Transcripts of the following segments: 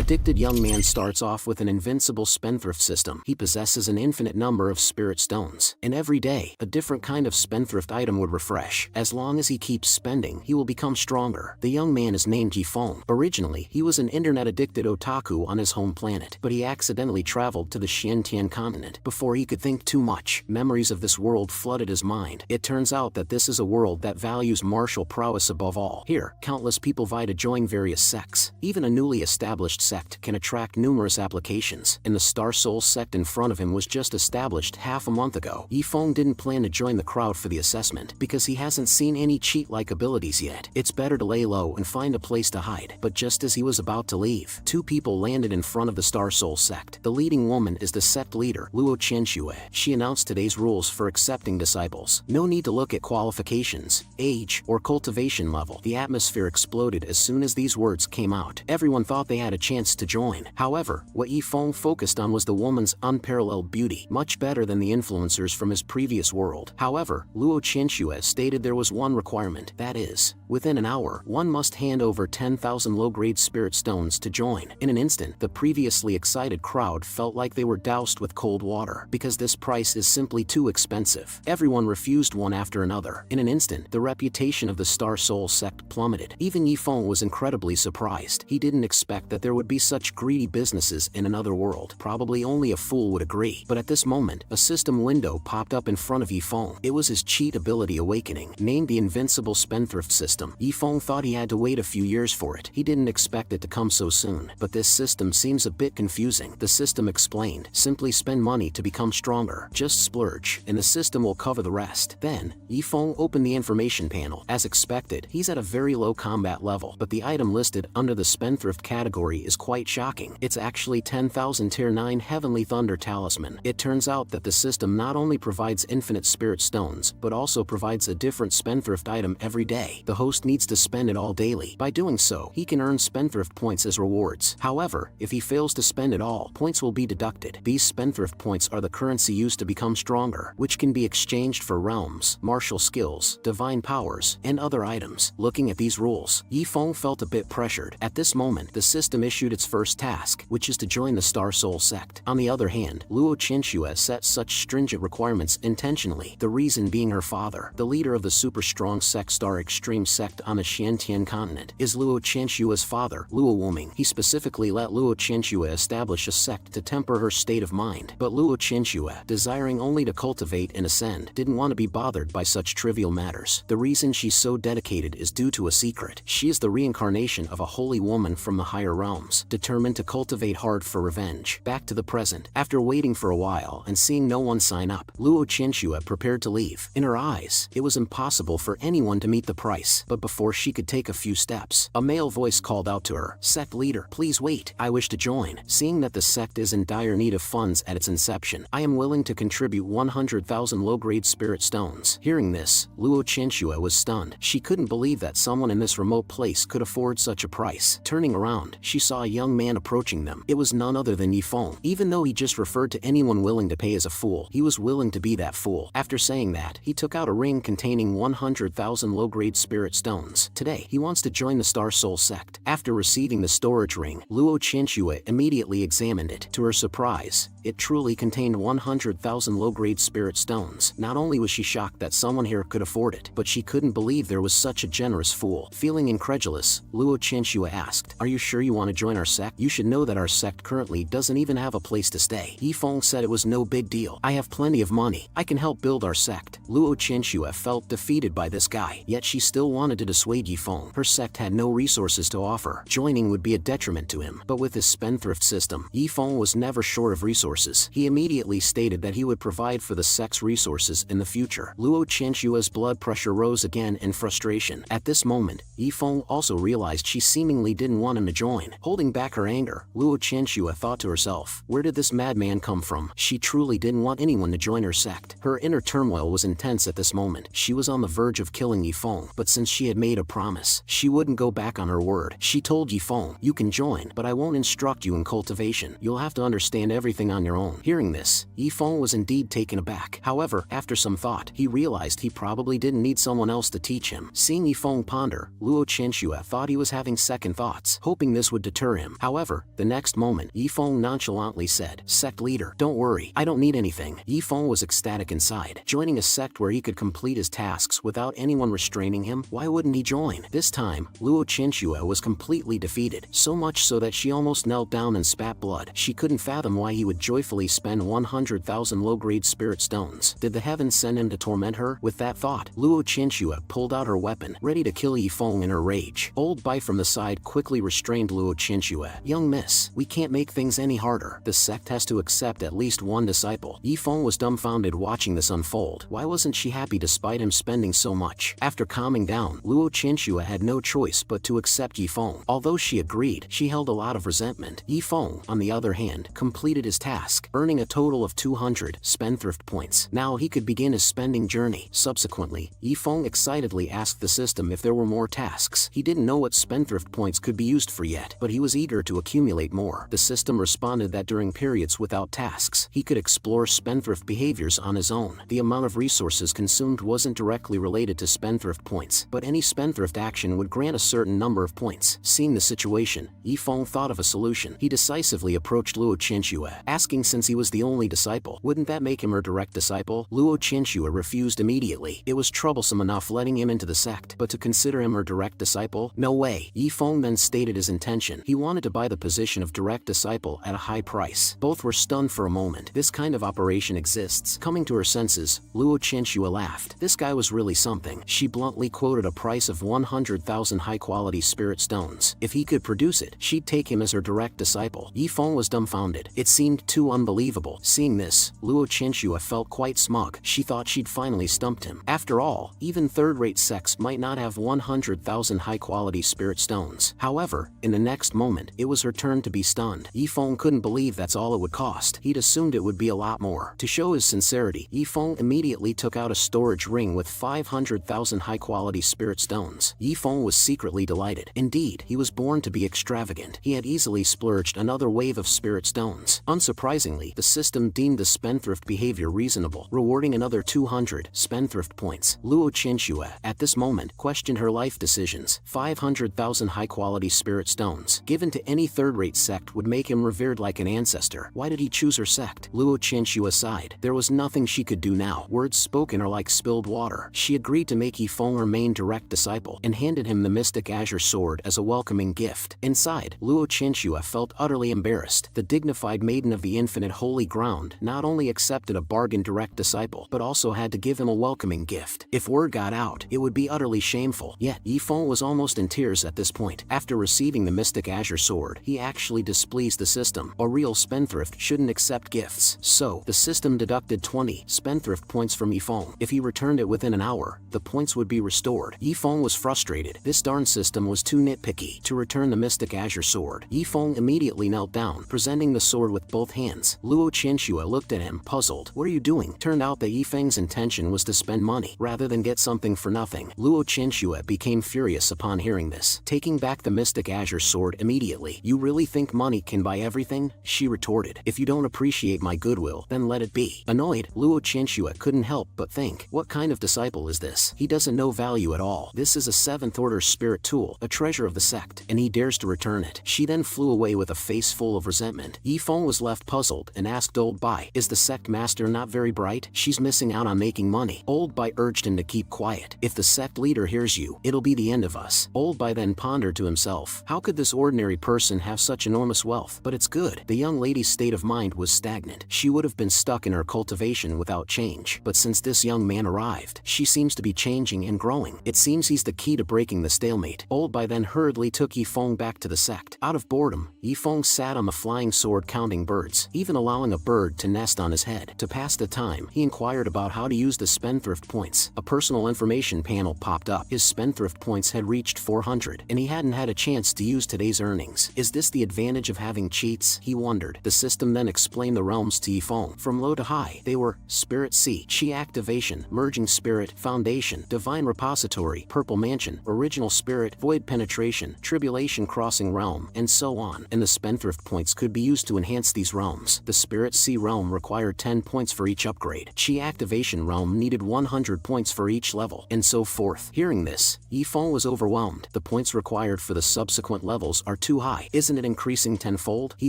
addicted young man starts off with an invincible spendthrift system. He possesses an infinite number of spirit stones, and every day, a different kind of spendthrift item would refresh. As long as he keeps spending, he will become stronger. The young man is named Yifeng. Originally, he was an internet-addicted otaku on his home planet, but he accidentally traveled to the Xiantian continent. Before he could think too much, memories of this world flooded his mind. It turns out that this is a world that values martial prowess above all. Here, countless people vie to join various sects. Even a newly established sect can attract numerous applications, and the Star Soul sect in front of him was just established half a month ago. Yifeng didn't plan to join the crowd for the assessment, because he hasn't seen any cheat-like abilities yet. It's better to lay low and find a place to hide. But just as he was about to leave, two people landed in front of the Star Soul sect. The leading woman is the sect leader, Luo Qianxue. She announced today's rules for accepting disciples. No need to look at qualifications, age, or cultivation level. The atmosphere exploded as soon as these words came out. Everyone thought they had a chance to join. However, what Yifeng focused on was the woman's unparalleled beauty, much better than the influencers from his previous world. However, Luo Qianxue stated there was one requirement, that is, within an hour, one must hand over 10,000 low-grade spirit stones to join. In an instant, the previously excited crowd felt like they were doused with cold water, because this price is simply too expensive. Everyone refused one after another. In an instant, the reputation of the Star Soul sect plummeted. Even Yifeng was incredibly surprised. He didn't expect that there would be such greedy businesses in another world. Probably only a fool would agree. But at this moment, a system window popped up in front of Yifeng. It was his cheat ability awakening, named the Invincible Spendthrift System. Yifeng thought he had to wait a few years for it. He didn't expect it to come so soon. But this system seems a bit confusing. The system explained, simply spend money to become stronger. Just splurge, and the system will cover the rest. Then, Yifeng opened the information panel. As expected, he's at a very low combat level, but the item listed under the Spendthrift category is quite shocking. It's actually 10,000 Tier 9 Heavenly Thunder Talisman. It turns out that the system not only provides infinite spirit stones, but also provides a different Spendthrift item every day. The host needs to spend it all daily. By doing so, he can earn Spendthrift points as rewards. However, if he fails to spend it all, points will be deducted. These Spendthrift points are the currency used to become stronger, which can be exchanged for realms, martial skills, divine powers, and other items. Looking at these rules, Yifeng felt a bit pressured. At this moment, the system issued its first task, which is to join the Star Soul sect. On the other hand, Luo Qianxue set such stringent requirements intentionally, the reason being her father, the leader of the super strong sect Star Extreme sect on the Xiantian continent, is Luo Qianxue's father, Luo Wuming. He specifically let Luo Qianxue establish a sect to temper her state of mind. But Luo Qianxue, desiring only to cultivate and ascend, didn't want to be bothered by such trivial matters. The reason she's so dedicated is due to a secret. She is the reincarnation of a holy woman from the higher realms, determined to cultivate hard for revenge. Back to the present. After waiting for a while and seeing no one sign up, Luo Qianxue prepared to leave. In her eyes, it was impossible for anyone to meet the price. But before she could take a few steps, a male voice called out to her, "Sect leader, please wait. I wish to join. Seeing that the sect is in dire need of funds at its inception, I am willing to contribute 100,000 low-grade spirit stones." Hearing this, Luo Qianxue was stunned. She couldn't believe that someone in this remote place could afford such a price. Turning around, she saw a young man approaching them. It was none other than Yifeng. Even though he just referred to anyone willing to pay as a fool, he was willing to be that fool. After saying that, he took out a ring containing 100,000 low-grade spirit stones. Today, he wants to join the Star Soul sect. After receiving the storage ring, Luo Qianxue immediately examined it. To her surprise, it truly contained 100,000 low-grade spirit stones. Not only was she shocked that someone here could afford it, but she couldn't believe there was such a generous fool. Feeling incredulous, Luo Qianxue asked, "Are you sure you want to join our sect? You should know that our sect currently doesn't even have a place to stay." Yifeng said it was no big deal. "I have plenty of money. I can help build our sect." Luo Qianxue felt defeated by this guy, yet she still wanted to dissuade Yifeng. Her sect had no resources to offer. Joining would be a detriment to him. But with his spendthrift system, Yifeng was never short of resources. He immediately stated that he would provide for the sect's resources in the future. Luo Qianxue's blood pressure rose again in frustration. At this moment, Yifeng also realized she seemingly didn't want him to join. Holding back her anger, Luo Qianxue thought to herself, where did this madman come from? She truly didn't want anyone to join her sect. Her inner turmoil was intense at this moment. She was on the verge of killing Yifeng, but since she had made a promise, she wouldn't go back on her word. She told Yifeng, "You can join, but I won't instruct you in cultivation. You'll have to understand everything on your own. Hearing this, Yifeng was indeed taken aback. However, after some thought, he realized he probably didn't need someone else to teach him. Seeing Yifeng ponder, Luo Chenxue thought he was having second thoughts, hoping this would deter him. However, the next moment, Yifeng nonchalantly said, "Sect leader, don't worry, I don't need anything." Yifeng was ecstatic inside. Joining a sect where he could complete his tasks without anyone restraining him, why wouldn't he join? This time, Luo Chenxue was completely defeated, so much so that she almost knelt down and spat blood. She couldn't fathom why he would joyfully spend 100,000 low-grade spirit stones. Did the heavens send him to torment her? With that thought, Luo Chenxue pulled out her weapon, ready to kill Yifeng in her rage. Old Bai from the side quickly restrained Luo Chenxue. "Young miss, we can't make things any harder. The sect has to accept at least one disciple." Yifeng was dumbfounded watching this unfold. Why wasn't she happy despite him spending so much? After calming down, Luo Chenxue had no choice but to accept Yifeng. Although she agreed, she held a lot of resentment. Yifeng, on the other hand, completed his task, earning a total of 200 spendthrift points. Now he could begin his spending journey. Subsequently, Yifeng excitedly asked the system if there were more tasks. He didn't know what spendthrift points could be used for yet, but he was eager to accumulate more. The system responded that during periods without tasks, he could explore spendthrift behaviors on his own. The amount of resources consumed wasn't directly related to spendthrift points, but any spendthrift action would grant a certain number of points. Seeing the situation, Yifeng thought of a solution. He decisively approached Luo Chenxue, asking since he was the only disciple, wouldn't that make him her direct disciple? Luo Chenxue refused immediately. It was troublesome enough letting him into the sect, but to consider him her direct disciple? No way. Yifeng then stated his intention. He wanted to buy the position of direct disciple at a high price. Both were stunned for a moment. This kind of operation exists. Coming to her senses, Luo Chenxue laughed. This guy was really something. She bluntly quoted a price of 100,000 high-quality spirit stones. If he could produce it, she'd take him as her direct disciple. Yifeng was dumbfounded. It seemed too unbelievable. Seeing this, Luo Chenxue felt quite smug. She thought she'd finally stumped him. After all, even third-rate sects might not have 100,000 high-quality spirit stones. However, in the next moment, it was her turn to be stunned. Yifeng couldn't believe that's all it would cost. He'd assumed it would be a lot more. To show his sincerity, Yifeng immediately took out a storage ring with 500,000 high-quality spirit stones. Yifeng was secretly delighted. Indeed, he was born to be extravagant. He had easily splurged another wave of spirit stones. Unsurprisingly, the system deemed the spendthrift behavior reasonable, rewarding another 200 spendthrift points. Luo Chenxue, at this moment, questioned her life decisions. 500,000 high-quality spirit stones, given to any third-rate sect, would make him revered like an ancestor. Why did he choose her sect? Luo Chenxue sighed. There was nothing she could do now. Words spoken are like spilled water. She agreed to make Yifeng her main direct disciple, and handed him the mystic azure sword as a welcoming gift. Inside, Luo Chenxue felt utterly embarrassed. The dignified maiden of the infinite holy ground not only accepted a bargain direct disciple, but also had to give him a welcoming gift. If word got out, it would be utterly shameful. Yet, Yifeng was almost in tears at this point. After receiving the mystic azure sword, he actually displeased the system. A real spendthrift shouldn't accept gifts. So, the system deducted 20 spendthrift points from Yifeng. If he returned it within an hour, the points would be restored. Yifeng was frustrated. This darn system was too nitpicky. To return the mystic azure sword, Yifeng immediately knelt down, presenting the sword with both hands. Luo Chenxue looked at him, puzzled. What are you doing? Turned out that Yifeng's intention was to spend money, rather than get something for nothing. Luo Chenxue became furious upon hearing this, taking back the mystic azure sword immediately. You really think money can buy everything? She retorted. If you don't appreciate my goodwill, then let it be. Annoyed, Luo Chenxue couldn't help but think, what kind of disciple is this? He doesn't know value at all. This is a 7th order spirit tool, a treasure of the sect, and he dares to return it. She then flew away with a face full of resentment. Yifeng was left puzzled and asked Old Bai, is the sect master not very bright? She's missing out on making money. Old Bai urged him to keep quiet. If the sect leader hears you, it'll be the end of us. Old Bai then pondered to himself, how could this ordinary person have such enormous wealth? But it's good. The young lady's state of mind was stagnant. She would have been stuck in her cultivation without change. But since this young man arrived, she seems to be changing and growing. It seems he's the key to breaking the stalemate. Old Bai then hurriedly took Yifeng back to the sect. Out of boredom, Yifeng sat on the flying sword counting birds, even allowing a bird to nest on his head. To pass the time, he inquired about how to use the spendthrift points. A personal information panel popped up. His spendthrift points had reached 400, and he hadn't had a chance to use today's earnings. Is this the advantage of having cheats? He wondered. The system then explained the realms to Yifeng. From low to high, they were Spirit Sea, Chi Activation, Merging Spirit, Foundation, Divine Repository, Purple Mansion, Original Spirit, Void Penetration, Tribulation Crossing Realm, and so on. And the spendthrift points could be used to enhance these realms. realms. The Spirit Sea realm required 10 points for each upgrade. Chi Activation realm needed 100 points for each level, and so forth. Hearing this, Yifeng was overwhelmed. The points required for the subsequent levels are too high. Isn't it increasing tenfold? He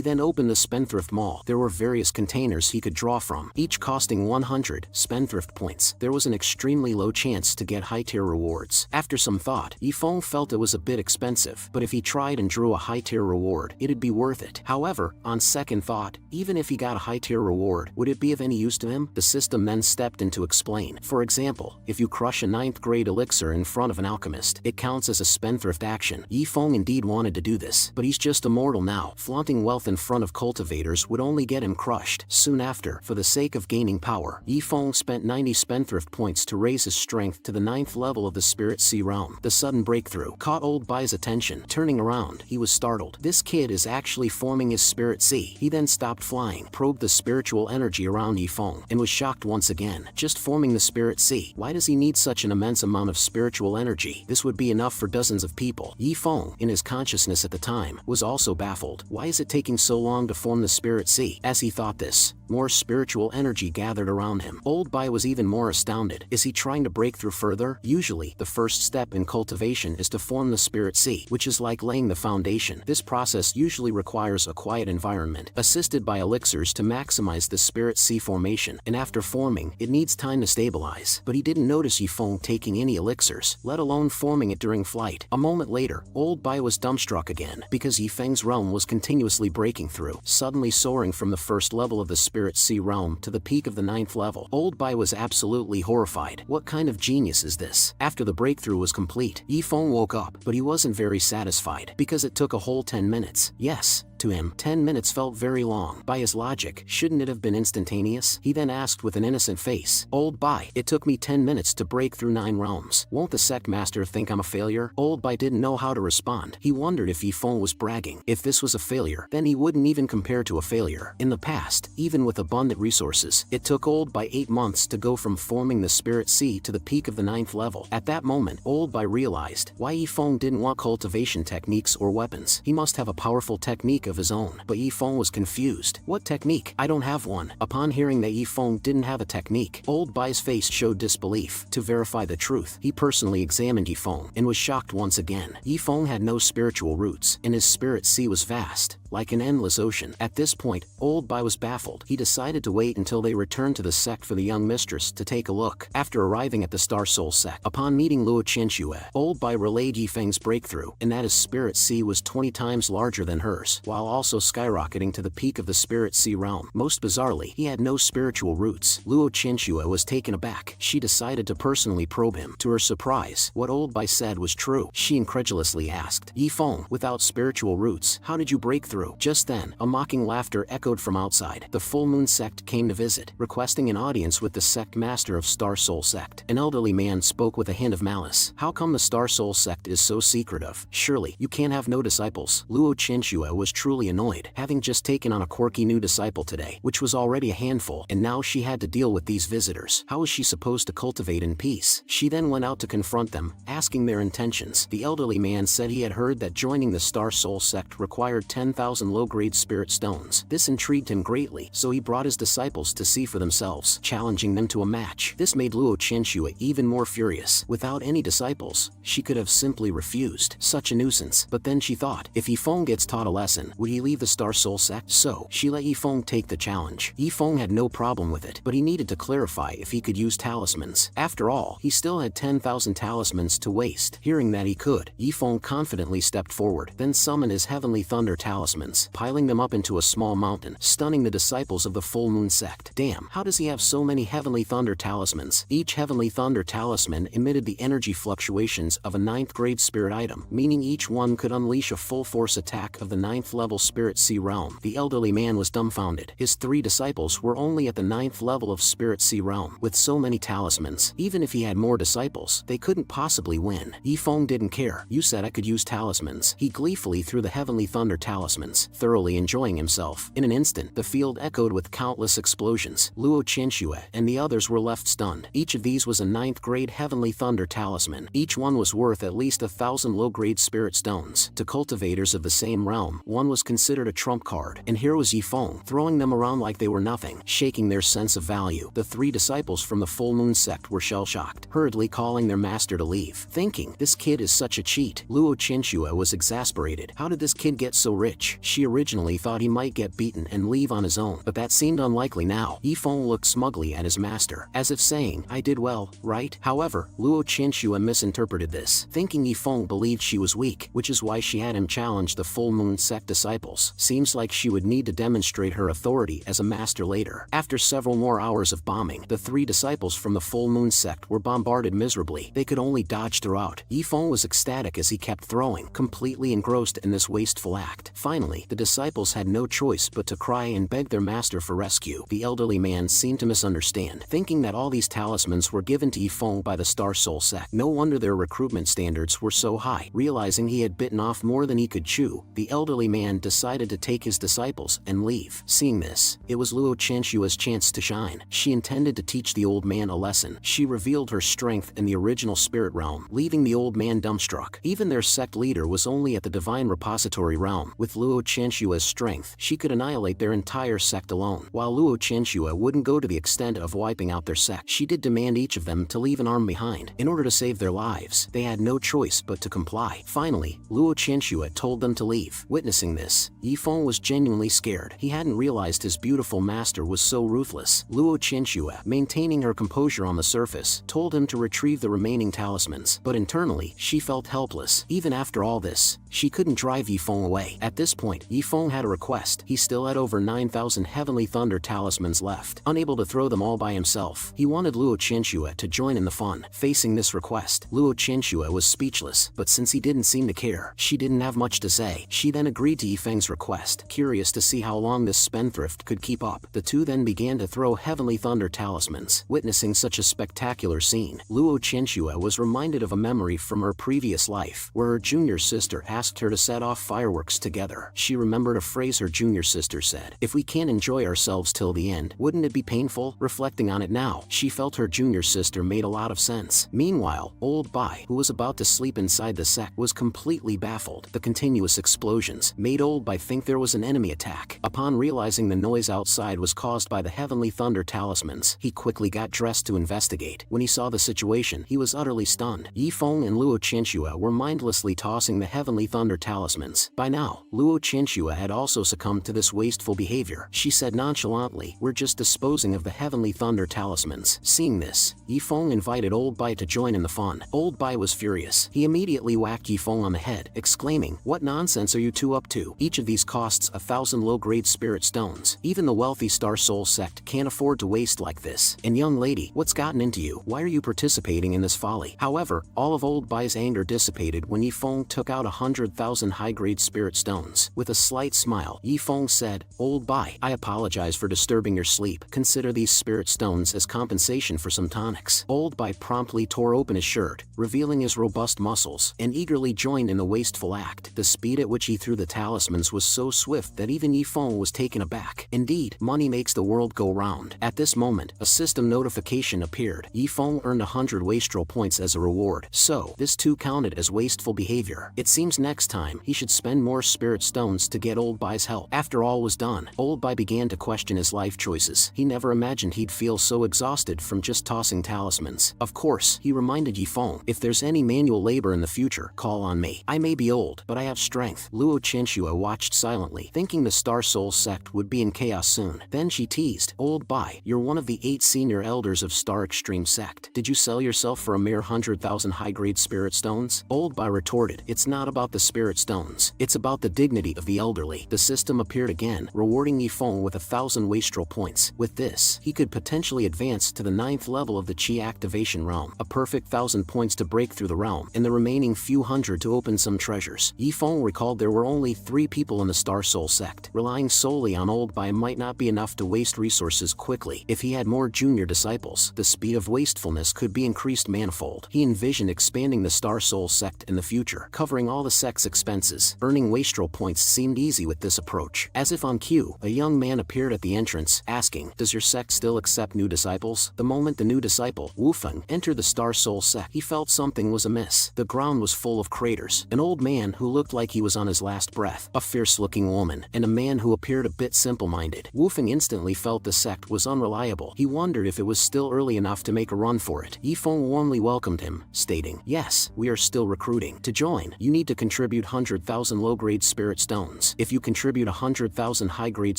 then opened the Spendthrift Mall. There were various containers he could draw from, each costing 100 Spendthrift points. There was an extremely low chance to get high-tier rewards. After some thought, Yifeng felt it was a bit expensive, but if he tried and drew a high-tier reward, it'd be worth it. However, on second thought, even if he got a high-tier reward, would it be of any use to him? The system then stepped in to explain. For example, if you crush a 9th grade elixir in front of an alchemist, it counts as a spendthrift action. Yifeng indeed wanted to do this, but he's just a mortal now. Flaunting wealth in front of cultivators would only get him crushed. Soon after, for the sake of gaining power, Yifeng spent 90 spendthrift points to raise his strength to the 9th level of the Spirit Sea realm. The sudden breakthrough caught Old Bai's attention. Turning around, he was startled. This kid is actually forming his Spirit Sea. He then stopped flying, probed the spiritual energy around Yifeng, and was shocked once again. Just forming the Spirit Sea? Why does he need such an immense amount of spiritual energy? This would be enough for dozens of people. Yifeng, in his consciousness at the time, was also baffled. Why is it taking so long to form the Spirit Sea? As he thought this, more spiritual energy gathered around him. Old Bai was even more astounded. Is he trying to break through further? Usually, the first step in cultivation is to form the Spirit Sea, which is like laying the foundation. This process usually requires a quiet environment, assisted by elixirs to maximize the Spirit Sea formation, and after forming, it needs time to stabilize. But he didn't notice Yifeng taking any elixirs, let alone forming it during flight. A moment later, Old Bai was dumbstruck again, because Yifeng's realm was continuously breaking through, suddenly soaring from the first level of the Spirit Sea realm to the peak of the 9th level. Old Bai was absolutely horrified. What kind of genius is this? After the breakthrough was complete, Yifeng woke up, but he wasn't very satisfied, because it took a whole 10 minutes. Yes, to him, 10 minutes felt very long. By his logic, shouldn't it have been instantaneous? He then asked with an innocent face, Old Bai, it took me 10 minutes to break through 9 realms. Won't the sect master think I'm a failure? Old Bai didn't know how to respond. He wondered if Yifeng was bragging. If this was a failure, then he wouldn't even compare to a failure. In the past, even with abundant resources, it took Old Bai 8 months to go from forming the Spirit Sea to the peak of the 9th level. At that moment, Old Bai realized why Yifeng didn't want cultivation techniques or weapons. He must have a powerful technique of his own. But Yifeng was confused. What technique? I don't have one. Upon hearing that Yifeng didn't have a technique, Old Bai's face showed disbelief. To verify the truth, he personally examined Yifeng and was shocked once again. Yifeng had no spiritual roots, and his Spirit Sea was vast, like an endless ocean. At this point, Old Bai was baffled. He decided to wait until they returned to the sect for the young mistress to take a look. After arriving at the Star Soul sect, upon meeting Luo Qianxue, Old Bai relayed Yifeng's breakthrough, and that his Spirit Sea was 20 times larger than hers, while also skyrocketing to the peak of the Spirit Sea realm. Most bizarrely, he had no spiritual roots. Luo Qianxue was taken aback. She decided to personally probe him. To her surprise, what Old Bai said was true. She incredulously asked, Yifeng, without spiritual roots, how did you break through? Just then, a mocking laughter echoed from outside. The Full Moon sect came to visit, requesting an audience with the sect master of Star Soul sect. An elderly man spoke with a hint of malice. How come the Star Soul sect is so secretive? Surely, you can't have no disciples. Luo Qianxue was truly annoyed, having just taken on a quirky new disciple today, which was already a handful, and now she had to deal with these visitors. How was she supposed to cultivate in peace? She then went out to confront them, asking their intentions. The elderly man said he had heard that joining the Star Soul sect required 10,000 low-grade spirit stones. This intrigued him greatly, so he brought his disciples to see for themselves, challenging them to a match. This made Luo Qianxue even more furious. Without any disciples, she could have simply refused. Such a nuisance. But then she thought, if Yifeng gets taught a lesson, would he leave the Star Soul sect? So, she let Yifeng take the challenge. Yifeng had no problem with it, but he needed to clarify if he could use talismans. After all, he still had 10,000 talismans to waste. Hearing that he could, Yifeng confidently stepped forward, then summoned his Heavenly Thunder talismans, piling them up into a small mountain, stunning the disciples of the Full Moon sect. Damn, how does he have so many Heavenly Thunder talismans? Each Heavenly Thunder talisman emitted the energy fluctuations of a 9th grade spirit item, meaning each one could unleash a full force attack of the 9th level Spirit Sea realm. The elderly man was dumbfounded. His 3 disciples were only at the 9th level of Spirit Sea realm. With so many talismans, even if he had more disciples, they couldn't possibly win. Yifeng didn't care. You said I could use talismans. He gleefully threw the Heavenly Thunder talisman talismans, thoroughly enjoying himself. In an instant, the field echoed with countless explosions. Luo Qianxue and the others were left stunned. Each of these was a 9th grade Heavenly Thunder talisman. Each one was worth at least 1,000 low-grade spirit stones. To cultivators of the same realm, one was considered a trump card. And here was Yifeng, throwing them around like they were nothing, shaking their sense of value. The 3 disciples from the Full Moon sect were shell-shocked, hurriedly calling their master to leave, thinking, this kid is such a cheat. Luo Qianxue was exasperated. How did this kid get so rich? She originally thought he might get beaten and leave on his own, but that seemed unlikely now. Yifeng looked smugly at his master, as if saying, I did well, right? However, Luo Qianxue misinterpreted this, thinking Yifeng believed she was weak, which is why she had him challenge the Full Moon sect disciples. Seems like she would need to demonstrate her authority as a master later. After several more hours of bombing, the 3 disciples from the Full Moon sect were bombarded miserably. They could only dodge throughout. Yifeng was ecstatic as he kept throwing, completely engrossed in this wasteful act. Finally, the disciples had no choice but to cry and beg their master for rescue. The elderly man seemed to misunderstand, thinking that all these talismans were given to Yifeng by the Star Soul sect. No wonder their recruitment standards were so high. Realizing he had bitten off more than he could chew, the elderly man decided to take his disciples and leave. Seeing this, it was Luo Qianxue's chance to shine. She intended to teach the old man a lesson. She revealed her strength in the original spirit realm, leaving the old man dumbstruck. Even their sect leader was only at the divine repository realm. With Luo Qianxue's strength, she could annihilate their entire sect alone. While Luo Qianxue wouldn't go to the extent of wiping out their sect, she did demand each of them to leave an arm behind. In order to save their lives, they had no choice but to comply. Finally, Luo Qianxue told them to leave. Witnessing this, Yifeng was genuinely scared. He hadn't realized his beautiful master was so ruthless. Luo Qianxue, maintaining her composure on the surface, told him to retrieve the remaining talismans, but internally, she felt helpless. Even after all this, she couldn't drive Yifeng away. At this point, Yifeng had a request. He still had over 9,000 Heavenly Thunder talismans left. Unable to throw them all by himself, he wanted Luo Qianxue to join in the fun. Facing this request, Luo Qianxue was speechless, but since he didn't seem to care, she didn't have much to say. She then agreed to Yifeng's request, curious to see how long this spendthrift could keep up. The 2 then began to throw Heavenly Thunder talismans. Witnessing such a spectacular scene, Luo Qianxue was reminded of a memory from her previous life, where her junior sister asked her to set off fireworks together. She remembered a phrase her junior sister said, if we can't enjoy ourselves till the end, wouldn't it be painful? Reflecting on it now, she felt her junior sister made a lot of sense. Meanwhile, Old Bai, who was about to sleep inside the sect, was completely baffled. The continuous explosions made Old Bai think there was an enemy attack. Upon realizing the noise outside was caused by the Heavenly Thunder talismans, he quickly got dressed to investigate. When he saw the situation, he was utterly stunned. Yifeng and Luo Qianxue were mindlessly tossing the Heavenly Thunder talismans. By now, Luo Qianxue had also succumbed to this wasteful behavior. She said nonchalantly, we're just disposing of the Heavenly Thunder talismans. Seeing this, Yifeng invited Old Bai to join in the fun. Old Bai was furious. He immediately whacked Yifeng on the head, exclaiming, what nonsense are you 2 up to? Each of these costs 1,000 low-grade spirit stones. Even the wealthy Star Soul sect can't afford to waste like this. And young lady, what's gotten into you? Why are you participating in this folly? However, all of Old Bai's anger dissipated when Yifeng took out 100,000 high-grade spirit stones. With a slight smile, Yifeng said, Old Bai, I apologize for disturbing your sleep. Consider these spirit stones as compensation for some tonics. Old Bai promptly tore open his shirt, revealing his robust muscles, and eagerly joined in the wasteful act. The speed at which he threw the talismans was so swift that even Yifeng was taken aback. Indeed, money makes the world go round. At this moment, a system notification appeared. Yifeng earned 100 wastrel points as a reward, so this too counted as wasteful behavior. It seems next time, he should spend more spirit stones to get Old Bai's help. After all was done, Old Bai began to question his life choices. He never imagined he'd feel so exhausted from just tossing talismans. Of course, he reminded Yifeng, if there's any manual labor in the future, call on me. I may be old, but I have strength. Luo Qianxue watched silently, thinking the Star Soul sect would be in chaos soon. Then she teased, Old Bai, you're one of the 8 senior elders of Star Extreme sect. Did you sell yourself for a mere 100,000 high-grade spirit stones? Old Bai retorted, it's not about the spirit stones. It's about the dignity of the elderly. The system appeared again, rewarding Yifeng with 1,000 wastrel points. With this, he could potentially advance to the 9th level of the Qi activation realm, a perfect 1,000 points to break through the realm, and the remaining few hundred to open some treasures. Yifeng recalled there were only 3 people in the Star Soul sect. Relying solely on Old Bai might not be enough to waste resources quickly. If he had more junior disciples, the speed of wastefulness could be increased manifold. He envisioned expanding the Star Soul sect in the future, covering all the sects sect's expenses. Earning wastrel points seemed easy with this approach. As if on cue, a young man appeared at the entrance, asking, "Does your sect still accept new disciples?" The moment the new disciple, Wufeng, entered the Star Soul sect, he felt something was amiss. The ground was full of craters, an old man who looked like he was on his last breath, a fierce-looking woman, and a man who appeared a bit simple-minded. Wufeng instantly felt the sect was unreliable. He wondered if it was still early enough to make a run for it. Yifeng warmly welcomed him, stating, "Yes, we are still recruiting. To join, you need to contribute 100,000 low-grade spirit stones. If you contribute 100,000 high-grade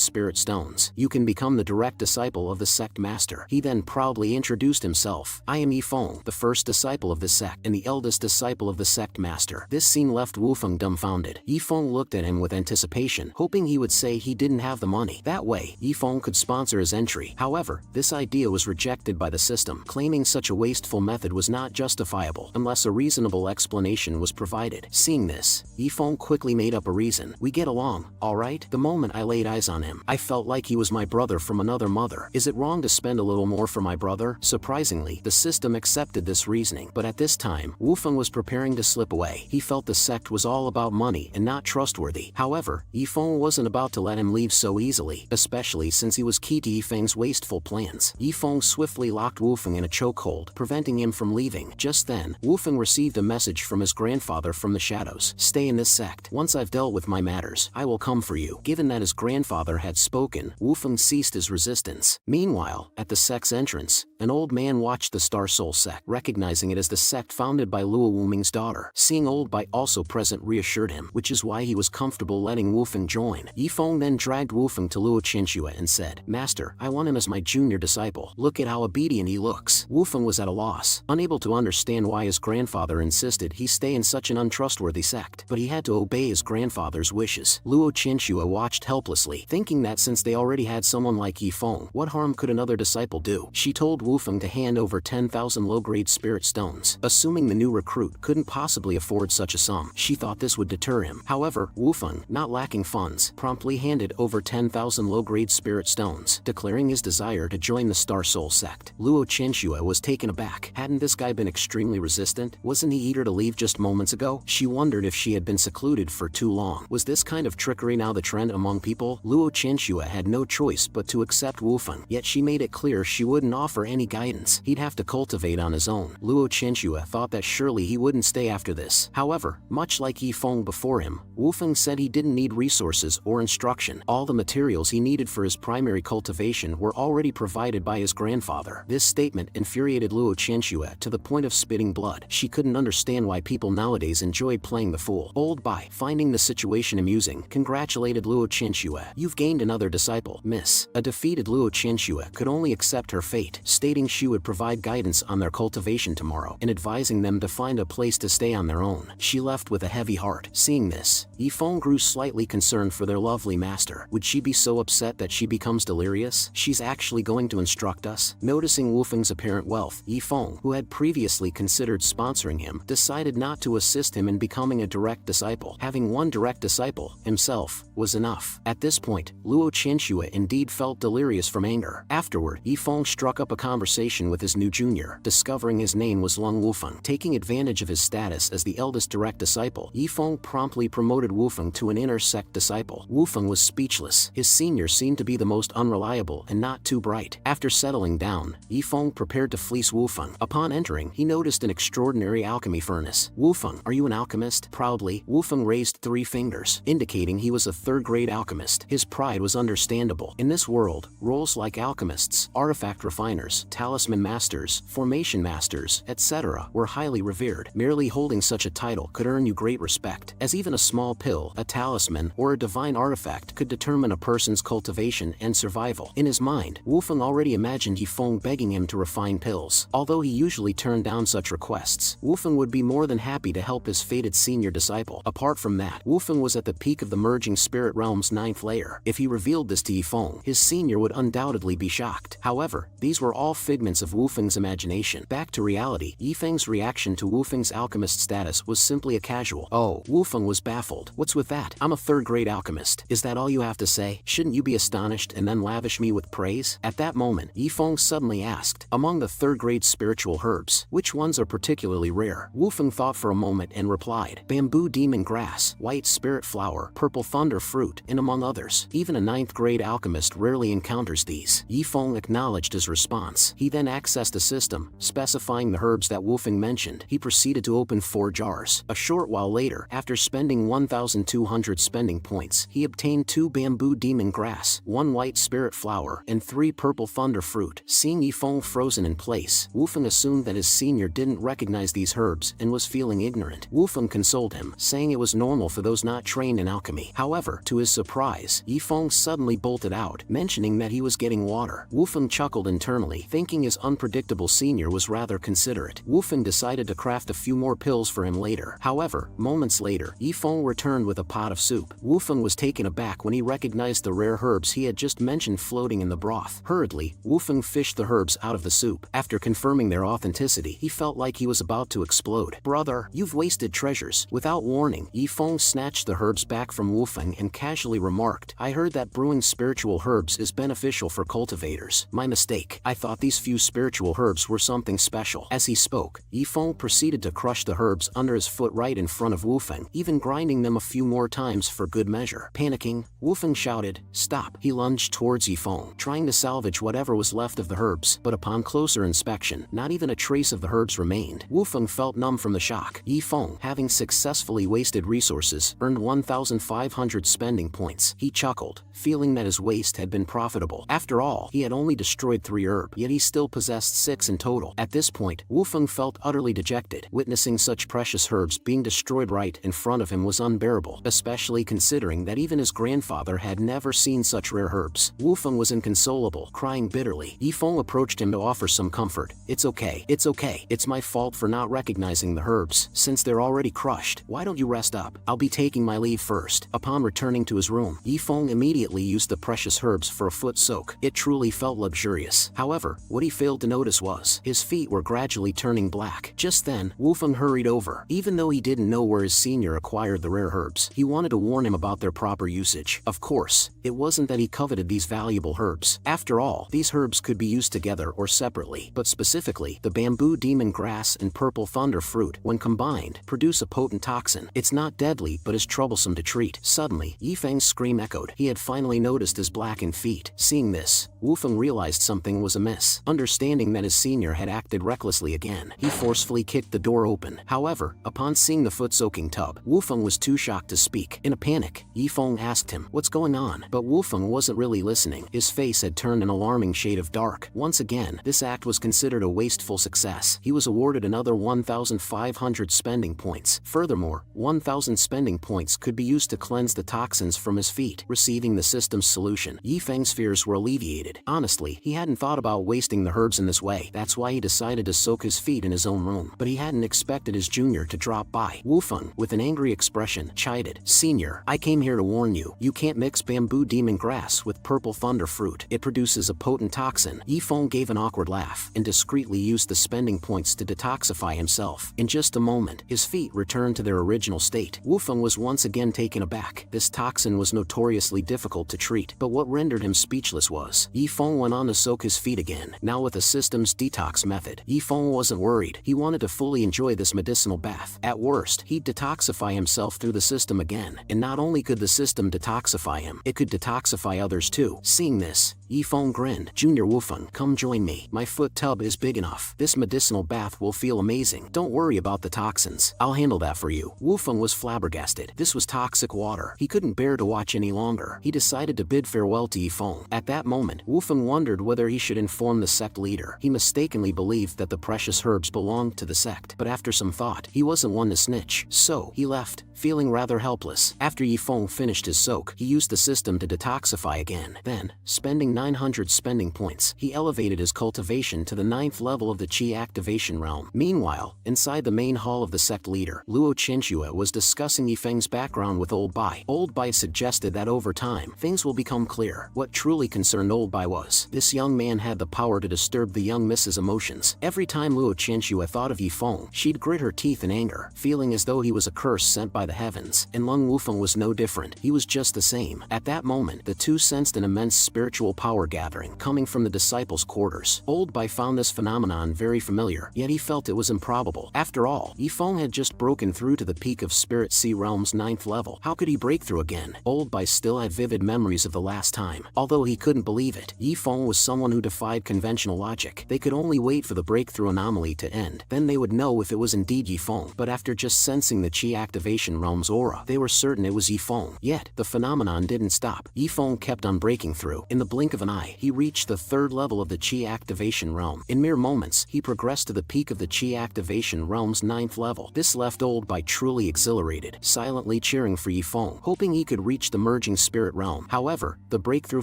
spirit stones, you can become the direct disciple of the sect master." He then proudly introduced himself. "I am Yifeng, the first disciple of the sect, and the eldest disciple of the sect master." This scene left Wufeng dumbfounded. Yifeng looked at him with anticipation, hoping he would say he didn't have the money. That way, Yifeng could sponsor his entry. However, this idea was rejected by the system, claiming such a wasteful method was not justifiable unless a reasonable explanation was provided. Seeing this, Yifeng quickly made up a reason. "We get along, alright? The moment I laid eyes on him, I felt like he was my brother from another mother. Is it wrong to spend a little more for my brother?" Surprisingly, the system accepted this reasoning, but at this time, Wufeng was preparing to slip away. He felt the sect was all about money and not trustworthy. However, Yifeng wasn't about to let him leave so easily, especially since he was key to Yifeng's wasteful plans. Yifeng swiftly locked Wufeng in a chokehold, preventing him from leaving. Just then, Wufeng received a message from his grandfather from the shadows. "Stay in this sect. Once I've dealt with my matters, I will come for you." Given that his grandfather had spoken, Wufeng ceased his resistance. Meanwhile, at the sect's entrance, an old man watched the Star Soul sect, recognizing it as the sect founded by Luo Wuming's daughter. Seeing Old Bai also present reassured him, which is why he was comfortable letting Wufeng join. Yifeng then dragged Wufeng to Luo Chinchua and said, "Master, I want him as my junior disciple. Look at how obedient he looks." Wufeng was at a loss, unable to understand why his grandfather insisted he stay in such an untrustworthy sect, but he had to obey his grandfather's wishes. Luo Chinchua watched helplessly, thinking that since they already had someone like Yifeng, what harm could another disciple do? She told Wufeng to hand over 10,000 low-grade spirit stones. Assuming the new recruit couldn't possibly afford such a sum, she thought this would deter him. However, Wufeng, not lacking funds, promptly handed over 10,000 low-grade spirit stones, declaring his desire to join the Star Soul sect. Luo Chinchua was taken aback. Hadn't this guy been extremely resistant? Wasn't he eager to leave just moments ago? She wondered if she had been secluded for too long. Was this kind of trickery now the trend among people? Luo Chinchua had no choice but to accept Wufeng, yet she made it clear she wouldn't offer any guidance. He'd have to cultivate on his own. Luo Chinchua thought that surely he wouldn't stay after this. However, much like Yifeng before him, Wufeng said he didn't need resources or instruction. All the materials he needed for his primary cultivation were already provided by his grandfather. This statement infuriated Luo Chinchua to the point of spitting blood. She couldn't understand why people nowadays enjoyed playing the fool. Old Bai, finding the situation amusing, congratulated Luo Chinchua. "You've gained another disciple, miss." A defeated Luo Chinchua could only accept her fate, stating she would provide guidance on their cultivation tomorrow and advising them to find a place to stay on their own. She left with a heavy heart. Seeing this, Yifeng grew slightly concerned for their lovely master. Would she be so upset that she becomes delirious? "She's actually going to instruct us?" Noticing Wufeng's apparent wealth, Yifeng, who had previously considered sponsoring him, decided not to assist him in becoming a direct disciple. Having one direct disciple, himself, was enough. At this point, Luo Chinchua indeed felt delirious from anger. Afterward, Yifeng struck up a conversation with his new junior, discovering his name was Lung Wufeng. Taking advantage of his status as the eldest direct disciple, Yifeng promptly promoted Wufeng to an inner sect disciple. Wufeng was speechless. His senior seemed to be the most unreliable and not too bright. After settling down, Yifeng prepared to fleece Wufeng. Upon entering, he noticed an extraordinary alchemy furnace. "Wufeng, are you an alchemist?" Proudly, Wufeng raised 3 fingers, indicating he was a third-grade alchemist. His pride was understandable. In this world, roles like alchemists, artifact refiners, talisman masters, formation masters, etc. were highly revered. Merely holding such a title could earn you great respect, as even a small pill, a talisman, or a divine artifact could determine a person's cultivation and survival. In his mind, Wufeng already imagined Yifeng begging him to refine pills. Although he usually turned down such requests, Wufeng would be more than happy to help his fated senior disciple. Apart from that, Wufeng was at the peak of the merging spirit realm's 9th layer. If he revealed this to Yifeng, his senior would undoubtedly be shocked. However, these were all all figments of Wu Feng's imagination. Back to reality, Yi Feng's reaction to Wu Feng's alchemist status was simply a casual, "Oh." Wu Feng was baffled. "What's with that? I'm a third-grade alchemist. Is that all you have to say? Shouldn't you be astonished and then lavish me with praise?" At that moment, Yi Feng suddenly asked, "Among the third-grade spiritual herbs, which ones are particularly rare?" Wu Feng thought for a moment and replied, "Bamboo demon grass, white spirit flower, purple thunder fruit, and among others. Even a ninth-grade alchemist rarely encounters these." Yi Feng acknowledged his response. He then accessed a system, specifying the herbs that Wu Feng mentioned. He proceeded to open 4 jars. A short while later, after spending 1,200 spending points, he obtained 2 bamboo demon grass, 1 white spirit flower, and 3 purple thunder fruit. Seeing Yi Feng frozen in place, Wu Feng assumed that his senior didn't recognize these herbs and was feeling ignorant. Wu Feng consoled him, saying it was normal for those not trained in alchemy. However, to his surprise, Yi Feng suddenly bolted out, mentioning that he was getting water. Wu Feng chuckled internally, thinking his unpredictable senior was rather considerate. Wu Feng decided to craft a few more pills for him later. However, moments later, Yi Feng returned with a pot of soup. Wu Feng was taken aback when he recognized the rare herbs he had just mentioned floating in the broth. Hurriedly, Wu Feng fished the herbs out of the soup. After confirming their authenticity, he felt like he was about to explode. "Brother, you've wasted treasures." Without warning, Yi Feng snatched the herbs back from Wu Feng and casually remarked, "I heard that brewing spiritual herbs is beneficial for cultivators. My mistake. I thought these few spiritual herbs were something special." As he spoke, Yi Feng proceeded to crush the herbs under his foot right in front of Wu Feng, even grinding them a few more times for good measure. Panicking, Wu Feng shouted, "Stop!" He lunged towards Yi Feng, trying to salvage whatever was left of the herbs, but upon closer inspection, not even a trace of the herbs remained. Wu Feng felt numb from the shock. Yi Feng, having successfully wasted resources, earned 1,500 spending points. He chuckled, feeling that his waste had been profitable. After all, he had only destroyed 3 herbs, yet he still possessed 6 in total. At this point, Wu Feng felt utterly dejected. Witnessing such precious herbs being destroyed right in front of him was unbearable, especially considering that even his grandfather had never seen such rare herbs. Wu Feng was inconsolable, crying bitterly. Yi Feng approached him to offer some comfort. It's okay. It's my fault for not recognizing the herbs. Since they're already crushed, why don't you rest up? I'll be taking my leave first." Upon returning to his room, Yi Feng immediately used the precious herbs for a foot soak. It truly felt luxurious. However, what he failed to notice was, his feet were gradually turning black. Just then, Wu Feng hurried over. Even though he didn't know where his senior acquired the rare herbs, he wanted to warn him about their proper usage. Of course, it wasn't that he coveted these valuable herbs. After all, these herbs could be used together or separately, but specifically, the bamboo demon grass and purple thunder fruit, when combined, produce a potent toxin. It's not deadly but is troublesome to treat. Suddenly, Yi Feng's scream echoed. He had finally noticed his blackened feet. Seeing this, Wu Feng realized something was amiss. Understanding that his senior had acted recklessly again, he forcefully kicked the door open. However, upon seeing the foot-soaking tub, Wu Feng was too shocked to speak. In a panic, Yi Feng asked him, "What's going on?" But Wu Feng wasn't really listening. His face had turned an alarming shade of dark. Once again, this act was considered a wasteful success. He was awarded another 1,500 spending points. Furthermore, 1,000 spending points could be used to cleanse the toxins from his feet. Receiving the system's solution, Yi Feng's fears were alleviated. Honestly, he hadn't thought about wasting the herbs in this way. That's why he decided to soak his feet in his own room. But he hadn't expected his junior to drop by. Wu Feng, with an angry expression, chided, "Senior, I came here to warn you. You can't mix bamboo demon grass with purple thunder fruit. It produces a potent toxin." Yi Feng gave an awkward laugh and discreetly used the spending points to detoxify himself. In just a moment, his feet returned to their original state. Wu Feng was once again taken aback. This toxin was notoriously difficult to treat, but what rendered him speechless was, Yi Feng went on to soak his feet again, now with the system's detox method. Yi Feng wasn't worried. He wanted to fully enjoy this medicinal bath. At worst, he'd detoxify himself through the system again. And not only could the system detoxify him, it could detoxify others too. Seeing this, Yi Feng grinned. "Junior Wu Feng, come join me. My foot tub is big enough. This medicinal bath will feel amazing. Don't worry about the toxins. I'll handle that for you." Wu Feng was flabbergasted. This was toxic water. He couldn't bear to watch any longer. He decided to bid farewell to Yi Feng. At that moment, Wu Feng wondered whether he should inform the sect leader. He mistakenly believed that the precious herbs belonged to the sect, but after some thought, he wasn't one to snitch. So, he left, feeling rather helpless. After Yi Feng finished his soak, he used the system to detoxify again. Then, spending 900 spending points. He elevated his cultivation to the 9th level of the Qi activation realm. Meanwhile, inside the main hall of the sect leader, Luo Chinchua was discussing Yifeng's background with Old Bai. Old Bai suggested that over time, things will become clear. What truly concerned Old Bai was, this young man had the power to disturb the young Miss's emotions. Every time Luo Chinchua thought of Yifeng, she'd grit her teeth in anger, feeling as though he was a curse sent by the heavens. And Lung Wufeng was no different. He was just the same. At that moment, the two sensed an immense spiritual power gathering coming from the disciples' quarters. Old Bai found this phenomenon very familiar, yet he felt it was improbable. After all, Yifeng had just broken through to the peak of Spirit Sea Realm's 9th level. How could he break through again? Old Bai still had vivid memories of the last time. Although he couldn't believe it, Yifeng was someone who defied conventional logic. They could only wait for the breakthrough anomaly to end. Then they would know if it was indeed Yifeng. But after just sensing the Qi activation realm's aura, they were certain it was Yifeng. Yet, the phenomenon didn't stop. Yifeng kept on breaking through. In the blink of an eye, he reached the 3rd level of the Qi activation realm. In mere moments, he progressed to the peak of the Qi activation realm's 9th level. This left Old Bai truly exhilarated, silently cheering for Yifeng, hoping he could reach the merging spirit realm. However, the breakthrough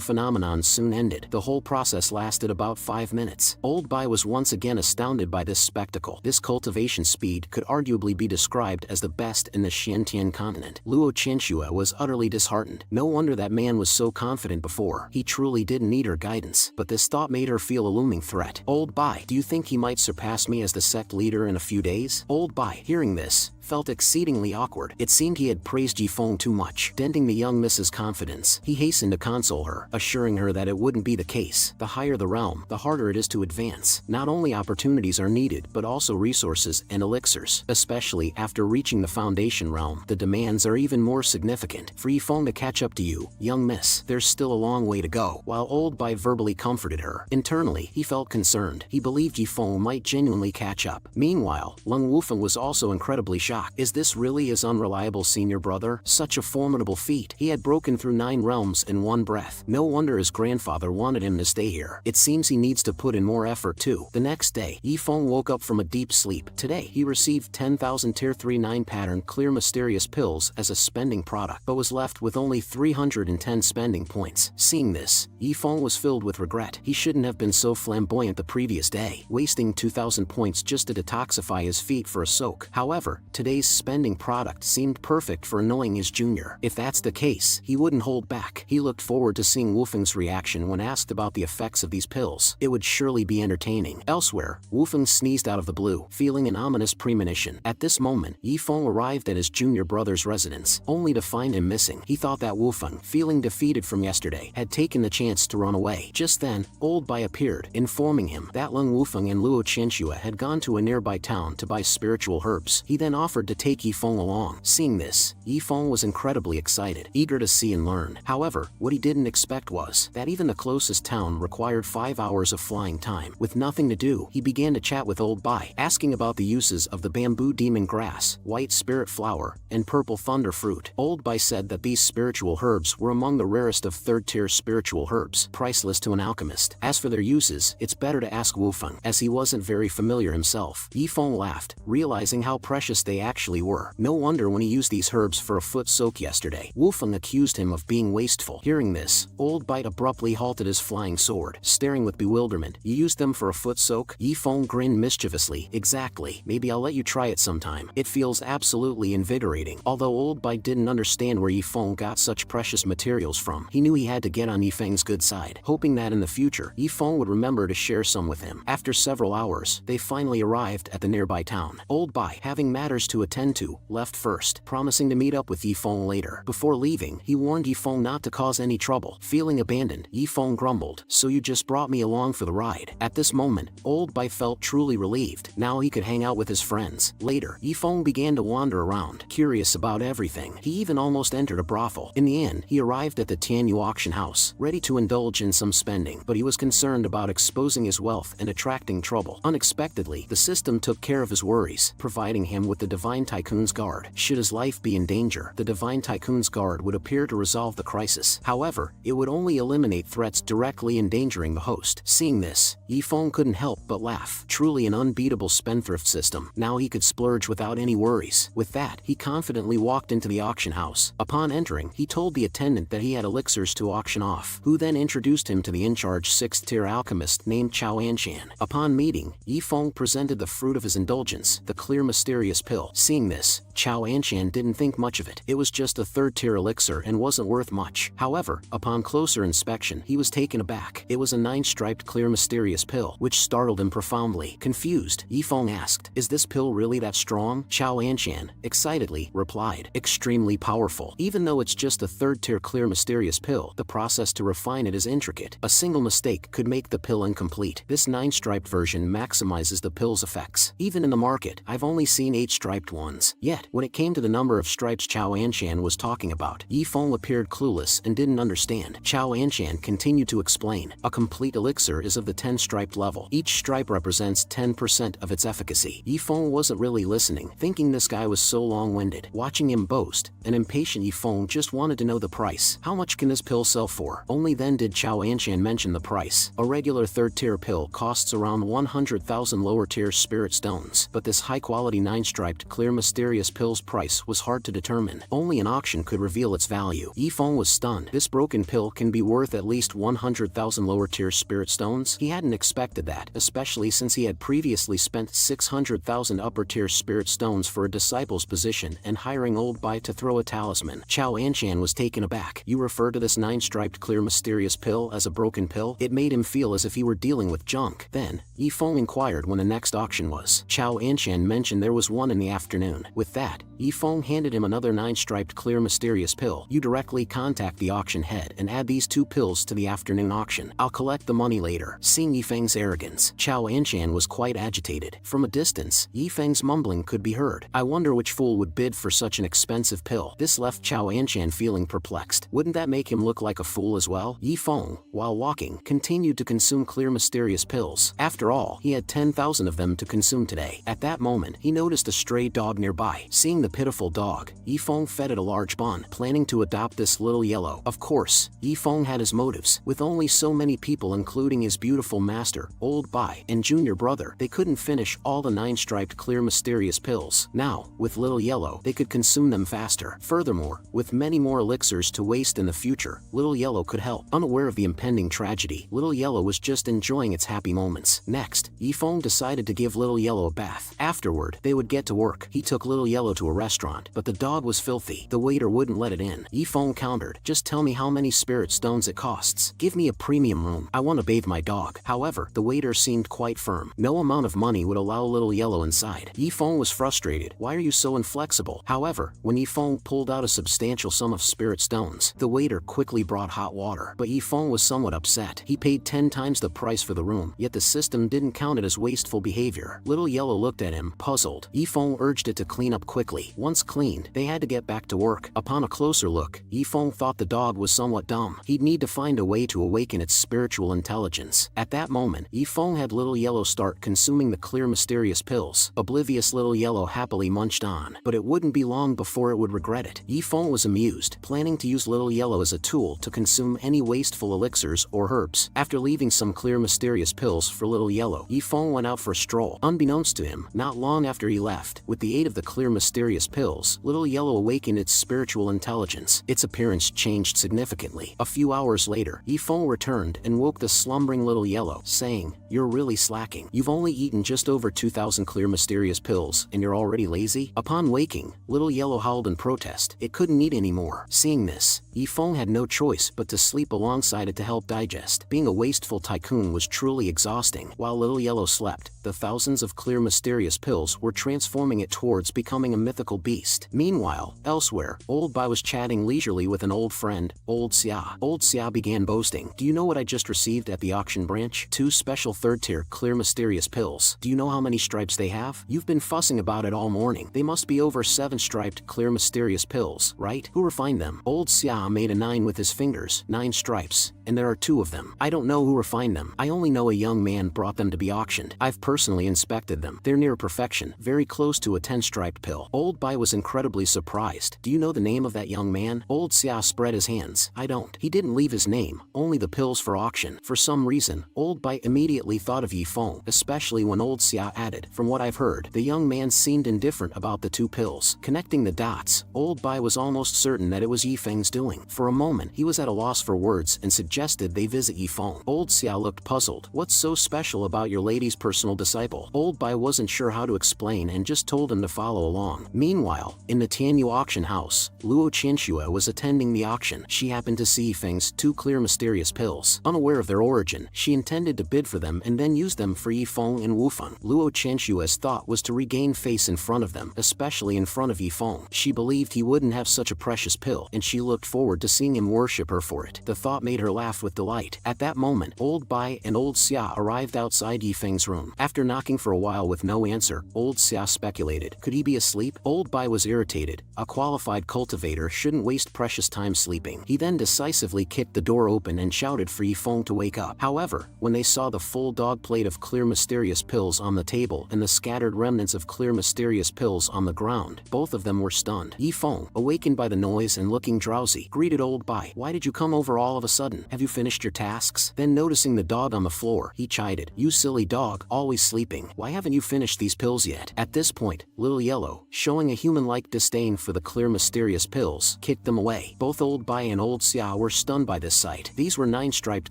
phenomenon soon ended. The whole process lasted about 5 minutes. Old Bai was once again astounded by this spectacle. This cultivation speed could arguably be described as the best in the Xiantian continent. Luo Chinchua was utterly disheartened. No wonder that man was so confident before. He truly didn't need her guidance. But this thought made her feel a looming threat. Old Bai, do you think he might surpass me as the sect leader in a few days? Old Bai, hearing this, felt exceedingly awkward. It seemed he had praised Yifeng too much, denting the young Miss's confidence. He hastened to console her, assuring her that it wouldn't be the case. The higher the realm, the harder it is to advance. Not only opportunities are needed, but also resources and elixirs. Especially after reaching the foundation realm, the demands are even more significant. For Yifeng to catch up to you, young miss, there's still a long way to go. While Old Bai verbally comforted her, internally, he felt concerned. He believed Yifeng might genuinely catch up. Meanwhile, Lung Wufeng was also incredibly shocked. Is this really his unreliable senior brother? Such a formidable feat. He had broken through 9 realms in one breath. No wonder his grandfather wanted him to stay here. It seems he needs to put in more effort too. The next day, Yifeng woke up from a deep sleep. Today, he received 10,000 Tier 3 9 pattern clear mysterious pills as a spending product, but was left with only 310 spending points. Seeing this, Yifeng was filled with regret. He shouldn't have been so flamboyant the previous day, wasting 2,000 points just to detoxify his feet for a soak. However, today's spending product seemed perfect for annoying his junior. If that's the case, he wouldn't hold back. He looked forward to seeing Wufeng's reaction when asked about the effects of these pills. It would surely be entertaining. Elsewhere, Wufeng sneezed out of the blue, feeling an ominous premonition. At this moment, Yifeng arrived at his junior brother's residence, only to find him missing. He thought that Wufeng, feeling defeated from yesterday, had taken the chance to run away. Just then, Old Bai appeared, informing him that Lung Wufeng and Luo Chinchua had gone to a nearby town to buy spiritual herbs. He then offered to take Yifeng along. Seeing this, Yifeng was incredibly excited, eager to see and learn. However, what he didn't expect was that even the closest town required 5 hours of flying time. With nothing to do, he began to chat with Old Bai, asking about the uses of the bamboo demon grass, white spirit flower, and purple thunder fruit. Old Bai said that these spiritual herbs were among the rarest of 3rd-tier spiritual herbs, priceless to an alchemist. As for their uses, it's better to ask Wufeng, as he wasn't very familiar himself. Yifeng laughed, realizing how precious they actually were. No wonder when he used these herbs for a foot soak yesterday. Wufeng accused him of being wasteful. Hearing this, Old Bai abruptly halted his flying sword, staring with bewilderment. You used them for a foot soak? Yifeng grinned mischievously. Exactly. Maybe I'll let you try it sometime. It feels absolutely invigorating. Although Old Bai didn't understand where Yifeng got such precious materials from, he knew he had to get on Yifeng's good side, hoping that in the future, Yifeng would remember to share some with him. After several hours, they finally arrived at the nearby town. Old Bai, having matters to attend to, left first, promising to meet up with Yifeng later. Before leaving, he warned Yifeng not to cause any trouble. Feeling abandoned, Yifeng grumbled, "So you just brought me along for the ride." At this moment, Old Bai felt truly relieved. Now he could hang out with his friends. Later, Yifeng began to wander around, curious about everything. He even almost entered a brothel. In the end, he arrived at the Tianyu auction house, ready to indulge in some spending, but he was concerned about exposing his wealth and attracting trouble. Unexpectedly, the system took care of his worries, providing him with the Divine Tycoon's guard. Should his life be in danger, the Divine Tycoon's guard would appear to resolve the crisis. However, it would only eliminate threats directly endangering the host. Seeing this, Yifeng couldn't help but laugh. Truly an unbeatable spendthrift system. Now he could splurge without any worries. With that, he confidently walked into the auction house. Upon entering, he told the attendant that he had elixirs to auction off, who then introduced him to the in-charge 6th-tier alchemist named Chao Anshan. Upon meeting, Yifeng presented the fruit of his indulgence, the clear mysterious pill. Seeing this, Chao Anshan didn't think much of it. It was just a 3rd-tier elixir and wasn't worth much. However, upon closer inspection, he was taken aback. It was a 9-striped clear mysterious pill, which startled him profoundly. Confused, Yifeng asked, "Is this pill really that strong?" Chao Anshan, excitedly, replied, "Extremely powerful. Even though it's just a 3rd-tier clear mysterious pill, the process to refine it is intricate. A single mistake could make the pill incomplete. This 9-striped version maximizes the pill's effects. Even in the market, I've only seen 8-striped ones." Yet, when it came to the number of stripes Chao Anshan was talking about, Yifeng appeared clueless and didn't understand. Chao Anshan continued to explain, "A complete elixir is of the 10-striped level. Each stripe represents 10% of its efficacy." Yifeng wasn't really listening, thinking this guy was so long-winded. Watching him boast, an impatient Yifeng just wanted to know the price. How much can this pill sell for? Only then did Chao Anshan mention the price. A regular 3rd-tier pill costs around 100,000 lower-tier spirit stones, but this high-quality 9-striped clear mysterious pill's price was hard to determine. Only an auction could reveal its value. Yifeng was stunned. This broken pill can be worth at least 100,000 lower-tier spirit stones? He hadn't expected that, especially since he had previously spent 600,000 upper-tier spirit stones for a disciple's position and hiring Old Bai to throw a talisman. Chao Anshan was taken aback. "You refer to this 9-striped clear mysterious pill as a broken pill?" It made him feel as if he were dealing with junk. Then, Yifeng inquired when the next auction was. Chao Anshan mentioned there was one in the afternoon. With that, Yifeng handed him another 9-striped clear mysterious pill. "You directly contact the auction head and add these 2 pills to the afternoon auction. I'll collect the money later." Seeing Yifeng's arrogance, Chao Anshan was quite agitated. From a distance, Yifeng's mumbling could be heard. "I wonder which fool would bid for such an expensive pill." This left Chao Anshan feeling perplexed. Wouldn't that make him look like a fool as well? Yifeng, while walking, continued to consume clear mysterious pills. After all, he had 10,000 of them to consume today. At that moment, he noticed a stray dog nearby. Seeing the pitiful dog, Yifeng fed it a large bun, planning to adopt this little yellow. Of course, Yifeng had his motives. With only so many people including his beautiful master, Old Bai, and junior brother, they couldn't finish all the 9-striped clear mysterious pills. Now, with Little Yellow, they could consume them faster. Furthermore, with many more elixirs to waste in the future, Little Yellow could help. Unaware of the impending tragedy, Little Yellow was just enjoying its happy moments. Next, Yifeng decided to give Little Yellow a bath. Afterward, they would get to work. He took Little Yellow to a restaurant, but the dog was filthy. The waiter wouldn't let it in. Yifeng countered, "Just tell me how many spirit stones it costs. Give me a premium room. I want to bathe my dog." However, the waiter seemed quite firm. No amount of money would allow Little Yellow inside. Yifeng was frustrated. "Why are you so inflexible?" However, when Yifeng pulled out a substantial sum of spirit stones, the waiter quickly brought hot water. But Yifeng was somewhat upset. He paid 10 times the price for the room, yet the system didn't count it as wasteful behavior. Little Yellow looked at him, puzzled. Yifeng urged it to clean up quickly. Once cleaned, they had to get back to work. Upon a closer look, Yifeng thought the dog was somewhat dumb. He'd need to find a way to awaken its spiritual intelligence. At that moment, Yifeng had Little Yellow start consuming the clear mysterious pills. Oblivious Little Yellow happily munched on, but it wouldn't be long before it would regret it. Yifeng was amused, planning to use Little Yellow as a tool to consume any wasteful elixirs or herbs. After leaving some clear mysterious pills for Little Yellow, Yifeng went out for a stroll. Unbeknownst to him, not long after he left, with the aid of the clear mysterious pills, Little Yellow awakened its spiritual intelligence. Its appearance changed significantly. A few hours later, Yifeng returned and woke the slumbering Little Yellow, saying, "You're really slacking. You've only eaten just over 2,000 clear mysterious pills, and you're already lazy?" Upon waking, Little Yellow howled in protest. It couldn't eat anymore. Seeing this, Yifeng had no choice but to sleep alongside it to help digest. Being a wasteful tycoon was truly exhausting. While Little Yellow slept, the thousands of clear mysterious pills were transforming it towards becoming a mythical chemical beast. Meanwhile, elsewhere, Old Bai was chatting leisurely with an old friend, Old Xia. Old Xia began boasting. Do you know what I just received at the auction branch? 2 special third-tier clear mysterious pills. Do you know how many stripes they have? You've been fussing about it all morning. They must be over 7 striped clear mysterious pills, right? Who refined them? Old Xia made a 9 with his fingers. 9 stripes. And there are 2 of them. I don't know who refined them. I only know a young man brought them to be auctioned. I've personally inspected them. They're near perfection, very close to a 10-striped pill. Old Bai was incredibly surprised. Do you know the name of that young man? Old Xia spread his hands. I don't. He didn't leave his name, only the pills for auction. For some reason, Old Bai immediately thought of Yi Feng, especially when Old Xia added, from what I've heard, the young man seemed indifferent about the 2 pills. Connecting the dots, Old Bai was almost certain that it was Yi Feng's doing. For a moment, he was at a loss for words and suggested they visit Yi Feng. Old Xia looked puzzled. What's so special about your lady's personal disciple? Old Bai wasn't sure how to explain and just told him to follow along. Meanwhile, in the Tianyu auction house, Luo Qianxue was attending the auction. She happened to see Yi Feng's 2 clear mysterious pills. Unaware of their origin, she intended to bid for them and then use them for Yi Feng and Wu Feng. Luo Qianxue's thought was to regain face in front of them, especially in front of Yi Feng. She believed he wouldn't have such a precious pill, and she looked forward to seeing him worship her for it. The thought made her laugh with delight. At that moment, Old Bai and Old Xia arrived outside Yi Feng's room. After knocking for a while with no answer, Old Xia speculated. Could he be asleep? Old Bai was irritated. A qualified cultivator shouldn't waste precious time sleeping. He then decisively kicked the door open and shouted for Yi Feng to wake up. However, when they saw the full dog plate of clear mysterious pills on the table and the scattered remnants of clear mysterious pills on the ground, both of them were stunned. Yi Feng, awakened by the noise and looking drowsy, greeted Old Bai. Why did you come over all of a sudden? Have you finished your tasks? Then noticing the dog on the floor, he chided. You silly dog, always sleeping. Why haven't you finished these pills yet? At this point, Little Yellow, showing a human-like disdain for the clear mysterious pills, kicked them away. Both Old Bai and Old Xia were stunned by this sight. These were 9-striped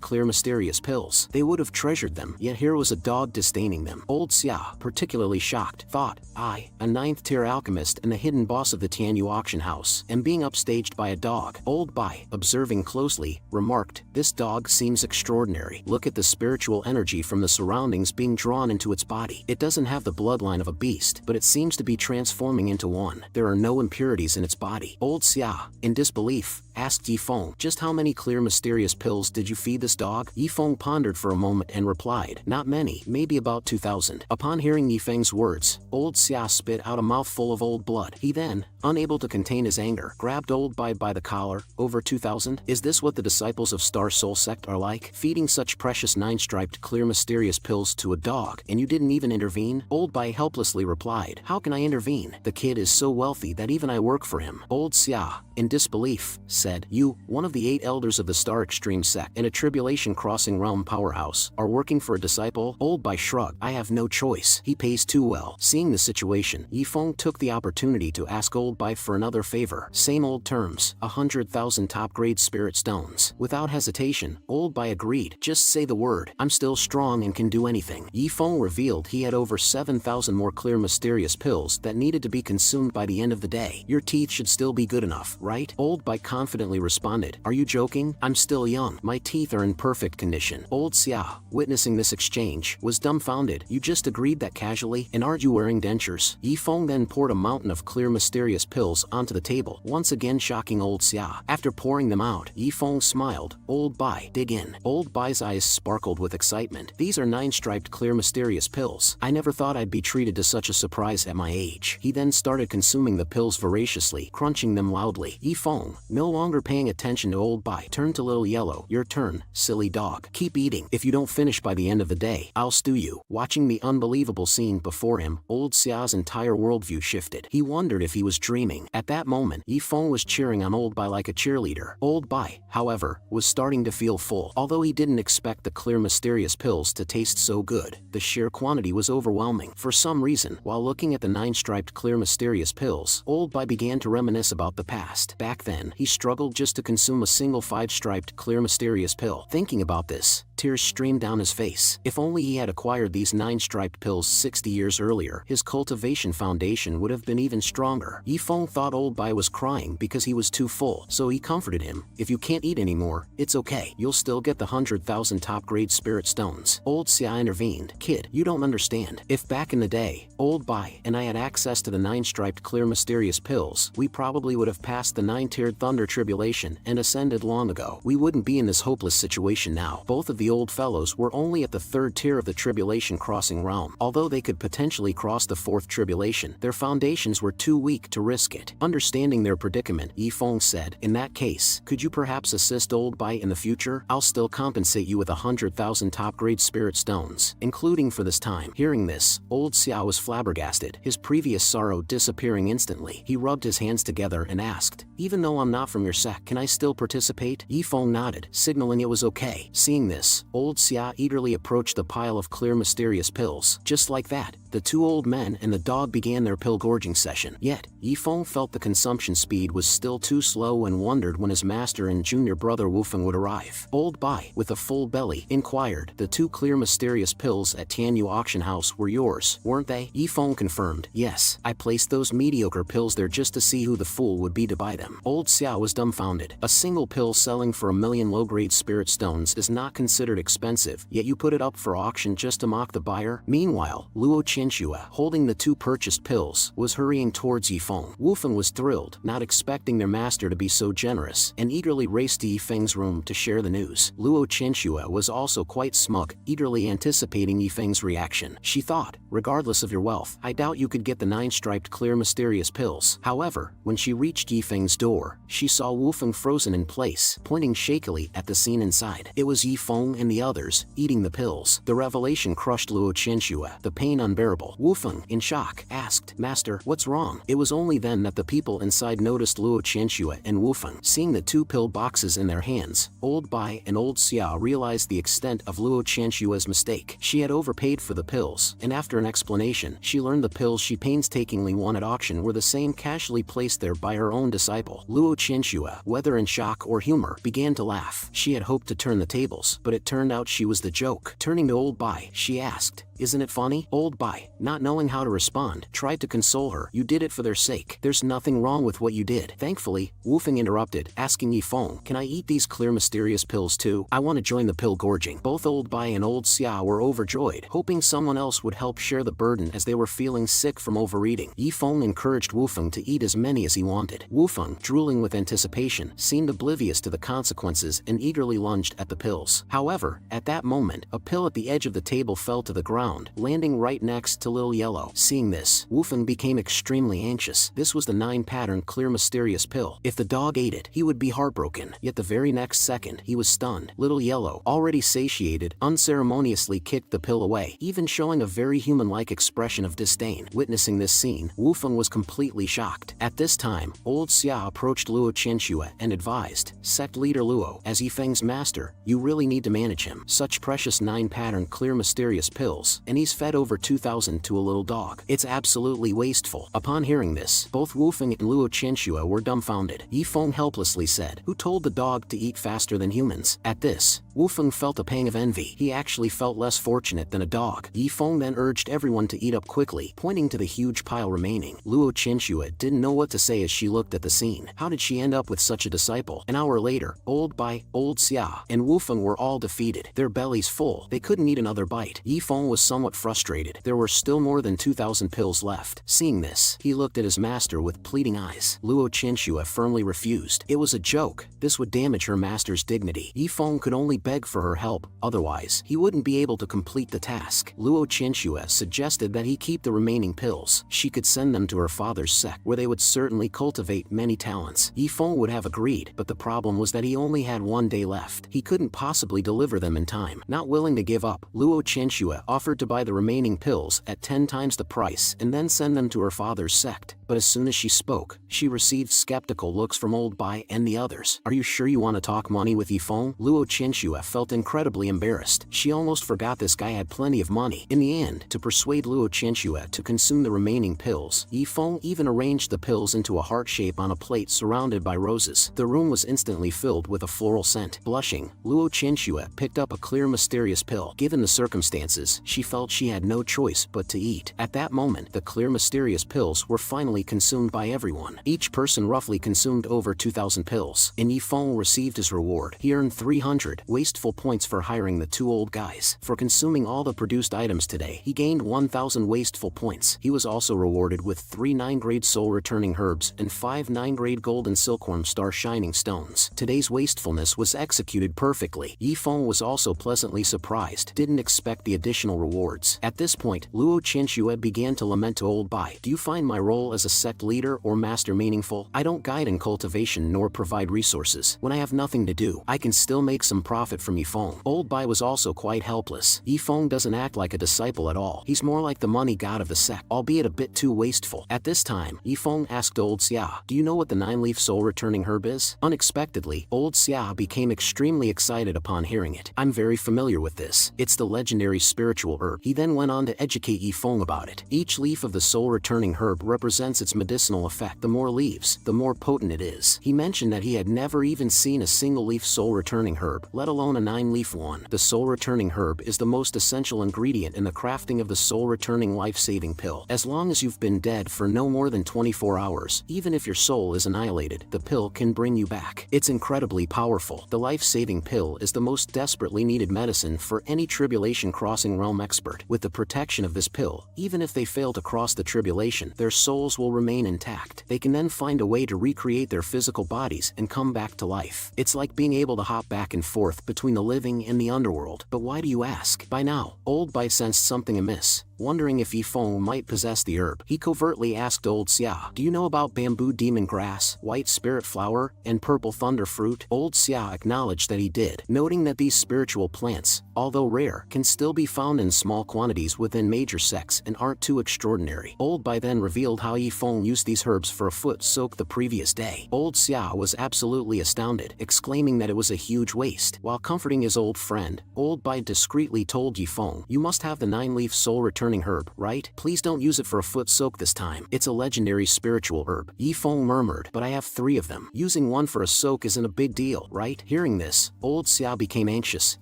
clear mysterious pills. They would have treasured them, yet here was a dog disdaining them. Old Xia, particularly shocked, thought, I, a 9th-tier alchemist and the hidden boss of the Tianyu auction house, am being upstaged by a dog. Old Bai, observing closely, remarked, this dog seems extraordinary. Look at the spiritual energy from the surroundings being drawn into its body. It doesn't have the bloodline of a beast, but it seems to be transforming into one. There are no impurities in its body. Old Xia, in disbelief, asked Yi Feng, just how many clear mysterious pills did you feed this dog? Yi Feng pondered for a moment and replied, not many, maybe about 2,000. Upon hearing Yi Feng's words, Old Xia spit out a mouthful of old blood. He then, unable to contain his anger, grabbed Old Bai by the collar. Over 2,000? Is this what the disciples of Star Soul Sect are like? Feeding such precious 9-striped clear mysterious pills to a dog, and you didn't even intervene? Old Bai helplessly replied, how can I intervene? The kid is so wealthy that even I work for him. Old Xia, in disbelief, said, you, one of the 8 elders of the Star Extreme sect and a tribulation crossing realm powerhouse, are working for a disciple? Old Bai shrugged. I have no choice. He pays too well. Seeing the situation, Yi Feng took the opportunity to ask Old Bai for another favor. Same old terms, 100,000 top-grade spirit stones. Without hesitation, Old Bai agreed. Just say the word. I'm still strong and can do anything. Yi Feng revealed he had over 7,000 more clear mysterious pills that needed to be consumed by the end of the day. Your teeth should still be good enough, right? Old Bai confidently responded. Are you joking? I'm still young. My teeth are in perfect condition. Old Xia, witnessing this exchange, was dumbfounded. You just agreed that casually, and aren't you wearing dentures? Yi Feng then poured a mountain of clear mysterious pills onto the table, once again shocking Old Xia. After pouring them out, Yi Feng smiled. Old Bai, dig in. Old Bai's eyes sparkled with excitement. These are 9-striped clear mysterious pills. I never thought I'd be treated to such a surprise at my age. He then started consuming the pills voraciously, crunching them loudly. Yi Feng, no longer paying attention to Old Bai, turned to Little Yellow. Your turn, silly dog. Keep eating. If you don't finish by the end of the day, I'll stew you. Watching the unbelievable scene before him, Old Xia's entire worldview shifted. He wondered if he was dreaming. At that moment, Yi Feng was cheering on Old Bai like a cheerleader. Old Bai, however, was starting to feel full. Although he didn't expect the clear mysterious pills to taste so good, the sheer quantity was overwhelming. For some reason, while looking at the 9-striped clear mysterious pills, Old Bai began to reminisce about the past. Back then, he struggled just to consume a single 5-striped clear mysterious pill. Thinking about this, tears streamed down his face. If only he had acquired these 9-striped pills 60 years earlier, his cultivation foundation would have been even stronger. Yifeng thought Old Bai was crying because he was too full, so he comforted him. If you can't eat anymore, it's okay. You'll still get the 100,000 top-grade spirit stones. Old Xia intervened. Kid, you don't understand. If back in the day, Old Bai and I had access to the 9-striped clear mysterious pills, we probably would have passed the 9-tiered thunder tribulation and ascended long ago. We wouldn't be in this hopeless situation now. Both of the old fellows were only at the 3rd tier of the tribulation crossing realm. Although they could potentially cross the 4th tribulation, their foundations were too weak to risk it. Understanding their predicament, Yifeng said, in that case, could you perhaps assist Old Bai in the future? I'll still compensate you with 100,000 top-grade spirit stones, including for this time. Hearing this, Old Xiao was flabbergasted, his previous sorrow disappearing instantly. He rubbed his hands together and asked, even though I'm not from your sect, can I still participate? Yifeng nodded, signaling it was okay. Seeing this, Old Xia eagerly approached the pile of clear mysterious pills. Just like that, the 2 old men and the dog began their pill gorging session. Yet, Yifeng felt the consumption speed was still too slow and wondered when his master and junior brother Wufeng would arrive. Old Bai, with a full belly, inquired, the 2 clear mysterious pills at Tianyu auction house were yours, weren't they? Yifeng confirmed, yes, I placed those mediocre pills there just to see who the fool would be to buy them. Old Xia was dumbfounded. A single pill selling for 1 million low-grade spirit stones is not considered expensive, yet you put it up for auction just to mock the buyer? Meanwhile, Luo Qianxue, holding the 2 purchased pills, was hurrying towards Yifeng. Wufeng was thrilled, not expecting their master to be so generous, and eagerly raced to Yifeng's room to share the news. Luo Qianxue was also quite smug, eagerly anticipating Yifeng's reaction. She thought, regardless of your wealth, I doubt you could get the 9-striped clear mysterious pills. However, when she reached Yifeng's door, she saw Wufeng frozen in place, pointing shakily at the scene inside. It was Yifeng and the others, eating the pills. The revelation crushed Luo Qianxue, the pain unbearable. Wufeng, in shock, asked, Master, what's wrong? It was only then that the people inside noticed Luo Qianxue and Wufeng. Seeing the 2 pill boxes in their hands, Old Bai and Old Xia realized the extent of Luo Qianxue's mistake. She had overpaid for the pills, and after an explanation, she learned the pills she painstakingly won at auction were the same casually placed there by her own disciple. Luo Qianxue, whether in shock or humor, began to laugh. She had hoped to turn the tables, but it turned out she was the joke. Turning to Old Bai, she asked, isn't it funny? Old Bai, not knowing how to respond, tried to console her. You did it for their sake. There's nothing wrong with what you did. Thankfully, Wufeng interrupted, asking Yifeng, can I eat these clear mysterious pills too? I want to join the pill gorging. Both Old Bai and Old Xia were overjoyed, hoping someone else would help share the burden as they were feeling sick from overeating. Yifeng encouraged Wufeng to eat as many as he wanted. Wufeng, drooling with anticipation, seemed oblivious to the consequences and eagerly lunged at the pills. However, at that moment, a pill at the edge of the table fell to the ground, landing right next to Lil Yellow. Seeing this, Wufeng became extremely anxious. This was the 9-pattern clear mysterious pill. If the dog ate it, he would be heartbroken. Yet the very next second, he was stunned. Little Yellow, already satiated, unceremoniously kicked the pill away, even showing a very human-like expression of disdain. Witnessing this scene, Wufeng was completely shocked. At this time, Old Xia approached Luo Qianxue and advised, Sect Leader Luo, as Yifeng's master, you really need to manage him. Such precious 9-pattern clear mysterious pills, and he's fed over 2,000 to a little dog. It's absolutely wasteful. Upon hearing this, both Wufeng and Luo Qianxue were dumbfounded. Yifeng helplessly said, who told the dog to eat faster than humans? At this, Wufeng felt a pang of envy. He actually felt less fortunate than a dog. Yifeng then urged everyone to eat up quickly, pointing to the huge pile remaining. Luo Qianxue didn't know what to say as she looked at the scene. How did she end up with such a disciple? An hour later, Old Bai, Old Xia, and Wufeng were all defeated. Their bellies full, they couldn't eat another bite. Yifeng was somewhat frustrated. There were still more than 2,000 pills left. Seeing this, he looked at his master with pleading eyes. Luo Qianxue firmly refused. It was a joke. This would damage her master's dignity. Yifeng could only beg for her help, otherwise, he wouldn't be able to complete the task. Luo Qianxue suggested that he keep the remaining pills. She could send them to her father's sect, where they would certainly cultivate many talents. Yifeng would have agreed, but the problem was that he only had 1 day left. He couldn't possibly deliver them in time. Not willing to give up, Luo Qianxue offered to buy the remaining pills at 10 times the price and then send them to her father's sect. but as soon as she spoke, she received skeptical looks from Old Bai and the others. Are you sure you want to talk money with Yifeng? Luo Qianxue felt incredibly embarrassed. She almost forgot this guy had plenty of money. In the end, to persuade Luo Qianxue to consume the remaining pills, Yifeng even arranged the pills into a heart shape on a plate surrounded by roses. The room was instantly filled with a floral scent. Blushing, Luo Qianxue picked up a clear mysterious pill. Given the circumstances, she felt she had no choice but to eat. At that moment, the clear mysterious pills were finally consumed by everyone. Each person roughly consumed over 2,000 pills, and Yifeng received his reward. He earned 300 wasteful points for hiring the two old guys. For consuming all the produced items today, he gained 1,000 wasteful points. He was also rewarded with 3 9-grade soul-returning herbs and 5 9-grade golden silkworm star shining stones. Today's wastefulness was executed perfectly. Yifeng was also pleasantly surprised, didn't expect the additional rewards. At this point, Luo Qianxue began to lament to Old Bai. Do you find my role as a sect leader or master meaningful? I don't guide in cultivation nor provide resources. When I have nothing to do, I can still make some profit from Yifeng. Old Bai was also quite helpless. Yifeng doesn't act like a disciple at all. He's more like the money god of the sect, albeit a bit too wasteful. At this time, Yifeng asked Old Xia, do you know what the 9-leaf soul-returning herb is? Unexpectedly, Old Xia became extremely excited upon hearing it. I'm very familiar with this. It's the legendary spiritual herb. He then went on to educate Yifeng about it. Each leaf of the soul-returning herb represents its medicinal effect. The more leaves, the more potent it is. He mentioned that he had never even seen a single-leaf soul-returning herb, let alone a 9-leaf one. The soul-returning herb is the most essential ingredient in the crafting of the soul-returning life-saving pill. As long as you've been dead for no more than 24 hours, even if your soul is annihilated, the pill can bring you back. It's incredibly powerful. The life-saving pill is the most desperately needed medicine for any tribulation-crossing realm expert. With the protection of this pill, even if they fail to cross the tribulation, their souls will remain intact. They can then find a way to recreate their physical bodies and come back to life. It's like being able to hop back and forth between the living and the underworld. But why do you ask? By now, Old Bai sensed something amiss. Wondering if Yifeng might possess the herb, he covertly asked Old Xia, do you know about bamboo demon grass, white spirit flower, and purple thunder fruit? Old Xia acknowledged that he did, noting that these spiritual plants, although rare, can still be found in small quantities within major sects and aren't too extraordinary. Old Bai then revealed how Yifeng used these herbs for a foot soak the previous day. Old Xia was absolutely astounded, exclaiming that it was a huge waste. While comforting his old friend, Old Bai discreetly told Yifeng, you must have the 9-leaf soul-returning herb, right? Please don't use it for a foot soak this time. It's a legendary spiritual herb. Yifeng murmured, but I have 3 of them. Using one for a soak isn't a big deal, right? Hearing this, Old Xia became anxious.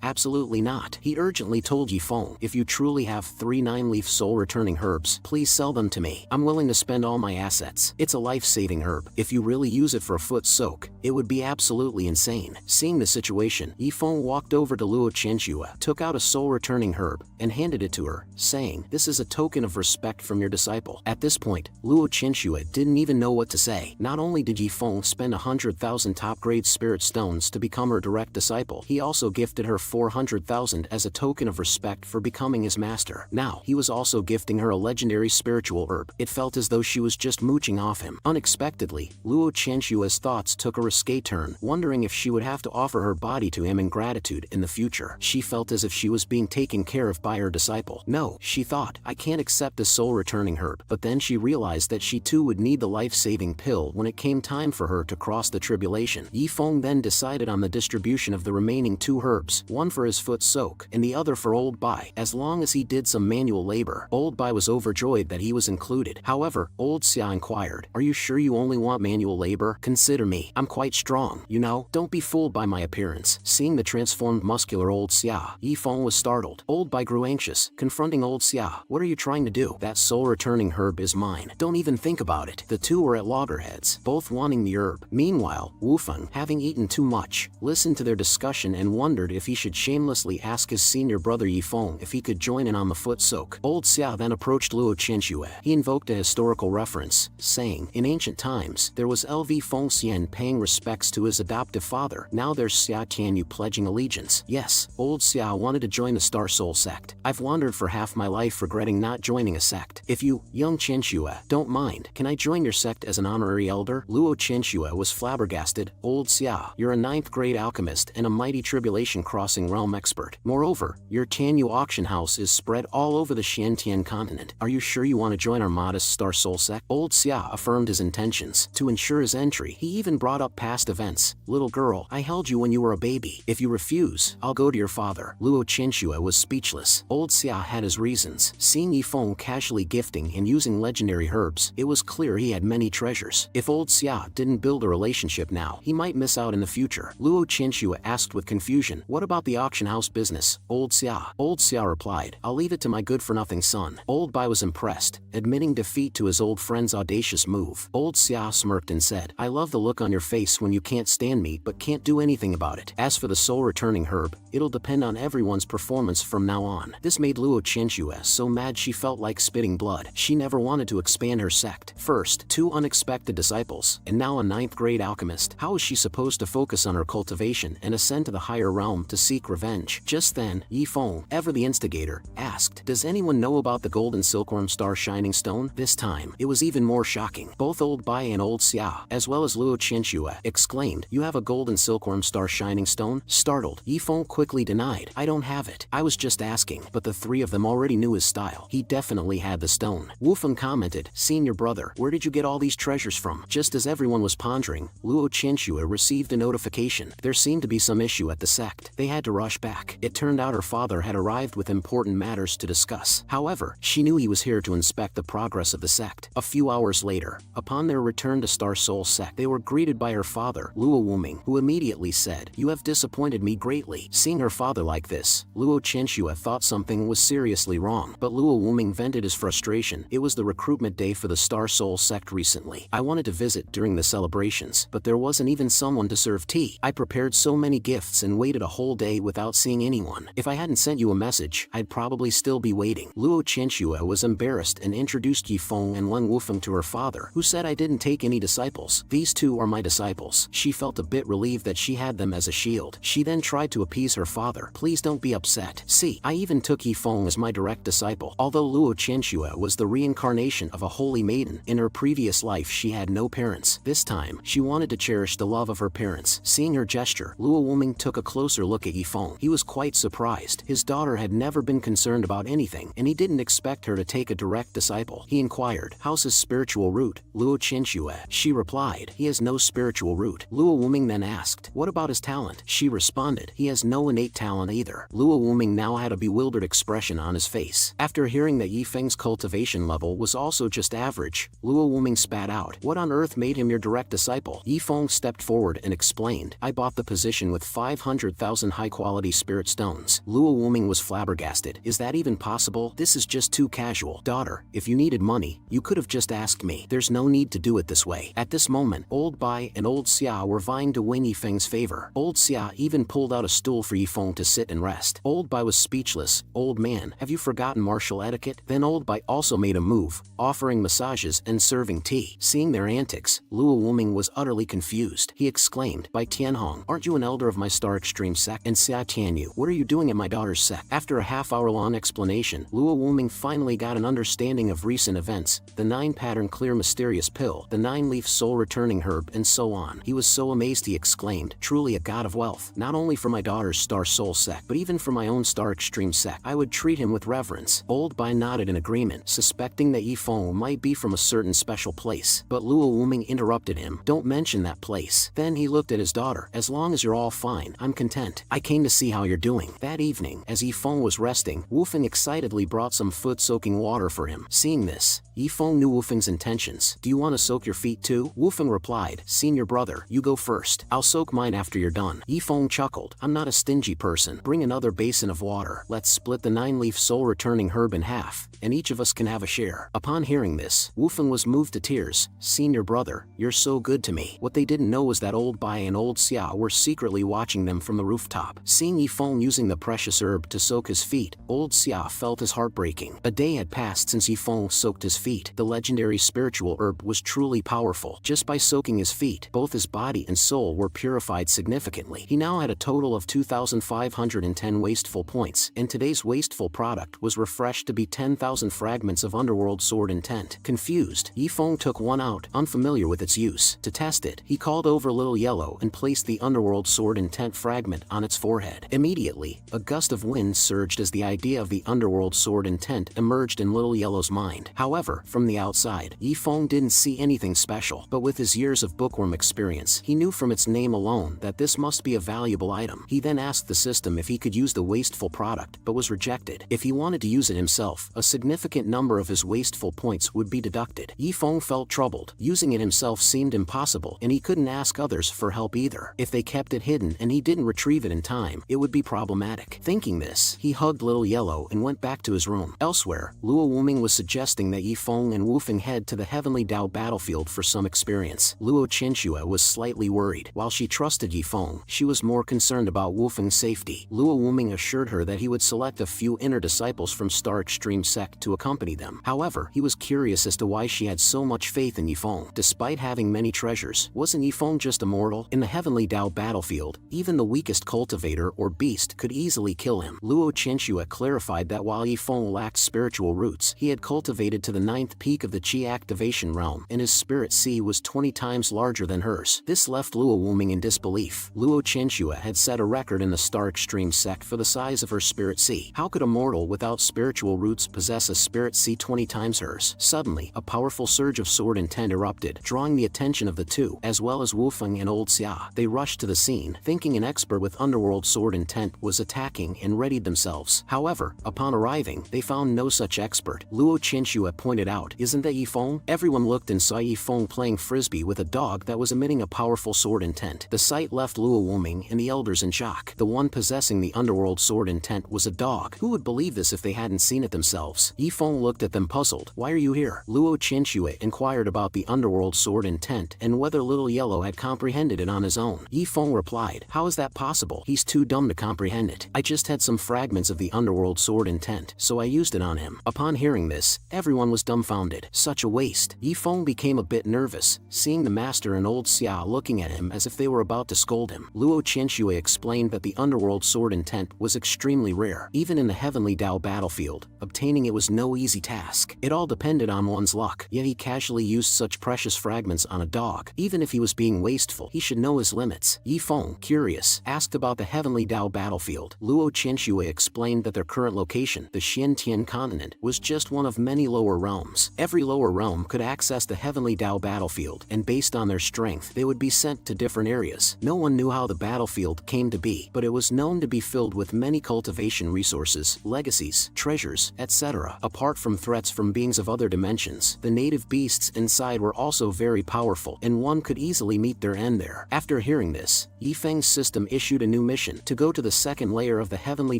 Absolutely not. He urgently told Yifeng, if you truly have 3 9-leaf soul-returning herbs, please sell them to me. I'm willing to spend all my assets. It's a life-saving herb. If you really use it for a foot soak, it would be absolutely insane. Seeing the situation, Yifeng walked over to Luo Qianxue, took out a soul-returning herb, and handed it to her, saying, this is a token of respect from your disciple. At this point, Luo Qianxue didn't even know what to say. Not only did Yifeng spend 100,000 top-grade spirit stones to become her direct disciple, he also gifted her 400,000 as a token of respect for becoming his master. Now, he was also gifting her a legendary spiritual herb. It felt as though she was just mooching off him. Unexpectedly, Luo Qianxue's thoughts took a risque turn, wondering if she would have to offer her body to him in gratitude in the future. She felt as if she was being taken care of by her disciple. No, she thought, I can't accept the soul-returning herb. But then she realized that she too would need the life-saving pill when it came time for her to cross the tribulation. Yifeng then decided on the distribution of the remaining 2 herbs, one for his foot soak, and the other for Old Bai. As long as he did some manual labor, Old Bai was overjoyed that he was included. However, Old Xia inquired, are you sure you only want manual labor? Consider me. I'm quite strong, you know? Don't be fooled by my appearance. Seeing the transformed muscular Old Xia, Yifeng was startled. Old Bai grew anxious, confronting Old Xia. What are you trying to do? That soul-returning herb is mine. Don't even think about it. The two were at loggerheads, both wanting the herb. Meanwhile, Wufeng, having eaten too much, listened to their discussion and wondered if he should shamelessly ask his senior brother Yifeng if he could join in on the foot soak. Old Xia then approached Luo Qianxue. He invoked a historical reference, saying, in ancient times, there was LV Fengxian paying respects to his adoptive father. Now there's Xia Tianyu pledging allegiance. Yes, Old Xia wanted to join the Star Soul sect. I've wandered for half my life life regretting not joining a sect. If you, young Chenshua, don't mind, can I join your sect as an honorary elder? Luo Chenshua was flabbergasted. Old Xia, you're a 9th grade alchemist and a mighty tribulation crossing realm expert. Moreover, your Tianyu auction house is spread all over the Xiantian continent. Are you sure you want to join our modest Star Soul sect? Old Xia affirmed his intentions. To ensure his entry, he even brought up past events. Little girl, I held you when you were a baby. If you refuse, I'll go to your father. Luo Chenshua was speechless. Old Xia had his reasons. Seeing Yifeng casually gifting and using legendary herbs, it was clear he had many treasures. If Old Xia didn't build a relationship now, he might miss out in the future. Luo Chenshua asked with confusion, what about the auction house business, Old Xia? Old Xia replied, I'll leave it to my good-for-nothing son. Old Bai was impressed, admitting defeat to his old friend's audacious move. Old Xia smirked and said, I love the look on your face when you can't stand me but can't do anything about it. As for the soul-returning herb, it'll depend on everyone's performance from now on. This made Luo Chenshua so mad she felt like spitting blood. She never wanted to expand her sect. First, 2 unexpected disciples, and now a 9th grade alchemist. How was she supposed to focus on her cultivation and ascend to the higher realm to seek revenge? Just then, Yifeng, ever the instigator, asked, does anyone know about the golden silkworm star shining stone? This time, it was even more shocking. Both Old Bai and Old Xia, as well as Luo Chenshua, exclaimed, you have a golden silkworm star shining stone? Startled, Yifeng quickly denied, I don't have it. I was just asking. But the 3 of them already knew his style. He definitely had the stone. Wufeng commented, senior brother, where did you get all these treasures from? Just as everyone was pondering, Luo Chenshua received a notification. There seemed to be some issue at the sect. They had to rush back. It turned out her father had arrived with important matters to discuss. However, she knew he was here to inspect the progress of the sect. A few hours later, upon their return to Star Soul sect, they were greeted by her father, Luo Wuming, who immediately said, you have disappointed me greatly. Seeing her father like this, Luo Chenshua thought something was seriously wrong, but Luo Wuming vented his frustration. It was the recruitment day for the Star Soul sect recently. I wanted to visit during the celebrations, but there wasn't even someone to serve tea. I prepared so many gifts and waited a whole day without seeing anyone. If I hadn't sent you a message, I'd probably still be waiting. Luo Chenshua was embarrassed and introduced Yifeng and Leng Wufeng to her father, who said I didn't take any disciples. These 2 are my disciples. She felt a bit relieved that she had them as a shield. She then tried to appease her father. Please don't be upset. See, I even took Yifeng as my direct disciple. Although Luo Chenshua was the reincarnation of a holy maiden, in her previous life she had no parents. This time, she wanted to cherish the love of her parents. Seeing her gesture, Luo Wuming took a closer look at Yifeng. He was quite surprised. His daughter had never been concerned about anything, and he didn't expect her to take a direct disciple. He inquired, how's his spiritual root, Luo Chenshua? She replied, he has no spiritual root. Luo Wuming then asked, what about his talent? She responded, he has no innate talent either. Luo Wuming now had a bewildered expression on his face. After hearing that Yifeng's cultivation level was also just average, Luo Wuming spat out, what on earth made him your direct disciple? Yifeng stepped forward and explained, I bought the position with 500,000 high-quality spirit stones. Luo Wuming was flabbergasted. Is that even possible? This is just too casual. Daughter, if you needed money, you could have just asked me. There's no need to do it this way. At this moment, Old Bai and Old Xia were vying to win Yifeng's favor. Old Xia even pulled out a stool for Yifeng to sit and rest. Old Bai was speechless. Old man, have you forgotten martial etiquette? Then Old Bai also made a move, offering massages and serving tea. Seeing their antics, Luo Wuming was utterly confused. He exclaimed, Bai Tianhong, aren't you an elder of my Star Extreme sect? And Xia Tianyu, what are you doing at my daughter's sect? After a half-hour-long explanation, Luo Wuming finally got an understanding of recent events, the 9-pattern clear mysterious pill, the 9-leaf soul-returning herb, and so on. He was so amazed he exclaimed, truly a god of wealth, not only for my daughter's Star Soul sect, but even for my own Star Extreme sect. I would treat him with reverence. Old Bai nodded in agreement, suspecting that Yifeng might be from a certain special place. But Luo Wuming interrupted him, don't mention that place. Then he looked at his daughter, as long as you're all fine, I'm content. I came to see how you're doing. That evening, as Yifeng was resting, Wufeng excitedly brought some foot-soaking water for him. Seeing this, Yifeng knew Wufeng's intentions. Do you want to soak your feet too? Wufeng replied, senior brother, you go first. I'll soak mine after you're done. Yifeng chuckled, I'm not a stingy person. Bring another basin of water. Let's split the 9-leaf soul-returning herb in half, and each of us can have a share. Upon hearing this, Wufeng was moved to tears. Senior brother, you're so good to me. What they didn't know was that Old Bai and Old Xia were secretly watching them from the rooftop. Seeing Yifeng using the precious herb to soak his feet, Old Xia felt his heart breaking. A day had passed since Yifeng soaked his feet. The legendary spiritual herb was truly powerful. Just by soaking his feet, both his body and soul were purified significantly. He now had a total of 2,510 wasteful points, and today's wasteful product was refreshed to be 10,000 fragments of underworld sword intent. Confused, Yifeng took one out, unfamiliar with its use. To test it, he called over Little Yellow and placed the underworld sword intent fragment on its forehead. Immediately, a gust of wind surged as the idea of the underworld sword intent emerged in Little Yellow's mind. However, from the outside, Yifeng didn't see anything special, but with his years of bookworm experience, he knew from its name alone that this must be a valuable item. He then asked the system if he could use the wasteful product, but was rejected. If he wanted to use it himself, a significant number of his wasteful points would be deducted. Yifeng felt troubled. Using it himself seemed impossible, and he couldn't ask others for help either. If they kept it hidden and he didn't retrieve it in time, it would be problematic. Thinking this, he hugged Little Yellow and went back to his room. Elsewhere, Luo Wuming was suggesting that Yifeng and Wufeng head to the Heavenly Dao battlefield for some experience. Luo Chenxue was slightly worried. While she trusted Yifeng, she was more concerned about Wufeng's safety. Luo Wuming assured her that he would select a few inner disciples from Star Extreme Sect to accompany them. However, he was curious as to why she had so much faith in Yifeng. Despite having many treasures, wasn't Yifeng just a mortal? In the Heavenly Dao battlefield, even the weakest cultivator or beast could easily kill him. Luo Chenxue clarified that while Yifeng lacked spiritual roots, he had cultivated to the 9th peak of the Qi activation realm, and his spirit sea was 20 times larger than hers. This left Luo Wuming in disbelief. Luo Chenxue had set a record in the Star Extreme Sect for the size of her spirit sea. How could a mortal without spiritual roots possess a spirit sea 20 times hers? Suddenly, a powerful surge of sword intent erupted, drawing the attention of the two, as well as Wufeng and Old Xia. They rushed to the scene, thinking an expert with underworld sword intent was attacking, and readied themselves. However, upon arriving, they found no such expert. Luo Chenxue pointed out, "Isn't that Yifeng?" Everyone looked and saw Yifeng playing frisbee with a dog that was emitting a powerful sword intent. The sight left Luo Wuming and the elders in shock. The one possessing the underworld sword intent was a dog. Who would believe this if they hadn't seen it themselves? Yifeng looked at them puzzled. "Why are you here?" Luo Chenxue inquired about the underworld sword intent and whether Little Yellow had comprehended it on his own. Yifeng replied, "How is that possible? He's too dumb to comprehend it. I just had some fragments of the underworld sword intent, so I used it on him." Upon hearing this, everyone was dumbfounded. Such a waste. Yifeng became a bit nervous, seeing the master and Old Xia looking at him as if they were about to scold him. Luo Chenxue explained that the underworld sword intent was extremely rare. Even in the Heavenly Dao battlefield, obtaining it was no easy task. It all depended on one's luck, yet he casually used such precious fragments on a dog. Even if he was being wasteful, he should know his limits. Yifeng, curious, asked about the Heavenly Dao battlefield. Luo Chenxue explained that their current location, the Xiantian continent, was just one of many lower realms. Every lower realm could access the Heavenly Dao battlefield, and based on their strength, they would be sent to different areas. No one knew how the battlefield came to be, but it was known to be filled with many cultivation resources, legacies, treasures, etc. Apart from threats from beings of other dimensions, the native beasts inside were also very powerful, and one could easily meet their end there. After hearing this, Yifeng's system issued a new mission to go to the second layer of the Heavenly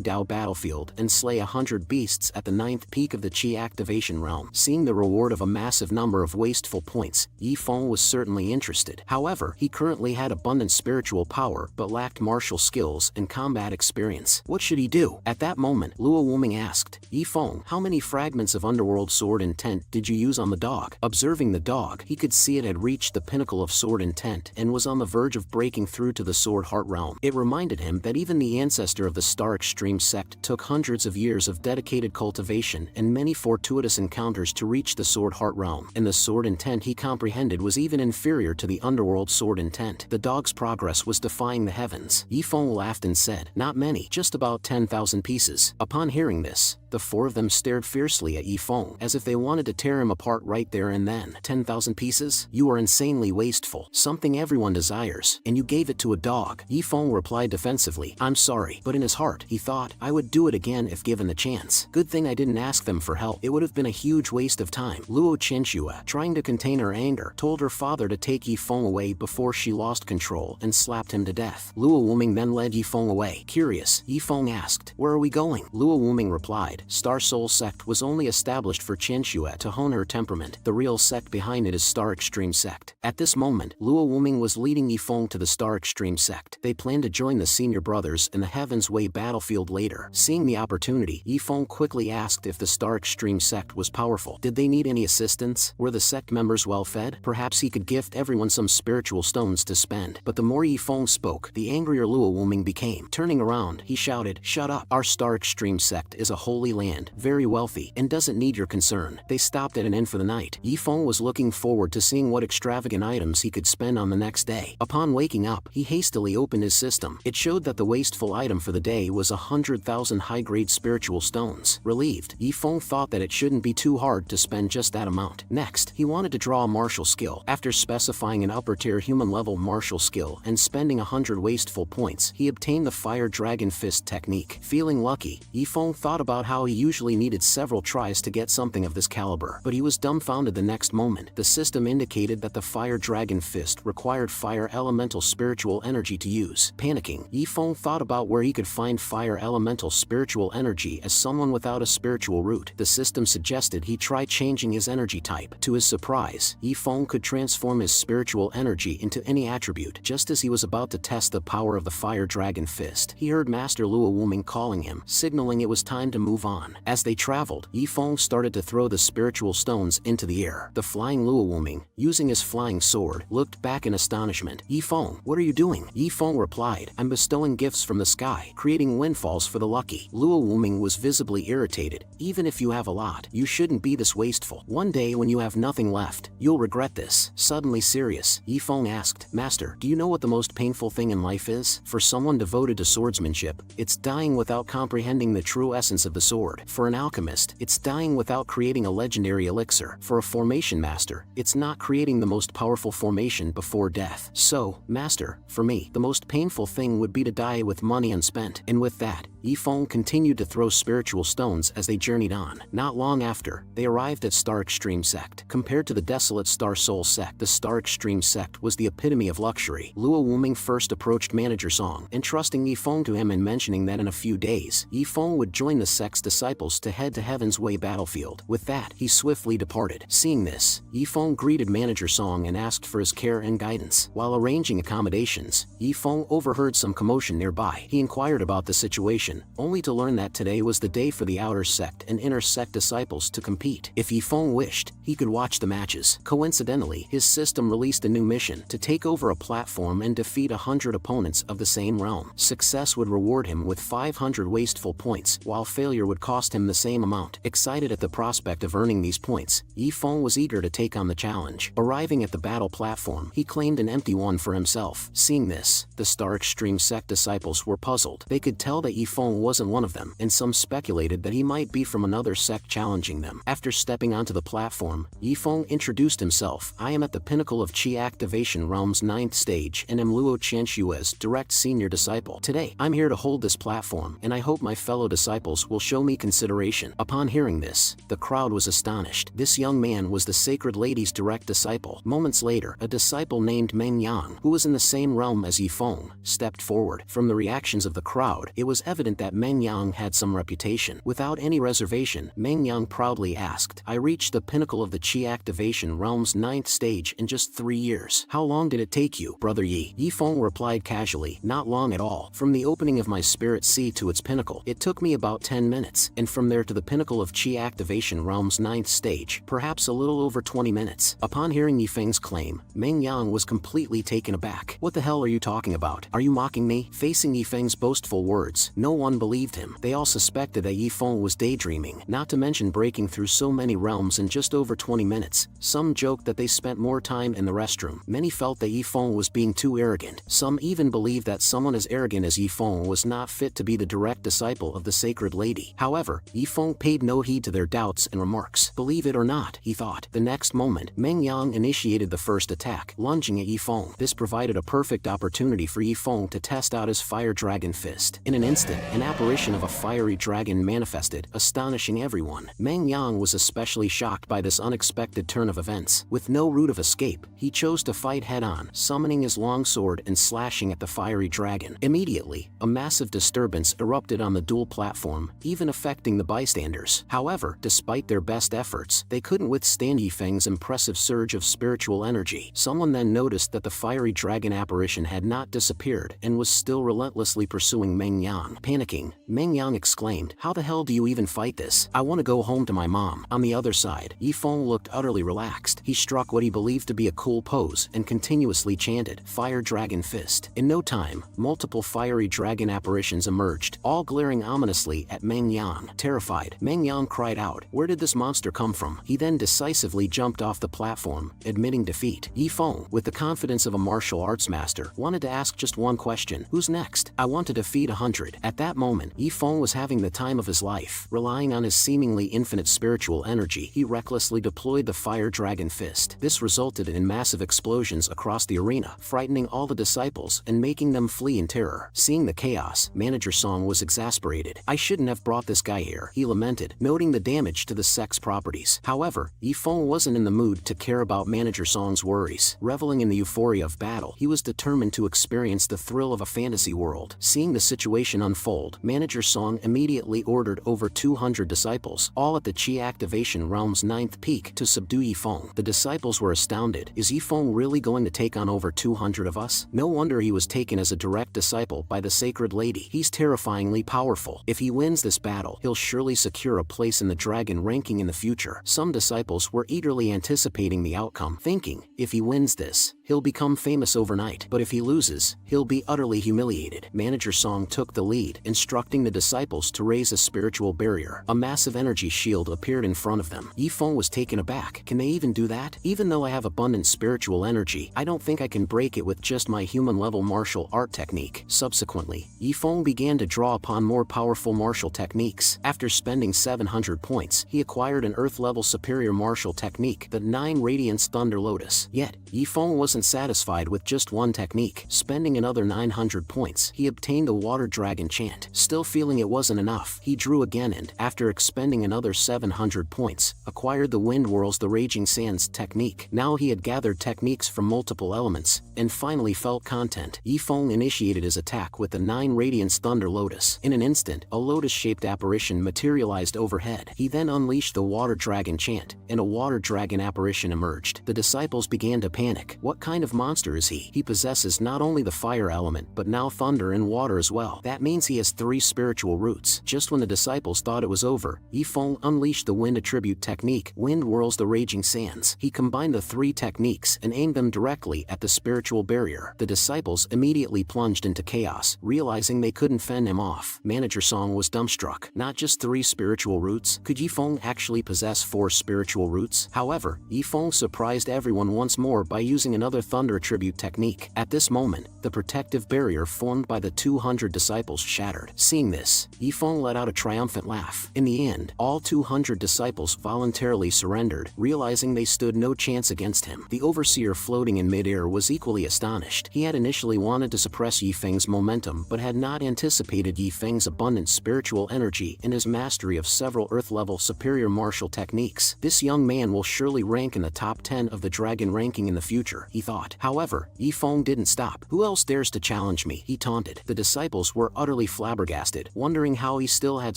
Dao battlefield and slay 100 beasts at the 9th peak of the Qi activation realm. Seeing the reward of a massive number of wasteful points, Yifeng was certainly interested. However, he currently had abundant spiritual power but lacked martial skills and combat experience. What should he do? At that moment, Luo Wuming asked, "Yifeng, how many fragments of underworld sword intent did you use on the dog?" Observing the dog, he could see it had reached the pinnacle of sword intent and was on the verge of breaking through to the sword heart realm. It reminded him that even the ancestor of the Star Extreme Sect took hundreds of years of dedicated cultivation and many fortuitous encounters to reach the sword heart realm, and the sword intent he comprehended was even inferior to the underworld sword intent. The dog's progress was defying the heavens. Yifeng laughed and said, "Not many, just about 10,000 pieces." Upon hearing this, the four of them stared fiercely at Yifeng, as if they wanted to tear him apart right there and then. 10,000 pieces? You are insanely wasteful. Something everyone desires, and you gave it to a dog. Yifeng replied defensively, "I'm sorry," but in his heart, he thought, "I would do it again if given the chance. Good thing I didn't ask them for help. It would have been a huge waste of time." Luo Chenxue, trying to contain her anger, told her father to take Yifeng away before she lost control and slapped him to death. Luo Wuming then led Yifeng away. Curious, Yifeng asked, "Where are we going?" Luo Wuming replied, "Star Soul Sect was only established for Chenxue to hone her temperament. The real sect behind it is Star Extreme Sect." At this moment, Luo Wuming was leading Yifeng to the Star Extreme Sect. They planned to join the senior brothers in the Heaven's Way battlefield later. Seeing the opportunity, Yifeng quickly asked if the Star Extreme Sect was powerful. Did they need any assistance? Were the sect members well fed? Perhaps he could gift everyone some spiritual stones to spend. But the more Yifeng spoke, the angrier Luo Wuming became. Turning around, he shouted, "Shut up! Our Star Extreme Sect is a holy Holy Land, very wealthy, and doesn't need your concern. They stopped at an inn for the night. Yifeng was looking forward to seeing what extravagant items he could spend on the next day. Upon waking up, he hastily opened his system. It showed that the wasteful item for the day was 100,000 high-grade spiritual stones. Relieved, Yifeng thought that it shouldn't be too hard to spend just that amount. Next, he wanted to draw a martial skill. After specifying an upper-tier human-level martial skill and spending 100 wasteful points, he obtained the Fire Dragon Fist technique. Feeling lucky, Yifeng thought about how he usually needed several tries to get something of this caliber, but he was dumbfounded the next moment. The system indicated that the Fire Dragon Fist required fire elemental spiritual energy to use. Panicking, Yifeng thought about where he could find fire elemental spiritual energy as someone without a spiritual root. The system suggested he try changing his energy type. To his surprise, Yifeng could transform his spiritual energy into any attribute. Just as he was about to test the power of the Fire Dragon Fist, he heard Master Luo Wuming calling him, signaling it was time to move on. As they traveled, Yifeng started to throw the spiritual stones into the air. The flying Luo Wuming, using his flying sword, looked back in astonishment. Yifeng, what are you doing? Yifeng replied, I'm bestowing gifts from the sky, creating windfalls for the lucky. Luo Wuming was visibly irritated. Even if you have a lot, you shouldn't be this wasteful. One day when you have nothing left, you'll regret this. Suddenly serious, Yifeng asked, Master, do you know what the most painful thing in life is? For someone devoted to swordsmanship, it's dying without comprehending the true essence of the sword. For an alchemist, it's dying without creating a legendary elixir. For a formation master, it's not creating the most powerful formation before death. So, Master, for me, the most painful thing would be to die with money unspent. And with that, Yifeng continued to throw spiritual stones as they journeyed on. Not long after, they arrived at Star Extreme Sect. Compared to the desolate Star Soul Sect, the Star Extreme Sect was the epitome of luxury. Luo Wuming first approached Manager Song, entrusting Yifeng to him and mentioning that in a few days, Yifeng would join the sect's disciples to head to Heaven's Way battlefield. With that, he swiftly departed. Seeing this, Yifeng greeted Manager Song and asked for his care and guidance. While arranging accommodations, Yifeng overheard some commotion nearby. He inquired about the situation, only to learn that today was the day for the outer sect and inner sect disciples to compete. If Yifeng wished, he could watch the matches. Coincidentally, his system released a new mission to take over a platform and defeat 100 opponents of the same realm. Success would reward him with 500 wasteful points, while failure would cost him the same amount. Excited at the prospect of earning these points, Yifeng was eager to take on the challenge. Arriving at the battle platform, he claimed an empty one for himself. Seeing this, the Star Extreme Sect disciples were puzzled. They could tell that Yifeng wasn't one of them, and some speculated that he might be from another sect challenging them. After stepping onto the platform, Yifeng introduced himself. I am at the pinnacle of Qi Activation Realm's 9th stage and am Luo Qianshue's direct senior disciple. Today, I'm here to hold this platform, and I hope my fellow disciples will show me consideration. Upon hearing this, the crowd was astonished. This young man was the Sacred Lady's direct disciple. Moments later, a disciple named Meng Yang, who was in the same realm as Yifeng, stepped forward. From the reactions of the crowd, it was evident that Meng Yang had some reputation. Without any reservation, Meng Yang proudly asked, I reached the pinnacle of the Qi Activation Realm's 9th stage in just 3 years. How long did it take you, Brother Yi? Yifeng replied casually, not long at all. From the opening of my spirit sea to its pinnacle, it took me about 10 minutes, and from there to the pinnacle of Qi Activation Realm's 9th stage, perhaps a little over 20 minutes. Upon hearing Yifeng's claim, Meng Yang was completely taken aback. What the hell are you talking about? Are you mocking me? Facing Yifeng's boastful words, no one believed him. They all suspected that Yifeng was daydreaming, not to mention breaking through so many realms in just over 20 minutes. Some joked that they spent more time in the restroom. Many felt that Yifeng was being too arrogant. Some even believed that someone as arrogant as Yifeng was not fit to be the direct disciple of the Sacred Lady. However, Yifeng paid no heed to their doubts and remarks. Believe it or not, he thought. The next moment, Meng Yang initiated the first attack, lunging at Yifeng. This provided a perfect opportunity for Yifeng to test out his Fire Dragon Fist. In an instant, an apparition of a fiery dragon manifested, astonishing everyone. Meng Yang was especially shocked by this unexpected turn of events. With no route of escape, he chose to fight head-on, summoning his long sword and slashing at the fiery dragon. Immediately, a massive disturbance erupted on the dual platform, even affecting the bystanders. However, despite their best efforts, they couldn't withstand Yifeng's impressive surge of spiritual energy. Someone then noticed that the fiery dragon apparition had not disappeared and was still relentlessly pursuing Meng Yang. Panicking, Meng Yang exclaimed, "How the hell do you even fight this? I want to go home to my mom." On the other side, Yifeng looked utterly relaxed. He struck what he believed to be a cool pose and continuously chanted, "Fire Dragon Fist." In no time, multiple fiery dragon apparitions emerged, all glaring ominously at Meng Yang. Terrified, Meng Yang cried out, "Where did this monster come from?" He then decisively jumped off the platform, admitting defeat. Yifeng, with the confidence of a martial arts master, wanted to ask just one question: "Who's next? I want to defeat 100. At that moment, Yifeng was having the time of his life. Relying on his seemingly infinite spiritual energy, he recklessly deployed the Fire Dragon Fist. This resulted in massive explosions across the arena, frightening all the disciples and making them flee in terror. Seeing the chaos, Manager Song was exasperated. "I shouldn't have brought this guy here," he lamented, noting the damage to the sect's properties. However, Yifeng wasn't in the mood to care about Manager Song's worries. Reveling in the euphoria of battle, he was determined to experience the thrill of a fantasy world. Seeing the situation unfold, Manager Song immediately ordered over 200 disciples, all at the Qi Activation Realm's 9th peak, to subdue Yifeng. The disciples were astounded. Is Yifeng really going to take on over 200 of us? No wonder he was taken as a direct disciple by the Sacred Lady. He's terrifyingly powerful. If he wins this battle, he'll surely secure a place in the dragon ranking in the future. Some disciples were eagerly anticipating the outcome, thinking, if he wins this, he'll become famous overnight. But if he loses, he'll be utterly humiliated. Manager Song took the lead, instructing the disciples to raise a spiritual barrier. A massive energy shield appeared in front of them. Yifeng was taken aback. Can they even do that? Even though I have abundant spiritual energy, I don't think I can break it with just my human-level martial art technique. Subsequently, Yifeng began to draw upon more powerful martial techniques. After spending 700 points, he acquired an Earth-level superior martial technique, the 9 Radiance Thunder Lotus. Yet, Yifeng wasn't satisfied with just one technique. Spending another 900 points, he obtained the Water Dragon Chant. Still feeling it wasn't enough, he drew again and, after expending another 700 points, acquired the Wind Whirls the Raging Sands technique. Now he had gathered techniques from multiple elements, and finally felt content. Yifeng initiated his attack with the 9 Radiance Thunder Lotus. In an instant, a lotus-shaped apparition materialized overhead. He then unleashed the Water Dragon Chant, and a Water Dragon apparition emerged. The disciples began to panic. What kind of monster is he? He possesses not only the fire element, but now thunder and water as well. That means he has 3 spiritual roots. Just when the disciples thought it was over, Yifeng unleashed the Wind Attribute technique, Wind Whirls the Raging Sands. He combined the 3 techniques and aimed them directly at the spiritual barrier. The disciples immediately plunged into chaos, realizing they couldn't fend him off. Manager Song was dumbstruck. Not just 3 spiritual roots? Could Yifeng actually possess 4 spiritual roots? However, Yifeng surprised everyone once more by using another Thunder Attribute technique. At this moment, the protective barrier formed by the 200 disciples shattered. Seeing this, Yifeng let out a triumphant laugh. In the end, all 200 disciples voluntarily surrendered, realizing they stood no chance against him. The overseer floating in midair was equally astonished. He had initially wanted to suppress Yifeng's momentum, but had not anticipated Yifeng's abundant spiritual energy and his mastery of several Earth-level superior martial techniques. This young man will surely rank in the top 10 of the dragon ranking in the future, he thought. However, Yifeng didn't stop. Who else dares to challenge me? He taunted. The disciples were utterly flabbergasted, wondering how he still had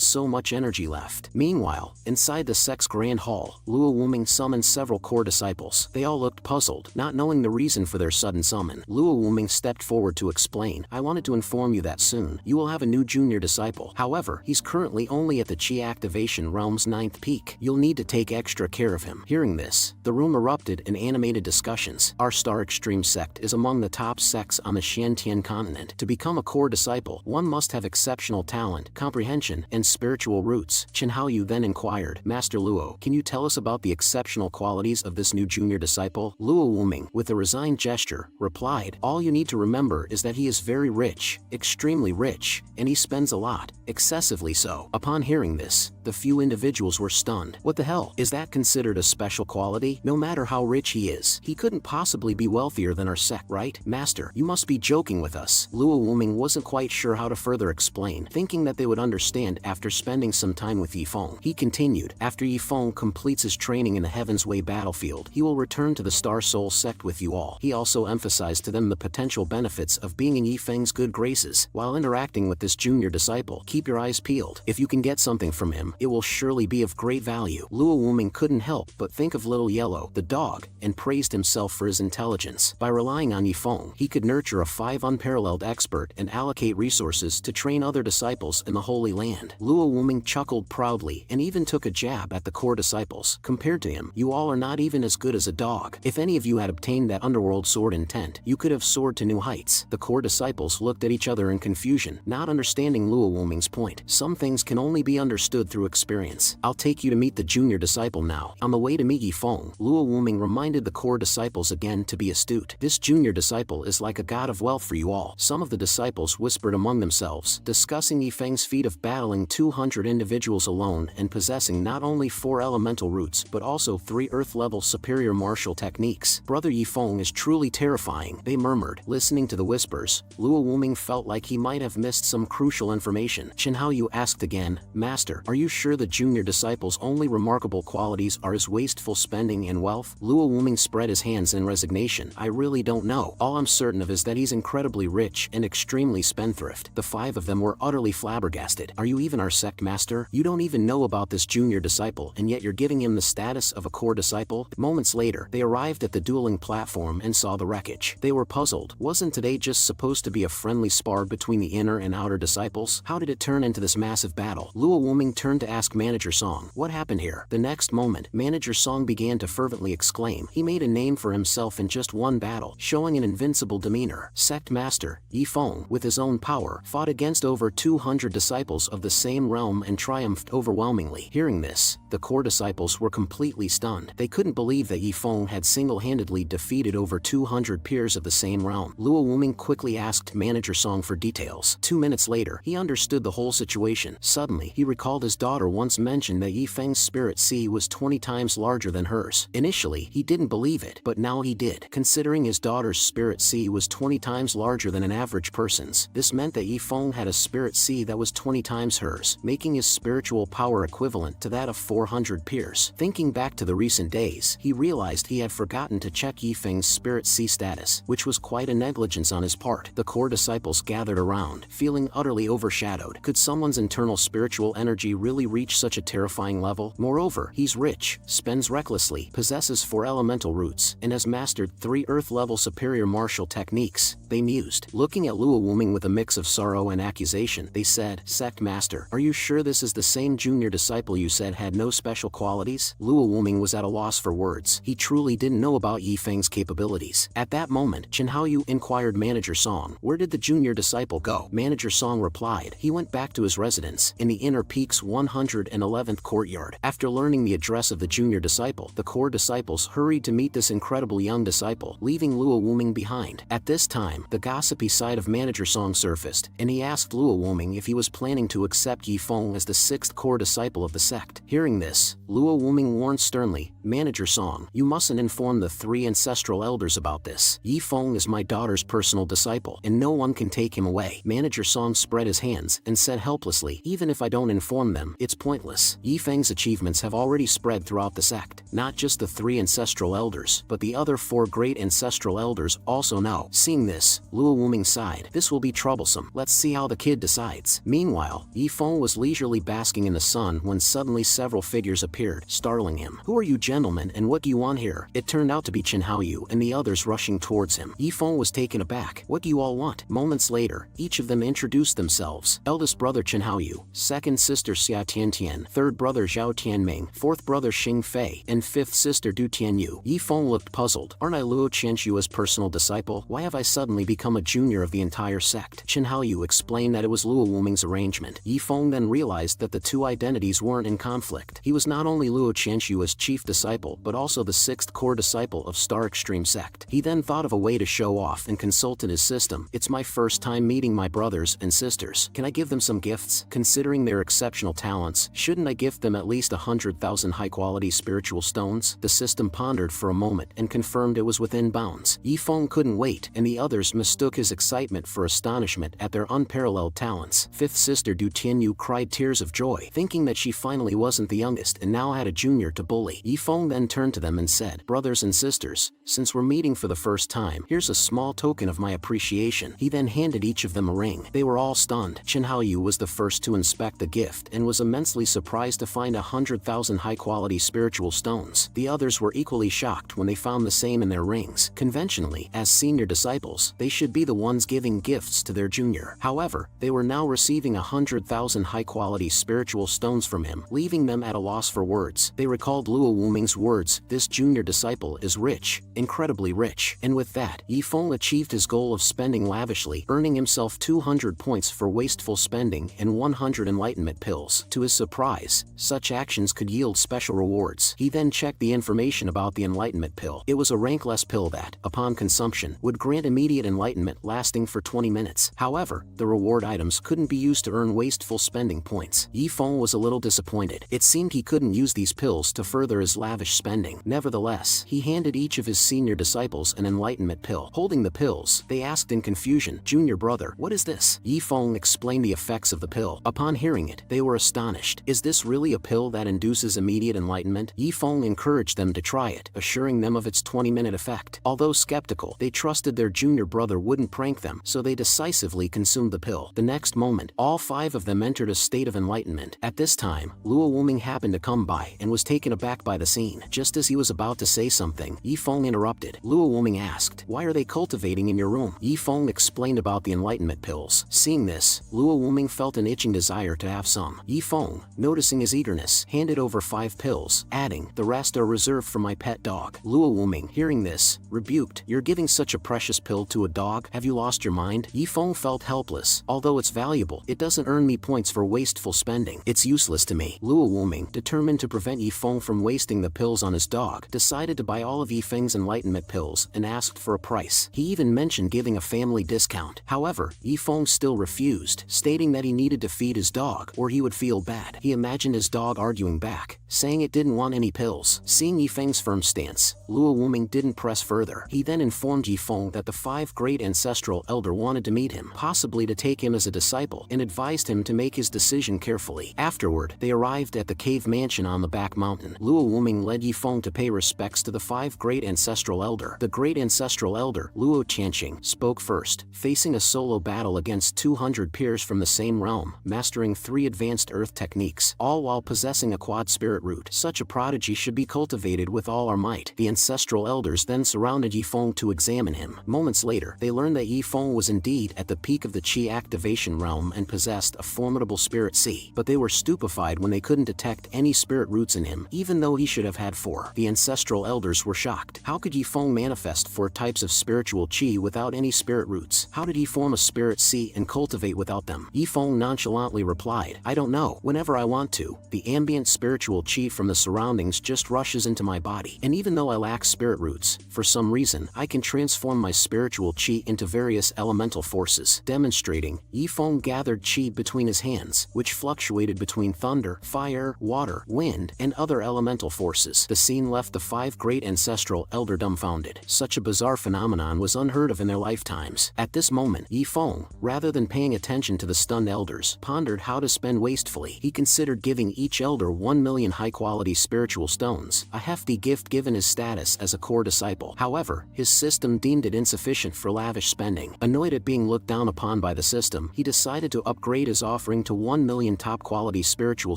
so much energy left. Meanwhile, inside the sect's grand hall, Luo Wuming summoned several core disciples. They all looked puzzled, not knowing the reason for their sudden summon. Luo Wuming stepped forward to explain. I wanted to inform you that soon, you will have a new junior disciple. However, he's currently only at the Qi Activation Realm's 9th peak. You'll need to take extra care of him. Hearing this, the room erupted in animated discussions. Our Star Extreme sect is among the top sects on the Xiantian continent. To become a core disciple, one must have exceptional talent, comprehension, and spiritual roots. Chen Haoyu then inquired, Master Luo, can you tell us about the exceptional qualities of this new junior disciple? Luo Wuming, with a resigned gesture, replied, all you need to remember is that he is very rich, extremely rich, and he spends a lot, excessively so. Upon hearing this, the few individuals were stunned. What the hell? Is that considered a special quality? No matter how rich he is, he couldn't possibly be wealthier than our sect, right? Master, you must be joking with us. Luo Wuming wasn't quite sure how to further explain, thinking that they would understand after spending some time with Yifeng. He continued, after Yifeng completes his training in the Heaven's Way battlefield, he will return to the Star Soul sect with you all. He also emphasized to them the potential benefits of being in Yifeng's good graces while interacting with this junior disciple. Keep your eyes peeled. If you can get something from him, it will surely be of great value. Luo Wuming couldn't help but think of Little Yellow, the dog, and praised himself for his intelligence intelligence. By relying on Yifeng, he could nurture a 5 unparalleled expert and allocate resources to train other disciples in the Holy Land. Luo Wuming chuckled proudly and even took a jab at the core disciples. Compared to him, you all are not even as good as a dog. If any of you had obtained that underworld sword intent, you could have soared to new heights. The core disciples looked at each other in confusion, not understanding Luo Wuming's point. Some things can only be understood through experience. I'll take you to meet the junior disciple now. On the way to meet Yifeng, Luo Wuming reminded the core disciples again to be astute. This junior disciple is like a god of wealth for you all. Some of the disciples whispered among themselves, discussing Yifeng's feat of battling 200 individuals alone and possessing not only 4 elemental roots but also 3 earth-level superior martial techniques. Brother Yifeng is truly terrifying, they murmured. Listening to the whispers, Luo Wuming felt like he might have missed some crucial information. Chen Haoyu asked again, Master, are you sure the junior disciple's only remarkable qualities are his wasteful spending and wealth? Luo Wuming spread his hands in resignation. I really don't know. All I'm certain of is that he's incredibly rich and extremely spendthrift. The 5 of them were utterly flabbergasted. Are you even our sect master? You don't even know about this junior disciple and yet you're giving him the status of a core disciple? Moments later, they arrived at the dueling platform and saw the wreckage. They were puzzled. Wasn't today just supposed to be a friendly spar between the inner and outer disciples? How did it turn into this massive battle? Luo Wuming turned to ask Manager Song, what happened here? The next moment, Manager Song began to fervently exclaim. He made a name for himself in just one battle, showing an invincible demeanor. Sect Master, Yifeng, with his own power, fought against over 200 disciples of the same realm and triumphed overwhelmingly. Hearing this, the core disciples were completely stunned. They couldn't believe that Yifeng had single-handedly defeated over 200 peers of the same realm. Luo Wuming quickly asked Manager Song for details. 2 minutes later, he understood the whole situation. Suddenly, he recalled his daughter once mentioned that Yifeng's spirit sea was 20 times larger than hers. Initially, he didn't believe it, but now he did. Considering his daughter's spirit sea was 20 times larger than an average person's, this meant that Yifeng had a spirit sea that was 20 times hers, making his spiritual power equivalent to that of 400 peers. Thinking back to the recent days, he realized he had forgotten to check Yifeng's spirit sea status, which was quite a negligence on his part. The core disciples gathered around, feeling utterly overshadowed. Could someone's internal spiritual energy really reach such a terrifying level? Moreover, he's rich, spends recklessly, possesses 4 elemental roots, and has mastered 3 earth-level superior martial techniques. They mused. Looking at Luo Wuming with a mix of sorrow and accusation, they said, Sect Master, are you sure this is the same junior disciple you said had no special qualities? Luo Wuming was at a loss for words. He truly didn't know about Yifeng's capabilities. At that moment, Chen Haoyu inquired Manager Song, where did the junior disciple go? Manager Song replied, he went back to his residence, in the Inner Peak's 111th courtyard. After learning the address of the junior disciple, the core disciples hurried to meet this incredible young disciple, leaving Luo Wuming behind. At this time, the gossipy side of Manager Song surfaced, and he asked Luo Wuming if he was planning to accept Yifeng as the 6th core disciple of the sect. Hearing this, Luo Wuming warned sternly, Manager Song, you mustn't inform the 3 ancestral elders about this. Yifeng is my daughter's personal disciple, and no one can take him away. Manager Song spread his hands and said helplessly, even if I don't inform them, it's pointless. Yifeng's achievements have already spread throughout the sect. Not just the 3 ancestral elders, but the other 4 great ancestral elders also know. Seeing this, Luo Wuming sighed. This will be troublesome. Let's see how the kid decides. Meanwhile, Yifeng was leisurely basking in the sun when suddenly several figures appeared, startling him. Who are you gentlemen and what do you want here? It turned out to be Chen Haoyu and the others rushing towards him. Yifeng was taken aback. What do you all want? Moments later, each of them introduced themselves. Eldest brother Chen Haoyu, second sister Xia Tiantian, third brother Zhao Tianming, fourth brother Xing Fei, and fifth sister Du Tianyu. Yifeng looked puzzled. Aren't I Luo Qianshua's personal disciple? Why have I suddenly become a junior of the entire sect? Chen Haoyu explained that it was Luo Wuming's arrangement. Yifeng then realized that the 2 identities weren't in conflict. He was not only Luo Qianshua's chief disciple but also the 6th core disciple of Star Extreme sect. He then thought of a way to show off and consulted his system. It's my first time meeting my brothers and sisters. Can I give them some gifts? Considering their exceptional talents, shouldn't I gift them at least 100,000 high-quality spiritual stones? The system pondered for a moment and confirmed it was within bounds. Yifeng couldn't wait, and the others mistook his excitement for astonishment at their unparalleled talents. Fifth sister Du Tianyu cried tears of joy, thinking that she finally wasn't the youngest and now had a junior to bully. Yifeng then turned to them and said, brothers and sisters, since we're meeting for the first time, here's a small token of my appreciation. He then handed each of them a ring. They were all stunned. Chen Haoyu was the first to inspect the gift and was immensely surprised to find 100,000 high-quality spiritual stones. The others were equally shocked when they found the same in their their rings. Conventionally, as senior disciples, they should be the ones giving gifts to their junior. However, they were now receiving 100,000 high-quality spiritual stones from him, leaving them at a loss for words. They recalled Luo Wuming's words, "This junior disciple is rich, incredibly rich." And with that, Yifeng achieved his goal of spending lavishly, earning himself 200 points for wasteful spending and 100 enlightenment pills. To his surprise, such actions could yield special rewards. He then checked the information about the enlightenment pill. It was a rankless pill that, upon consumption, would grant immediate enlightenment lasting for 20 minutes. However, the reward items couldn't be used to earn wasteful spending points. Yifeng was a little disappointed. It seemed he couldn't use these pills to further his lavish spending. Nevertheless, he handed each of his senior disciples an enlightenment pill. Holding the pills, they asked in confusion, "Junior brother, what is this?" Yifeng explained the effects of the pill. Upon hearing it, they were astonished. "Is this really a pill that induces immediate enlightenment?" Yifeng encouraged them to try it, assuring them of its 20-minute effect. Although skeptical, they trusted their junior brother wouldn't prank them, so they decisively consumed the pill. The next moment, all 5 of them entered a state of enlightenment. At this time, Luo Wuming happened to come by and was taken aback by the scene. Just as he was about to say something, Yifeng interrupted. Luo Wuming asked, "Why are they cultivating in your room?" Yifeng explained about the enlightenment pills. Seeing this, Luo Wuming felt an itching desire to have some. Yifeng, noticing his eagerness, handed over 5 pills, adding, "The rest are reserved for my pet dog." Luo Wuming, hearing this, rebuked, "You're giving such a precious pill to a dog? Have you lost your mind?" Yifeng felt helpless. "Although it's valuable, it doesn't earn me points for wasteful spending. It's useless to me." Luo Wuming, determined to prevent Yifeng from wasting the pills on his dog, decided to buy all of Yifeng's enlightenment pills and asked for a price. He even mentioned giving a family discount. However, Yifeng still refused, stating that he needed to feed his dog or he would feel bad. He imagined his dog arguing back, saying it didn't want any pills. Seeing Yifeng's firm stance, Luo Wuming didn't press further. He then informed Yifeng that the 5 great ancestral elder wanted to meet him, possibly to take him as a disciple, and advised him to make his decision carefully. Afterward, they arrived at the cave mansion on the back mountain. Luo Wuming led Yifeng to pay respects to the 5 great ancestral elder. The great ancestral elder, Luo Qianqing, spoke first, facing a solo battle against 200 peers from the same realm, mastering 3 advanced earth techniques, all while possessing a quad spirit root. Such a prodigy should be cultivated with all our might. The ancestral elders then surrounded Yifeng to examine him. Moments later, they learned that Yifeng was indeed at the peak of the Qi activation realm and possessed a formidable spirit C. But they were stupefied when they couldn't detect any spirit roots in him, even though he should have had 4. The ancestral elders were shocked. How could Yifeng manifest 4 types of spiritual Qi without any spirit roots? How did he form a spirit C and cultivate without them? Yifeng nonchalantly replied, "I don't know. Whenever I want to, the ambient spiritual Qi from the surroundings just rushes into my body. And even though I lack spirit roots, for some reason, I can transform my spiritual Qi into various elemental forces." Demonstrating, Yifeng gathered Qi between his hands, which fluctuated between thunder, fire, water, wind, and other elemental forces. The scene left the 5 great ancestral elder dumbfounded. Such a bizarre phenomenon was unheard of in their lifetimes. At this moment, Yifeng, rather than paying attention to the stunned elders, pondered how to spend wastefully. He considered giving each elder 1 million high-quality spiritual stones, a hefty gift given his status as a core disciple. However, his system deemed it insufficient for lavish spending. Annoyed at being looked down upon by the system, he decided to upgrade his offering to 1 million top-quality spiritual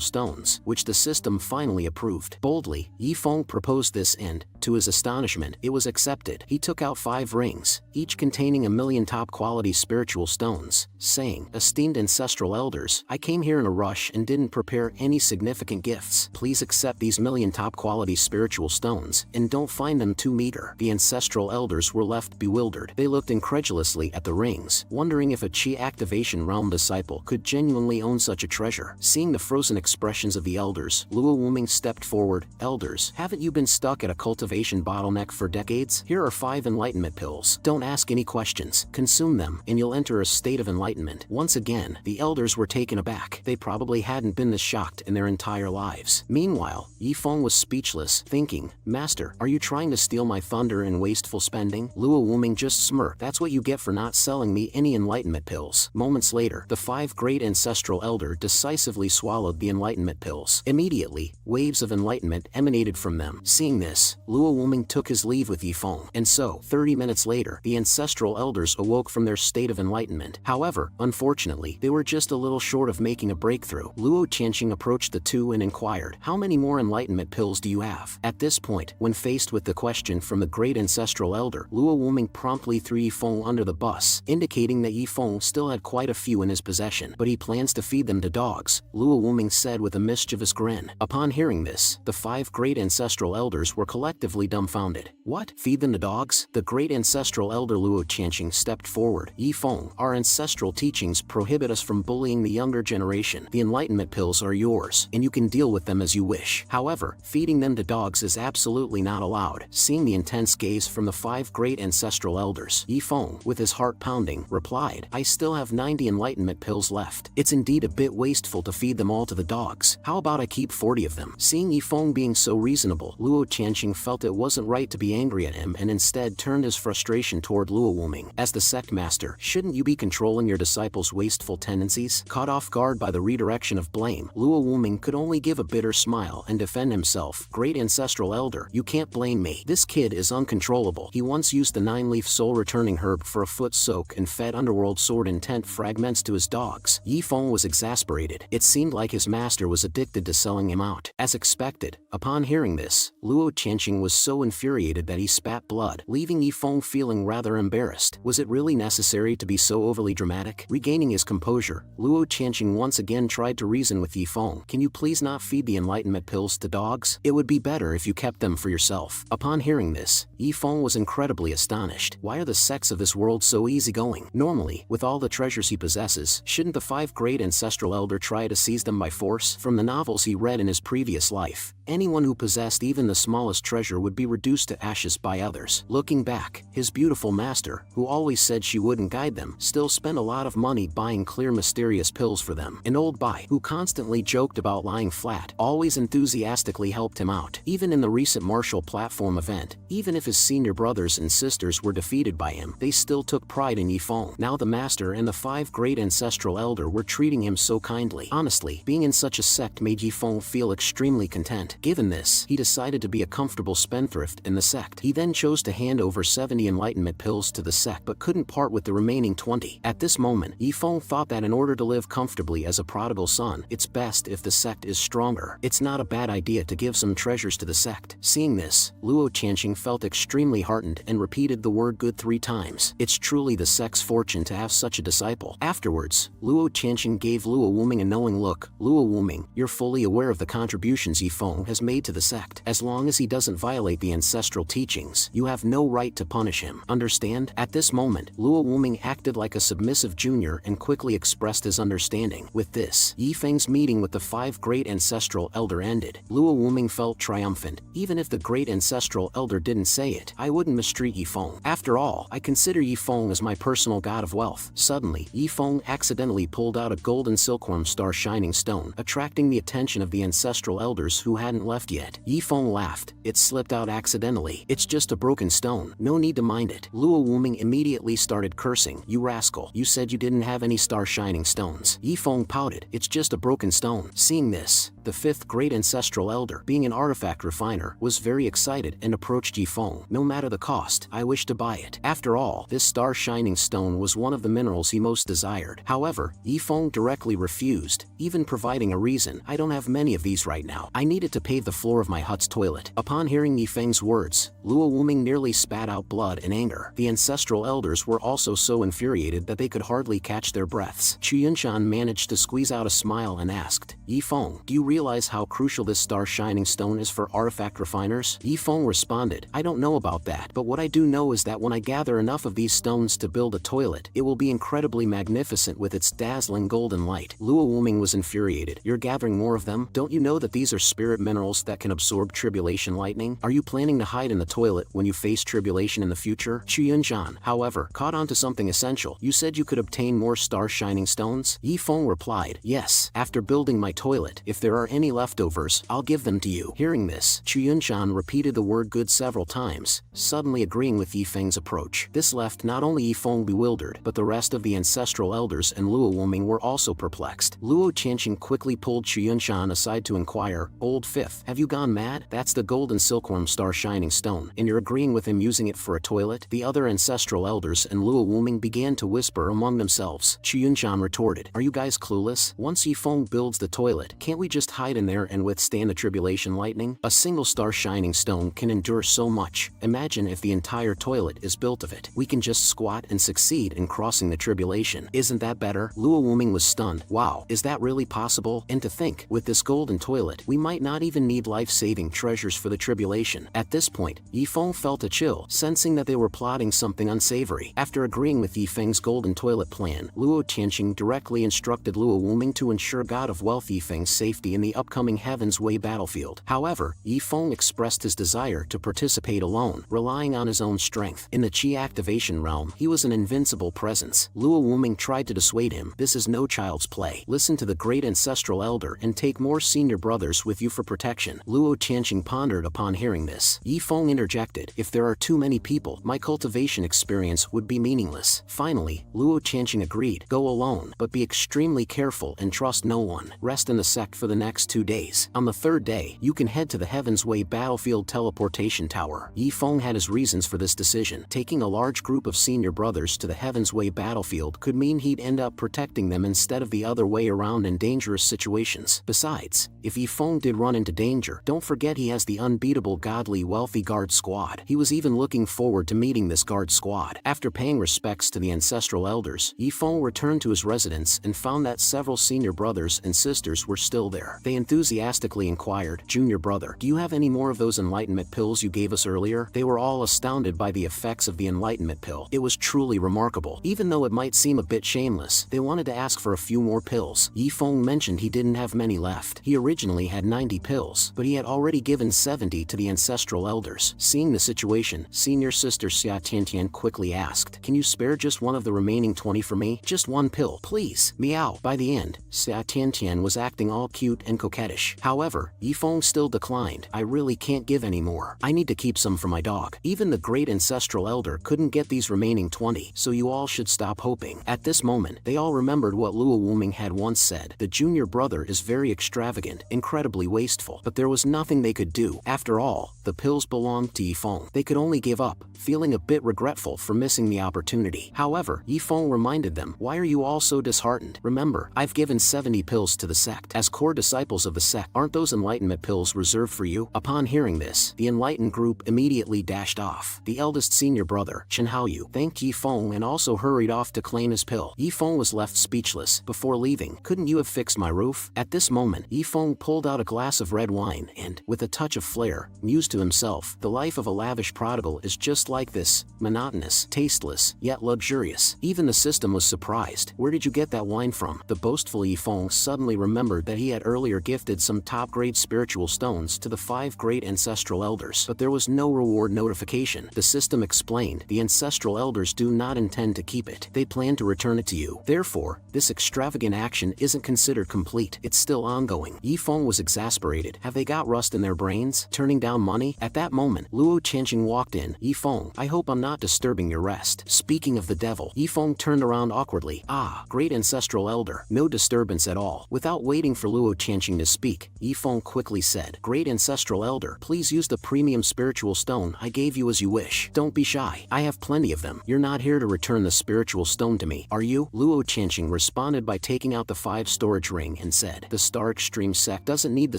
stones, which the system finally approved. Boldly, Yifeng proposed this and, to his astonishment, it was accepted. He took out 5 rings, each containing 1 million top-quality spiritual stones, saying, "Esteemed ancestral elders, I came here in a rush and didn't prepare any significant gifts. Please accept these 1 million top-quality spiritual stones, and don't find them too meager." The ancestral elders were left bewildered. They looked incredulously at the rings, wondering if a Qi activation realm disciple could genuinely own such a treasure. Seeing the frozen expressions of the elders, Luo Wuming stepped forward. "Elders, haven't you been stuck at a cultivation bottleneck for decades? Here are 5 enlightenment pills. Don't ask any questions. Consume them, and you'll enter a state of enlightenment." Once again, the elders were taken aback. They probably hadn't been this shocked in their entire lives. Meanwhile, Yifeng was speechless, thinking, "Master, are you trying to steal my thunder in wasteful spending?" Luo Wuming just smirked. "That's what you get for not selling me any enlightenment pills." Moments later, the 5 great ancestral elder decisively swallowed the enlightenment pills. Immediately, waves of enlightenment emanated from them. Seeing this, Luo Wuming took his leave with Yifeng. And so, 30 minutes later, the ancestral elders awoke from their state of enlightenment. However, unfortunately, they were just a little short of making a breakthrough. Luo Qianqing approached the 2 and inquired, "How many more enlightenment pills do you have?" At this point, when faced with the question from from the great ancestral elder. Luo Wuming promptly threw Yifeng under the bus, indicating that Yifeng still had quite a few in his possession. But he plans to feed them to dogs, Luo Wuming said with a mischievous grin. Upon hearing this, the 5 great ancestral elders were collectively dumbfounded. What? Feed them to dogs? The great ancestral elder Luo Qianxing stepped forward. Yifeng, our ancestral teachings prohibit us from bullying the younger generation. The enlightenment pills are yours, and you can deal with them as you wish. However, feeding them to dogs is absolutely not allowed. Seeing the intense gaze from the 5 great ancestral elders, Yifeng, with his heart pounding, replied, I still have 90 enlightenment pills left. It's indeed a bit wasteful to feed them all to the dogs. How about I keep 40 of them? Seeing Yifeng being so reasonable, Luo Qianxing felt it wasn't right to be angry at him and instead turned his frustration toward Luo Wuming. As the sect master, shouldn't you be controlling your disciples' wasteful tendencies? Caught off guard by the redirection of blame, Luo Wuming could only give a bitter smile and defend himself. Great ancestral elder, you can't blame me. This kid is uncontrollable. He once used the 9-leaf soul-returning herb for a foot soak and fed underworld sword intent fragments to his dogs. Yifeng was exasperated. It seemed like his master was addicted to selling him out. As expected, upon hearing this, Luo Qianxing was so infuriated that he spat blood, leaving Yifeng feeling rather embarrassed. Was it really necessary to be so overly dramatic? Regaining his composure, Luo Qianxing once again tried to reason with Yifeng. Can you please not feed the enlightenment pills to dogs? It would be better if you kept them for yourself. Upon hearing this, Yifeng was incredibly astonished. Why are the sects of this world so easygoing? Normally, with all the treasures he possesses, shouldn't the 5 great ancestral elder try to seize them by force? From the novels he read in his previous life, anyone who possessed even the smallest treasure would be reduced to ashes by others. Looking back, his beautiful master, who always said she wouldn't guide them, still spent a lot of money buying clear mysterious pills for them. An old Bai, who constantly joked about lying flat, always enthusiastically helped him out. Even in the recent martial platform event, even if his senior brothers and sisters were defeated by him, they still took pride in Yifeng. Now the master and the 5 great ancestral elder were treating him so kindly. Honestly, being in such a sect made Yifeng feel extremely content. Given this, he decided to be a comfortable spendthrift in the sect. He then chose to hand over 70 enlightenment pills to the sect but couldn't part with the remaining 20. At this moment, Yifeng thought that in order to live comfortably as a prodigal son, it's best if the sect is stronger. It's not a bad idea to give some treasures to the sect. Seeing this, Luo Qianxing felt extremely heartened and repeated the word good 3 times. It's truly the sect's fortune to have such a disciple. Afterwards, Luo Qianxing gave Luo Wuming a knowing look. Luo Wuming, you're fully aware of the contributions Yifeng has made to the sect. As long as he doesn't violate the ancestral teachings, you have no right to punish him. Understand? At this moment, Luo Wuming acted like a submissive junior and quickly expressed his understanding. With this, Yifeng's meeting with the 5 great ancestral elder ended. Luo Wuming felt triumphant. Even if the great ancestral elder didn't say it, I wouldn't mistreat Yifeng. After all, I consider Yifeng as my personal god of wealth. Suddenly, Yifeng accidentally pulled out a golden silkworm star shining stone, attracting the attention of the ancestral elders who hadn't left yet. Yifeng laughed. It slipped out accidentally. It's just a broken stone. No need to mind it. Luo Wuming immediately started cursing. You rascal. You said you didn't have any star shining stones. Yifeng pouted. It's just a broken stone. Seeing this, the 5th great ancestral elder, being an artifact refiner, was very excited and approached Yifeng. No matter the cost, I wish to buy it. After all, this star shining stone was one of the minerals he most desired. However, Yifeng directly refused, even providing a reason. I don't have many of these right now. I needed to pave the floor of my hut's toilet. Upon hearing Yifeng's words, Luo Wuming nearly spat out blood in anger. The ancestral elders were also so infuriated that they could hardly catch their breaths. Chuyunshan managed to squeeze out a smile and asked, Yifeng, do you realize how crucial this star shining stone is for artifact refiners? Yifeng responded, I don't know about that, but what I do know is that when I gather enough of these stones to build a toilet, it will be incredibly magnificent with its dazzling golden light. Luo Wuming was infuriated. You're gathering more of them? Don't you know that these are spirit minerals that can absorb tribulation lightning? Are you planning to hide in the toilet when you face tribulation in the future? Chuyunshan, however, caught on to something essential. You said you could obtain more star shining stones? Yifeng replied, yes, after building my toilet. If there are any leftovers, I'll give them to you. Hearing this, Chuyunshan repeated the word good several times, suddenly agreeing with Yifeng's approach. This left not only Yifeng bewildered, but the rest of the ancestral elders and Luo Wuming were also perplexed. Luo Qianxing quickly pulled Chuyunshan aside to inquire, Old Fifth, have you gone mad? That's the golden silkworm star shining stone, and you're agreeing with him using it for a toilet? The other ancestral elders and Luo Wuming began to whisper among themselves. Chuyunshan retorted, are you guys clueless? Once Yifeng builds the toilet, can't we just hide in there and withstand the tribulation lightning? A single star shining stone can endure so so much. Imagine if the entire toilet is built of it. We can just squat and succeed in crossing the tribulation. Isn't that better? Luo Wuming was stunned. Wow, is that really possible? And to think, with this golden toilet, we might not even need life-saving treasures for the tribulation. At this point, Yifeng felt a chill, sensing that they were plotting something unsavory. After agreeing with Yifeng's golden toilet plan, Luo Tianqing directly instructed Luo Wuming to ensure God of Wealth Yifeng's safety in the upcoming Heaven's Way battlefield. However, Yifeng expressed his desire to participate alone, relying on his own strength. In the Qi activation realm, he was an invincible presence. Luo Wuming tried to dissuade him. This is no child's play. Listen to the great ancestral elder and take more senior brothers with you for protection. Luo Tianqing pondered upon hearing this. Yifeng interjected, if there are too many people, my cultivation experience would be meaningless. Finally, Luo Tianqing agreed. Go alone, but be extremely careful and trust no one. Rest in the sect for the next 2 days. On the third day, you can head to the Heaven's Way battlefield teleportation tower. Yifeng had his reasons for this decision. Taking a large group of senior brothers to the Heaven's Way battlefield could mean he'd end up protecting them instead of the other way around in dangerous situations. Besides, if Yifeng did run into danger, don't forget he has the unbeatable godly wealthy guard squad. He was even looking forward to meeting this guard squad. After paying respects to the ancestral elders, Yifeng returned to his residence and found that several senior brothers and sisters were still there. They enthusiastically inquired, Junior brother, do you have any more of those enlightenment pills you gave us earlier? They were all astounded by the effects of the enlightenment pill. It was truly remarkable. Even though it might seem a bit shameless, they wanted to ask for a few more pills. Yifeng mentioned he didn't have many left. He originally had 90 pills, but he had already given 70 to the ancestral elders. Seeing the situation, senior sister Xia Tiantian quickly asked, can you spare just one of the remaining 20 for me? Just one pill, please. Meow. By the end, Xia Tiantian was acting all cute and coquettish. However, Yifeng still declined. I really can't give any more. I need to keep some for my dog. Even the great ancestral elder couldn't get these remaining 20, so you all should stop hoping. At this moment, they all remembered what Luo Wuming had once said. The junior brother is very extravagant, incredibly wasteful, but there was nothing they could do. After all, the pills belonged to Yifeng. They could only give up, feeling a bit regretful for missing the opportunity. However, Yifeng reminded them, why are you all so disheartened? Remember, I've given 70 pills to the sect. As core disciples of the sect, aren't those enlightenment pills reserved for you? Upon hearing this, the enlightened group immediately dashed off. The eldest senior brother, Chen Haoyu, thanked Yifeng and also hurried off to claim his pill. Yifeng was left speechless. Before leaving, couldn't you have fixed my roof? At this moment, Yifeng pulled out a glass of red wine and, with a touch of flair, mused to himself, the life of a lavish prodigal is just like this, monotonous, tasteless, yet luxurious. Even the system was surprised. Where did you get that wine from? The boastful Yifeng suddenly remembered that he had earlier gifted some top-grade spiritual stones to the 5 great ancestral elders, but there was no reward notification. The system explained, the ancestral elders do not intend to keep it. They plan to return it to you. Therefore, this extravagant action isn't considered complete. It's still ongoing. Yifeng was exasperated. Have they got rust in their brains? Turning down money? At that moment, Luo Tianqing walked in. Yifeng, I hope I'm not disturbing your rest. Speaking of the devil, Yifeng turned around awkwardly. Ah, great ancestral elder. No disturbance at all. Without waiting for Luo Tianqing to speak, Yifeng quickly said, great ancestral elder, please use the premium spiritual stone I gave you as you wish. Don't be shy. I have plenty of them. You're not here to return the spiritual stone to me, are you? Luo Tianqing responded by taking out the 5 storage ring and said, the Star Extreme sect doesn't need the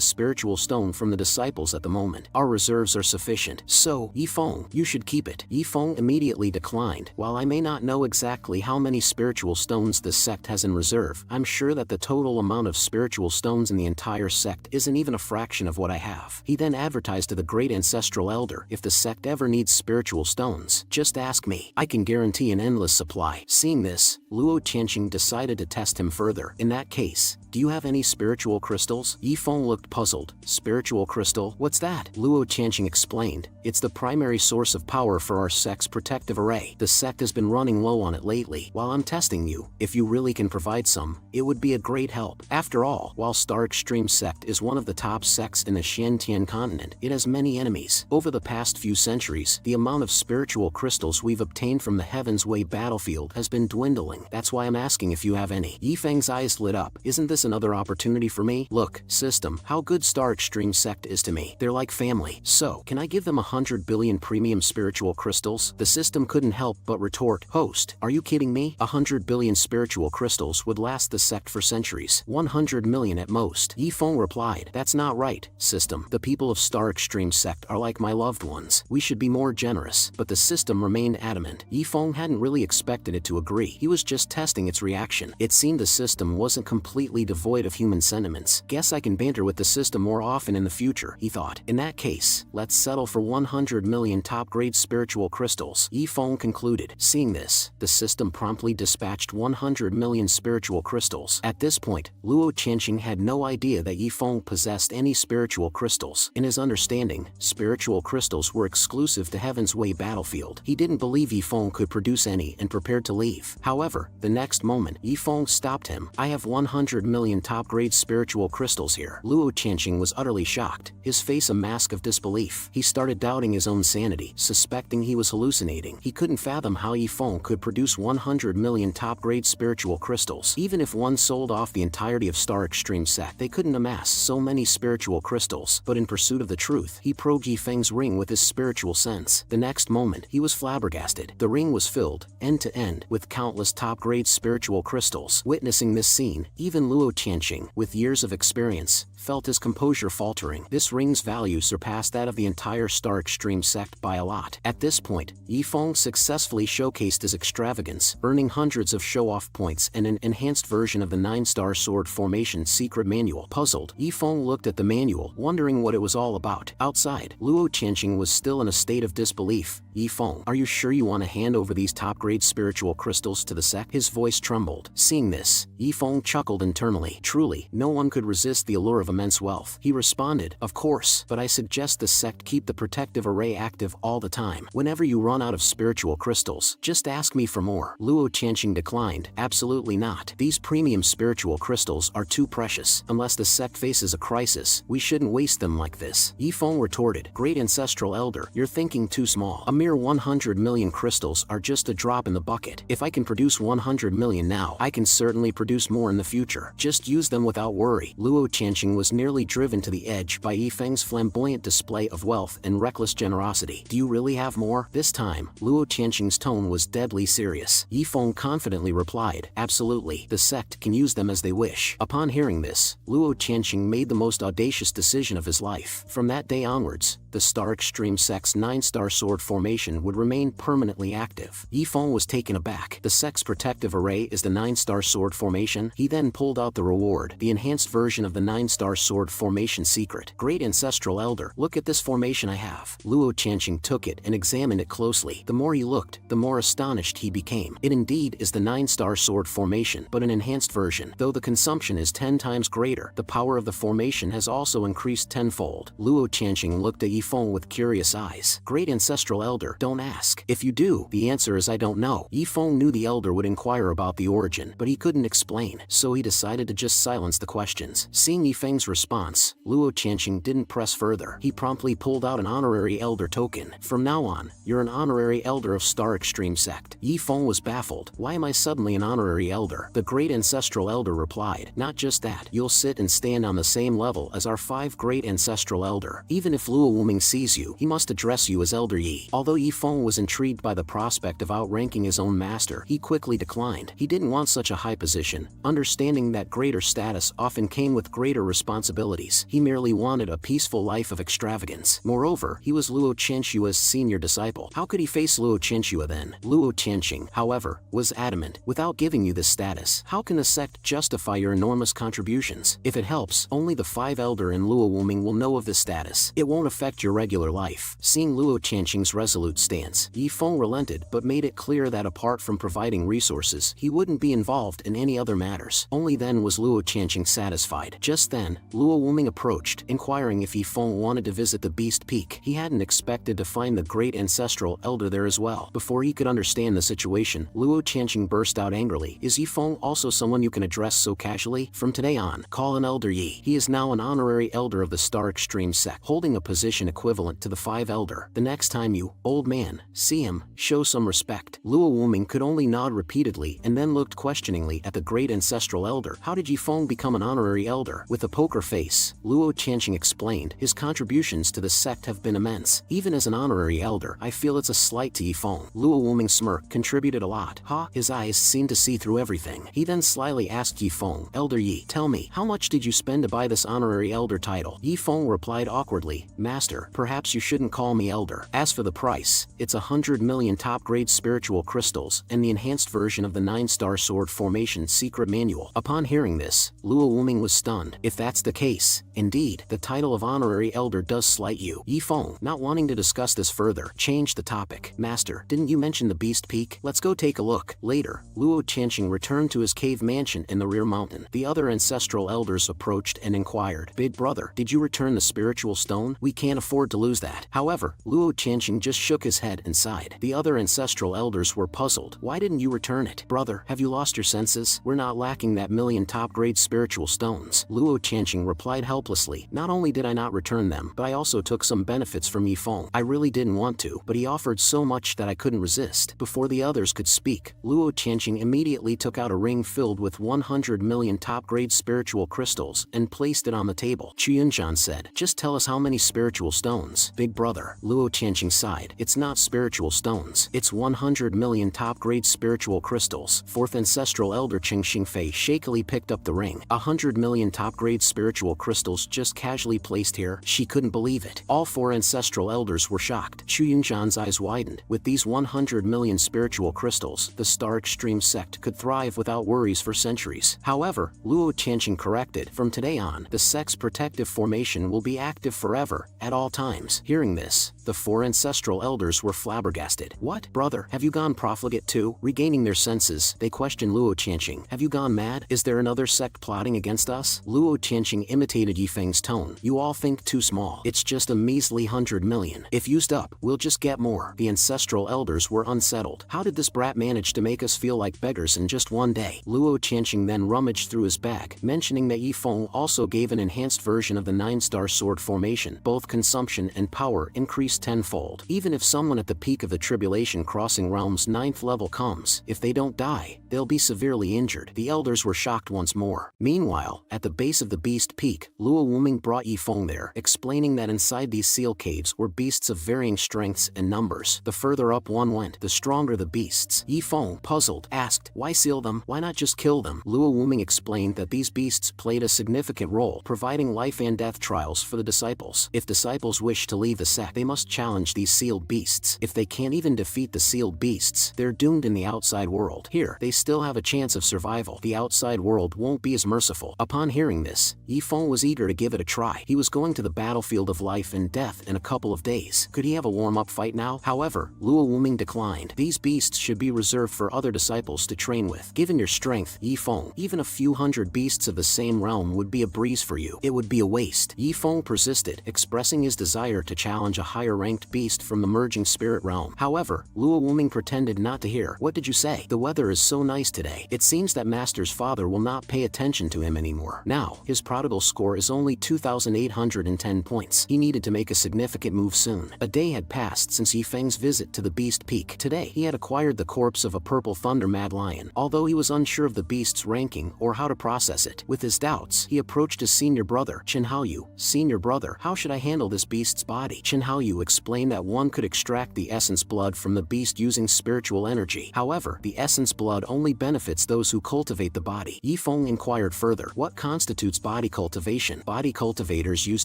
spiritual stone from the disciples at the moment. Our reserves are sufficient. So, Yifeng, you should keep it. Yifeng immediately declined. While I may not know exactly how many spiritual stones this sect has in reserve, I'm sure that the total amount of spiritual stones in the entire sect isn't even a fraction of what I have. He then advertised to the great ancestral elder, if the sect ever needs spiritual stones, just ask me. I can guarantee an endless supply. Seeing this, Luo Tianqing decided to test him further. In that case, do you have any spiritual crystals? Yifeng looked puzzled. Spiritual crystal? What's that? Luo Tianqing explained. It's the primary source of power for our sect's protective array. The sect has been running low on it lately. While I'm testing you, if you really can provide some, it would be a great help. After all, while Star Extreme sect is one of the top sects in the Xiantian continent, it has many enemies. Over the past few centuries, the amount of spiritual crystals we've obtained from the Heaven's Way battlefield has been dwindling. following. That's why I'm asking if you have any. Yifeng's eyes lit up. Isn't this another opportunity for me? Look, system, how good Star Extreme Sect is to me. They're like family. So, can I give them 100 billion premium spiritual crystals? The system couldn't help but retort, host, are you kidding me? 100 billion spiritual crystals would last the sect for centuries. 100 million at most. Yifeng replied, that's not right, system. The people of Star Extreme Sect are like my loved ones. We should be more generous. But the system remained adamant. Yifeng hadn't really expected it to agree. He was just testing its reaction. It seemed the system wasn't completely devoid of human sentiments. Guess I can banter with the system more often in the future, he thought. In that case, let's settle for 100 million top-grade spiritual crystals. Yifeng concluded. Seeing this, the system promptly dispatched 100 million spiritual crystals. At this point, Luo Qianxing had no idea that Yifeng possessed any spiritual crystals. In his understanding, spiritual crystals were exclusive to Heaven's Way battlefield. He didn't believe Yifeng could produce any and prepared to leave. However, the next moment, Yifeng stopped him. I have 100 million top-grade spiritual crystals here. Luo Qianxing was utterly shocked, his face a mask of disbelief. He started doubting his own sanity, suspecting he was hallucinating. He couldn't fathom how Yifeng could produce 100 million top-grade spiritual crystals. Even if one sold off the entirety of Star Extreme Sect, they couldn't amass so many spiritual crystals. But in pursuit of the truth, he probed Yifeng's ring with his spiritual sense. The next moment, he was flabbergasted. The ring was filled, end to end, with countless top-grade spiritual crystals. Witnessing this scene, even Luo Qianxing, with years of experience, felt his composure faltering. This ring's value surpassed that of the entire Star Extreme Sect by a lot. At this point, Yifeng successfully showcased his extravagance, earning hundreds of show-off points and an enhanced version of the 9-star sword formation secret manual. Puzzled, Yifeng looked at the manual, wondering what it was all about. Outside, Luo Qianxing was still in a state of disbelief. Yifeng, are you sure you want to hand over these top-grade spiritual crystals to the sect? His voice trembled. Seeing this, Yifeng chuckled internally. Truly, no one could resist the allure of immense wealth. He responded, of course, but I suggest the sect keep the protective array active all the time. Whenever you run out of spiritual crystals, just ask me for more. Luo Qianxing declined. Absolutely not. These premium spiritual crystals are too precious. Unless the sect faces a crisis, we shouldn't waste them like this. Yifeng retorted, Great Ancestral Elder, you're thinking too small. A mere 100 million crystals are just a drop in the bucket. If I can produce 100 million now, I can certainly produce more in the future. Just use them without worry. Luo Qianxing was nearly driven to the edge by Yifeng's flamboyant display of wealth and reckless generosity. Do you really have more? This time, Luo Qianxing's tone was deadly serious. Yifeng confidently replied, absolutely. The sect can use them as they wish. Upon hearing this, Luo Qianxing made the most audacious decision of his life. From that day onwards, the Star Extreme Sect's 9-star sword formation would remain permanently active. Yifeng was taken aback. The sect's protective array is the 9-star sword formation. He then pulled out the reward, the enhanced version of the 9-star sword formation secret. Great Ancestral Elder, look at this formation I have. Luo Qianxing took it and examined it closely. The more he looked, the more astonished he became. It indeed is the 9-star sword formation, but an enhanced version. Though the consumption is 10 times greater, the power of the formation has also increased tenfold. Luo Qianxing looked at Yifeng with curious eyes. Great Ancestral Elder, don't ask. If you do, the answer is I don't know. Yifeng knew the Elder would inquire about the origin, but he couldn't explain, so he decided to just silence the questions. Seeing Yifeng's response, Luo Qianxing didn't press further. He promptly pulled out an honorary Elder token. From now on, you're an honorary Elder of Star Extreme Sect. Yifeng was baffled. Why am I suddenly an honorary Elder? The Great Ancestral Elder replied, not just that, you'll sit and stand on the same level as our 5 Great Ancestral Elder. Even if Luo Wuming sees you, he must address you as Elder Yi. Although Yifeng was intrigued by the prospect of outranking his own master, he quickly declined. He didn't want such a high position, understanding that greater status often came with greater responsibilities. He merely wanted a peaceful life of extravagance. Moreover, he was Luo Qianxua's senior disciple. How could he face Luo Qianxua then? Luo Qianxing, however, was adamant. Without giving you this status, how can the sect justify your enormous contributions? If it helps, only the 5 Elder in Luo Wuming will know of this status. It won't affect your regular life. Seeing Luo Qianxing's resolute stance, Yifeng relented but made it clear that apart from providing resources, he wouldn't be involved in any other matters. Only then was Luo Qianxing satisfied. Just then, Luo Wuming approached, inquiring if Yifeng wanted to visit the Beast Peak. He hadn't expected to find the Great Ancestral Elder there as well. Before he could understand the situation, Luo Qianxing burst out angrily. Is Yifeng also someone you can address so casually? From today on, call him Elder Yi. He is now an honorary Elder of the Star Extreme Sect, holding a position feminine equivalent to the five elder. The next time you, old man, see him, show some respect. Luo Wuming could only nod repeatedly and then looked questioningly at the great ancestral elder. How did Yifeng become an honorary elder? With a poker face, Luo Qianqing explained, his contributions to the sect have been immense. Even as an honorary elder, I feel it's a slight to Yifeng. Luo Wuming smirk, contributed a lot. Ha! His eyes seemed to see through everything. He then slyly asked Yifeng, Elder Yi, tell me, how much did you spend to buy this honorary elder title? Yifeng replied awkwardly, Master, perhaps you shouldn't call me elder. As for the price, it's 100 million top-grade spiritual crystals and the enhanced version of the 9-star sword formation secret manual. Upon hearing this, Luo Wuming was stunned. If that's the case, indeed, the title of honorary elder does slight you. Yifeng, not wanting to discuss this further, changed the topic. Master, didn't you mention the Beast Peak? Let's go take a look. Later, Luo Qianqing returned to his cave mansion in the rear mountain. The other ancestral elders approached and inquired, Big brother, did you return the spiritual stone? We can't afford to lose that. However, Luo Qianqing just shook his head and sighed. The other ancestral elders were puzzled. Why didn't you return it? Brother, have you lost your senses? We're not lacking that million top-grade spiritual stones. Luo Qianqing replied helplessly, not only did I not return them, but I also took some benefits from Yifeng. I really didn't want to, but he offered so much that I couldn't resist. Before the others could speak, Luo Qianqing immediately took out a ring filled with 100 million top-grade spiritual crystals and placed it on the table. Chuyunzhan said, just tell us how many spiritual stones. Big brother, Luo Qianqing sighed, it's not spiritual stones, it's 100 million top-grade spiritual crystals. Fourth ancestral elder Qing Xingfei shakily picked up the ring. 100 million top-grade spiritual crystals just casually placed here. She couldn't believe it. All four ancestral elders were shocked. Chuyunzhan's eyes widened. With these 100 million spiritual crystals, the Star Extreme sect could thrive without worries for centuries. However, Luo Qianqing corrected, from today on, the sect's protective formation will be active forever, at all times. Hearing this, the four ancestral elders were flabbergasted. What? Brother, have you gone profligate too? Regaining their senses, they questioned Luo Qianqing. Have you gone mad? Is there another sect plotting against us? Luo Qianqing imitated Yifeng's tone. You all think too small. It's just a measly 100 million. If used up, we'll just get more. The ancestral elders were unsettled. How did this brat manage to make us feel like beggars in just one day? Luo Qianqing then rummaged through his bag, mentioning that Yifeng also gave an enhanced version of the 9-star sword formation. Both consumption and power increased tenfold. Even if someone at the peak of the tribulation crossing realms 9th level comes, if they don't die, they'll be severely injured. The elders were shocked once more. Meanwhile, at the base of the Beast Peak, Luo Wuming brought Yifeng there, explaining that inside these seal caves were beasts of varying strengths and numbers. The further up one went, the stronger the beasts. Yifeng, puzzled, asked, why seal them? Why not just kill them? Luo Wuming explained that these beasts played a significant role, providing life and death trials for the disciples. If disciples wish to leave the sect, they must challenge these sealed beasts. If they can't even defeat the sealed beasts, they're doomed in the outside world. Here, they still have a chance of survival. The outside world won't be as merciful. Upon hearing this, Yifeng was eager to give it a try. He was going to the battlefield of life and death in a couple of days. Could he have a warm-up fight now? However, Luo Wuming declined. These beasts should be reserved for other disciples to train with. Given your strength, Yifeng, even a few hundred beasts of the same realm would be a breeze for you. It would be a waste. Yifeng persisted, expressing his desire to challenge a higher-ranked beast from the merging spirit realm. However, Luo Wuming pretended not to hear. What did you say? The weather is so nice today. It seems that Master's father will not pay attention to him anymore. Now, his prodigal score is only 2,810 points. He needed to make a significant move soon. A day had passed since Yifeng's visit to the Beast Peak. Today, he had acquired the corpse of a purple thunder mad lion. Although he was unsure of the beast's ranking or how to process it, with his doubts, he approached his senior brother, Chen Haoyu. Senior brother, how should I handle this beast's body? Chen Haoyu explained that one could extract the essence blood from the beast using spiritual energy. However, the essence blood only benefits those who cultivate the body. Yifeng inquired further, what constitutes body cultivation? Body cultivators use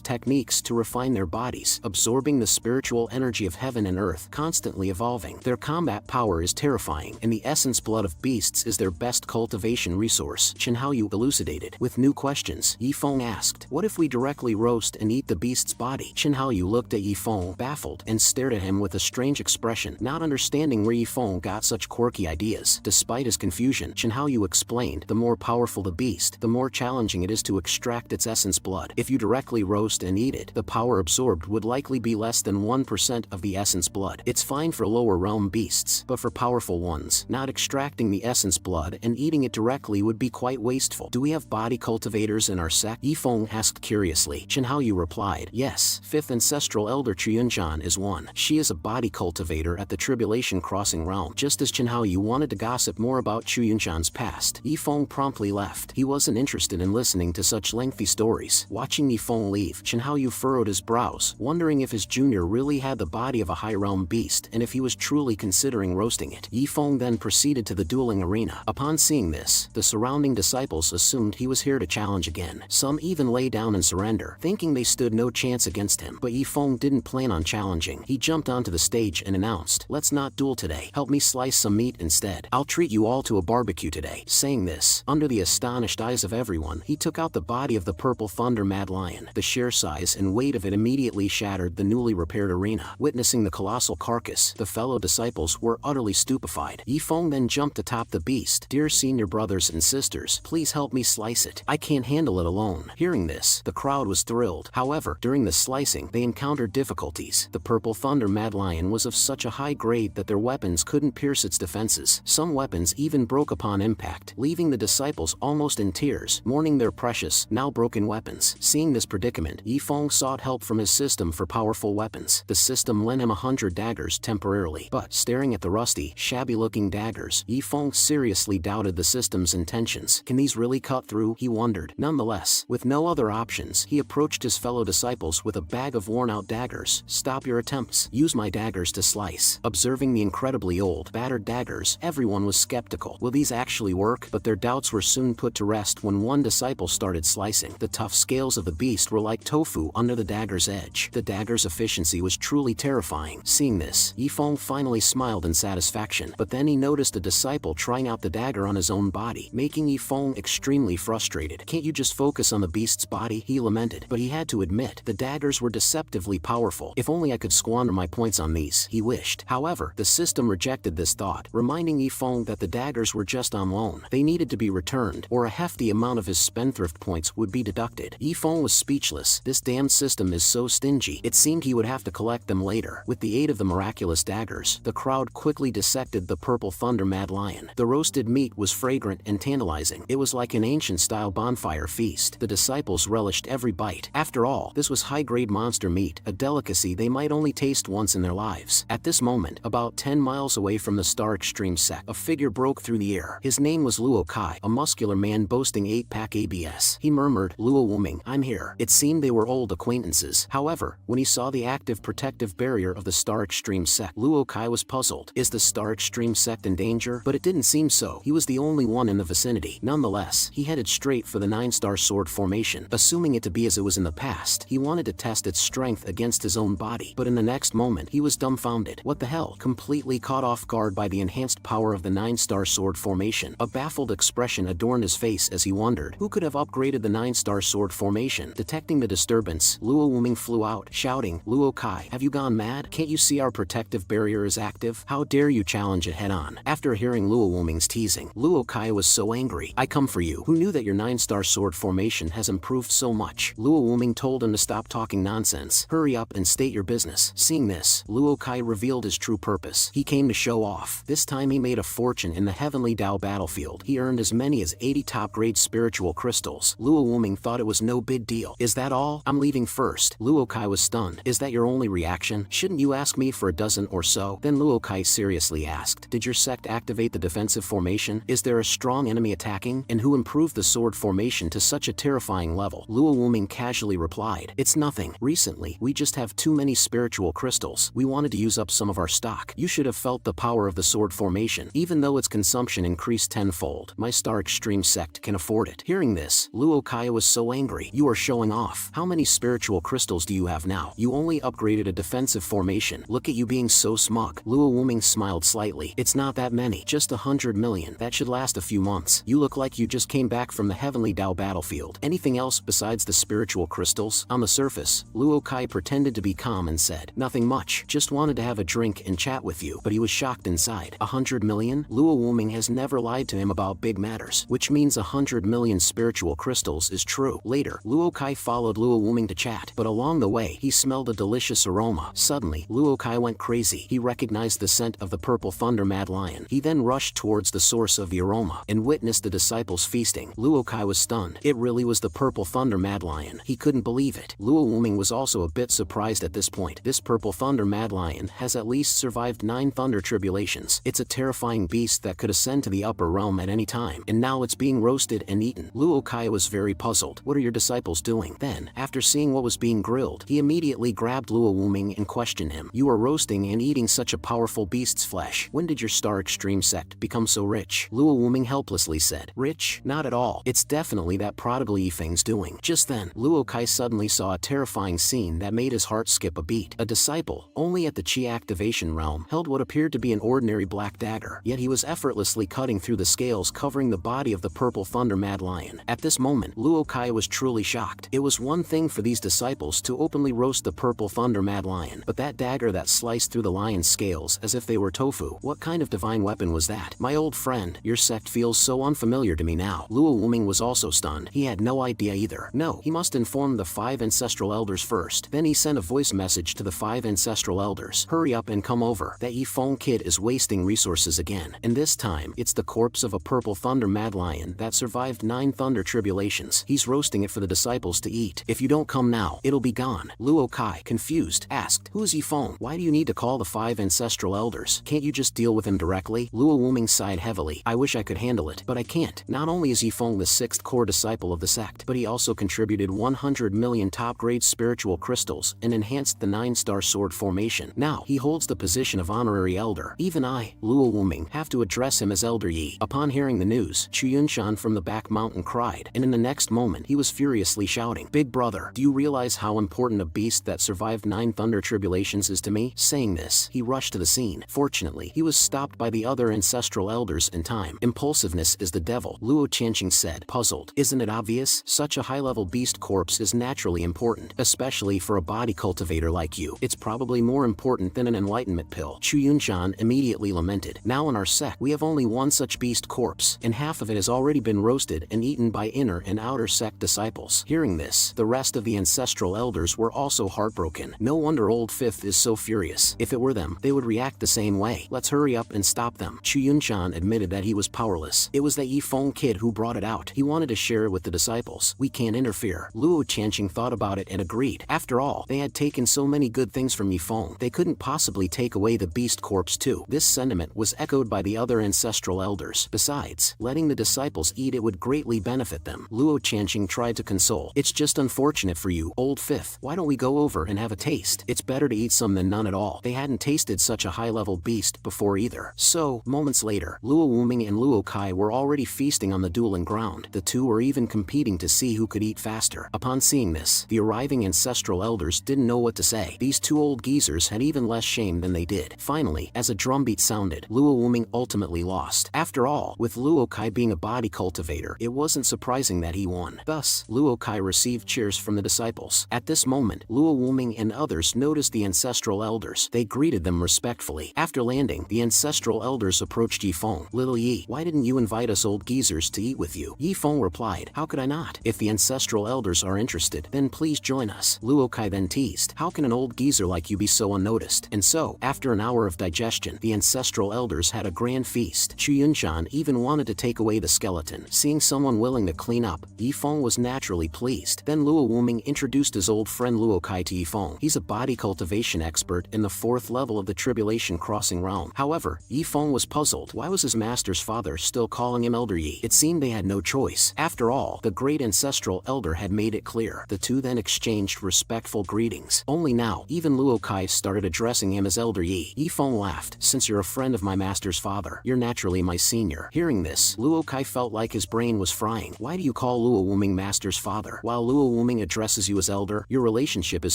techniques to refine their bodies, absorbing the spiritual energy of heaven and earth, constantly evolving. Their combat power is terrifying, and the essence blood of beasts is their best cultivation resource. Chen Haoyu elucidated. With new questions, Yifeng asked, what if we directly roast and eat the beast's body? Chen Haoyu looked at Yifeng, baffled, and stared at him with a strange expression, not understanding where Yifeng got such quirky ideas. Despite his confusion, Chen Haoyu explained, the more powerful the beast, the more challenging it is to extract its essence blood. If you directly roast and eat it, the power absorbed would likely be less than 1% of the essence blood. It's fine for lower realm beasts, but for powerful ones, not extracting the essence blood and eating it directly would be quite wasteful. Do we have body cultivators in our sect? Yifeng asked curiously. Chen Haoyu replied, yes, fifth ancestral elder Chuyunjan is one. She is a body cultivator at the Tribulation Crossing realm. Just as Chen Haoyu wanted to gossip more about Chuyunjan's past, Yifeng promptly left. He wasn't interested in listening to such lengthy stories. Watching Yifeng leave, Chen Haoyu furrowed his brows, wondering if his junior really had the body of a high realm beast and if he was truly considering roasting it. Yifeng then proceeded to the dueling arena. Upon seeing this, the surrounding disciples assumed he was here to challenge again. Some even lay down and surrender, thinking they stood no chance against him. But Yifeng didn't plan on challenging. He jumped onto the stage and announced, "Let's not duel today. Help me slice some meat instead. I'll treat you all to a barbecue today." Saying this, under the astonished eyes of everyone, he took out the body of the purple thunder mad lion. The sheer size and weight of it immediately shattered the newly repaired arena. Witnessing the colossal carcass, the fellow disciples were utterly stupefied. Yifeng then jumped atop the beast. "Dear senior brothers and sisters, please help me slice it. I can't handle it alone." Hearing this, the crowd was thrilled. However, during the slicing, they encountered difficulties. The purple thunder mad lion was of such a high grade that their weapons couldn't pierce its defenses. Some weapons even broke upon impact, leaving the disciples almost in tears, mourning their precious, now broken weapons. Seeing this predicament, Yifeng sought help from his system for powerful weapons. The system lent him 100 daggers temporarily, but staring at the rusty, shabby-looking daggers, Yifeng seriously doubted the system's intentions. Can these really cut through? He wondered. Nonetheless, with no other options, he approached his fellow disciples with a bag of worn-out daggers. "Stop your attempts. Use my daggers to slice." Observing the incredibly old, battered daggers, everyone was skeptical. Will these actually work? But their doubts were soon put to rest when one disciple started slicing. The tough scales of the beast were like tofu under the dagger's edge. The dagger's efficiency was truly terrifying. Seeing this, Yifeng finally smiled in satisfaction, but then he noticed a disciple trying out the dagger on his own body, making Yifeng extremely frustrated. "Can't you just focus on the beast's body?" he lamented. But he had to admit, the daggers were deceptively powerful. "If only I could squander my points on these," he wished. However, the system rejected this thought, reminding Yifeng that the daggers were just on loan. They needed to be returned, or a hefty amount of his spendthrift points would be deducted. Yifeng was speechless. This damned system is so stingy. It seemed he would have to collect them later. With the aid of the miraculous daggers, the crowd quickly dissected the purple thunder mad lion. The roasted meat was fragrant and tantalizing. It was like an ancient-style bonfire feast. The disciples relished every bite. After all, this was high-grade monster meat, a delicacy they might only taste once in their lives. At this moment, about 10 miles away from the Star Extreme sect, a figure broke through the air. His name was Luo Kai, a muscular man boasting 8-pack ABS. He murmured, "Luo Wuming, I'm here." It seemed they were old acquaintances. However, when he saw the active protective barrier of the Star Extreme sect, Luo Kai was puzzled. Is the Star Extreme sect in danger? But it didn't seem so. He was the only one in the vicinity. Nonetheless, he headed straight for the 9-star sword formation. Assuming it to be as it was in the past, he wanted to test its strength against his own body. But in the next moment, he was dumbfounded. What the hell? Completely caught off guard by the enhanced power of the 9-star sword formation, a baffled expression adorned his face as he wondered who could have upgraded the 9-star sword formation. Detecting the disturbance, Luo Wuming flew out, shouting, "Luo Kai, have you gone mad? Can't you see our protective barrier is active? How dare you challenge it head-on?" After hearing Luo Wuming's teasing, Luo Kai was so angry. "I come for you. Who knew that your 9-star sword formation has improved so much?" Luo Wuming told him to stop talking nonsense. "Hurry up and state your business." Seeing this, Luo Kai revealed his true purpose. He came to show off. This time he made a fortune in the Heavenly Dao battlefield. He earned as many as 80 top-grade spiritual crystals. Luo Wuming thought it was no big deal. "Is that all? I'm leaving first." Luo Kai was stunned. "Is that your only reaction? Shouldn't you ask me for a dozen or so?" Then Luo Kai seriously asked, "Did your sect activate the defensive formation? Is there a strong enemy attacking? And who improved the sword formation to such a terrifying level?" Luo Wuming casually replied, "It's nothing. Recently, we just have too many spiritual crystals. We wanted to use up some of our stock. You should have felt the power of the sword formation. Even though its consumption increased tenfold, my Star Extreme sect can afford it." Hearing this, Luo Kai was so angry. "You are showing off. How many spiritual crystals do you have now? You only upgraded a defensive formation. Look at you being so smug." Luo Wuming smiled slightly. "It's not that many. Just 100 million. That should last a few months. You look like you just came back from the Heavenly Dao battlefield. Anything else besides the spiritual crystals?" On the surface, Luo Kai pretended to be calm and said, "Nothing much. Just wanted to have a drink and chat with you." But he was shocked inside. 100 million? Luo Wuming has never lied to him about big matters, which means 100 million spiritual crystals is true. Later, Luo Kai followed Luo Wuming to chat, but along the way, he smelled a delicious aroma. Suddenly, Luo Kai went crazy. He recognized the scent of the purple thunder mad lion. He then rushed towards the source of the aroma and witnessed the disciples feasting. Luo Kai was stunned. It really was the purple thunder mad lion. He couldn't believe it. Luo Wuming was was also a bit surprised at this point. This purple thunder mad lion has at least survived 9 thunder tribulations. It's a terrifying beast that could ascend to the upper realm at any time, and now it's being roasted and eaten. Luo Kai was very puzzled. What are your disciples doing? Then, after seeing what was being grilled, he immediately grabbed Luo Wuming and questioned him. You are roasting and eating such a powerful beast's flesh. When did your Star Extreme sect become so rich? Luo Wuming helplessly said. Rich? Not at all. It's definitely that prodigal Yifeng's doing. Just then, Luo Kai suddenly saw a terrifying scene that made his heart skip a beat. A disciple, only at the Qi activation realm, held what appeared to be an ordinary black dagger, yet he was effortlessly cutting through the scales covering the body of the purple thunder mad lion. At this moment, Luo Kai was truly shocked. It was one thing for these disciples to openly roast the purple thunder mad lion, but that dagger that sliced through the lion's scales as if they were tofu, what kind of divine weapon was that? My old friend, your sect feels so unfamiliar to me now. Luo Wuming was also stunned. He had no idea either. No, he must inform the 5 ancestral elders first. Then he sent a voice message to the 5 ancestral elders. Hurry up and come over. That Yifeng kid is wasting resources again. And this time, it's the corpse of a purple thunder mad lion that survived 9 thunder tribulations. He's roasting it for the disciples to eat. If you don't come now, it'll be gone. Luo Kai, confused, asked, who's Yifeng? Why do you need to call the 5 ancestral elders? Can't you just deal with him directly? Luo Wuming sighed heavily. I wish I could handle it, but I can't. Not only is Yifeng the 6th core disciple of the sect, but he also contributed 100 million top-grade spiritual crystals and enhanced the 9-star sword formation. Now, he holds the position of honorary elder. Even I, Luo Wuming, have to address him as Elder Yi. Upon hearing the news, Chu Yunshan from the back mountain cried, and in the next moment he was furiously shouting, Big brother, do you realize how important a beast that survived 9 thunder tribulations is to me? Saying this, he rushed to the scene. Fortunately, he was stopped by the other ancestral elders in time. Impulsiveness is the devil, Luo Qianqing said, puzzled. Isn't it obvious? Such a high-level beast corpse is naturally important, especially for a body cultivator like you. It's probably more important than an enlightenment pill. Chu Yunshan immediately lamented. Now in our sect, we have only one such beast corpse, and half of it has already been roasted and eaten by inner and outer sect disciples. Hearing this, the rest of the ancestral elders were also heartbroken. No wonder Old Fifth is so furious. If it were them, they would react the same way. Let's hurry up and stop them. Chu Yunshan admitted that he was powerless. It was that Yifeng kid who brought it out. He wanted to share it with the disciples. We can't interfere. Luo Qianqing thought about it and agreed. After all, they had taken so many good things from Yifeng. They couldn't possibly take away the beast corpse too. This sentiment was echoed by the other ancestral elders. Besides, letting the disciples eat it would greatly benefit them. Luo Qianqing tried to console. It's just unfortunate for you, Old Fifth. Why don't we go over and have a taste? It's better to eat some than none at all. They hadn't tasted such a high-level beast before either. So, moments later, Luo Wuming and Luo Kai were already feasting on the dueling ground. The two were even competing to see who could eat faster. Upon seeing this, the arriving ancestral elders didn't know what to say. These two old geezers had even less shame than they did. Finally, as a drumbeat sounded, Luo Wuming ultimately lost. After all, with Luo Kai being a body cultivator, it wasn't surprising that he won. Thus, Luo Kai received cheers from the disciples. At this moment, Luo Wuming and others noticed the ancestral elders. They greeted them respectfully. After landing, the ancestral elders approached Yifeng. Little Yi, why didn't you invite us old geezers to eat with you? Yifeng replied, how could I not? If the ancestral elders are interested, then please join us. Luo Kai then teased, how can an old geezer like you be so unnoticed? And so, after an hour of digestion, the ancestral elders had a grand feast. Chu Yunshan even wanted to take away the skeleton. Seeing someone willing to clean up, Yifeng was naturally pleased. Then Luo Wuming introduced his old friend Luo Kai to Yifeng. He's a body cultivation expert in the 4th level of the Tribulation Crossing realm. However, Yifeng was puzzled. Why was his master's father still calling him Elder Yi? It seemed they had no choice. After all, the great ancestral elder had made it clear. The two then exchanged respectful greetings. Only now, even Luo Kai started addressing him as Elder Yi. Yifeng laughed. Since you're a friend of my master's father, you're naturally my senior. Hearing this, Luo Kai felt like his brain was frying. Why do you call Luo Wuming master's father, while Luo Wuming addresses you as elder? Your relationship is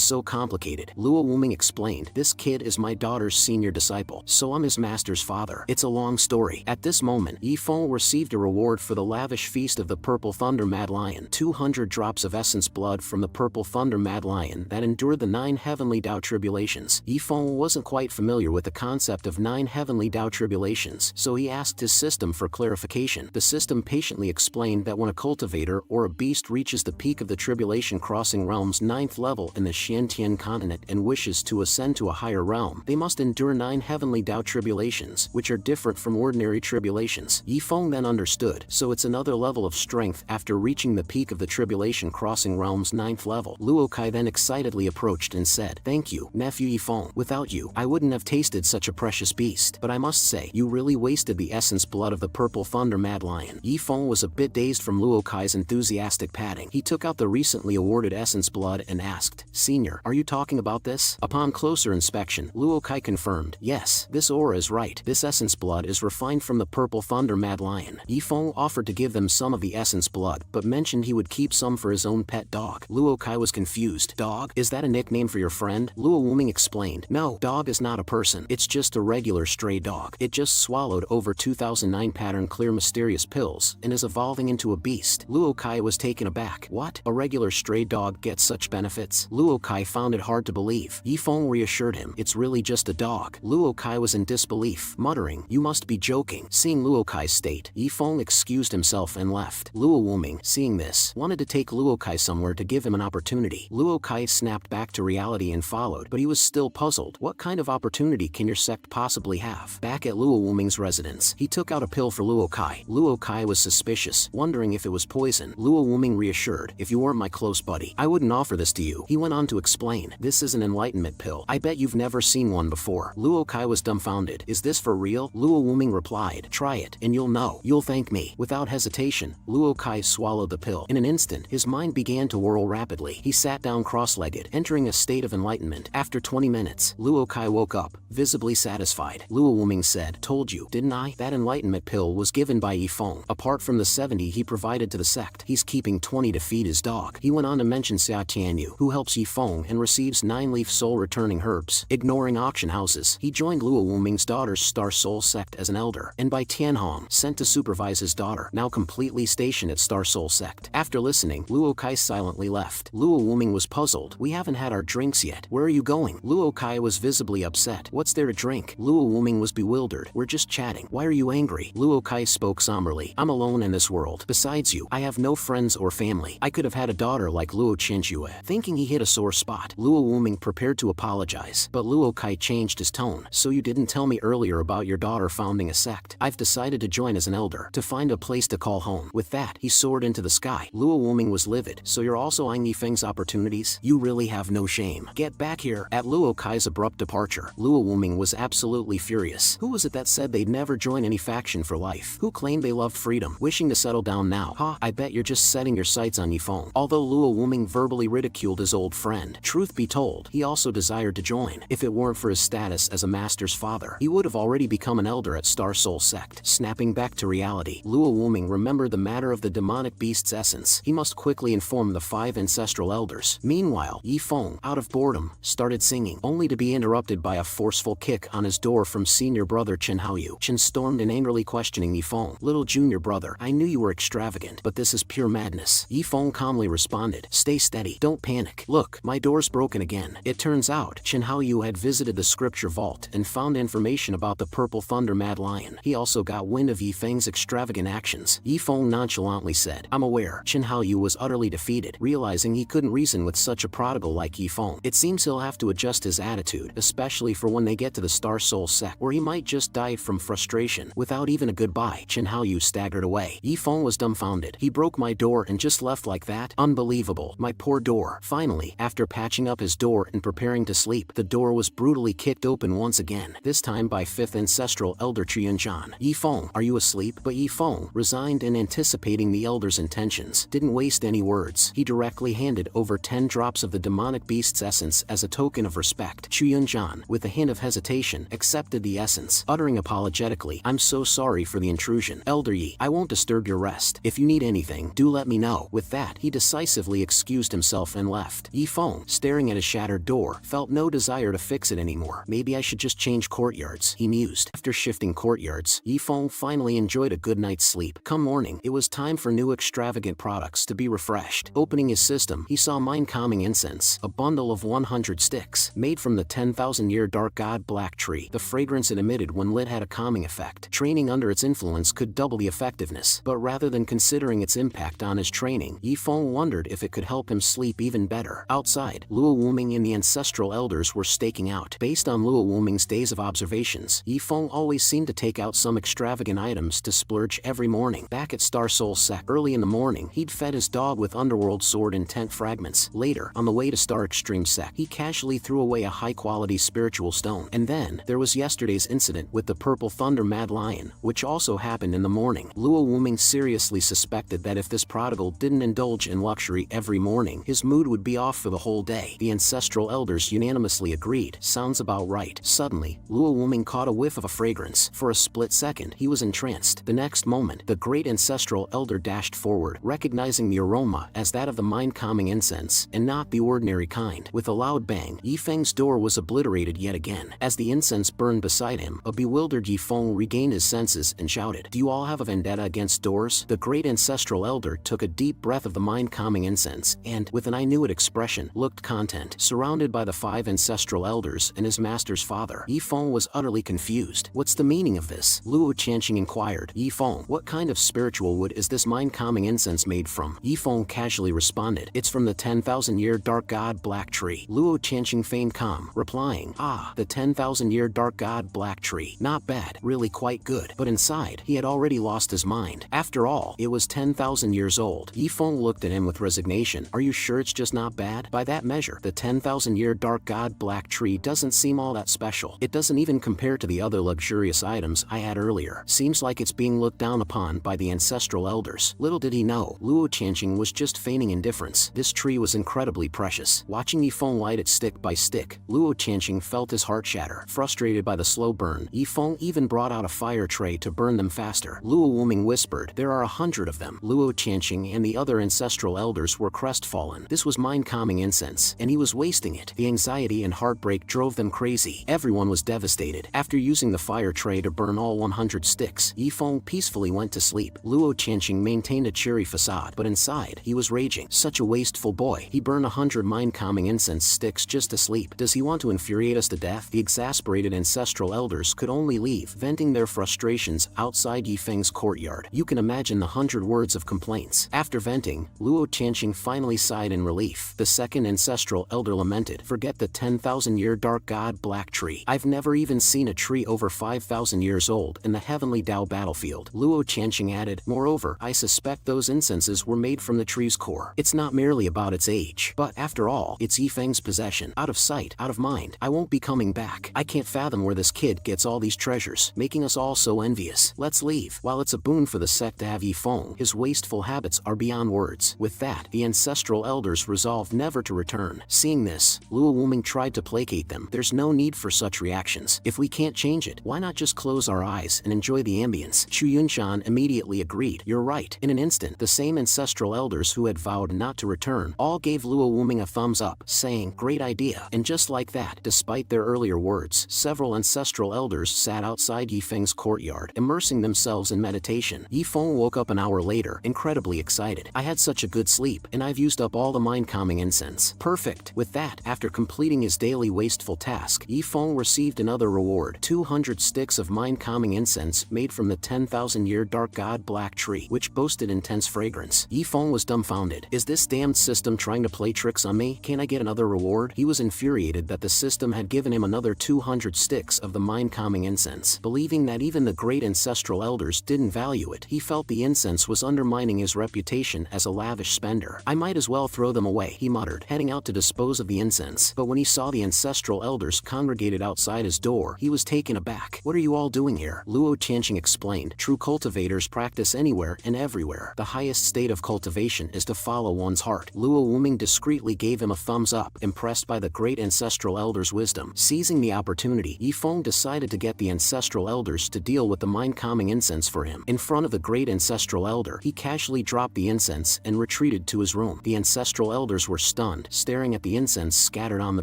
so complicated. Luo Wuming explained, this kid is my daughter's senior disciple, so I'm his master's father. It's a long story. At this moment, Yifeng received a reward for the lavish feast of the purple thunder mad lion. 200 drops of essence blood from the purple thunder mad lion that endured the 9 heavenly Dao tribulations. Yifeng wasn't quite familiar with the concept of 9 heavenly Dao tribulations, so he asked his system for clarification. The system patiently explained that when a cultivator or a beast reaches the peak of the Tribulation Crossing realm's 9th level in the Xiantian continent and wishes to ascend to a higher realm, they must endure 9 heavenly Dao tribulations, which are different from ordinary tribulations. Yifeng then understood, so it's another level of strength after reaching the peak of the Tribulation Crossing realm's 9th level. Luo Luokai then excitedly approached and said, "Thank you, nephew Yifeng. Without you, I wouldn't have tasted such a precious beast. But I must say, you really wasted the essence blood of the purple thunder mad lion." Yifeng was a bit dazed from Luokai's enthusiastic patting. He took out the recently awarded essence blood and asked, "Senior, are you talking about this?" Upon closer inspection, Luokai confirmed, "Yes, this aura is right. This essence blood is refined from the purple thunder mad lion." Yifeng offered to give them some of the essence blood, but mentioned he would keep some for his own pet dog. Luokai was confused. "Dog? Is that a nickname for your friend?" Luo Wuming explained, "No, dog is not a person. It's just a regular stray dog. It just swallowed over 2009 pattern clear mysterious pills and is evolving into a beast." Luokai was taken aback. "What? A regular stray dog gets such benefits?" Luokai found it hard to believe. Yifeng reassured him, "It's really just a dog." Luokai was in disbelief, muttering, "You must be joking." Seeing Luokai's state, Yifeng excused himself and left. Luo Wuming, seeing this, wanted to take Luokai somewhere to give him an opportunity. Luokai snapped back to reality and followed, but he was still puzzled. What kind of opportunity can your sect possibly have? Back at Luo Wuming's residence, he took out a pill for Luokai. Luokai was suspicious, wondering if it was poison. Luo Wuming reassured, "If you weren't my close buddy, I wouldn't offer this to you." He went on to explain, "This is an enlightenment pill. I bet you've never seen one before." Luokai was dumbfounded. "Is this for real?" Luo Wuming replied, "Try it, and you'll know. You'll thank me." Without hesitation, Luokai swallowed the pill. In an instant, his mind began to whirl rapidly. He sat down cross-legged, entering a state of enlightenment. After 20 minutes, Luokai woke up, visibly satisfied. Luo Wuming said, "Told you, didn't I? That enlightenment pill was given by Yifeng. Apart from the 70 he provided to the sect, he's keeping 20 to feed his dog." He went on to mention Xia Tianyu, who helps Yifeng and receives 9-leaf soul-returning herbs. Ignoring auction houses, he joined Luo Wuming's daughter's Star Soul sect as an elder, and by Tianhong, sent to supervise his daughter, now completely stationed at Star Soul sect. After listening, Luokai silently left. Luo Wuming was puzzled. "We haven't had our drinks yet. Where are you going?" Luokai was visibly upset. "What's there to drink?" Luo Wuming was bewildered. "We're just chatting. Why are you angry?" Luokai spoke somberly. "I'm alone in this world. Besides you, I have no friends or family. I could have had a daughter like Luo Chinjue." Thinking he hit a sore spot, Luo Wuming prepared to apologize, but Luokai changed his tone. "So you didn't tell me earlier about your daughter founding a sect. I've decided to join as an elder, to find a place to call home." With that, he soared into the sky. Luo Wuming was livid. "So you're also eyeing Yifeng's opportunities? You really have no shame. Get back here." At Luokai's abrupt departure, Luo Wuming was absolutely furious. Who was it that said they'd never join any faction for life? Who claimed they loved freedom? Wishing to settle down now? Ha, I bet you're just setting your sights on Yifeng. Although Luo Wuming verbally ridiculed his old friend, truth be told, he also desired to join. If it weren't for his status as a master's father, he would have already become an elder at Star Soul sect. Snapping back to reality, Luo Wuming remembered the matter of the demonic beast's essence. He must quickly inform the 5 ancestral elders. Meanwhile, Yifeng, out of boredom, started singing, only to be interrupted by a forceful kick on his door from senior brother Chen Haoyu. Chen stormed in, angrily questioning Yifeng. "Little junior brother, I knew you were extravagant, but this is pure madness." Yifeng calmly responded, "Stay steady, don't panic. Look, my door's broken again." It turns out, Chen Haoyu had visited the scripture vault and found information about the purple thunder mad lion. He also got wind of Yifeng's extravagant actions. Yifeng nonchalantly said, "I'm aware." Chen Haoyu was utterly defeated, realizing he couldn't reason with such a prodigal like Yifeng. It seems he'll have to adjust his attitude, especially for when they get to the Star Soul sect, where he might just die from frustration. Without even a goodbye, Chen Haoyu staggered away. Yifeng was dumbfounded. "He broke my door and just left like that? Unbelievable. My poor door." Finally, after patching up his door and preparing to sleep, the door was brutally kicked open once again, this time by 5th ancestral elder Chuyunjan. "Yifeng, are you asleep?" But Yifeng, resigned and anticipating the elder's intentions, didn't waste any words. He directly handed over 10 drops of the demonic beast's essence as a token of respect. Chuyunjan, with a hint of hesitation, accepted the essence, uttering apologetically, "I'm so sorry for the intrusion. Elder Yi, I won't disturb your rest. If you need anything, do let me know." With that, he decisively excused himself and left. Yifeng, staring at his shattered door, felt no desire to fix it anymore. "Maybe I should just change courtyards," he mused. After shifting courtyards, Yifeng finally enjoyed a good night's sleep. Come morning, it was time for new extravagant products to be refreshed. Opening his system, he saw mind-calming incense, a bundle of 100 sticks, made from the 10,000-year dark god black tree. The fragrance it emitted when lit had a calming effect. Training under its influence could double the effectiveness, but rather than considering its impact on his training, Yifeng wondered if it could help him sleep even better. Outside, Luo Wuming and the ancestral elders were staking out. Based on Luo Wuming's days of observations, Yifeng always seemed to take out some extravagant items to splurge every morning. Back at Star Soul sect, early in the morning, he'd fed his dog with underworld sword intent fragments. months. Later, on the way to Star Extreme Sect, he casually threw away a high-quality spiritual stone. And then, there was yesterday's incident with the Purple Thunder Mad Lion, which also happened in the morning. Luo Wuming seriously suspected that if this prodigal didn't indulge in luxury every morning, his mood would be off for the whole day. The ancestral elders unanimously agreed. Sounds about right. Suddenly, Luo Wuming caught a whiff of a fragrance. For a split second, he was entranced. The next moment, the great ancestral elder dashed forward, recognizing the aroma as that of the mind-calming incense, and not the ordinary kind. With a loud bang, Yifeng's door was obliterated yet again. As the incense burned beside him, a bewildered Yifeng regained his senses and shouted, "Do you all have a vendetta against doors?" The great ancestral elder took a deep breath of the mind-calming incense, and, with an I knew it expression, looked content. Surrounded by the 5 ancestral elders and his master's father, Yifeng was utterly confused. "What's the meaning of this?" Luo Chanqing inquired. "Yifeng, what kind of spiritual wood is this mind-calming incense made from?" Yifeng casually responded, "It's from the 10,000-year dark god Black Tree." Luo Chanqing feigned calm, replying, "Ah, the 10,000-year dark god Black Tree. Not bad, really quite good." But inside, he had already lost his mind. After all, it was 10,000 years old. Yifeng looked at him with resignation. "Are you sure it's just not bad? By that measure, the 10,000-year dark god Black Tree doesn't seem all that special. It doesn't even compare to the other luxurious items I had earlier. Seems like it's being looked down upon by the ancestral elders." Little did he know, Luo Chanqing was just feigning indifference. This tree was incredibly precious. Watching Yifeng light it stick by stick, Luo Chanqing felt his heart shatter. Frustrated by the slow burn, Yifeng even brought out a fire tray to burn them faster. Luo Wuming whispered, "There are 100 of them." Luo Chanqing and the other ancestral elders were crestfallen. This was mind-calming incense, and he was wasting it. The anxiety and heartbreak drove them crazy. Everyone was devastated. After using the fire tray to burn all 100 sticks, Yifeng peacefully went to sleep. Luo Chanqing maintained a cheery facade, but inside, he was raging. Such a wasteful boy. He burned 100 mind-calming incense sticks just to sleep. Does he want to infuriate us to death? The exasperated ancestral elders could only leave, venting their frustrations outside Yifeng's courtyard. You can imagine the 100 words of complaints. After venting, Luo Chanqing finally sighed in relief. The second ancestral elder lamented, "Forget the 10,000-year dark god Black Tree. I've never even seen a tree over 5,000 years old in the heavenly Dao battlefield." Luo Chanqing added, "Moreover, I suspect those incenses were made from the tree's core. It's not merely about its age, but after all, it's Yifeng's possession. Out of sight, out of mind. I won't be coming back. I can't fathom where this kid gets all these treasures, making us all so envious. Let's leave. While it's a boon for the sect to have Yifeng, his wasteful habits are beyond words." With that, the ancestral elders resolved never to return. Seeing this, Luo Wuming tried to placate them. "There's no need for such reactions. If we can't change it, why not just close our eyes and enjoy the ambience?" Chu Yunshan immediately agreed. "You're right." In an instant, the same ancestral elders who had vowed not to return all gave Luo Wuming a thumbs up, saying, "Great idea." And just like that, despite their earlier words, several ancestral elders sat outside Yifeng's courtyard, immersing themselves in meditation. Yifeng woke up an hour later, incredibly excited. "I had such a good sleep, and I've used up all the mind-calming incense." Perfect. With that, after completing his daily wasteful task, Yifeng received another reward, 200 sticks of mind-calming incense made from the 10,000-year dark god Black Tree, which boasted intense fragrance. Yifeng was dumbfounded. "Is this damned system trying to play tricks on me? Can't I get another reward?" He was infuriated that the system had given him another 200 sticks of the mind-calming incense. Believing that even the great ancestral elders didn't value it, he felt the incense was undermining his reputation as a lavish spender. "I might as well throw them away," he muttered, heading out to dispose of the incense. But when he saw the ancestral elders congregated outside his door, he was taken aback. "What are you all doing here?" Luo Chanqing explained. "True cultivators practice anywhere and everywhere. The highest state of cultivation is to follow one's heart." Luo Wuming discreetly gave him a thumbs up, impressed by the great ancestral elders' wisdom. Seizing the opportunity, Yifeng decided to get the ancestral elders to deal with the mind-calming incense for him. In front of the great ancestral elder, he casually dropped the incense and retreated to his room. The ancestral elders were stunned, staring at the incense scattered on the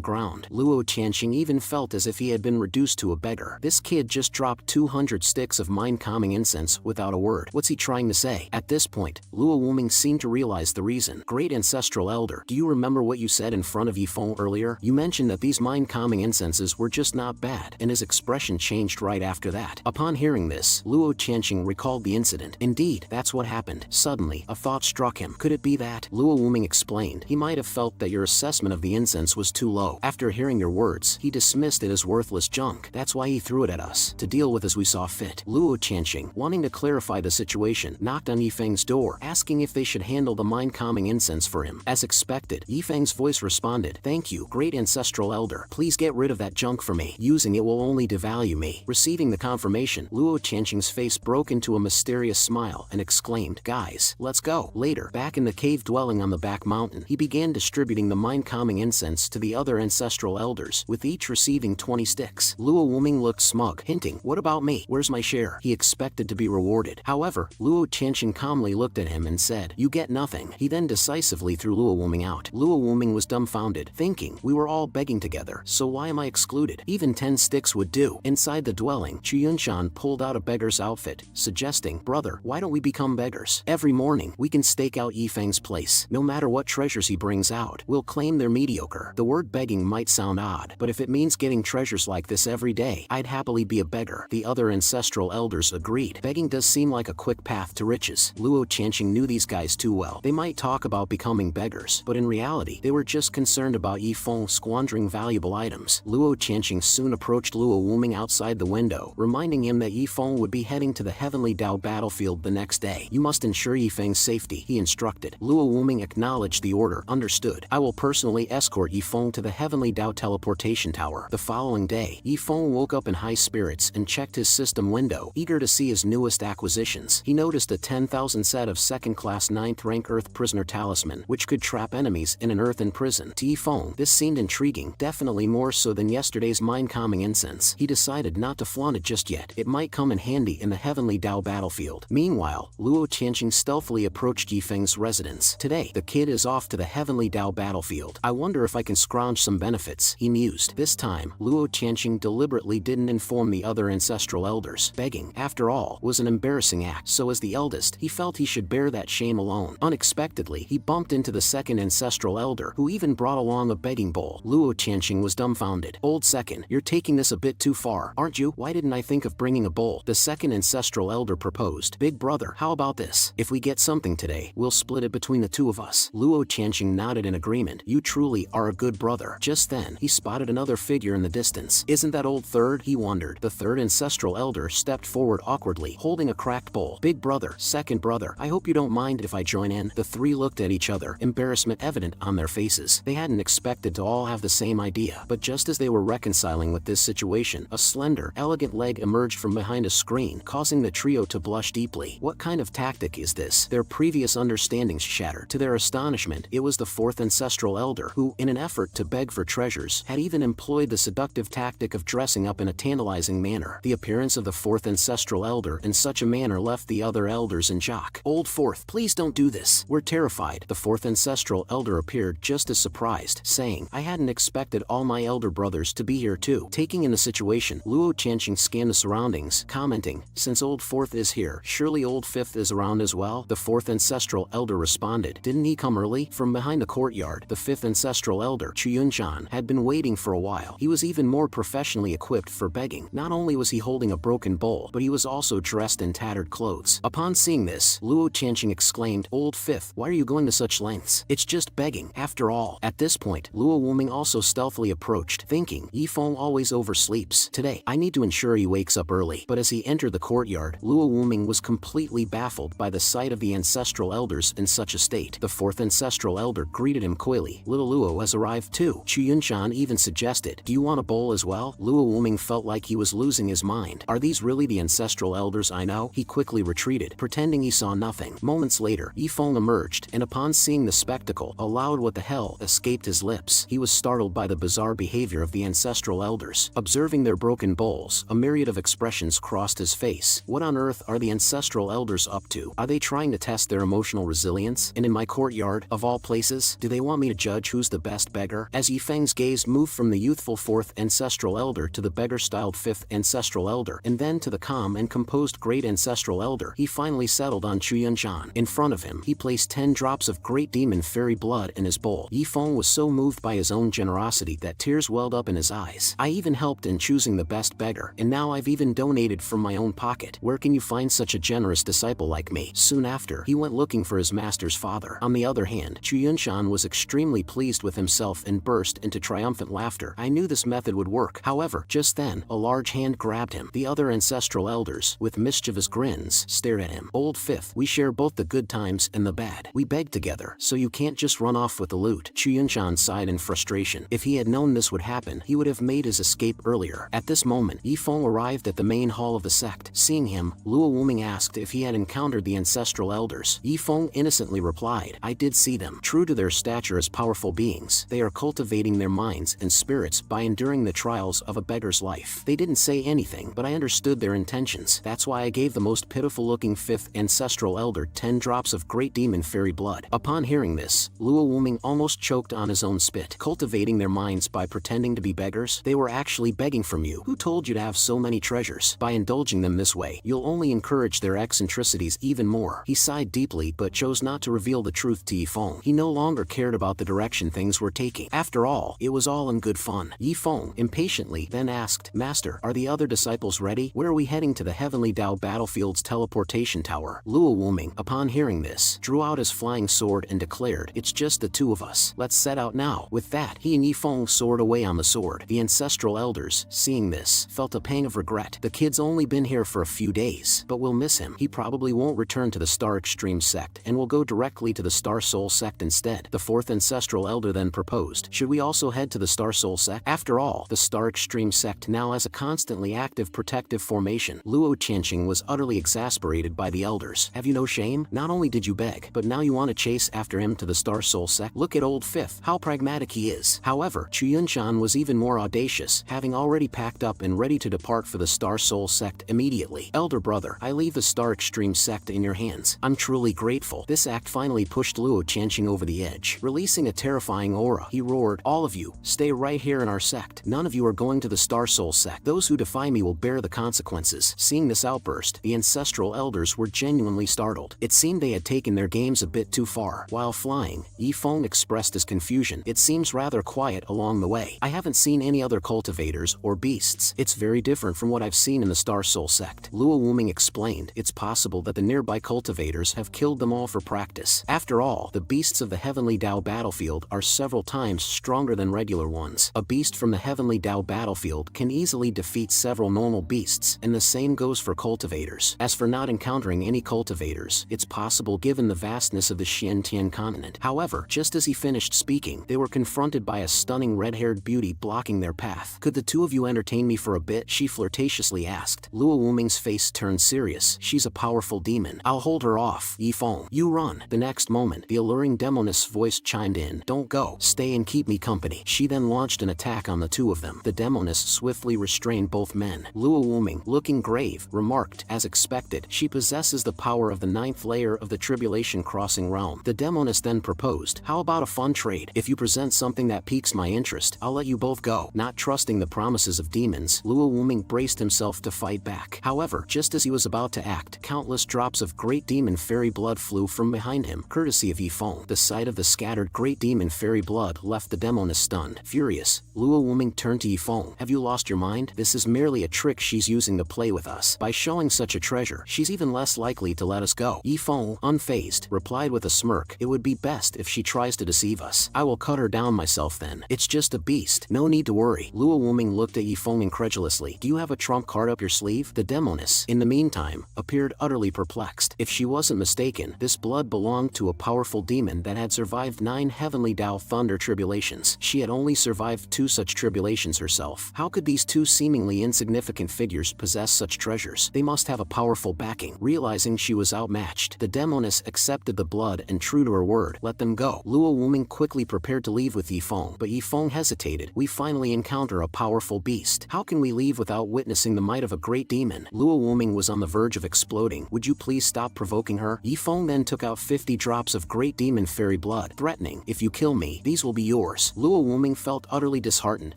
ground. Luo Chanqing even felt as if he had been reduced to a beggar. This kid just dropped 200 sticks of mind-calming incense without a word. What's he trying to say? At this point, Luo Wuming seemed to realize the reason. "Great ancestral elder, do you remember what you said in front of Yifeng earlier? You mentioned that these mind-calming incenses were just not bad," and his expression changed right after that. Upon hearing this, Luo Chanqing recalled the incident. Indeed, that's what happened. Suddenly, a thought struck him. Could it be that? Luo Wuming explained. "He might have felt that your assessment of the incense was too low. After hearing your words, he dismissed it as worthless junk. That's why he threw it at us, to deal with as we saw fit." Luo Chanqing, wanting to clarify the situation, knocked on Yifeng's door, asking if they should handle the mind-calming incense for him. As expected, Yifeng's voice responded, "Thank you, great ancestral elder. Please get rid of that junk for me. Using it will only devalue me." Receiving the confirmation, Luo Qianqing's face broke into a mysterious smile and exclaimed, "Guys, let's go." Later, back in the cave dwelling on the back mountain, he began distributing the mind-calming incense to the other ancestral elders, with each receiving 20 sticks. Luo Wuming looked smug, hinting, "What about me? Where's my share?" He expected to be rewarded. However, Luo Qianqing calmly looked at him and said, "You get nothing." He then decisively threw Luo Wuming out. Luo Wuming was dumbfounded, thinking, "We were all begging together, so why am I excluded? Even 10 sticks would do." Inside the dwelling, Chuyunshan pulled out a beggar's outfit, suggesting, "Brother, why don't we become beggars? Every morning, we can stake out Yifeng's place. No matter what treasures he brings out, we'll claim they're mediocre." The word begging might sound odd, but if it means getting treasures like this every day, I'd happily be a beggar. The other ancestral elders agreed. Begging does seem like a quick path to riches. Luo Qianqing knew these guys too well. They might talk about becoming beggars, but in reality, they were just concerned about Yifeng squandering valuable items. Luo Qianqing soon approached Luo Wuming outside the window, reminding him that Yifeng would be heading to the Heavenly Dao battlefield the next day. "You must ensure Yifeng's safety," he instructed. Luo Wuming acknowledged the order. "Understood. I will personally escort Yifeng to the Heavenly Dao teleportation tower." The following day, Yifeng woke up in high spirits and checked his system window, eager to see his newest acquisitions. He noticed a 10,000 set of second-class 9th rank Earth Prisoner Talisman, which could trap enemies in an earthen prison. To Yifeng, this seemed intriguing, definitely more so than yesterday's mind-calming incense. He decided not to flaunt it just yet. It might come in handy in the Heavenly Dao battlefield. Meanwhile, Luo Qianqing stealthily approached Yifeng's residence. "Today, the kid is off to the Heavenly Dao battlefield. I wonder if I can scrounge some benefits," he mused. This time, Luo Qianqing deliberately didn't inform the other ancestral elders. Begging, after all, was an embarrassing act, so as the eldest, he felt he should bear that shame alone. Unexpectedly, he bumped into the second ancestral elder, who even brought along a begging bowl. Luo Qianqing was dumbfounded. "Old second, you're taking this a bit too far, aren't you? Why didn't I think of bringing a bowl?" The second ancestral elder proposed. "Big brother, how about this? If we get something today, we'll split it between the two of us." Luo Qianqing nodded in agreement. "You truly are a good brother." Just then, he spotted another figure in the distance. "Isn't that old third?" he wondered. The third ancestral elder stepped forward awkwardly, holding a cracked bowl. "Big brother, second brother, I hope you don't mind if I join in." The three looked at each other, embarrassment evident on their faces. They hadn't expected to all have the same idea, but just as they were reconciling with this situation, a slender, elegant leg emerged from behind a screen, causing the trio to blush deeply. What kind of tactic is this? Their previous understandings shattered. To their astonishment, it was the fourth ancestral elder who, in an effort to beg for treasures, had even employed the seductive tactic of dressing up in a tantalizing manner. The appearance of the fourth ancestral elder in such a manner left the other elders in shock. "Old fourth, please don't do this. We're terrified." The fourth ancestral elder appeared just as surprised, saying, "I hadn't expected all my elder brothers to be here too." Taking in the situation, Luo Qianqing scanned the surroundings, commenting, "Since old fourth is here, surely old fifth is around as well." The fourth ancestral elder responded, "Didn't he come early?" From behind the courtyard, the fifth ancestral elder, Chuyunshan, had been waiting for a while. He was even more professionally equipped for begging. Not only was he holding a broken bowl, but he was also dressed in tattered clothes. Upon seeing this, Luo Qianqing exclaimed, "Old fifth, why are you going to such lengths? It's just begging, after all." At this point, Luo Wuming also stealthily approached, thinking, "Yifeng always oversleeps. Today, I need to ensure he wakes up early." But as he entered the courtyard, Luo Wuming was completely baffled by the sight of the ancestral elders in such a state. The fourth ancestral elder greeted him coyly. "Little Luo has arrived too." Chuyunshan even suggested, "Do you want a bowl as well?" Luo Wuming felt like he was losing his mind. Are these really the ancestral elders I know? He quickly retreated, pretending he saw nothing. Moments later, Yifeng emerged, and upon seeing the spectacle, a loud "what the hell" escaped his lips. He was startled by the bizarre behavior of the ancestral elders. Observing their broken bowls, a myriad of expressions crossed his face. What on earth are the ancestral elders up to? Are they trying to test their emotional resilience? And in my courtyard, of all places, do they want me to judge who's the best beggar? As Yifeng's gaze moved from the youthful fourth ancestral elder to the beggar-styled fifth ancestral elder, and then to the calm and composed great ancestral elder, he finally settled on Chuyunshan. In front of him, he placed 10 drops of great demon fairy blood in his bowl. Yifeng was so moved by his own generosity that tears welled up in his eyes. "I even helped in choosing the best beggar, and now I've even donated from my own pocket. Where can you find such a generous disciple like me?" Soon after, he went looking for his master's father. On the other hand, Chuyunshan was extremely pleased with himself and burst into triumphant laughter. "I knew this method would work." However, just then, a large hand grabbed him. The other ancestral elders, with mischievous grins, stared at him. "Old fifth, we share both the good times and the bad. We beg together, so you can't just run off with the loot. Chuyunshan sighed in frustration. If he had known this would happen, he would have made his escape earlier. At this moment, Yifeng arrived at the main hall of the sect. Seeing him, Luo Wuming asked if he had encountered the ancestral elders. Yifeng innocently replied, I did see them. True to their stature as powerful beings, they are cultivating their minds and spirits by enduring the trials of a beggar's life. They didn't say anything, but I understood their intentions. That's why I gave the most pitiful-looking 5th ancestral elder 10 drops of great demon fairy blood. Upon hearing this, Luo Wuming almost choked on his own spit. Cultivating their minds by pretending to be beggars? They were actually begging from you. Who told you to have so many treasures? By indulging them this way, you'll only encourage their eccentricities even more. He sighed deeply but chose not to reveal the truth to Yifeng. He no longer cared about the direction things were taking. After all, it was all in good fun. Yifeng, impatiently, then asked, Master, are the other disciples ready? Where are we heading? To the Heavenly Dao Battlefield's teleportation tower. Luo Wuming, upon hearing this, drew out his flying sword and declared, it's just the two of us. Let's set out now. With that, he and Yifeng soared away on the sword. The ancestral elders, seeing this, felt a pang of regret. The kid's only been here for a few days, but we'll miss him. He probably won't return to the Star Extreme sect and will go directly to the Star Soul sect instead. The 4th ancestral elder then proposed, should we also head to the Star Soul sect? After all, the Star Extreme sect now has a constantly active protective formation. Luo Qianqing was utterly exasperated by the elders. Have you no shame? Not only did you beg, but now you want to chase after him to the Star Soul sect? Look at old 5th, how pragmatic he is. However, Chuyunshan was even more audacious, having already packed up and ready to depart for the Star Soul sect immediately. Elder brother, I leave the Star Extreme sect in your hands. I'm truly grateful. This act finally pushed Luo Qianqing over the edge. Releasing a terrifying aura, he roared, all of you, stay right here in our sect. None of you are going to the Star Soul sect. Those who defy me will bear the consequences. Seeing this outburst, the ancestral elders were genuinely startled. It seemed they had taken their games a bit too far. While flying, Yifeng expressed his confusion. It seems rather quiet along the way. I haven't seen any other cultivators or beasts. It's very different from what I've seen in the Star Soul sect. Luo Wuming explained, it's possible that the nearby cultivators have killed them all for practice. After all, the beasts of the Heavenly Dao battlefield are several times stronger than regular ones. A beast from the Heavenly Dao battlefield can easily defeat several normal beasts, and the same goes for cultivators. As for not encountering any cultivators, it's possible given the vastness of the Xiantian continent. However, just as he finished speaking, they were confronted by a stunning red-haired beauty blocking their path. Could the two of you entertain me for a bit? She flirtatiously asked. Luo Wuming's face turned serious. She's a powerful demon. I'll hold her off. Yifeng, you run. The next moment, the alluring demoness voice chimed in. Don't go. Stay and keep me company. She then launched an attack on the two of them. The demoness swiftly restrained both men. Luo Wuming, looking grave, remarked, as expected, she possesses the power of the 9th layer of the Tribulation Crossing realm. The demoness then proposed, how about a fun trade? If you present something that piques my interest, I'll let you both go. Not trusting the promises of demons, Luo Wuming braced himself to fight back. However, just as he was about to act, countless drops of great demon fairy blood flew from behind him, courtesy of Yifeng. The sight of the scattered great demon fairy blood left the demoness stunned. Furious, Luo Wuming turned to Yifeng. Have you lost your mind? This is merely a trick she's using to play with us. By showing such a treasure, she's even less likely to let us go. Yifeng, unfazed, replied with a smirk. It would be best if she tries to deceive us. I will cut her down myself then. It's just a beast. No need to worry. Luo Wuming looked at Yifeng incredulously. Do you have a trump card up your sleeve? The demoness, in the meantime, appeared utterly perplexed. If she wasn't mistaken, this blood belonged to a powerful demon that had survived 9 Heavenly Dao Thunder tribulations. She had only survived 2 such tribulations herself. How could these 2 seemingly insignificant figures possess such treasures? They must have a powerful backing. Realizing she was outmatched, the demoness accepted the blood and, true to her word, let them go. Luo Wuming quickly prepared to leave with Yifeng, but Yifeng hesitated. We finally encounter a powerful beast. How can we leave without witnessing the might of a great demon? Luo Wuming was on the verge of exploding. Would you please stop provoking her? Yifeng then took out 50 drops of great demon fairy blood, threatening, if you kill me, these will be yours. Luo Wuming felt utterly disheartened,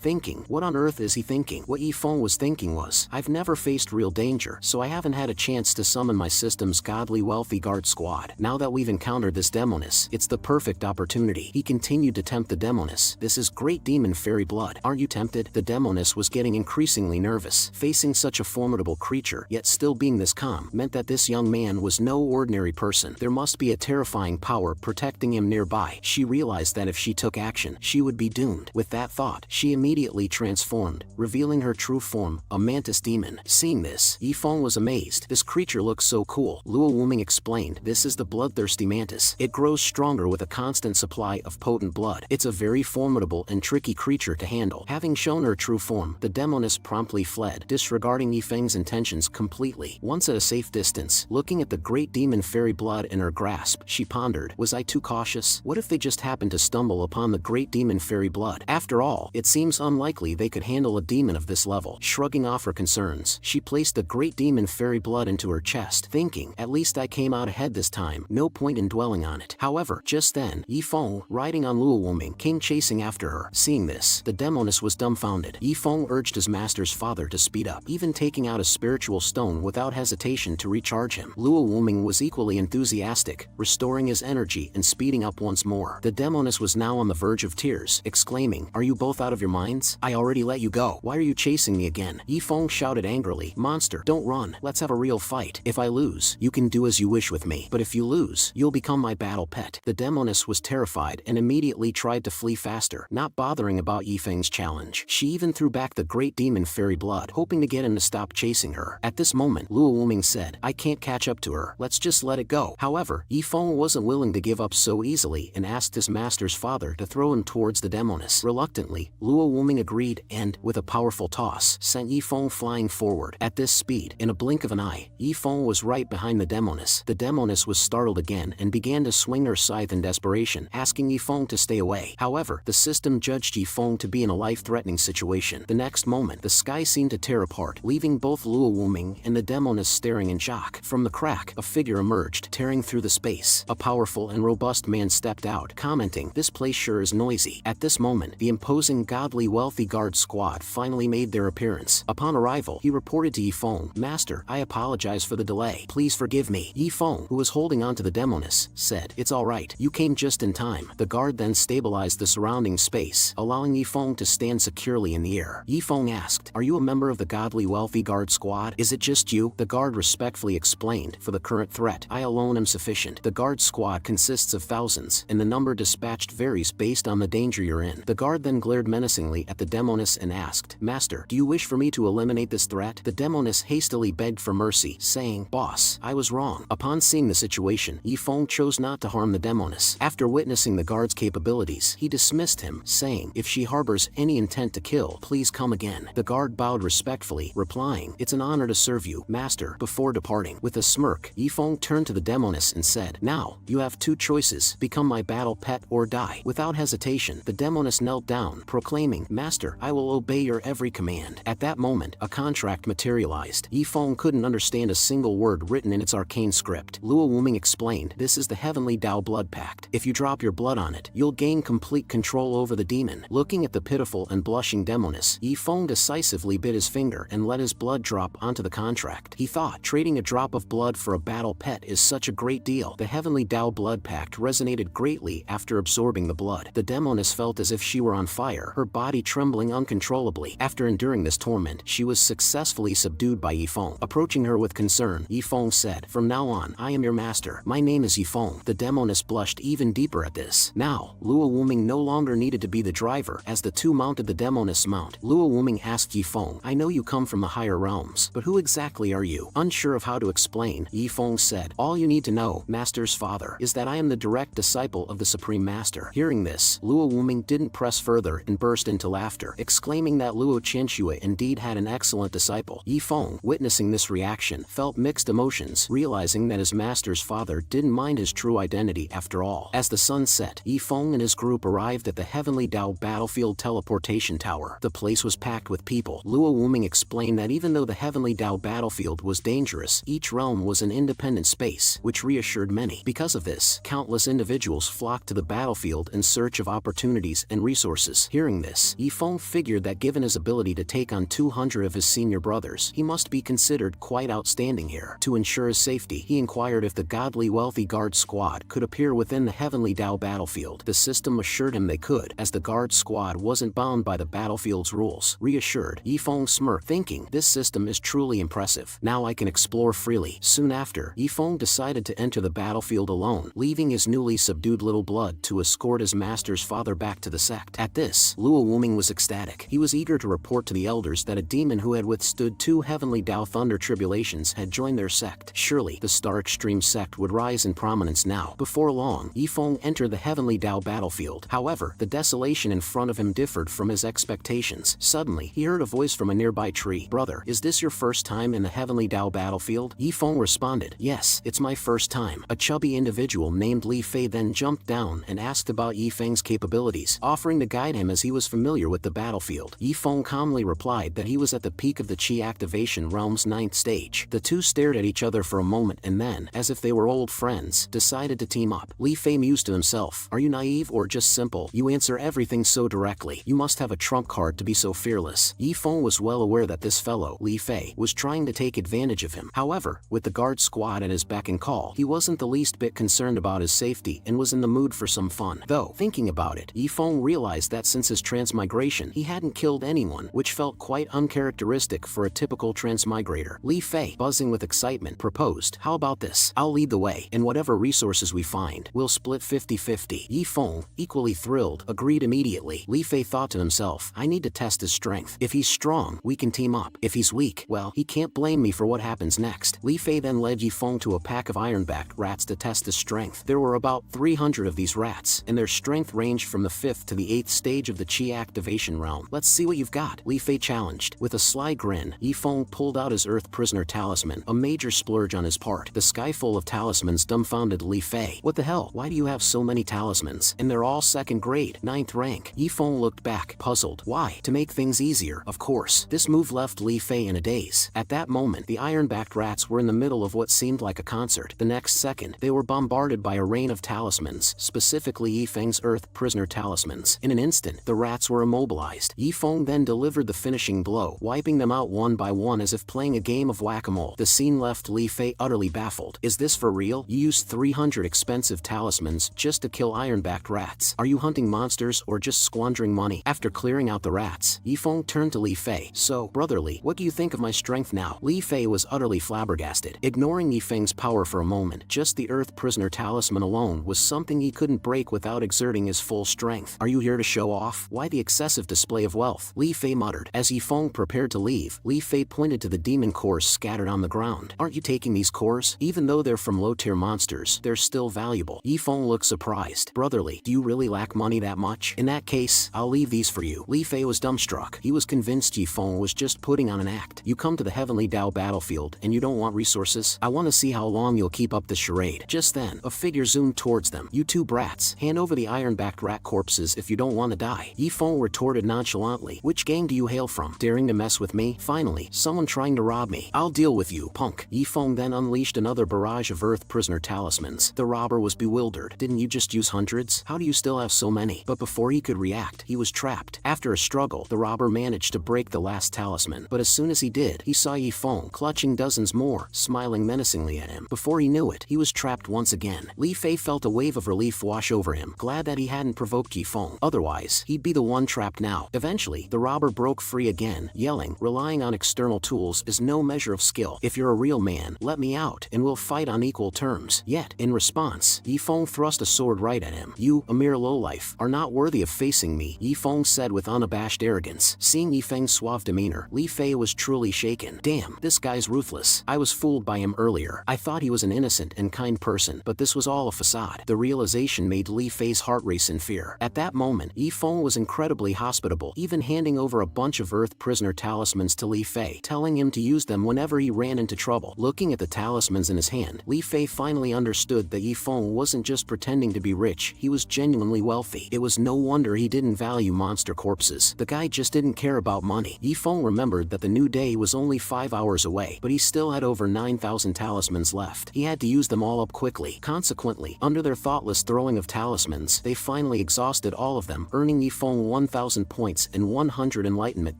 thinking, what on earth is he thinking? What Yifeng was thinking was, I've never faced real danger, so I haven't had a chance to summon my system's godly wealthy guard squad. Now that we've encountered this demoness, it's the perfect opportunity. He continued to tempt the demoness. This is great demon fairy blood. Aren't you tempted? The demoness was getting increasingly nervous. Facing such a formidable creature, yet still being this calm, meant that this young man was no ordinary person. There must be a terrifying power protecting him nearby. She realized that if she took action, she would be doomed. With that thought, she immediately transformed, revealing her true form, a mantis demon. Seeing this, Yifeng was amazed. This creature looks so cool. Luo Wuming explained, this is the bloodthirsty mantis. It grows strong stronger with a constant supply of potent blood. It's a very formidable and tricky creature to handle. Having shown her true form, the demoness promptly fled, disregarding Yifeng's intentions completely. Once at a safe distance, looking at the great demon fairy blood in her grasp, she pondered, was I too cautious? What if they just happened to stumble upon the great demon fairy blood? After all, it seems unlikely they could handle a demon of this level. Shrugging off her concerns, she placed the great demon fairy blood into her chest, thinking, at least I came out ahead this time, no point in dwelling on it. However, just then, Yifeng, riding on Luowuming, came chasing after her. Seeing this, the demoness was dumbfounded. Yifeng urged his master's father to speed up, even taking out a spiritual stone without hesitation to recharge him. Luowuming was equally enthusiastic, restoring his energy and speeding up once more. The demoness was now on the verge of tears, exclaiming, are you both out of your minds? I already let you go. Why are you chasing me again? Yifeng shouted angrily, monster, don't run, let's have a real fight. If I lose, you can do as you wish with me, but if you lose, you'll become my battle pet. The demoness was terrified and immediately tried to flee faster, not bothering about Yifeng's challenge. She even threw back the great demon fairy blood, hoping to get him to stop chasing her. At this moment, Luowuming said, I can't catch up to her, let's just let it go. However, Yifeng wasn't willing to give up so easily and asked his master's father to throw him towards the demoness. Reluctantly, Luowuming agreed and, with a powerful toss, sent Yifeng flying forward. At this speed, in a blink of an eye, Yifeng was right behind the demoness. The demoness was startled again and began to swing her scythe in desperation, asking Yifeng to stay away. However, the system judged Yifeng to be in a life-threatening situation. The next moment, the sky seemed to tear apart, leaving both Luowuming and the demoness staring in shock. From the crack, a figure emerged, tearing through the space. A powerful and robust man stepped out, commenting, this place sure is noisy. At this moment, the imposing godly wealthy guard squad finally made their appearance. Upon arrival, he reported to Yifeng, Master, I apologize for the delay. Please forgive me. Yifeng, who was holding on to the demoness, said, it's alright, you came just in time. The guard then stabilized the surrounding space, allowing Yifeng to stand securely in the air. Yifeng asked, are you a member of the godly wealthy guard squad? Is it just you? The guard respectfully explained, for the current threat, I alone am sufficient. The guard squad consists of thousands, and the number dispatched varies based on the danger you're in. The guard then glared menacingly at the demoness and asked, Master, do you wish for me to eliminate this threat? The demoness hastily begged for mercy, saying, Boss, I was wrong. Upon seeing the situation, Yifeng chose not to harm the demoness. After witnessing the guard's capabilities, he dismissed him, saying, if she harbors any intent to kill, please come again. The guard bowed respectfully, replying, it's an honor to serve you, Master. Before departing, with a smirk, Yifeng turned to the demoness and said, now, you have two choices, become my battle pet or die. Without hesitation, the demoness knelt down, proclaiming, Master, I will obey your every command. At that moment, a contract materialized. Yifeng couldn't understand a single word written in its arcane script. Luowuming explained, this is the Heavenly Tao Blood Pact. If you drop your blood on it, you'll gain complete control over the demon. Looking at the pitiful and blushing demoness, Yifeng decisively bit his finger and let his blood drop onto the contract. He thought, trading a drop of blood for a battle pet is such a great deal. The Heavenly Tao Blood Pact resonated greatly after absorbing the blood. The demoness felt as if she were on fire, her body trembling uncontrollably. After enduring this torment, she was successfully subdued by Yifeng. Approaching her with concern, Yifeng said, from now on, I am your master. My name is Yifeng. The demoness blushed even deeper at this. Now, Luowuming no longer needed to be the driver. As the two mounted the demoness mount, Luowuming asked Yifeng, I know you come from the higher realms, but who exactly are you? Unsure of how to explain, Yifeng said, all you need to know, Master's father, is that I am the direct disciple of the Supreme Master. Hearing this, Luowuming didn't press further and burst into laughter, exclaiming that Luo Qianxue indeed had an excellent disciple. Yifeng, witnessing this reaction, felt mixed emotions, realizing that his master's father didn't mind his true identity after all. As the sun set, Yifeng and his group arrived at the Heavenly Tao Battlefield Teleportation Tower. The place was packed with people. Luowuming explained that even though the Heavenly Tao Battlefield was dangerous, each realm was an independent space, which reassured many. Because of this, countless individuals flocked to the battlefield in search of opportunities and resources. Hearing this, Yifeng figured that given his ability to take on 200 of his senior brothers, he must be considered quite outstanding here. To ensure his safety, he inquired if the godly wealthy guard squad could appear within the Heavenly Tao battlefield. The system assured him they could, as the guard squad wasn't bound by the battlefield's rules. Reassured, Yifeng smirked, thinking, this system is truly impressive. Now I can explore freely. Soon after, Yifeng decided to enter the battlefield alone, leaving his newly subdued little blood to escort his master's father back to the sect. At this, Luowuming was ecstatic. He was eager to report to the elders that a demon who had withstood 2 Heavenly Tao Thunder tribulations had joined their sect. Surely, the Star Extreme sect would rise in prominence now. Before Before long, Yifeng entered the heavenly Dao battlefield. However, the desolation in front of him differed from his expectations. Suddenly, he heard a voice from a nearby tree. "Brother, is this your first time in the heavenly Dao battlefield?" Yifeng responded, "Yes, it's my first time." A chubby individual named Li Fei then jumped down and asked about Yifeng's capabilities, offering to guide him as he was familiar with the battlefield. Yifeng calmly replied that he was at the peak of the Qi activation realm's 9th stage. The two stared at each other for a moment and then, as if they were old friends, decided to team up. Li Fei mused to himself, "Are you naive or just simple? You answer everything so directly. You must have a trump card to be so fearless." Yifeng was well aware that this fellow, Li Fei, was trying to take advantage of him. However, with the guard squad at his beck and call, he wasn't the least bit concerned about his safety and was in the mood for some fun. Though, thinking about it, Yifeng realized that since his transmigration, he hadn't killed anyone, which felt quite uncharacteristic for a typical transmigrator. Li Fei, buzzing with excitement, proposed, "How about this? I'll lead the way, and whatever resources we find, we'll split 50-50. Yifeng, equally thrilled, agreed immediately. Li Fei thought to himself, "I need to test his strength. If he's strong, we can team up. If he's weak, well, he can't blame me for what happens next." Li Fei then led Yifeng to a pack of iron-backed rats to test his strength. There were about 300 of these rats, and their strength ranged from the 5th to the 8th stage of the Qi activation realm. "Let's see what you've got," Li Fei challenged. With a sly grin, Yifeng pulled out his Earth Prisoner talisman, a major splurge on his part. The sky full of talismans dumbfounded Li Fei. "What the hell? Why do you have so many talismans? And they're all 2nd grade, 9th rank." Yifeng looked back, puzzled. "Why? To make things easier, of course." This move left Li Fei in a daze. At that moment, the iron-backed rats were in the middle of what seemed like a concert. The next second, they were bombarded by a rain of talismans, specifically Yifeng's Earth Prisoner talismans. In an instant, the rats were immobilized. Yifeng then delivered the finishing blow, wiping them out one by one as if playing a game of whack-a-mole. The scene left Li Fei utterly baffled. "Is this for real? You used 300 expensive talismans just to kill iron-backed rats. Are you hunting monsters or just squandering money?" After clearing out the rats, Yifeng turned to Li Fei. "So, brotherly, what do you think of my strength now?" Li Fei was utterly flabbergasted. Ignoring Yifeng's power for a moment, just the Earth Prisoner talisman alone was something he couldn't break without exerting his full strength. "Are you here to show off? Why the excessive display of wealth?" Li Fei muttered. As Yifeng prepared to leave, Li Fei pointed to the demon cores scattered on the ground. "Aren't you taking these cores? Even though they're from low-tier monsters, they're still valuable." Yifeng looked surprised. "Brotherly, do you really lack money that much? In that case, I'll leave these for you." Li Fei was dumbstruck. He was convinced Yifeng was just putting on an act. "You come to the heavenly Dao battlefield and you don't want resources? I want to see how long you'll keep up this charade." Just then, a figure zoomed towards them. "You two brats, hand over the iron-backed rat corpses if you don't want to die." Yifeng retorted nonchalantly, "Which gang do you hail from? Daring to mess with me? Finally, someone trying to rob me. I'll deal with you, punk." Yifeng then unleashed another barrage of Earth Prisoner talismans. The robber was bewildered. "Didn't you just use hundreds? How do you still have so many?" But before he could react, he was trapped. After a struggle, the robber managed to break the last talisman. But as soon as he did, he saw Yifeng clutching dozens more, smiling menacingly at him. Before he knew it, he was trapped once again. Li Fei felt a wave of relief wash over him, glad that he hadn't provoked Yifeng. Otherwise, he'd be the one trapped now. Eventually, the robber broke free again, yelling, "Relying on external tools is no measure of skill. If you're a real man, let me out, and we'll fight on equal terms." Yet, in response, Yifeng thrust a sword right at him. "You, a mere lowlife, are not worthy of facing me," Yifeng said with unabashed arrogance. Seeing Yifeng's suave demeanor, Li Fei was truly shaken. "Damn, this guy's ruthless. I was fooled by him earlier. I thought he was an innocent and kind person, but this was all a facade." The realization made Li Fei's heart race in fear. At that moment, Yifeng was incredibly hospitable, even handing over a bunch of Earth Prisoner talismans to Li Fei, telling him to use them whenever he ran into trouble. Looking at the talismans in his hand, Li Fei finally understood that Yifeng wasn't just pretending to be rich, he was genuinely wealthy. It was no wonder he didn't value monster corpses. The guy just didn't care about money. Yifeng remembered that the new day was only 5 hours away, but he still had over 9,000 talismans left. He had to use them all up quickly. Consequently, under their thoughtless throwing of talismans, they finally exhausted all of them, earning Yifeng 1,000 points and 100 enlightenment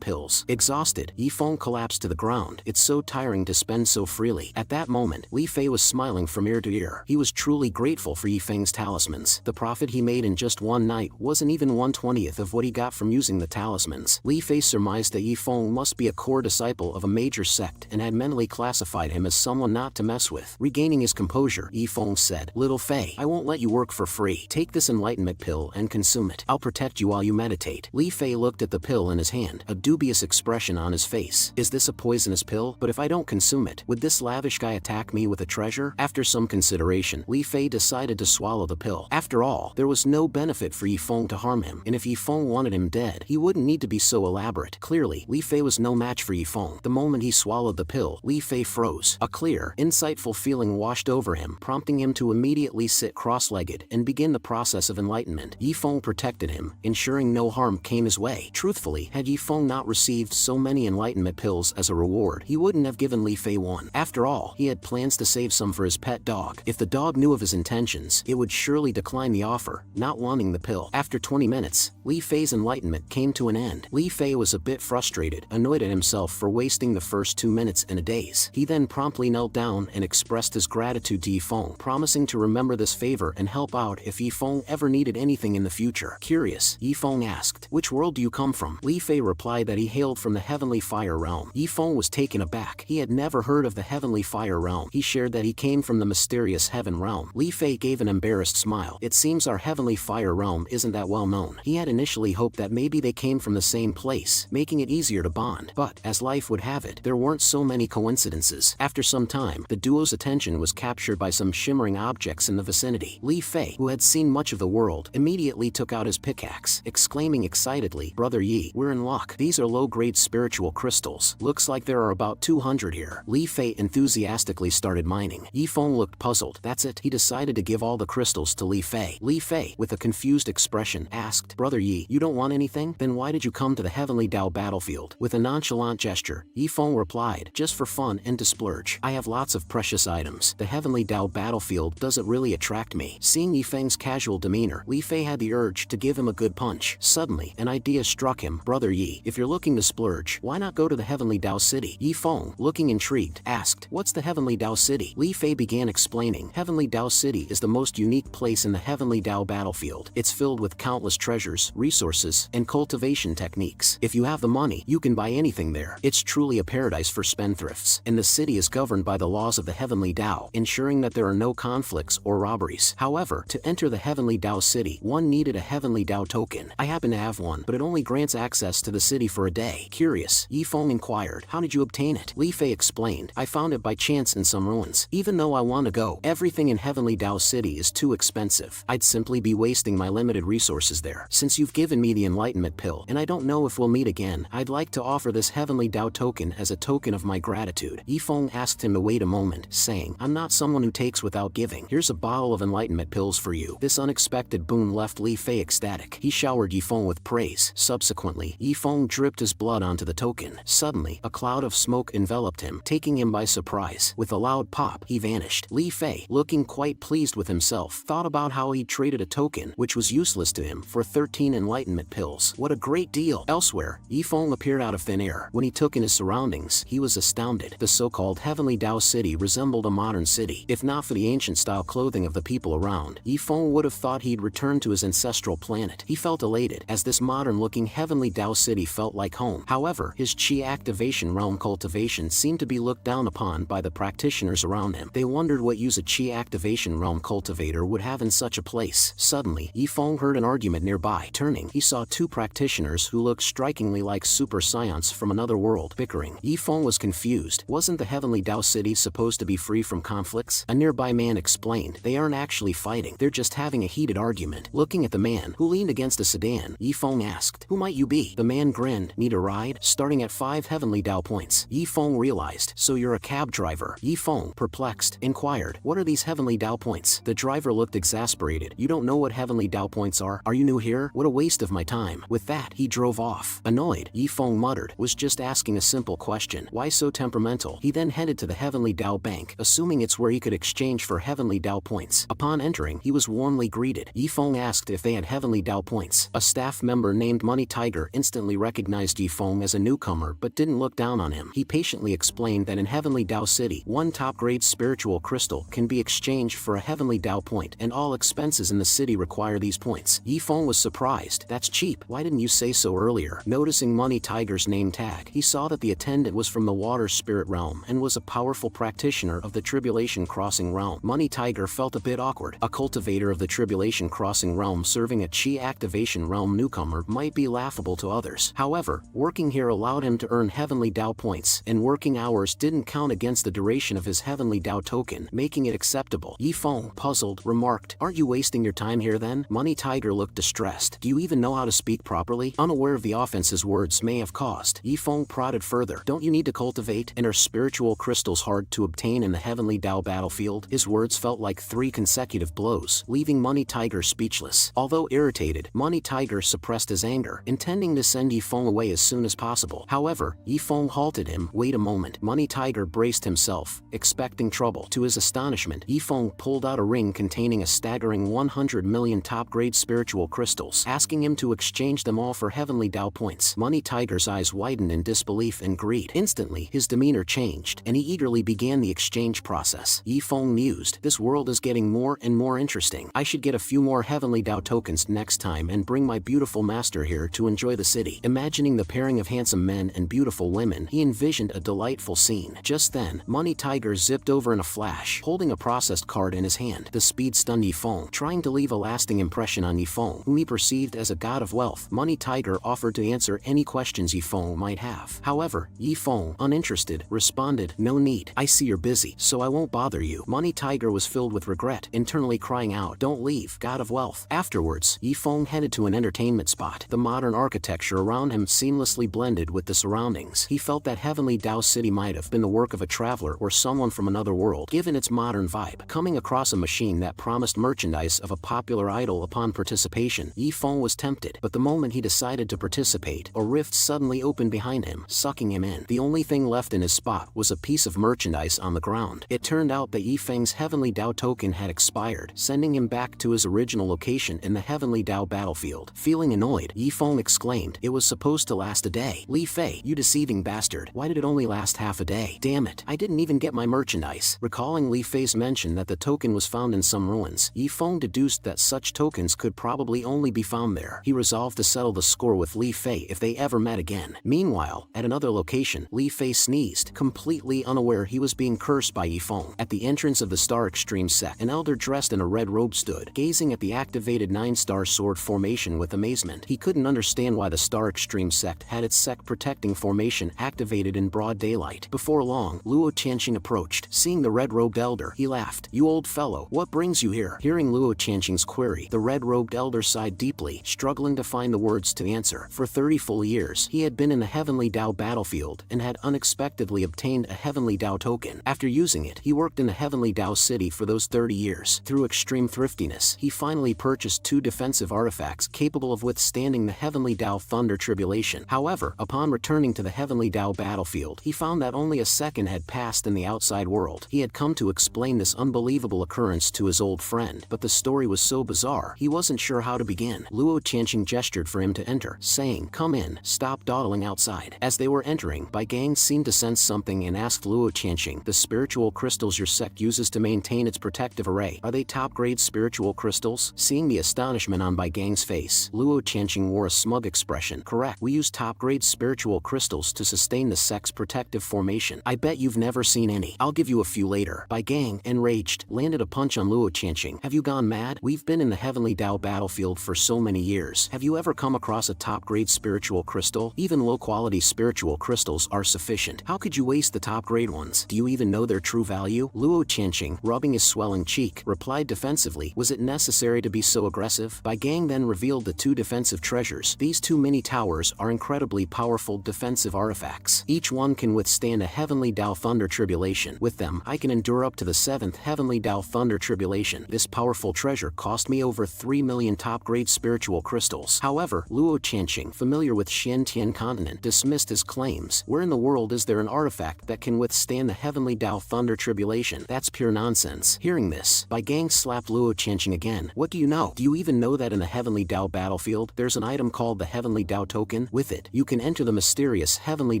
pills. Exhausted, Yifeng collapsed to the ground. It's so tiring to spend so freely. At that moment, Li Fei was smiling from ear to ear. He was truly grateful for Yifeng's talismans. The profit he made in just one night wasn't even 1/20th of what he got from using the talismans. Li Fei surmised that Yifeng must be a core disciple of a major sect and had mentally classified him as someone not to mess with. Regaining his composure, Yifeng said, "Little Fei, I won't let you work for free. Take this enlightenment pill and consume it. I'll protect you while you meditate." Li Fei looked at the pill in his hand, a dubious expression on his face. "Is this a poisonous pill? But if I don't consume it, would this lavish guy attack me with a treasure?" After some consideration, Li Fei decided decided to swallow the pill. After all, there was no benefit for Yifeng to harm him, and if Yifeng wanted him dead, he wouldn't need to be so elaborate. Clearly, Li Fei was no match for Yifeng. The moment he swallowed the pill, Li Fei froze. A clear, insightful feeling washed over him, prompting him to immediately sit cross-legged and begin the process of enlightenment. Yifeng protected him, ensuring no harm came his way. Truthfully, had Yifeng not received so many enlightenment pills as a reward, he wouldn't have given Li Fei one. After all, he had plans to save some for his pet dog. If the dog knew of his intentions, it would surely decline the offer, not wanting the pill. After 20 minutes, Li Fei's enlightenment came to an end. Li Fei was a bit frustrated, annoyed at himself for wasting the first 2 minutes in a daze. He then promptly knelt down and expressed his gratitude to Yifeng, promising to remember this favor and help out if Yifeng ever needed anything in the future. Curious, Yifeng asked, "Which world do you come from?" Li Fei replied that he hailed from the Heavenly Fire Realm. Yifeng was taken aback. He had never heard of the Heavenly Fire Realm. He shared that he came from the mysterious Heaven Realm. Li Fei gave an embarrassed smile. It seems our Heavenly Fire Realm isn't that well known. He had initially hoped that maybe they came from the same place, making it easier to bond. But, as life would have it, there weren't so many coincidences. After some time, the duo's attention was captured by some shimmering objects in the vicinity. Li Fei, who had seen much of the world, immediately took out his pickaxe, exclaiming excitedly, "Brother Yi, we're in luck. These are low-grade spiritual crystals. Looks like there are about 200 here." Li Fei enthusiastically started mining. Yifeng looked puzzled. That's it. He decided to give all the crystals to Li Fei. Li Fei, with a confused expression, asked, "Brother Yi, you don't want anything? Then why did you come to the Heavenly Dao battlefield?" With a nonchalant gesture, Yifeng replied, "Just for fun and to splurge. I have lots of precious items. The Heavenly Dao battlefield doesn't really attract me." Seeing Yifeng's casual demeanor, Li Fei had the urge to give him a good punch. Suddenly, an idea struck him. "Brother Yi, if you're looking to splurge, why not go to the Heavenly Dao City?" Yifeng, looking intrigued, asked, "What's the Heavenly Dao City?" Li Fei began explaining. Heavenly Dao City is the most unique place in the Heavenly Dao battlefield. It's filled with countless treasures, resources, and cultivation techniques. If you have the money, you can buy anything there. It's truly a paradise for spendthrifts, and the city is governed by the laws of the Heavenly Dao, ensuring that there are no conflicts or robberies. However, to enter the Heavenly Dao City, one needed a Heavenly Dao token. I happen to have one, but it only grants access to the city for a day. Curious, Yifeng inquired, "How did you obtain it?" Li Fei explained, "I found it by chance in some ruins. Even though I want to go, everything in Heavenly Dao City is too expensive. I'd simply be wasting my limited resources there. Since you've given me the enlightenment pill, and I don't know if we'll meet again, I'd like to offer this Heavenly Dao token as a token of my gratitude." Yifeng asked him to wait a moment, saying, "I'm not someone who takes without giving. Here's a bottle of enlightenment pills for you." This unexpected boon left Li Fei ecstatic. He showered Yifeng with praise. Subsequently, Yifeng dripped his blood onto the token. Suddenly, a cloud of smoke enveloped him, taking him by surprise. With a loud pop, he vanished. Li Fei, looking quite pleased with himself, thought about how he traded a token, which was useless to him, for 13 enlightenment pills. What a great deal! Elsewhere, Yifeng appeared out of thin air. When he took in his surroundings, he was astounded. The so-called Heavenly Dao City resembled a modern city. If not for the ancient-style clothing of the people around, Yifeng would have thought he'd returned to his ancestral planet. He felt elated, as this modern-looking Heavenly Dao City felt like home. However, his Qi activation realm cultivation seemed to be looked down upon by the practitioners around him. They wondered what use a Qi activation realm cultivator would have in such a place. Suddenly, Yifeng heard an argument nearby. Turning, he saw two practitioners who looked strikingly like super scions from another world, bickering. Yifeng was confused. Wasn't the Heavenly Dao City supposed to be free from conflicts? A nearby man explained, "They aren't actually fighting, they're just having a heated argument." Looking at the man, who leaned against a sedan, Yifeng asked, "Who might you be?" The man grinned, "Need a ride? Starting at 5 Heavenly Dao points." Yifeng realized, "So you're a cab driver?" Yifeng, perplexed, inquired, "What are these Heavenly Dao points?" The driver looked exasperated. "You don't know what Heavenly Dao points are? Are you new here? What a waste of my time." With that, he drove off. Annoyed, Yifeng muttered, "Was just asking a simple question. Why so temperamental?" He then headed to the Heavenly Dao Bank, assuming it's where he could exchange for Heavenly Dao points. Upon entering, he was warmly greeted. Yifeng asked if they had Heavenly Dao points. A staff member named Money Tiger instantly recognized Yifeng as a newcomer but didn't look down on him. He patiently explained that in Heavenly Dao City, one top-grade spiritual crystal can be exchanged for a Heavenly Dao point, and all expenses in the city require these points. Yifeng was surprised. "That's cheap. Why didn't you say so earlier?" Noticing Money Tiger's name tag, he saw that the attendant was from the Water Spirit Realm and was a powerful practitioner of the Tribulation Crossing Realm. Money Tiger felt a bit awkward. A cultivator of the Tribulation Crossing Realm serving a Qi Activation Realm newcomer might be laughable to others. However, working here allowed him to earn Heavenly Dao points, and working hours didn't count against the duration of his Heavenly Dao token, making it acceptable. Yifeng Yifeng, puzzled, remarked, "Aren't you wasting your time here then?" Money Tiger looked distressed. "Do you even know how to speak properly?" Unaware of the offense his words may have caused, Yifeng prodded further. "Don't you need to cultivate and are spiritual crystals hard to obtain in the heavenly Dao battlefield?" His words felt like 3 consecutive blows, leaving Money Tiger speechless. Although irritated, Money Tiger suppressed his anger, intending to send Yifeng away as soon as possible. However, Yifeng halted him. "Wait a moment." Money Tiger braced himself, expecting trouble. To his astonishment, Yifeng pulled out a ring containing a staggering 100 million top-grade spiritual crystals, asking him to exchange them all for heavenly Dao points. Money Tiger's eyes widened in disbelief and greed. Instantly, his demeanor changed, and he eagerly began the exchange process. Yifeng mused, "This world is getting more and more interesting. I should get a few more heavenly Dao tokens next time and bring my beautiful master here to enjoy the city." Imagining the pairing of handsome men and beautiful women, he envisioned a delightful scene. Just then, Money Tiger zipped over in a flash, holding a processed card in his hand. The speed stunned Yifeng, trying to leave a lasting impression on Yifeng, whom he perceived as a god of wealth. Money Tiger offered to answer any questions Yifeng might have. However, Yifeng, uninterested, responded, "No need. I see you're busy, so I won't bother you." Money Tiger was filled with regret, internally crying out, "Don't leave, god of wealth." Afterwards, Yifeng headed to an entertainment spot. The modern architecture around him seamlessly blended with the surroundings. He felt that heavenly Dao City might have been the work of a traveler or someone from another world, given its modern vibe. Coming across a machine that promised merchandise of a popular idol upon participation, Yifeng was tempted, but the moment he decided to participate, a rift suddenly opened behind him, sucking him in. The only thing left in his spot was a piece of merchandise on the ground. It turned out that Yifeng's heavenly Dao token had expired, sending him back to his original location in the heavenly Dao battlefield. Feeling annoyed, Yifeng exclaimed, "It was supposed to last a day. Li Fei, you deceiving bastard. Why did it only last half a day? Damn it, I didn't even get my merchandise." Recalling Li Fei's mention that the token was found in some ruins, Yifeng deduced that such tokens could probably only be found there. He resolved to settle the score with Li Fei if they ever met again. Meanwhile, at another location, Li Fei sneezed, completely unaware he was being cursed by Yifeng. At the entrance of the Star Extreme sect, an elder dressed in a red robe stood, gazing at the activated 9-star sword formation with amazement. He couldn't understand why the Star Extreme sect had its sect protecting formation activated in broad daylight. Before long, Luo Qianqing approached. Seeing the red-robed elder, he laughed. "You old fellow, what brings you here?" Hearing Luo Qianqing's query, the red-robed elder sighed deeply, struggling to find the words to answer. For 30 full years, he had been in the heavenly Dao battlefield and had unexpectedly obtained a heavenly Dao token. After using it, he worked in the heavenly Dao city for those 30 years. Through extreme thriftiness, he finally purchased 2 defensive artifacts capable of withstanding the heavenly Dao thunder tribulation. However, upon returning to the heavenly Dao battlefield, he found that only a second had passed in the outside world. He had come to explain this unbelievable occurrence to his old friend, but the story was so bizarre, he wasn't sure how to begin. Luo Qianqing gestured for him to enter, saying, "Come in, stop dawdling outside." As they were entering, Bai Gang seemed to sense something and asked Luo Qianqing, "The spiritual crystals your sect uses to maintain its protective array, are they top-grade spiritual crystals?" Seeing the astonishment on Bai Gang's face, Luo Qianqing wore a smug expression. "Correct, we use top-grade spiritual crystals to sustain the sect's protective formation. I bet you've never seen any. I'll give you a few later." Bai Gang, enraged, landed a punch on Luo Qianqing. "Have you gone mad? We've been in the heavenly Dao battlefield for so many years. Have you ever come across a top-grade spiritual crystal? Even low-quality spiritual crystals are sufficient. How could you waste the top-grade ones? Do you even know their true value?" Luo Qianqing, rubbing his swelling cheek, replied defensively, "Was it necessary to be so aggressive?" Bai Gang then revealed the 2 defensive treasures. These 2 mini towers are incredibly powerful defensive artifacts. Each one can withstand a heavenly Dao thunder tribulation. With them, I can endure up to the 7th heavenly Dao thunder tribulation. This powerful treasure cost me over 3 million top-grade spiritual crystals. However, Luo Qianqing, familiar with Xiantian continent, dismissed his claims. Where in the world is there an artifact that can withstand the heavenly Dao thunder tribulation? That's pure nonsense. Hearing this, Bai Gang slapped Luo Qianqing again. "What do you know? Do you even know that in the heavenly Dao battlefield, there's an item called the heavenly Dao token? With it, you can enter the mysterious heavenly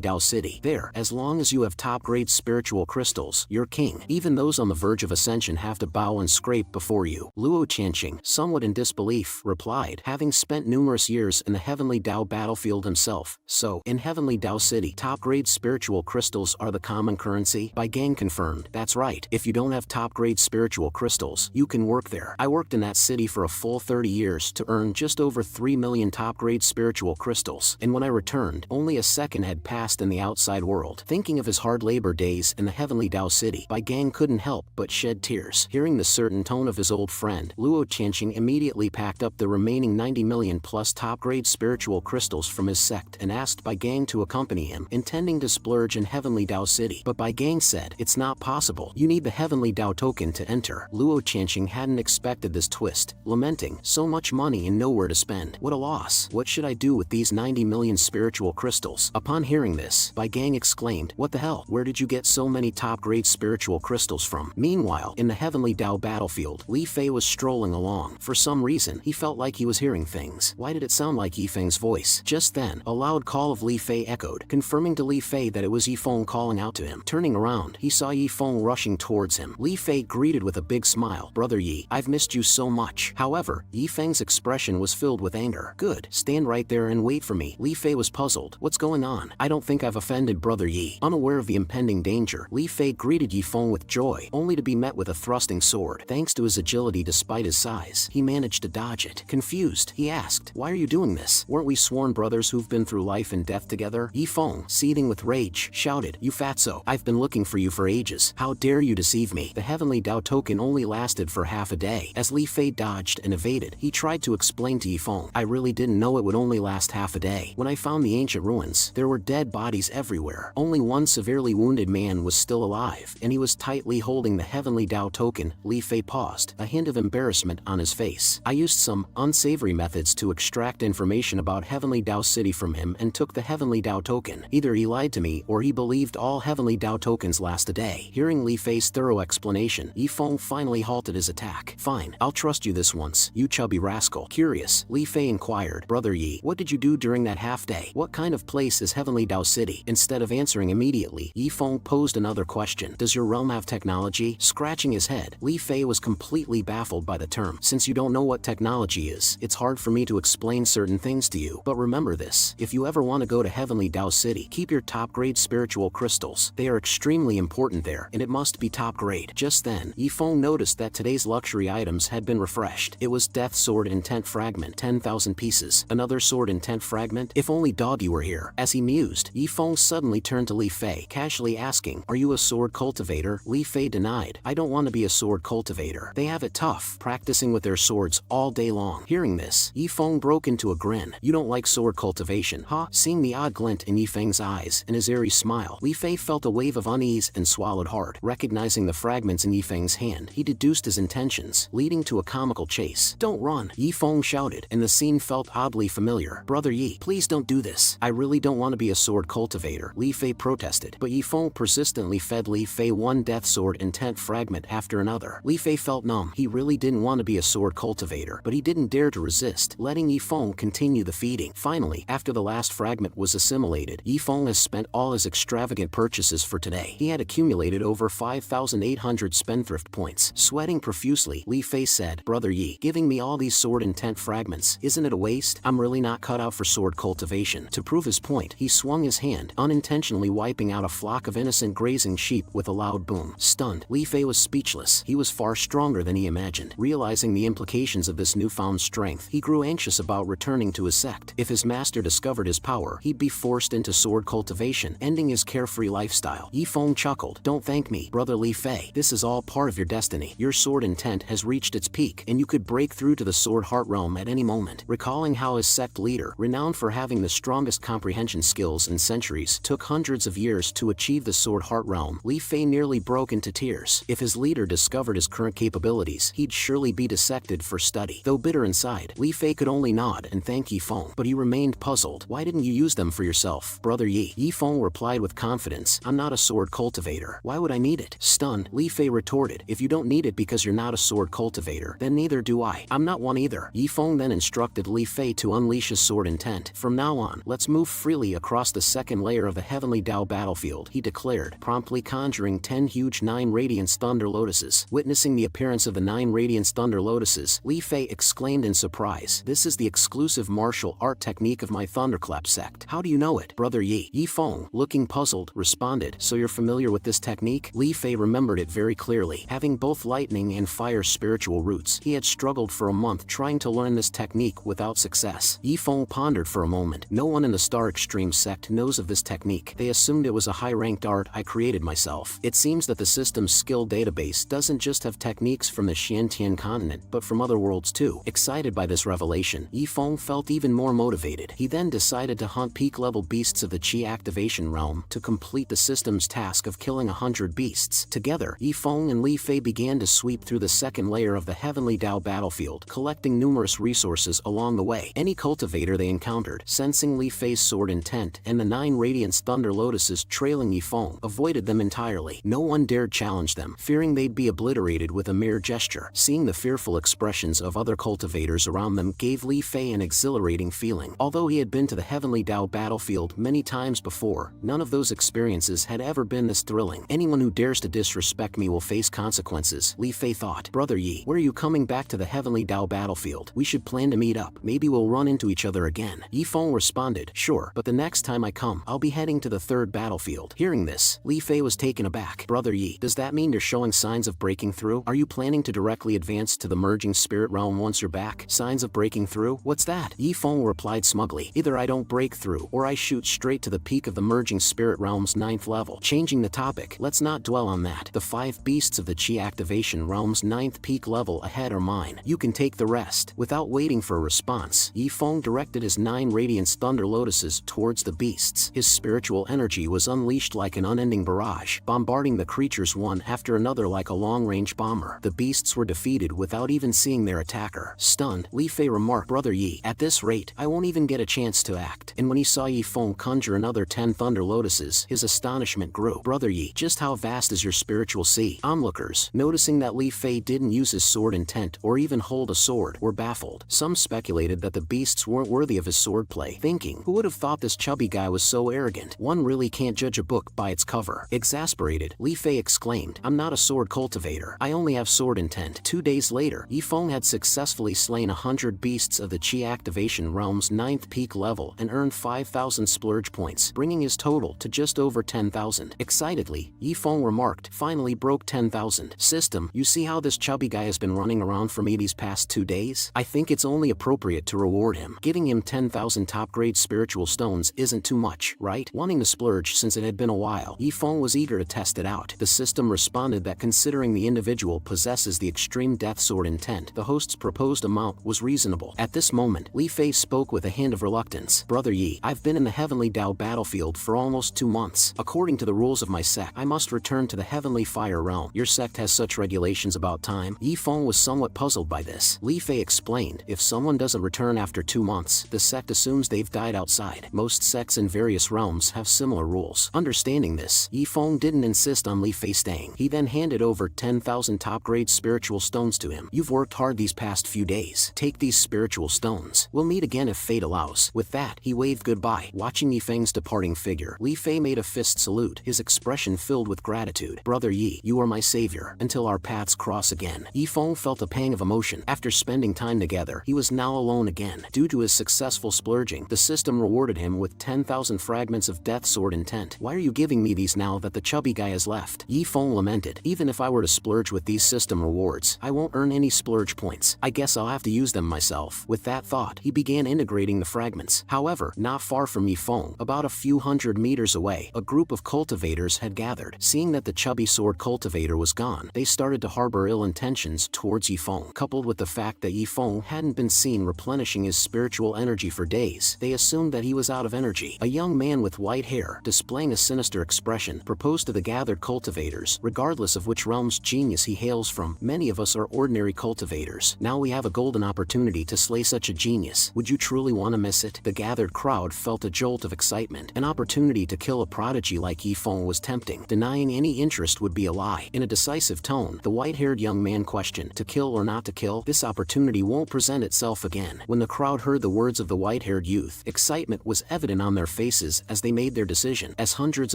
Dao city. There, as long as you have top-grade spiritual crystals, you're king. Even those on the verge of ascension have to bow and scrape before you." Luo Qianqing, somewhat in disbelief, replied, having spent numerous years in the heavenly Dao battlefield himself, "So, in heavenly Dao city, top-grade spiritual crystals are the common currency?" Bai Gang confirmed, "That's right. If you don't have top-grade spiritual crystals, you can work there. I worked in that city for a full 30 years to earn just over 3 million top-grade spiritual crystals, and when I returned, only a second had passed in the outside world." Thinking of his hard labor days in the heavenly Dao city, Bai Gang couldn't help but shed tears. years. Hearing the certain tone of his old friend, Luo Qianqing immediately packed up the remaining 90 million plus top-grade spiritual crystals from his sect and asked Bai Gang to accompany him, intending to splurge in Heavenly Dao City. But Bai Gang said, "It's not possible. You need the Heavenly Dao token to enter." Luo Qianqing hadn't expected this twist, lamenting, "So much money and nowhere to spend. What a loss. What should I do with these 90 million spiritual crystals?" Upon hearing this, Bai Gang exclaimed, "What the hell? Where did you get so many top-grade spiritual crystals from?" Meanwhile, in the Heavenly Dao battlefield, Li Fei was strolling along. For some reason, he felt like he was hearing things. Why did it sound like Yifeng's voice? Just then, a loud call of Li Fei echoed, confirming to Li Fei that it was Yifeng calling out to him. Turning around, he saw Yifeng rushing towards him. Li Fei greeted with a big smile. "Brother Yi, I've missed you so much." However, Yifeng's expression was filled with anger. "Good, stand right there and wait for me." Li Fei was puzzled. "What's going on? I don't think I've offended Brother Yi." Unaware of the impending danger, Li Fei greeted Yifeng with joy, only to be met with a thrusting sword. Thanks to his agility despite his size, he managed to dodge it. Confused, he asked, "Why are you doing this? Weren't we sworn brothers who've been through life and death together?" Yifeng, seething with rage, shouted, "You fatso! I've been looking for you for ages. How dare you deceive me?" The Heavenly Dao token only lasted for half a day. As Li Fei dodged and evaded, he tried to explain to Yifeng, "I really didn't know it would only last half a day. When I found the ancient ruins, there were dead bodies everywhere. Only one severely wounded man was still alive, and he was tightly holding the Heavenly Dao token." Li Fei paused, a hint of embarrassment on his face. "I used some unsavory methods to extract information about Heavenly Dao City from him and took the Heavenly Dao token. Either he lied to me or he believed all Heavenly Dao tokens last a day." Hearing Li Fei's thorough explanation, Yifeng finally halted his attack. "Fine, I'll trust you this once, you chubby rascal." Curious, Li Fei inquired, "Brother Yi, what did you do during that half day? What kind of place is Heavenly Dao City?" Instead of answering immediately, Yifeng posed another question. "Does your realm have technology?" Scratching his head, Li Fei was completely baffled by the term. "Since you don't know what technology is, it's hard for me to explain certain things to you. But remember this, if you ever want to go to Heavenly Dao City, keep your top-grade spiritual crystals. They are extremely important there, and it must be top-grade." Just then, Yifeng noticed that today's luxury items had been refreshed. It was Death Sword Intent Fragment, 10,000 pieces. Another Sword Intent Fragment? If only Doggy were here. As he mused, Yifeng suddenly turned to Li Fei, casually asking, "Are you a sword cultivator?" Li Fei denied, "I don't want to be a sword cultivator. They have it tough, practicing with their swords all day long." Hearing this, Yifeng broke into a grin. "You don't like sword cultivation, huh?" Seeing the odd glint in Yifeng's eyes and his airy smile, Li Fei felt a wave of unease and swallowed hard. Recognizing the fragments in Yifeng's hand, he deduced his intentions, leading to a comical chase. "Don't run!" Yifeng shouted, and the scene felt oddly familiar. "Brother Yi, please don't do this. I really don't want to be a sword cultivator," Li Fei protested. But Yifeng persistently fed Li Fei one Death Sword Intent Fragment after another. Li Fei felt numb. He really didn't want to be a sword cultivator, but he didn't dare to resist, letting Yifeng continue the feeding. Finally, after the last fragment was assimilated, Yifeng has spent all his extravagant purchases for today. He had accumulated over 5,800 spendthrift points. Sweating profusely, Li Fei said, "Brother Yi, giving me all these sword intent fragments, isn't it a waste? I'm really not cut out for sword cultivation." To prove his point, he swung his hand, unintentionally wiping out a flock of innocent grazing sheep with a loud boom. Stunned, Li Fei was speechless. He was far stronger than he imagined. Realizing the implications of this newfound strength, he grew anxious about returning to his sect. If his master discovered his power, he'd be forced into sword cultivation, ending his carefree lifestyle. Yifeng chuckled, "Don't thank me, Brother Li Fei. This is all part of your destiny. Your sword intent has reached its peak, and you could break through to the sword heart realm at any moment." Recalling how his sect leader, renowned for having the strongest comprehension skills in centuries, took hundreds of years to achieve the sword heart realm, Li Fei nearly broke into tears. If his leader discovered his current capabilities, he'd surely be dissected for study. Though bitter inside, Li Fei could only nod and thank Yifeng, but he remained puzzled. "Why didn't you use them for yourself, Brother Yi?" Yifeng replied with confidence, "I'm not a sword cultivator. Why would I need it?" Stunned, Li Fei retorted, "If you don't need it because you're not a sword cultivator, then neither do I. I'm not one either." Yifeng then instructed Li Fei to unleash his sword intent. "From now on, let's move freely across the second layer of the Heavenly Dao battlefield," he declared, promptly conjuring 10 huge 9 Radiance Thunder Lotuses. Witnessing the appearance of the 9 Radiance Thunder Lotuses, Li Fei exclaimed in surprise, "This is the exclusive martial art technique of my Thunderclap sect. How do you know it, Brother Yi?" Yifeng, looking puzzled, responded, "So you're familiar with this technique?" Li Fei remembered it very clearly. Having both lightning and fire spiritual roots, he had struggled for a month trying to learn this technique without success. Yifeng pondered for a moment. "No one in the Star Extreme sect knows of this technique. They assumed it was a high-ranked art I created myself. It seems that the system's skill database doesn't just have techniques from the Xiantian continent but from other worlds too. Excited by this revelation, Yifeng felt even more motivated. He then decided to hunt peak-level beasts of the Qi activation realm to complete the system's task of killing 100 beasts. Together, Yifeng and Li Fei began to sweep through the second layer of the Heavenly Dao battlefield, collecting numerous resources along the way. Any cultivator they encountered, sensing Li Fei's sword intent and the 9 Radiance Thunder Lotuses trailing Yifeng, avoided them entirely. No one dared challenge them, fearing they'd be obliterated with a mere gesture. Seeing the fearful expressions of other cultivators around them gave Li Fei an exhilarating feeling. Although he had been to the Heavenly Dao battlefield many times before, none of those experiences had ever been this thrilling. Anyone who dares to disrespect me will face consequences, Li Fei thought. Brother Yi, where are you coming back to the Heavenly Dao battlefield? We should plan to meet up. Maybe we'll run into each other again. Yifeng responded, sure, but the next time I come, I'll be heading to the 3rd battlefield. Hearing this, Li Fei was taken aback. Brother Yi, does that mean you're showing signs of breaking through? Are you planning to directly advance to the merging spirit realm once you're back? Signs of breaking through? What's that? Yifeng replied smugly. Either I don't break through, or I shoot straight to the peak of the merging spirit realm's 9th level. Changing the topic, let's not dwell on that. The 5 beasts of the Qi activation realm's 9th peak level ahead are mine. You can take the rest. Without waiting for a response, Yifeng directed his 9 Radiance Thunder Lotuses towards the beasts. His spiritual energy was unleashed like an unending barrage, bombarding the creatures one after another like a long-range bomber. The beasts were defeated without even seeing their attacker. Stunned, Li Fei remarked, Brother Yi, at this rate, I won't even get a chance to act. And when he saw Yifeng conjure another 10 Thunder Lotuses, his astonishment grew. Brother Yi, just how vast is your spiritual sea? Onlookers, noticing that Li Fei didn't use his sword intent or even hold a sword, were baffled. Some speculated that the beasts weren't worthy of his swordplay, thinking, who would have thought this chubby guy was so arrogant? One really can't judge a book by its cover. Exasperated, Li Fei exclaimed, I'm not a sword cultivator. I only have sword intent. 2 days later, Yifeng had successfully slain 100 beasts of the Qi activation realm's 9th peak level and earned 5,000 splurge points, bringing his total to just over 10,000. Excitedly, Yifeng remarked, finally broke 10,000. System, you see how this chubby guy has been running around for me these past 2 days? I think it's only appropriate to reward him. Giving him 10,000 top-grade spiritual stones isn't too much, right? Wanting to splurge since it had been a while, Yifeng was eager to test it out. The system responded that considering the individual possesses the extreme death sword intent, the host's proposed amount was reasonable. At this moment, Li Fei spoke with a hint of reluctance. Brother Yi, I've been in the Heavenly Dao battlefield for almost 2 months. According to the rules of my sect, I must return to the Heavenly Fire realm. Your sect has such regulations about time? Yifeng was somewhat puzzled by this. Li Fei explained, if someone doesn't return after 2 months, the sect assumes they've died outside. Most sects in various realms have similar rules. Understanding this, Yifeng didn't insist on Li Fei staying. He then handed over 10,000 top-grade spiritual stones to him. You've worked hard these past few days. Take these spiritual stones. We'll meet again if fate allows. With that, he waved goodbye. Watching Yifeng's departing figure, Li Fei made a fist salute, his expression filled with gratitude. Brother Yi, you are my savior. Until our paths cross again. Yifeng felt a pang of emotion. After spending time together, he was now alone again. Due to his successful splurging, the system rewarded him with 10,000 fragments of death sword intent. Why are you giving me these now that the chubby guy has left? Yifeng lamented. Even if I were to splurge with these system rewards, I won't earn any splurge points. I guess I'll have to use them myself. With that thought, he began integrating the fragments. However, not far from Yifeng, about a few hundred meters away, a group of cultivators had gathered. Seeing that the chubby sword cultivator was gone, they started to harbor ill intentions towards Yifeng. Coupled with the fact that Yifeng hadn't been seen replenishing his spiritual energy for days, they assumed that he was out of energy. A young man with white hair, displaying a sinister expression, proposed to the gathered cultivators, regardless of which realm's genius he hails from, many of us are ordinary cultivators. Now we have a golden opportunity to slay such a genius. Would you truly want to miss it? The gathered crowd felt a jolt of excitement. An opportunity to kill a prodigy like Yifeng was tempting. Denying any interest would be a lie. In a decisive tone, the white-haired young man questioned, to kill or not to kill? This opportunity won't present itself again. When the crowd heard the words of the white-haired youth, excitement was evident on their faces as they made their decision. As hundreds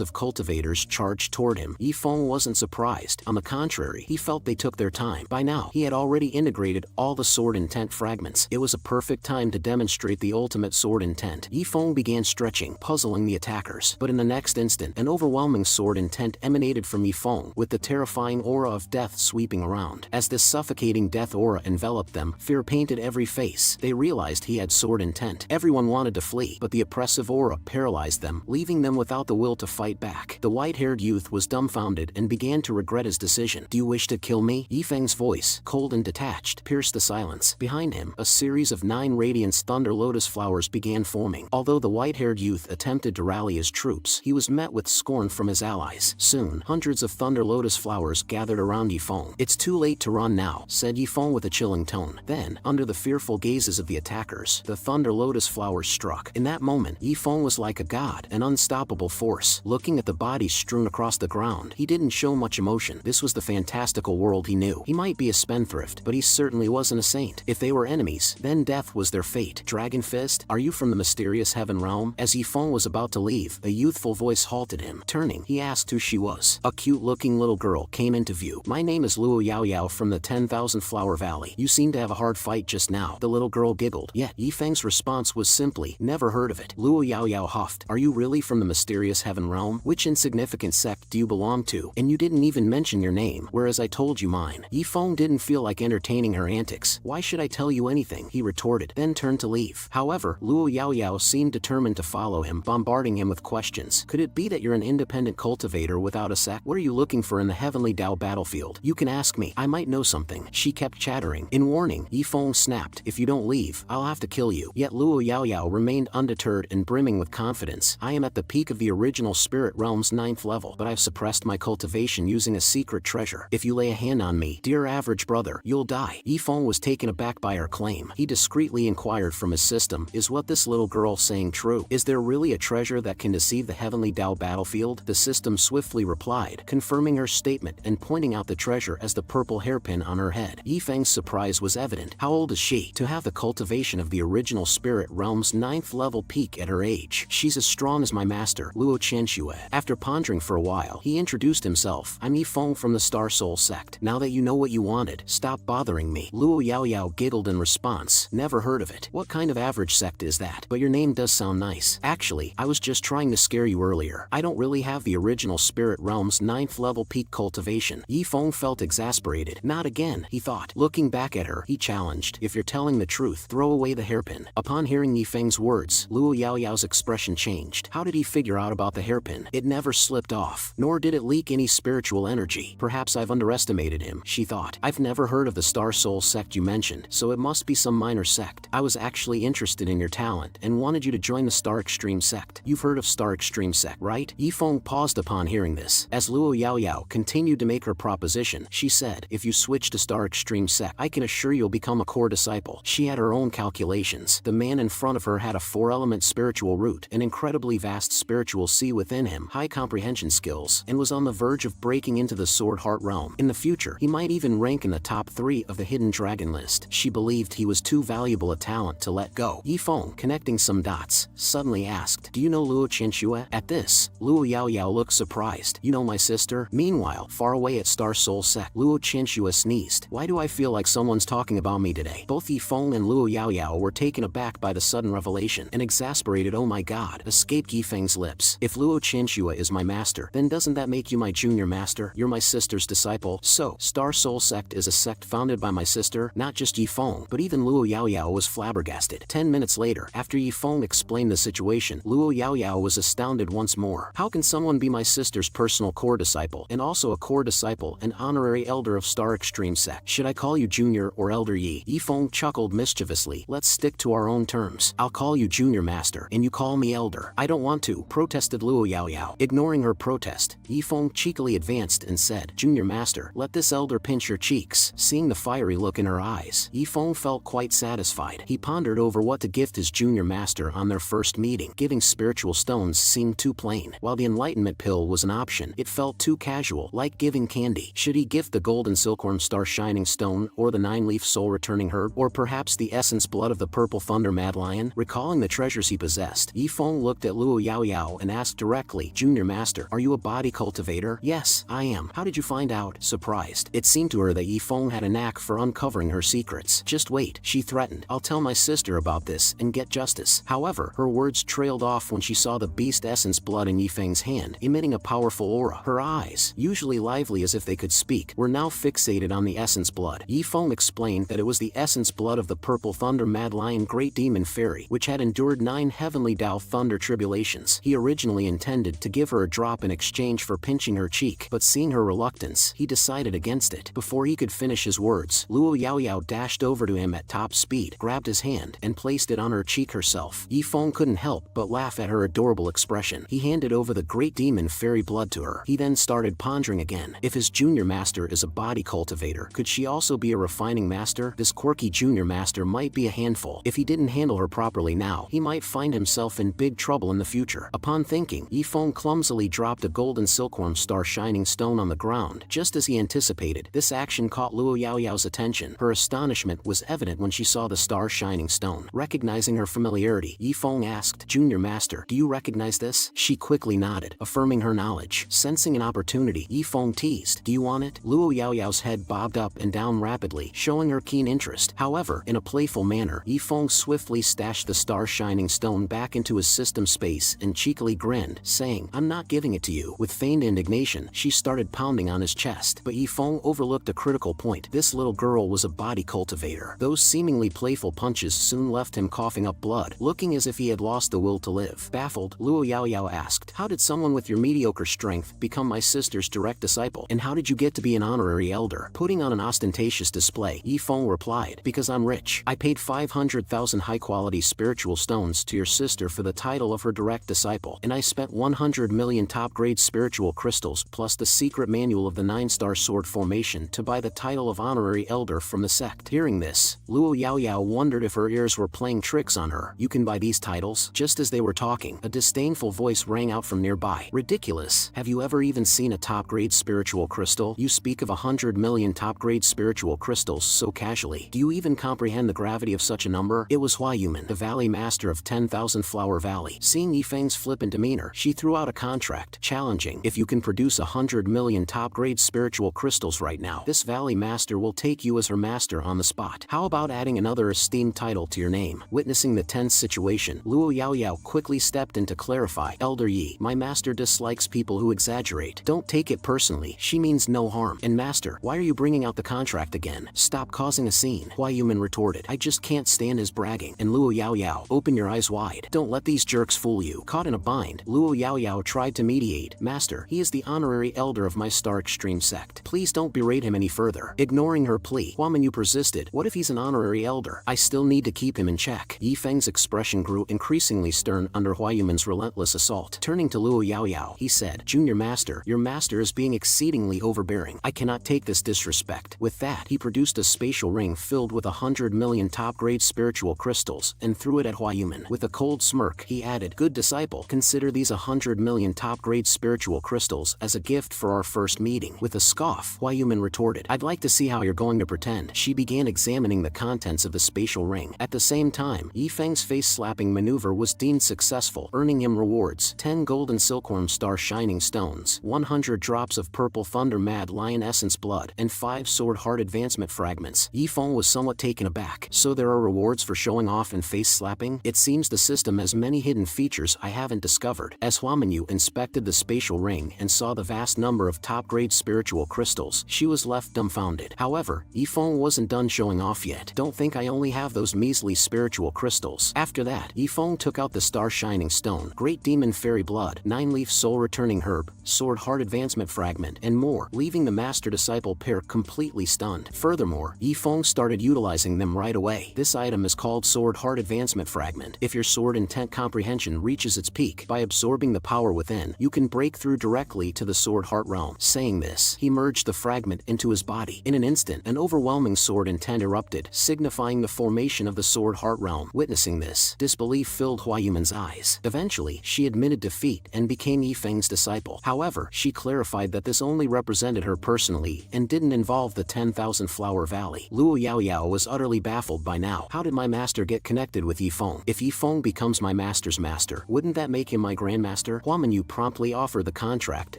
of cultivators charged toward him, Yifeng wasn't surprised. On the contrary, he felt they took their time. By now, he had already integrated all the sword intent fragments. It was a perfect time to demonstrate the ultimate sword intent. Yifeng began stretching, puzzling the attackers. But in the next instant, an overwhelming sword intent emanated from Yifeng, with the terrifying aura of death sweeping around. As this suffocating death aura enveloped them, fear painted every face. They realized he had sword intent. Everyone wanted to flee, but the oppressive aura paralyzed them, leaving them without the will to fight back. The white-haired youth was dumbfounded and began to regret his decision. precision. Do you wish to kill me? Yifeng's voice, cold and detached, pierced the silence. Behind him, a series of 9 radiance thunder lotus flowers began forming. Although the white-haired youth attempted to rally his troops, he was met with scorn from his allies. Soon, hundreds of thunder lotus flowers gathered around Yifeng. It's too late to run now, said Yifeng with a chilling tone. Then, under the fearful gazes of the attackers, the thunder lotus flowers struck. In that moment, Yifeng was like a god, an unstoppable force. Looking at the bodies strewn across the ground, he didn't show much emotion. This was the fantastical world he knew. He might be a spendthrift, but he certainly wasn't a saint. If they were enemies, then death was their fate. Dragon Fist, are you from the mysterious heaven realm? As Yifeng was about to leave, a youthful voice halted him. Turning, he asked who she was. A cute-looking little girl came into view. My name is Luo Yaoyao from the 10,000 Flower Valley. You seem to have a hard fight just now. The little girl giggled. Yet, Yifeng's response was simply, never heard of it. Luo Yaoyao huffed. Are you really from the mysterious heaven realm? Which insignificant sect do you belong to? And you didn't even mention your name, whereas I told you mine. Yifeng didn't feel like entertaining her antics. Why should I tell you anything? He retorted, then turned to leave. However, Luo Yaoyao seemed determined to follow him, bombarding him with questions. Could it be that you're an independent cultivator without a sect? What are you looking for in the heavenly Dao battlefield? You can ask me. I might know something. She kept chattering. In warning, Yifeng snapped. If you don't leave, I'll have to kill you. Yet Luo Yaoyao remained undeterred and brimming with confidence. I am at the peak of the original spirit realm's 9th level, but I've suppressed my cultivation using a secret treasure. If you lay a hand on me, dear average brother, you'll die. Yifeng was taken aback by her claim. He discreetly inquired from his system, is what this little girl saying true? Is there really a treasure that can deceive the heavenly Dao battlefield? The system swiftly replied, confirming her statement and pointing out the treasure as the purple hairpin on her head. Yifeng's surprise was evident. How old is she? To have the cultivation of the original spirit realm's 9th level peak at her age. She's as strong as my master, Luo Qianxue. After pondering for a while, he introduced himself. I'm Yifeng from the Star Soul sect. Now that you know what you wanted, stop bothering me. Luo Yaoyao giggled in response. Never heard of it. What kind of average sect is that? But your name does sound nice. Actually, I was just trying to scare you earlier. I don't really have the original spirit realm's 9th level peak cultivation. Yifeng felt exasperated. Not again, he thought. Looking back at her, he challenged. If you're telling the truth, throw away the hairpin. Upon hearing Yifeng's words, Luo Yaoyao's expression changed. How did he figure out about the hairpin? It never slipped off, nor did it leak any spiritual energy. Perhaps I've underestimated him, she thought. I've never heard of the Star Soul sect you mentioned, so it must be some minor sect. I was actually interested in your talent and wanted you to join the Star Extreme sect. You've heard of Star Extreme sect, right? Yifeng paused upon hearing this. As Luo Yaoyao continued to make her proposition, she said, if you switch to Star Extreme sect, I can assure you'll become a core disciple. She had her own calculations. The man in front of her had a 4-element spiritual root, an incredibly vast spiritual sea within him, high comprehension skills, and was on the verge of breaking into the Sword Heart realm. In the future, he might even rank in the top 3 of the hidden dragon list. She believed he was too valuable a talent to let go. Yifeng, connecting some dots, suddenly asked, do you know Luo Qianxue? At this, Luo Yaoyao looked surprised. You know my sister? Meanwhile, far away at Star Soul sect, Luo Qianxue sneezed. Why do I feel like someone's talking about me today? Both Yifeng and Luo Yaoyao were taken aback by the sudden revelation. An exasperated "oh my god" escaped Yifeng's lips. If Luo Qianxue is my master, then doesn't that make you my junior master? You're my sister's disciple. So, Star Soul sect is a sect founded by my sister? Not just Yifeng, but even Luo Yaoyao was flabbergasted. 10 minutes later, after Yifeng explained the situation, Luo Yaoyao was astounded once more. How can someone be my sister's personal core disciple, and also a core disciple and honorary elder of Star Extreme sect? Should I call you Junior or Elder Yi? Yifeng chuckled mischievously. Let's stick to our own terms. I'll call you Junior Master, and you call me Elder. I don't want to, protested Luo Yaoyao. Ignoring her protest, Yifeng cheekily advanced and said, Junior Master, let this elder pinch your cheeks. Seeing the fiery look in her eyes, Yifeng felt quite satisfied. He pondered over what to gift his junior master on their first meeting. Giving spiritual stones seemed too plain. While the enlightenment pill was an option, it felt too casual, like giving candy. Should he gift the golden silkworm star shining stone, or the 9-leaf soul returning herb, or perhaps the essence blood of the purple thunder mad lion? Recalling the treasures he possessed, Yifeng looked at Luo Yaoyao and asked directly, Junior Master, are you a body cultivator? Yes, I am. How did you find out? Surprised. It seemed to her that Yifeng had a knack for uncovering her secrets. Just wait, she threatened. I'll tell my sister about this and get justice. However, her words trailed off when she saw the beast essence blood in Yifeng's hand, emitting a powerful aura. Her eyes, usually lively as if they could speak, were now fixated on the essence blood. Yifeng explained that it was the essence blood of the purple thunder mad lion great demon fairy, which had endured 9 heavenly Dao thunder tribulations. He originally intended to give her a drop in exchange for pinching her cheek, but seeing her reluctance reluctance, he decided against it. Before he could finish his words, Luo Yaoyao dashed over to him at top speed, grabbed his hand, and placed it on her cheek herself. Yifeng couldn't help but laugh at her adorable expression. He handed over the great demon fairy blood to her. He then started pondering again. If his junior master is a body cultivator, could she also be a refining master? This quirky junior master might be a handful. If he didn't handle her properly now, he might find himself in big trouble in the future. Upon thinking, Yifeng clumsily dropped a golden silkworm star shining stone on the ground. Just as he anticipated, this action caught Luo Yaoyao's attention. Her astonishment was evident when she saw the star shining stone. Recognizing her familiarity, Yifeng asked, "Junior Master, do you recognize this?" She quickly nodded, affirming her knowledge. Sensing an opportunity, Yifeng teased, "Do you want it?" Luo Yaoyao's head bobbed up and down rapidly, showing her keen interest. However, in a playful manner, Yifeng swiftly stashed the star shining stone back into his system space and cheekily grinned, saying, "I'm not giving it to you." With feigned indignation, she started pounding on his chest, but Yifeng overlooked a critical point. This little girl was a body cultivator. Those seemingly playful punches soon left him coughing up blood, looking as if he had lost the will to live. Baffled, Luo Yaoyao asked, "How did someone with your mediocre strength become my sister's direct disciple? And how did you get to be an honorary elder?" Putting on an ostentatious display, Yifeng replied, "Because I'm rich. I paid 500,000 high-quality spiritual stones to your sister for the title of her direct disciple, and I spent 100 million top-grade spiritual crystals plus the secret manual of the 9-star sword formation to buy the title of honorary elder from the sect." Hearing this, Luo Yaoyao wondered if her ears were playing tricks on her. "You can buy these titles?" Just as they were talking, a disdainful voice rang out from nearby. "Ridiculous. Have you ever even seen a top-grade spiritual crystal? You speak of 100 million top-grade spiritual crystals so casually. Do you even comprehend the gravity of such a number?" It was Hua Yuman, the valley master of 10,000 Flower Valley. Seeing Yifeng's flippant demeanor, she threw out a contract, challenging, "If you can produce 100 million top-grade spiritual crystals right now, this valley master will take you as her master on the spot. How about adding another esteemed title to your name?" Witnessing the tense situation, Luo Yaoyao quickly stepped in to clarify, "Elder Yi, my master dislikes people who exaggerate. Don't take it personally, she means no harm. And master, why are you bringing out the contract again? Stop causing a scene." Hua Yuman retorted, "I just can't stand his bragging." And Luo Yaoyao, "Open your eyes wide. Don't let these jerks fool you." Caught in a bind, Luo Yaoyao tried to mediate. "Master, he is the honorary elder of my Star Extreme sect. Please don't berate him any further." Ignoring her plea, Hua Minyu persisted, "What if he's an honorary elder? I still need to keep him in check." Yifeng's expression grew increasingly stern under Hua Yuman's relentless assault. Turning to Luo Yaoyao, he said, "Junior Master, your master is being exceedingly overbearing. I cannot take this disrespect." With that, he produced a spatial ring filled with 100 million top-grade spiritual crystals and threw it at Hua Yuman. With a cold smirk, he added, "Good disciple, consider these 100 million top-grade spiritual crystals as a gift for our first meeting." With a scoff, Hua Yuman retorted, "I'd like to see how you're going to pretend." She began examining the contents of the spatial ring. At the same time, Yifeng's face-slapping maneuver was deemed successful, earning him rewards: 10 golden silkworm star shining stones, 100 drops of purple thunder mad lion essence blood, and 5 sword heart advancement fragments. Yifeng was somewhat taken aback. "So there are rewards for showing off and face-slapping? It seems the system has many hidden features I haven't discovered." As Hua Minyu inspected the spatial ring and saw the vast number of top-grade spiritual crystals, she was left dumbfounded. However, Yifeng wasn't done showing off yet. "Don't think I only have those measly spiritual crystals." After that, Yifeng took out the star shining stone, great demon fairy blood, 9-leaf soul returning herb, sword heart advancement fragment, and more, leaving the master-disciple pair completely stunned. Furthermore, Yifeng started utilizing them right away. This item is called sword heart advancement fragment. If your sword intent comprehension reaches its peak, by absorbing the power within, you can break through directly to the sword heart realm. Saying this, he merged the fragment into his body. In an instant, an overwhelming sword intent erupted, signifying the formation of the sword heart realm. Witnessing this, disbelief filled Hua Yuman's eyes. Eventually, she admitted defeat and became Yifeng's disciple. However, she clarified that this only represented her personally and didn't involve the 10,000 Flower Valley. Luo Yaoyao was utterly baffled by now. "How did my master get connected with Yifeng? If Yifeng becomes my master's master, wouldn't that make him my grandmaster?" Hua Minyu promptly offered the contract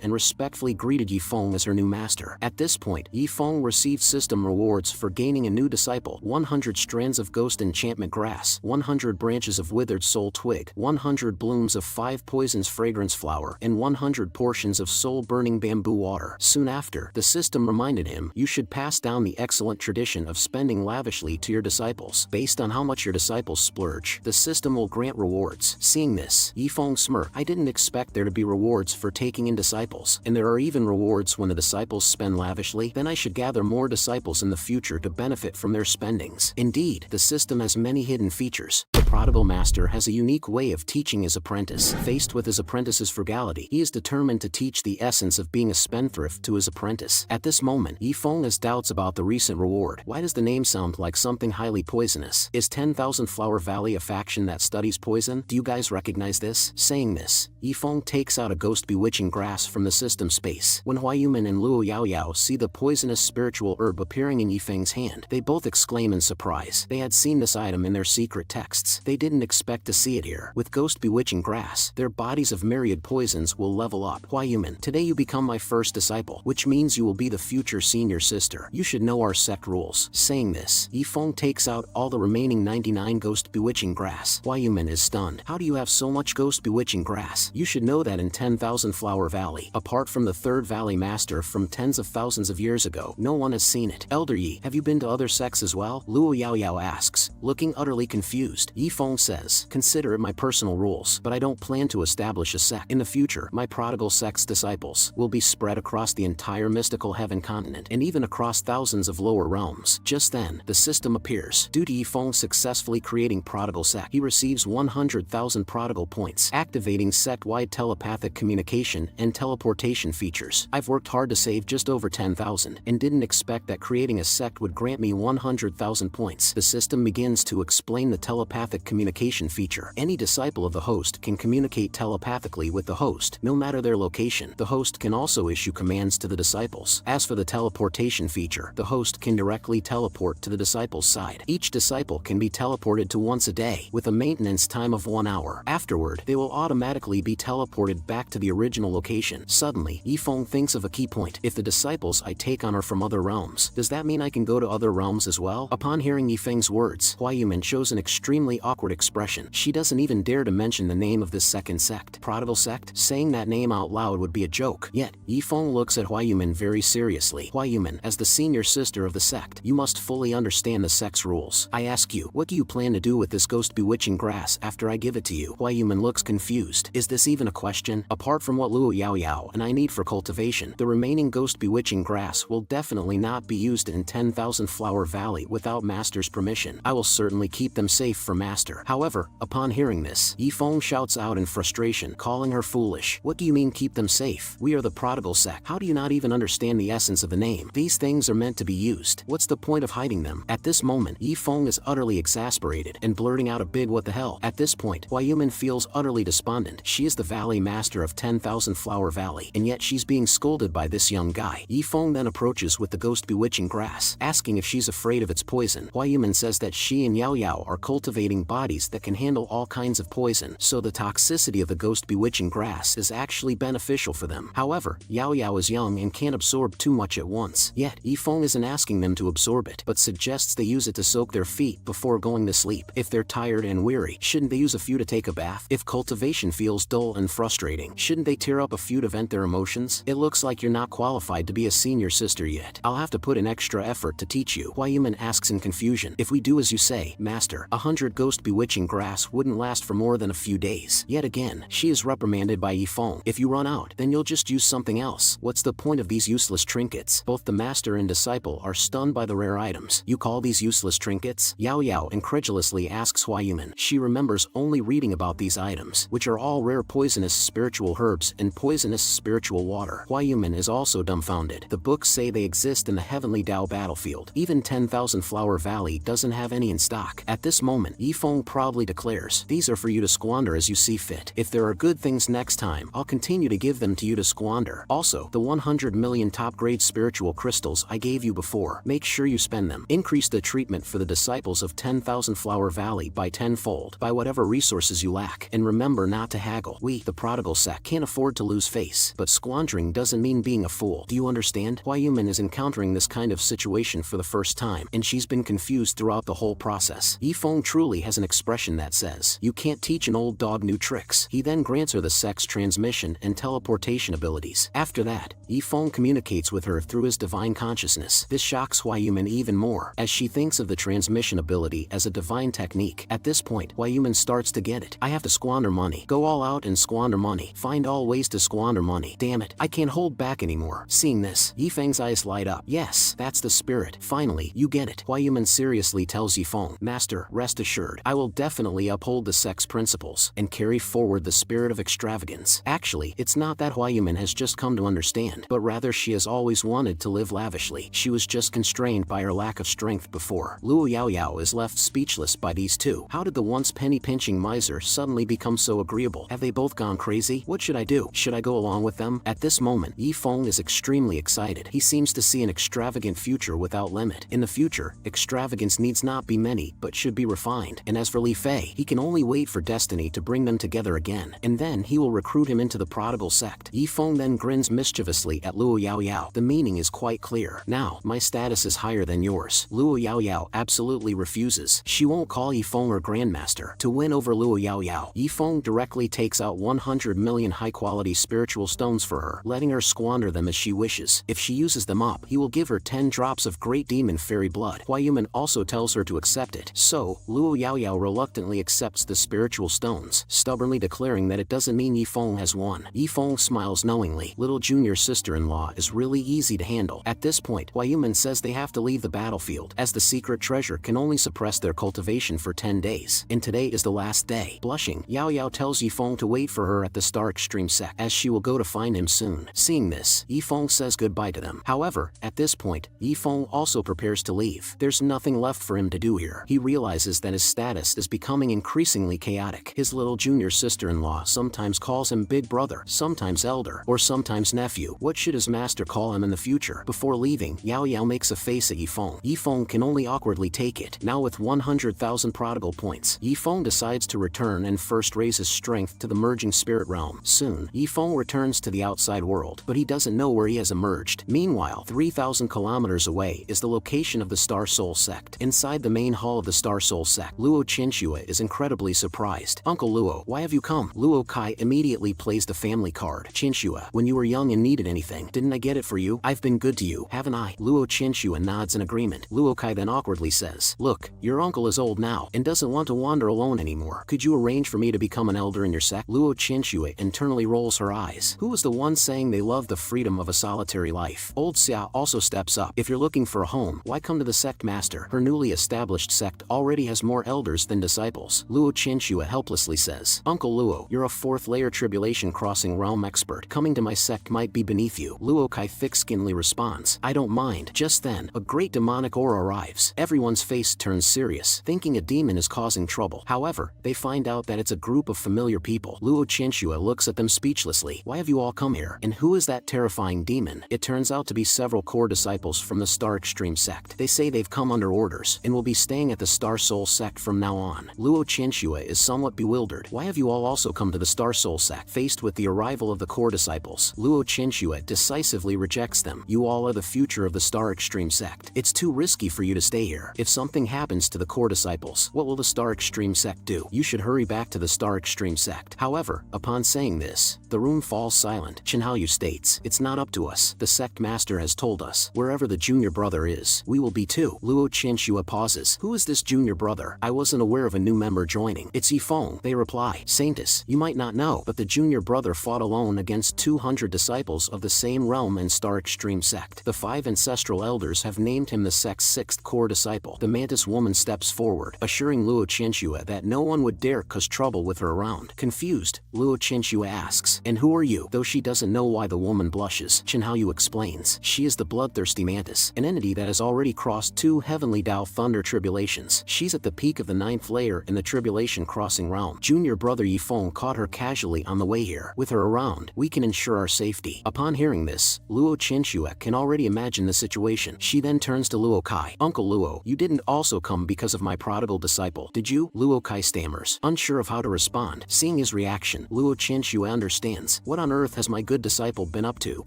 and respectfully greeted Yifeng as her new master. At this point, Yifeng received system rewards for gaining a new disciple: 100 strands of ghost enchantment grass, 100 branches of withered soul twig, 100 blooms of 5 poisons fragrance flower, and 100 portions of soul burning bamboo water. Soon after, the system reminded him, "You should pass down the excellent tradition of spending lavishly to your disciples. Based on how much your disciples splurge, the system will grant rewards." Seeing this, Yifeng smirked, "I didn't expect there to be rewards for taking in disciples, and there are even rewards rewards when the disciples spend lavishly, then I should gather more disciples in the future to benefit from their spendings. Indeed, the system has many hidden features. The prodigal master has a unique way of teaching his apprentice. Faced with his apprentice's frugality, he is determined to teach the essence of being a spendthrift to his apprentice. At this moment, Yifeng has doubts about the recent reward. Why does the name sound like something highly poisonous? Is 10,000 Flower Valley a faction that studies poison? Do you guys recognize this? Saying this, Yifeng takes out a ghost bewitching grass from the system space. When Huayuman and Luo Yaoyao see the poisonous spiritual herb appearing in Yifeng's hand, they both exclaim in surprise. They had seen this item in their secret texts. They didn't expect to see it here. With ghost bewitching grass, their bodies of myriad poisons will level up. Huayuman, today you become my first disciple, which means you will be the future senior sister. You should know our sect rules. Saying this, Yifeng takes out all the remaining 99 ghost bewitching grass. Huayuman is stunned. How do you have so much ghost bewitching grass? You should know that in 10,000 Flower Valley, apart from the third valley master from tens of thousands of years ago, no one has seen it. Elder Yi, have you been to other sects as well? Luo Yaoyao asks, looking utterly confused. Yifeng says, consider it my personal rules, but I don't plan to establish a sect. In the future, my prodigal sect's disciples will be spread across the entire mystical heaven continent and even across thousands of lower realms. Just then, the system appears. Due to Yifeng successfully creating prodigal sect, he receives 100,000 prodigal points, activating sect-wide telepathic communication and teleportation features. I've worked hard to save just over 10,000 and didn't expect that creating a sect would grant me 100,000 points. The system begins to explain the telepathic communication feature. Any disciple of the host can communicate telepathically with the host, no matter their location. The host can also issue commands to the disciples. As for the teleportation feature, the host can directly teleport to the disciple's side. Each disciple can be teleported to once a day, with a maintenance time of 1 hour. Afterward, they will automatically be teleported back to the original location. Suddenly, Yifeng thinks of a key point. If the disciples I take on are from other realms, does that mean I can go to other realms as well? Upon hearing Yifeng's words, Huayuman shows an extremely awkward expression. She doesn't even dare to mention the name of this second sect. Prodigal sect? Saying that name out loud would be a joke. Yet, Yifeng looks at Huayuman very seriously. Huayuman, as the senior sister of the sect, you must fully understand the sect's rules. I ask you, what do you plan to do with this ghost bewitching grass after I give it to you? Huayuman looks confused. Is this even a question? Apart from what Luo Yaoyao and I need for cultivation, the remaining ghost bewitching grass will definitely not be used in 10,000 Flower Valley without Master's permission. I will certainly keep them safe for Master. However, upon hearing this, Yifeng shouts out in frustration, calling her foolish. What do you mean keep them safe? We are the prodigal sect. How do you not even understand the essence of the name? These things are meant to be used. What's the point of hiding them? At this moment, Yifeng is utterly exasperated and blurting out a big what the hell. At this point, Huayuman feels utterly despondent. She is the valley master of 10,000 Flower Valley, and yet she's being scolded by this young guy. Yifeng then approaches with the ghost bewitching grass, asking if she's afraid of its poison. Huayuman says that she and Yao Yao are cultivating bodies that can handle all kinds of poison, so the toxicity of the ghost bewitching grass is actually beneficial for them. However, Yao Yao is young and can't absorb too much at once. Yet, Yifeng isn't asking them to absorb it, but suggests they use it to soak their feet before going to sleep. If they're tired and weary, shouldn't they use a few to take a bath? If cultivation feels dull and frustrating, shouldn't they tear up a few to vent their emotions? It looks like you're not qualified to be a senior sister yet. I'll have to put in extra effort to teach you. Huayuman asks in confusion. If we do as you say, Master, 100 ghost bewitching grass wouldn't last for more than a few days. Yet again, she is reprimanded by Yifeng. If you run out, then you'll just use something else. What's the point of these useless trinkets? Both the master and disciple are stunned by the rare items. You call these useless trinkets? Yao Yao incredulously asks Huayuman. She remembers only reading about these items, which are all rare poisonous spiritual herbs and poisonous spiritual water. Huayuman is also dumbfounded. The books say they exist in the heavenly Dao battlefield. Even 10,000 Flower Valley doesn't have any in stock. At this moment, Yifeng proudly declares, these are for you to squander as you see fit. If there are good things next time, I'll continue to give them to you to squander. Also, the 100 million top-grade spiritual crystals I gave you before, make sure you spend them. Increase the treatment for the disciples of 10,000 Flower Valley by tenfold, by whatever resources you lack. And remember not to haggle. We, the prodigal sect, can't afford to lose face. But squandering doesn't mean being a fool. Do you understand? Huayuman is encountering this kind of situation for the first time, and she's been confused throughout the whole process. Yifeng truly has an expression that says, you can't teach an old dog new tricks. He then grants her the sect's transmission and teleportation abilities. After that, Yifeng communicates with her through his divine consciousness. This shocks Huayuman even more, as she thinks of the transmission ability as a divine technique. At this point, Huayuman starts to get it. I have to squander money. Go all out and squander money. Find all ways to squander money. Damn it, I can't hold hold back anymore. Seeing this, Yifeng's eyes light up. Yes, that's the spirit. Finally, you get it. Huayuman seriously tells Yifeng, Master, rest assured, I will definitely uphold the sect's principles and carry forward the spirit of extravagance. Actually, it's not that Huayuman has just come to understand, but rather she has always wanted to live lavishly. She was just constrained by her lack of strength before. Luo Yaoyao is left speechless by these two. How did the once penny-pinching miser suddenly become so agreeable? Have they both gone crazy? What should I do? Should I go along with them? At this moment, Yifeng is extremely excited. He seems to see an extravagant future without limit. In the future, extravagance needs not be many, but should be refined. And as for Li Fei, he can only wait for destiny to bring them together again, and then he will recruit him into the prodigal sect. Yifeng then grins mischievously at Luo Yaoyao. The meaning is quite clear. Now, my status is higher than yours. Luo Yaoyao absolutely refuses. She won't call Yifeng her grandmaster. To win over Luo Yaoyao, Yifeng directly takes out 100 million high-quality spiritual stones for her, letting her squander them as she wishes. If she uses them up, he will give her 10 drops of great demon fairy blood. Huayuman also tells her to accept it. So, Luo Yaoyao reluctantly accepts the spiritual stones, stubbornly declaring that it doesn't mean Yifeng has won. Yifeng smiles knowingly. Little junior sister-in-law is really easy to handle. At this point, Huayuman says they have to leave the battlefield, as the secret treasure can only suppress their cultivation for 10 days, and today is the last day. Blushing, Yaoyao tells Yifeng to wait for her at the Star Extreme sect, as she will go to find him soon. Seeing this, Yifeng says goodbye to them. However, at this point, Yifeng also prepares to leave. There's nothing left for him to do here. He realizes that his status is becoming increasingly chaotic. His little junior sister-in-law sometimes calls him big brother, sometimes elder, or sometimes nephew. What should his master call him in the future? Before leaving, Yaoyao makes a face at Yifeng. Yifeng can only awkwardly take it. Now with 100,000 prodigal points, Yifeng decides to return and first raise his strength to the merging spirit realm. Soon, Yifeng returns to the outside world, but he doesn't know where he has emerged. Meanwhile, 3,000 kilometers away is the location of the Star Soul sect. Inside the main hall of the Star Soul sect, Luo Chinshua is incredibly surprised. Uncle Luo, why have you come? Luo Kai immediately plays the family card. Chinshua, when you were young and needed anything, didn't I get it for you? I've been good to you, haven't I? Luo Chinshua nods in agreement. Luo Kai then awkwardly says, look, your uncle is old now and doesn't want to wander alone anymore. Could you arrange for me to become an elder in your sect? Luo Chinshua internally rolls her eyes. Who was the one saying they love the freedom of a solitary life? Old Xia also steps up. If you're looking for a home, why come to the sect master? Her newly established sect already has more elders than disciples. Luo Chinshua helplessly says, Uncle Luo, you're a fourth-layer tribulation crossing realm expert. Coming to my sect might be beneath you. Luo Kai thick-skinnedly responds, I don't mind. Just then, a great demonic aura arrives. Everyone's face turns serious, thinking a demon is causing trouble. However, they find out that it's a group of familiar people. Luo Chinshua looks at them speechlessly. Why have you all come here? And who is that terrifying demon? It turns out to be several core disciples from the Star Extreme sect. They say they've come under orders and will be staying at the Star Soul sect from now on. Luo Chinshua is somewhat bewildered. Why have you all also come to the Star Soul sect? Faced with the arrival of the core disciples, Luo Chinshua decisively rejects them. You all are the future of the Star Extreme sect. It's too risky for you to stay here. If something happens to the core disciples, what will the Star Extreme sect do? You should hurry back to the Star Extreme sect. However, upon saying this, the room falls silent. Chinhaoyu states, it's not up to us. The sect master has told us, wherever the junior brother is, we will be too. Luo Chinshua pauses. Who is this junior brother? I wasn't aware of a new member joining. It's Yifeng, they reply. Saintus, you might not know, but the junior brother fought alone against 200 disciples of the same realm and Star Extreme sect. The 5 ancestral elders have named him the sect's 6th core disciple. The mantis woman steps forward, assuring Luo Chinshua that no one would dare cause trouble with her around. Confused, Luo Chinshua asks, and who are you? Though she doesn't know why the woman blushes, Chinhaoyu explains, she is the bloodthirsty mantis, an entity that has already crossed 2 heavenly Dao thunder tribulations. She's at the peak of the 9th layer in the tribulation crossing realm. Junior brother Yifeng caught her casually on the way here. With her around, we can ensure our safety. Upon hearing this, Luo Chinshua can already imagine the situation. She then turns to Luo Kai. Uncle Luo, you didn't also come because of my prodigal disciple, did you? Luo Kai stammers, unsure of how to respond. Seeing his reaction, Luo Chinshua understands. What on earth has my good disciple been up to?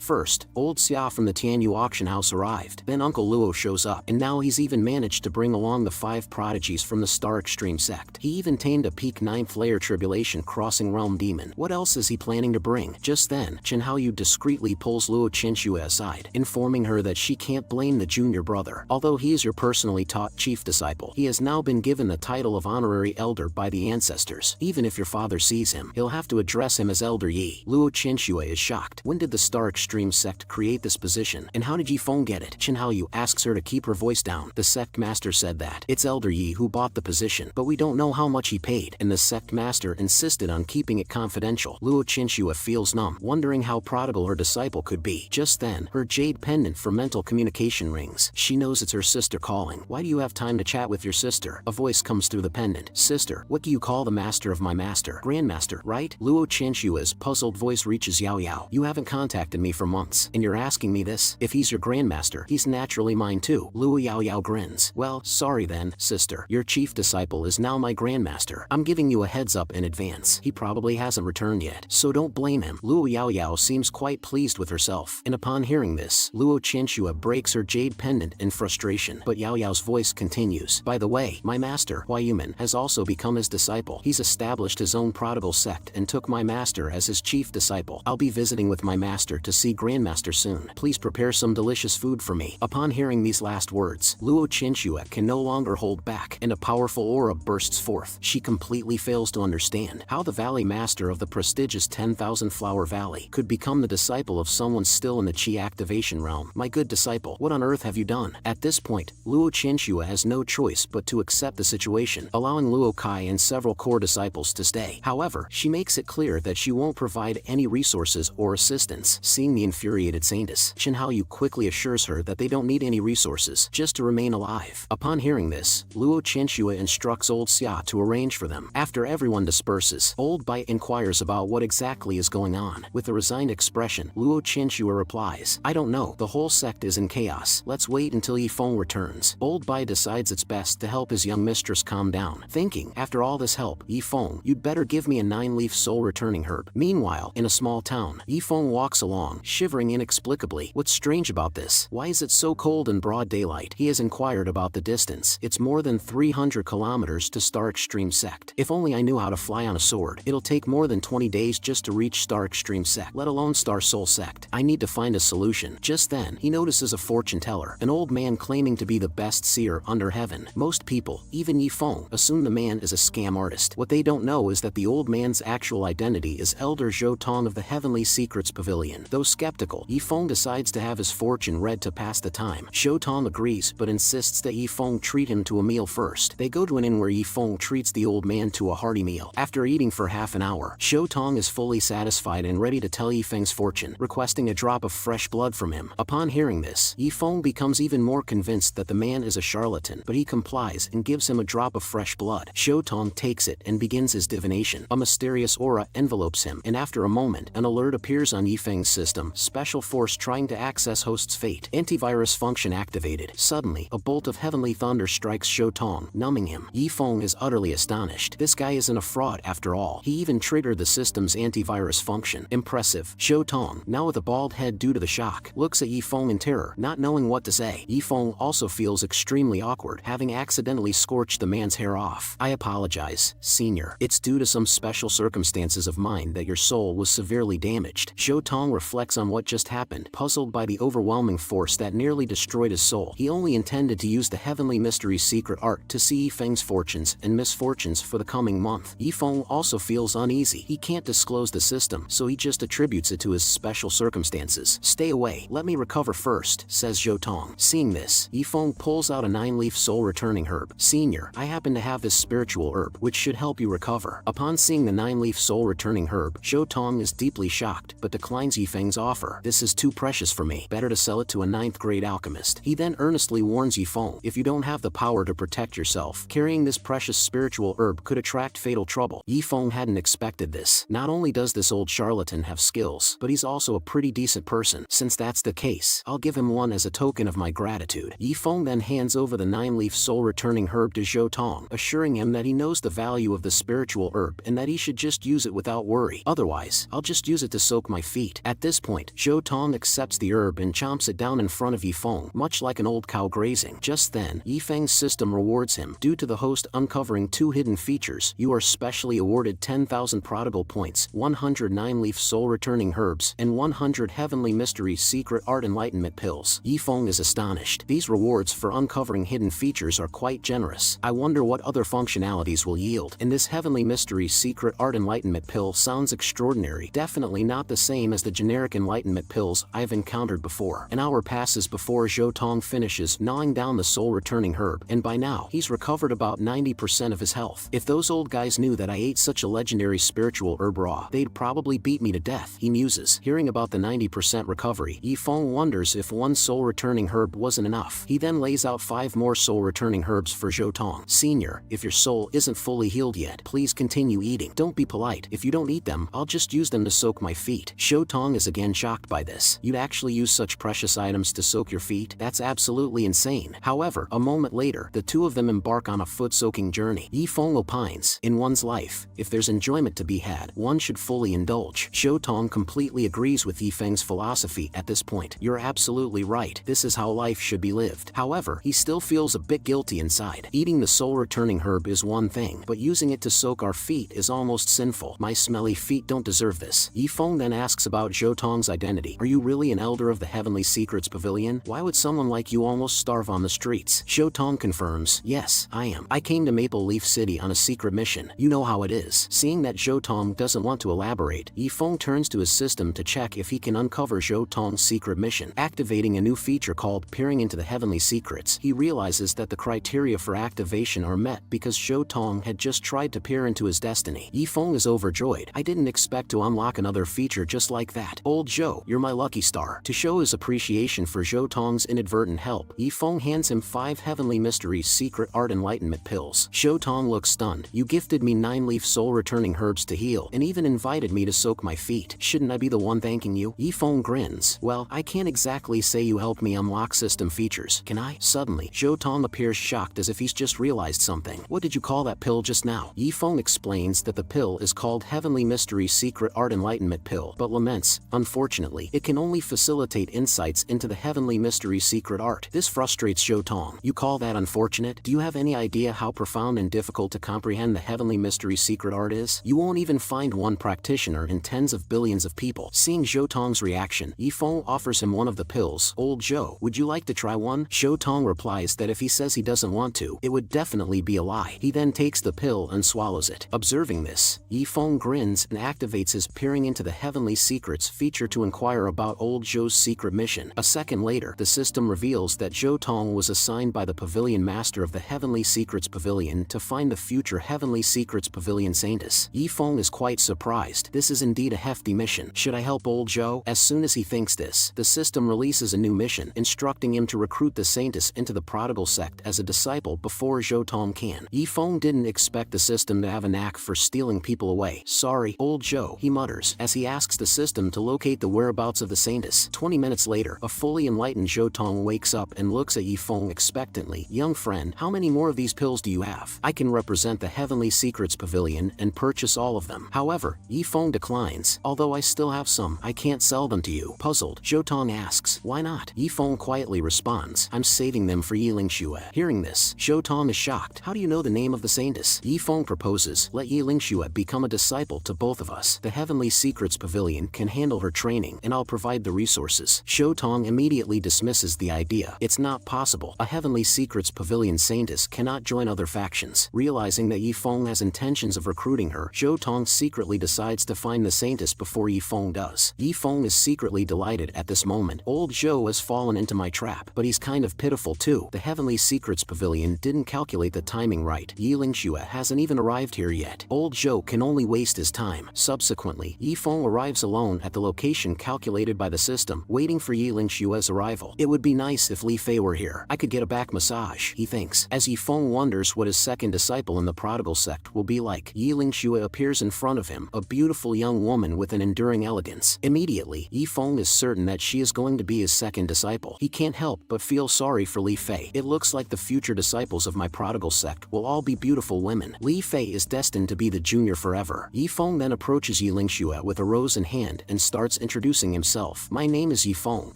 First, old Xia from the Tianyu auction house arrived. Then Uncle Luo shows up, and now he's even managed to bring along the 5 prodigies from the Star Extreme sect. He even tamed a peak 9th layer tribulation crossing realm demon. What else is he planning to bring? Just then, Chinhaoyu discreetly pulls Luo Chinshua aside, informing her that she can't blame the junior brother. Although he is your personally taught chief disciple, he has now been given the title of honorary elder by the ancestors. Even if your father sees him, he'll have to address him as Elder Yi. Luo Chinshua is shocked. When did the Star Extreme sect create this position, and how did Yifeng get it? Chen Haoyu asks her to keep her voice down. The sect master said that it's Elder Yi who bought the position, but we don't know how much he paid, and the sect master insisted on keeping it confidential. Luo Chinshua feels numb, wondering how prodigal her disciple could be. Just then, her jade pendant for mental communication rings. She knows it's her sister calling. Why do you have time to chat with your sister? A voice comes through the pendant. Sister, what do you call the master of my master? Grandmaster, right? Luo Chinshua's puzzled voice reaches Yao Yao. You haven't contacted me for months, and you're asking me this? If he's your grandmaster, he's naturally mine too. Luo Yao Yao grins. Well, sorry then, sister. Your chief disciple is now my grandmaster. I'm giving you a heads up in advance. He probably hasn't returned yet, so don't blame him. Luo Yao Yao seems quite pleased with herself, and upon hearing this, Luo Chinshua breaks her jade pendant in frustration. But Yao Yao's voice continues. By the way, my master, Hua Yuman, has also become his disciple. He's established his own prodigal sect and took my master as his chief disciple. I'll be visiting with my master to see Grandmaster soon. Please prepare some delicious food for me. Upon hearing these last words, Luo Chinshua can no longer hold back, and a powerful aura bursts forth. She completely fails to understand how the valley master of the prestigious 10,000 Flower Valley could become the disciple of someone still in the Qi activation realm. My good disciple, what on earth have you done? At this point, Luo Chinshua has no choice but to accept the situation, allowing Luo Kai and several core disciples to stay. However, she makes it clear that she won't provide any resources or assistance. Seeing the infuriated Saintess, Chen Haoyu quickly assures her that they don't need any resources, just to remain alive. Upon hearing this, Luo Chinshua instructs Old Xia to arrange for them. After everyone disperses, Old Bai inquires about what exactly is going on. With a resigned expression, Luo Chinshua replies, I don't know, the whole sect is in chaos. Let's wait until Yifeng returns. Old Bai decides it's best to help his young mistress calm down, thinking, after all this help, Yifeng, you'd better give me a 9-leaf soul returning herb. Meanwhile, in a small town, Yifeng walks along, shivering inexplicably. What's strange about this? Why is it so cold in broad daylight? He has inquired about the distance. It's more than 300 kilometers to Star Extreme Sect. If only I knew how to fly on a sword. It'll take more than 20 days just to reach Star Extreme Sect, let alone Star Soul Sect. I need to find a solution. Just then, he notices a fortune teller, an old man claiming to be the best seer under heaven. Most people, even Yifeng, assume the man is a scam artist. What they don't know is that the old man's actual identity is Elder Zhou Tong of the Heavenly Secrets Pavilion. Though skeptical, Yifeng decides to have his fortune read to pass the time. Zhou Tong agrees, but insists that Yifeng treat him to a meal first. They go to an inn where Yifeng treats the old man to a hearty meal. After eating for half an hour, Zhou Tong is fully satisfied and ready to tell Yifeng's fortune, requesting a drop of fresh blood from him. Upon hearing this, Yifeng becomes even more convinced that the man is a charlatan, but he complies and gives him a drop of fresh blood. Zhou Tong takes it and begins his divination. A mysterious aura envelopes him, and after a moment, an alert appears on Yifeng's system. Special force trying to access host's fate. Antivirus function activated. Suddenly, a bolt of heavenly thunder strikes Zhou Tong, numbing him. Yifeng is utterly astonished. This guy isn't a fraud after all. He even triggered the system's antivirus function. Impressive. Zhou Tong, now with a bald head due to the shock, looks at Yifeng in terror, not knowing what to say. Yifeng also feels extremely awkward, having accidentally scorched the man's hair off. I apologize, senior. It's due to some special circumstances of mine that your soul was severely damaged. Zhou Tong reflects on what just happened, puzzled by the overwhelming force that nearly destroyed his soul. He only intended to use the Heavenly Mystery's secret art to see Yifeng's fortunes and misfortunes for the coming month. Yifeng also feels uneasy. He can't disclose the system, so he just attributes it to his special circumstances. Stay away, let me recover first, says Zhou Tong. Seeing this, Yifeng pulls out a 9-leaf soul returning herb. Senior, I happen to have this spiritual herb, which should help you recover. Upon seeing the 9-leaf soul returning herb, Zhou Tong is deeply shocked, but declines Yifeng's offer. This is too precious for me. Better to sell it to a 9th-grade alchemist. He then earnestly warns Yifeng, if you don't have the power to protect yourself, carrying this precious spiritual herb could attract fatal trouble. Yifeng hadn't expected this. Not only does this old charlatan have skills, but he's also a pretty decent person. Since that's the case, I'll give him one as a token of my gratitude. Yifeng then hands over the 9-leaf soul returning herb to Zhou Tong, assuring him that he knows the value of the spiritual herb and that he should just use it without worry. Otherwise, I'll just use it to soak my feet. At this point, Zhou Tong accepts the herb and chomps it down in front of Yifeng, much like an old cow grazing. Just then, Yifeng's system rewards him. Due to the host uncovering 2 hidden features, you are specially awarded 10,000 prodigal points, 100 9-leaf soul returning herbs, and 100 Heavenly Mystery secret art enlightenment pills. Yifeng is astonished. These rewards for uncovering hidden features are quite generous. I wonder what other functionalities will yield. And this Heavenly Mystery secret art enlightenment pill sounds extraordinary. Definitely not the same same as the generic enlightenment pills I have encountered before. An hour passes before Zhou Tong finishes gnawing down the soul-returning herb, and by now, he's recovered about 90% of his health. If those old guys knew that I ate such a legendary spiritual herb raw, they'd probably beat me to death, he muses. Hearing about the 90% recovery, Yifeng wonders if one soul-returning herb wasn't enough. He then lays out 5 more soul-returning herbs for Zhou Tong. Senior, if your soul isn't fully healed yet, please continue eating. Don't be polite. If you don't eat them, I'll just use them to soak my feet. Zhou Tong is again shocked by this. You'd actually use such precious items to soak your feet? That's absolutely insane. However, a moment later, the two of them embark on a foot-soaking journey. Yifeng opines, in one's life, if there's enjoyment to be had, one should fully indulge. Zhou Tong completely agrees with Yifeng's philosophy at this point. You're absolutely right. This is how life should be lived. However, he still feels a bit guilty inside. Eating the soul-returning herb is one thing, but using it to soak our feet is almost sinful. My smelly feet don't deserve this. Yifeng then asks about Zhou Tong's identity. Are you really an elder of the Heavenly Secrets Pavilion? Why would someone like you almost starve on the streets? Zhou Tong confirms, yes, I am. I came to Maple Leaf City on a secret mission. You know how it is. Seeing that Zhou Tong doesn't want to elaborate, Yifeng turns to his system to check if he can uncover Zhou Tong's secret mission. Activating a new feature called Peering into the Heavenly Secrets, he realizes that the criteria for activation are met because Zhou Tong had just tried to peer into his destiny. Yifeng is overjoyed. I didn't expect to unlock another feature just like that. Old Zhou, you're my lucky star. To show his appreciation for Zhou Tong's inadvertent help, Yifeng hands him 5 Heavenly Mysteries Secret Art Enlightenment pills. Zhou Tong looks stunned. You gifted me 9-leaf soul-returning herbs to heal, and even invited me to soak my feet. Shouldn't I be the one thanking you? Yifeng grins. Well, I can't exactly say you helped me unlock system features, can I? Suddenly, Zhou Tong appears shocked as if he's just realized something. What did you call that pill just now? Yifeng explains that the pill is called Heavenly Mysteries Secret Art Enlightenment Pill, but laments, unfortunately, it can only facilitate insights into the Heavenly Mysteries Secret Art. This frustrates Zhou Tong. You call that unfortunate? Do you have any idea how profound and difficult to comprehend the Heavenly Mysteries Secret Art is? You won't even find one practitioner in tens of billions of people. Seeing Zhou Tong's reaction, Yifeng offers him one of the pills. Old Zhou, would you like to try one? Zhou Tong replies that if he says he doesn't want to, it would definitely be a lie. He then takes the pill and swallows it. Observing this, Yifeng grins and activates his Peering into the Heavenly Secrets feature to inquire about old Zhou's secret mission. A second later, the system reveals that Zhou Tong was assigned by the Pavilion Master of the Heavenly Secrets Pavilion to find the future Heavenly Secrets Pavilion Saintess. Yifeng is quite surprised. This is indeed a hefty mission. Should I help old Zhou? As soon as he thinks this, the system releases a new mission, instructing him to recruit the Saintess into the Prodigal Sect as a disciple before Zhou Tong can. Yifeng didn't expect the system to have a knack for stealing people away. Sorry, old Zhou, he mutters, as he asks the system to locate the whereabouts of the Saintess. 20 minutes later, a fully enlightened Zhou Tong wakes up and looks at Yifeng expectantly. Young friend, how many more of these pills do you have? I can represent the Heavenly Secrets Pavilion and purchase all of them. However, Yifeng declines. Although I still have some, I can't sell them to you. Puzzled, Zhou Tong asks, why not? Yifeng quietly responds, I'm saving them for Yi Lingxue. Hearing this, Zhou Tong is shocked. How do you know the name of the Saintess? Yifeng proposes, let Yi Lingxue become a disciple to both of us. The Heavenly Secrets Pavilion can handle her training, and I'll provide the resources. Zhou Tong immediately dismisses the idea. It's not possible. A Heavenly Secrets Pavilion Saintess cannot join other factions. Realizing that Yifeng has intentions of recruiting her, Zhou Tong secretly decides to find the Saintess before Yifeng does. Yifeng is secretly delighted at this moment. Old Zhou has fallen into my trap, but he's kind of pitiful too. The Heavenly Secrets Pavilion didn't calculate the timing right. Yi Lingxue hasn't even arrived here yet. Old Zhou can only waste his time. Subsequently, Yifeng arrives alone at the location calculated by the system, waiting for Yi Lingxue's arrival. It would be nice if Li Fei were here. I could get a back massage, he thinks, as Yifeng wonders what his second disciple in the Prodigal Sect will be like. Yi Lingxue appears in front of him, a beautiful young woman with an enduring elegance. Immediately, Yifeng is certain that she is going to be his second disciple. He can't help but feel sorry for Li Fei. It looks like the future disciples of my Prodigal Sect will all be beautiful women. Li Fei is destined to be the junior forever. Yifeng then approaches Yi Lingxue with a rose in hand and starts introducing himself. My name is Yifeng,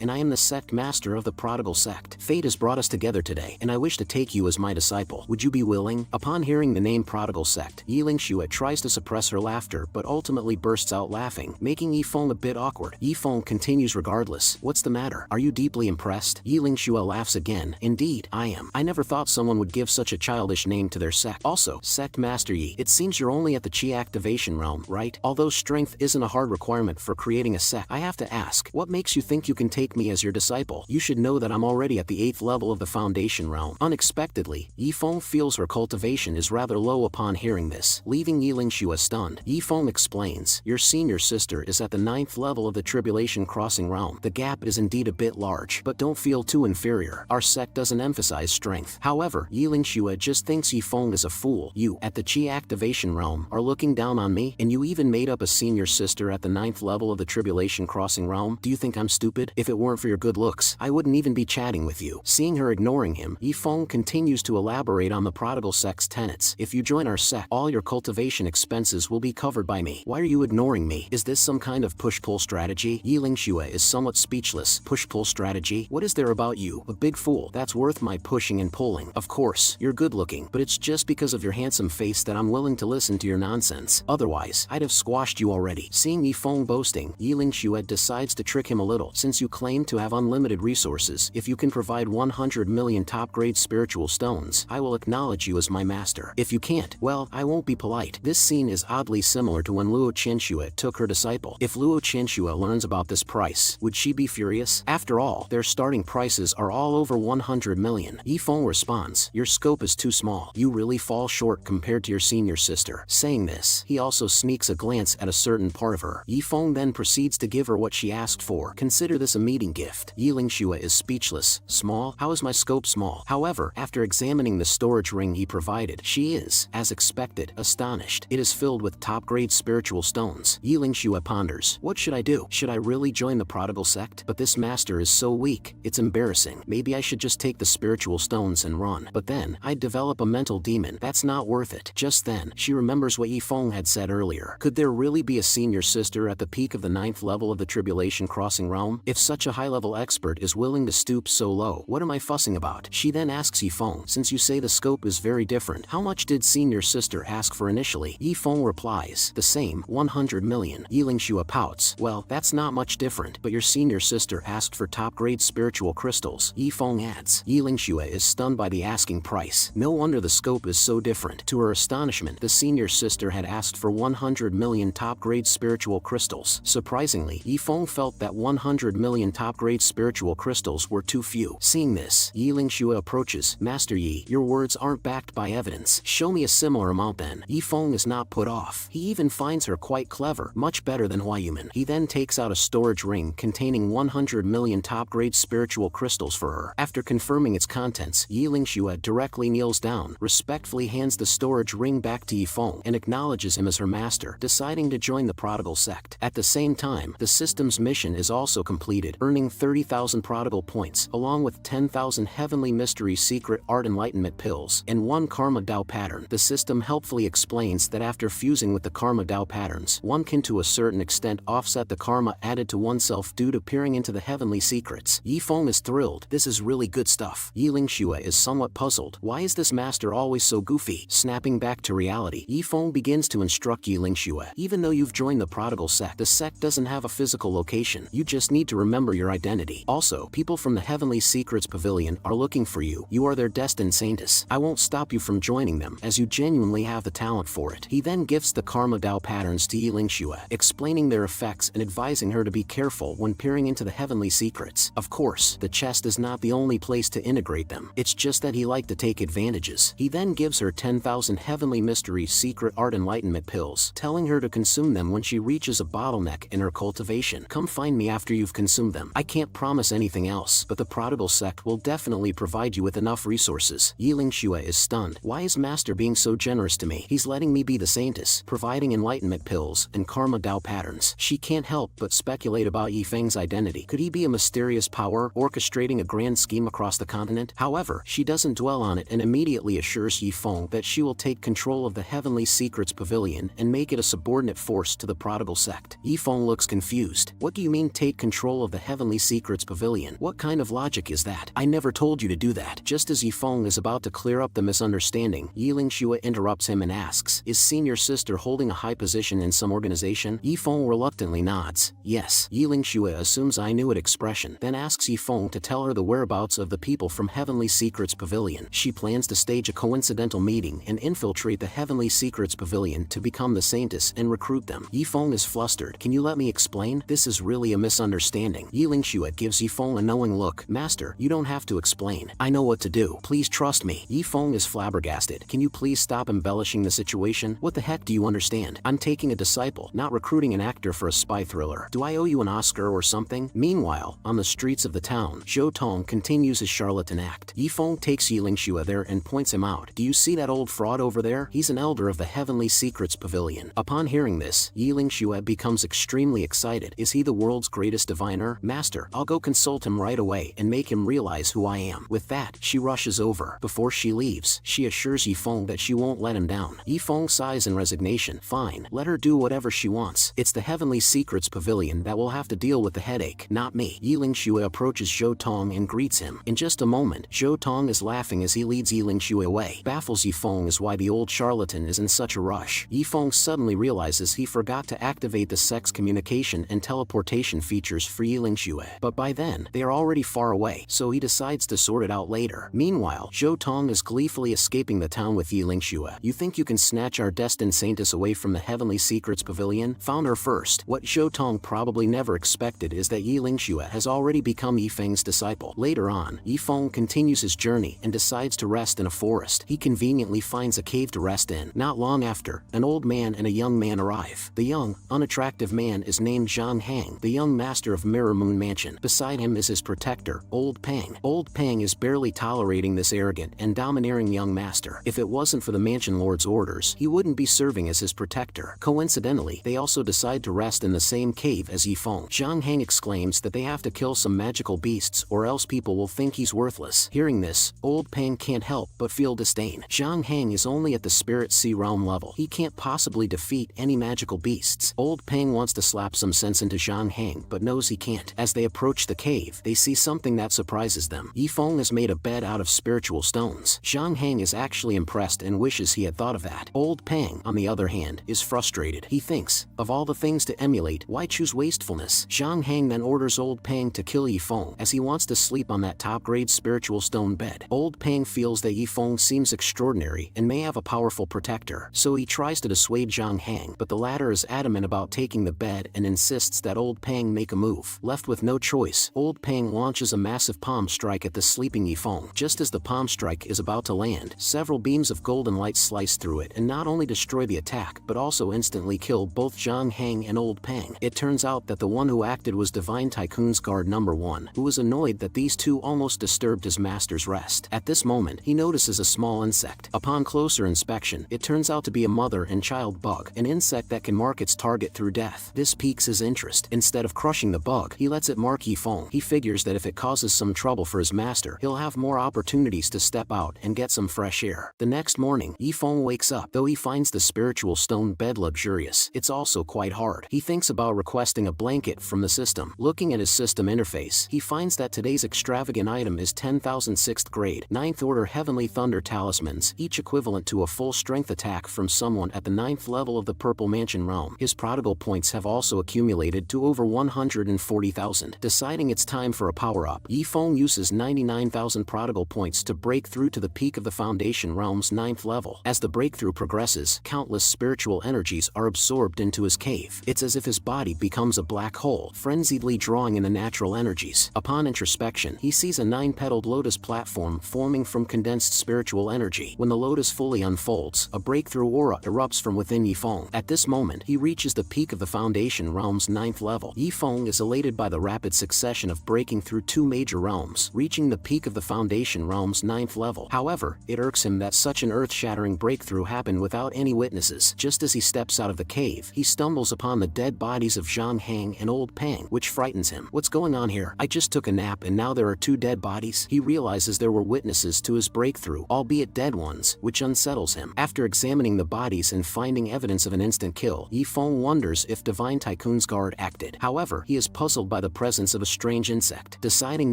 and I am the sect master of the Prodigal Sect. Fate has brought us together today, and I wish to take you as my disciple. Would you be willing? Upon hearing the name Prodigal Sect, Yi Lingxue tries to suppress her laughter but ultimately bursts out laughing, making Yifeng a bit awkward. Yifeng continues regardless. What's the matter? Are you deeply impressed? Yi Lingxue laughs again. Indeed, I am. I never thought someone would give such a childish name to their sect. Also, Sect Master Yi, it seems you're only at the Qi activation realm, right? Although strength isn't a hard requirement for creating a sect. I have to ask, what makes you think you can take me as your disciple? You should know that I'm already at the 8th level of the foundation realm. Unexpectedly, Yifeng feels her cultivation is rather low upon hearing this, leaving Yilingxue stunned. Yifeng explains, your senior sister is at the 9th level of the tribulation crossing realm. The gap is indeed a bit large, but don't feel too inferior. Our sect doesn't emphasize strength. However, Yilingxue just thinks Yifeng is a fool. You, at the Qi activation realm, are looking down on me, and you even made up a senior sister at the 9th level of the tribulation crossing realm? Do you think I'm stupid? If it weren't for your good looks, I wouldn't even be chatting with you. Seeing her ignoring him, Yifeng continues to elaborate on the prodigal sect's tenets. If you join our sect, all your cultivation expenses will be covered by me. Why are you ignoring me? Is this some kind of push-pull strategy? Yilingxue is somewhat speechless. Push-pull strategy? What is there about you, a big fool, that's worth my pushing and pulling? Of course, you're good-looking, but it's just because of your handsome face that I'm willing to listen to your nonsense. Otherwise, I'd have squashed you already. Seeing Yifeng boasting, Yilingxue decides to trick him a little. Since you claim to have unlimited resources, if you can provide 100 million top-grade spiritual stones, I will acknowledge you as my master. If you can't, well, I won't be polite. This scene is oddly similar to when Luo Qianxue took her disciple. If Luo Qianxue learns about this price, would she be furious? After all, their starting prices are all over 100 million. Yifeng responds, your scope is too small. You really fall short compared to your senior sister. Saying this, he also sneaks a glance at a certain part of her. Yifeng then proceeds to give her what she asked for. Consider this a meeting gift. Yilingxue is speechless. Small? How is my scope small? However, after examining the storage ring he provided, she is, as expected, astonished. It is filled with top-grade spiritual stones. Yilingxue ponders, what should I do? Should I really join the prodigal sect? But this master is so weak, it's embarrassing. Maybe I should just take the spiritual stones and run. But then, I'd develop a mental demon. That's not worth it. Just then, she remembers what Yifeng had said earlier. Could there really be a senior sister at the peak of the 9th level of the tribulation crossing realm? If such a high-level expert is willing to stoop so low, what am I fussing about? She then asks Yifeng, since you say the scope is very different, how much did senior sister ask for initially? Yifeng replies, the same, 100 million. Yilingxue pouts, well, that's not much different, but your senior sister asked for top-grade spiritual crystals. Yifeng adds, Yilingxue is stunned by the asking price. No wonder the scope is so different. To her astonishment, the senior sister had asked for 100 million top-grade spiritual crystals. Surprisingly, Yifeng felt that 100 million top-grade spiritual crystals were too few. Seeing this, Yilingxue approaches, Master Yi, your words aren't backed by evidence. Show me a similar amount then. Yifeng is not put off. He even finds her quite clever, much better than Huayuman. He then takes out a storage ring containing 100 million top-grade spiritual crystals for her. After confirming its contents, Yilingxue directly kneels down, respectfully hands the storage ring back to Yifeng, and acknowledges him as her master, deciding to join the prodigal sect. At the same time, the system's mission is also completed, earning 30,000 prodigal points, along with 10,000 heavenly mystery secret art enlightenment pills, and 1 karma Dao pattern. The system helpfully explains that after fusing with the karma Dao patterns, one can to a certain extent offset the karma added to oneself due to peering into the heavenly secrets. Yifeng is thrilled. This is really good stuff. Yilingxue is somewhat puzzled. Why is this master always so goofy? Snapping back to reality, Yifeng begins to instruct Yilingxue. Even though you've joined the prodigal sect, the sect doesn't have a physical location. You just need to remember your identity. Also, people from the Heavenly Secrets Pavilion are looking for you. You are their destined saintess. I won't stop you from joining them, as you genuinely have the talent for it. He then gifts the karma Dao patterns to Yilingxue, explaining their effects and advising her to be careful when peering into the heavenly secrets. Of course, the chest is not the only place to integrate them. It's just that he liked to take advantages. He then gives her 10,000 heavenly mystery secret art enlightenment pills, telling her to consume them when she reaches a bottleneck in her cultivation. Come find me after you've consumed them. I can't promise anything else, but the prodigal sect will definitely provide you with enough resources. Yilingxue is stunned. Why is master being so generous to me? He's letting me be the saintess, providing enlightenment pills and karma Dao patterns. She can't help but speculate about Yifeng's identity. Could he be a mysterious power orchestrating a grand scheme across the continent? However, she doesn't dwell on it and immediately assures Yifeng that she will take control of the Heavenly Secrets Pavilion and make it a subordinate force to the prodigal sect. Yifeng looks confused. What do you mean take control of the Heavenly Secrets Pavilion? What kind of logic is that? I never told you to do that. Just as Yifeng is about to clear up the misunderstanding, Yilingxue interrupts him and asks, is senior sister holding a high position in some organization? Yifeng reluctantly nods. Yes. Yilingxue assumes I knew it expression, then asks Yifeng to tell her the whereabouts of the people from Heavenly Secrets Pavilion. She plans to stage a coincidental meeting and infiltrate the Heavenly Secrets Pavilion to become the saintess and recruit them. Yifeng is flustered. Lord, can you let me explain? This is really a misunderstanding. Yi Lingxue gives Yifeng a knowing look. Master, you don't have to explain. I know what to do. Please trust me. Yifeng is flabbergasted. Can you please stop embellishing the situation? What the heck do you understand? I'm taking a disciple, not recruiting an actor for a spy thriller. Do I owe you an Oscar or something? Meanwhile, on the streets of the town, Zhou Tong continues his charlatan act. Yifeng takes Yi Lingxue there and points him out. Do you see that old fraud over there? He's an elder of the Heavenly Secrets Pavilion. Upon hearing this, Yi Lingxue becomes extremely excited. Is he the world's greatest diviner? Master, I'll go consult him right away and make him realize who I am. With that, she rushes over. Before she leaves, she assures Yifeng that she won't let him down. Yifeng sighs in resignation. Fine, let her do whatever she wants. It's the Heavenly Secrets Pavilion that will have to deal with the headache, not me. Yi Lingxue approaches Zhou Tong and greets him. In just a moment, Zhou Tong is laughing as he leads Yi Lingxue away. Baffles Yifeng is why the old charlatan is in such a rush. Yifeng suddenly realizes he forgot to activate the sex communication and teleportation features for Yi Lingxue. But by then, they are already far away, so he decides to sort it out later. Meanwhile, Zhou Tong is gleefully escaping the town with Yi Lingxue. You think you can snatch our destined saintess away from the Heavenly Secrets Pavilion? Found her first. What Zhou Tong probably never expected is that Yi Lingxue has already become Yifeng's disciple. Later on, Yifeng continues his journey and decides to rest in a forest. He conveniently finds a cave to rest in. Not long after, an old man and a young man arrive. The young, unattractive man is named Zhang Hang, the young master of Mirror Moon Mansion. Beside him is his protector, Old Pang. Old Pang is barely tolerating this arrogant and domineering young master. If it wasn't for the mansion lord's orders, he wouldn't be serving as his protector. Coincidentally, they also decide to rest in the same cave as Yifeng. Zhang Hang exclaims that they have to kill some magical beasts or else people will think he's worthless. Hearing this, Old Pang can't help but feel disdain. Zhang Hang is only at the Spirit Sea Realm level. He can't possibly defeat any magical beasts. Old Pang wants to slap some sense into Zhang Hang but knows he can't. As they approach the cave, they see something that surprises them. Yifeng has made a bed out of spiritual stones. Zhang Hang is actually impressed and wishes he had thought of that. Old Pang, on the other hand, is frustrated. He thinks, of all the things to emulate, why choose wastefulness? Zhang Hang then orders Old Pang to kill Yifeng as he wants to sleep on that top-grade spiritual stone bed. Old Pang feels that Yifeng seems extraordinary and may have a powerful protector, so he tries to dissuade Zhang Hang, but the latter is adamant about taking the bed and insists that Old Pang make a move. Left with no choice, Old Pang launches a massive palm strike at the sleeping Yifeng. Just as the palm strike is about to land, several beams of golden light slice through it and not only destroy the attack, but also instantly kill both Zhang Hang and Old Pang. It turns out that the one who acted was Divine Tycoon's guard number 1, who was annoyed that these two almost disturbed his master's rest. At this moment, he notices a small insect. Upon closer inspection, it turns out to be a mother and child bug, an insect that can mark its target through death. This piques his interest. Instead of crushing the bug, he lets it mark Yifeng. He figures that if it causes some trouble for his master, he'll have more opportunities to step out and get some fresh air. The next morning, Yifeng wakes up. Though he finds the spiritual stone bed luxurious, it's also quite hard. He thinks about requesting a blanket from the system. Looking at his system interface, he finds that today's extravagant item is 10,000 6th grade, 9th order Heavenly Thunder talismans, each equivalent to a full strength attack from someone at the 9th level of the Purple Mansion realm. His prodigal points have also accumulated to over 140,000. Deciding it's time for a power-up, Yifeng uses 99,000 prodigal points to break through to the peak of the Foundation realm's 9th level. As the breakthrough progresses, countless spiritual energies are absorbed into his cave. It's as if his body becomes a black hole, frenziedly drawing in the natural energies. Upon introspection, he sees a 9-petaled lotus platform forming from condensed spiritual energy. When the lotus fully unfolds, a breakthrough aura erupts from within Yifeng. At this moment, he reaches the peak of the Foundation realm's 9th level. Yifeng is elated by the rapid succession of breaking through 2 major realms, reaching the peak of the Foundation realm's 9th level. However, it irks him that such an earth-shattering breakthrough happened without any witnesses. Just as he steps out of the cave, he stumbles upon the dead bodies of Zhang Hang and Old Pang, which frightens him. What's going on here? I just took a nap and now there are 2 dead bodies? He realizes there were witnesses to his breakthrough, albeit dead ones, which unsettles him. After examining the bodies and finding evidence of an instant kill, Yifeng wonders if Divine Tycoon's guard acted. However, he is puzzled by the presence of a strange insect. Deciding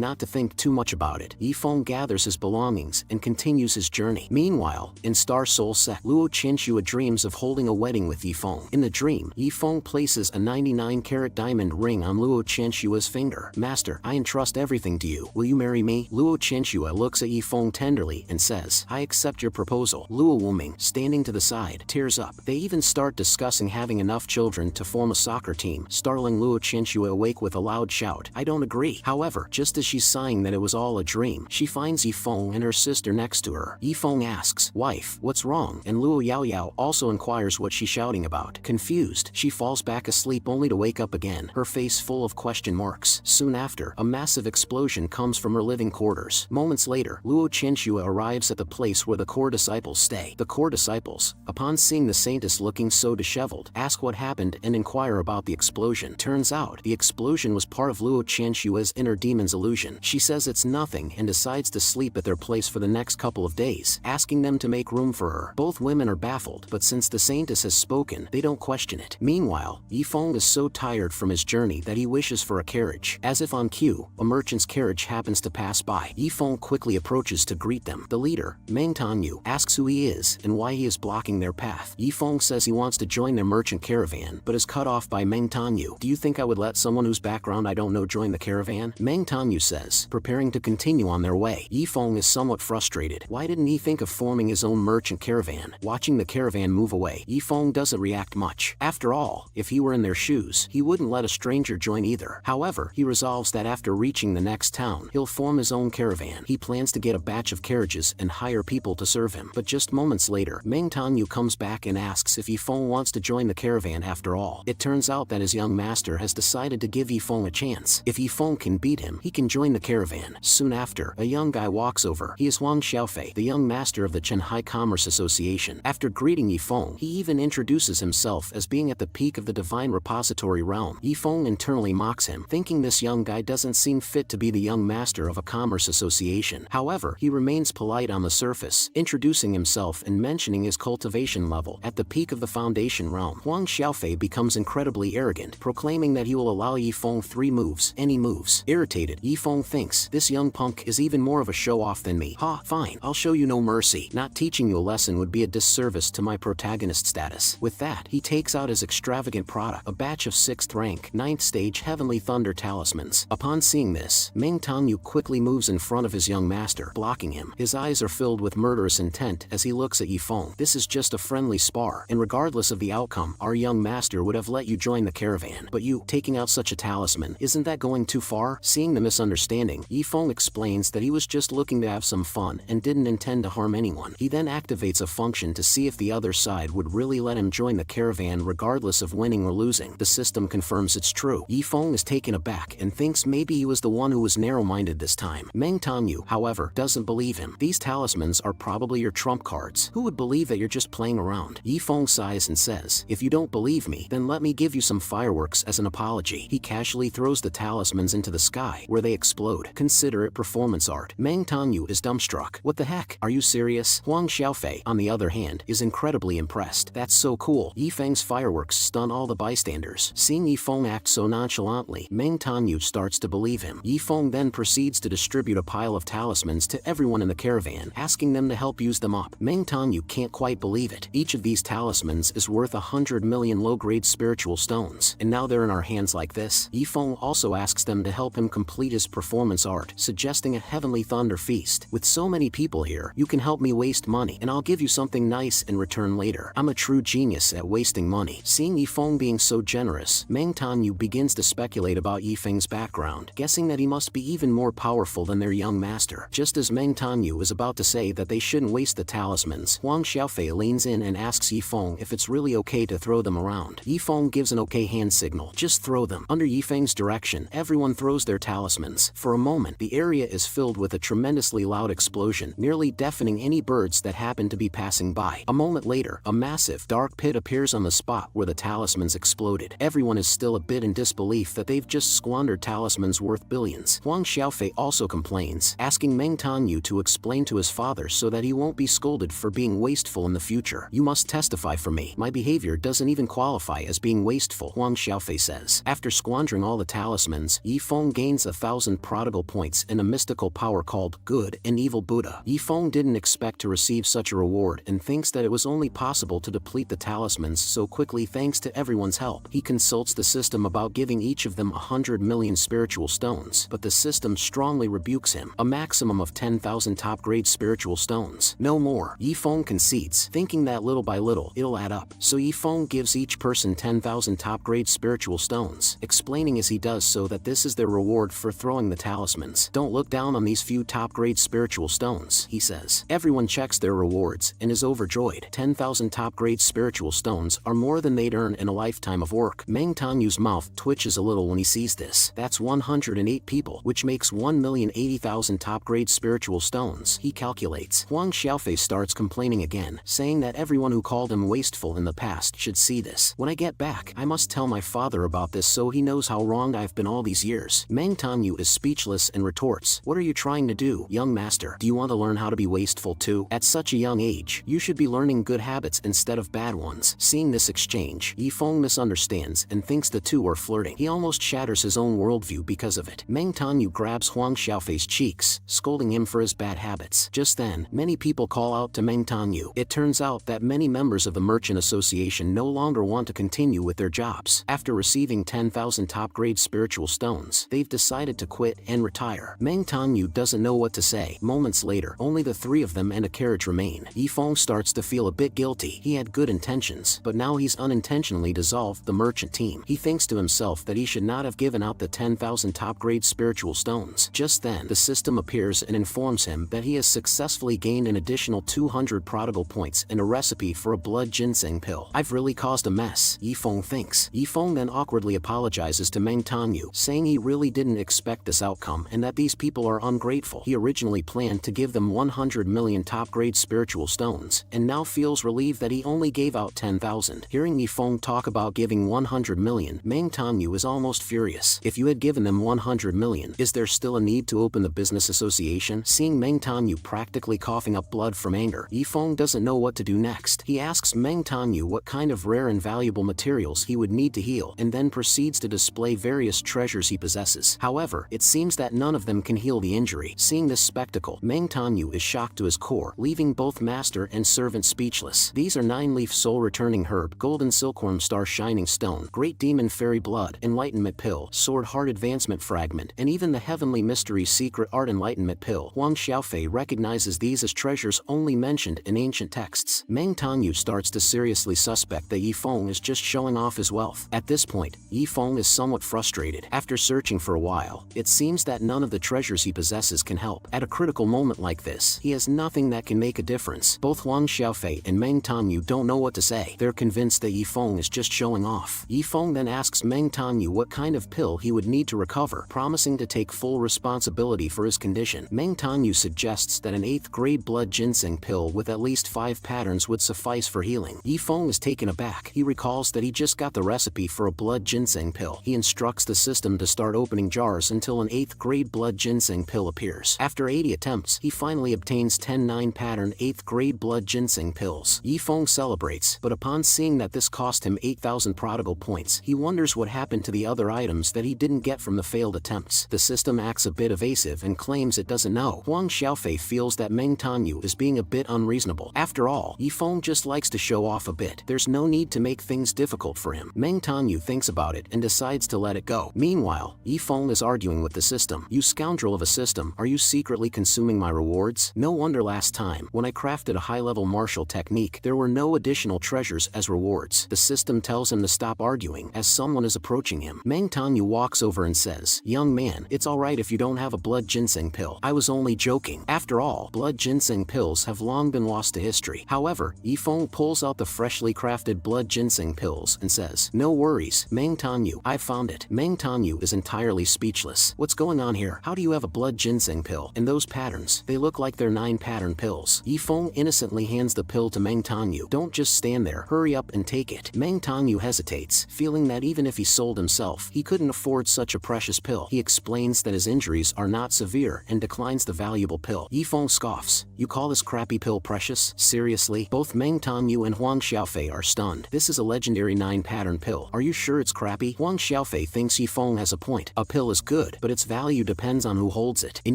not to think too much about it, Yifeng gathers his belongings and continues his journey. Meanwhile, in Star Soul Sect, Luo Qianxue dreams of holding a wedding with Yifeng. In the dream, Yifeng places a 99-carat diamond ring on Luo Qianxue's finger. Master, I entrust everything to you. Will you marry me? Luo Qianxue looks at Yifeng tenderly and says, I accept your proposal. Luo Wuming, standing to the side, tears up. They even start discussing having enough children to form a soccer team, startling Luo Chenxue awake with a loud shout. I don't agree. However, just as she's sighing that it was all a dream, she finds Yifeng and her sister next to her. Yifeng asks, "Wife, what's wrong?" And Luo Yaoyao also inquires what she's shouting about. Confused, she falls back asleep only to wake up again, her face full of question marks. Soon after, a massive explosion comes from her living quarters. Moments later, Luo Chenxue arrives at the place where the core disciples stay. The core disciples, upon seeing the saintess looking so disheveled, ask what happened and inquire about the explosion. Turns out, the explosion was part of Luo Chenxue's inner demon's illusion. She says it's nothing and decides to sleep at their place for the next couple of days, asking them to make room for her. Both women are baffled, but since the saintess has spoken, they don't question it. Meanwhile, Yifeng is so tired from his journey that he wishes for a carriage. As if on cue, a merchant's carriage happens to pass by. Yifeng quickly approaches to greet them. The leader, Meng Tanyu, asks who he is and why he is blocking their path. Yifeng says he wants to join their merchant caravan, but is cut off by Meng Tanyu. Do you think I would let someone whose background I don't know join the caravan? Meng Tanyu says, preparing to continue on their way. Yifeng is somewhat frustrated. Why didn't he think of forming his own merchant caravan? Watching the caravan move away, Yifeng doesn't react much. After all, if he were in their shoes, he wouldn't let a stranger join either. However, he resolves that after reaching the next town, he'll form his own caravan. He plans to get a batch of carriages and hire people to serve him. But just moments later, Meng Tanyu comes back and asks if Yifeng wants to join the caravan after all. It turns out that his young master has decided to give Yifeng a chance. If Yifeng can beat him, he can join the caravan. Soon after, a young guy walks over. He is Wang Xiaofei, the young master of the Chenhai Commerce Association. After greeting Yifeng, he even introduces himself as being at the peak of the divine repository realm. Yifeng internally mocks him, thinking this young guy doesn't seem fit to be the young master of a commerce association. However, he remains polite on the surface, introducing himself and mentioning his cultivation level. At the peak of the foundation realm, Wang Xiaofei becomes incredibly arrogant, proclaiming that he will allow Yifeng 3 moves, any moves. Irritated, Yifeng thinks, this young punk is even more of a show-off than me. Ha, fine, I'll show you no mercy. Not teaching you a lesson would be a disservice to my protagonist status. With that, he takes out his extravagant product, a batch of 6th rank, 9th stage Heavenly Thunder talismans. Upon seeing this, Meng Tanyu quickly moves in front of his young master, blocking him. His eyes are filled with murderous intent as he looks at Yifeng. This is just a friendly spar, and regardless of the outcome, our young master would have let you join the caravan. But you, taking out such a talisman, isn't that going too far? Seeing the misunderstanding, Yifeng explains that he was just looking to have some fun and didn't intend to harm anyone. He then activates a function to see if the other side would really let him join the caravan regardless of winning or losing. The system confirms it's true. Yifeng is taken aback and thinks maybe he was the one who was narrow-minded this time. Meng Tanyu, however, doesn't believe him. These talismans are probably your trump cards. Who would believe that you're just playing around? Yifeng sighs and says, if you don't believe me, then let me give you some fireworks as an apology. He casually throws the talismans into the sky, where they explode. Consider it performance art. Meng Tanyu is dumbstruck. What the heck? Are you serious? Wang Xiaofei, on the other hand, is incredibly impressed. That's so cool. Yifeng's fireworks stun all the bystanders. Seeing Yifeng act so nonchalantly, Meng Tanyu starts to believe him. Yifeng then proceeds to distribute a pile of talismans to everyone in the caravan, asking them to help use them up. Meng Tanyu can't quite believe it. Each of these talismans is worth 100 million low-grade spiritual stones, and now they're in our hands like this. Yifeng also asks them to help him complete his performance art, suggesting a Heavenly Thunder feast. With so many people here, you can help me waste money, and I'll give you something nice in return later. I'm a true genius at wasting money. Seeing Yifeng being so generous, Meng Tanyu begins to speculate about Yifeng's background, guessing that he must be even more powerful than their young master. Just as Meng Tanyu is about to say that they shouldn't waste the talismans, Wang Xiaofei leans in and asks Yifeng if it's really okay to throw them around. Yifeng gives an okay hand signal. Just throw them. Under Yifeng's direction, everyone throws their talismans. For a moment, the area is filled with a tremendously loud explosion, nearly deafening any birds that happen to be passing by. A moment later, a massive, dark pit appears on the spot where the talismans exploded. Everyone is still a bit in disbelief that they've just squandered talismans worth billions. Wang Xiaofei also complains, asking Meng Tanyu to explain to his father so that he won't be scolded for being wasteful in the future. You must testify for me. My behavior doesn't even qualify as being wasteful, Wang Xiaofei says. After squandering all the talismans, Yifeng gains 1,000 prodigal points and a mystical power called Good and Evil Buddha. Yifeng didn't expect to receive such a reward and thinks that it was only possible to deplete the talismans so quickly thanks to everyone's help. He consults the system about giving each of them 100 million spiritual stones, but the system strongly rebukes him. A maximum of 10,000 top-grade spiritual stones. No more. Yifeng concedes, thinking that little by little, it'll add up. So Yifeng gives each person 10,000 top-grade spiritual stones, explaining as he does so that this is their reward for throwing the talismans. Don't look down on these few top-grade spiritual stones, he says. Everyone checks their rewards and is overjoyed. 10,000 top-grade spiritual stones are more than they'd earn in a lifetime of work. Meng Tanyu's mouth twitches a little when he sees this. That's 108 people, which makes 1,080,000 top-grade spiritual stones, he calculates. Huang Xiaofei starts complaining again, saying that everyone who called him wasteful in the past should see this. When I get back, I must tell my father about this so he knows how wronged I've been all these years. Meng Tanyu is speechless and retorts, "What are you trying to do, young master? Do you want to learn how to be wasteful too? At such a young age, you should be learning good habits instead of bad ones." Seeing this exchange, Yifeng misunderstands and thinks the two are flirting. He almost shatters his own worldview because of it. Meng Tanyu grabs Huang Xiaofei's cheeks, scolding him for his bad habits. Just then, many people call out to Meng Tanyu. It turns out that many members of the Merchant Association no longer want to continue with their jobs. After receiving 10,000 top-grade spiritual stones, they've decided to quit and retire. Meng Tanyu doesn't know what to say. Moments later, only the three of them and a carriage remain. Yifeng starts to feel a bit guilty. He had good intentions, but now he's unintentionally dissolved the merchant team. He thinks to himself that he should not have given out the 10,000 top-grade spiritual stones. Just then, the system appears and informs him that he has successfully gained an additional 200 prodigal points and a recipe for a blood ginseng pill. I've really caused a mess, Yifeng thinks. Yifeng then awkwardly apologizes to Meng Tanyu, saying he really didn't expect this outcome and that these people are ungrateful. He originally planned to give them 100 million top-grade spiritual stones, and now feels relieved that he only gave out 10,000. Hearing Yifeng talk about giving 100 million, Meng Tanyu is almost furious. If you had given them 100 million, is there still a need to open the business association? Seeing Meng Tanyu practically coughing up blood from anger, Yifeng doesn't know what to do next. He asks Meng Tanyu what kind of rare and valuable materials he would need to heal, and then proceeds to display various treasures he possesses. However, it seems that none of them can heal the injury. Seeing this spectacle, Meng Tanyu is shocked to his core, leaving both master and servant speechless. These are 9-leaf soul-returning herb, golden silkworm star shining stone, great demon fairy blood, enlightenment pill, sword heart advancement fragment, and even the heavenly mystery secret art enlightenment pill. Huang Xiaofei recognizes these as treasures only mentioned in ancient texts. Meng Tanyu starts to seriously suspect that Yifeng is just showing off his wealth. At this point, Yifeng is somewhat frustrated. After searching for a while, it seems that none of the treasures he possesses can help. At a critical moment like this, he has nothing that can make a difference. Both Huang Xiaofei and Meng Tanyu don't know what to say. They're convinced that Yifeng is just showing off. Yifeng then asks Meng Tanyu what kind of pill he would need to recover, promising to take full responsibility for his condition. Meng Tanyu suggests that an 8th-grade blood ginseng pill with at least 5 patterns would suffice for healing. Yifeng is taken aback. He recalls that he just got the recipe for a blood ginseng pill. He instructs the system to start opening jars until an 8th-grade blood ginseng pill appears. After 80 attempts, he finally obtains 10 9-pattern 8th-grade blood ginseng pills. Yifeng celebrates, but upon seeing that this cost him 8,000 prodigal points, he wonders what happened to the other items that he didn't get from the failed attempts. The system acts a bit evasive and claims it doesn't know. Huang Xiaofei feels that Meng Tanyu is being a bit unreasonable. After all, Yifeng just likes to show off a bit. There's no need to make things difficult for him. Meng Tanyu thinks about it and decides to let it go. Meanwhile, Yifeng is arguing with the system. "You scoundrel of a system, are you secretly consuming my rewards? No wonder last time, when I crafted a high-level martial technique, there were no additional treasures as rewards." The system tells him to stop arguing as someone is approaching him. Meng Tanyu walks over and says, "Young man, it's alright if you don't have a blood ginseng pill. I was only joking. After all, blood ginseng pills have long been lost to history." However, Yifeng pulls out the freshly crafted blood ginseng pills and says, "No worries, Meng Tanyu, I found it." Meng Tanyu is entirely speechless. What's going on here? How do you have a blood ginseng pill? And those patterns, they look like they're 9-pattern pills. Yifeng innocently hands the pill to Meng Tanyu. "Don't just stand there, hurry up and take it." Meng Tanyu hesitates, feeling that even if he sold himself, he couldn't afford such a precious pill. He explains that his injuries are not severe and declines the valuable pill. Yifeng scoffs, "You call this crappy pill precious? Seriously?" Both Meng Tanyu and Huang Xiaofei are stunned. "This is a legendary 9-pattern pill. Are you sure it's crappy?" Huang Xiaofei thinks Yifeng has a point. A pill is good, but its value depends on who holds it. In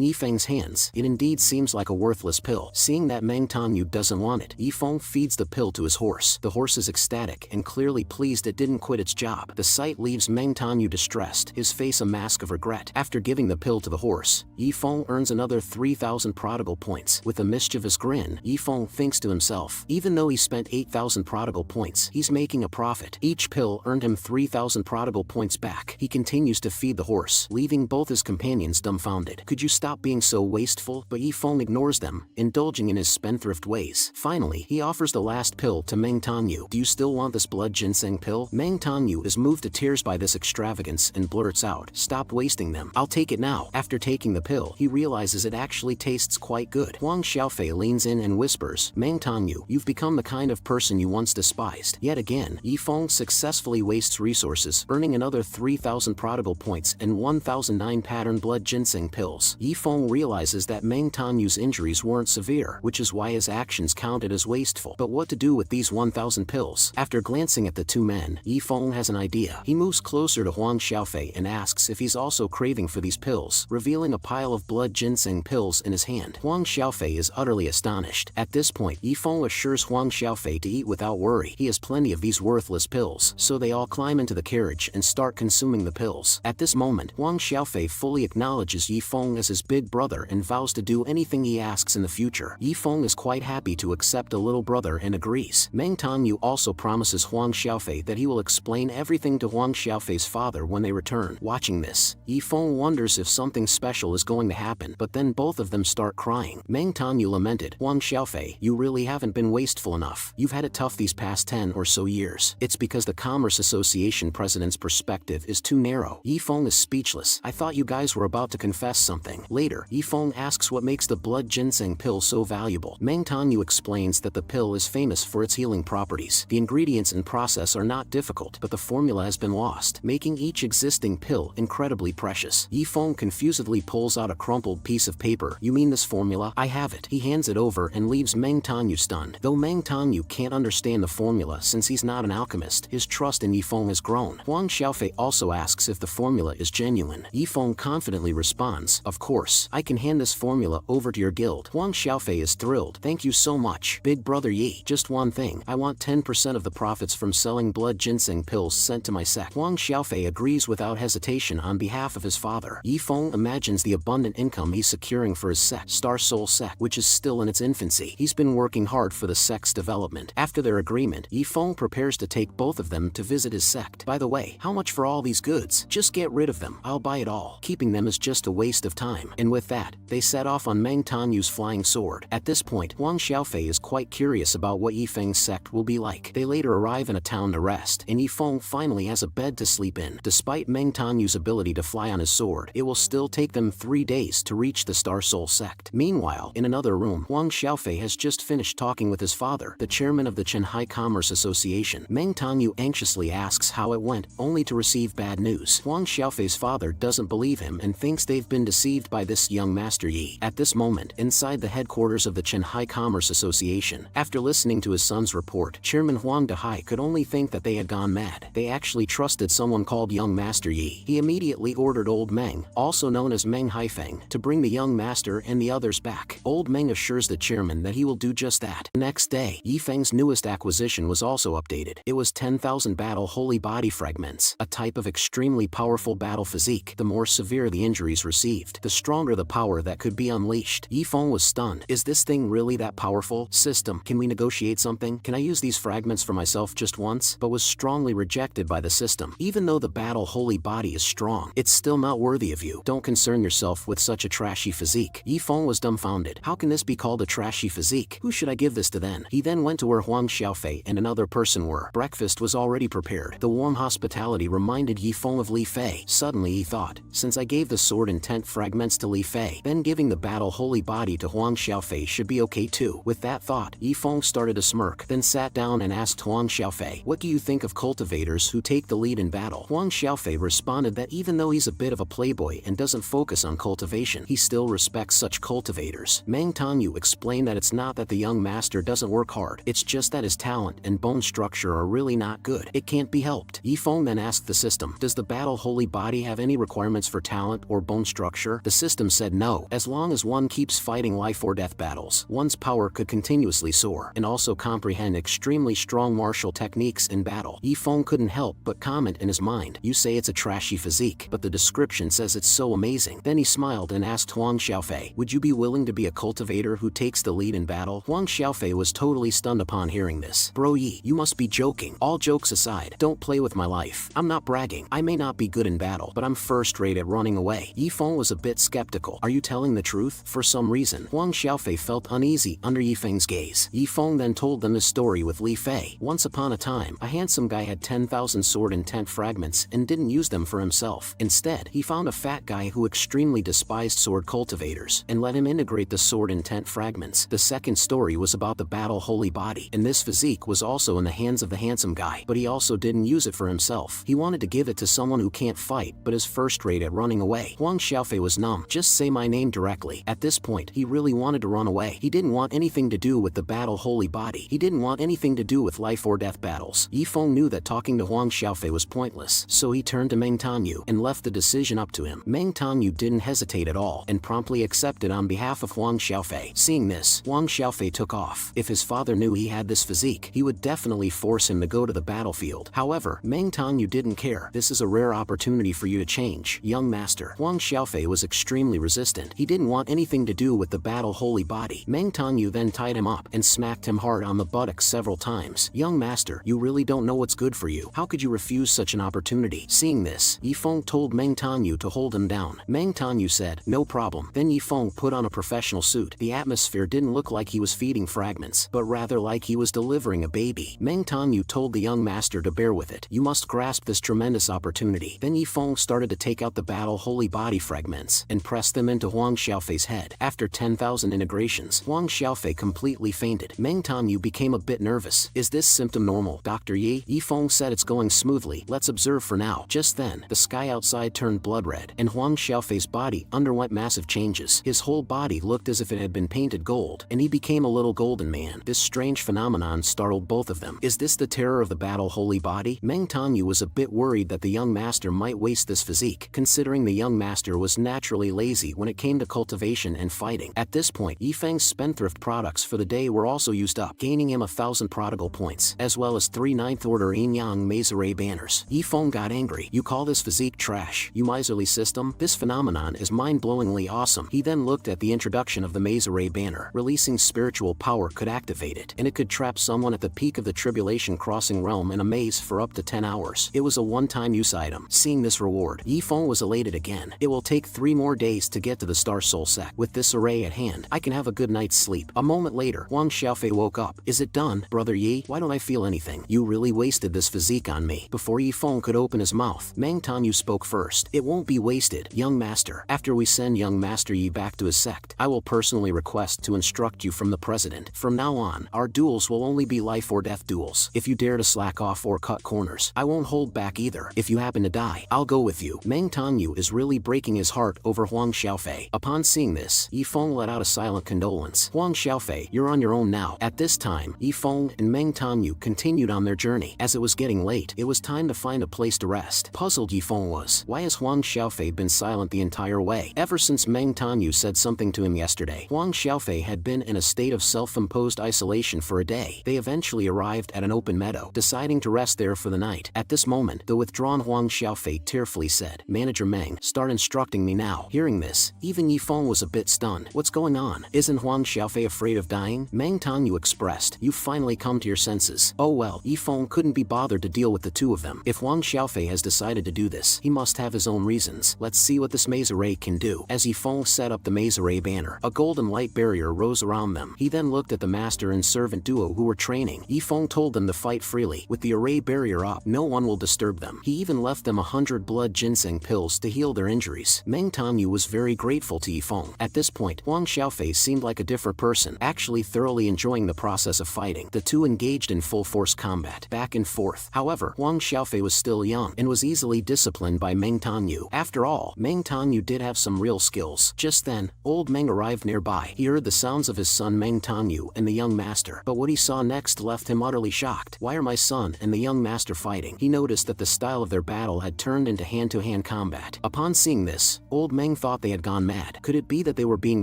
Yifeng's hands, it indeed seems like a worthless pill. Seeing that Meng Tanyu doesn't want it, Yifeng feeds the pill to his horse. The horse is ecstatic and clearly pleased it didn't quit its job. The sight leaves Meng Tanyu distressed, his face a mask of regret. After giving the pill to the horse, Yifeng earns another 3,000 prodigal points. With a mischievous grin, Yifeng thinks to himself, even though he spent 8,000 prodigal points, he's making a profit profit. Each pill earned him 3,000 prodigal points back. He continues to feed the horse, leaving both his companions dumbfounded. Could you stop being so wasteful? But Yifeng ignores them, indulging in his spendthrift ways. Finally, he offers the last pill to Meng Tanyu. Do you still want this blood ginseng pill? Meng Tanyu is moved to tears by this extravagance and blurts out, stop wasting them. I'll take it now. After taking the pill, he realizes it actually tastes quite good. Huang Xiaofei leans in and whispers, Meng Tanyu, you've become the kind of person you once despised. Yet again, Yifeng successfully wastes resources, earning another 3,000 prodigal points and 1,009 pattern blood ginseng pills. Yifeng realizes that Meng Tanyu's injuries weren't severe, which is why his actions counted as wasteful. But what to do with these 1,000 pills? After glancing at the two men, Yifeng has an idea. He moves closer to Huang Xiaofei and asks if he's also craving for these pills, revealing a pile of blood ginseng pills in his hand. Huang Xiaofei is utterly astonished. At this point, Yifeng assures Huang Xiaofei to eat without worry. He has plenty of these worthless pills, so they all climb into the carriage and start consuming the pills. At this moment, Huang Xiaofei fully acknowledges Yifeng as his big brother and vows to do anything he asks in the future. Yifeng is quite happy to accept a little brother and agrees. Meng Tanyu also promises Huang Xiaofei that he will explain everything to Huang Xiaofei's father when they return. Watching this, Yifeng wonders if something special is going to happen, but then both of them start crying. Meng Tanyu lamented, Huang Xiaofei, you really haven't been wasteful enough. You've had it tough these past 10 or so years. It's because the Commerce Association president's perspective is too narrow. Yifeng is speechless. I thought you guys were about to confess something. Later, Yifeng asks what makes the blood ginseng pill so valuable. Meng Tanyu explains that the pill is famous for its healing properties. The ingredients and process are not difficult, but the formula has been lost, making each existing pill incredibly precious. Yifeng confusedly pulls out a crumpled piece of paper. You mean this formula? I have it. He hands it over and leaves Meng Tanyu stunned. Though Meng Tanyu can't understand the formula since he's not an alchemist, his trust in Yifeng has grown. Huang Xiaofei also asks if the formula is genuine. Yifeng confidently responds, of course, I can hand this formula over to your guild. Huang Xiaofei is thrilled. Thank you so much, Big Brother Yi. Just one thing, I want 10% of the profits from selling blood ginseng pills sent to my sect. Huang Xiaofei agrees without hesitation on behalf of his father. Yifeng imagines the abundant income he's securing for his sect, Star Soul Sect, which is still in its infancy. He's been working hard for the sect's development. After their agreement, Yifeng prepares to take both of them to visit his sect. By the way, how much for all these goods? Just get rid of them. I'll buy it all. Keeping them is just a waste of time. And with that, they set off on Meng Tanyu's flying sword. At this point, Huang Xiaofei is quite curious about what Yifeng's sect will be like. They later arrive in a town to rest, and Yifeng finally has a bed to sleep in. Despite Meng Tanyu's ability to fly on his sword, it will still take them 3 days to reach the Star Soul Sect. Meanwhile, in another room, Huang Xiaofei has just finished talking with his father, the chairman of the Shanghai Commerce Association. Meng Tanyu anxiously asks how it went, only to receive bad news. Huang Xiaofei's father doesn't believe him and thinks they've been deceived by this young Master Yi. At this moment, inside the headquarters of the Shanghai Commerce Association, after listening to his son's report, Chairman Huang Dehai could only think that they had gone mad. They actually trusted someone called young Master Yi. He immediately ordered Old Meng, also known as Meng Haifeng, to bring the young master and the others back. Old Meng assures the chairman that he will do just that. The next day, Yifeng's newest acquisition was also updated. It was 10,000 battle holy body fragments, a type of extremely powerful battle physique. The more severe the injuries received, the stronger the power that could be unleashed. Yifeng was stunned. Is this thing really that powerful? System, can we negotiate something? Can I use these fragments for myself just once? But was strongly rejected by the system. Even though the battle holy body is strong, it's still not worthy of you. Don't concern yourself with such a trashy physique. Yifeng was dumbfounded. How can this be called a trashy physique? Who should I give this to then? He then went to where Huang Xiaofei and another person were. Breakfast was already prepared. The warm hospitality reminded Yifeng of Li Fei. Suddenly he thought, since I gave the sword and tent fragments to Li Fei, then giving the battle holy body to Huang Xiaofei should be okay too. With that thought, Yifeng started to smirk, then sat down and asked Huang Xiaofei, what do you think of cultivators who take the lead in battle? Huang Xiaofei responded that even though he's a bit of a playboy and doesn't focus on cultivation, he still respects such cultivators. Meng Tanyu explained that it's not that the young master doesn't work hard, it's just that his talent and bone structure are really not good. It can't be helped. Yifeng then asked the system, does the battle holy body have any requirements for talent or bone structure? The system said no. As long as one keeps fighting life or death battles, one's power could continuously soar, and also comprehend extremely strong martial techniques in battle. Yifeng couldn't help but comment in his mind, you say it's a trashy physique, but the description says it's so amazing. Then he smiled and asked Huang Xiaofei, would you be willing to be a cultivator who takes the lead in battle? Huang Xiaofei was totally stunned upon hearing this. Bro Yi, you must be joking. joking. All jokes aside, don't play with my life. I'm not bragging. I may not be good in battle, but I'm first-rate at running away. Yifeng was a bit skeptical. Are you telling the truth? For some reason, Huang Xiaofei felt uneasy under Yifeng's gaze. Yifeng then told them his story with Li Fei. Once upon a time, a handsome guy had 10,000 sword intent fragments and didn't use them for himself. Instead, he found a fat guy who extremely despised sword cultivators and let him integrate the sword intent fragments. The second story was about the battle holy body, and this physique was also in the hands of the handsome guy, but he also didn't use it for himself. He wanted to give it to someone who can't fight but is first-rate at running away. Huang Xiaofei was numb. Just say my name directly. At this point, he really wanted to run away. He didn't want anything to do with the battle holy body. He didn't want anything to do with life or death battles. Yifeng knew that talking to Huang Xiaofei was pointless, so he turned to Meng Tanyu and left the decision up to him. Meng Tanyu didn't hesitate at all and promptly accepted on behalf of Huang Xiaofei. Seeing this, Huang Xiaofei took off. If his father knew he had this physique, he would definitely force him to go to the battlefield. However, Meng Tanyu didn't care. This is a rare opportunity for you to change, young master. Huang Xiaofei was extremely resistant. He didn't want anything to do with the battle holy body. Meng Tanyu then tied him up and smacked him hard on the buttocks several times. Young master, you really don't know what's good for you. How could you refuse such an opportunity? Seeing this, Yifeng told Meng Tanyu to hold him down. Meng Tanyu said, no problem. Then Yifeng put on a professional suit. The atmosphere didn't look like he was feeding fragments, but rather like he was delivering a baby. Meng Tanyu told the young master to bear with it. You must grasp this tremendous opportunity. Then Yifeng started to take out the battle holy body fragments and press them into Huang Xiaofei's head. After 10,000 integrations, Huang Xiaofei completely fainted. Meng Tanyu became a bit nervous. Is this symptom normal, Dr. Yi? Yifeng said it's going smoothly. Let's observe for now. Just then, the sky outside turned blood red, and Huang Xiaofei's body underwent massive changes. His whole body looked as if it had been painted gold, and he became a little golden man. This strange phenomenon startled both of them. Is this the terror of the battle holy body? Meng Tanyu was a bit worried that the young master might waste this physique, considering the young master was naturally lazy when it came to cultivation and fighting. At this point, Yifeng's spendthrift products for the day were also used up, gaining him 1,000 prodigal points, as well as 3 9th order Yin-Yang Maze Array banners. Yifeng got angry. You call this physique trash, you miserly system? This phenomenon is mind-blowingly awesome. He then looked at the introduction of the Maze Array banner. Releasing spiritual power could activate it, and it could trap someone at the peak of the tribulation crossing realm in a maze for up to 10 hours. It was a one-time use item. Seeing this reward, Yifeng was elated again. It will take 3 more days to get to the Star Soul Sect. With this array at hand, I can have a good night's sleep. A moment later, Huang Xiaofei woke up. Is it done, Brother Yi? Why don't I feel anything? You really wasted this physique on me. Before Yifeng could open his mouth, Meng Tanyu spoke first. It won't be wasted, young master. After we send young Master Yi back to his sect, I will personally request to instruct you from the president. From now on, our duels will only be life or death duels. If you dare to slack off or cut corners, I won't hold back either. If you happen to die, I'll go with you. Meng Tanyu is really breaking his heart over Huang Xiaofei. Upon seeing this, Yifeng let out a silent condolence. Huang Xiaofei, you're on your own now. At this time, Yifeng and Meng Tanyu continued on their journey. As it was getting late, it was time to find a place to rest. Puzzled Yifeng was, why has Huang Xiaofei been silent the entire way? Ever since Meng Tanyu said something to him yesterday, Huang Xiaofei had been in a state of self-imposed isolation for a day. They eventually arrived at an open meadow, deciding to rest there for the night. At this moment, the withdrawn Huang Xiaofei tearfully said, Manager Meng, start instructing me now. Hearing this, even Yifeng was a bit stunned. What's going on? Isn't Huang Xiaofei afraid of dying? Meng Tanyu expressed, you've finally come to your senses. Oh well, Yifeng couldn't be bothered to deal with the two of them. If Huang Xiaofei has decided to do this, he must have his own reasons. Let's see what this maze array can do. As Yifeng set up the maze array banner, a golden light barrier rose around them. He then looked at the master and servant duo who were training. Yifeng told them to fight freely. With the array barrier up, no one will disturb them. He even left them 100 blood ginseng pills to heal their injuries. Meng Tanyu was very grateful to Yifeng. At this point, Huang Xiaofei seemed like a different person, actually thoroughly enjoying the process of fighting. The two engaged in full-force combat, back and forth. However, Huang Xiaofei was still young and was easily disciplined by Meng Tanyu. After all, Meng Tanyu did have some real skills. Just then, old Meng arrived nearby. He heard the sounds of his son Meng Tanyu and the young master, but what he saw next left him utterly shocked. Why are my son and the young master fighting? He noticed that the style of their battle had turned into hand-to-hand combat. Upon seeing this, old Meng thought they had gone mad. Could it be that they were being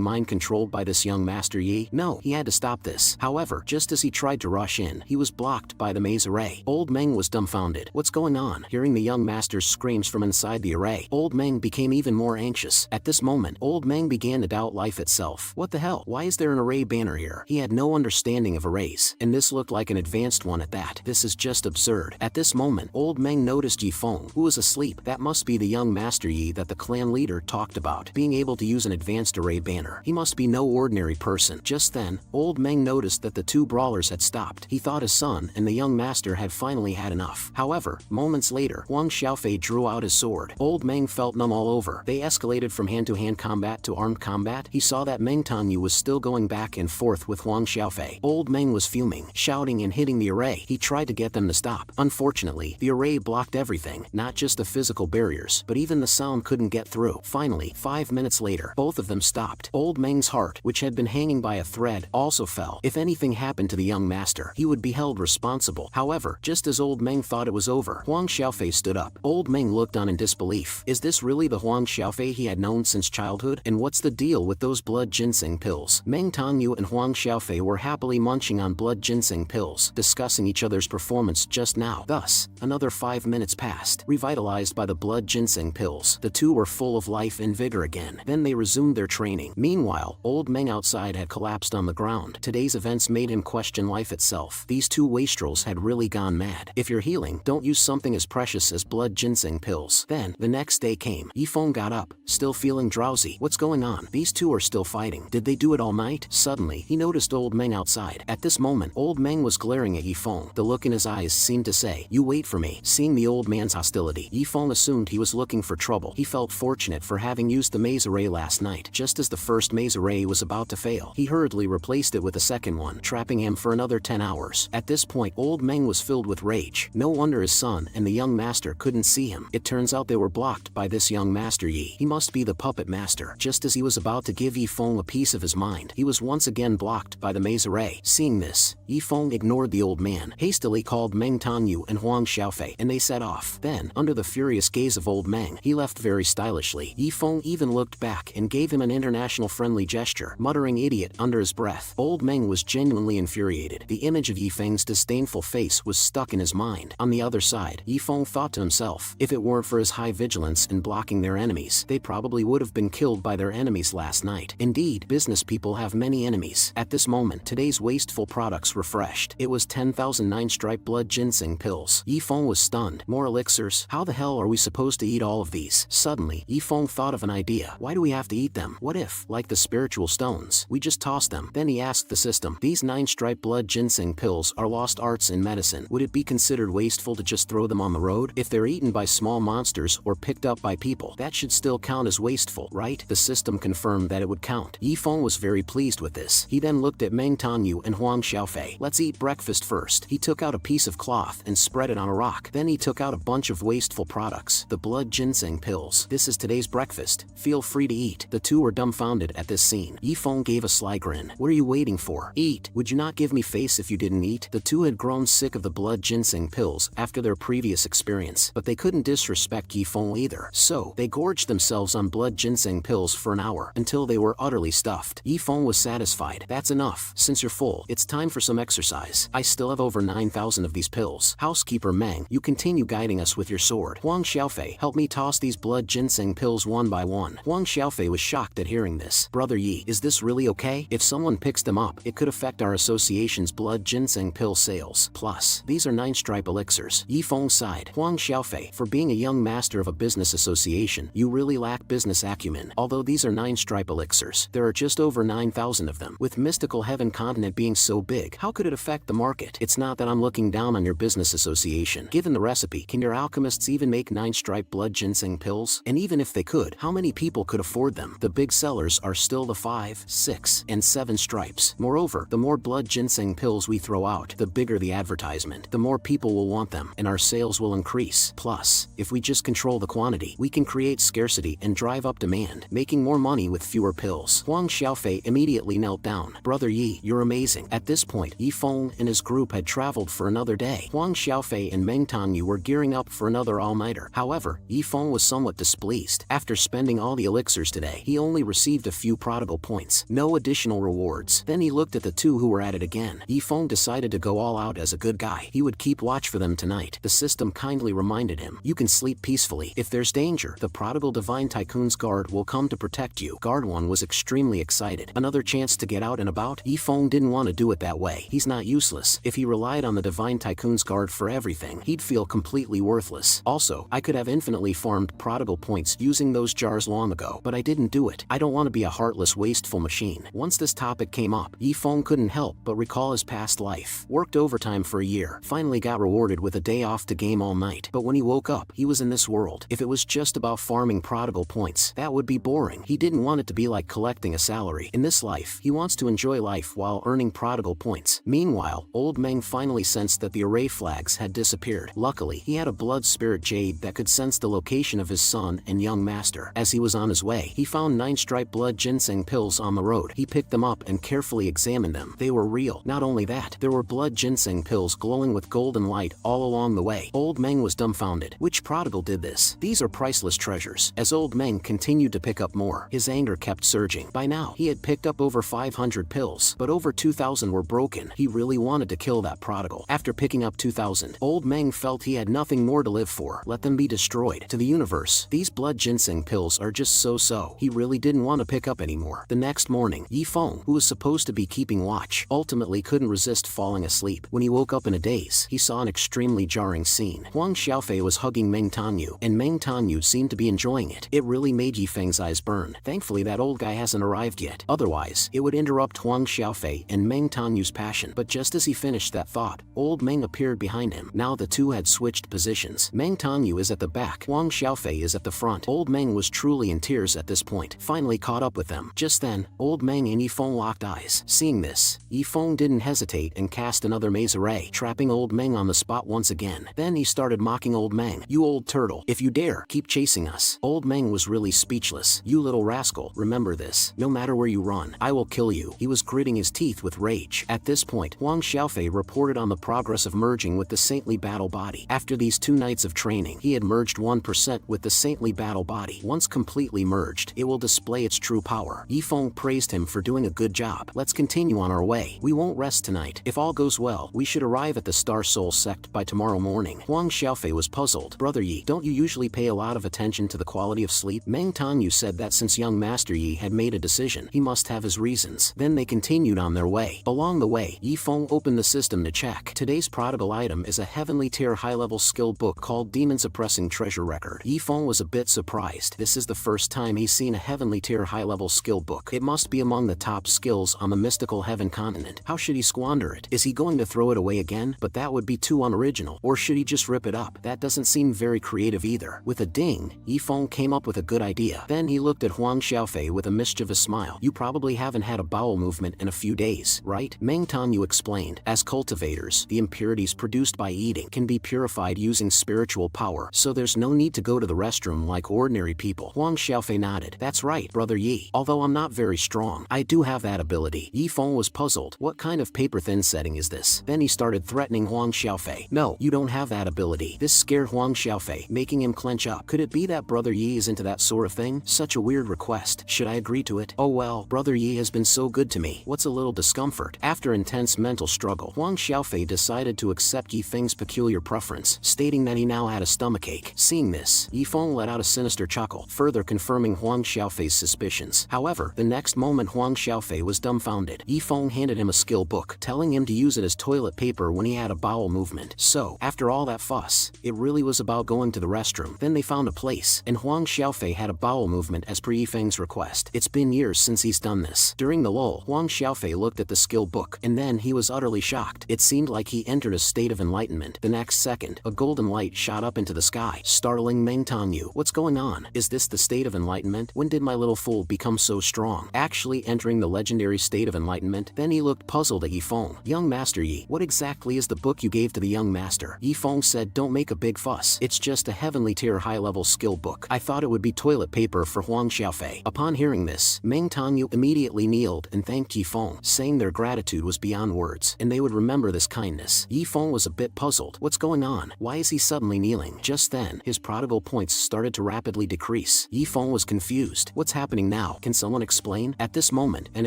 mind-controlled by this young Master Yi? No, he had to stop this. However, just as he tried to rush in, he was blocked by the maze array. Old Meng was dumbfounded. What's going on? Hearing the young master's screams from inside the array, old Meng became even more anxious. At this moment, old Meng began to doubt life itself. What the hell? Why is there an array banner here? He had no understanding of arrays, and this looked like an advanced one at that. that. This is just absurd. At this moment, old Meng noticed Yifeng, who was asleep. That must be the young Master Yi that the clan leader talked about, being able to use an advanced array banner. He must be no ordinary person. Just then, old Meng noticed that the two brawlers had stopped. He thought his son and the young master had finally had enough. However, moments later, Huang Xiaofei drew out his sword. Old Meng felt numb all over. They escalated from hand-to-hand combat to armed combat. He saw that Meng Tangyu was still going back and forth with Huang Xiaofei. Old Meng was fuming, shouting and hitting the array. He tried to get them to stop. Unfortunately, the array blocked everything, not just the physical barriers, but even the sound couldn't get through. Finally, 5 minutes later, both of them stopped. Old Meng's heart, which had been hanging by a thread, also fell. If anything happened to the young master, he would be held responsible. However, just as old Meng thought it was over, Huang Xiaofei stood up. Old Meng looked on in disbelief. Is this really the Huang Xiaofei he had known since childhood? And what's the deal with those blood ginseng pills? Meng Tangyu and Huang Xiaofei were happily munching on blood ginseng pills, discussing each other's performance just now. Thus, another 5 minutes passed. Revitalized by the blood ginseng pills, the two were full of life and vigor again. Then they resumed their training. Meanwhile, old Meng outside had collapsed on the ground. Today's events made him question life itself. These two wastrels had really gone mad. If you're healing, don't use something as precious as blood ginseng pills. Then, the next day came. Yifeng got up, still feeling drowsy. What's going on? These two are still fighting. Did they do it all night? Suddenly, he noticed old Meng outside. At this moment, old Meng was glaring at Yifeng. The look in his eyes seemed to say, "You wait for me." Seeing the old man's hostility, Yifeng assumed he was looking for trouble. He felt fortunate for having used the maze array last night. Just as the first maze array was about to fail, he hurriedly replaced it with a second one, trapping him for another 10 hours. At this point, old Meng was filled with rage. No wonder his son and the young master couldn't see him. It turns out they were blocked by this young Master Yi. He must be the puppet master. Just as he was about to give Yifeng a piece of his mind, he was once again blocked by the maze array. Seeing this, Yifeng ignored the old man, hastily called Meng Tangyu and Huang Xiaofei, and they set off. Then, under the furious gaze of old Meng, he left very stylishly. Yifeng even looked back and gave him an international friendly gesture, muttering "idiot" under his breath. Old Meng was genuinely infuriated. The image of Yifeng's disdainful face was stuck in his mind. On the other side, Yifeng thought to himself, if it weren't for his high vigilance in blocking their enemies, they probably would have been killed by their enemies last night. Indeed, business people have many enemies. At this moment, today's wasteful products refreshed. It was 10,000 9-stripe blood ginseng pills. Yifeng was stunned. More elixirs? How the hell are we supposed to eat all of these? Suddenly, Yifeng thought of an idea. Why do we have to eat them? What if, like the spiritual stones, we just toss them? Then he asked the system, these 9-stripe blood ginseng pills are lost arts in medicine. Would it be considered wasteful to just throw them on the road? If they're eaten by small monsters or picked up by people, that should still count as wasteful, right? The system confirmed that it would count. Yifeng was very pleased with this. He then looked at Meng Tangyu and Huang Xiaofei. Let's eat breakfast first. He took out a piece of cloth and spread it on a rock. Then he took out a bunch of wasteful products, the blood ginseng pills. This is today's breakfast. Feel free to eat. The two were dumbfounded at this scene. Yifeng gave a sly grin. What are you waiting for? Eat. Would you not give me face if you didn't eat? The two had grown sick of the blood ginseng pills after their previous experience, but they couldn't disrespect Yifeng either. So, they gorged themselves on blood ginseng pills for an hour, until they were utterly stuffed. Yifeng was satisfied. That's enough. Since you're full, it's time for some exercise. I still have over 9,000 of these pills. Housekeeper Meng, you continue guiding us with your sword. Huang Xiaofei, help me toss these blood ginseng pills one by one. Huang Xiaofei was shocked at hearing this. Brother Yi, is this really okay? If someone picks them up, it could affect our association's blood ginseng pill sales. Plus, these are 9-stripe elixirs. Yifeng sighed. Huang Xiaofei, for being a young master of a business association, you really lack business acumen. Although these are 9-stripe elixirs, there are just over 9,000 of them. With mystical heaven continent being so big, how could it affect the market? It's not that I'm looking down on your business association. Given the recipe, can your alchemists even make 9-stripe blood ginseng pills? And even if they could, how many people could afford them? The big sellers are still the 5, 6, and 7 stripes. Moreover, the more blood ginseng pills we throw out, the bigger the advertisement, the more people will want them, and our sales will increase. Plus, if we just control the quantity, we can create scarcity and drive up demand, making more money with fewer pills. Huang Xiaofei immediately knelt down. Brother Yi, you're amazing. At this point, Yifeng and his group had traveled for another day. Huang Xiaofei and Meng Tangyu were gearing up for another all-nighter. However, Yifeng was somewhat displeased. After spending all the elixirs today, he only received a few prodigal points. No additional rewards. Then he looked at the two who were at it again. Yifeng decided to go all out as a good guy. He would keep watch for them tonight. The system kindly reminded him, you can sleep peacefully. If there's danger, the prodigal divine tycoon's guard will come to protect you. Guard 1 was extremely excited. Another chance to get out and about? Yifeng didn't want to do it that way. He's not useless. If he relied relied on the Divine Tycoon's guard for everything, he'd feel completely worthless. Also, I could have infinitely farmed prodigal points using those jars long ago, but I didn't do it. I don't want to be a heartless, wasteful machine. Once this topic came up, Yifeng couldn't help but recall his past life. Worked overtime for a year, finally got rewarded with a day off to game all night. But when he woke up, he was in this world. If it was just about farming prodigal points, that would be boring. He didn't want it to be like collecting a salary. In this life, he wants to enjoy life while earning prodigal points. Meanwhile, Old Meng finally sensed that the array flags had disappeared. Luckily, he had a blood spirit jade that could sense the location of his son and young master. As he was on his way, he found 9-stripe blood ginseng pills on the road. He picked them up and carefully examined them. They were real. Not only that, there were blood ginseng pills glowing with golden light all along the way. Old Meng was dumbfounded. Which prodigal did this? These are priceless treasures. As Old Meng continued to pick up more, his anger kept surging. By now, he had picked up over 500 pills, but over 2,000 were broken. He really wanted to kill that prodigal. After picking up 2,000, Old Meng felt he had nothing more to live for. Let them be destroyed. To the universe, these blood ginseng pills are just so-so. He really didn't want to pick up anymore. The next morning, Yifeng, who was supposed to be keeping watch, ultimately couldn't resist falling asleep. When he woke up in a daze, he saw an extremely jarring scene. Huang Xiaofei was hugging Meng Tanyu, and Meng Tanyu seemed to be enjoying it. It really made Yifeng's eyes burn. Thankfully that old guy hasn't arrived yet. Otherwise, it would interrupt Huang Xiaofei and Meng Tanyu's passion. But just as he finished that thought, Old Meng appeared behind him. Now the two had switched positions. Meng Tanyu is at the back, Huang Xiaofei is at the front. Old Meng was truly in tears at this point, finally caught up with them. Just then, Old Meng and Yifeng locked eyes. Seeing this, Yifeng didn't hesitate and cast another maze array, trapping Old Meng on the spot once again. Then he started mocking Old Meng. "You old turtle, if you dare, keep chasing us." Old Meng was really speechless. "You little rascal, remember this. No matter where you run, I will kill you." He was gritting his teeth with rage. At this point, Huang Xiaofei reported on the progress of merging with the saintly battle body. After these 2 nights of training, he had merged 1% with the saintly battle body. Once completely merged, it will display its true power. Yifeng praised him for doing a good job. "Let's continue on our way. We won't rest tonight. If all goes well, we should arrive at the Star Soul sect by tomorrow morning." Huang Xiaofei was puzzled. "Brother Yi, don't you usually pay a lot of attention to the quality of sleep?" Meng Tanyu said that since young Master Yi had made a decision, he must have his reasons. Then they continued on their way. Along the way, Yifeng opened the system to check. Today's prodigal item is a heavenly tier high-level skill book called Demon Suppressing Treasure Record. Yifeng was a bit surprised. This is the first time he's seen a heavenly tier high-level skill book. It must be among the top skills on the mystical heaven continent. How should he squander it? Is he going to throw it away again? But that would be too unoriginal. Or should he just rip it up? That doesn't seem very creative either. With a ding, Yifeng came up with a good idea. Then he looked at Huang Xiaofei with a mischievous smile. "You probably haven't had a bowel movement in a few days, right?" Meng Tanyu explained. "As cultivators, the impurities produced by eating can be purified using spiritual power, so there's no need to go to the restroom like ordinary people." Huang Xiaofei nodded. "That's right, Brother Yi. Although I'm not very strong, I do have that ability." Yifeng was puzzled. What kind of paper-thin setting is this? Then he started threatening Huang Xiaofei. "No, you don't have that ability." This scared Huang Xiaofei, making him clench up. Could it be that Brother Yi is into that sort of thing? Such a weird request. Should I agree to it? Oh well, Brother Yi has been so good to me. What's a little discomfort? After intense mental struggle, Huang Xiaofei decided to accept Yifeng's peculiar preference, stating that he now had a stomachache. Seeing this, Yifeng let out a sinister chuckle, further confirming Huang Xiaofei's suspicions. However, the next moment Huang Xiaofei was dumbfounded. Yifeng handed him a skill book, telling him to use it as toilet paper when he had a bowel movement. So, after all that fuss, it really was about going to the restroom. Then they found a place, and Huang Xiaofei had a bowel movement as per Yifeng's request. It's been years since he's done this. During the lull, Huang Xiaofei looked at the skill book, and then he was utterly shocked. It seemed like he entered a state of enlightenment. The next second, a golden light shot up into the sky, startling Meng Tanyu. "What's going on? Is this the state of enlightenment? When did my little fool become so strong? Actually entering the legendary state of enlightenment?" Then he looked puzzled at Yifeng. "Young Master Yi, what exactly is the book you gave to the young master?" Yifeng said, "Don't make a big fuss. It's just a heavenly tier high-level skill book. I thought it would be toilet paper for Huang Xiaofei." Upon hearing this, Meng Tanyu immediately kneeled and thanked Yifeng, saying their gratitude was beyond words, and they would remember this kindness. Yifeng was a bit puzzled. What's going on? Why is he suddenly kneeling? Just then, his prodigal points started to rapidly decrease. Yifeng was confused. What's happening now? Can someone explain? At this moment, an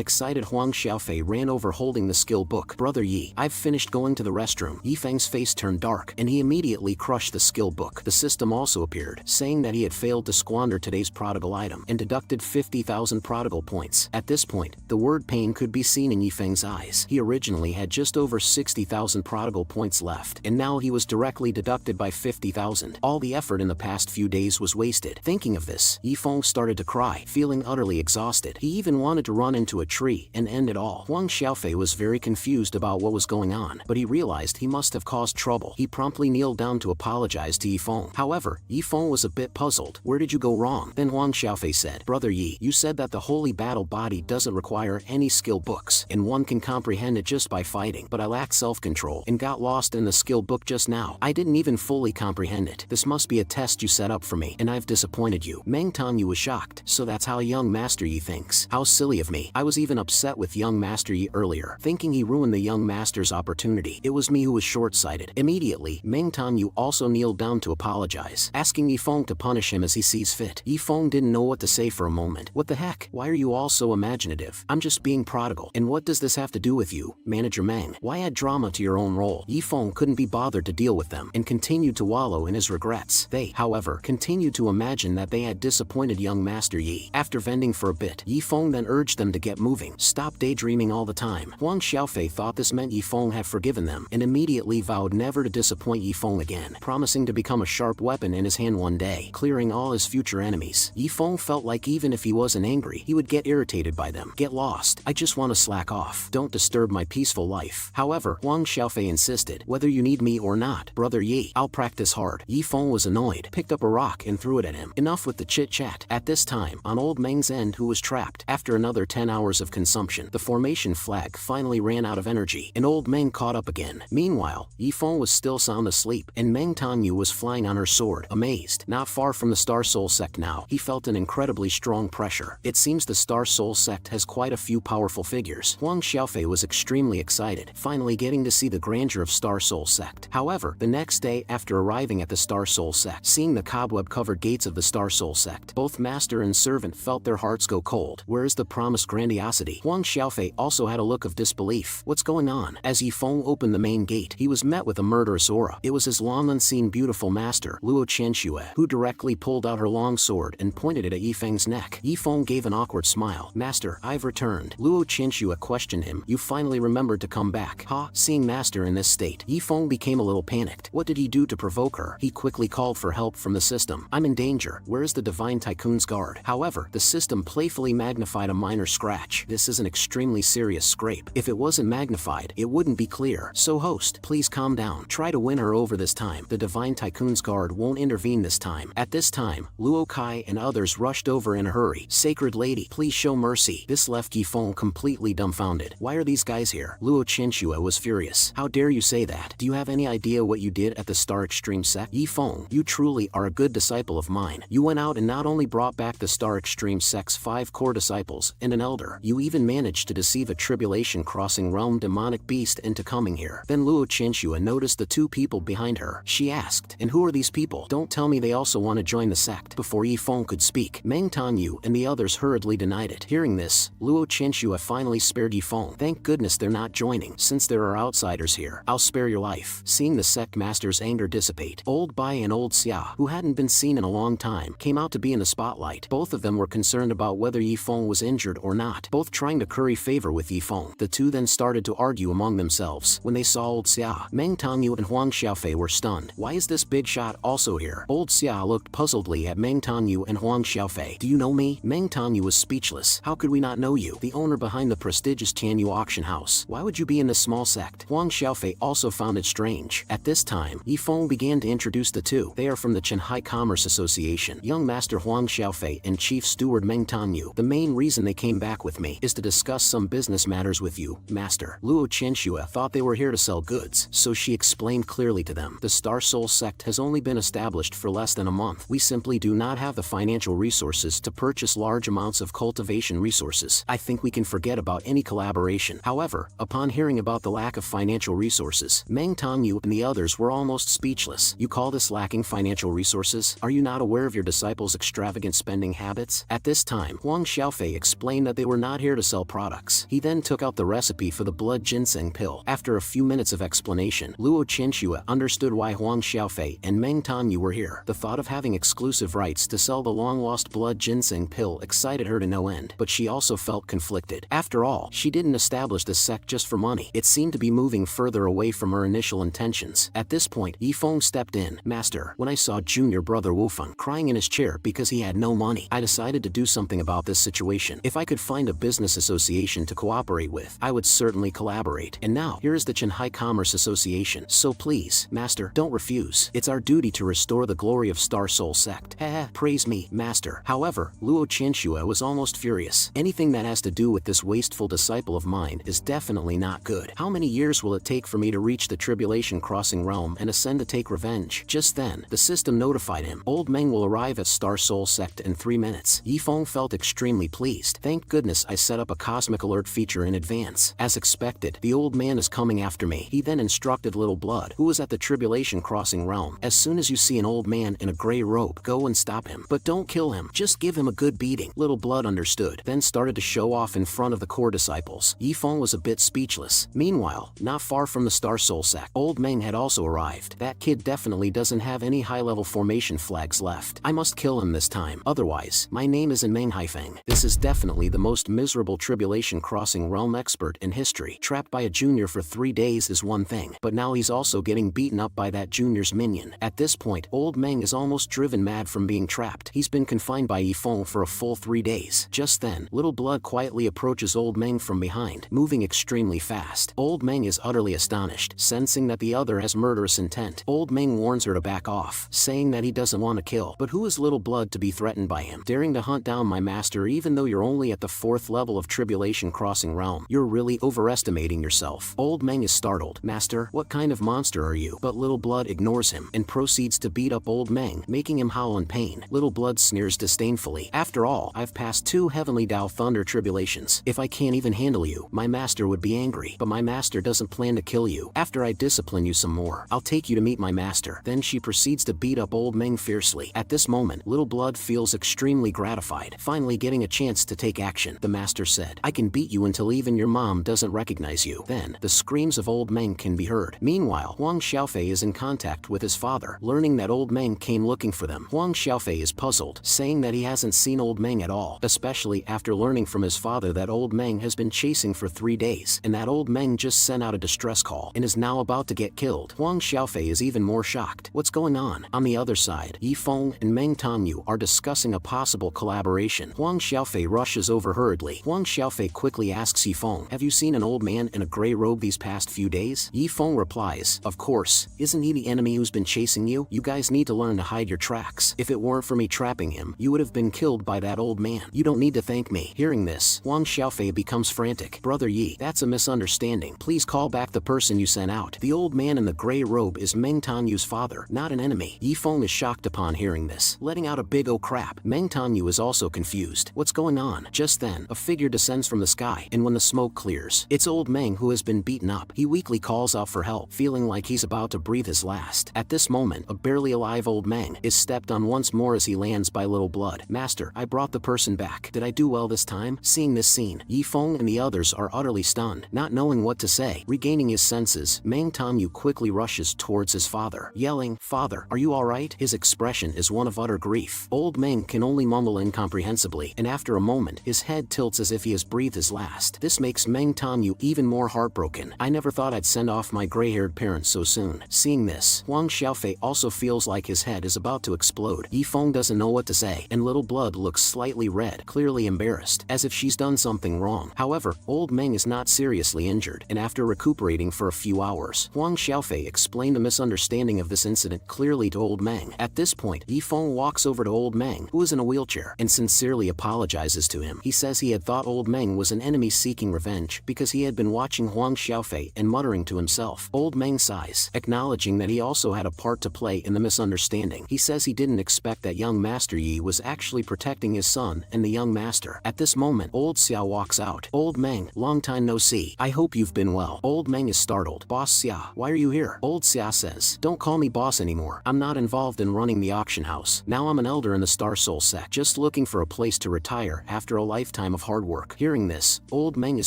excited Huang Xiaofei ran over holding the skill book. "Brother Yi, I've finished going to the restroom." Yifeng's face turned dark, and he immediately crushed the skill book. The system also appeared, saying that he had failed to squander today's prodigal item, and deducted 50,000 prodigal points. At this point, the word pain could be seen in Yifeng's eyes. He originally had just over 50,000 prodigal points left, and now he was directly deducted by 50,000. All the effort in the past few days was wasted. Thinking of this, Yifeng started to cry, feeling utterly exhausted. He even wanted to run into a tree and end it all. Huang Xiaofei was very confused about what was going on, but he realized he must have caused trouble. He promptly kneeled down to apologize to Yifeng. However, Yifeng was a bit puzzled. Where did you go wrong? Then Huang Xiaofei said, Brother Yi, you said that the holy battle body doesn't require any skill books, and one can comprehend it just by fighting, but I lack self-control and got lost in the skill book just now. I didn't even fully comprehend it. This must be a test you set up for me, and I've disappointed you. Meng Tangyu was shocked. So that's how young Master Yi thinks. How silly of me. I was even upset with young Master Yi earlier, thinking he ruined the young master's opportunity. It was me who was short-sighted. Immediately, Meng Tangyu also kneeled down to apologize, asking Yifeng to punish him as he sees fit. Yifeng didn't know what to say for a moment. What the heck? Why are you all so imaginative? I'm just being prodigal. And what does this have to do with you, Manager Meng? Why add drama to your own role? Yifeng couldn't be bothered to deal with them and continued to wallow in his regrets. They, however, continued to imagine that they had disappointed young Master Yi. After venting for a bit, Yifeng then urged them to get moving. Stop daydreaming all the time. Huang Xiaofei thought this meant Yifeng had forgiven them and immediately vowed never to disappoint Yifeng again, promising to become a sharp weapon in his hand one day, clearing all his future enemies. Yifeng felt like even if he wasn't angry, he would get irritated by them. Get lost. I just want to slack off. Don't disturb my peaceful life. However, Huang Xiaofei insisted, whether you need me or not, Brother Yi, I'll practice hard. Yifeng was annoyed, picked up a rock and threw it at him. Enough with the chit-chat. At this time, on old Meng's end who was trapped, after another 10 hours of consumption, the formation flag finally ran out of energy, and old Meng caught up again. Meanwhile, Yifeng was still sound asleep, and Meng Tangyu was flying on her sword, amazed. Not far from the Star Soul sect now, he felt an incredibly strong pressure. It seems the Star Soul sect has quite a few powerful figures. Huang Xiaofei was extremely excited, finally getting to see the grandeur of Star Soul sect. However, the next day after arriving at the Star Soul sect, seeing the cobweb-covered gates of the Star Soul sect, both master and servant felt their hearts go cold. Where is the promised grandiosity? Huang Xiaofei also had a look of disbelief. What's going on? As Yifeng opened the main gate, he was met with a murderous aura. It was his long-unseen beautiful master, Luo Qianxue, who directly pulled out her long sword and pointed it at Yifeng's neck. Yifeng gave an awkward smile. Master, I've returned. Luo Qianxue questioned him. You finally remembered to come back. Ha! Seeing master in this state, Yifeng became a little panicked. What did he do to provoke her? He quickly called for help from the system. I'm in danger. Where is the Divine Tycoon's guard? However, the system playfully magnified a minor scratch. This is an extremely serious scrape. If it wasn't magnified, it wouldn't be clear. So host, please calm down. Try to win her over this time. The Divine Tycoon's guard won't intervene this time. At this time, Luo Kai and others rushed over in a hurry. Sacred lady, please show mercy. This left Yifeng completely dumbfounded. Why are these guys here? Luo Qianxue was furious. How dare you say that? Do you have any idea what you did at the Star Extreme sect? Yifeng, you truly are a good disciple of mine. You went out and not only brought back the Star Extreme sect's 5 core disciples and an elder, you even managed to deceive a tribulation-crossing realm demonic beast into coming here. Then Luo Qianxue noticed the 2 people behind her. She asked, and who are these people? Don't tell me they also want to join the sect. Before Yifeng could speak, Meng Tangyu and the others hurriedly denied it. Hearing this, Luo Qianxue finally spared Yifeng. Thank goodness they're not joining. Since there are outsiders here, I'll spare your life. Seeing the sect master's anger dissipate, Old Bai and Old Xia, who hadn't been seen in a long time, came out to be in the spotlight. Both of them were concerned about whether Yifeng was injured or not, both trying to curry favor with Yifeng. The two then started to argue among themselves. When they saw Old Xia, Meng Tangyu and Huang Xiaofei were stunned. Why is this big shot also here? Old Xia looked puzzledly at Meng Tangyu and Huang Xiaofei. Do you know me? Meng Tangyu was speechless. How could we not know you? The owner behind the prestigious Tianyu auction house. Why would you be in this small sect? Huang Xiaofei also found it strange. At this time, Yifeng began to introduce the two. They are from the Chenhai Commerce Association. Young Master Huang Xiaofei and Chief Steward Meng Tangyu. The main reason they came back with me is to discuss some business matters with you, Master. Luo Qianxue thought they were here to sell goods, so she explained clearly to them. The Star Soul sect has only been established for less than a month. We simply do not have the financial resources to purchase large amounts of cultivation resources. I think we can forget about any collaboration. However, upon hearing about the lack of financial resources, Meng Tangyu and the others were almost speechless. You call this lacking financial resources? Are you not aware of your disciples' extravagant spending habits? At this time, Huang Xiaofei explained that they were not here to sell products. He then took out the recipe for the blood ginseng pill. After a few minutes of explanation, Luo Qianxue understood why Huang Xiaofei and Meng Tangyu were here. The thought of having exclusive rights to sell the long-lost blood ginseng pill excited her to no end, but she also felt conflicted. After all, she didn't establish this sect just for money. It seemed to be moving further away from her initial intentions. At this point, Yifeng stepped in. Master, when I saw junior brother Wufeng crying in his chair because he had no money, I decided to do something about this situation. If I could find a business association to cooperate with, I would certainly collaborate. And now, here is the Qinghai Commerce Association. So please, Master, don't refuse. It's our duty to restore the glory of Star Soul Sect. Heh, praise me, Master. However, Luo Qianxue was almost furious. Anything that has to do with this wasteful disciple of mine is definitely not good. How many years will it take for me to reach the Tribulation Crossing realm and ascend to take revenge? Just then, the system notified him. Old Meng will arrive at Star Soul Sect in 3 minutes. Yifeng felt extremely pleased. Thank goodness I set up a cosmic alert feature in advance. As expected, the old man is coming after me. He then instructed Little Blood, who was at the Tribulation Crossing realm. As soon as you see an old man in a gray robe, go and stop him. But don't kill him, just give him a good beating. Little Blood understood, then started to show off in front of the core disciples. Yifeng was a bit speechless. Meanwhile, not far from the Star Soul Sect, Old Meng had also arrived. That kid definitely doesn't have any high-level formation flags left. I must kill him this time. Otherwise, my name isn't Meng Haifeng. This is definitely the most miserable Tribulation Crossing realm expert in history. Trapped by a junior for 3 days is one thing, but now he's also getting beaten up by that junior's minion. At this point, Old Meng is almost driven mad from being trapped. He's been confined by Yifeng for a full 3 days. Just then, Little Blood quietly approaches Old Meng from behind, moving extremely fast. Old Meng is utterly astonished, sensing that the other has murderous intent. Old Meng warns her to back off, saying that he doesn't want to kill. But who is Little Blood to be threatened by him? Daring to hunt down my master even though you're only at the 4th level of Tribulation Crossing realm. You're really overestimating yourself. Old Meng is startled. Master, what kind of monster are you? But Little Blood ignores him and proceeds to beat up Old Meng, making him howl in pain. Little Blood sneers disdainfully. After all, I've passed 2 Heavenly Dao Thunder tribulations. If I can't even handle you, my master would be angry. But my master doesn't plan to kill you. After I discipline you some more, I'll take you to meet my master. Then she proceeds to beat up Old Meng fiercely. At this moment, Little Blood feels extremely gratified, finally getting a chance to take action. The master said, I can beat you until even your mom doesn't recognize you. Then, the screams of Old Meng can be heard. Meanwhile, Huang Xiaofei is in contact with his father, learning that Old Meng came looking for them. Huang Xiaofei is puzzled, saying that he hasn't seen Old Meng at all, especially after learning from his father that Old Meng has been chasing for 3 days, and that Old Meng just sent out a distress call and is now about to get killed. Huang Xiaofei is even more shocked. What's going on? On the other side, Yifeng and Meng Tongyu are discussing a possible collaboration. Huang Xiaofei rushes over hurriedly. Huang Xiaofei quickly asks Yifeng, have you seen an old man in a gray robe these past few days? Yifeng replies, of course. Isn't he the enemy who's been chasing you? You guys need to learn to hide your tracks. If it weren't for me trapping him, you would have been killed by that old man. You don't need to thank me. Hearing this, Huang Xiaofei becomes frantic. Brother Yi, that's a misunderstanding. Please call back the person you sent out. The old man in the gray robe is Meng Tonyu's father, not an enemy. Yifeng is shocked upon hearing this, letting out a big oh crap. Meng Tonyu is also confused. What's going on? Just then, a figure descends from the sky, and when the smoke clears, it's Old Meng who has been beaten up. He weakly calls out for help, feeling like he's about to breathe his last. At this moment, a barely alive Old Meng is stepped on once more as he lands by Little Blood. Master, I brought the person back. Did I do well this time? Seeing this scene, Yifeng and the others are utterly stunned, not knowing what to say. Regaining his senses, Meng Tongyu quickly rushes towards his father, yelling, Father, are you alright? His expression is one of utter grief. Old Meng can only mumble incomprehensibly, and after a moment, his head tilts as if he has breathed his last. This makes Meng Tongyu even more heartbroken. I never thought I'd send off my gray-haired parents so soon. Seeing this, Huang Xiaofei also feels like his head is about to explode. Yifeng doesn't know what to say, and Little Blood looks slightly red, clearly embarrassed, as if she's done something wrong. However, Old Meng is not seriously injured, and after recuperating for a few hours, Huang Xiaofei explained the misunderstanding of this incident clearly to Old Meng. At this point, Yifeng walks over to Old Meng, who is in a wheelchair, and sincerely apologizes to him. He says he had thought Old Meng was an enemy seeking revenge because he had been watching Huang Xiaofei and muttering to himself. Old Meng sighs, acknowledging that he also had a part to play in the misunderstanding. He says he didn't expect that young Master Yi was actually protecting his son and the young master. At this moment, Old Xia walks out. Old Meng, long time no see. I hope you've been well. Old Meng is startled. Boss Xia, why are you here? Old Xia says, don't call me boss anymore. I'm not involved in running the auction house. Now I'm an elder in the Star Soul Sect, just looking for a place to retire after a lifetime of hard work. Hearing this, Old Meng is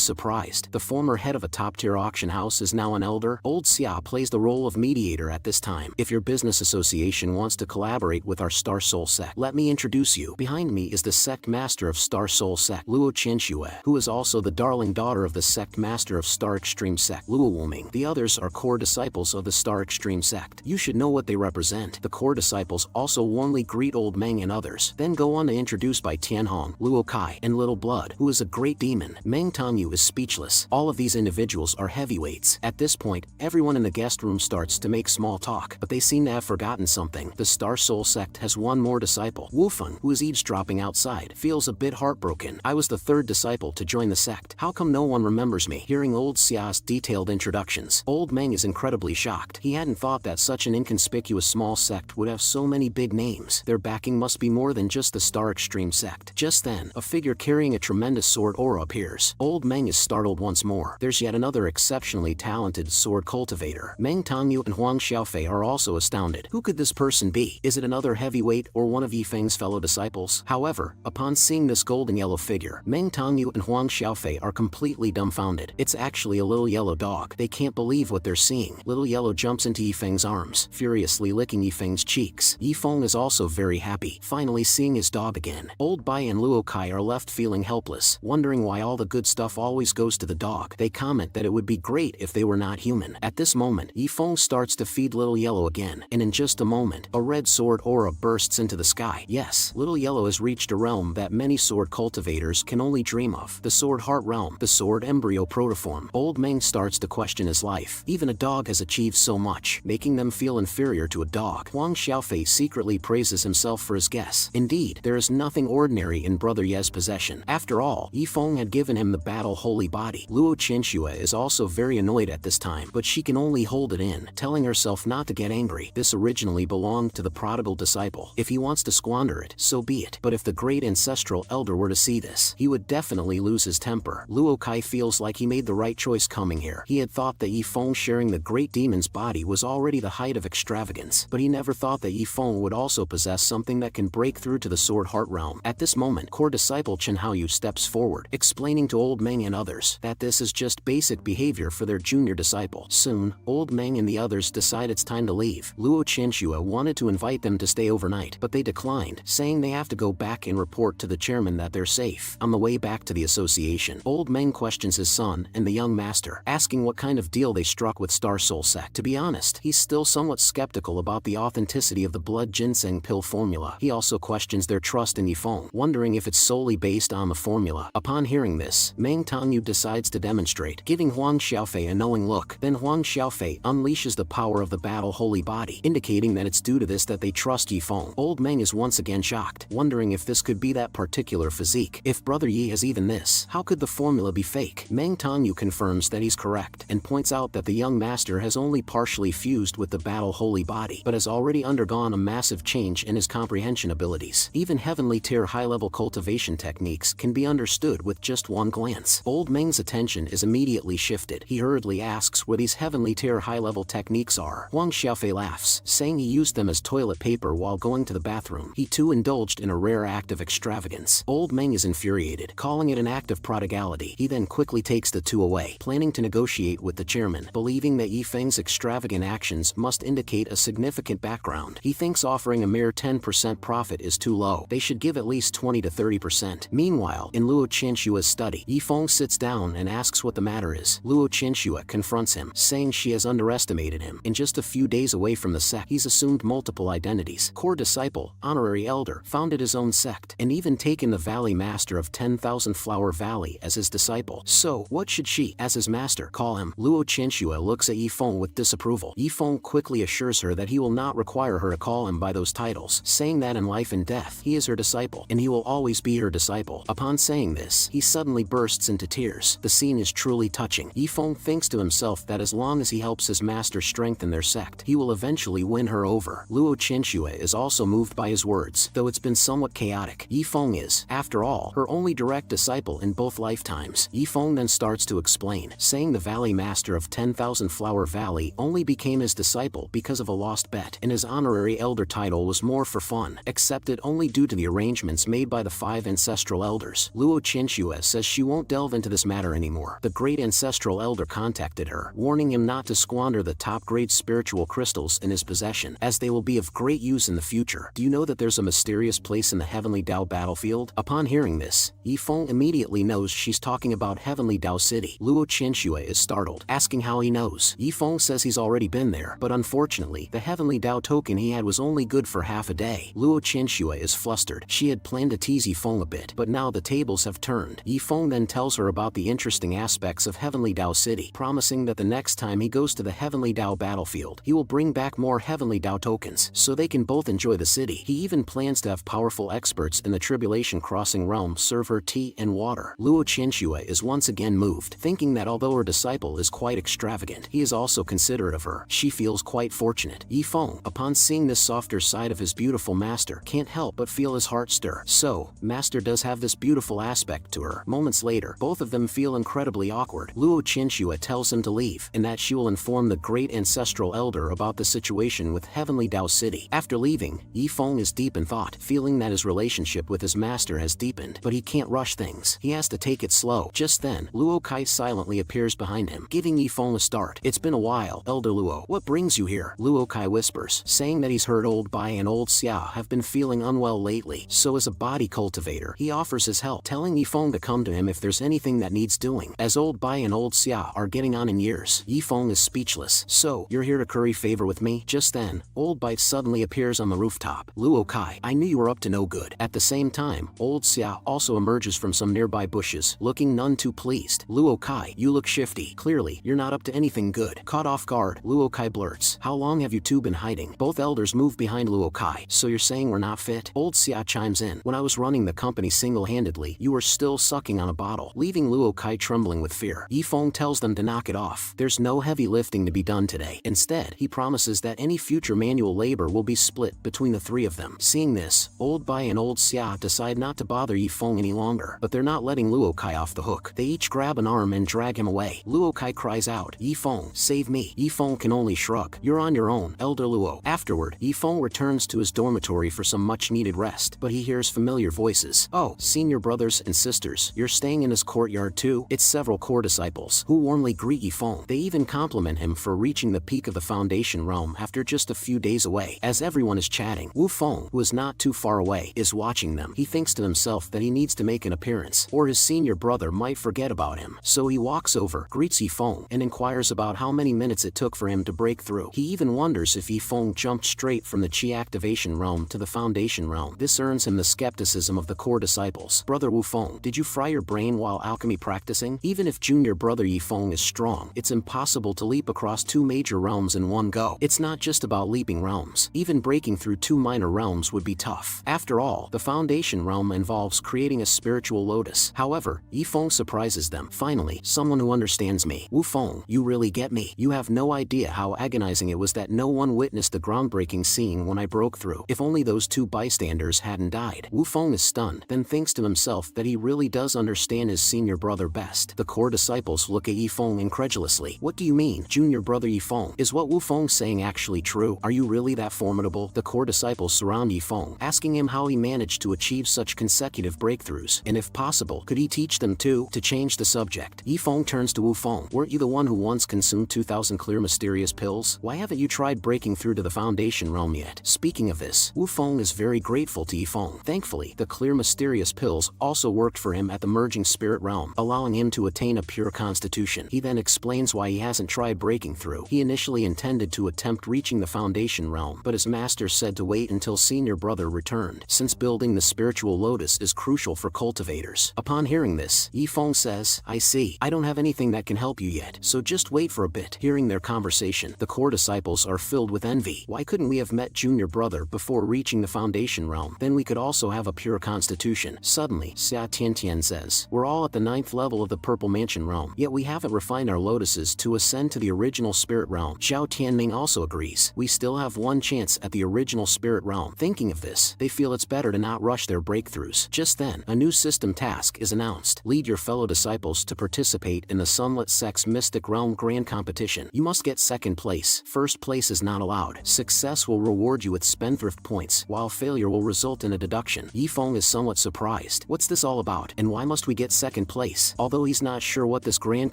surprised. The former head of a top-tier auction house is now an elder. Old Xia plays the role of mediator at this time. If your business association wants to collaborate with our Star Soul Sect, let me introduce you. Behind me is the sect master of Star Soul Sect, Luo Qianxue, who is also the darling daughter of the sect master of Star Extreme Extreme sect. Luo Wuming. The others are core disciples of the Star Extreme sect. You should know what they represent. The core disciples also warmly greet Old Meng and others, then go on to introduce by Tianhong, Luo Kai, and Little Blood, who is a great demon. Meng Tangyu is speechless. All of these individuals are heavyweights. At this point, everyone in the guest room starts to make small talk, but they seem to have forgotten something. The Star Soul sect has one more disciple. Wufeng, who is eavesdropping outside, feels a bit heartbroken. I was the third disciple to join the sect. How come no one remembers me? Hearing Old Xia's detailed introductions, Old Meng is incredibly shocked. He hadn't thought that such an inconspicuous small sect would have so many big names. Their backing must be more than just the Star Extreme sect. Just then, a figure carrying a tremendous sword aura appears. Old Meng is startled once more. There's yet another exceptionally talented sword cultivator. Meng Tangyu and Huang Xiaofei are also astounded. Who could this person be? Is it another heavyweight or one of Yifeng's fellow disciples? However, upon seeing this golden yellow figure, Meng Tangyu and Huang Xiaofei are completely dumbfounded. It's actually a little yellow dog. They can't believe what they're seeing. Little Yellow jumps into Yifeng's arms, furiously licking Yifeng's cheeks. Yifeng is also very happy, finally seeing his dog again. Old Bai and Luo Kai are left feeling helpless, wondering why all the good stuff always goes to the dog. They comment that it would be great if they were not human. At this moment, Yifeng starts to feed Little Yellow again, and in just a moment, a red sword aura bursts into the sky. Yes, Little Yellow has reached a realm that many sword cultivators can only dream of. The Sword Heart realm, the Sword Embryo Protoform. Old Meng starts to question his life. Even a dog has achieved so much, making them feel inferior to a dog. Huang Xiaofei secretly praises himself for his guess. Indeed, there is nothing ordinary in Brother Ye's possession. After all, Yifeng had given him the battle holy body. Luo Qianxue is also very annoyed at this time, but she can only hold it in, telling herself not to get angry. This originally belonged to the prodigal disciple. If he wants to squander it, so be it. But if the great ancestral elder were to see this, he would definitely lose his temper. Luo Kai feels like he made the right choice coming here. He had thought that Yifeng sharing the great demon's body was already the height of extravagance, but he never thought that Yifeng would also possess something that can break through to the Sword Heart realm. At this moment, core disciple Chen Haoyu steps forward, explaining to Old Meng and others that this is just basic behavior for their junior disciple. Soon, Old Meng and the others decide it's time to leave. Luo Qianxue wanted to invite them to stay overnight, but they declined, saying they have to go back and report to the chairman that they're safe. On the way back to the association, Old Meng questions his son and the young master, asking what kind of deal they struck with Star Soul sect. To be honest, he's still somewhat skeptical about the authenticity of the blood ginseng pill formula. He also questions their trust in Yifeng, wondering if it's solely based on the formula. Upon hearing this, Meng Tangyu decides to demonstrate, giving Huang Xiaofei a knowing look. Then Huang Xiaofei unleashes the power of the battle holy body, indicating that it's due to this that they trust Yifeng. Old Meng is once again shocked, wondering if this could be that particular physique. If Brother Yi has even this, how could the formula be fake? Meng Tangyu confirms that he's correct, and points out that the young master has only partially fused with the battle holy body, but has already undergone a massive change in his comprehension abilities. Even heavenly tier high-level cultivation techniques can be understood with just one glance. Old Meng's attention is immediately shifted. He hurriedly asks where these heavenly tier high-level techniques are. Huang Xiaofei laughs, saying he used them as toilet paper while going to the bathroom. He too indulged in a rare act of extravagance. Old Meng is infuriated, calling it an act of prodigality. He then quickly takes the two away, planning to negotiate with the chairman, believing that Yifeng's extravagant actions must indicate a significant background. He thinks offering a mere 10% profit is too low. They should give at least 20 to 30%. Meanwhile, in Luo Qianxue's study, Yifeng sits down and asks what the matter is. Luo Qianxue confronts him, saying she has underestimated him. In just a few days away from the sect, he's assumed multiple identities. Core disciple, honorary elder, founded his own sect, and even taken the Valley Master of 10,000 Flower Valley as his disciple. So, what should she, as his master, call him? Luo Qianxue looks at Yifeng with disapproval. Yifeng quickly assures her that he will not require her to call him by those titles, saying that in life and death, he is her disciple, and he will always be her disciple. Upon saying this, he suddenly bursts into tears. The scene is truly touching. Yifeng thinks to himself that as long as he helps his master strengthen their sect, he will eventually win her over. Luo Qianxue is also moved by his words, though it's been somewhat chaotic. Yifeng is, after all, her only direct disciple in both lifetimes. Yifeng then starts to explain, saying the Valley Master of 10,000 Flower Valley only became his disciple because of a lost bet, and his honorary elder title was more for fun, accepted only due to the arrangements made by the 5 ancestral elders. Luo Qianxue says she won't delve into this matter anymore. The great ancestral elder contacted her, warning him not to squander the top-grade spiritual crystals in his possession, as they will be of great use in the future. Do you know that there's a mysterious place in the Heavenly Dao battlefield? Upon hearing this, Yifeng immediately knows she's talking about Heavenly Dao City. Luo Qianxue Chenxue is startled, asking how he knows. Yifeng says he's already been there, but unfortunately, the heavenly Dao token he had was only good for half a day. Luo Chenxue is flustered. She had planned to tease Yifeng a bit, but now the tables have turned. Yifeng then tells her about the interesting aspects of Heavenly Dao City, promising that the next time he goes to the Heavenly Dao battlefield, he will bring back more Heavenly Dao tokens, so they can both enjoy the city. He even plans to have powerful experts in the Tribulation Crossing realm serve her tea and water. Luo Chenxue is once again moved, thinking that although her disciple is quite extravagant, he is also considerate of her. She feels quite fortunate. Yifeng, upon seeing this softer side of his beautiful master, can't help but feel his heart stir. So, master does have this beautiful aspect to her. Moments later, both of them feel incredibly awkward. Luo Chenxue tells him to leave, and that she will inform the great ancestral elder about the situation with Heavenly Dao City. After leaving, Yifeng is deep in thought, feeling that his relationship with his master has deepened, but he can't rush things. He has to take it slow. Just then, Luo Kai silently appears behind him, giving Yifeng a start. It's been a while, Elder Luo. What brings you here? Luo Kai whispers, saying that he's heard Old Bai and Old Xia have been feeling unwell lately, so as a body cultivator, he offers his help, telling Yifeng to come to him if there's anything that needs doing. As Old Bai and Old Xia are getting on in years, Yifeng is speechless. So, you're here to curry favor with me? Just then, Old Bai suddenly appears on the rooftop. Luo Kai, I knew you were up to no good. At the same time, Old Xia also emerges from some nearby bushes, looking none too pleased. Luo Kai, you look shifty. Clearly, you're not up to anything good. Caught off guard, Luo Kai blurts, how long have you two been hiding? Both elders move behind Luo Kai. So you're saying we're not fit? Old Xia chimes in, when I was running the company single-handedly, you were still sucking on a bottle, leaving Luo Kai trembling with fear. Yifeng tells them to knock it off. There's no heavy lifting to be done today. Instead, he promises that any future manual labor will be split between the three of them. Seeing this, Old Bai and Old Xia decide not to bother Yifeng any longer, but they're not letting Luo Kai off the hook. They each grab an arm and drag him away. Luo Kai cries out, Yifeng, save me. Yifeng can only shrug. You're on your own, Elder Luo. Afterward, Yifeng returns to his dormitory for some much-needed rest, but he hears familiar voices. Oh, senior brothers and sisters, you're staying in his courtyard too? It's several core disciples, who warmly greet Yifeng. They even compliment him for reaching the peak of the Foundation realm after just a few days away. As everyone is chatting, Wu Feng, who is not too far away, is watching them. He thinks to himself that he needs to make an appearance, or his senior brother might forget about him. So he walks over, greets Yifeng, and inquires about how many minutes it took for him to break through. He even wonders if Yifeng jumped straight from the Qi activation realm to the Foundation realm. This earns him the skepticism of the core disciples. Brother Wu Feng, did you fry your brain while alchemy practicing? Even if junior brother Yifeng is strong, it's impossible to leap across two major realms in one go. It's not just about leaping realms. Even breaking through two minor realms would be tough. After all, the Foundation realm involves creating a spiritual lotus. However, Yifeng surprises them. Finally, someone who understands me. Wu Feng, you really get me. You have no idea how agonizing it was that no one witnessed the groundbreaking scene when I broke through. If only those two bystanders hadn't died. Wu Feng is stunned, then thinks to himself that he really does understand his senior brother best. The core disciples look at Yifeng incredulously. What do you mean, junior brother Yifeng? Is what Wu Feng saying actually true? Are you really that formidable? The core disciples surround Yifeng, asking him how he managed to achieve such consecutive breakthroughs, and if possible, could he teach them too? To change the subject, Yifeng turns to Wu Feng. Weren't you the one who once consumed 2,000 clear mysterious pills? Why haven't you tried breaking through to the Foundation realm yet? Speaking of this, Wu Feng is very grateful to Yifeng. Thankfully, the clear mysterious pills also worked for him at the merging spirit realm, allowing him to attain a pure constitution. He then explains why he hasn't tried breaking through. He initially intended to attempt reaching the Foundation realm, but his master said to wait until senior brother returned, since building the spiritual lotus is crucial for cultivators. Upon hearing this, Yifeng says, I see. I don't have anything that can help you yet, so just wait for a bit. Hearing their conversation, the core disciples are filled with envy. Why couldn't we have met junior brother before reaching the Foundation realm? Then we could also have a pure constitution. Suddenly, Xia Tiantian says, we're all at the 9th level of the Purple Mansion realm, yet we haven't refined our lotuses to ascend to the original spirit realm. Zhao Tianming also agrees. We still have one chance at the original spirit realm. Thinking of this, they feel it's better to not rush their breakthroughs. Just then, a new system task is announced. Lead your fellow disciples to participate in the Sunlit Sex Mystic Realm Grand Competition. You must get second place. First place is not allowed. Success will reward you with spendthrift points, while failure will result in a deduction. Yifeng is somewhat surprised. What's this all about, and why must we get second place? Although he's not sure what this grand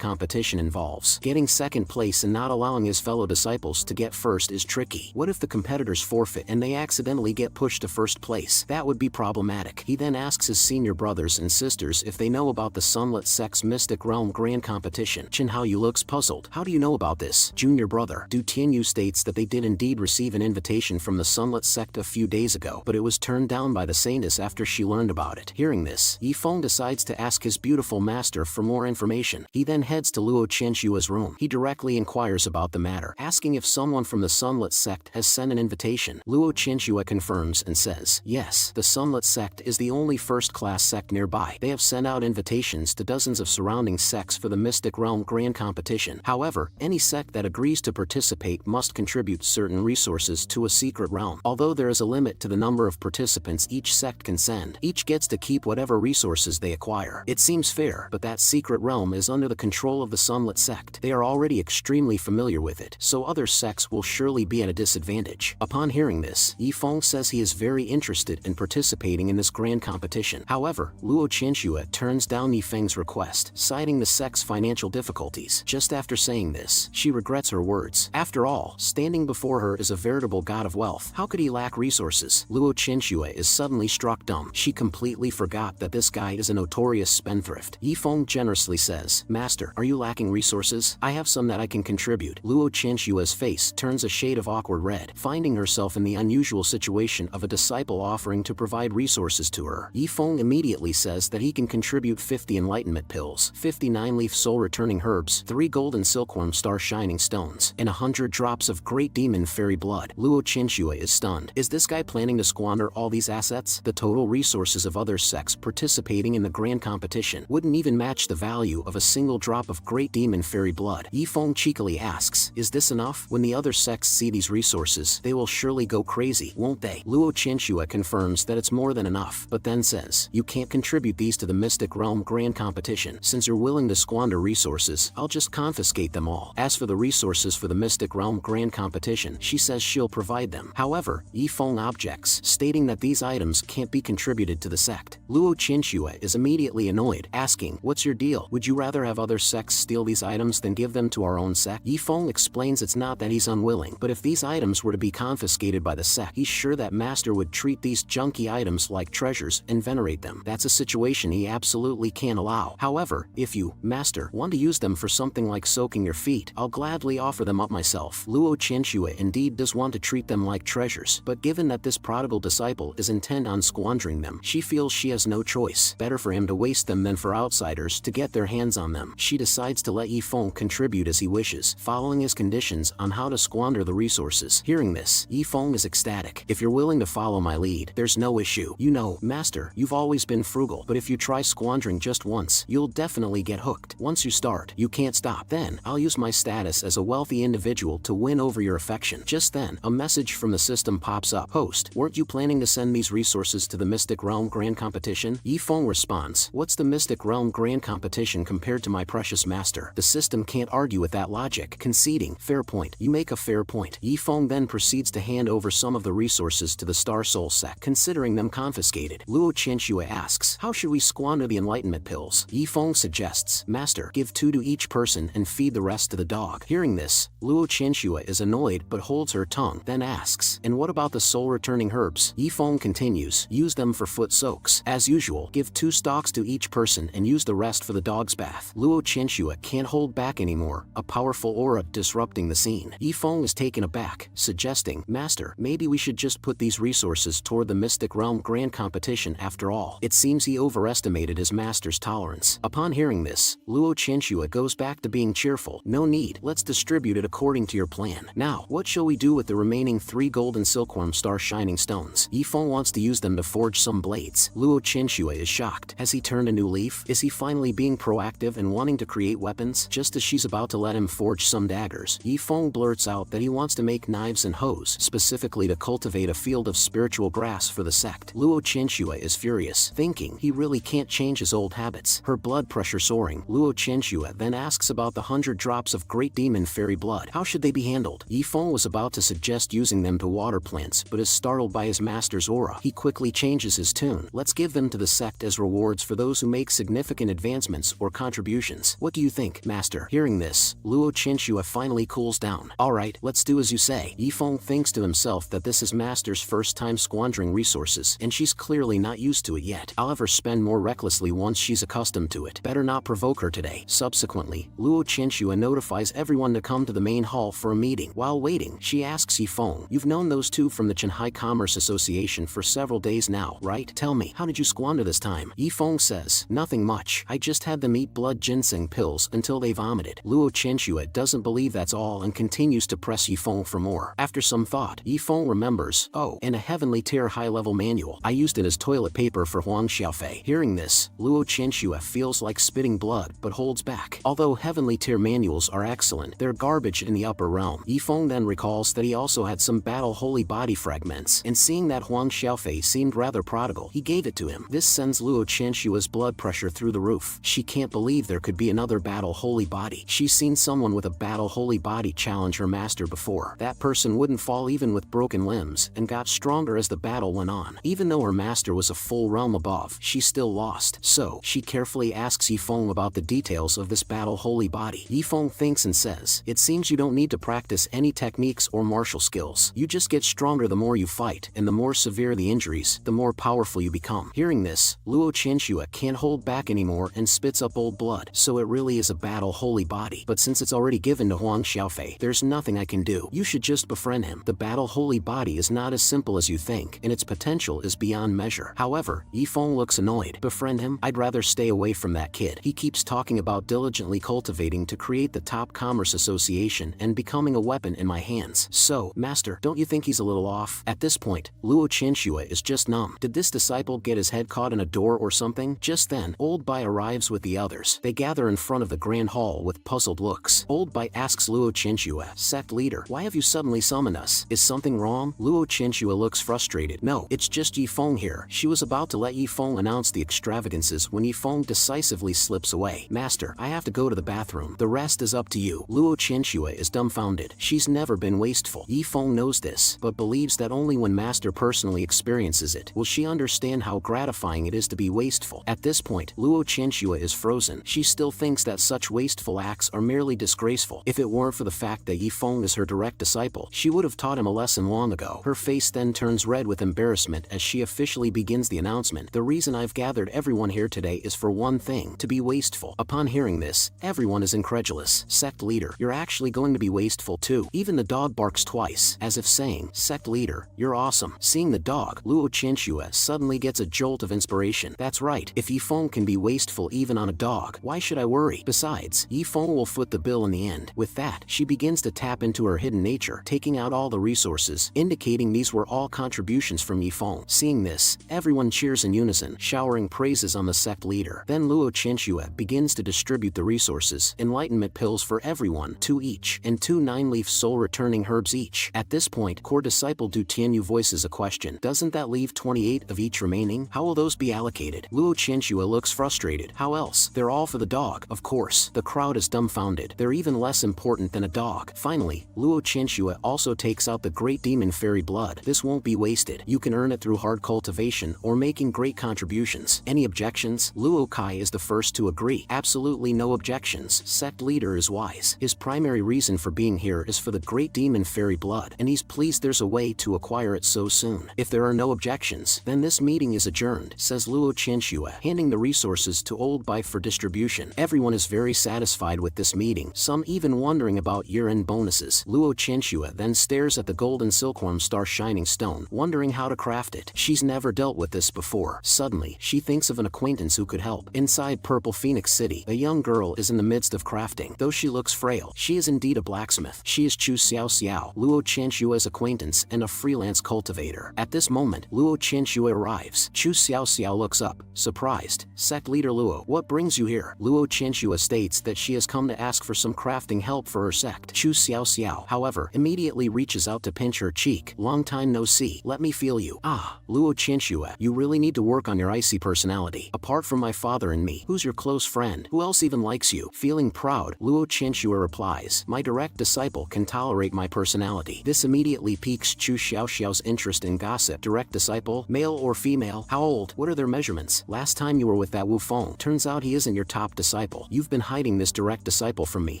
competition involves, getting second place and not allowing his fellow disciples to get first is tricky. What if the competitors forfeit and they accidentally get pushed to first place? That would be problematic. He then asks his senior brothers and sisters if they know about the Sunlit Sex Mystic Realm Grand Competition competition. Chen Haoyu looks puzzled. How do you know about this? Junior brother. Du Tianyu states that they did indeed receive an invitation from the Sunlit sect a few days ago, but it was turned down by the saintess after she learned about it. Hearing this, Yifeng decides to ask his beautiful master for more information. He then heads to Luo Qianshua's room. He directly inquires about the matter, asking if someone from the Sunlit sect has sent an invitation. Luo Qianshua confirms and says, yes, the Sunlit sect is the only first-class sect nearby. They have sent out invitations to dozens of surrounding sects for the Mystic Realm Grand Competition. However, any sect that agrees to participate must contribute certain resources to a secret realm. Although there is a limit to the number of participants each sect can send, each gets to keep whatever resources they acquire. It seems fair, but that secret realm is under the control of the Sunlit sect. They are already extremely familiar with it, so other sects will surely be at a disadvantage. Upon hearing this, Yifeng says he is very interested in participating in this grand competition. However, Luo Qianshua turns down Yifeng's request, citing the sect's financial difficulties. Just after saying this, she regrets her words. After all, standing before her is a veritable god of wealth. How could he lack resources? Luo Qianshua is suddenly struck dumb. She completely forgot that this guy is a notorious spendthrift. Yifeng generously says, Master, are you lacking resources? I have some that I can contribute. Luo Qianshua's face turns a shade of awkward red, finding herself in the unusual situation of a disciple offering to provide resources to her. Yifeng immediately says that he can contribute 50 enlightenment pills, 50 9-leaf soul-returning herbs, 3 golden silkworm star shining stones, and 100 drops of great demon fairy blood. Luo Qianshua is stunned. Is this guy planning to squander all these assets? The total resources of other sects participating in the grand competition wouldn't even match the value of a single drop of great demon fairy blood. Yifeng cheekily asks, is this enough? When the other sects see these resources, they will surely go crazy, won't they? Luo Qianshua confirms that it's more than enough, but then says, you can't contribute these to the Mystic Realm Grand Competition. Since you're willing to squander resources, I'll just confiscate them all. As for the resources for the Mystic Realm Grand Competition, she says she'll provide them. However, Yifeng objects, stating that these items can't be contributed to the sect. Luo Qianshua is immediately annoyed, asking, what's your deal? Would you rather have other sects steal these items than give them to our own sect? Yifeng explains it's not that he's unwilling, but if these items were to be confiscated by the sect, he's sure that Master would treat these junky items like treasures and venerate them. That's a situation he absolutely can't allow. However, if you, Master, want to use them for something like soaking your feet, I'll gladly offer them up myself. Luo Qianshua indeed does want to treat them like treasures, but given that this prodigal disciple is intent on squandering them, she feels she has no choice. Better for him to waste them than for outsiders to get their hands on them. She decides to let Yifeng contribute as he wishes, following his conditions on how to squander the resources. Hearing this, Yifeng is ecstatic. If you're willing to follow my lead, there's no issue. You know, Master, you've always been frugal, but if you try squandering just once, you'll definitely get hooked. Once you start, you can't stop. Then, I'll use my status as a wealthy individual to win over your affection. Just then, a message from the system pops up. Host, weren't you planning to send these resources to the Mystic Realm Grand Competition? Yifeng responds, what's the Mystic Realm Grand Competition compared to my precious master? The system can't argue with that logic, conceding, fair point. You make a fair point. Yifeng then proceeds to hand over some of the resources to the Star Soul sect, considering them confiscated. Luo Qianshua asks, how should we squander the enlightenment pills? Yifeng suggests, Master, give 2 to each person and feed the rest to the dog. Hearing this, Luo Qianshua is annoyed but holds her tongue, then asks, and what about the soul-returning herbs? Yifeng continues, use them for foot soaks. As usual, give 2 stalks to each person and use the rest for the dog's bath. Luo Qianshua can't hold back anymore, a powerful aura disrupting the scene. Yifeng is taken aback, suggesting, Master, maybe we should just put these resources toward the Mystic Realm Grand Competition after all. It seems he overestimated his master's tolerance. Upon hearing this, Luo Qianshua goes back to being cheerful. No need, let's distribute it according to your plan. Now, what shall we do with the remaining 3 golden silkworm star shining stones? Yifeng wants to use them to forge some blades. Luo Qianshua is shocked. Has he turned a new leaf? Is he finally being proactive and wanting to create weapons? Just as she's about to let him forge some daggers, Yifeng blurts out that he wants to make knives and hoes, specifically to cultivate a field of spiritual grass for the sect. Luo Qianshua is furious, thinking he really can't change his old habits. Her blood pressure soaring, Luo Qianshua then asks about the 100 drops of great demon fairy blood. How should they be handled? Yifeng was about to suggest using them to water plants, but is startled by his master's aura. He quickly changes his tune. Let's give them to the sect as rewards for those who make significant advancements or contributions. What do you think, Master? Hearing this, Luo Qianshua finally cools down. Alright, let's do as you say. Yifeng thinks to himself that this is Master's first time squandering resources, and she's clearly not used to it yet. I'll have her spend more recklessly once she's accustomed to it. Better not provoke her today. today. Subsequently, Luo Qianxue notifies everyone to come to the main hall for a meeting. While waiting, she asks Yifeng, "You've known those two from the Shanghai Commerce Association for several days now, right? Tell me, how did you squander this time?" Yifeng says, "Nothing much. I just had them eat blood ginseng pills until they vomited." Luo Qianxue doesn't believe that's all and continues to press Yifeng for more. After some thought, Yifeng remembers, "Oh, and a heavenly tier high-level manual. I used it as toilet paper for Huang Xiaofei." Hearing this, Luo Qianxue feels like spitting blood but holds back. Although heavenly tier manuals are excellent, they're garbage in the upper realm. Yifeng then recalls that he also had some battle holy body fragments, and seeing that Huang Xiaofei seemed rather prodigal, he gave it to him. This sends Luo Qianxue's blood pressure through the roof. She can't believe there could be another battle holy body. She's seen someone with a battle holy body challenge her master before. That person wouldn't fall even with broken limbs and got stronger as the battle went on. Even though her master was a full realm above, she still lost. So, she carefully asks Yifeng about the details of this battle holy body. Yifeng thinks and says, "It seems you don't need to practice any techniques or martial skills. You just get stronger the more you fight, and the more severe the injuries, the more powerful you become." Hearing this, Luo Qianxue can't hold back anymore and spits up old blood. So it really is a battle holy body. But since it's already given to Huang Xiaofei, there's nothing I can do. You should just befriend him. The battle holy body is not as simple as you think, and its potential is beyond measure. However, Yifeng looks annoyed. "Befriend him? I'd rather stay away from that kid. He keeps talking about diligently cultivating to create the top commerce association and becoming a weapon in my hands. So, master, don't you think he's a little off?" At this point, Luo Qianxue is just numb. Did this disciple get his head caught in a door or something? Just then, Old Bai arrives with the others. They gather in front of the grand hall with puzzled looks. Old Bai asks Luo Qianxue, "Sect leader, why have you suddenly summoned us? Is something wrong?" Luo Qianxue looks frustrated. "No, it's just Yifeng here." She was about to let Yifeng announce the extravagances when Yifeng decisively slips away. "Master, I have to go to the bathroom. The rest is up to you." Luo Qianxue is dumbfounded. She's never been wasteful. Yifeng knows this, but believes that only when Master personally experiences it will she understand how gratifying it is to be wasteful. At this point, Luo Qianxue is frozen. She still thinks that such wasteful acts are merely disgraceful. If it weren't for the fact that Yifeng is her direct disciple, she would have taught him a lesson long ago. Her face then turns red with embarrassment as she officially begins the announcement. "The reason I've gathered everyone here today is for one thing, to be wasteful." Upon hearing this, everyone is incredulous. "Sect leader, you're actually going to be wasteful too?" Even the dog barks twice, as if saying, "Sect leader, you're awesome." Seeing the dog, Luo Qianxue suddenly gets a jolt of inspiration. That's right, if Yifeng can be wasteful even on a dog, why should I worry? Besides, Yifeng will foot the bill in the end. With that, she begins to tap into her hidden nature, taking out all the resources, indicating these were all contributions from Yifeng. Seeing this, everyone cheers in unison, showering praises on the sect leader. Then Luo Qianxue begins to distribute the resources, enlightenment pills for everyone, 2 each, and 2 9-leaf soul-returning herbs each. At this point, core disciple Du Tianyu voices a question. "Doesn't that leave 28 of each remaining? How will those be allocated?" Luo Qianxue looks frustrated. "How else? They're all for the dog." Of course, the crowd is dumbfounded. They're even less important than a dog. Finally, Luo Qianxue also takes out the great demon fairy blood. "This won't be wasted. You can earn it through hard cultivation or making great contributions. Any objections?" Luo Kai is the first to agree. "Absolutely no objections." Sect leader is wise. His primary reason for being here is for the great demon fairy blood, and he's pleased there's a way to acquire it so soon. "If there are no objections, then this meeting is adjourned," says Luo Qianxue, handing the resources to Old Bai for distribution. Everyone is very satisfied with this meeting, some even wondering about year-end bonuses. Luo Qianxue then stares at the golden silkworm star shining stone, wondering how to craft it. She's never dealt with this before. Suddenly, she thinks of an acquaintance who could help. Inside Purple Phoenix City, a young girl is in the midst of crafting. Though she looks frail, she is indeed a blacksmith. She is Chu Xiao Xiao, Luo Qianxue's acquaintance and a freelance cultivator. At this moment, Luo Qianxue arrives. Chu Xiao Xiao looks up, surprised. "Sect leader Luo, what brings you here?" Luo Qianxue states that she has come to ask for some crafting help for her sect. Chu Xiao Xiao, however, immediately reaches out to pinch her cheek. "Long time no see. Let me feel you." "Ah, Luo Qianxue, you really need to work on your icy personality. Apart from my father and me, who's your close friend? Who else even likes you?" Feeling proud, Luo Qianxue replies, "My direct disciple can tolerate my personality." This immediately piques Chu Xiaoxiao's interest in gossip. "Direct disciple? Male or female? How old? What are their measurements? Last time you were with that Wu Feng. Turns out he isn't your top disciple. You've been hiding this direct disciple from me,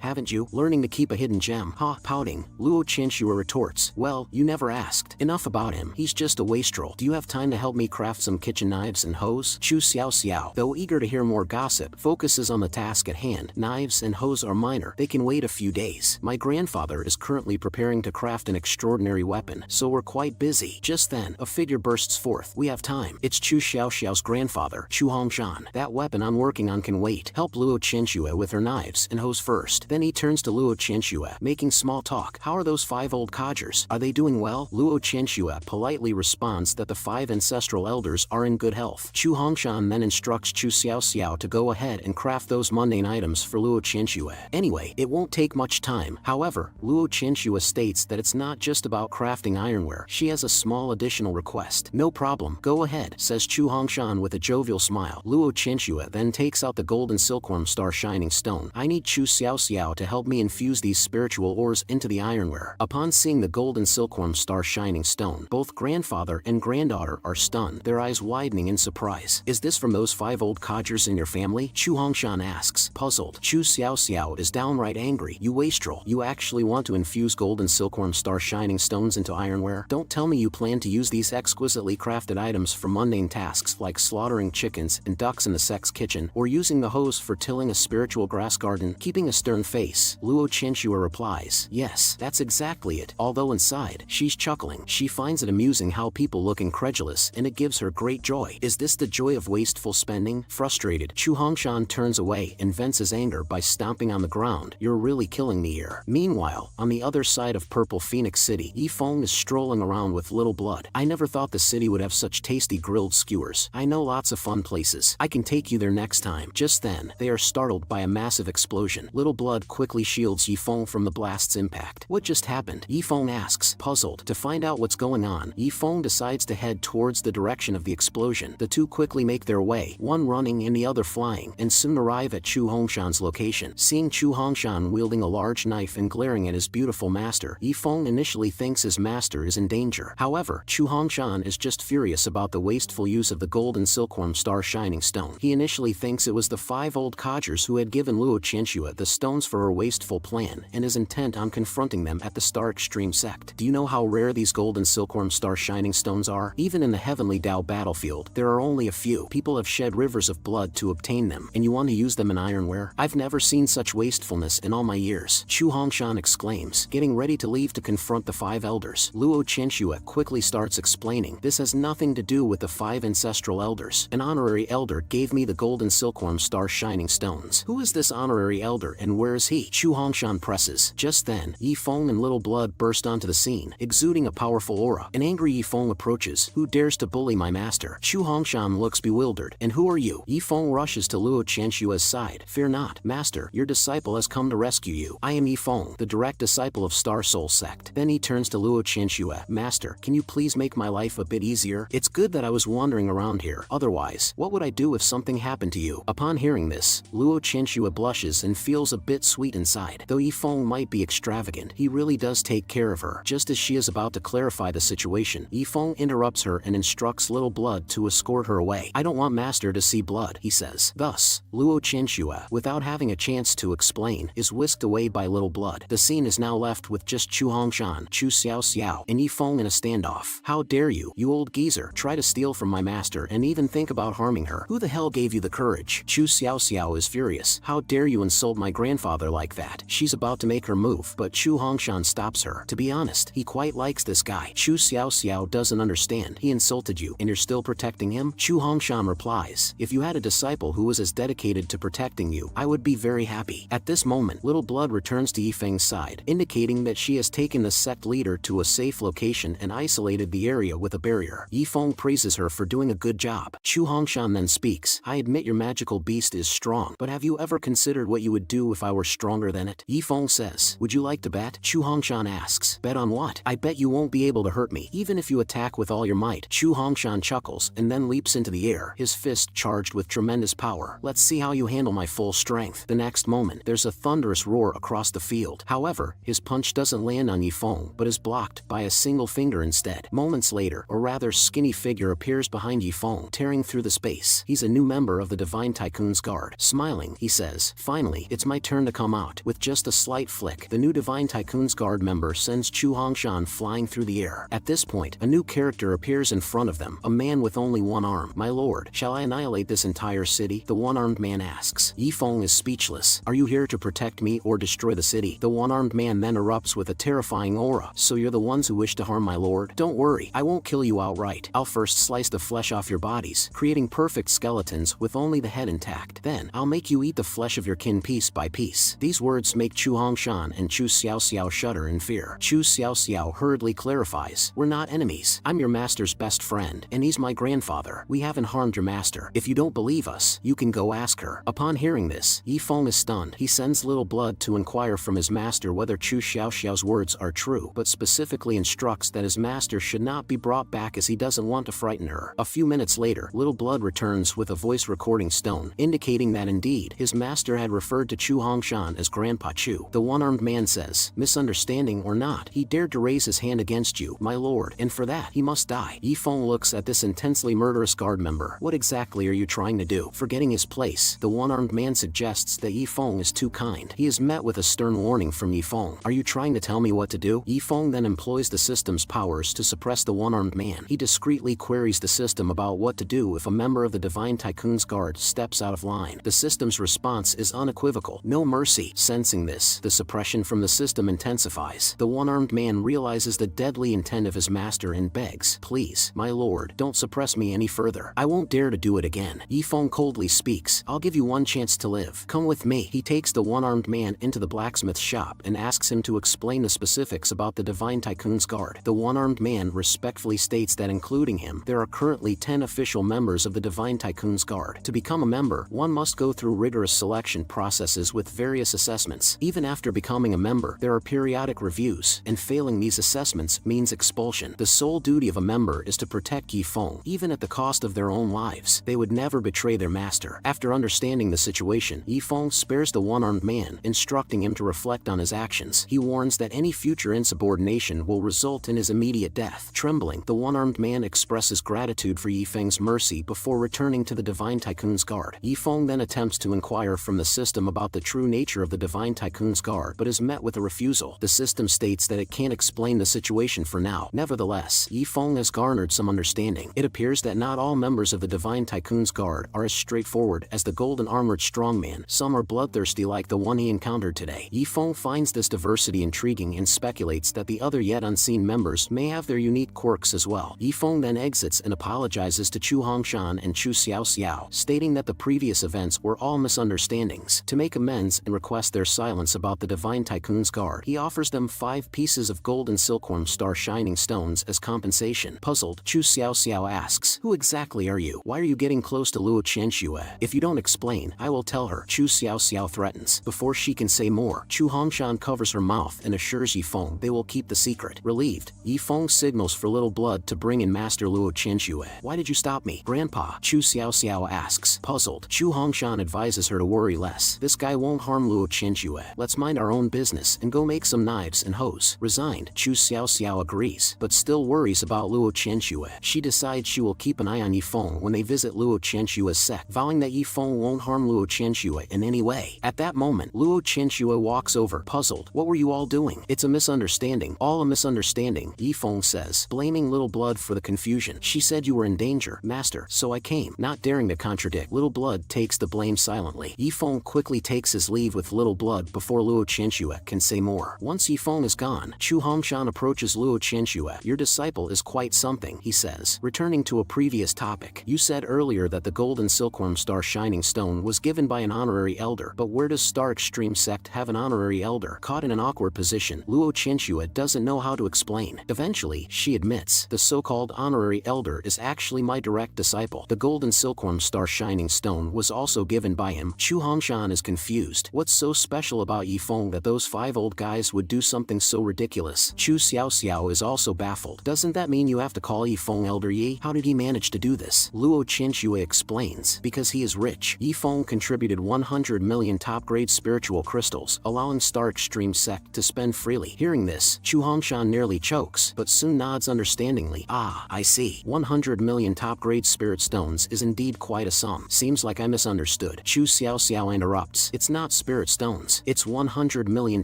haven't you? Learning to keep a hidden gem." "Ha!" Pouting, Luo Qianxue retorts, "Well, you never asked. Enough about him. He's just a wastrel. Do you have time to help me craft some kitchen knives and hoes?" Chu Xiao Xiao, though eager to hear more gossip, focuses focuses on the task at hand. Knives and hoes are minor, they can wait a few days. My grandfather is currently preparing to craft an extraordinary weapon, so we're quite busy. Just then, a figure bursts forth. We have time. It's Chu Xiaoxiao's grandfather, Chu Hongshan. That weapon I'm working on can wait. Help Luo Qianxue with her knives and hoes first. Then he turns to Luo Qianxue, making small talk. How are those 5 old codgers? Are they doing well? Luo Qianxue politely responds that the 5 ancestral elders are in good health. Chu Hongshan then instructs Chu Xiaoxiao to go ahead and craft those mundane items for Luo Qianxue. Anyway, it won't take much time. However, Luo Qianxue states that it's not just about crafting ironware. She has a small additional request. No problem, go ahead, says Chu Hongshan with a jovial smile. Luo Qianxue then takes out the golden silkworm star shining stone. I need Chu Xiaoxiao to help me infuse these spiritual ores into the ironware. Upon seeing the golden silkworm star shining stone, both grandfather and granddaughter are stunned, their eyes widening in surprise. Is this from those 5 old codgers in your family? Chu Hongshan asks, puzzled. Chu Xiaoxiao is downright angry. You wastrel. You actually want to infuse golden silkworm star shining stones into ironware? Don't tell me you plan to use these exquisitely crafted items for mundane tasks like slaughtering chickens and ducks in the sex kitchen, or using the hose for tilling a spiritual grass garden. Keeping a stern face, Luo Qianxue replies, yes, that's exactly it. Although inside, she's chuckling. She finds it amusing how people look incredulous, and it gives her great joy. Is this the joy of wasteful spending? Frustrated, Chu Hongshan turns away and vents his anger by stomping on the ground. You're really killing me here. Meanwhile, on the other side of Purple Phoenix City, Yifeng is strolling around with Little Blood. I never thought the city would have such tasty grilled skewers. I know lots of fun places. I can take you there next time. Just then, they are startled by a massive explosion. Little Blood quickly shields Yifeng from the blast's impact. What just happened? Yifeng asks, puzzled. To find out what's going on, Yifeng decides to head towards the direction of the explosion. The two quickly make their way, one running and the other flying, and soon arrive at Chu Hongshan's location. Seeing Chu Hongshan wielding a large knife and glaring at his beautiful master, Yifeng initially thinks his master is in danger. However, Chu Hongshan is just furious about the wasteful use of the golden silkworm star shining stone. He initially thinks it was the 5 old codgers who had given Luo Qianxue the stones for her wasteful plan, and is intent on confronting them at the Star Extreme sect. Do you know how rare these golden silkworm star shining stones are? Even in the heavenly Dao battlefield, there are only a few. People have shed rivers of blood to obtain them, and you want to use them in ironware? I've never seen such wastefulness in all my years. Chu Hongshan exclaims, getting ready to leave to confront the 5 elders. Luo Qianxue quickly starts explaining, this has nothing to do with the 5 ancestral elders. An honorary elder gave me the golden silkworm star shining stones. Who is this honorary elder and where is he? Chu Hongshan presses. Just then, Yifeng and Little Blood burst onto the scene, exuding a powerful aura. An angry Yifeng approaches. Who dares to bully my master? Chu Hongshan looks bewildered. And who are you? Yifeng rushes to Luo Qianxue's side. Fear not, master, your disciple has come to rescue you. I am Yifeng, the direct disciple of Star Soul sect. Then he turns to Luo Qianxue. Master, can you please make my life a bit easier? It's good that I was wandering around here. Otherwise, what would I do if something happened to you? Upon hearing this, Luo Qianxue blushes and feels a bit sweet inside. Though Yifeng might be extravagant, he really does take care of her. Just as she is about to clarify the situation, Yifeng interrupts her and instructs Little Blood to escort her away. I don't want master to see blood, he says. Thus, Luo Qianxue, without having a chance to explain, is whisked away by Little Blood. The scene is now left with just Chu Hongshan, Chu Xiaoxiao, and Yifeng in a standoff. How dare you, you old geezer, try to steal from my master and even think about harming her? Who the hell gave you the courage? Chu Xiaoxiao is furious. How dare you insult my grandfather like that? She's about to make her move, but Chu Hongshan stops her. To be honest, he quite likes this guy. Chu Xiaoxiao doesn't understand. He insulted you, and you're still protecting him? Chu Hongshan replies, if you had a disciple who was as dedicated to protecting you, I would be very happy. At this moment, Little Blood returns to Yifeng's side, indicating that she has taken the sect leader to a safe location and isolated the area with a barrier. Yifeng praises her for doing a good job. Chu Hongshan then speaks, I admit your magical beast is strong, but have you ever considered what you would do if I were stronger than it? Yifeng says, would you like to bet? Chu Hongshan asks, bet on what? I bet you won't be able to hurt me, even if you attack with all your might. Chu Hongshan chuckles and then leaps into the air, his fist charged with tremendous power. Let's see how you handle my full strength. The next moment, there's a thunderous roar across the field. However, his punch doesn't land on Yifeng, but is blocked by a single finger instead. Moments later, a rather skinny figure appears behind Yifeng, tearing through the space. He's a new member of the Divine Tycoon's guard. Smiling, he says, finally, it's my turn to come out. With just a slight flick, the new Divine Tycoon's guard member sends Chu Hongshan flying through the air. At this point, a new character appears in front of them, a man with only one arm. My lord, shall I annihilate this entire city? The one-armed man man asks. Yifeng is speechless. Are you here to protect me or destroy the city? The one-armed man then erupts with a terrifying aura. So you're the ones who wish to harm my lord? Don't worry, I won't kill you outright. I'll first slice the flesh off your bodies, creating perfect skeletons with only the head intact. Then, I'll make you eat the flesh of your kin piece by piece. These words make Chu Hongshan and Chu Xiaoxiao shudder in fear. Chu Xiaoxiao hurriedly clarifies, we're not enemies. I'm your master's best friend, and he's my grandfather. We haven't harmed your master. If you don't believe us, you can go ask her. Upon hearing this, Yifeng is stunned. He sends Little Blood to inquire from his master whether Chu Xiaoxiao's words are true, but specifically instructs that his master should not be brought back as he doesn't want to frighten her. A few minutes later, Little Blood returns with a voice recording stone, indicating that indeed, his master had referred to Chu Hongshan as Grandpa Chu. The one-armed man says, misunderstanding or not, he dared to raise his hand against you, my lord, and for that, he must die. Yifeng looks at this intensely murderous guard member. What exactly are you trying to do? Forgetting his place, the one-armed man suggests that Yifeng is too kind. He is met with a stern warning from Yifeng. Are you trying to tell me what to do? Yifeng then employs the system's powers to suppress the one-armed man. He discreetly queries the system about what to do if a member of the Divine Tycoon's guard steps out of line. The system's response is unequivocal. No mercy. Sensing this, the suppression from the system intensifies. The one-armed man realizes the deadly intent of his master and begs, please, my lord, don't suppress me any further. I won't dare to do it again. Yifeng coldly speaks, I'll give you one chance to live. Come with me. He takes the one-armed man into the blacksmith shop and asks him to explain the specifics about the Divine Tycoon's guard. The one-armed man respectfully states that including him, there are currently 10 official members of the Divine Tycoon's guard. To become a member, one must go through rigorous selection processes with various assessments. Even after becoming a member, there are periodic reviews, and failing these assessments means expulsion. The sole duty of a member is to protect Yifeng, even at the cost of their own lives. They would never betray their master. After understanding the situation, Yifeng spares the one-armed man, instructing him to reflect on his actions. He warns that any future insubordination will result in his immediate death. Trembling, the one-armed man expresses gratitude for Yifeng's mercy before returning to the Divine Tycoon's guard. Yifeng then attempts to inquire from the system about the true nature of the Divine Tycoon's guard, but is met with a refusal. The system states that it can't explain the situation for now. Nevertheless, Yifeng has garnered some understanding. It appears that not all members of the Divine Tycoon's guard are as straightforward as the golden-armored strongman. Some are bloodthirsty like the one he encountered today. Yifeng finds this diversity intriguing and speculates that the other yet unseen members may have their unique quirks as well. Yifeng then exits and apologizes to Chu Hongshan and Chu Xiaoxiao, stating that the previous events were all misunderstandings. To make amends and request their silence about the Divine Tycoon's guard, he offers them 5 pieces of gold and silkworm star shining stones as compensation. Puzzled, Chu Xiaoxiao asks, who exactly are you? Why are you getting close to Luo Qianxue? If you don't explain, I will tell her, Chu Xiaoxiao threatens. Before she can say more, Chu Hongshan covers her mouth and assures Yifeng they will keep the secret. Relieved, Yifeng signals for Little Blood to bring in Master Luo Qianxue. Why did you stop me, Grandpa? Chu Xiaoxiao asks. Puzzled, Chu Hongshan advises her to worry less. This guy won't harm Luo Qianxue. Let's mind our own business and go make some knives and hoes. Resigned, Chu Xiaoxiao agrees, but still worries about Luo Qianxue. She decides she will keep an eye on Yifeng when they visit Luo Qianxue's sect, vowing that Yifeng won't harm Luo Qianxue in any way. At that moment, Luo Qianxue walks over, puzzled. What were you all doing? It's a misunderstanding. All a misunderstanding, Yifeng says, blaming Little Blood for the confusion. She said you were in danger, master, so I came. Not daring to contradict, Little Blood takes the blame silently. Yifeng quickly takes his leave with Little Blood before Luo Qianxue can say more. Once Yifeng is gone, Chu Hongshan approaches Luo Qianxue. Your disciple is quite something, he says. Returning to a previous topic, you said earlier that the golden silkworm star shining stone was given by an honorary elder, but where does Star Extreme Sect have an honorary elder? Caught in an awkward position, Luo Qianxue doesn't know how to explain. Eventually, she admits, the so-called honorary elder is actually my direct disciple. The golden silkworm star shining stone was also given by him. Chu Hongshan is confused. What's so special about Yifeng that those 5 old guys would do something so ridiculous? Chu Xiaoxiao is also baffled. Doesn't that mean you have to call Yifeng Elder Yi? How did he manage to do this? Luo Qianxue explains, because he is rich. Yifeng contributed 100 million top-grade spiritual crystals, allowing Star Extreme Sect to spend freely. Hearing this, Chu Hongshan nearly chokes, but soon nods understandingly. Ah, I see. 100 million top-grade spirit stones is indeed quite a sum. Seems like I misunderstood. Chu Xiaoxiao interrupts. It's not spirit stones. It's 100 million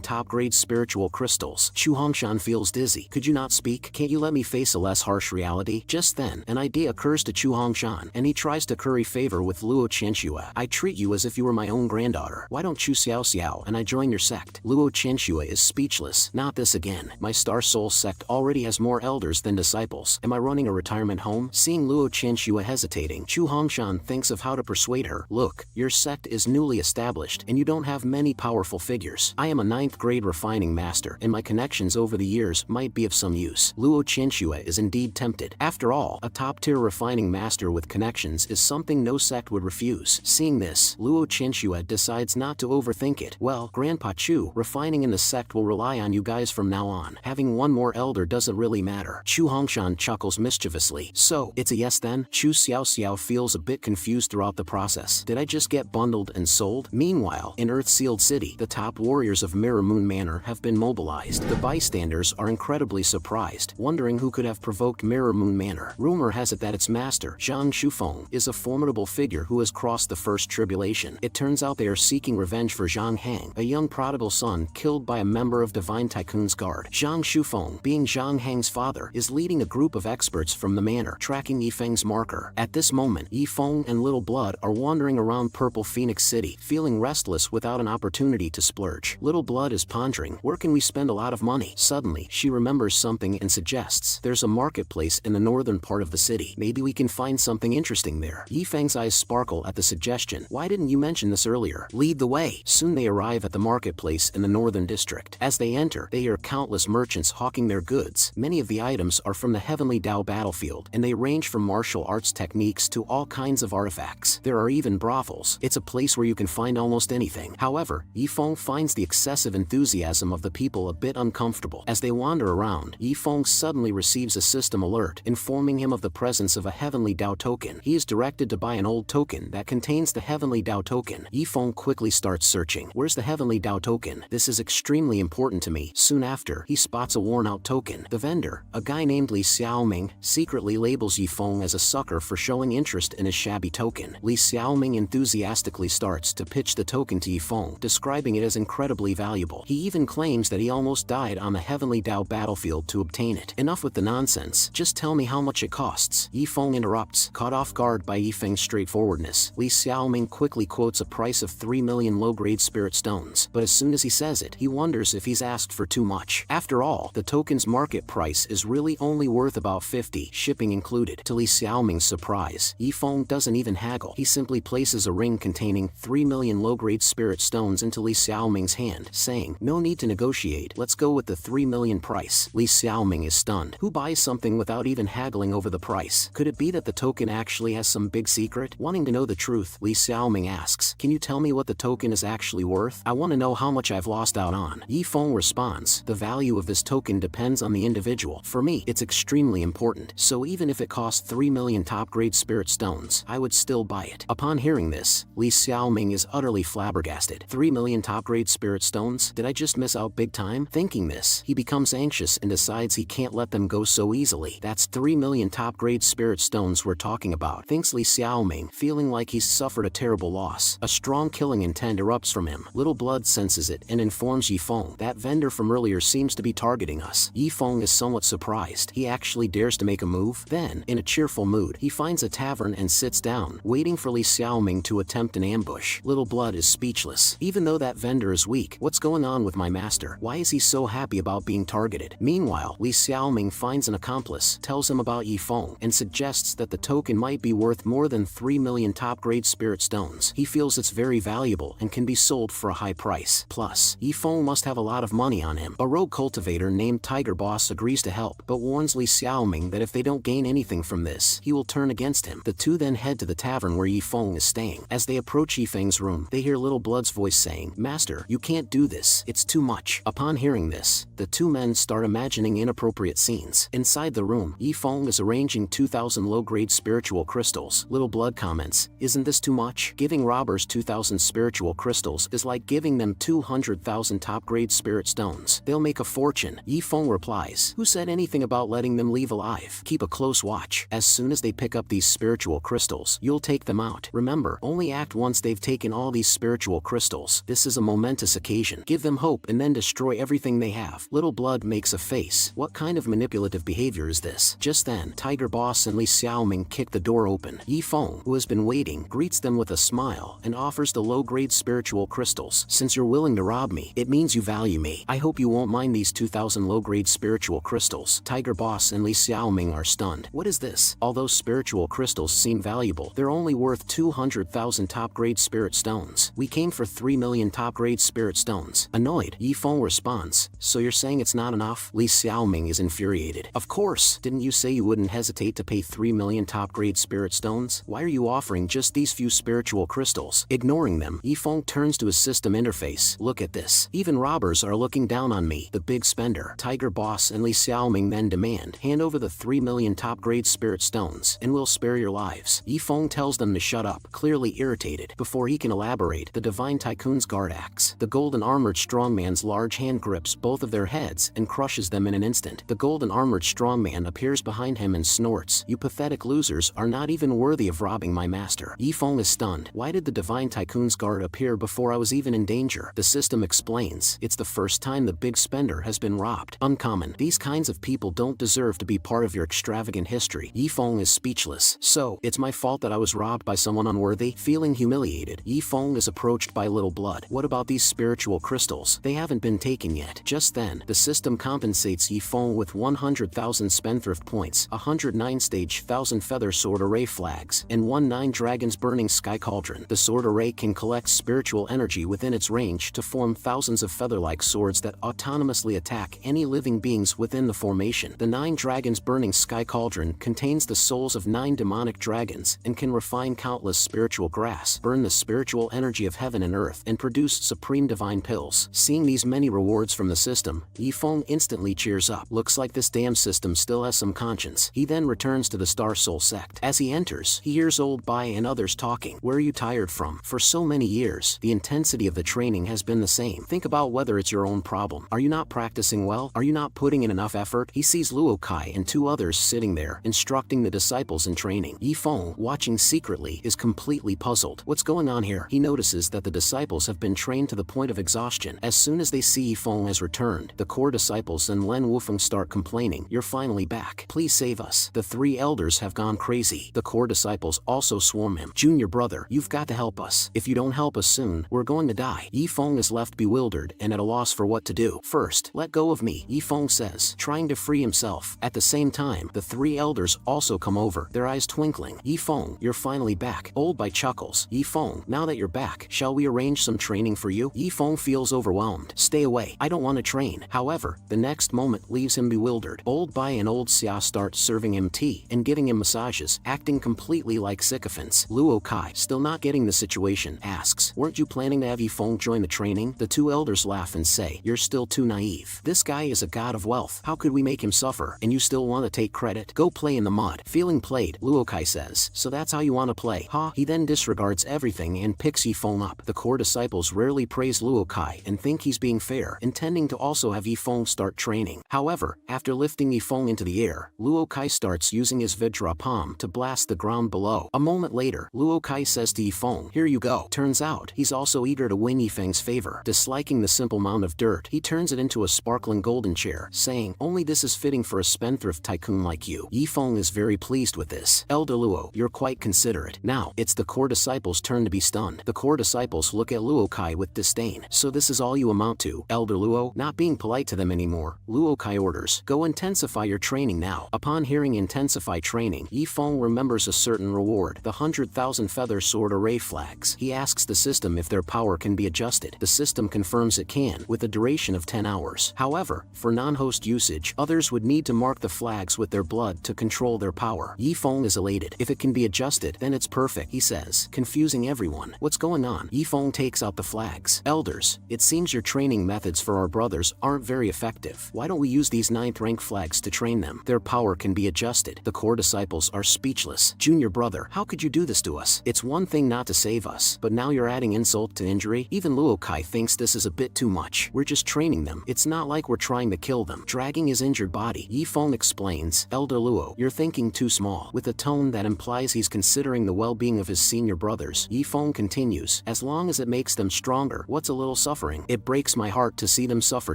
top-grade spiritual crystals. Chu Hongshan feels dizzy. Could you not speak? Can't you let me face a less harsh reality? Just then, an idea occurs to Chu Hongshan, and he tries to curry favor with Luo Qianxue. Manhua. I treat you as if you were my own granddaughter. Why don't you xiao xiao and I join your sect? Luo Chenxue is speechless. Not this again. My Star Soul sect already has more elders than disciples. Am I running a retirement home? Seeing Luo Chenxue hesitating, Chu Hongshan thinks of how to persuade her. Look, your sect is newly established and you don't have many powerful figures. I am a 9th grade refining master and my connections over the years might be of some use. Luo Chenxue is indeed tempted. After all, a top-tier refining master with connections is something no sect would refuse. Seeing this, Luo Chenxue decides not to overthink it. Well, Grandpa Chu, refining in the sect will rely on you guys from now on. Having one more elder doesn't really matter. Chu Hongshan chuckles mischievously. So, it's a yes then? Chu Xiao Xiao feels a bit confused throughout the process. Did I just get bundled and sold? Meanwhile, in Earth-sealed city, the top warriors of Mirror Moon Manor have been mobilized. The bystanders are incredibly surprised, wondering who could have provoked Mirror Moon Manor. Rumor has it that its master, Zhang Shufeng, is a formidable figure who has crossed the first tribulation. It turns out they are seeking revenge for Zhang Hang, a young prodigal son killed by a member of Divine Tycoon's guard. Zhang Shufeng, being Zhang Hang's father, is leading a group of experts from the manor, tracking Yifeng's marker. At this moment, Yifeng and Little Blood are wandering around Purple Phoenix City, feeling restless without an opportunity to splurge. Little Blood is pondering, where can we spend a lot of money? Suddenly, she remembers something and suggests, there's a marketplace in the northern part of the city. Maybe we can find something interesting there. Yifeng's eyes sparkle at the suggestion. Why didn't you mention this earlier? Lead the way. Soon they arrive at the marketplace in the northern district. As they enter, they hear countless merchants hawking their goods. Many of the items are from the Heavenly Dao battlefield, and they range from martial arts techniques to all kinds of artifacts. There are even brothels. It's a place where you can find almost anything. However, Yifeng finds the excessive enthusiasm of the people a bit uncomfortable. As they wander around, Yifeng suddenly receives a system alert, informing him of the presence of a Heavenly Dao token. He is directed to buy an old token that contains the Heavenly Dao token. Yifeng quickly starts searching. Where's the Heavenly Dao token? This is extremely important to me. Soon after, he spots a worn-out token. The vendor, a guy named Li Xiaoming, secretly labels Yifeng as a sucker for showing interest in his shabby token. Li Xiaoming enthusiastically starts to pitch the token to Yifeng, describing it as incredibly valuable. He even claims that he almost died on the Heavenly Dao battlefield to obtain it. Enough with the nonsense. Just tell me how much it costs. Yifeng interrupts, caught off guard by Yifeng's straightforwardness. Li Xiaoming quickly quotes a price of 3 million low-grade spirit stones, but as soon as he says it, he wonders if he's asked for too much. After all, the token's market price is really only worth about 50, shipping included. To Li Xiaoming's surprise, Yifeng doesn't even haggle. He simply places a ring containing 3 million low-grade spirit stones into Li Xiaoming's hand, saying, no need to negotiate, let's go with the 3 million price. Li Xiaoming is stunned. Who buys something without even haggling over the price? Could it be that the token actually has some big secret? Wanting to know the truth, Li Xiaoming asks, can you tell me what the token is actually worth? I want to know how much I've lost out on. Yifeng responds, the value of this token depends on the individual. For me, it's extremely important, so even if it costs 3 million top-grade spirit stones, I would still buy it. Upon hearing this, Li Xiaoming is utterly flabbergasted. 3 million top-grade spirit stones? Did I just miss out big time? Thinking this, he becomes anxious and decides he can't let them go so easily. That's 3 million top-grade spirit stones we're talking about, thinks Li Xiaoming, feeling like he's suffered a terrible loss. A strong killing intent erupts from him. Little Blood senses it and informs Yifeng, that vendor from earlier seems to be targeting us. Yifeng is somewhat surprised. He actually dares to make a move. Then, in a cheerful mood, he finds a tavern and sits down, waiting for Li Xiaoming to attempt an ambush. Little Blood is speechless. Even though that vendor is weak, what's going on with my master? Why is he so happy about being targeted? Meanwhile, Li Xiaoming finds an accomplice, tells him about Yifeng, and suggests that the token might be worth more than 3 million top-grade spirit stones. He feels it's very valuable and can be sold for a high price. Plus, Yifeng must have a lot of money on him. A rogue cultivator named Tiger Boss agrees to help, but warns Li Xiaoming that if they don't gain anything from this, he will turn against him. The two then head to the tavern where Yifeng is staying. As they approach Yifeng's room, they hear Little Blood's voice saying, Master, you can't do this. It's too much. Upon hearing this, the two men start imagining inappropriate scenes. Inside the room, Yifeng is arranging 2,000 low-grade spiritual crystals. Little Blood comments, isn't this too much? Giving robbers 2,000 spiritual crystals is like giving them 200,000 top-grade spirit stones. They'll make a fortune. Yifeng replies, who said anything about letting them leave alive? Keep a close watch. As soon as they pick up these spiritual crystals, you'll take them out. Remember, only act once they've taken all these spiritual crystals. This is a momentous occasion. Give them hope and then destroy everything they have. Little Blood makes a face. What kind of manipulative behavior is this? Just then, Tiger Boss and Li Xiaoming kick the door open. Yifeng, who has been waiting, greets greets them with a smile and offers the low-grade spiritual crystals. Since you're willing to rob me, it means you value me. I hope you won't mind these 2,000 low-grade spiritual crystals. Tiger Boss and Li Xiaoming are stunned. What is this? Although spiritual crystals seem valuable, they're only worth 200,000 top-grade spirit stones. We came for 3 million top-grade spirit stones. Annoyed, Yifeng responds, so you're saying it's not enough? Li Xiaoming is infuriated. Of course, didn't you say you wouldn't hesitate to pay 3 million top-grade spirit stones? Why are you offering just these few spiritual crystals? Ignoring them, Yifeng turns to his system interface. Look at this. Even robbers are looking down on me, the big spender. Tiger Boss and Li Xiaoming then demand, hand over the 3 million top-grade spirit stones, and we'll spare your lives. Yifeng tells them to shut up, clearly irritated. Before he can elaborate, the Divine Tycoon's guard acts. The golden armored strongman's large hand grips both of their heads and crushes them in an instant. The golden armored strongman appears behind him and snorts, you pathetic losers are not even worthy of robbing my master. Yifeng is stunned. Why did the Divine Tycoon's guard appear before I was even in danger? The system explains, it's the first time the big spender has been robbed. Uncommon. These kinds of people don't deserve to be part of your extravagant history. Yifeng is speechless. So, it's my fault that I was robbed by someone unworthy? Feeling humiliated, Yifeng is approached by Little Blood. What about these spiritual crystals? They haven't been taken yet. Just then, the system compensates Yifeng with 100,000 spendthrift points, 109 stage 1000 feather sword array flags, and 19 dragons burning sky cauldron. The sword array can collect spiritual energy within its range to form thousands of feather-like swords that autonomously attack any living beings within the formation. The 9 dragons burning sky cauldron contains the souls of 9 demonic dragons and can refine countless spiritual grass, burn the spiritual energy of heaven and earth, and produce supreme divine pills. Seeing these many rewards from the system, Yifeng instantly cheers up. Looks like this damn system still has some conscience. He then returns to the Star Soul sect. As he enters, he hears Old Bai and others talking. Where are you tired from? For so many years, the intensity of the training has been the same. Think about whether it's your own problem. Are you not practicing well? Are you not putting in enough effort? He sees Luo Kai and 2 others sitting there, instructing the disciples in training. Yifeng, watching secretly, is completely puzzled. What's going on here? He notices that the disciples have been trained to the point of exhaustion. As soon as they see Yifeng has returned, the core disciples and Len Wufeng start complaining. You're finally back. Please save us. The 3 elders have gone crazy. The core disciples also swarm him. Junior brother, you've got to help us. If you don't help us soon, we're going to die. Yifeng is left bewildered and at a loss for what to do. First, let go of me, Yifeng says, trying to free himself. At the same time, the 3 elders also come over, their eyes twinkling. Yifeng, you're finally back. Old Bai chuckles. Yifeng, now that you're back, shall we arrange some training for you? Yifeng feels overwhelmed. Stay away. I don't want to train. However, the next moment leaves him bewildered. Old Bai and Old Xia start serving him tea and giving him massages, acting completely like sycophants. Luo Kai, still not getting the situation, asks, weren't you planning to have Yifeng join the training? The 2 elders laugh and say, you're still too naive. This guy is a god of wealth. How could we make him suffer? And you still want to take credit? Go play in the mud. Feeling played, Luo Kai says, so that's how you want to play, huh? He then disregards everything and picks Yifeng up. The core disciples rarely praise Luo Kai and think he's being fair, intending to also have Yifeng start training. However, after lifting Yifeng into the air, Luo Kai starts using his Vajra palm to blast the ground below. A moment later, Luo Kai says to Yifeng, here you go. Turns out, he's also eager to win Yifeng's favor. Disliking the simple mound of dirt, he turns it into a sparkling golden chair, saying, only this is fitting for a spendthrift tycoon like you. Yifeng is very pleased with this. Elder Luo, you're quite considerate. Now, it's the core disciples' turn to be stunned. The core disciples look at Luo Kai with disdain. So this is all you amount to, Elder Luo? Not being polite to them anymore, Luo Kai orders, go intensify your training now. Upon hearing intensify training, Yifeng remembers a certain reward, the 100,000 feather sword array flags. He asks the system if their power can be adjusted. The system confirms it can, with a duration of 10 hours. However, for non-host usage, others would need to mark the flags with their blood to control their power. Yifeng is elated. If it can be adjusted, then it's perfect, he says, confusing everyone. What's going on? Yifeng takes out the flags. Elders, it seems your training methods for our brothers aren't very effective. Why don't we use these 9th rank flags to train them? Their power can be adjusted. The core disciples are speechless. Junior brother, how could you do this to us? It's one thing not to save us, but now you're adding insult to injury? Even Luo Kai thinks this is a bit too much. We're just training them. It's not like we're trying to kill them. Dragging his injured body, Yifeng explains, Elder Luo, you're thinking too small. With a tone that implies he's considering the well-being of his senior brothers, Yifeng continues, as long as it makes them stronger, what's a little suffering? It breaks my heart to see them suffer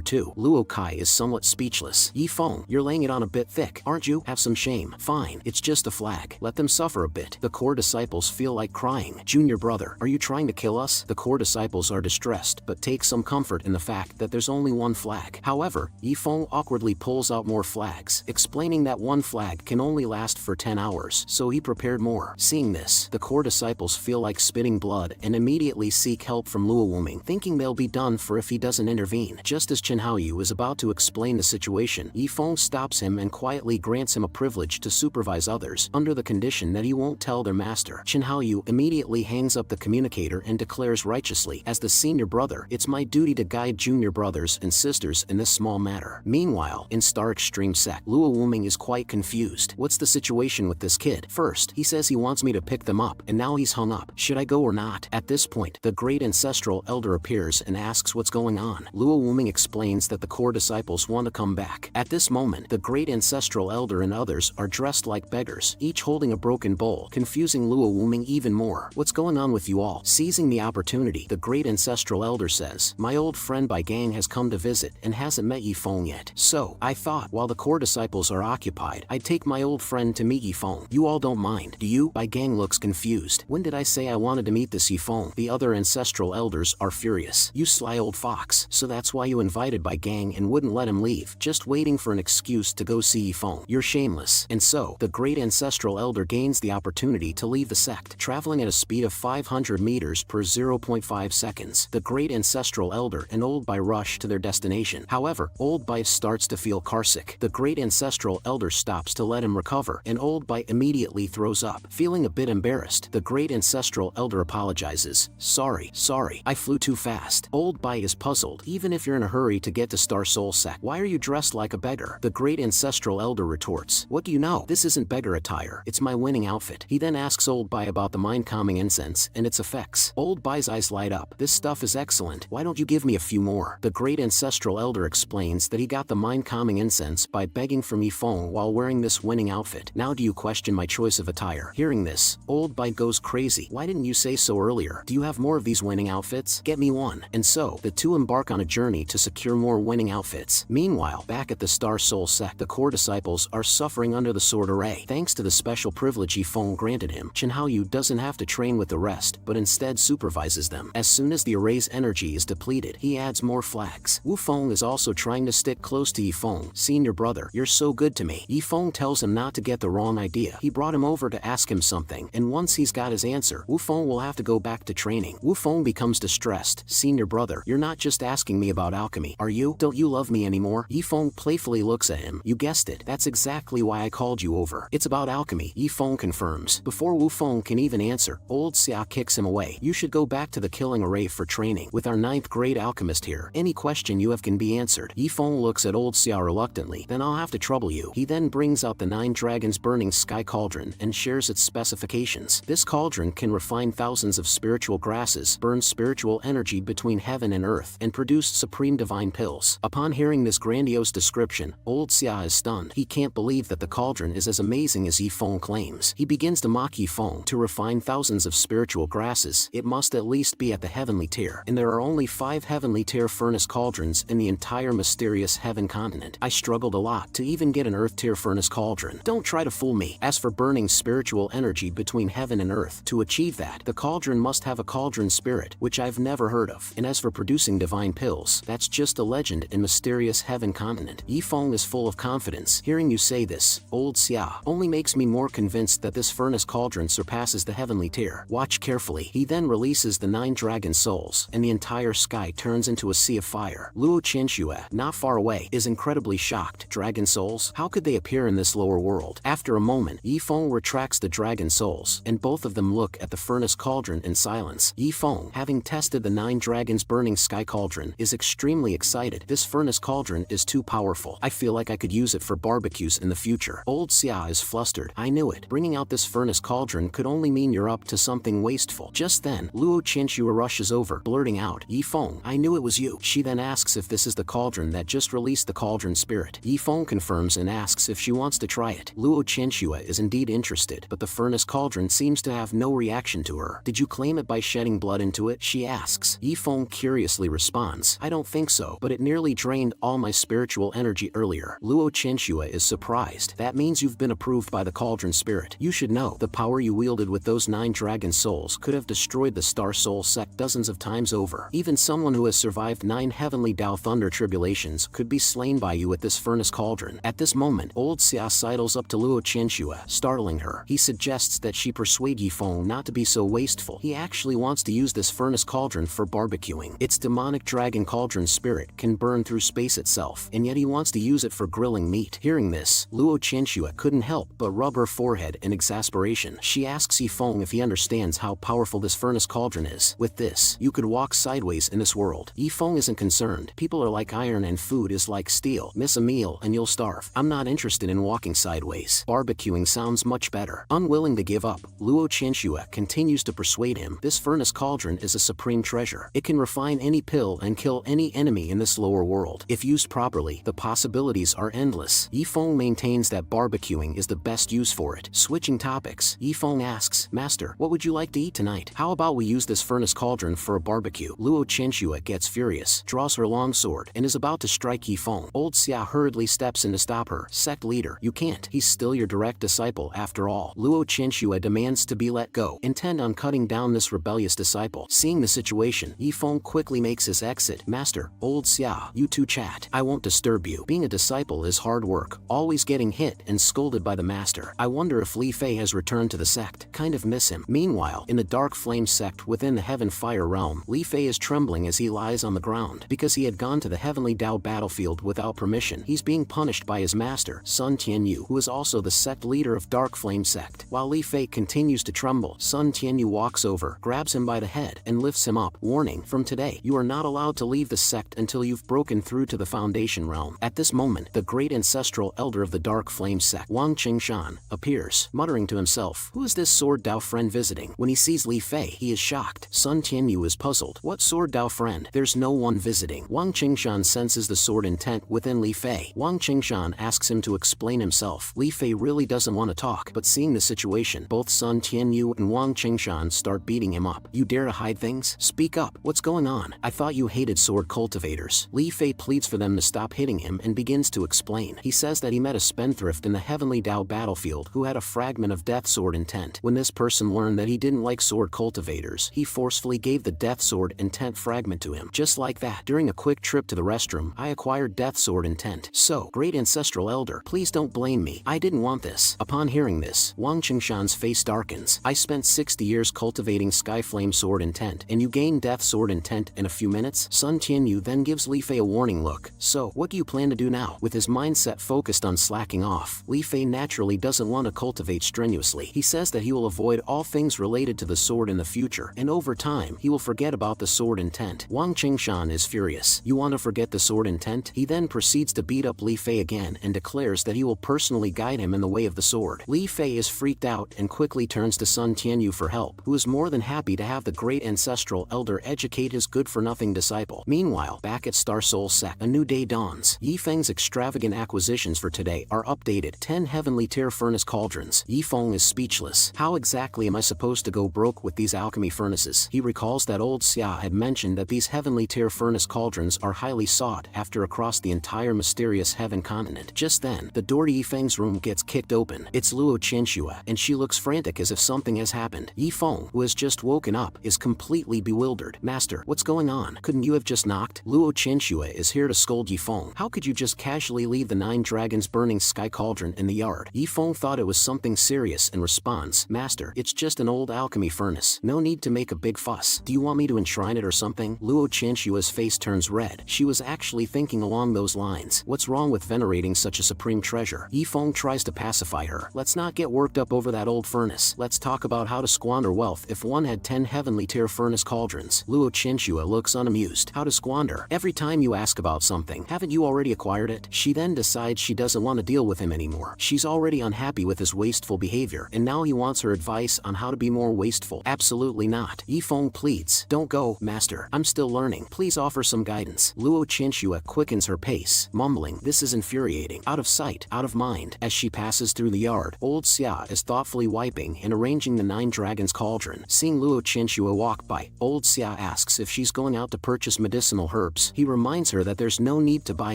too. Luo Kai is somewhat speechless. Yifeng, you're laying it on a bit thick, aren't you? Have some shame. Fine, it's just a flag. Let them suffer a bit. The core disciples feel feel like crying. Junior brother, are you trying to kill us? The core disciples are distressed but take some comfort in the fact that there's only one flag. However, Yifeng awkwardly pulls out more flags, explaining that one flag can only last for 10 hours, so he prepared more. Seeing this, the core disciples feel like spitting blood and immediately seek help from Luo Wuming, thinking they'll be done for if he doesn't intervene. Just as Chen Haoyu is about to explain the situation, Yifeng stops him and quietly grants him a privilege to supervise others, under the condition that he won't tell their master. Chen Haoyu immediately hangs up the communicator and declares righteously, as the senior brother, it's my duty to guide junior brothers and sisters in this small matter. Meanwhile, in Star Extreme Sect, Luo Wuming is quite confused. What's the situation with this kid? First, he says he wants me to pick them up, and now he's hung up. Should I go or not? At this point, the great ancestral elder appears and asks what's going on. Luo Wuming explains that the core disciples want to come back. At this moment, the great ancestral elder and others are dressed like beggars, each holding a broken bowl, confusing Luo Wuming even more. What's going on with you all? Seizing the opportunity, the great ancestral elder says, my old friend Bai Gang has come to visit and hasn't met Yifeng yet. So, I thought, while the core disciples are occupied, I'd take my old friend to meet Yifeng. You all don't mind, do you? Bai Gang looks confused. When did I say I wanted to meet this Yifeng? The other ancestral elders are furious. You sly old fox. So that's why you invited Bai Gang and wouldn't let him leave, just waiting for an excuse to go see Yifeng. You're shameless. And so, the great ancestral elder gains the opportunity to leave the sect, traveling at a speed of 500 meters per 0.5 seconds. The great ancestral elder and Old Bai rush to their destination. However, Old Bai starts to feel carsick. The great ancestral elder stops to let him recover, and Old Bai immediately throws up. Feeling a bit embarrassed, the great ancestral elder apologizes. Sorry, I flew too fast. Old Bai is puzzled. Even if you're in a hurry to get to Star Soul Sect, why are you dressed like a beggar? The great ancestral elder retorts. What do you know? This isn't beggar attire. It's my winning outfit. He then asks Old Bai about the mind-calming incense and its effects. Old Bai's eyes light up. This stuff is excellent. Why don't you give me a few more? The great ancestral elder explains that he got the mind-calming incense by begging from Yifeng while wearing this winning outfit. Now do you question my choice of attire? Hearing this, Old Bai goes crazy. Why didn't you say so earlier? Do you have more of these winning outfits? Get me one. And so, the two embark on a journey to secure more winning outfits. Meanwhile, back at the Star Soul Sect, the core disciples are suffering under the sword array. Thanks to the special privilege Yifeng granted him, Chen Haoyu doesn't have to train with the rest, but instead supervises them. As soon as the array's energy is depleted, he adds more flags. Wu Feng is also trying to stick close to Yifeng. Senior brother, you're so good to me. Yifeng tells him not to get the wrong idea. He brought him over to ask him something, and once he's got his answer, Wu Feng will have to go back to training. Wu Feng becomes distressed. Senior brother, you're not just asking me about alchemy, are you? Don't you love me anymore? Yifeng playfully looks at him. You guessed it. That's exactly why I called you over. It's about alchemy, Yifeng confirms. Before Wu Feng can even answer, Old Xia kicks him away. You should go back to the killing array for training. With our 9th grade alchemist here, any question you have can be answered. Yifeng looks at Old Xia reluctantly. Then I'll have to trouble you. He then brings out the 9 dragons burning sky cauldron and shares its specifications. This cauldron can refine thousands of spiritual grasses, burn spiritual energy between heaven and earth, and produce supreme divine pills. Upon hearing this grandiose description, Old Xia is stunned. He can't believe that the cauldron is as amazing as Yifeng claims. He begins to mock Yifeng. To refine thousands of spiritual grasses, it must at least be at the heavenly tier, and there are only 5 heavenly tier furnace cauldrons in the entire mysterious heaven continent. I struggled a lot to even get an earth tier furnace cauldron. Don't try to fool me. As for burning spiritual energy between heaven and earth, to achieve that, the cauldron must have a cauldron spirit, which I've never heard of. And as for producing divine pills, that's just a legend in mysterious heaven continent. Yifeng is full of confidence. Hearing you say this, Old Xia, only makes me more convinced that this furnace cauldron surpasses the heavenly tier. Watch carefully. He then releases the 9 dragon souls, and the entire sky turns into a sea of fire. Luo Qianxue, not far away, is incredibly shocked. Dragon souls? How could they appear in this lower world? After a moment, Yifeng retracts the dragon souls, and both of them look at the furnace cauldron in silence. Yifeng, having tested the 9 dragons burning sky cauldron, is extremely excited. This furnace cauldron is too powerful. I feel like I could use it for barbecues in the future. Old Xia is flustered. I knew it. Bringing out this furnace cauldron could only mean you're up to something wasteful. Just then, Luo Qianxue rushes over, blurting out, Yifeng, I knew it was you. She then asks if this is the cauldron that just released the cauldron spirit. Yifeng confirms and asks if she wants to try it. Luo Qianxue is indeed interested, but the furnace cauldron seems to have no reaction to her. Did you claim it by shedding blood into it? She asks. Yifeng curiously responds, I don't think so, but it nearly drained all my spiritual energy earlier. Luo Qianxue is surprised. That means you've been approved by the cauldron spirit. You should know, the power you wielded wielded with those 9 dragon souls could have destroyed the Star Soul sect dozens of times over. Even someone who has survived 9 heavenly Dao Thunder tribulations could be slain by you at this furnace cauldron. At this moment, old Xia sidles up to Luo Qianxue, startling her. He suggests that she persuade Yifeng not to be so wasteful. He actually wants to use this furnace cauldron for barbecuing. Its demonic dragon cauldron spirit can burn through space itself, and yet he wants to use it for grilling meat. Hearing this, Luo Qianxue couldn't help but rub her forehead in exasperation. She asks Yifeng if he understands how powerful this furnace cauldron is. With this, you could walk sideways in this world. Yifeng isn't concerned. People are like iron and food is like steel. Miss a meal and you'll starve. I'm not interested in walking sideways. Barbecuing sounds much better. Unwilling to give up, Luo Qianxue continues to persuade him. This furnace cauldron is a supreme treasure. It can refine any pill and kill any enemy in this lower world. If used properly, the possibilities are endless. Yifeng maintains that barbecuing is the best use for it. Switching topics, Yifeng asks, Master, what would you like to eat tonight? How about we use this furnace cauldron for a barbecue? Luo Qianxue gets furious, draws her long sword, and is about to strike Yifeng. Old Xia hurriedly steps in to stop her. Sect leader, you can't. He's still your direct disciple after all. Luo Qianxue demands to be let go, intent on cutting down this rebellious disciple. Seeing the situation, Yifeng quickly makes his exit. Master, old Xia, you two chat. I won't disturb you. Being a disciple is hard work, always getting hit and scolded by the master. I wonder if Li Fei has returned to the sect. Kind of miss him. Meanwhile, in the Dark Flame sect within the Heaven Fire realm, Li Fei is trembling as he lies on the ground. Because he had gone to the Heavenly Dao battlefield without permission, he's being punished by his master, Sun Tianyu, who is also the sect leader of Dark Flame sect. While Li Fei continues to tremble, Sun Tianyu walks over, grabs him by the head, and lifts him up. Warning, from today, you are not allowed to leave the sect until you've broken through to the Foundation realm. At this moment, the great ancestral elder of the Dark Flame sect, Wang Qingshan, appears, muttering to himself, who is this Sword Dao friend visiting? When he sees Li Fei, he is shocked. Sun Tianyu is puzzled. What Sword Dao friend? There's no one visiting. Wang Qingshan senses the sword intent within Li Fei. Wang Qingshan asks him to explain himself. Li Fei really doesn't want to talk, but seeing the situation, both Sun Tianyu and Wang Qingshan start beating him up. You dare to hide things? Speak up. What's going on? I thought you hated sword cultivators. Li Fei pleads for them to stop hitting him and begins to explain. He says that he met a spendthrift in the Heavenly Dao battlefield who had a fragment of death sword intent. When this person learned that he didn't like sword cultivators, he forcefully gave the death sword intent fragment to him. Just like that, during a quick trip to the restroom, I acquired death sword intent. So, great ancestral elder, please don't blame me. I didn't want this. Upon hearing this, Wang Qingshan's face darkens. I spent 60 years cultivating Skyflame sword intent, and you gain death sword intent in a few minutes? Sun Tianyu then gives Li Fei a warning look. So, what do you plan to do now? With his mindset focused on slacking off, Li Fei naturally doesn't want to cultivate strenuously. He says that he will avoid all things related to the sword in the future, and over time, he will forget about the sword intent. Wang Qingshan is furious. You want to forget the sword intent? He then proceeds to beat up Li Fei again and declares that he will personally guide him in the way of the sword. Li Fei is freaked out and quickly turns to Sun Tianyu for help, who is more than happy to have the great ancestral elder educate his good-for-nothing disciple. Meanwhile, back at Star Soul sect, a new day dawns. Yifeng's extravagant acquisitions for today are updated. 10 heavenly tier furnace cauldrons. Yifeng is speechless. How exactly am I supposed to go broke with these alchemy furnaces? He recalls that old Xia had mentioned that these heavenly tier furnace cauldrons are highly sought after across the entire mysterious heaven continent. Just then, the door to Yifeng's room gets kicked open. It's Luo Qianxue, and she looks frantic as if something has happened. Yifeng, who has just woken up, is completely bewildered. Master, what's going on? Couldn't you have just knocked? Luo Qianxue is here to scold Yifeng. How could you just casually leave the 9 dragons burning sky cauldron in the yard? Yifeng thought it was something serious and responds, Master, it's just an old alchemy furnace. No need to make a big fuss. Do you want me to enshrine it or something? Luo Qianxue's face turns red. She was actually thinking along those lines. What's wrong with venerating such a supreme treasure? Yifeng tries to pacify her. Let's not get worked up over that old furnace. Let's talk about how to squander wealth if one had 10 heavenly tier furnace cauldrons. Luo Qianxue looks unamused. How to squander? Every time you ask about something, haven't you already acquired it? She then decides she doesn't want to deal with him anymore. She's already unhappy with his wasteful behavior, and now he wants her advice on how to be more wasteful. Absolutely not. Yifeng pleads, don't go, master. I'm still learning. Please offer some guidance. Luo Qianxue quickens her pace, mumbling, this is infuriating. Out of sight, out of mind. As she passes through the yard, old Xia is thoughtfully wiping and arranging the 9 dragons cauldron. Seeing Luo Qianxue walk by, old Xia asks if she's going out to purchase medicinal herbs. He reminds her that there's no need to buy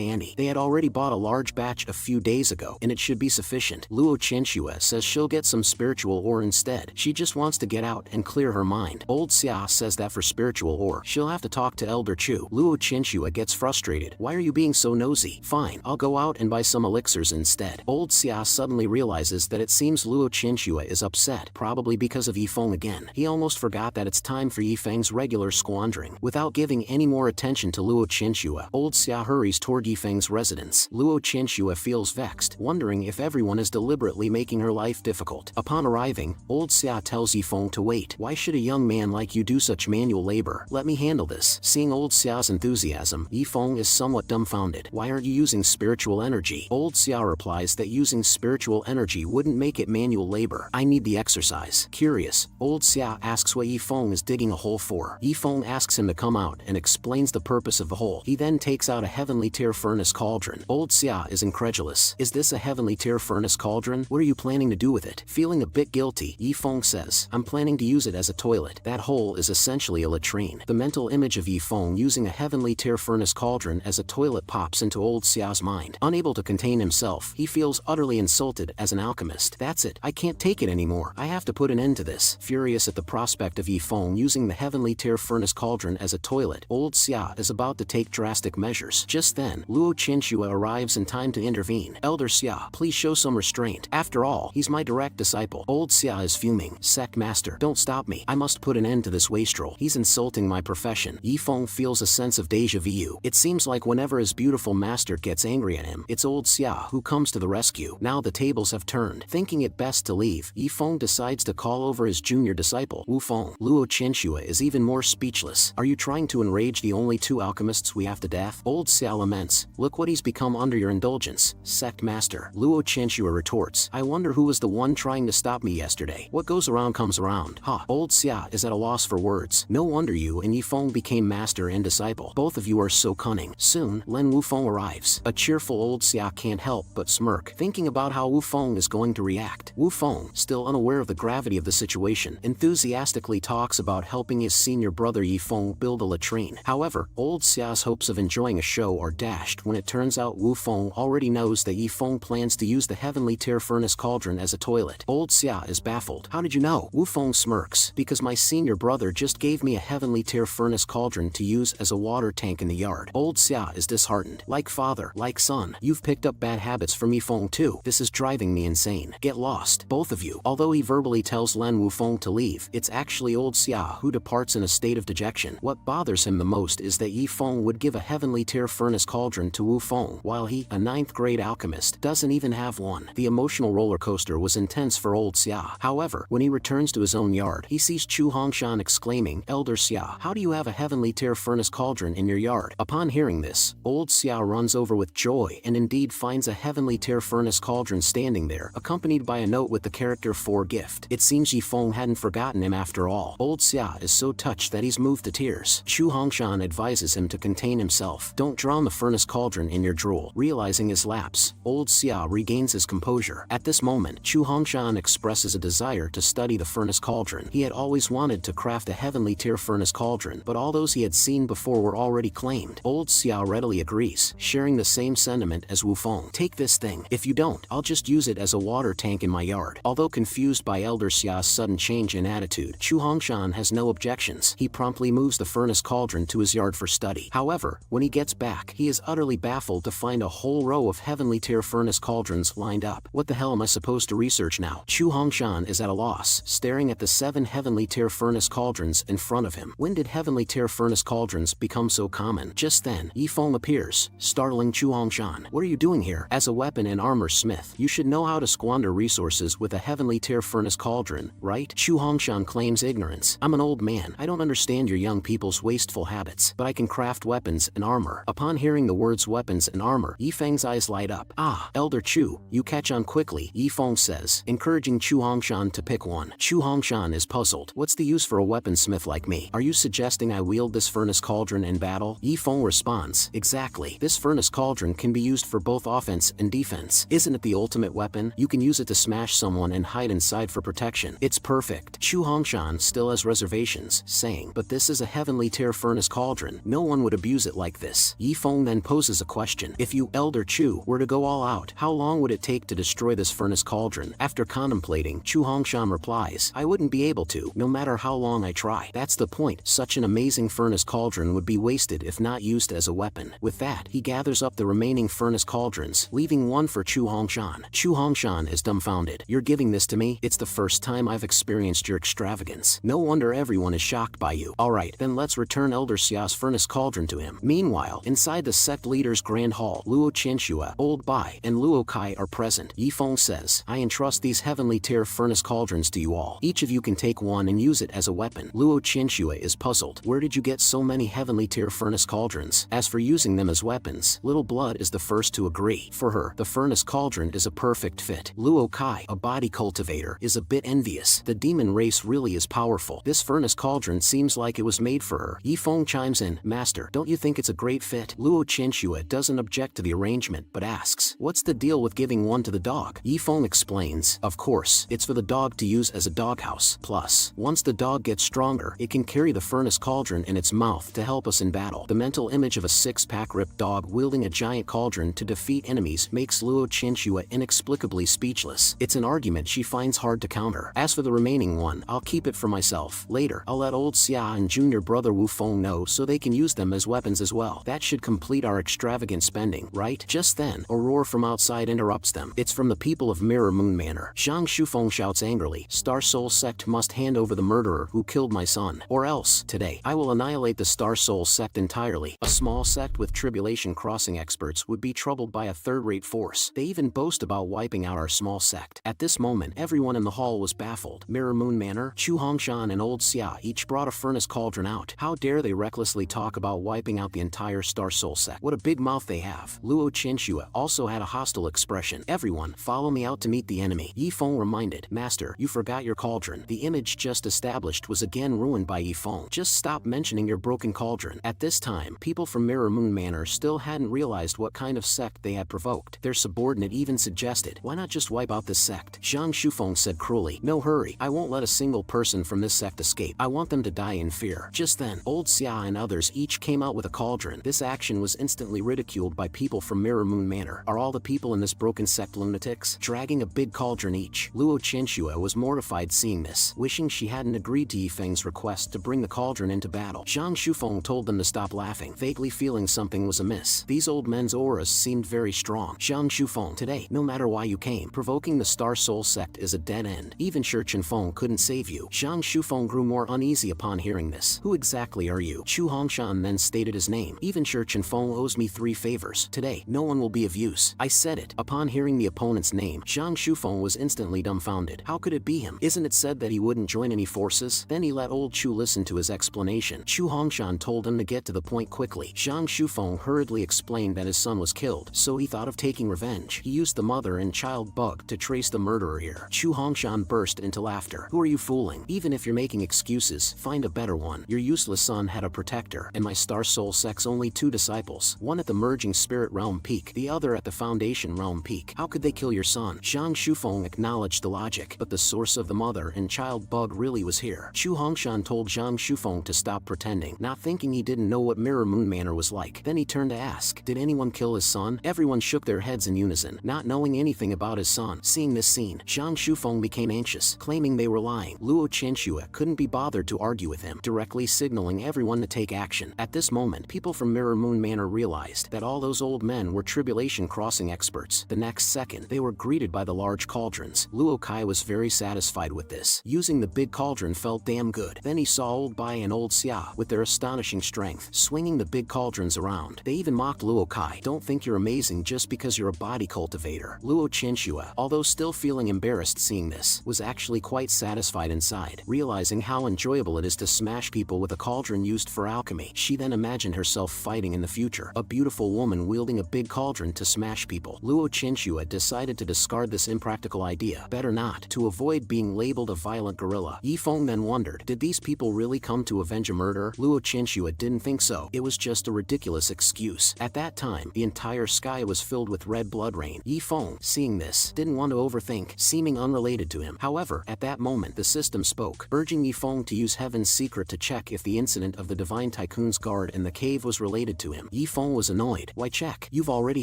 any. They had already bought a large batch a few days ago, and it should be sufficient. Luo Qianxue says she'll get some spiritual ore ore instead. She just wants to get out and clear her mind. Old Xia says that for spiritual ore, she'll have to talk to Elder Chu. Luo Chinchua gets frustrated. Why are you being so nosy? Fine, I'll go out and buy some elixirs instead. Old Xia suddenly realizes that it seems Luo Chinchua is upset, probably because of Yifeng again. He almost forgot that it's time for Yifeng's regular squandering. Without giving any more attention to Luo Chinchua, Old Xia hurries toward Yifeng's residence. Luo Chinchua feels vexed, wondering if everyone is deliberately making her life difficult. Upon arriving, Old Xia tells Yifeng to wait. Why should a young man like you do such manual labor? Let me handle this. Seeing Old Xia's enthusiasm, Yifeng is somewhat dumbfounded. Why aren't you using spiritual energy? Old Xia replies that using spiritual energy wouldn't make it manual labor. I need the exercise. Curious, Old Xia asks what Yifeng is digging a hole for. Yifeng asks him to come out and explains the purpose of the hole. He then takes out a heavenly tier furnace cauldron. Old Xia is incredulous. Is this a heavenly tier furnace cauldron? What are you planning to do with it? Feeling a bit guilty, Yifeng says, I'm planning to use it as a toilet. That hole is essentially a latrine. The mental image of Yifeng using a heavenly tier furnace cauldron as a toilet pops into Old Xia's mind. Unable to contain himself, he feels utterly insulted as an alchemist. That's it. I can't take it anymore. I have to put an end to this. Furious at the prospect of Yifeng using the heavenly tier furnace cauldron as a toilet, Old Xia is about to take drastic measures. Just then, Luo Chinchua arrives in time to intervene. Elder Xia, please show some restraint. After all, he's my direct disciple. Old Xia is fuming. Sect Master, don't stop me. I must put an end to this wastrel. He's insulting my profession. Yifeng feels a sense of deja vu. It seems like whenever his beautiful master gets angry at him, it's Old Xia who comes to the rescue. Now the tables have turned. Thinking it best to leave, Yifeng decides to call over his junior disciple, Wu Feng. Luo Chinchua is even more speechless. Are you trying to enrage the only two alchemists we have to death? Old Xia laments. Look what he's become under your indulgence, Sect Master. Luo Chinchua retorts. I wonder who was the one trying to stop me yesterday. What goes around comes around. Ha! Old Xia is at a loss for words. No wonder you and Yifeng became master and disciple. Both of you are so cunning. Soon, Len Wufeng arrives. A cheerful Old Xia can't help but smirk, thinking about how Wufeng is going to react. Wufeng, still unaware of the gravity of the situation, enthusiastically talks about helping his senior brother Yifeng build a latrine. However, Old Xia's hopes of enjoying a show are dashed when it turns out Wufeng already knows that Yifeng plans to use the heavenly tier furnace cauldron as a toilet. Old Xia is baffled. How did you know? Wufeng smirks. Because my senior brother just gave me a heavenly tier furnace cauldron to use as a water tank in the yard. Old Xia is disheartened. Like father, like son, you've picked up bad habits from Yifeng too. This is driving me insane. Get lost, both of you. Although he verbally tells Len Wufeng to leave, it's actually Old Xia who departs in a state of dejection. What bothers him the most is that Yifeng would give a heavenly tier furnace cauldron to Wufeng, while he, a 9th grade alchemist, doesn't even have one. The emotional roller coaster was intense for Old Xia. However, when he returns to his own yard, he sees Chu Hongshan exclaiming, Elder Xia, how do you have a heavenly tier furnace cauldron in your yard? Upon hearing this, Old Xia runs over with joy and indeed finds a heavenly tier furnace cauldron standing there, accompanied by a note with the character for gift. It seems Yifeng hadn't forgotten him after all. Old Xia is so touched that he's moved to tears. Chu Hongshan advises him to contain himself. Don't drown the furnace cauldron in your drool. Realizing his lapse, Old Xia regains his composure. At this moment, Chu Hongshan expresses a desire to study the furnace cauldron. He had always wanted to craft a heavenly tier furnace cauldron, but all those he had seen before were already claimed. Old Xia readily agrees, sharing the same sentiment as Wufeng. Take this thing. If you don't, I'll just use it as a water tank in my yard. Although confused by Elder Xia's sudden change in attitude, Chu Hongshan has no objections. He promptly moves the furnace cauldron to his yard for study. However, when he gets back, he is utterly baffled to find a whole row of heavenly tier furnace cauldrons lined up. What the hell am I supposed to research now? Chu Hongshan is at a loss, staring at the 7 heavenly tier furnace cauldrons in front of him. When did heavenly tier furnace cauldrons become so common? Just then, Yifeng appears, startling Chu Hongshan. What are you doing here? As a weapon and armor smith, you should know how to squander resources with a heavenly tier furnace cauldron, right? Chu Hongshan claims ignorance. I'm an old man. I don't understand your young people's wasteful habits, but I can craft weapons and armor. Upon hearing the words weapons and armor, Yifeng's eyes light up. Ah, Elder Chu, you catch on quickly, Yifeng says, encouraging Chu Hongshan to pick one. Chu Hongshan is puzzled. What's the use for a weaponsmith like me? Are you suggesting I wield this furnace cauldron in battle? Yifeng responds, exactly. This furnace cauldron can be used for both offense and defense. Isn't it the ultimate weapon? You can use it to smash someone and hide inside for protection. It's perfect. Chu Hongshan still has reservations, saying, but this is a heavenly tier furnace cauldron. No one would abuse it like this. Yifeng then poses a question. If you, Elder Chu, were to go all out, how long would it take to destroy this furnace cauldron? After contemplating, Chu Hongshan replies, I wouldn't be able to, no matter how long I try. That's the point. Such an amazing furnace cauldron would be wasted if not used as a weapon. With that, he gathers up the remaining furnace cauldrons, leaving one for Chu Hongshan. Chu Hongshan is dumbfounded. You're giving this to me? It's the first time I've experienced your extravagance. No wonder everyone is shocked by you. Alright, then let's return Elder Xia's furnace cauldron to him. Meanwhile, inside the sect leader's grand hall, Luo Qianxue, Old Bai, and Luo Kai are present. Yifeng says, I entrust these heavenly tier furnace cauldrons to you all. Each of you can take one and use it as a weapon. Luo Qianxue is puzzled. Where did you get so many heavenly tier furnace cauldrons? As for using them as weapons, Little Blood is the first to agree. For her, the furnace cauldron is a perfect fit. Luo Kai, a body cultivator, is a bit envious. The demon race really is powerful. This furnace cauldron seems like it was made for her. Yifeng chimes in, Master, don't you think it's a great fit? Luo Qianxue doesn't object to the arrangement, but asks, what's the deal with giving one to the dog? Yifeng explains, of course, it's for the dog to use as a doghouse. Plus, once the dog gets stronger, it can carry the furnace cauldron in its mouth to help us in battle. The mental image of a six-pack ripped dog wielding a giant cauldron to defeat enemies makes Luo Qianxue inexplicably speechless. It's an argument she finds hard to counter. As for the remaining one, I'll keep it for myself. Later, I'll let old Xia and junior brother Wu Feng know so they can use them as weapons as well. That should complete our extravagant spending, right? Just then, a roar from outside interrupts them. It's from the people of Mirror Moon Manor. Zhang Shufeng shouts angrily, Star Soul Sect must hand over the murderer who killed my son. Or else, today, I will annihilate the Star Soul Sect entirely. A small sect with tribulation crossing experts would be troubled by a third-rate force. They even boast about wiping out our small sect. At this moment, everyone in the hall was baffled. Mirror Moon Manor, Chu Hongshan and Old Xia each brought a furnace cauldron out. How dare they recklessly talk about wiping out the entire Star Soul Sect? What a big mouth they have. Luo Qianxue also had a hostile expression. Everyone, follow me out to meet the enemy. Yifeng reminded, Master, you forgot your cauldron. The image just established was again ruined by Yifeng. Just stop mentioning your broken cauldron. At this time, people from Mirror Moon Manor still hadn't realized what kind of sect they had provoked. Their subordinate even suggested, why not just wipe out this sect? Zhang Shufeng said cruelly, no hurry, I won't let a single person from this sect escape. I want them to die in fear. Just then, Old Xia and others each came out with a cauldron. This action was instantly ridiculed by people from Mirror Moon Manor. Are all the people in this broken sect lunatics? Dragging a big cauldron each. Luo Qianxue was mortified seeing this, wishing she hadn't agreed to Yifeng's request to bring the cauldron into battle. Zhang Shufeng told them to stop laughing, vaguely feeling something was amiss. These old men's auras seemed very strong. Zhang Shufeng, today, no matter why you came, provoking the Star Soul Sect is a dead end. Even Shi Chenfeng couldn't save you. Zhang Shufeng grew more uneasy upon hearing this. Who exactly are you? Chu Hongshan then stated his name. Even Shi Chenfeng owes me 3 favors. Today, no one will be of use. I said it. Upon hearing the opponent's name, Zhang Shufeng was instantly dumbfounded. How could it be him? Isn't it said that he wouldn't join any forces? Then he let old Chu listen to his explanation. Chu Hongshan told him to get to the point quickly. Zhang Shufeng hurriedly explained that his son was killed, so he thought of taking revenge. He used the mother and child bug to trace the murderer here. Chu Hongshan burst into laughter. Who are you fooling? Even if you're making excuses, find a better one. Your useless son had a protector, and my Star Soul Sect's only 2 disciples, one at the merging spirit realm peak, the other at the foundation realm peak. How could they kill your son? Zhang Shufeng acknowledged the logic, but the source of the mother and child bug really was here. Chu Hongshan told Zhang Shufeng to stop pretending, not thinking he didn't know what Mirror Moon Manor was like. Then he turned to ask, did anyone kill his son? Everyone shook their heads in unison, not knowing anything about his son. Seeing this scene, Zhang Shufeng became anxious, claiming they were lying. Luo Qianxue couldn't be bothered to argue with him, directly signaling everyone to take action. At this moment, people from Mirror Moon Manor realized that all those old men were tribulation crossing experts. The next second, they were greeted by the large cauldrons. Luo Kai was very satisfied with this. Using the big cauldron felt damn good. Then he saw Old Bai and Old Xia, with their astonishing strength, swinging the big cauldrons around. They even mocked Luo Kai. Don't think you're amazing just because you're a body cultivator. Luo Qianxue, although still feeling embarrassed seeing this, was actually quite satisfied inside, realizing how enjoyable it is to smash people with a cauldron used for alchemy. She then imagined herself fighting in the future, a beautiful woman wielding a big cauldron to smash people. Luo Qianxue decided to discard this impractical idea. Better not, to avoid being labeled a violent gorilla. Yifeng then wondered, did these people really come to avenge a murder? Luo Qianxue didn't think so. It was just a ridiculous excuse. At that time, the entire sky was filled with red blood rain. Yifeng, seeing this, didn't want to overthink, seeming unrelated to him. However, at that moment, the system spoke, urging Yifeng to use Heaven's secret to check if the incident of the Divine Tycoon's guard in the cave was related to him. Yifeng was annoyed. Why check? You've already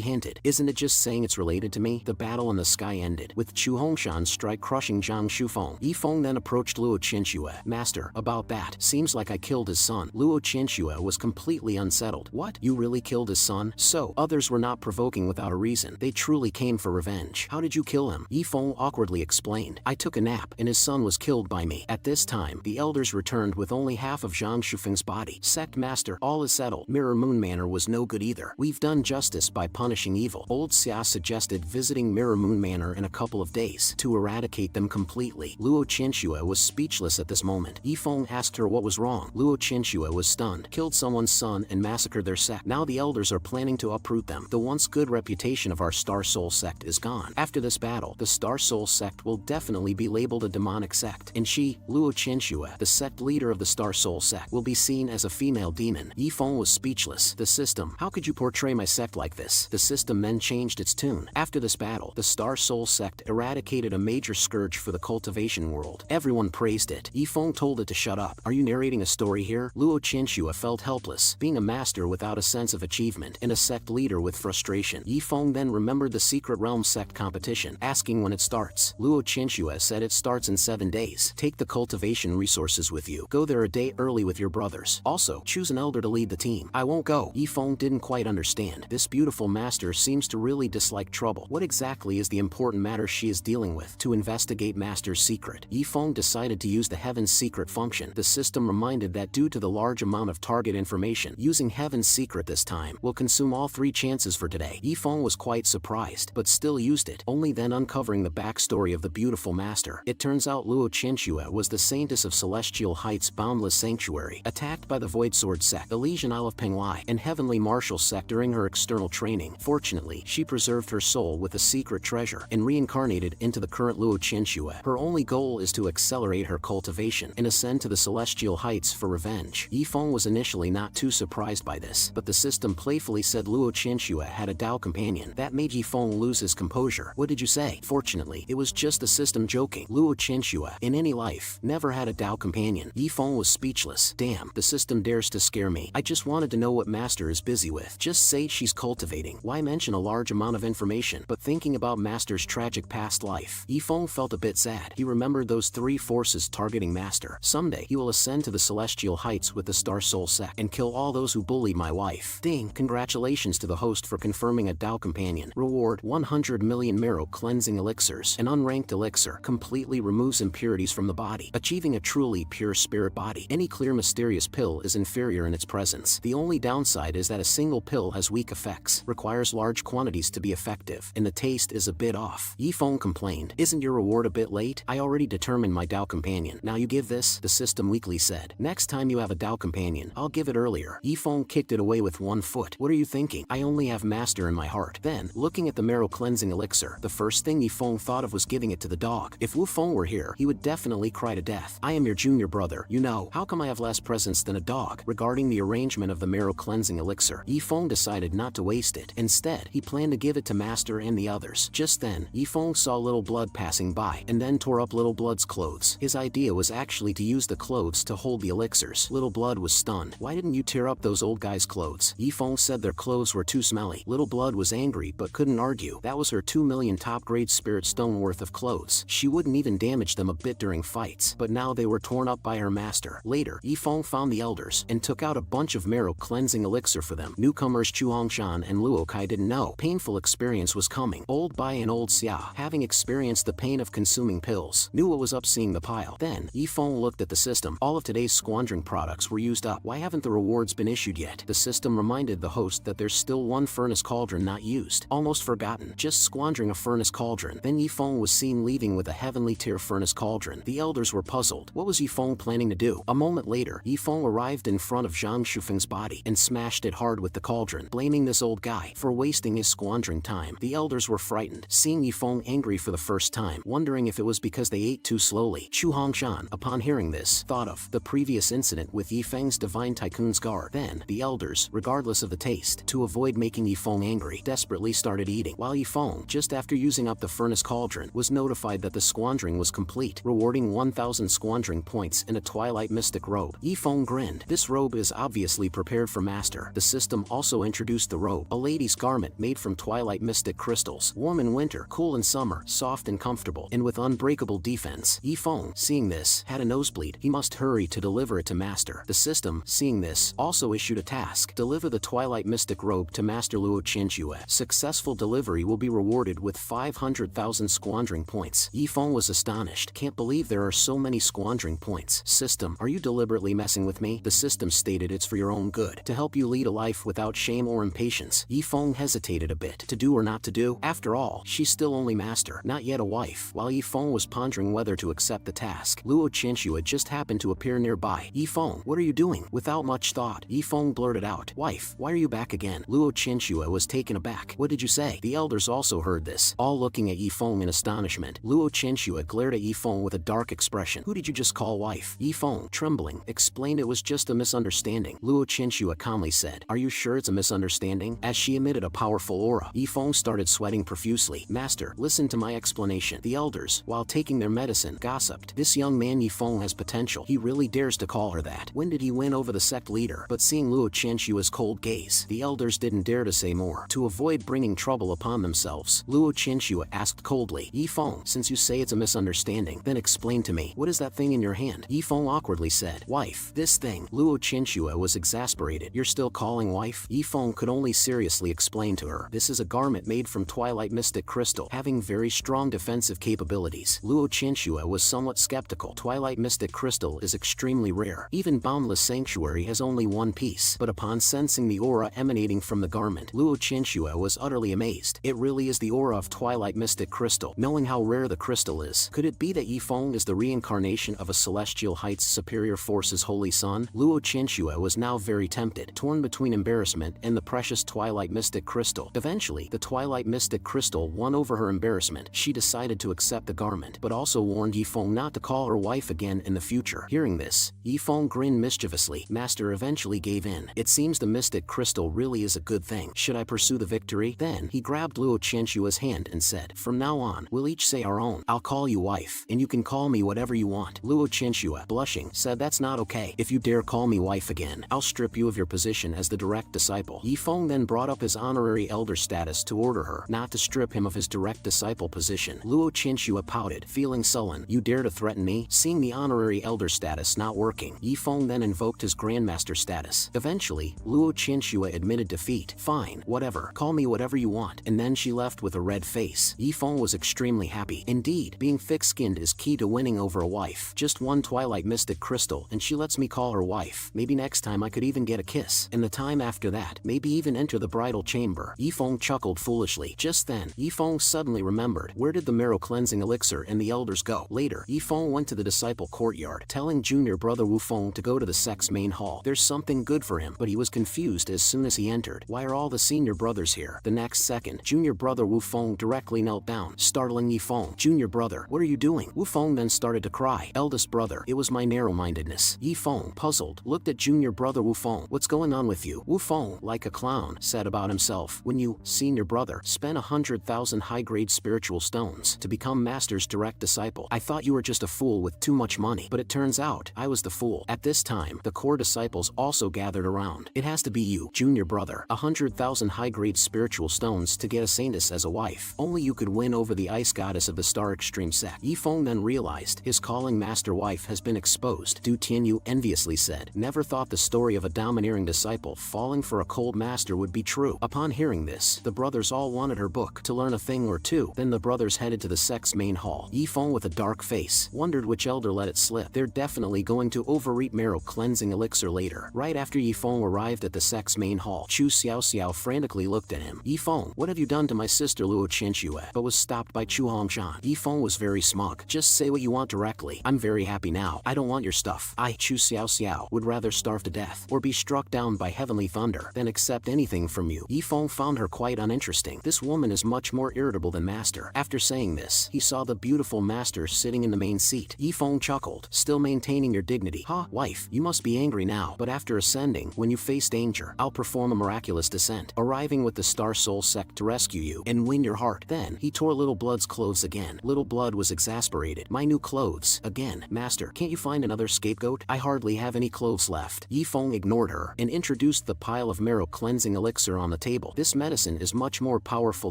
hinted. Isn't it just saying it's related to me? The battle in the sky ended, with Chu Hongshan striking like crushing Zhang Shufeng. Yifeng then approached Luo Qianxue. Master, about that. Seems like I killed his son. Luo Qianxue was completely unsettled. What? You really killed his son? So, others were not provoking without a reason. They truly came for revenge. How did you kill him? Yifeng awkwardly explained. I took a nap, and his son was killed by me. At this time, the elders returned with only half of Zhang Shufeng's body. Sect Master, all is settled. Mirror Moon Manor was no good either. We've done justice by punishing evil. Old Xia suggested visiting Mirror Moon Manor in a couple of days to eradicate them completely. Luo Qianxue was speechless at this moment. Yifeng asked her what was wrong. Luo Qianxue was stunned. Killed someone's son and massacred their sect. Now the elders are planning to uproot them. The once good reputation of our Star Soul sect is gone. After this battle, the Star Soul sect will definitely be labeled a demonic sect. And she, Luo Qianxue, the sect leader of the Star Soul sect, will be seen as a female demon. Yifeng was speechless. The system. How could you portray my sect like this? The system then changed its tune. After this battle, the Star Soul sect eradicated a major scourge for the cultivation world. Everyone praised it. Yifeng told it to shut up. Are you narrating a story here? Luo Qianxue felt helpless, being a master without a sense of achievement and a sect leader with frustration. Yifeng then remembered the Secret Realm sect competition, asking when it starts. Luo Qianxue said it starts in 7 days. Take the cultivation resources with you. Go there a day early with your brothers. Also, choose an elder to lead the team. I won't go. Yifeng didn't quite understand. This beautiful master seems to really dislike trouble. What exactly is the important matter she is dealing with? To investigate Master's secret, Yifeng decided to use the Heaven's Secret function. The system reminded that due to the large amount of target information, using Heaven's Secret this time will consume all 3 chances for today. Yifeng was quite surprised, but still used it, only then uncovering the backstory of the beautiful master. It turns out Luo Qianxue was the saintess of Celestial Heights Boundless Sanctuary, attacked by the Void Sword sect, Elysian Isle of Pengwai, and Heavenly Martial sect during her external training. Fortunately, she preserved her soul with a secret treasure and reincarnated into the current Luo Qianxue. Her only goal is to accelerate her cultivation and ascend to the Celestial Heights for revenge. Yifeng was initially not too surprised by this, but the system playfully said Luo Qianxue had a Dao companion. That made Yifeng lose his composure. What did you say? Fortunately, it was just the system joking. Luo Qianxue, in any life, never had a Dao companion. Yifeng was speechless. Damn, the system dares to scare me. I just wanted to know what Master is busy with. Just say she's cultivating. Why mention a large amount of information? But thinking about Master's tragic past life, Yifeng felt a bit sad. He remembered those 3 forces targeting Master. Someday, he will ascend to the Celestial Heights with the Star Soul sect and kill all those who bully my wife. Ding! Congratulations to the host for confirming a Dao companion. Reward: 100 million marrow cleansing elixirs. An unranked elixir completely removes impurities from the body, achieving a truly pure spirit body. Any clear mysterious pill is inferior in its presence. The only downside is that a single pill has weak effects, requires large quantities to be effective, and the taste is a bit off. Yifeng complained. Isn't your reward a bit late? I already determined my Dao companion. Now you give this? The system weakly said. Next time you have a Dao companion, I'll give it earlier. Yifeng kicked it away with 1 foot. What are you thinking? I only have Master in my heart. Then, looking at the marrow cleansing elixir, the first thing Yifeng thought of was giving it to the dog. If Wu Feng were here, he would definitely cry to death. I am your junior brother, you know. How come I have less presence than a dog? Regarding the arrangement of the marrow cleansing elixir, Yifeng decided not to waste it. Instead, he planned to give it to Master and the others. Just then, Yifeng saw Little Blood passing by, and then tore up Little Blood's clothes. His idea was actually to use the clothes to hold the elixirs. Little Blood was stunned. Why didn't you tear up those old guys' clothes? Yifeng said their clothes were too smelly. Little Blood was angry but couldn't argue. That was her 2 million top-grade spirit stone worth of clothes. She wouldn't even damage them a bit during fights, but now they were torn up by her master. Later, Yifeng found the elders and took out a bunch of marrow cleansing elixir for them. Newcomers Chu Hongshan and Luo Kai didn't know painful experience was coming. Old Bai and Old Xia, having experienced the pain of consuming pills, knew what was up seeing the pile. Then, Yifeng looked at the system. All of today's squandering products were used up. Why haven't the rewards been issued yet? The system reminded the host that there's still 1 furnace cauldron not used. Almost forgotten. Just squandering a furnace cauldron. Then Yifeng was seen leaving with a heavenly tier furnace cauldron. The elders were puzzled. What was Yifeng planning to do? A moment later, Yifeng arrived in front of Zhang Shufeng's body and smashed it hard with the cauldron, blaming this old guy for wasting his squandering time. The elders were frightened, seeing Yifeng angry for the first time, wondering if it was because they ate too slowly. Chu Hongshan, upon hearing this, thought of the previous incident with Yifeng's Divine Tycoon's guard. Then, the elders, regardless of the taste, to avoid making Yifeng angry, desperately started eating, while Yifeng, just after using up the furnace cauldron, was notified that the squandering was complete, rewarding 1,000 squandering points in a Twilight Mystic robe. Yifeng grinned. This robe is obviously prepared for Master. The system also introduced the robe, a lady's garment made from Twilight Mystic crystals, warm in winter, cool in summer, soft and comfortable. indestructible and with unbreakable defense. Yifeng, seeing this, had a nosebleed. He must hurry to deliver it to Master. The system, seeing this, also issued a task. Deliver the Twilight Mystic Robe to Master Luo Qianxue. Successful delivery will be rewarded with 500,000 squandering points. Yifeng was astonished. Can't believe there are so many squandering points. System, are you deliberately messing with me? The system stated it's for your own good, to help you lead a life without shame or impatience. Yifeng hesitated a bit, to do or not to do. After all, she's still only master, not yet a wife. While Yifeng was pondering whether to accept the task, Luo Qianxue just happened to appear nearby. Yifeng, what are you doing? Without much thought, Yifeng blurted out, wife, why are you back again? Luo Qianxue was taken aback. What did you say? The elders also heard this, all looking at Yifeng in astonishment. Luo Qianxue glared at Yifeng with a dark expression. Who did you just call wife? Yifeng, trembling, explained it was just a misunderstanding. Luo Qianxue calmly said, are you sure it's a misunderstanding? As she emitted a powerful aura, Yifeng started sweating profusely. Master, listen to my explanation. The elders, while taking their medicine, gossiped. This young man Yifeng has potential. He really dares to call her that. When did he win over the sect leader? But seeing Luo Qianxue's cold gaze, the elders didn't dare to say more. To avoid bringing trouble upon themselves, Luo Qianxue asked coldly, Yifeng, since you say it's a misunderstanding, then explain to me, what is that thing in your hand? Yifeng awkwardly said, wife, this thing. Luo Qianxue was exasperated. You're still calling wife? Yifeng could only seriously explain to her, this is a garment made from Twilight Mystic Crystal, having very strong defensive capabilities. Luo Qianxue was somewhat skeptical. Twilight Mystic Crystal is extremely rare. Even Boundless Sanctuary has only one piece. But upon sensing the aura emanating from the garment, Luo Qianxue was utterly amazed. It really is the aura of Twilight Mystic Crystal. Knowing how rare the crystal is, could it be that Yifeng is the reincarnation of a Celestial Heights Superior Force's holy son? Luo Qianxue was now very tempted, torn between embarrassment and the precious Twilight Mystic Crystal. Eventually, the Twilight Mystic Crystal won over her embarrassment. She decided to accept the garment, but also warned Yifeng not to call her wife again in the future. Hearing this, Yifeng grinned mischievously. Master eventually gave in. It seems the Mystic Crystal really is a good thing. Should I pursue the victory? Then, he grabbed Luo Qianxue's hand and said, from now on, we'll each say our own. I'll call you wife, and you can call me whatever you want. Luo Qianxue, blushing, said that's not okay. If you dare call me wife again, I'll strip you of your position as the direct disciple. Yifeng then brought up his honorary elder status to order her not to strip him of his direct disciple position. Luo Qianxue pouted, feeling sullen. You dare to threaten me? Seeing the honorary elder status not working, Yifeng then invoked his grandmaster status. Eventually, Luo Qianxue admitted defeat. Fine, whatever. Call me whatever you want. And then she left with a red face. Yifeng was extremely happy. Indeed, being thick-skinned is key to winning over a wife. Just one Twilight Mystic Crystal, and she lets me call her wife. Maybe next time I could even get a kiss. And the time after that, maybe even enter the bridal chamber. Yifeng chuckled foolishly. Just then, Yifeng suddenly remembered, where did the marrow cleansing elixir and the elders go? Later, Yifeng went to the disciple courtyard, telling junior brother Wufeng to go to the sect's main hall. There's something good for him, but he was confused as soon as he entered. Why are all the senior brothers here? The next second, junior brother Wufeng directly knelt down, startling Yifeng. Junior brother, what are you doing? Wufeng then started to cry. Eldest brother, it was my narrow-mindedness. Yifeng, puzzled, looked at junior brother Wufeng. What's going on with you? Wufeng, like a clown, said about himself, when you, senior brother, spent 100,000 high-grade spiritual stones to become master's direct disciple. I thought you were just a fool with too much money, but it turns out I was the fool. At this time, the core disciples also gathered around. It has to be you, junior brother. 100,000 high-grade spiritual stones to get a saintess as a wife. Only you could win over the ice goddess of the Star Extreme sect. Yifeng then realized his calling master wife has been exposed. Du Tianyu enviously said, never thought the story of a domineering disciple falling for a cold master would be true. Upon hearing this, the brothers all wanted her book to learn a thing or two. Then the brothers headed to the sect's main hall. Yifeng, with a dark face, wondered which elder let it slip. They're definitely going to overeat marrow cleansing elixir later. Right after Yifeng arrived at the sect's main hall, Chu Xiaoxiao frantically looked at him. Yifeng, what have you done to my sister Luo Qianxue? But was stopped by Chu Hongshan. Yifeng was very smug. Just say what you want directly. I'm very happy now. I don't want your stuff. I, Chu Xiaoxiao, would rather starve to death or be struck down by heavenly thunder than accept anything from you. Yifeng found her quite uninteresting. This woman is much more irritable than master. After saying this, he saw the beautiful master sitting in the main seat. Yifeng chuckled, still maintaining your dignity. Ha, wife, you must be angry now, but after ascending, when you face danger, I'll perform a miraculous descent, arriving with the Star Soul sect to rescue you and win your heart. Then, he tore Little Blood's clothes again. Little Blood was exasperated. My new clothes. Again, master, can't you find another scapegoat? I hardly have any clothes left. Yifeng ignored her and introduced the pile of marrow cleansing elixir on the table. This medicine is much more powerful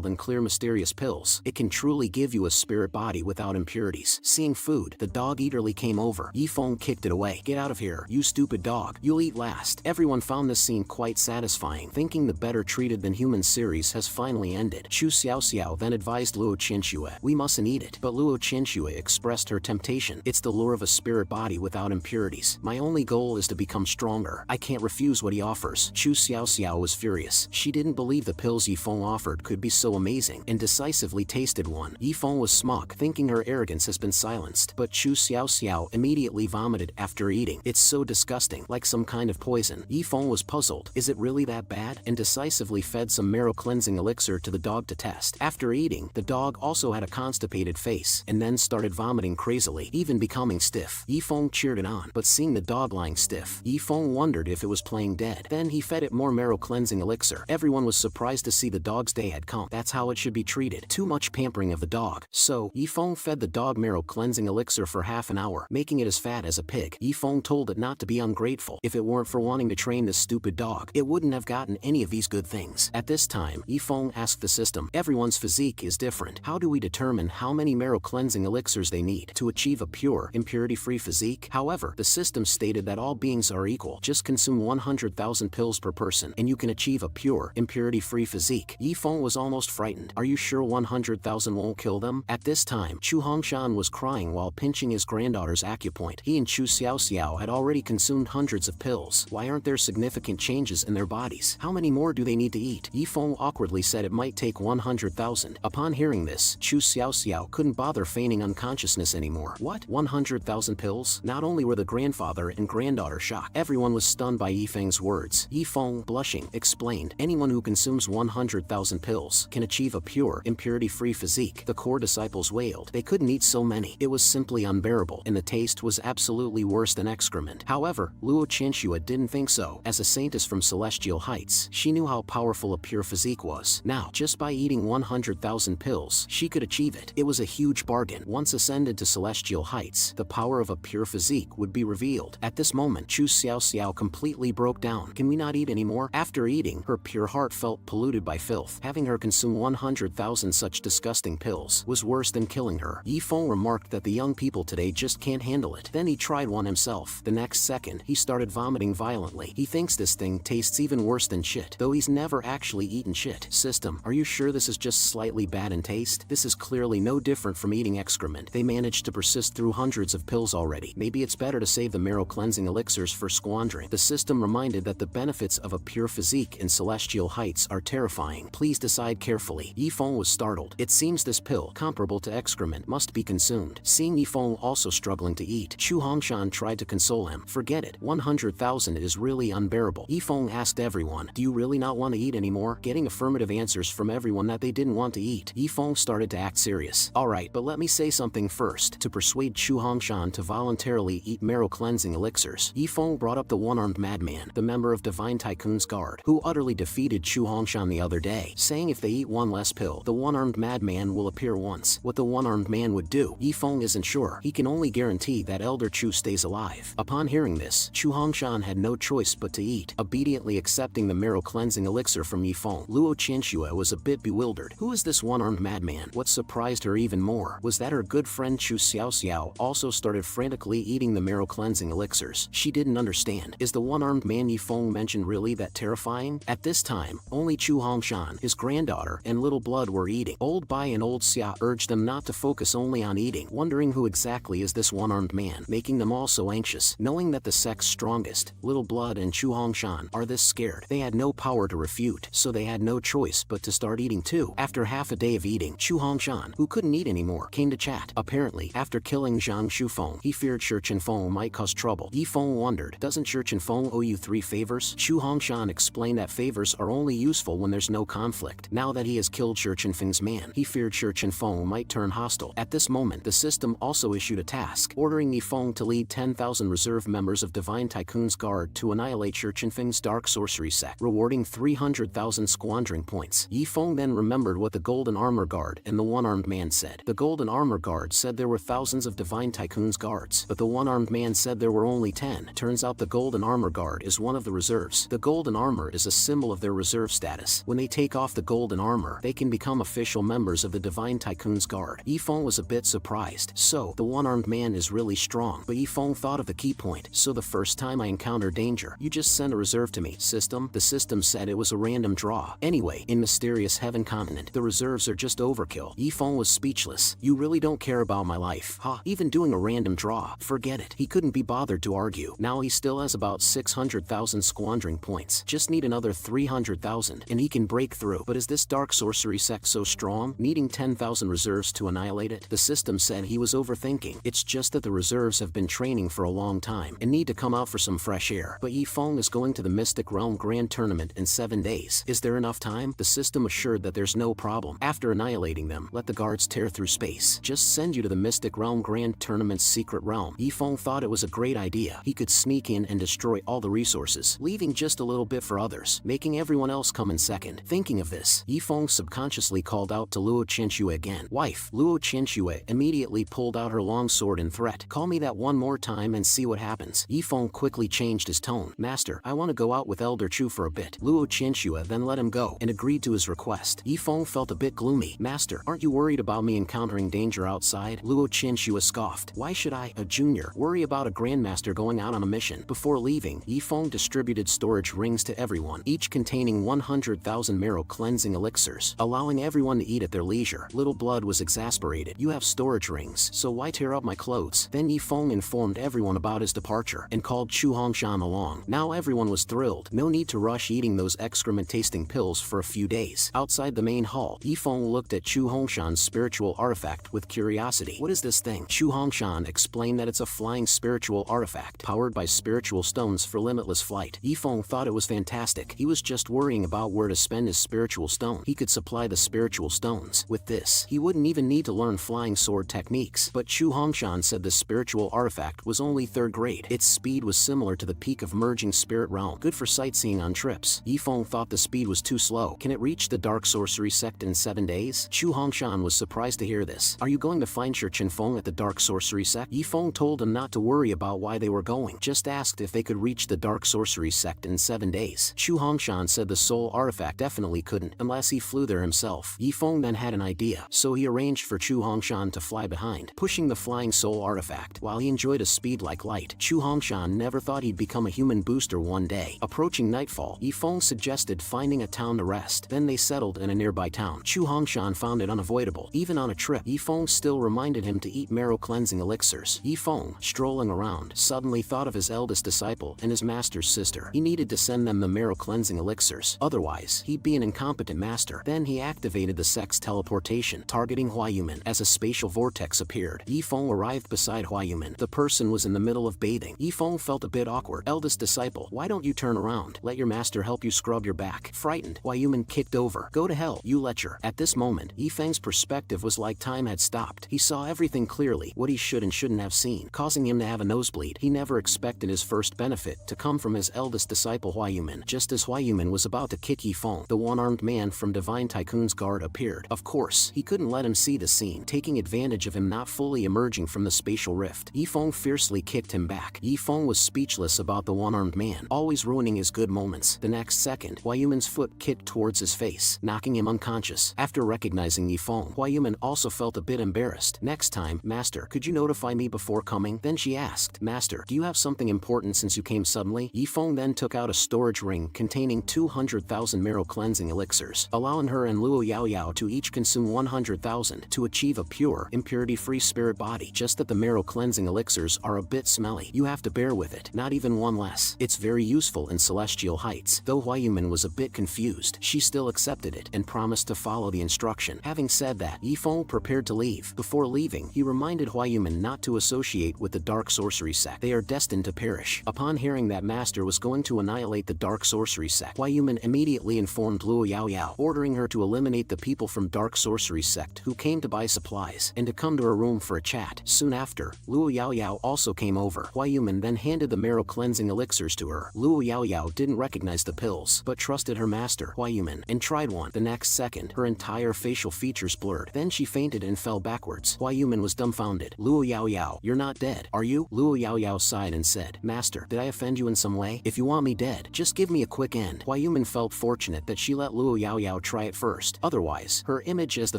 than clear mysterious pills. It can truly give you you a spirit body without impurities. Seeing food, the dog eagerly came over. Yifeng kicked it away. Get out of here, you stupid dog. You'll eat last. Everyone found this scene quite satisfying, thinking the better treated than human series has finally ended. Chu Xiaoxiao then advised Luo Qianxue, we mustn't eat it. But Luo Qianxue expressed her temptation. It's the lure of a spirit body without impurities. My only goal is to become stronger. I can't refuse what he offers. Chu Xiaoxiao was furious. She didn't believe the pills Yifeng offered could be so amazing, and decisively tasted one. Yifeng was smug, thinking her arrogance has been silenced. But Chu Xiaoxiao immediately vomited after eating. It's so disgusting, like some kind of poison. Yifeng was puzzled. Is it really that bad? And decisively fed some marrow cleansing elixir to the dog to test. After eating, the dog also had a constipated face, and then started vomiting crazily, even becoming stiff. Yifeng cheered it on, but seeing the dog lying stiff, Yifeng wondered if it was playing dead. Then he fed it more marrow cleansing elixir. Everyone was surprised to see the dog's day had come. That's how it should be treated. Too much pampering of the dog. So, Yifeng fed the dog marrow cleansing elixir for half an hour, making it as fat as a pig. Yifeng told it not to be ungrateful. If it weren't for wanting to train this stupid dog, it wouldn't have gotten any of these good things. At this time, Yifeng asked the system, everyone's physique is different. How do we determine how many marrow cleansing elixirs they need to achieve a pure, impurity-free physique? However, the system stated that all beings are equal. Just consume 100,000 pills per person, and you can achieve a pure, impurity-free physique. Yifeng was almost frightened. Are you sure 100,000 won't kill them? At this time, Chu Hongshan was crying while pinching his granddaughter's acupoint. He and Chu Xiaoxiao had already consumed hundreds of pills. Why aren't there significant changes in their bodies? How many more do they need to eat? Yifeng awkwardly said it might take 100,000. Upon hearing this, Chu Xiaoxiao couldn't bother feigning unconsciousness anymore. What? 100,000 pills? Not only were the grandfather and granddaughter shocked, everyone was stunned by Yifeng's words. Yifeng, blushing, explained, anyone who consumes 100,000 pills can achieve a pure, impurity-free physique. The core disciples wailed. They couldn't eat so many. It was simply unbearable, and the taste was absolutely worse than excrement. However, Luo Qianxue didn't think so. As a saintess from Celestial Heights, she knew how powerful a pure physique was. Now, just by eating 100,000 pills, she could achieve it. It was a huge bargain. Once ascended to Celestial Heights, the power of a pure physique would be revealed. At this moment, Chu Xiaoxiao completely broke down. Can we not eat anymore? After eating, her pure heart felt polluted by filth. Having her consume 100,000 such disgusting pills was worse than killing her. Yifeng remarked that the young people today just can't handle it. Then he tried one himself. The next second, he started vomiting violently. He thinks this thing tastes even worse than shit, though he's never actually eaten shit. System, are you sure this is just slightly bad in taste? This is clearly no different from eating excrement. They managed to persist through hundreds of pills already. Maybe it's better to save the marrow cleansing elixirs for squandering. The system reminded that the benefits of a pure physique in Celestial Heights are terrifying. Please decide carefully. Yifeng was startled. It seems this pill, comparable to excrement, must be consumed. Seeing Yifeng also struggling to eat, Chu Hongshan tried to console him. Forget it. 100,000 is really unbearable. Yifeng asked everyone, do you really not want to eat anymore? Getting affirmative answers from everyone that they didn't want to eat, Yifeng started to act serious. Alright, but let me say something first. To persuade Chu Hongshan to voluntarily eat marrow cleansing elixirs, Yifeng brought up the one-armed madman, the member of Divine Tycoon's guard, who utterly defeated Chu Hongshan the other day, saying if they eat one less pill, the one-armed madman will appear once. What the one-armed man would do, Yifeng isn't sure. He can only guarantee that Elder Chu stays alive. Upon hearing this, Chu Hongshan had no choice but to eat, obediently accepting the marrow cleansing elixir from Yifeng. Luo Qianxue was a bit bewildered. Who is this one-armed madman? What surprised her even more was that her good friend Chu Xiaoxiao also started frantically eating the marrow cleansing elixirs. She didn't understand. Is the one-armed man Yifeng mentioned really that terrifying? At this time, only Chu Hongshan, his granddaughter, and Little Blood were eating. Old Bai and Old Xia urged them not to focus only on eating, wondering who exactly is this one-armed man, making them all so anxious. Knowing that the sect's strongest, Little Blood and Chu Hongshan, are this scared, they had no power to refute, so they had no choice but to start eating too. After half a day of eating, Chu Hongshan, who couldn't eat anymore, came to chat. Apparently, after killing Zhang Shufeng, he feared Shi Chenfeng might cause trouble. Yifeng wondered, doesn't Shi Chenfeng owe you 3 favors? Chu Hongshan explained that favors are only useful when there's no conflict. Now that he has killed Shi Chenfeng's man, he feared Shi Chenfeng might turn hostile. At this moment, the system also issued a task, ordering Yifeng to lead 10,000 reserve members of Divine Tycoon's guard to annihilate Shi Chenfeng's dark sorcery sect, rewarding 300,000 squandering points. Yifeng then remembered what the Golden Armor Guard and the one-armed man said. The Golden Armor Guard said there were thousands of Divine Tycoon's guards, but the one-armed man said there were only 10. Turns out the Golden Armor Guard is one of the reserves. The Golden Armor is a symbol of their reserve status. When they take off the Golden Armor, they can become official members of the Divine Tycoon Tycoon's guard. Yifeng was a bit surprised. So, the one-armed man is really strong. But Yifeng thought of the key point. So the first time I encounter danger, you just send a reserve to me. System? The system said it was a random draw. Anyway, in Mysterious Heaven Continent, the reserves are just overkill. Yifeng was speechless. You really don't care about my life, huh? Even doing a random draw. Forget it. He couldn't be bothered to argue. Now he still has about 600,000 squandering points. Just need another 300,000 and he can break through. But is this dark sorcery sect so strong, needing 10,000 reserves to annihilate it? The system said he was overthinking. It's just that the reserves have been training for a long time and need to come out for some fresh air. But Yifeng is going to the Mystic Realm Grand Tournament in 7 days. Is there enough time? The system assured that there's no problem. After annihilating them, let the guards tear through space. Just send you to the Mystic Realm Grand Tournament's secret realm. Yifeng thought it was a great idea. He could sneak in and destroy all the resources, leaving just a little bit for others, making everyone else come in second. Thinking of this, Yifeng subconsciously called out to Luo Qianxue again. Wife, Luo Qianxue immediately pulled out her long sword in threat. Call me that one more time and see what happens. Yifeng quickly changed his tone. Master, I want to go out with Elder Chu for a bit. Luo Qianxue then let him go and agreed to his request. Yifeng felt a bit gloomy. Master, aren't you worried about me encountering danger outside? Luo Qianxue scoffed. Why should I, a junior, worry about a grandmaster going out on a mission? Before leaving, Yifeng distributed storage rings to everyone, each containing 100,000 marrow cleansing elixirs, allowing everyone to eat at their leisure. Little Blood was exasperated. You have storage rings, so why tear up my clothes? Then Yifeng informed everyone about his departure and called Chu Hongshan along. Now everyone was thrilled. No need to rush eating those excrement-tasting pills for a few days. Outside the main hall, Yifeng looked at Chu Hongshan's spiritual artifact with curiosity. What is this thing? Chu Hongshan explained that it's a flying spiritual artifact, powered by spiritual stones for limitless flight. Yifeng thought it was fantastic. He was just worrying about where to spend his spiritual stone. He could supply the spiritual stones. With this, he wouldn't even need to learn flying sword techniques. But Chu Hongshan said the spiritual artifact was only 3rd grade. Its speed was similar to the peak of merging spirit realm, good for sightseeing on trips. Yifeng thought the speed was too slow. Can it reach the dark sorcery sect in 7 days? Chu Hongshan was surprised to hear this. Are you going to find Shi Qinfeng at the dark sorcery sect? Yifeng told him not to worry about why they were going, just asked if they could reach the dark sorcery sect in 7 days. Chu Hongshan said the soul artifact definitely couldn't, unless he flew there himself. Yifeng then had an idea, so he arranged for Chu Hongshan to fly behind, pushing the flying soul artifact. While he enjoyed a speed like light, Chu Hongshan never thought he'd become a human booster one day. Approaching nightfall, Yifeng suggested finding a town to rest. Then they settled in a nearby town. Chu Hongshan found it unavoidable. Even on a trip, Yifeng still reminded him to eat marrow cleansing elixirs. Yifeng, strolling around, suddenly thought of his eldest disciple and his master's sister. He needed to send them the marrow cleansing elixirs, otherwise he'd be an incompetent master. Then he activated the sect's teleportation, targeting Huayuman. As a spatial vortex appeared, Yifeng arrived beside Huayuman. The person was in the middle of bathing. Yifeng felt a bit awkward. Eldest disciple, why don't you turn around? Let your master help you scrub your back. Frightened, Huayuman kicked over. Go to hell, you lecher. At this moment, Yifeng's perspective was like time had stopped. He saw everything clearly, what he should and shouldn't have seen, causing him to have a nosebleed. He never expected his first benefit to come from his eldest disciple Huayuman. Just as Huayuman was about to kick Yifeng, the one-armed man from Divine Tycoon's guard appeared. Of course, he couldn't let him see the scene, taking advantage of him not fully emerging from the spatial rift. Yifeng fiercely kicked him back. Yifeng was speechless about the one-armed man, always ruining his good moments. The next second, Huayuman's foot kicked towards his face, knocking him unconscious. After recognizing Yifeng, Huayuman also felt a bit embarrassed. Next time, Master, could you notify me before coming? Then she asked, Master, do you have something important since you came suddenly? Yifeng then took out a storage ring containing 200,000 marrow cleansing elixirs, allowing her and Luo Yaoyao to each consume 100,000 to achieve a pure, impurity-free spirit body. Just that the marrow cleansing elixirs are a bit smelly. You have to bear with it, not even one less. It's very useful in celestial heights. Though Huayuman was a bit confused, she still accepted it and promised to follow the instruction. Having said that, Yifeng prepared to leave. Before leaving, he reminded Huayuman not to associate with the dark sorcery sect. They are destined to perish. Upon hearing that Master was going to annihilate the dark sorcery sect, Huayuman immediately informed Luo Yaoyao, ordering her to eliminate the people from dark sorcery sect who came to buy supplies and to come to her room for a chat. Soon after, Luo Yaoyao also came over. Huayuman then handed the marrow cleansing elixirs to her. Luo Yaoyao didn't recognize the pills, but trusted her master, Huayuman, and tried one. The next second, her entire facial features blurred. Then she fainted and fell backwards. Huayuman was dumbfounded. Luo Yaoyao, you're not dead, are you? Luo Yaoyao sighed and said, Master, did I offend you in some way? If you want me dead, just give me a quick end. Huayuman felt fortunate that she let Luo Yaoyao try it first. Otherwise, her image as the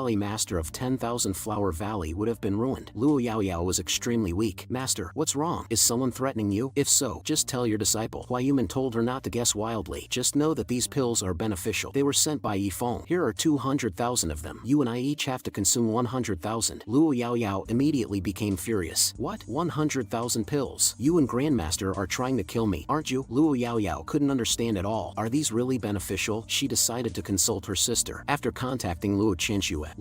Valley master of 10,000 Flower Valley would have been ruined. Luo Yaoyao was extremely weak. Master, what's wrong? Is someone threatening you? If so, just tell your disciple. Hua Yuman told her not to guess wildly. Just know that these pills are beneficial. They were sent by Yifeng. Here are 200,000 of them. You and I each have to consume 100,000. Luo Yaoyao immediately became furious. What? 100,000 pills? You and Grandmaster are trying to kill me, aren't you? Luo Yaoyao couldn't understand at all. Are these really beneficial? She decided to consult her sister. After contacting Luo Qianxue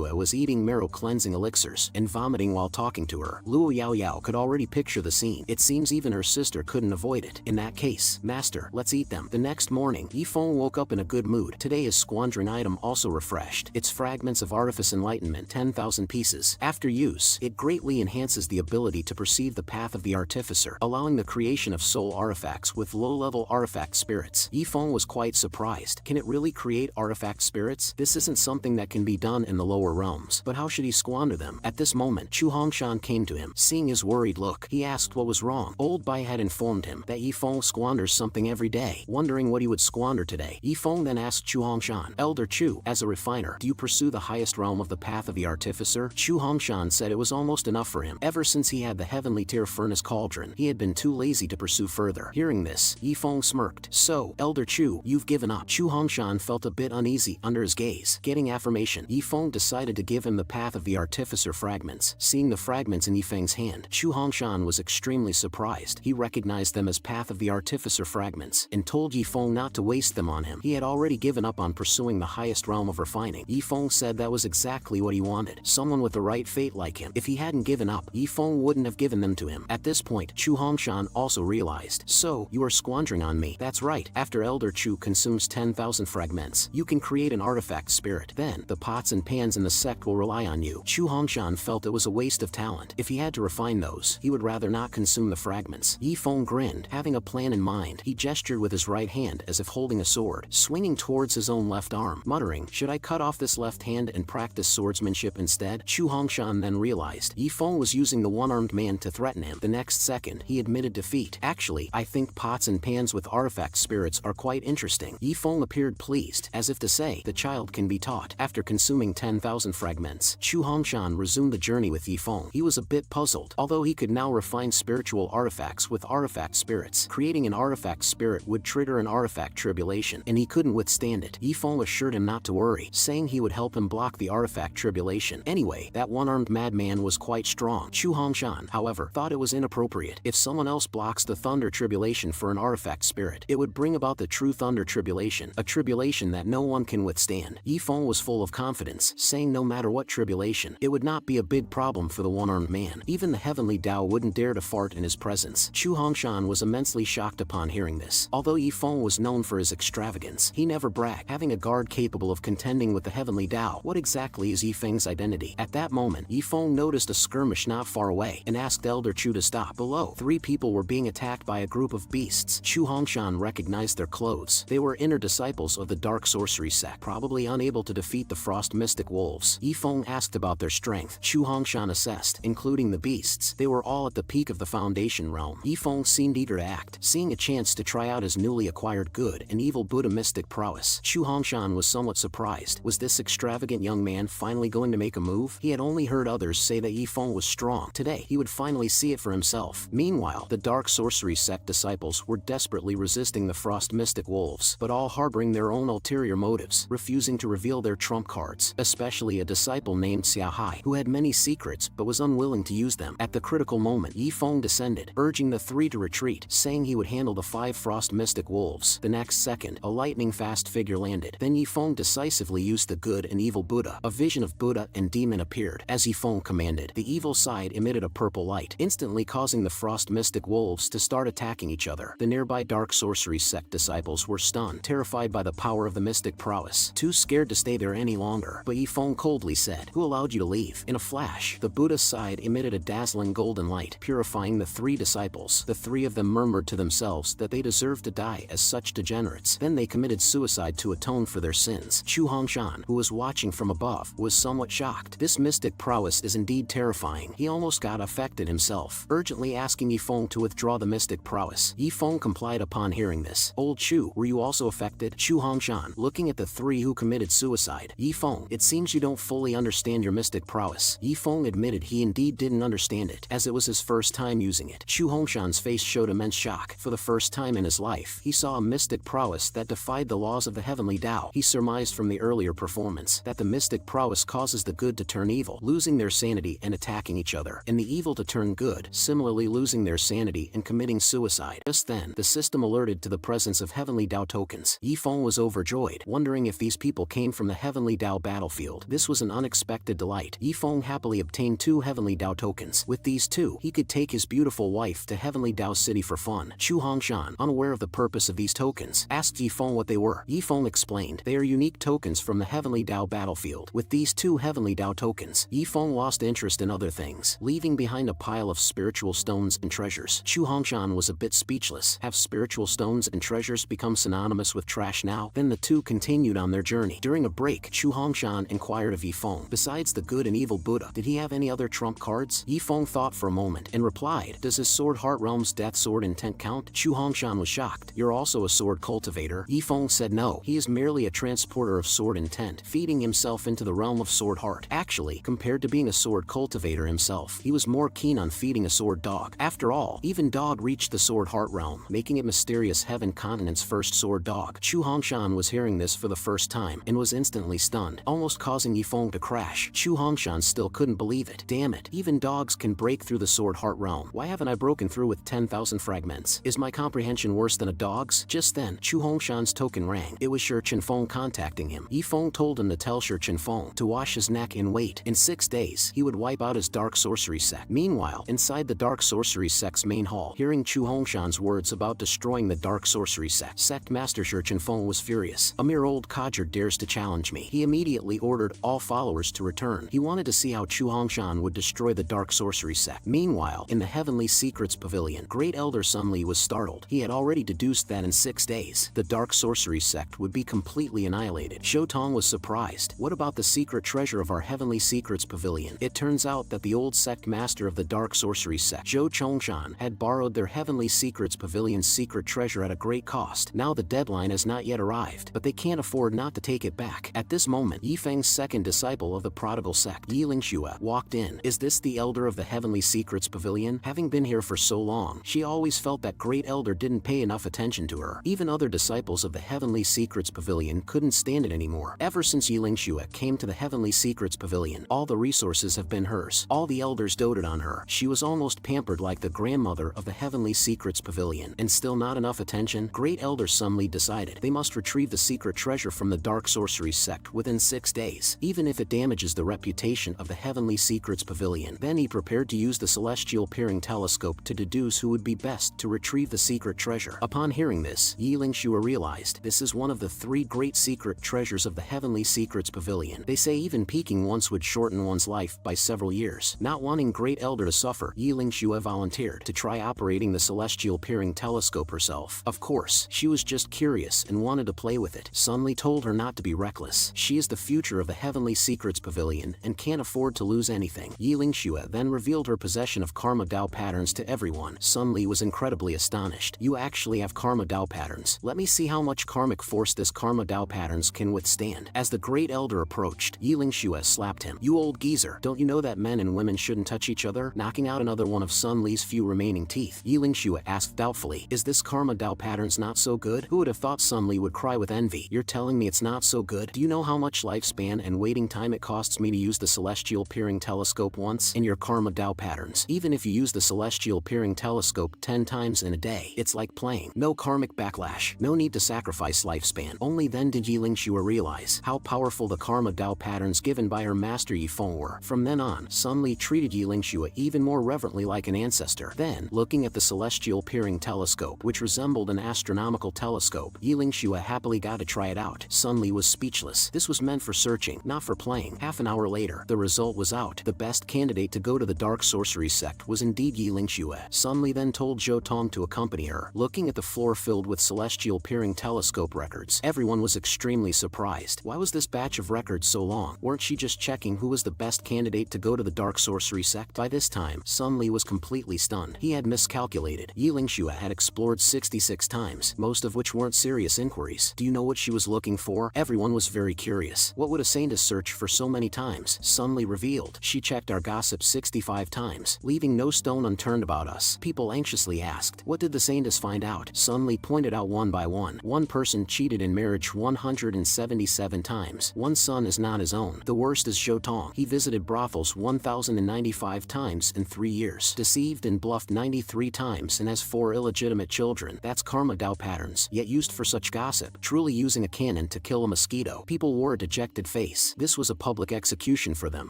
was eating marrow cleansing elixirs and vomiting while talking to her. Luo Yaoyao could already picture the scene. It seems even her sister couldn't avoid it. In that case, master, let's eat them. The next morning, Yifeng woke up in a good mood. Today his squandering item also refreshed. It's Fragments of Artifice Enlightenment, 10,000 pieces. After use, it greatly enhances the ability to perceive the path of the artificer, allowing the creation of soul artifacts with low-level artifact spirits. Yifeng was quite surprised. Can it really create artifact spirits? This isn't something that can be done in the lower realms. But how should he squander them? At this moment, Chu Hongshan came to him. Seeing his worried look, he asked what was wrong. Old Bai had informed him that Yifeng squanders something every day. Wondering what he would squander today, Yifeng then asked Chu Hongshan, Elder Chu, as a refiner, do you pursue the highest realm of the path of the artificer? Chu Hongshan said it was almost enough for him. Ever since he had the heavenly tier furnace cauldron, he had been too lazy to pursue further. Hearing this, Yifeng smirked. So, Elder Chu, you've given up. Chu Hongshan felt a bit uneasy under his gaze. Getting affirmation, Yifeng decided to give him the path of the artificer fragments. Seeing the fragments in Yifeng's hand, Chu Hongshan was extremely surprised. He recognized them as path of the artificer fragments and told Yifeng not to waste them on him. He had already given up on pursuing the highest realm of refining. Yifeng said that was exactly what he wanted. Someone with the right fate like him. If he hadn't given up, Yifeng wouldn't have given them to him. At this point, Chu Hongshan also realized. So, you are squandering on me. That's right. After Elder Chu consumes 10,000 fragments, you can create an artifact spirit. Then, the pots and pans in the sect will rely on you. Chu Hongshan felt it was a waste of talent. If he had to refine those, he would rather not consume the fragments. Yifeng grinned, having a plan in mind. He gestured with his right hand as if holding a sword, swinging towards his own left arm, muttering, should I cut off this left hand and practice swordsmanship instead? Chu Hongshan then realized Yifeng was using the one-armed man to threaten him. The next second, he admitted defeat. Actually, I think pots and pans with artifact spirits are quite interesting. Yifeng appeared pleased, as if to say, the child can be taught. After consuming 10,000 fragments, Chu Hongshan resumed the journey with Yifeng. He was a bit puzzled, although he could now refine spiritual artifacts with artifact spirits. Creating an artifact spirit would trigger an artifact tribulation, and he couldn't withstand it. Yifeng assured him not to worry, saying he would help him block the artifact tribulation. Anyway, that one-armed madman was quite strong. Chu Hongshan, however, thought it was inappropriate. If someone else blocks the thunder tribulation for an artifact spirit, it would bring about the true thunder tribulation, a tribulation that no one can withstand. Yifeng was full of confidence, saying no matter what tribulation, it would not be a big problem for the one-armed man. Even the heavenly Tao wouldn't dare to fart in his presence. Chu Hongshan was immensely shocked upon hearing this. Although Yifeng was known for his extravagance, he never bragged, having a guard capable of contending with the heavenly Tao. What exactly is Yifeng's identity? At that moment, Yifeng noticed a skirmish not far away and asked Elder Chu to stop. Below, 3 people were being attacked by a group of beasts. Chu Hongshan recognized their clothes. They were inner disciples of the dark sorcery sect, probably unable to defeat the frost mystic wolves. Yifeng asked about their strength. Chu Hongshan assessed, including the beasts. They were all at the peak of the foundation realm. Yifeng seemed eager to act, seeing a chance to try out his newly acquired good and evil Buddha mystic prowess. Chu Hongshan was somewhat surprised. Was this extravagant young man finally going to make a move? He had only heard others say that Yifeng was strong. Today, he would finally see it for himself. Meanwhile, the dark sorcery sect disciples were desperately resisting the frost mystic wolves, but all harboring their own ulterior motives, refusing to reveal their trump cards, especially a disciple named Xiao Hai, who had many secrets but was unwilling to use them. At the critical moment, Yifeng descended, urging the 3 to retreat, saying he would handle the 5 frost mystic wolves. The next second, a lightning-fast figure landed. Then Yifeng decisively used the good and evil Buddha. A vision of Buddha and demon appeared. As Yifeng commanded, the evil side emitted a purple light, instantly causing the frost mystic wolves to start attacking each other. The nearby dark sorcery sect disciples were stunned, terrified by the power of the mystic prowess, too scared to stay there any longer. But Yifeng coldly said, who allowed you to leave? In a flash, the Buddha side emitted a dazzling golden light, purifying the 3 disciples. The 3 of them murmured to themselves that they deserved to die as such degenerates. Then they committed suicide to atone for their sins. Chu Hongshan, who was watching from above, was somewhat shocked. This mystic prowess is indeed terrifying. He almost got affected himself, urgently asking Yifeng to withdraw the mystic prowess. Yifeng complied upon hearing this. Old Chu, were you also affected? Chu Hongshan, looking at the 3 who committed suicide. Yifeng Feng, it seems you don't fully understand your mystic prowess. Yi Feng admitted he indeed didn't understand it, as it was his first time using it. Chu Hongshan's face showed immense shock. For the first time in his life, he saw a mystic prowess that defied the laws of the heavenly Tao. He surmised from the earlier performance that the mystic prowess causes the good to turn evil, losing their sanity and attacking each other, and the evil to turn good, similarly losing their sanity and committing suicide. Just then, the system alerted to the presence of heavenly Tao tokens. Yi Feng was overjoyed, wondering if these people came from the heavenly Tao battlefield. This was an unexpected delight. Yi Feng happily obtained 2 heavenly Tao tokens. With these 2, he could take his beautiful wife to heavenly Tao city for fun. Chu Hongshan, unaware of the purpose of these tokens, asked Yi Feng what they were. Yi Feng explained, they are unique tokens from the heavenly Tao battlefield. With these 2 heavenly Tao tokens, Yi Feng lost interest in other things, leaving behind a pile of spiritual stones and treasures. Chu Hongshan was a bit speechless. Have spiritual stones and treasures become synonymous with trash now? Then the 2 continued on their journey. During a break, Chu Hongshan inquired of Yi Feng, besides the good and evil Buddha, did he have any other trump cards? Yi Feng thought for a moment and replied, does his sword Heart Realm's Death Sword intent count? Chu Hongshan was shocked. You're also a sword cultivator? Yi Feng said no, he is merely a transporter of sword intent, feeding himself into the realm of sword heart. Actually, compared to being a sword cultivator himself, he was more keen on feeding a sword dog. After all, even dog reached the sword heart realm, making it mysterious heaven continent's first sword dog. Chu Hongshan was hearing this for the first time and was instantly stunned, almost causing Yi Feng to crash. Chu Hongshan still couldn't believe it. Damn it, even dogs can break through the sword heart realm. Why haven't I broken through with 10,000 fragments? Is my comprehension worse than a dog's? Just then, Chu Hongshan's token rang. It was Shi Chenfeng contacting him. Yi Feng told him to tell Shi Chenfeng to wash his neck and wait. In 6 days, he would wipe out his dark sorcery sect. Meanwhile, inside the dark sorcery sect's main hall, hearing Chu Hongshan's words about destroying the dark sorcery sect master Shi Chenfeng was furious. A mere old codger dares to challenge me. He immediately ordered all followers to return. He wanted to see how Chu Hongshan would destroy the dark sorcery sect. Meanwhile, in the Heavenly Secrets Pavilion, Great Elder Sun Li was startled. He had already deduced that in 6 days, the dark sorcery sect would be completely annihilated. Shou Tong was surprised. What about the secret treasure of our Heavenly Secrets Pavilion? It turns out that the old sect master of the dark sorcery sect, Zhou Chongshan, had borrowed their Heavenly Secrets Pavilion's secret treasure at a great cost. Now the deadline has not yet arrived, but they can't afford not to take it back. At this moment, Yi Feng's second disciple of the prodigal sect, Yi Lingxue, walked in. Is this the elder of the Heavenly Secrets Pavilion? Having been here for so long, she always felt that Great Elder didn't pay enough attention to her. Even other disciples of the Heavenly Secrets Pavilion couldn't stand it anymore. Ever since Yi Lingxue came to the Heavenly Secrets Pavilion, all the resources have been hers. All the elders doted on her. She was almost pampered like the grandmother of the Heavenly Secrets Pavilion. And still not enough attention? Great Elder Sun Li decided they must retrieve the secret treasure from the Dark Sorcery sect within 6 days, even if it damages the reputation of the Heavenly Secrets Pavilion. Then he prepared to use the celestial peering telescope to deduce who would be best to retrieve the secret treasure. Upon hearing this, Yi Lingxue realized this is one of the 3 great secret treasures of the Heavenly Secrets Pavilion. They say even peeking once would shorten one's life by several years. Not wanting Great Elder to suffer, Yi Lingxue volunteered to try operating the celestial peering telescope herself. Of course, she was just curious and wanted to play with it. Sun Li told her not to be reckless. She is the future of the Heavenly Secrets Pavilion and can't afford to lose anything. Yi Lingxue then revealed her possession of Karma Dao patterns to everyone. Sun Li was incredibly astonished. You actually have Karma Dao patterns. Let me see how much karmic force this Karma Dao patterns can withstand. As the Great Elder approached, Yi Lingxue slapped him. You old geezer, don't you know that men and women shouldn't touch each other? Knocking out another one of Sun Li's few remaining teeth, Yi Lingxue asked doubtfully, is this Karma Dao patterns not so good? Who would have thought Sun Li would cry with envy? You're telling me it's not so good? Do you know how much lifespan and waiting time it costs me to use the celestial peering telescope once? In your Karma Dao patterns, even if you use the celestial peering telescope 10 times in a day, it's like playing. No karmic backlash, no need to sacrifice lifespan. Only then did Yi Lingxue realize how powerful the Karma Dao patterns given by her master Yi Feng were. From then on, Sun Li treated Yi Lingxue even more reverently like an ancestor. Then, looking at the celestial peering telescope, which resembled an astronomical telescope, Yi Lingxue happily got to try it out. Sun Li was speechless. This was meant for searching, not for playing. Half an hour later, the result was out. The best candidate to go to the Dark Sorcery sect was indeed Yi Lingxue. Sun Li then told Zhou Tong to accompany her. Looking at the floor filled with celestial peering telescope records, everyone was extremely surprised. Why was this batch of records so long? Weren't she just checking who was the best candidate to go to the Dark Sorcery sect? By this time, Sun Li was completely stunned. He had miscalculated. Yi Lingxue had explored 66 times, most of which weren't serious inquiries. Do you know what she was looking for? Everyone was very curious. curious. What would a saintess search for so many times? Sunli revealed. She checked our gossip 65 times, leaving no stone unturned about us. People anxiously asked, what did the saintess find out? Sunli pointed out one by one. One person cheated in marriage 177 times. One son is not his own. The worst is Zhou Tong. He visited brothels 1,095 times in 3 years. Deceived and bluffed 93 times and has 4 illegitimate children. That's karma Dao patterns, yet used for such gossip. Truly using a cannon to kill a mosquito. People wore a dejected face. This was a public execution for them.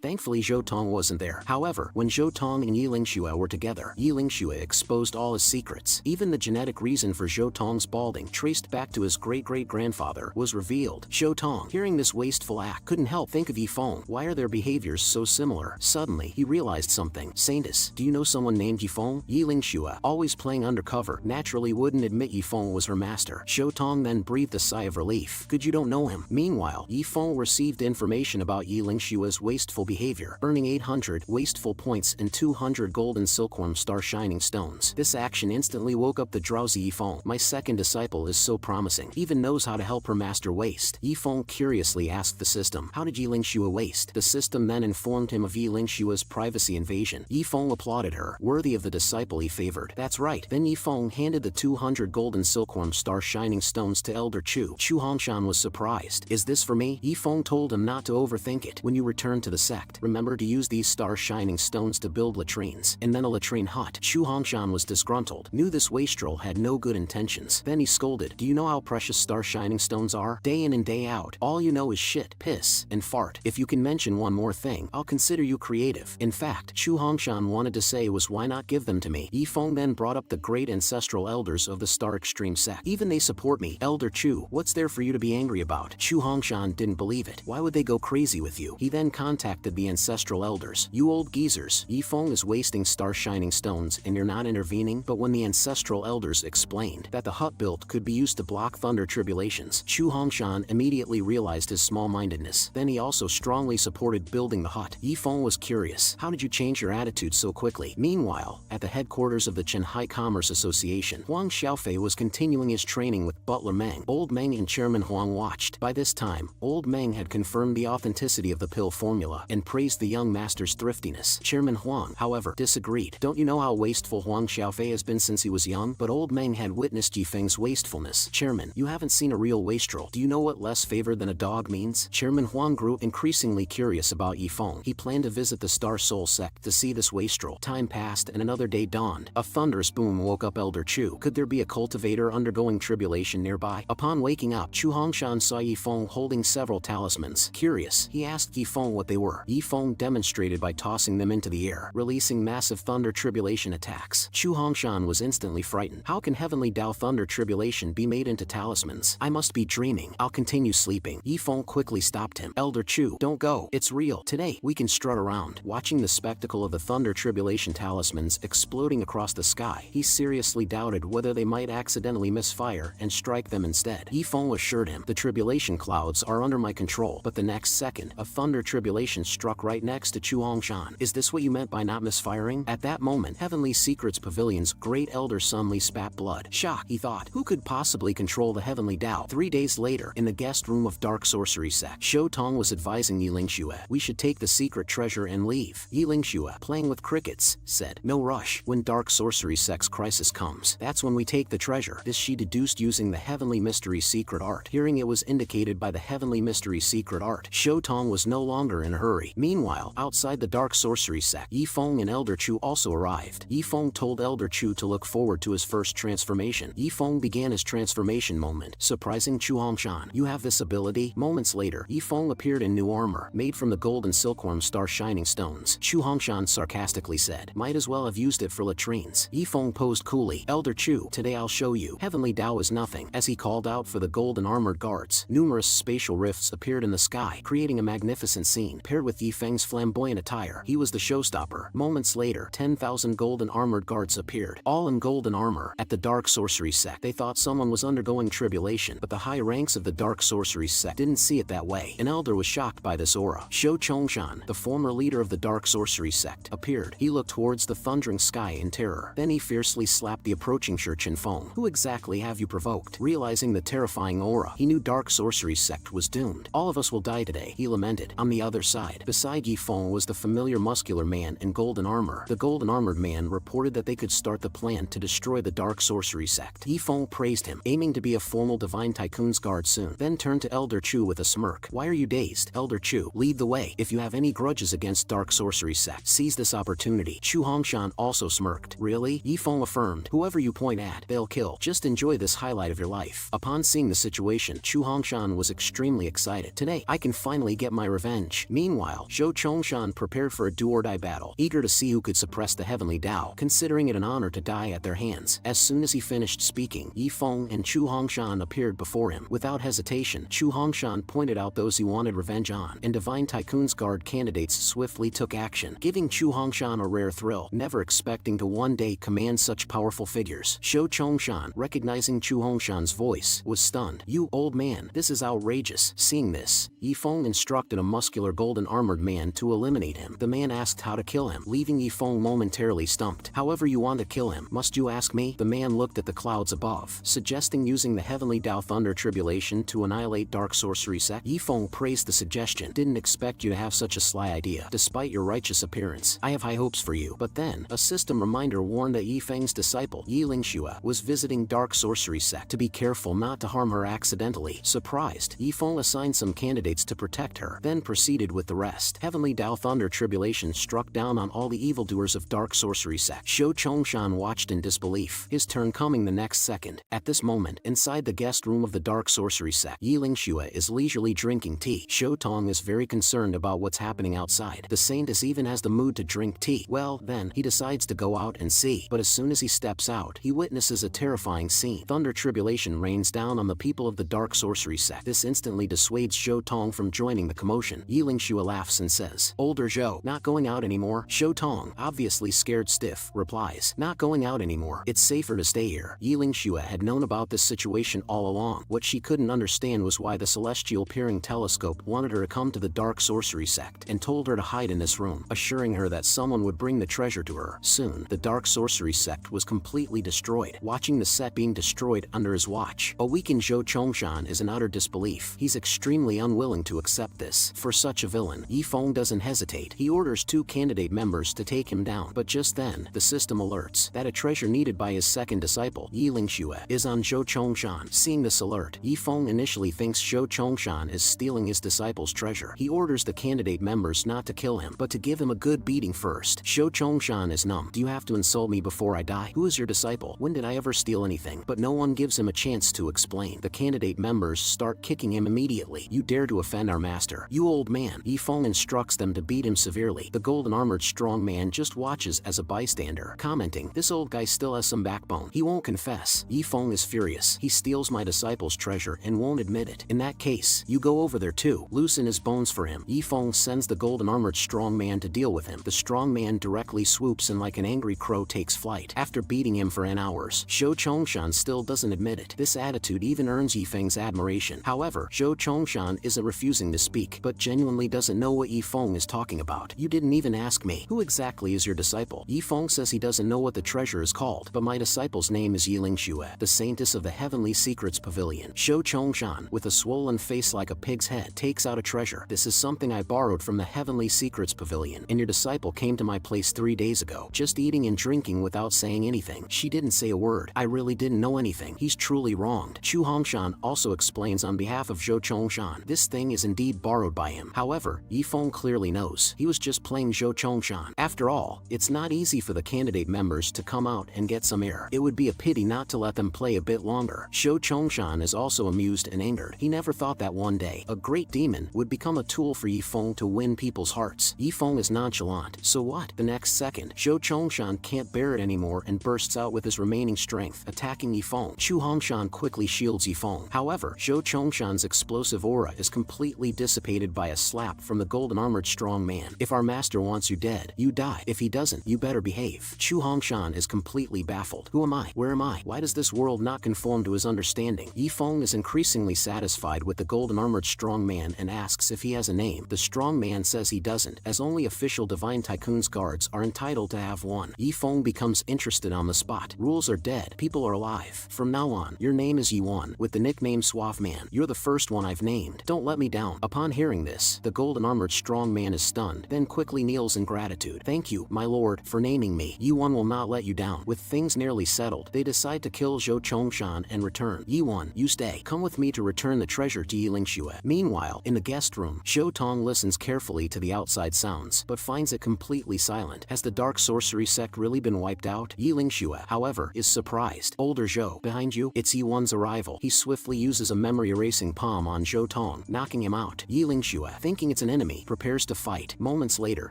Thankfully Zhou Tong wasn't there. However, when Zhou Tong and Yi Lingxue were together, Yi Lingxue exposed all his secrets. Even the genetic reason for Zhou Tong's balding, traced back to his great-great-grandfather, was revealed. Zhou Tong, hearing this wasteful act, couldn't help think of Yi Feng. Why are their behaviors so similar? Suddenly, he realized something. Saintess, do you know someone named Yi Feng? Yi Lingxue, always playing undercover, naturally wouldn't admit Yi Feng was her master. Zhou Tong then breathed a sigh of relief. Good you don't know him. Meanwhile, Yi Feng received information about Yi Lingxue's wasteful behavior, earning 800 wasteful points and 200 golden silkworm star shining stones. This action instantly woke up the drowsy Yi Feng. My second disciple is so promising. Even knows how to help her master waste. Yi Feng curiously asked the system, how did Yi Lingxue waste? The system then informed him of Yi Lingxue's privacy invasion. Yi Feng applauded her, worthy of the disciple he favored. That's right. Then Yi Feng handed the 200 golden silkworm star shining stones to Elder Chu. Chu Hongshan was surprised. Is this for me? Yi Feng told him not to overthink it. When you return to the sect, remember to use these star shining stones to build latrines, and then a latrine hut. Chu Hongshan was disgruntled, knew this wastrel had no good intentions. Then he scolded, do you know how precious star shining stones are? Day in and day out, all you know is shit, piss, and fart. If you can mention one more thing, I'll consider you creative. In fact, Chu Hongshan wanted to say was why not give them to me? Yi Feng then brought up the great ancestral elders of the Star Extreme sect. Even they support me. Elder Chu, what's there for you to be angry about? Chu Hongshan didn't believe it. Why would they go crazy with you? He then contacted the ancestral elders. You old geezers, Yi Feng is wasting star shining stones and you're not intervening. But when the ancestral elders explained that the hut built could be used to block thunder tribulations, Chu Hongshan immediately realized his small-mindedness. Then he also strongly supported building the hut. Yi Feng was curious. How did you change your attitude so quickly? Meanwhile, at the headquarters of the Chenhai Commerce Association, Huang Xiaofei was continuing his training with Butler Meng. Old Meng and Chairman Huang watched. By this time, Old Meng had confirmed the authenticity of the pill formula and praised the young master's thriftiness. Chairman Huang, however, disagreed. Don't you know how wasteful Huang Xiaofei has been since he was young? But Old Meng had witnessed Yi Feng's wastefulness. Chairman, you haven't seen a real wastrel. Do you know what less favored than a dog means? Chairman Huang grew increasingly curious about Yi Feng. He planned to visit the Star Soul sect to see this wastrel. Time passed and another day dawned. A thunderous boom woke up Elder Chu. Could there be a cultivator undergoing tribulation nearby? Upon waking up, Chu Hongshan saw Yi Feng holding several talismans. Curious, he asked Yi Feng what they were. Yi Feng demonstrated by tossing them into the air, releasing massive thunder tribulation attacks. Chu Hongshan was instantly frightened. How can heavenly Dao thunder tribulation be made into talismans? I must be dreaming. I'll continue sleeping. Yi Feng quickly stopped him. Elder Chu, don't go. It's real. Today, we can strut around. Watching the spectacle of the thunder tribulation talismans exploding across the sky, he seriously doubted whether they might accidentally misfire and strike them instead. Yi Feng assured him, the tribulation clouds are under my control. But the next second, a thunder tribulation struck right next to Chu Hongshan. Is this what you meant by not misfiring? At that moment, Heavenly Secrets Pavilion's great elder Sunli spat blood. Shock, he thought. Who could possibly control the heavenly Dao? 3 days later, in the guest room of Dark Sorcery Sect, Zhou Tong was advising Yi Lingxue, we should take the secret treasure and leave. Yi Lingxue, playing with crickets, said, no rush. When Dark Sorcery Sect's crisis comes, that's when we take the treasure. This she deduced using the Heavenly Mystery Secret Art. Hearing it was indicated by the Heavenly Mystery Secret Art, Zhou Tong was no longer in a hurry. Meanwhile, outside the Dark Sorcery Sect, Yi Feng and Elder Chu also arrived. Yi Feng told Elder Chu to look forward to his first transformation. Yi Feng began his transformation moment, surprising Chu Hongshan. You have this ability? Moments later, Yi Feng appeared in new armor, made from the gold and silkworm star shining stones. Chu Hongshan sarcastically said, might as well have used it for latrines. Yi Feng posed coolly. Elder Chu, today I'll show you. Heavenly Dao is nothing. As he called out for the golden armored guards, numerous spatial rifts appeared in the sky, creating a magnificent scene. Paired with Yi Feng's flamboyant attire, he was the showstopper. Moments later, 10,000 golden armored guards appeared, all in golden armor. At the Dark Sorcery Sect, they thought someone was undergoing tribulation, but the high ranks of the Dark Sorcery Sect didn't see it that way. An elder was shocked by this aura. Shou Chongshan, the former leader of the Dark Sorcery Sect, appeared. He looked towards the thundering sky in terror. Then he fiercely slapped the approaching Shi Chen Feng. Who exactly have you provoked? Realizing the terrifying aura, he knew Dark Sorcery Sect was doomed. doomed. All of us will die today, he lamented. On the other side, beside Yifeng was the familiar muscular man in golden armor. The golden armored man reported that they could start the plan to destroy the dark sorcery sect. Yifeng praised him, aiming to be a formal divine tycoon's guard soon, then turned to Elder Chu with a smirk. Why are you dazed? Elder Chu, lead the way. If you have any grudges against dark sorcery sect, seize this opportunity. Chu Hongshan also smirked. Really? Yifeng affirmed. Whoever you point at, they'll kill. Just enjoy this highlight of your life. Upon seeing the situation, Chu Hongshan was extremely excited. Today, I can finally get my revenge. Meanwhile, Zhou Chongshan prepared for a do-or-die battle, eager to see who could suppress the heavenly Tao, considering it an honor to die at their hands. As soon as he finished speaking, Yifeng and Chu Hongshan appeared before him. Without hesitation, Chu Hongshan pointed out those he wanted revenge on, and Divine Tycoon's guard candidates swiftly took action, giving Chu Hongshan a rare thrill, never expecting to one day command such powerful figures. Zhou Chongshan, recognizing Chu Hongshan's voice, was stunned. You old man, this is outrageous. Seeing this, Yifeng instructed a muscular golden armored man to eliminate him. The man asked how to kill him, leaving Yifeng momentarily stumped. However you want to kill him, must you ask me? The man looked at the clouds above, suggesting using the heavenly Tao Thunder Tribulation to annihilate dark sorcery sect. Yifeng praised the suggestion. Didn't expect you to have such a sly idea. Despite your righteous appearance, I have high hopes for you. But then, a system reminder warned that Yifeng's disciple, Yi Lingxue, was visiting dark sorcery sect, to be careful not to harm her accidentally. Surprised, Yifeng assigned some candidates to protect her, then proceeded with the rest. Heavenly Tao Thunder Tribulation struck down on all the evildoers of dark sorcery sect. Zhou Chongshan watched in disbelief, his turn coming the next second. At this moment, inside the guest room of the dark sorcery sect, Yi Lingxue is leisurely drinking tea. Shou Tong is very concerned about what's happening outside. The saint even has the mood to drink tea. Well, then, he decides to go out and see. But as soon as he steps out, he witnesses a terrifying scene. Thunder tribulation rains down on the people of the dark sorcery sect. This instantly dissuades Shou Tong from joining the commotion. Yi Lingxue laughs and says, Older Zhou, not going out anymore? Shou Tong, obviously scared stiff, replies, not going out anymore. It's safer to stay here. Yi Lingxue had known about this situation all along. What she couldn't understand was why the celestial peering telescope wanted her to come to the dark sorcery sect, and told her to hide in this room, assuring her that someone would bring the treasure to her. Soon, the dark sorcery sect was completely destroyed. Watching the set being destroyed under his watch, a weakened Zhou Chongshan is in utter disbelief. He's extremely unwilling to accept this. For such a villain, Yifeng doesn't hesitate. He orders 2 candidate members to take him down. But just then, the system alerts that a treasure needed by his second disciple, Yi Lingxue, is on Zhou Chongshan. Seeing this alert, Yifeng initially thinks Zhou Chongshan is stealing his disciple's treasure. He orders the candidate members not to kill him, but to give him a good beating first. Zhou Chongshan is numb. Do you have to insult me before I die? Who is your disciple? When did I ever steal anything? But no one gives him a chance to explain. The candidate members start kicking him immediately. You dare to offend our master? You old man. Yifeng instructs them to beat him severely. The golden armored strong man just watches as a bystander, commenting, this old guy still has some backbone. He won't confess. Yifeng is furious. He steals my disciple's treasure and won't admit it. In that case, you go over there too. Loosen his bones for him. Yifeng sends the golden armored strong man to deal with him. The strong man directly swoops and like an angry crow takes flight. After beating him for hours, Zhou Chongshan still doesn't admit it. This attitude even earns Yifeng's admiration. However, Zhou Chongshan isn't refusing to speak, but genuinely doesn't know what Yifeng is talking about. You didn't even ask me. Who exactly is your disciple? Yifeng says he doesn't know what the treasure is called, but my disciple's name is Yi Lingxue, the saintess of the Heavenly Secrets Pavilion. Zhou Chongshan, with a swollen face like a pig's head, takes out a treasure. This is something I borrowed from the Heavenly Secrets Pavilion, and your disciple came to my place 3 days ago, just eating and drinking without saying anything. She didn't say a word. I really didn't know anything. He's truly wronged. Chu Hongshan also explains on behalf of Zhou Chongshan. This thing is indeed borrowed by him. However, Yifeng clearly knows. He was just playing Zhou Chongshan. After all, it's not easy for the candidate members to come out and get some air. It would be a pity not to let them play a bit longer. Zhou Chongshan is also amused and angered. He never thought that one day, a great demon would become a tool for Yifeng to win people's hearts. Yifeng is nonchalant. So what? The next second, Zhou Chongshan can't bear it anymore and bursts out with his remaining strength, attacking Yifeng. Chu Hongshan quickly shields Yifeng. However, Zhou Chongshan's explosive aura is completely dissipated by a slap from the golden armored strong man. If our master wants you dead, you die. If he doesn't, you better behave. Chu Hongshan is completely baffled. Who am I? Where am I? Why does this world not conform to his understanding? Yifeng is increasingly satisfied with the golden armored strong man and asks if he has a name. The strong man says he doesn't, as only official Divine Tycoon's guards are entitled to have one. Yifeng becomes interested on the spot. Rules are dead. People are alive. From now on, your name is Yiwan, with the nickname Suave Man. You're the first one I've named. Don't let me down. Upon hearing this, the golden-armored strong man is stunned, then quickly kneels in gratitude. Thank you, my lord, for naming me. Yi-won will not let you down. With things nearly settled, they decide to kill Zhou Chongshan and return. Yi-won, you stay. Come with me to return the treasure to Yilingxue. Meanwhile, in the guest room, Zhou Tong listens carefully to the outside sounds, but finds it completely silent. Has the dark sorcery sect really been wiped out? Yilingxue, however, is surprised. Older Zhou, behind you? It's Yi-won's arrival. He swiftly uses a memory-erasing palm on Zhou Tong, knocking him out. Yilingxue, thinking it's an enemy, prepares to fight. Moments later,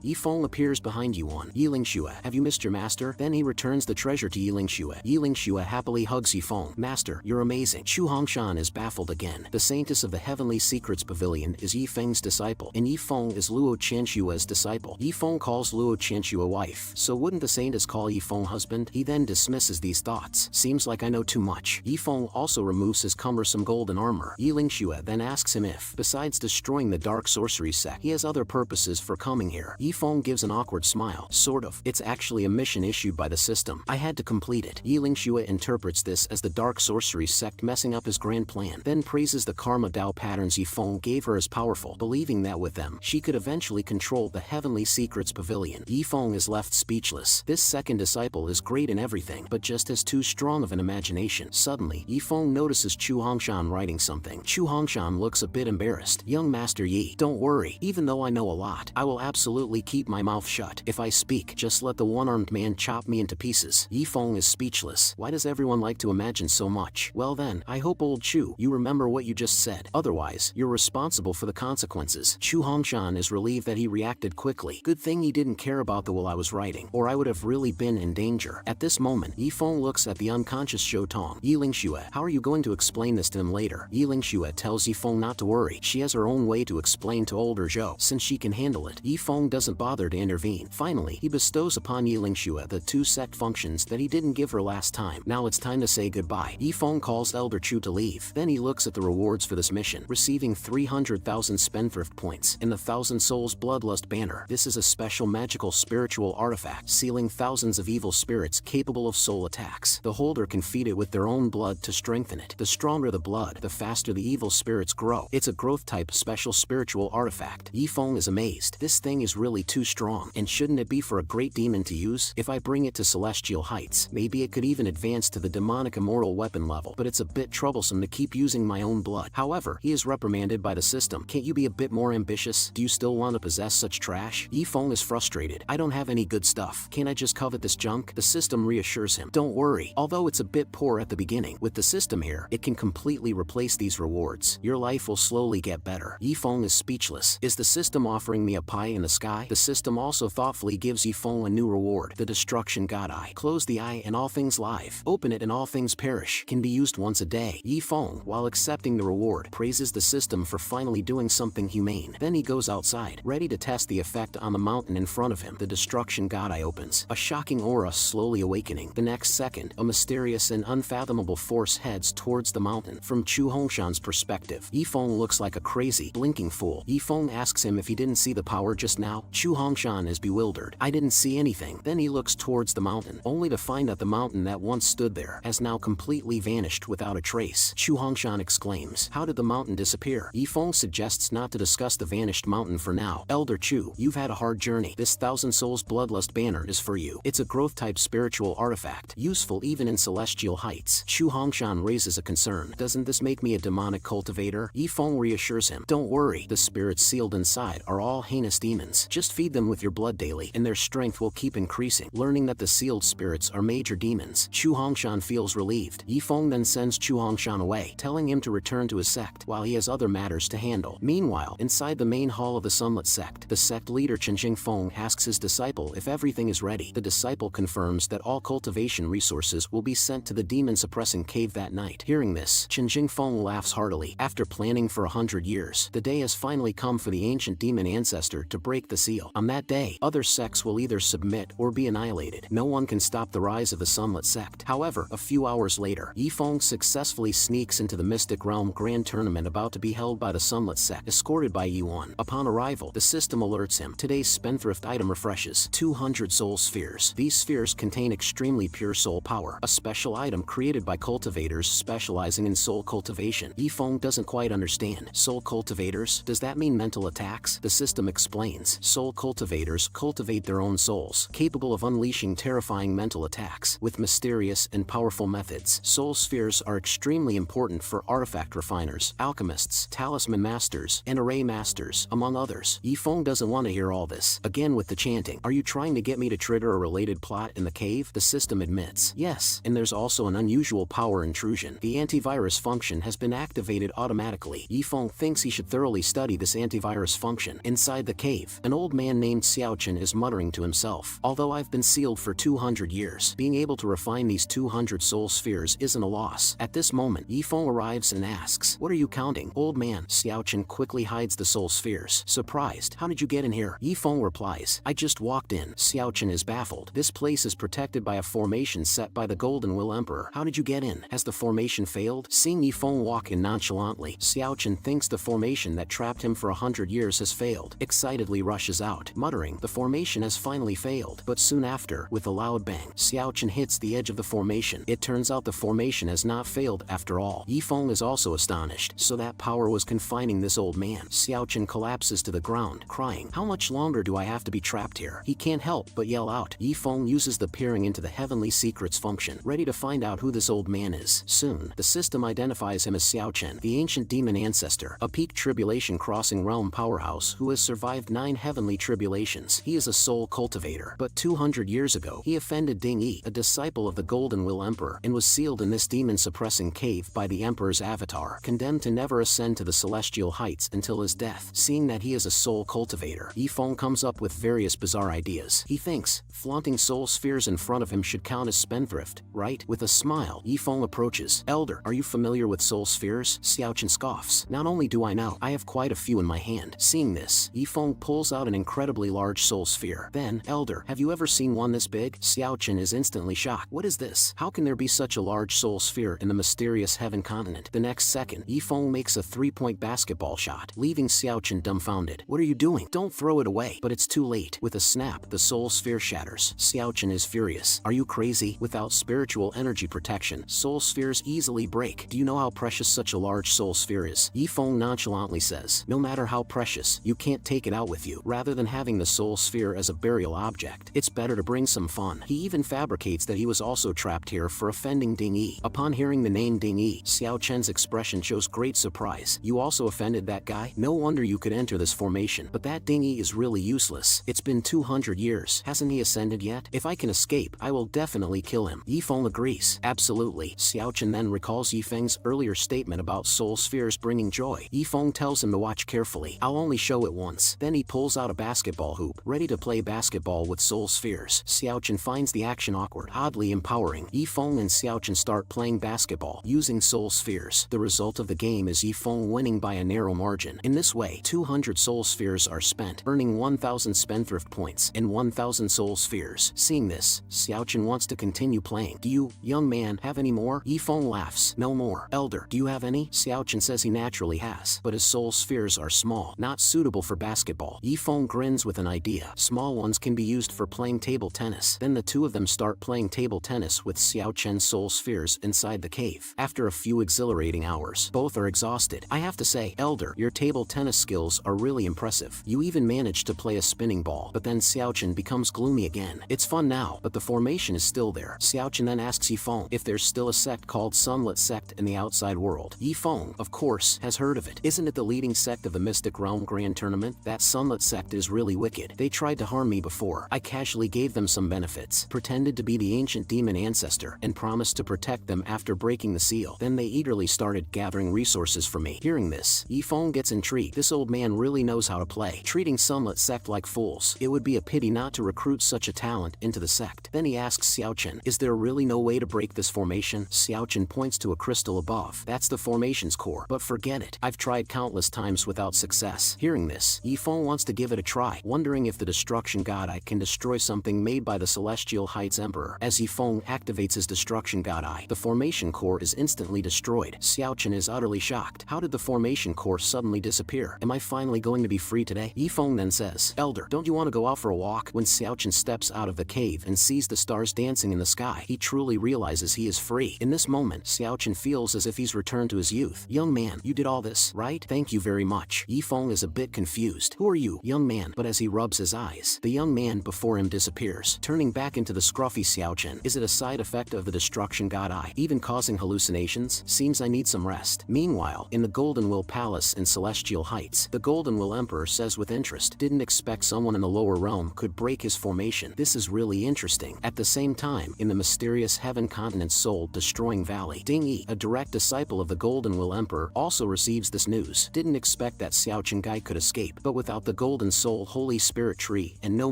Yi-feng appears behind Yi-won. Yilingxue, have you missed your master? Then he returns the treasure to Yilingxue. Yilingxue happily hugs Yi-feng. Master, you're amazing. Chu Hongshan is baffled again. The saintess of the Heavenly Secrets Pavilion is Yi-feng's disciple, and Yi-feng is Luo Qianshua's disciple. Yi-feng calls Luo Qianshua wife, so wouldn't the saintess call Yi-feng husband? He then dismisses these thoughts. Seems like I know too much. Yi-feng also removes his cumbersome golden armor. Yilingxue then asks him if, besides destroying the dark sorcery sect, he has other purposes for coming here. Yi-feng gives an awkward smile. Sort of. It's actually a mission issued by the system. I had to complete it. Yilingxue interprets this as the dark sorcery sect messing up his grand plan, then praises the karma Dao patterns Yi-feng gave her as powerful, believing that with them, she could eventually control the Heavenly Secrets Pavilion. Yi-feng is left speechless. This second disciple is great in everything, but just has too strong of an imagination. Suddenly, Yi-feng notices Chu Hongshan writing something. Chu Hongshan looks a bit embarrassed. Young Master Yi, don't worry. Even though I know a lot, I will absolutely keep my mouth shut. If I speak, just let the one-armed man chop me into pieces. Yi-feng is speechless. Why does everyone like to imagine so much? Well then, I hope old Chu, you remember what you just said. Otherwise, you're responsible for the consequences. Chu Hongshan is relieved that he reacted quickly. Good thing he didn't care about the will I was writing, or I would have really been in danger. At this moment, Yi-feng looks at the unconscious Zhou Tong. Yilingxue, how are you going to explain this to him later? Yilingxue tells Yi-feng not to worry. She has her own way to explain to older Zhou, since she can handle it. Yi-feng doesn't bother to intervene. Finally, he bestows upon Yilingxue the 2 sect functions that he didn't give her last time. Now it's time to say goodbye. Yi-feng calls Elder Chu to leave. Then he looks at the rewards for this mission, receiving 300,000 spendthrift points and the 1,000 Souls Bloodlust banner. This is a special magical spiritual artifact, sealing thousands of evil spirits capable of soul attacks. The holder can feed it with their own blood to strengthen it. The stronger the blood, the faster the evil spirits grow. It's a growth-type special spiritual artifact. Yi-feng is amazed. This thing is really too strong, and shouldn't it be for a great demon to use? If I bring it to celestial heights, maybe it could even advance to the demonic immortal weapon level, but it's a bit troublesome to keep using my own blood. However, he is reprimanded by the system. Can't you be a bit more ambitious? Do you still want to possess such trash? Yi-feng is frustrated. I don't have any good stuff. Can't I just covet this junk? The system reassures him. Don't worry. Although it's a bit poor at the beginning, with the system here, it can completely replace these rewards. Your life will slowly get better. Yi-feng is speechless. Is the system offering me a pie in the sky? The system also thoughtfully gives Yi-feng a new reward. The Destruction God Eye. Close the eye and all things live. Open it and all things perish. Can be used once a day. Yi-feng, while accepting the reward, praises the system for finally doing something humane. Then he goes outside, ready to test the effect on the mountain in front of him. The Destruction God Eye opens, a shocking aura slowly awakening. The next second, a mysterious and unfathomable force heads towards the mountain. From Chu Hongshan's perspective, Yi-feng looks like a crazy, blinking fool. Yi-feng asks him if he didn't see the power just now. Chu Hongshan is bewildered. I didn't see anything. Then he looks towards the mountain, only to find that the mountain that once stood there has now completely vanished without a trace. Chu Hongshan exclaims, how did the mountain disappear? Yi-feng suggests not to discuss the vanished mountain for now. Elder Chu, you've had a hard journey. This 1,000 Souls Bloodlust banner is for you. It's a growth-type spiritual artifact, useful even in celestial heights. Chu Hongshan raises a concern. Doesn't this make me a demonic cultivator? Yi-feng reassures him. Don't worry, the spirits sealed inside are all heinous demons. Just feed them with your blood daily, and their strength will keep increasing. Learning that the sealed spirits are major demons, Chu Hongshan feels relieved. Yi-feng then sends Chu Hongshan away, telling him to return to his sect, while he has other matters to handle. Meanwhile, inside the main hall of the Sunlit sect, the sect leader Chen Jingfeng asks his disciple if everything is ready. The disciple confirms that all cultivation resources will be sent to the demon-suppressing cave that night. Hearing this, Chen Jingfeng laughs heartily. After planning for 100 years, the day has finally come for the ancient demon ancestor to break the seal. On that day, other sects will either submit or be annihilated. No one can stop the rise of the Sunlit sect. However, a few hours later, Yi-feng successfully sneaks into the Mystic Realm Grand Tournament about to be held by the Sunlit sect, escorted by Yi-won. Upon arrival, the system alerts him. Today's spendthrift item refreshes 200 soul spheres. These spheres contain extremely pure soul power, a special item created by cultivators specializing in soul cultivation. Yi-feng doesn't quite understand. Soul cultivators? Does that mean mental attacks? The system explains. Soul cultivators cultivate their own souls, capable of unleashing terrifying mental attacks with mysterious and powerful methods. Soul spheres are extremely important for artifact refiners, alchemists, talisman masters, and array masters, among others. Yifeng doesn't want to hear all this. Again with the chanting. Are you trying to get me to trigger a related plot in the cave? The system admits. Yes, and there's also an unusual power intrusion. The antivirus function has been activated automatically. Yifeng thinks he should thoroughly study this antivirus function. Inside the cave, an old man named Xiaochen is muttering to himself. Although I've been sealed for 200 years, being able to refine these 200 soul spheres isn't a loss. At this moment, Yifeng arrives and asks, "What are you counting, old man?" Xiaochen quickly hides the soul spheres. Surprised, "How did you get in here?" Yifeng replies, "I just walked in." Xiaochen is baffled. This place is protected by a formation set by the Golden Will Emperor. How did you get in? Has the formation failed? Seeing Yifeng walk in nonchalantly, Xiaochen thinks the formation that trapped him for 100 years has failed. Excitedly rushes out, muttering, "The formation has finally failed." But soon after, with a loud bang, Xiaochen hits the edge of the formation. It turns out the formation has not failed after all. Yifeng is also astonished. So that power was confining this old man. Xiaochen collapses to the ground, crying, "How much longer do I have to be trapped here?" He can't help but yell out. Yifeng uses the peering into the heavenly secrets function, ready to find out who this old man is. Soon, the system identifies him as Xiaochen, the ancient demon ancestor, a peak tribulation crossing realm powerhouse who has survived 9 heavenly tribulations. He is a soul cultivator, but 200 years ago, he offended Ding Yi, a disciple of the Golden Will Emperor, and was sealed in this demon-suppressing cave by the Emperor's avatar, condemned to never ascend to the celestial heights until his death. Seeing that he is a soul cultivator, Yifeng comes up with various bizarre ideas. He thinks, flaunting soul spheres in front of him should count as spendthrift, right? With a smile, Yifeng approaches. "Elder, are you familiar with soul spheres?" Xiaochen scoffs. "Not only do I know, I have quite a few in my hand." Seeing this, Yifeng pulls out an incredibly large soul sphere. Then, "Elder, have you ever seen one this big?" Xiaochen is instantly shocked. What is this? How can there be such a large soul sphere in the mysterious heaven continent? The next second, Yifeng makes a 3-point basketball shot, leaving Xiaochen dumbfounded. "What are you doing? Don't throw it away." But it's too late. With a snap, the soul sphere shatters. Xiaochen is furious. "Are you crazy? Without spiritual energy protection, soul spheres easily break. Do you know how precious such a large soul sphere is?" Yifeng nonchalantly says, "No matter how precious, you can't take it out with you. Rather than having the soul sphere as a burial object, it's better to bring some fun." He even fabricates that he was also trapped here for offending Ding Yi. Upon hearing the name Ding Yi, Xiaochen's expression shows great surprise. "You also offended that guy? No wonder you could enter this formation. But that Ding Yi is really useless. It's been 200 years. Hasn't he ascended yet? If I can escape, I will definitely kill him." Yifeng agrees. "Absolutely." Xiaochen then recalls Yifeng's earlier statement about soul spheres bringing joy. Yifeng tells him to watch carefully. "I'll only show it once." Then he pulls out a basketball hoop, ready to play basketball with soul spheres. Xiaochen finds the action awkward, oddly empowering. Yifeng and Xiaochen start playing basketball, using soul spheres. The result of the game is Yifeng winning by a narrow margin. In this way, 200 soul spheres are spent, earning 1,000 spendthrift points and 1,000 soul spheres. Seeing this, Xiaochen wants to continue playing. "Do you, young man, have any more?" Yifeng laughs. "No more." "Elder, do you have any?" Xiaochen says he naturally has, but his soul spheres are small, not suitable for basketball. Yifeng grins with an idea. Small ones can be used for playing table tennis. Then the two of them start playing table tennis with Xiaochen's soul spheres inside the cave. After a few exhilarating hours, both are exhausted. "I have to say, Elder, your table tennis skills are really impressive. You even managed to play a spinning ball." But then Xiaochen becomes gloomy again. "It's fun now, but the formation is still there." Xiaochen then asks Yifeng if there's still a sect called Sunlit Sect in the outside world. Yifeng, of course, has heard of it. "Isn't it the leading sect of the Mystic Realm Grand Tournament? That Sunlit Sect is really wicked. They tried to harm me before. I casually gave them some benefits, pretended to be the ancient demon ancestor, and promised to protect them after breaking the seal. Then they eagerly started gathering resources for me." Hearing this, Yifeng gets intrigued. This old man really knows how to play, treating Sunlit Sect like fools. It would be a pity not to recruit such a talent into the sect. Then he asks Xiaochen, "Is there really no way to break this formation?" Xiaochen points to a crystal above. "That's the formation's core, but forget it. I've tried countless times without success." Hearing this, Yifeng wants to give it a try, wondering if the destruction god eye can destroy something made by the Celestial Heights Emperor. As Yifeng activates his destruction god eye, the formation core is instantly destroyed. Xiaochen is utterly shocked. How did the formation core suddenly disappear? Am I finally going to be free today? Yifeng then says, "Elder, don't you want to go out for a walk?" When Xiaochen steps out of the cave and sees the stars dancing in the sky, he truly realizes he is free. In this moment, Xiaochen feels as if he's returned to his youth. Young man, you did all this, right? Thank you very much. Yifeng is a bit confused. Who are you, young man? But as he rubs his eyes, the young man before him disappears, turning back into the scruffy Xiaochen. Is it a side effect of the destruction god eye, even causing hallucinations? Seems I need some rest. Meanwhile, in the Golden Will Palace in Celestial Heights, the Golden Will Emperor says with interest, didn't expect someone in the lower realm could break his formation. This is really interesting. At the same time, in the mysterious Heaven Continent's soul-destroying valley, Ding Yi, a direct disciple of the Golden Will Emperor, also receives this news. Didn't expect that Xiaochen guy could escape, but without the Golden Soul Holy Spirit Tree and no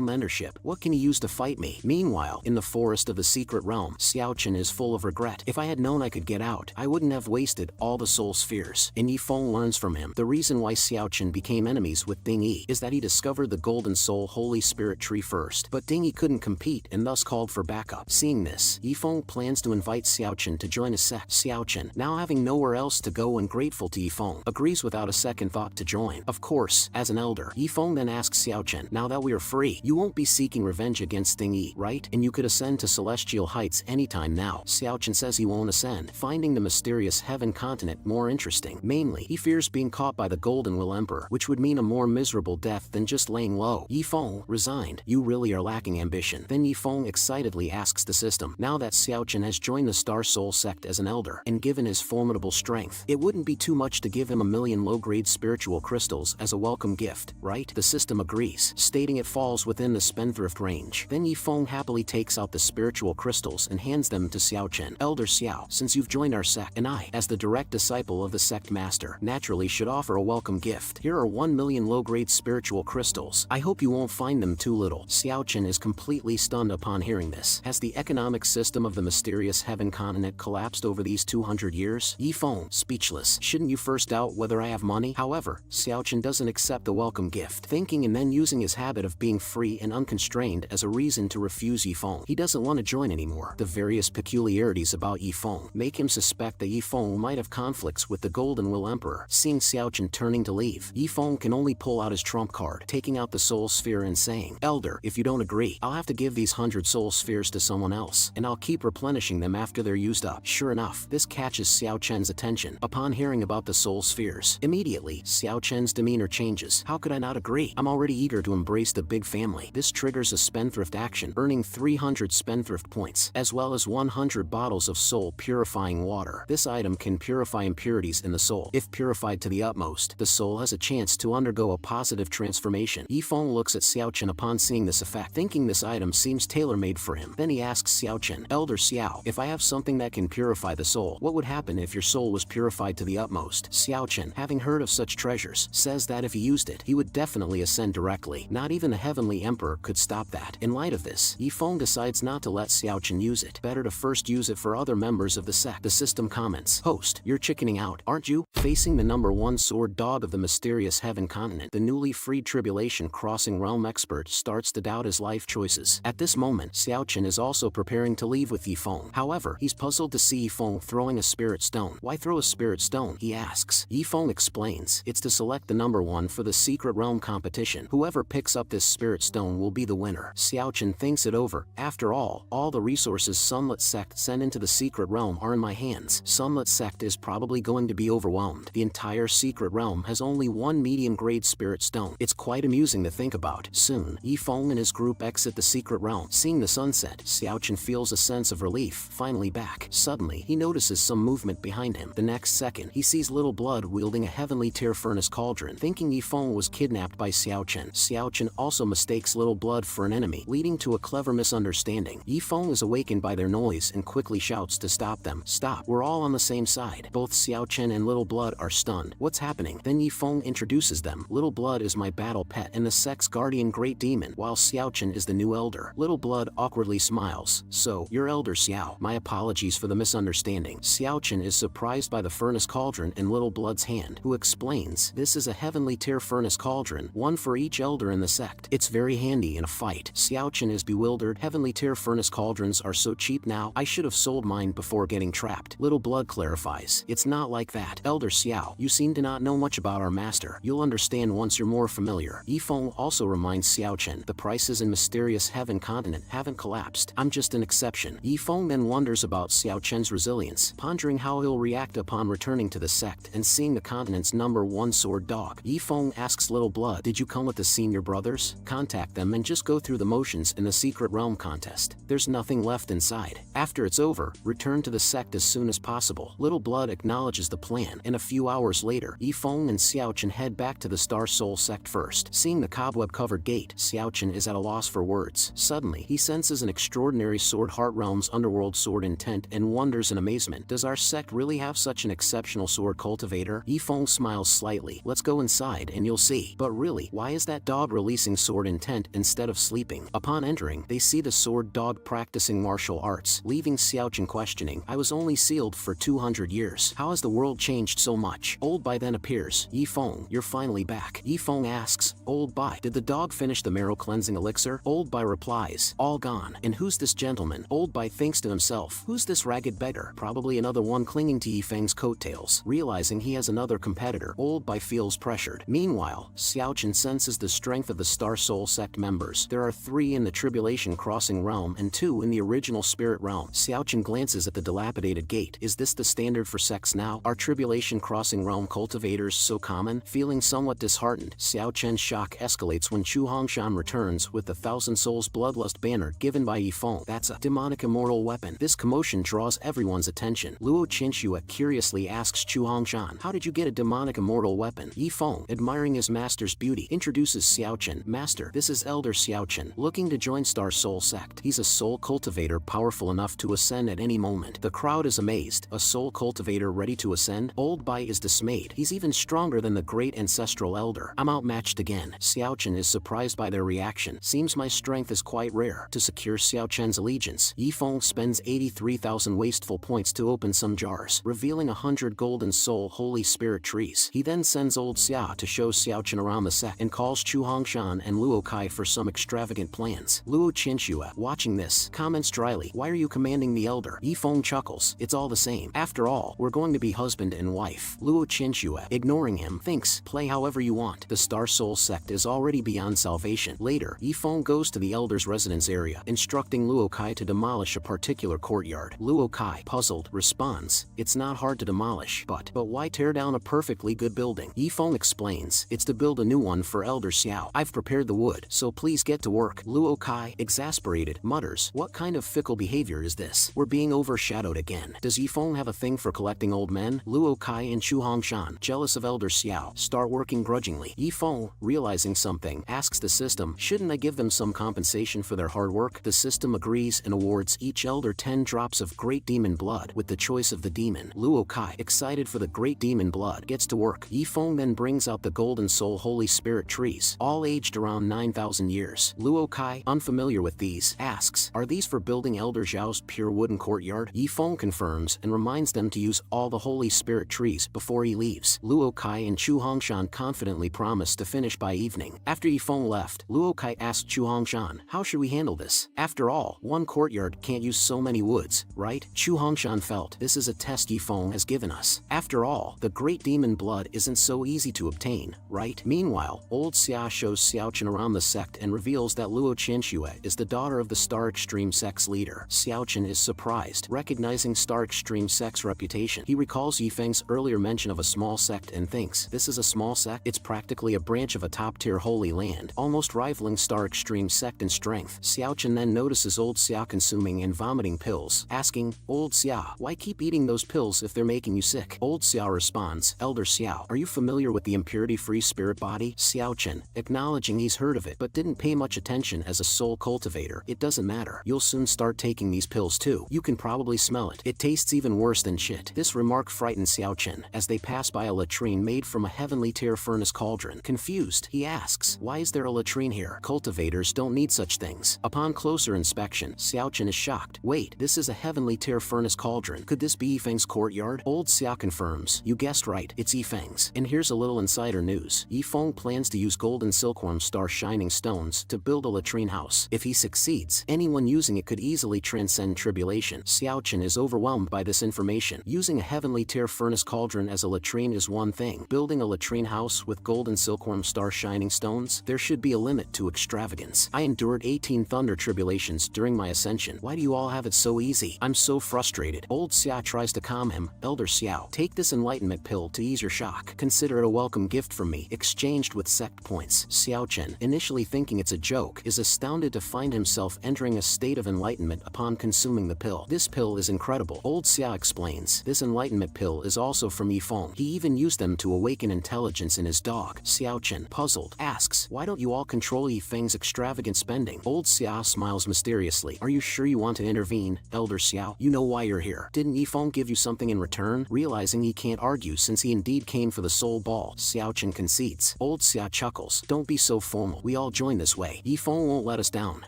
mentorship, what can he use to fight me? Meanwhile, in the forest of the secret realm, Xiaochen is full of regret. If I had known I could get out, I wouldn't have wasted all the soul spheres. And Yifeng learns from him. The reason why Xiaochen became enemies with Ding Yi is that he discovered the Golden Soul Holy Spirit Tree first, but Ding Yi couldn't compete and thus called for backup. Seeing this, Yifeng plans to invite Xiaochen to join his sect. Xiaochen, now having nowhere else to go and grateful to Yifeng, agrees without a second thought to join. Of course, as an elder, Yifeng then asks Xiaochen, now that we are free, you won't be seeking revenge against Ding Yi, right? And you could ascend to Celestial Heights anytime now. Xiaochen says he won't ascend, finding the mysterious Heaven Continent more interesting. Mainly, he fears being caught by the Golden Will Emperor, which would mean a more miserable death than just laying low. Yifeng, resigned. You really are lacking ambition. Then Yifeng excitedly asks the system, now that Xiaochen has joined the Star Soul sect as an elder, and given his formidable strength, it wouldn't be too much to give him 1,000,000 low-grade spiritual crystals as a welcome gift, right? The system agrees, stating it falls within the spendthrift range. Then Yifeng happily takes out the spiritual crystals and hands them to Xiaochen. Elder Xiao, since you've joined our sect, and I, as the direct disciple of the sect master, naturally should offer a welcome gift. Here are 1,000,000 low-grade spiritual crystals. I hope you won't find them too little. Xiaochen is completely stunned upon hearing this. Has the economic system of the mysterious Heaven Continent collapsed over these 200 years? Yifeng, speechless. Shouldn't you first doubt whether I have money? However, Xiaochen doesn't accept the welcome gift, thinking and then using his habit of being free and unconstrained as a reason to refuse Yifeng. He doesn't want to join anymore. The various peculiarities about Yifeng make him suspect that Yifeng might have conflicts with the Golden Will Emperor. Seeing Xiaochen turning to leave, Yifeng can only pull out his trump card, taking out the soul sphere and saying, Elder, if you don't agree, I'll have to give these 100 soul spheres to someone else, and I'll keep replenishing them after they're used up. Sure enough, this catches Xiaochen's attention. Upon hearing about the soul spheres, immediately, Xiaochen's demeanor changes. How could I not agree? I'm already eager to embrace the big family. This triggers a spendthrift action, earning 300 spendthrift points, as well as 100 bottles of soul purifying water. This item can purify impurities in the soul. If purified to the utmost, the soul has a chance to undergo a positive transformation. Yifeng looks at Xiaochen upon seeing this effect, thinking this item seems tailor-made for him. Then he asks Xiaochen, Elder Xiao, if I have something that can purify the soul, what would happen if your soul was purified to the utmost? Xiaochen, having heard of such treasures, says that if he used it, he would definitely ascend directly. Not even the Heavenly Emperor could stop that. In light of this, Yifeng decides not to let Xiaochen use it. Better to first use it for other members of the sect. The system comments, Host, you're chickening out, aren't you? Facing the #1 sword dog of the mysterious Heaven Continent, the newly freed Tribulation Crossing Realm expert starts to doubt his life choices. At this moment, Xiaochen is also preparing to leave with Yifeng. However, he's puzzled to see Yifeng throwing a spirit stone. Why throw a spirit stone? He asks. Yifeng explains, it's to select the #1 for the secret realm competition. Whoever picks up this spirit stone will be the winner. Xiaochen thinks it over. After all the resources Sunlit Sect sent into the secret realm are in my hands. Sunlit Sect is probably going to be overwhelmed. The entire secret realm has only one medium-grade spirit stone. It's quite amusing to think about. Soon, Yifeng and his group exit the secret realm. Seeing the sunset, Xiaochen feels a sense of relief, finally back. Suddenly, he notices some movement behind him. The next second, he sees Little Blood wielding a heavenly tear furnace cauldron. Thinking Yifeng was kidnapped by Xiaochen, Xiaochen also mistakes Little Blood for an enemy, leading to a clever misunderstanding. Yifeng is awakened by their noise and quickly shouts to stop them. Stop, we're all on the same side. Both Xiaochen and Little Blood are stunned. What's happening? Then Yifeng introduces them. Little Blood is my battle pet and the sect's guardian great demon, while Xiaochen is the new elder. Little Blood awkwardly smiles. So, you're Elder Xiao. My apologies for the misunderstanding. Xiaochen is surprised by the furnace cauldron in Little Blood's hand, who explains, this is a heavenly tear furnace cauldron, one for each elder in the sect. It's very handy in a fight. Xiaochen is bewildered. Heavenly tear furnace cauldrons are so cheap now, I should have sold mine before getting trapped. Little Blood clarifies, it's not like that. Elder Xiao, you seem to not know much about our master. You'll understand once you're more familiar. Yifeng also reminds Xiaochen, the prices in mysterious Heaven Continent haven't collapsed. I'm just an exception. Yifeng then wonders about Xiaochen's resilience, pondering how he'll react upon returning returning to the sect and seeing the continent's #1 sword dog. Yifeng asks Little Blood, did you come with the senior brothers? Contact them and just go through the motions in the secret realm contest. There's nothing left inside. After it's over, return to the sect as soon as possible. Little Blood acknowledges the plan, and a few hours later, Yifeng and Xiaochen head back to the Star Soul sect first. Seeing the cobweb-covered gate, Xiaochen is at a loss for words. Suddenly, he senses an extraordinary sword Heart Realm's underworld sword intent and wonders in amazement. Does our sect really have such an exceptional sword cultivator? Yifeng smiles slightly. Let's go inside and you'll see. But really, why is that dog releasing sword intent instead of sleeping? Upon entering, they see the sword dog practicing martial arts, leaving Xiaochen questioning. I was only sealed for 200 years. How has the world changed so much? Old Bai then appears. Yifeng, you're finally back. Yifeng asks, Old Bai, did the dog finish the marrow cleansing elixir? Old Bai replies, all gone. And who's this gentleman? Old Bai thinks to himself, who's this ragged beggar? Probably another one clinging to Yifeng's coattails. Realizing he has another competitor, Old Bai feels pressured. Meanwhile, Xiaochen senses the strength of the Star Soul sect members. There are 3 in the Tribulation Crossing realm and 2 in the original Spirit realm. Xiaochen glances at the dilapidated gate. Is this the standard for sects now? Are Tribulation Crossing realm cultivators so common? Feeling somewhat disheartened, Xiaochen's shock escalates when Chu Hongshan returns with the Thousand Souls Bloodlust banner given by Yifeng. That's a demonic immortal weapon. This commotion draws everyone's attention. Luo Qinshua curiously asks Chu Hongshan, how did you get a demonic immortal weapon? Yifeng, admiring his master's beauty, introduces Xiaochen. Master, this is Elder Xiaochen, looking to join Star Soul sect. He's a soul cultivator powerful enough to ascend at any moment. The crowd is amazed. A soul cultivator ready to ascend? Old Bai is dismayed. He's even stronger than the great ancestral elder. I'm outmatched again. Xiaochen is surprised by their reaction. Seems my strength is quite rare. To secure Xiaochen's allegiance, Yifeng spends 83,000 wasteful points to open some jars, revealing 100 golden soul holy spirit trees. He then sends old Xia to show Xiaochen around the sect and calls Chu Hongshan and Luo Kai for some extravagant plans. Luo Qinshua, watching this, comments dryly, why are you commanding the elder? Yifeng chuckles, it's all the same. After all, we're going to be husband and wife. Luo Qinshua, ignoring him, thinks, play however you want. The Star Soul sect is already beyond salvation. Later, Yifeng goes to the elder's residence area, instructing Luo Kai to demolish a particular courtyard. Luo Kai, puzzled, responds, it's not hard to demolish, but why tear down a perfectly good building? Yifeng explains, it's to build a new one for Elder Xiao. I've prepared the wood, so please get to work. Luo Kai, exasperated, mutters, what kind of fickle behavior is this? We're being overshadowed again. Does Yifeng have a thing for collecting old men? Luo Kai and Chu Hongshan, jealous of Elder Xiao, start working grudgingly. Yifeng, realizing something, asks the system, shouldn't I give them some compensation for their hard work? The system agrees and awards each elder 10 drops of great demon blood with the choice of the demon. Luo Kai, excited for the great demon blood, gets to work. Yifeng then brings out the golden soul holy spirit trees, all aged around 9,000 years. Luo Kai, unfamiliar with these, asks, are these for building Elder Zhao's pure wooden courtyard? Yifeng confirms and reminds them to use all the holy spirit trees before he leaves. Luo Kai and Chu Hongshan confidently promise to finish by evening. After Yifeng left, Luo Kai asked Chu Hongshan, how should we handle this? After all, one courtyard can't use so many woods, right? Chu Hongshan felt, this is a test Yifeng has given us. After all, the great demon blood isn't so easy to obtain, right? Meanwhile, old Xia shows Xiaochen around the sect and reveals that Luo Qinshua is the daughter of the Star Extreme sect's leader. Xiaochen is surprised, recognizing Star Extreme sect's reputation. He recalls Yifeng's earlier mention of a small sect and thinks, this is a small sect? It's practically a branch of a top-tier holy land, almost rivaling Star Extreme sect in strength. Xiaochen then notices old Xia consuming and vomiting pills, asking, old Xia, why keep eating those pills if they're making you sick? Old Xia responds, Elder Xiao, are you familiar with the impurity-free spirit body? Xiaochen, acknowledging he's heard of it but didn't pay much attention as a soul cultivator. It doesn't matter. You'll soon start taking these pills too. You can probably smell it. It tastes even worse than shit. This remark frightens Xiaochen as they pass by a latrine made from a heavenly tier furnace cauldron. Confused, he asks, why is there a latrine here? Cultivators don't need such things. Upon closer inspection, Xiaochen is shocked. Wait, this is a heavenly tier furnace cauldron. Could this be Yifeng's courtyard? Old Xia confirms, you guessed right, it's Yifeng's. And here's a little insider news. Yifeng plans to use golden silkworm star shining stones to build a latrine house. If he succeeds, anyone using it could easily transcend tribulation. Xiaochen is overwhelmed by this information. Using a heavenly tier furnace cauldron as a latrine is one thing. Building a latrine house with golden silkworm star shining stones? There should be a limit to extravagance. I endured 18 thunder tribulations during my ascension. Why do you all have it so easy? I'm so frustrated. Old Xia tries to calm him. Elder Xiao Xiao. Take this enlightenment pill to ease your shock. Consider it a welcome gift from me, exchanged with sect points. Xiao Chen, initially thinking it's a joke, is astounded to find himself entering a state of enlightenment upon consuming the pill. This pill is incredible. Old Xiao explains, this enlightenment pill is also from Yifeng. He even used them to awaken intelligence in his dog. Xiao Chen, puzzled, asks, why don't you all control Yifeng's extravagant spending? Old Xiao smiles mysteriously. Are you sure you want to intervene, Elder Xiao? You know why you're here. Didn't Yifeng give you something in return? Realizing he can't argue since he indeed came for the soul ball, Xiao Chen concedes. Old Xiao chuckles. Don't be so formal. We all join this way. Yifeng won't let us down.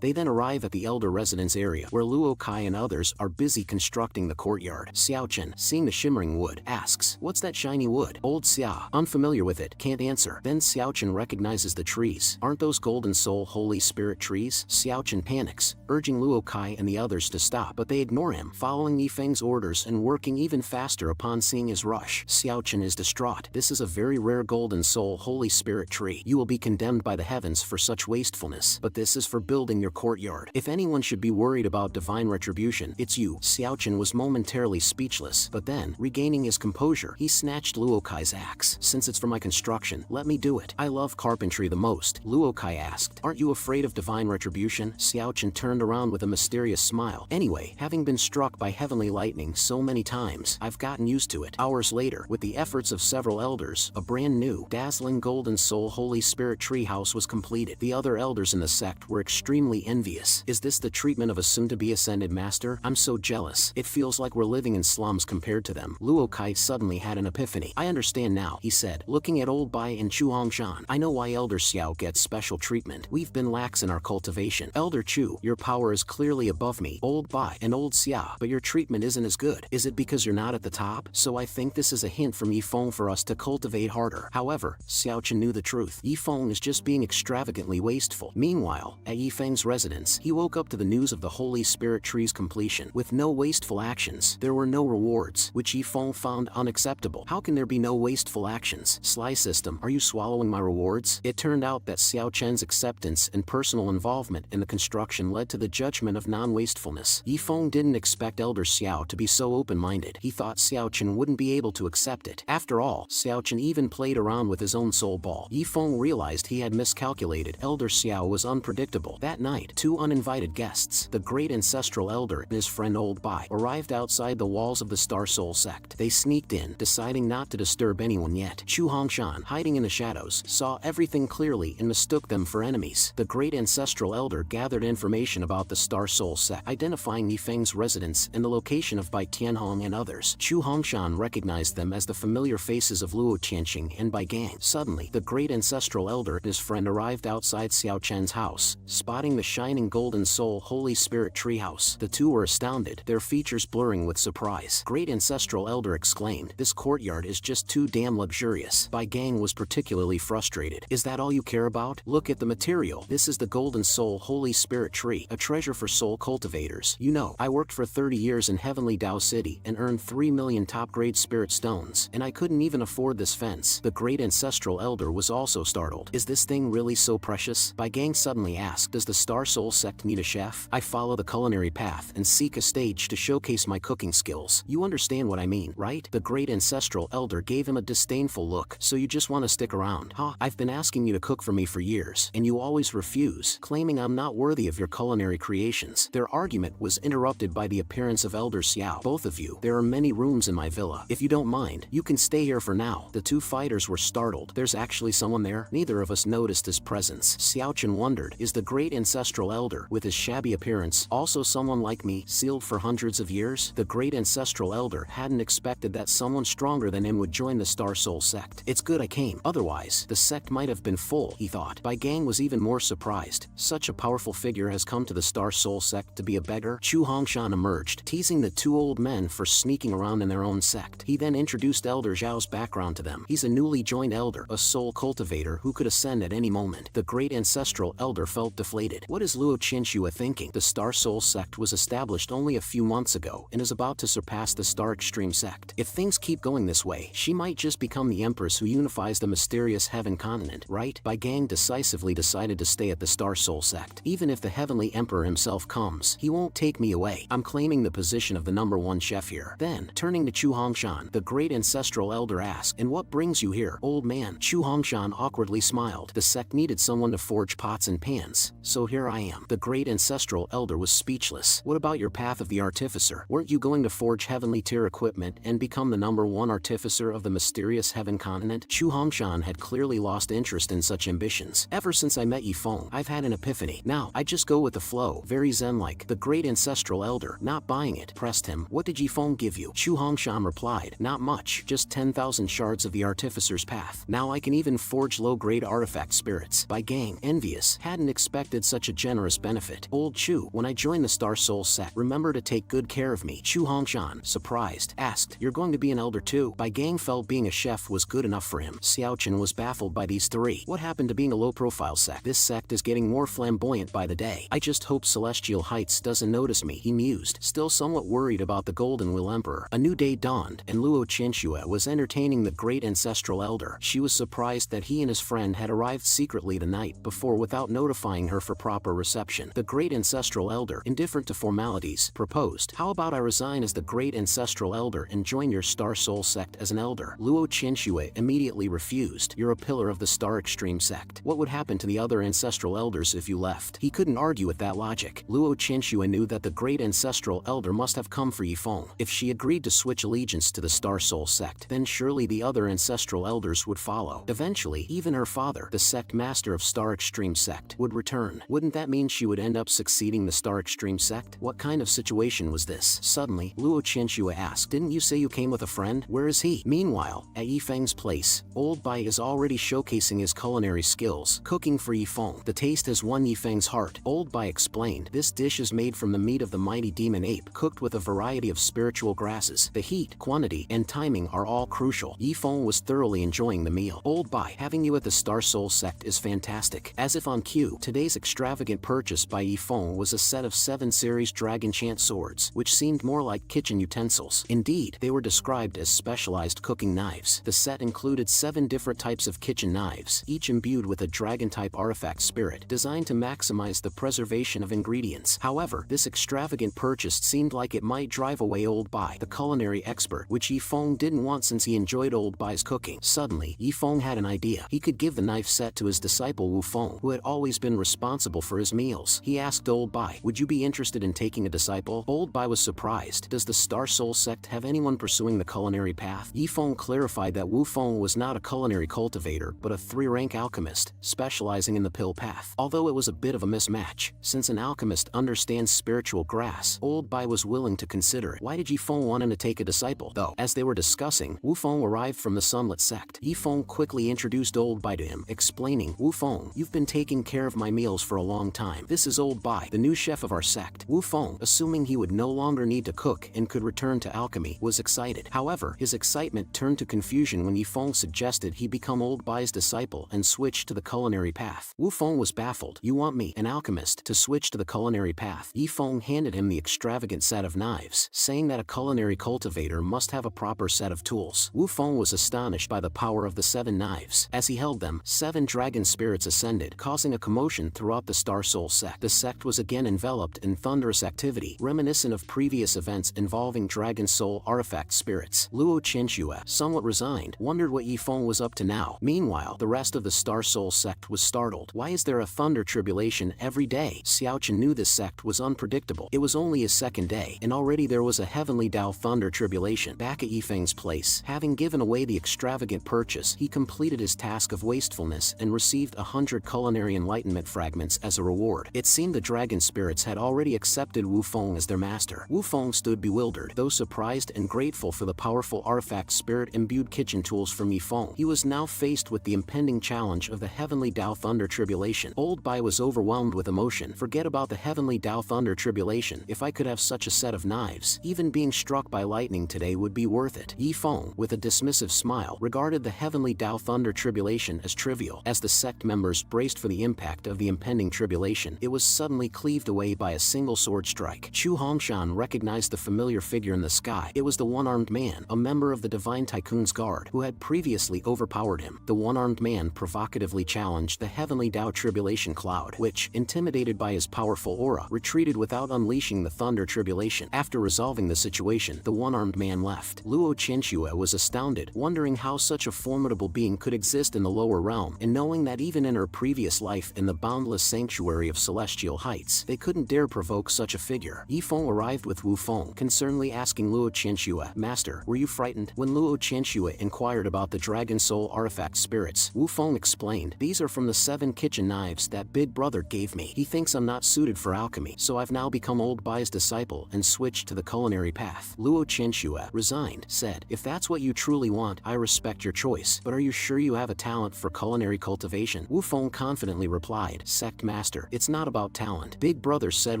They then arrive at the elder residence area, where Luo Kai and others are busy constructing the courtyard. Xiao Chen, seeing the shimmering wood, asks, what's that shiny wood? Old Xiao, unfamiliar with it, can't answer. Then Xiao Chen recognizes the trees. Aren't those Golden Soul Holy Spirit trees? Xiao Chen panics, urging Luo Kai and the others to stop, but they ignore him, following Yifeng's orders and working even faster upon seeing his rush. Xiao Chen is distraught. This is a very rare Golden Soul Holy Spirit tree. You will be condemned by the heavens for such wastefulness, but this is for building your courtyard. If anyone should be worried about divine retribution, it's you. Xiao Chen was momentarily speechless, but then, regaining his composure, he snatched Luo Kai's axe. Since it's for my construction, let me do it. I love carpentry the most, Luo Kai asked. Aren't you afraid of divine retribution? Xiao Chen turned around with a mysterious smile. Anyway, having been struck by heavenly lightning so many times, I've gotten used to it. Hours later, with the efforts of several elders, a brand new, dazzling Golden Soul Holy Spirit treehouse was completed. The other elders in the sect were extremely envious. Is this the treatment of a soon-to-be ascended master? I'm so jealous. It feels like we're living in slums compared to them. Luo Kai suddenly had an epiphany. I understand now, he said, looking at Old Bai and Chu Hongshan. I know why Elder Xiao gets special treatment. We've been lax in our cultivation. Elder Chu, your power is clearly above me, Old Bai and Old Xiao, but your treatment isn't as good. Is it because you're not at the top? So I think this is a hint from Yifeng for us to cultivate harder. However, Xiao Chen knew the truth. Yifeng is just being extravagantly wasteful. Meanwhile, at Yifeng's residence, he woke up to the news of the Holy Spirit tree's completion. With no wasteful actions, there were no rewards, which Yifeng found unacceptable. How can there be no wasteful actions? Sly system, are you swallowing my rewards? It turned out that Xiao Chen's acceptance and personal involvement in the construction led to the judgment of non-wastefulness. Yifeng didn't expect Elder Xiao to be so open-minded. He thought Xiao Chen wouldn't be able to accept it. After all, Xiao Chen even played around with his own soul ball. Yifeng realized he had miscalculated. Elder Xiao was unpredictable. That night, two uninvited guests, the great ancestral elder and his friend Old Bai, arrived outside the walls of the Star Soul sect. They sneaked in, deciding not to disturb anyone yet. Chu Hongshan, hiding in the shadows, saw everything clearly and mistook them for enemies. The great ancestral elder gathered information about the Star Soul sect, identifying Yifeng's residence and the location of Bai Tianhong and others. Chu Hongshan recognized them as the familiar faces of Luo Qianxing and Bai Gang. Suddenly, the great ancestral elder and his friend arrived outside Xiao Chen's house, spotting the shining Golden Soul Holy Spirit treehouse. The two were astounded, their features blurring with surprise. Great ancestral elder exclaimed, this courtyard is just too damn luxurious. Bai Gang was particularly frustrated. Is that all you care about? Look at the material. This is the Golden Soul Holy Spirit tree, a treasure for soul cultivators. You know, I worked for 30 years in Heavenly Dao City and earned 3 million top-grade spirit stones, and I couldn't even afford this fence. The great ancestral elder was also startled. Is this thing really so precious? Bai Gang suddenly asked, does the Star Soul sect need a chef? I follow the culinary path and seek a stage to showcase my cooking skills. You understand what I mean, right? The great ancestral elder gave him a disdainful look. So you just want to stick around, huh? I've been asking you to cook for me for years, and you always refuse, claiming I'm not worthy of your culinary creations. Their argument was interrupted by the appearance of Elder Xiao. Both of you, there are many rooms in my villa. If you don't mind, you can stay here for now. The two fighters were startled. There's actually someone there? Neither of us noticed his presence. Xiao Chen wondered, is the great ancestral elder, with his shabby appearance, also someone like me, sealed for hundreds of years? The great ancestral elder hadn't expected that someone stronger than him would join the Star Soul sect. It's good I came, otherwise, the sect might have been full, he thought. Bai Gang was even more surprised. Such a powerful figure has come to the Star Soul sect to be a beggar? Chu Hongshan emerged, teasing the two old men for sneaking around in their own sect. He then introduced Elder Zhao's background to them. He's a newly joined elder, a soul cultivator who could ascend at any moment. The great ancestral elder felt deflated. What is Luo Qianxue thinking? The Star Soul sect was established only a few months ago and is about to surpass the Star Extreme sect. If things keep going this way, she might just become the empress who unifies the mysterious Heaven continent, right? Bai Gang decisively decided to stay at the Star Soul sect. Even if the Heavenly Emperor himself comes, he won't take me away. I'm claiming the position of the #1 chef here. Then, turning to Chu Hongshan, the great ancestral elder asked. And what brings you here, old man? Chu Hongshan awkwardly smiled. The sect needed someone to forge pots and pans, so here I am. The great ancestral elder was speechless. What about your path of the artificer? Weren't you going to forge heavenly tier equipment and become the #1 artificer of the mysterious heaven continent? Chu Hongshan had clearly lost interest in such ambitions. Ever since I met Yifeng, I've had an epiphany. Now, I just go with the flow, very zen-like. The great ancestral elder, not buying it, pressed him. What did Yifeng give you? Chu Hongshan replied, not much, just 10,000 shards of the artificer's path. Now I can even forge low-grade artifact spirits. By gang, envious, hadn't expected such a generous benefit. Old Chu, when I join the Star Soul sect, remember to take good care of me. Chu Hongshan, surprised, asked, you're going to be an elder too? By gang felt being a chef was good enough for him. Xiaochen was baffled by these three. What happened to being a low-profile sect? This sect is getting more flamboyant by the day. I just hope Celestial Heights doesn't notice me, he mused, still somewhat worried about the Golden Will Emperor. A new day dawned, and Luo Qianxue was entertaining the great ancestral elder. She was surprised that he and his friend had arrived secretly the night before without notifying her for proper reception. The great ancestral elder, indifferent to formalities, proposed, how about I resign as the great ancestral elder and join your Star Soul sect as an elder? Luo Qianxue immediately refused. You're a pillar of the Star Extreme sect. What would happen to the other ancestral elders if you left? He couldn't argue with that logic. Luo Qianxue knew that the great ancestral elder must have come for Yifeng. If she agreed to switch allegiance to the Star Soul sect, then surely the other ancestral elders would follow. Eventually, even her father, the sect master of Star Extreme sect, would return. Wouldn't that mean she would end up succeeding the Star Extreme sect? What kind of situation was this? Suddenly, Luo Qianxue asked, didn't you say you came with a friend? Where is he? Meanwhile, at Yifeng's place, Old Bai is already showcasing his culinary skills, cooking for Yifeng. The taste has won Yifeng's heart. Old Bai explained, this dish is made from the meat of the mighty demon ape, cooked with a variety of spiritual grasses. The heat, quantity, and timing are all crucial. Yifeng was thoroughly enjoying the meal. Old Bai, having you at the Star Soul sect is fantastic. As if on cue, today's extravagant purchase by Yifeng was a set of 7 series Dragon Chant swords, which seemed more like kitchen utensils. Indeed, they were described as specialized cooking knives. The set included 7 different types of kitchen knives, each imbued with a dragon-type artifact spirit, designed to maximize the preservation of ingredients. However, this extravagant purchase seemed like it might drive away Old Bai, the culinary expert, which Yifeng didn't want since he enjoyed Old Bai's cooking. Suddenly, Yifeng had an idea. He could give the knife set to his disciple Wu Feng, who had always been responsible for his meals. He asked Old Bai, would you be interested in taking a disciple? Old Bai was surprised. Does the Star Soul sect have anyone pursuing the culinary path? Yifeng clarified that Wu Feng was not a culinary cultivator, but a 3-rank alchemist, specializing in the pill path. Although it was a bit of a mismatch, since an alchemist understands spiritual grass, Old Bai was willing to consider it. Why did Yifeng want him to take a disciple, though? As they were discussing, Wu Feng arrived from the Sunlit sect. Yifeng quickly introduced Old Bai to him, explaining, Wu Feng, you've been taking care of my meals for a long time. This is Old Bai, the new chef of our sect. Wu Feng, assuming he would no longer need to cook and could return to alchemy, was excited. However, his excitement turned to confusion when Yifeng suggested he become Old Bai's disciple and switch to the culinary path. Wu Feng was baffled. You want me, an alchemist, to switch to the culinary path? Yifeng handed him the extravagant set of knives, saying that a culinary cultivator must have a proper set of tools. Wu Feng was astonished by the power of the 7 knives. As he held them, 7 dragon spirits ascended, causing a commotion throughout the Star Soul sect. The sect was again enveloped in thunderous activity, reminiscent of previous events involving dragon soul artifact spirits. Luo Qianxue, somewhat resigned, wondered what Yifeng was up to now. Meanwhile, the rest of the Star Soul sect was startled. Why is there a thunder tribulation every day? Xiaochen knew this sect was unpredictable. It was only his 2nd day, and already there was a heavenly Dao thunder tribulation. Back at Yifeng's place, having given away the extravagant purchase, he completed his task of wastefulness and received 100 culinary enlightenment fragments as a reward. It seemed the dragon spirits had already accepted Wu Feng as their master. Wu Feng stood bewildered, though surprised and grateful for the powerful artifact spirit-imbued kitchen tools from Yifeng. He was now faced with the impending challenge of the heavenly Dao thunder tribulation. Old Bai was overwhelmed with emotion. Forget about the heavenly Dao thunder tribulation. If I could have such a set of knives, even being struck by lightning today would be worth it. Yifeng, with a dismissive smile, regarded the heavenly Dao thunder tribulation as trivial. As the sect members braced for the impact of the impending tribulation, it was suddenly cleaved away by a single sword strike. Chu Hongshan recognized the familiar figure in the sky. It was the one-armed man, a member of the Divine Tycoon's guard, who had previously overpowered him. The one-armed man provocatively challenged the heavenly Dao tribulation cloud, which, intimidated by his powerful aura, retreated without unleashing the thunder tribulation. After resolving the situation, the one-armed armed man left. Luo Qianxue was astounded, wondering how such a formidable being could exist in the lower realm, and knowing that even in her previous life in the boundless sanctuary of celestial heights, they couldn't dare provoke such a figure. Yifeng arrived with Wu Feng, concernedly asking Luo Qianxue, "Master, were you frightened?" When Luo Qianxue inquired about the Dragon Soul artifact spirits, Wu Feng explained, "These are from the 7 kitchen knives that Big Brother gave me. He thinks I'm not suited for alchemy, so I've now become Old Bai's disciple and switched to the culinary path." Luo Qianxue, resigned, said, "If that's what you truly want, I respect your choice, but are you sure you have a talent for culinary cultivation?" Wu Feng confidently replied, "Sect Master, it's not about talent. Big Brother said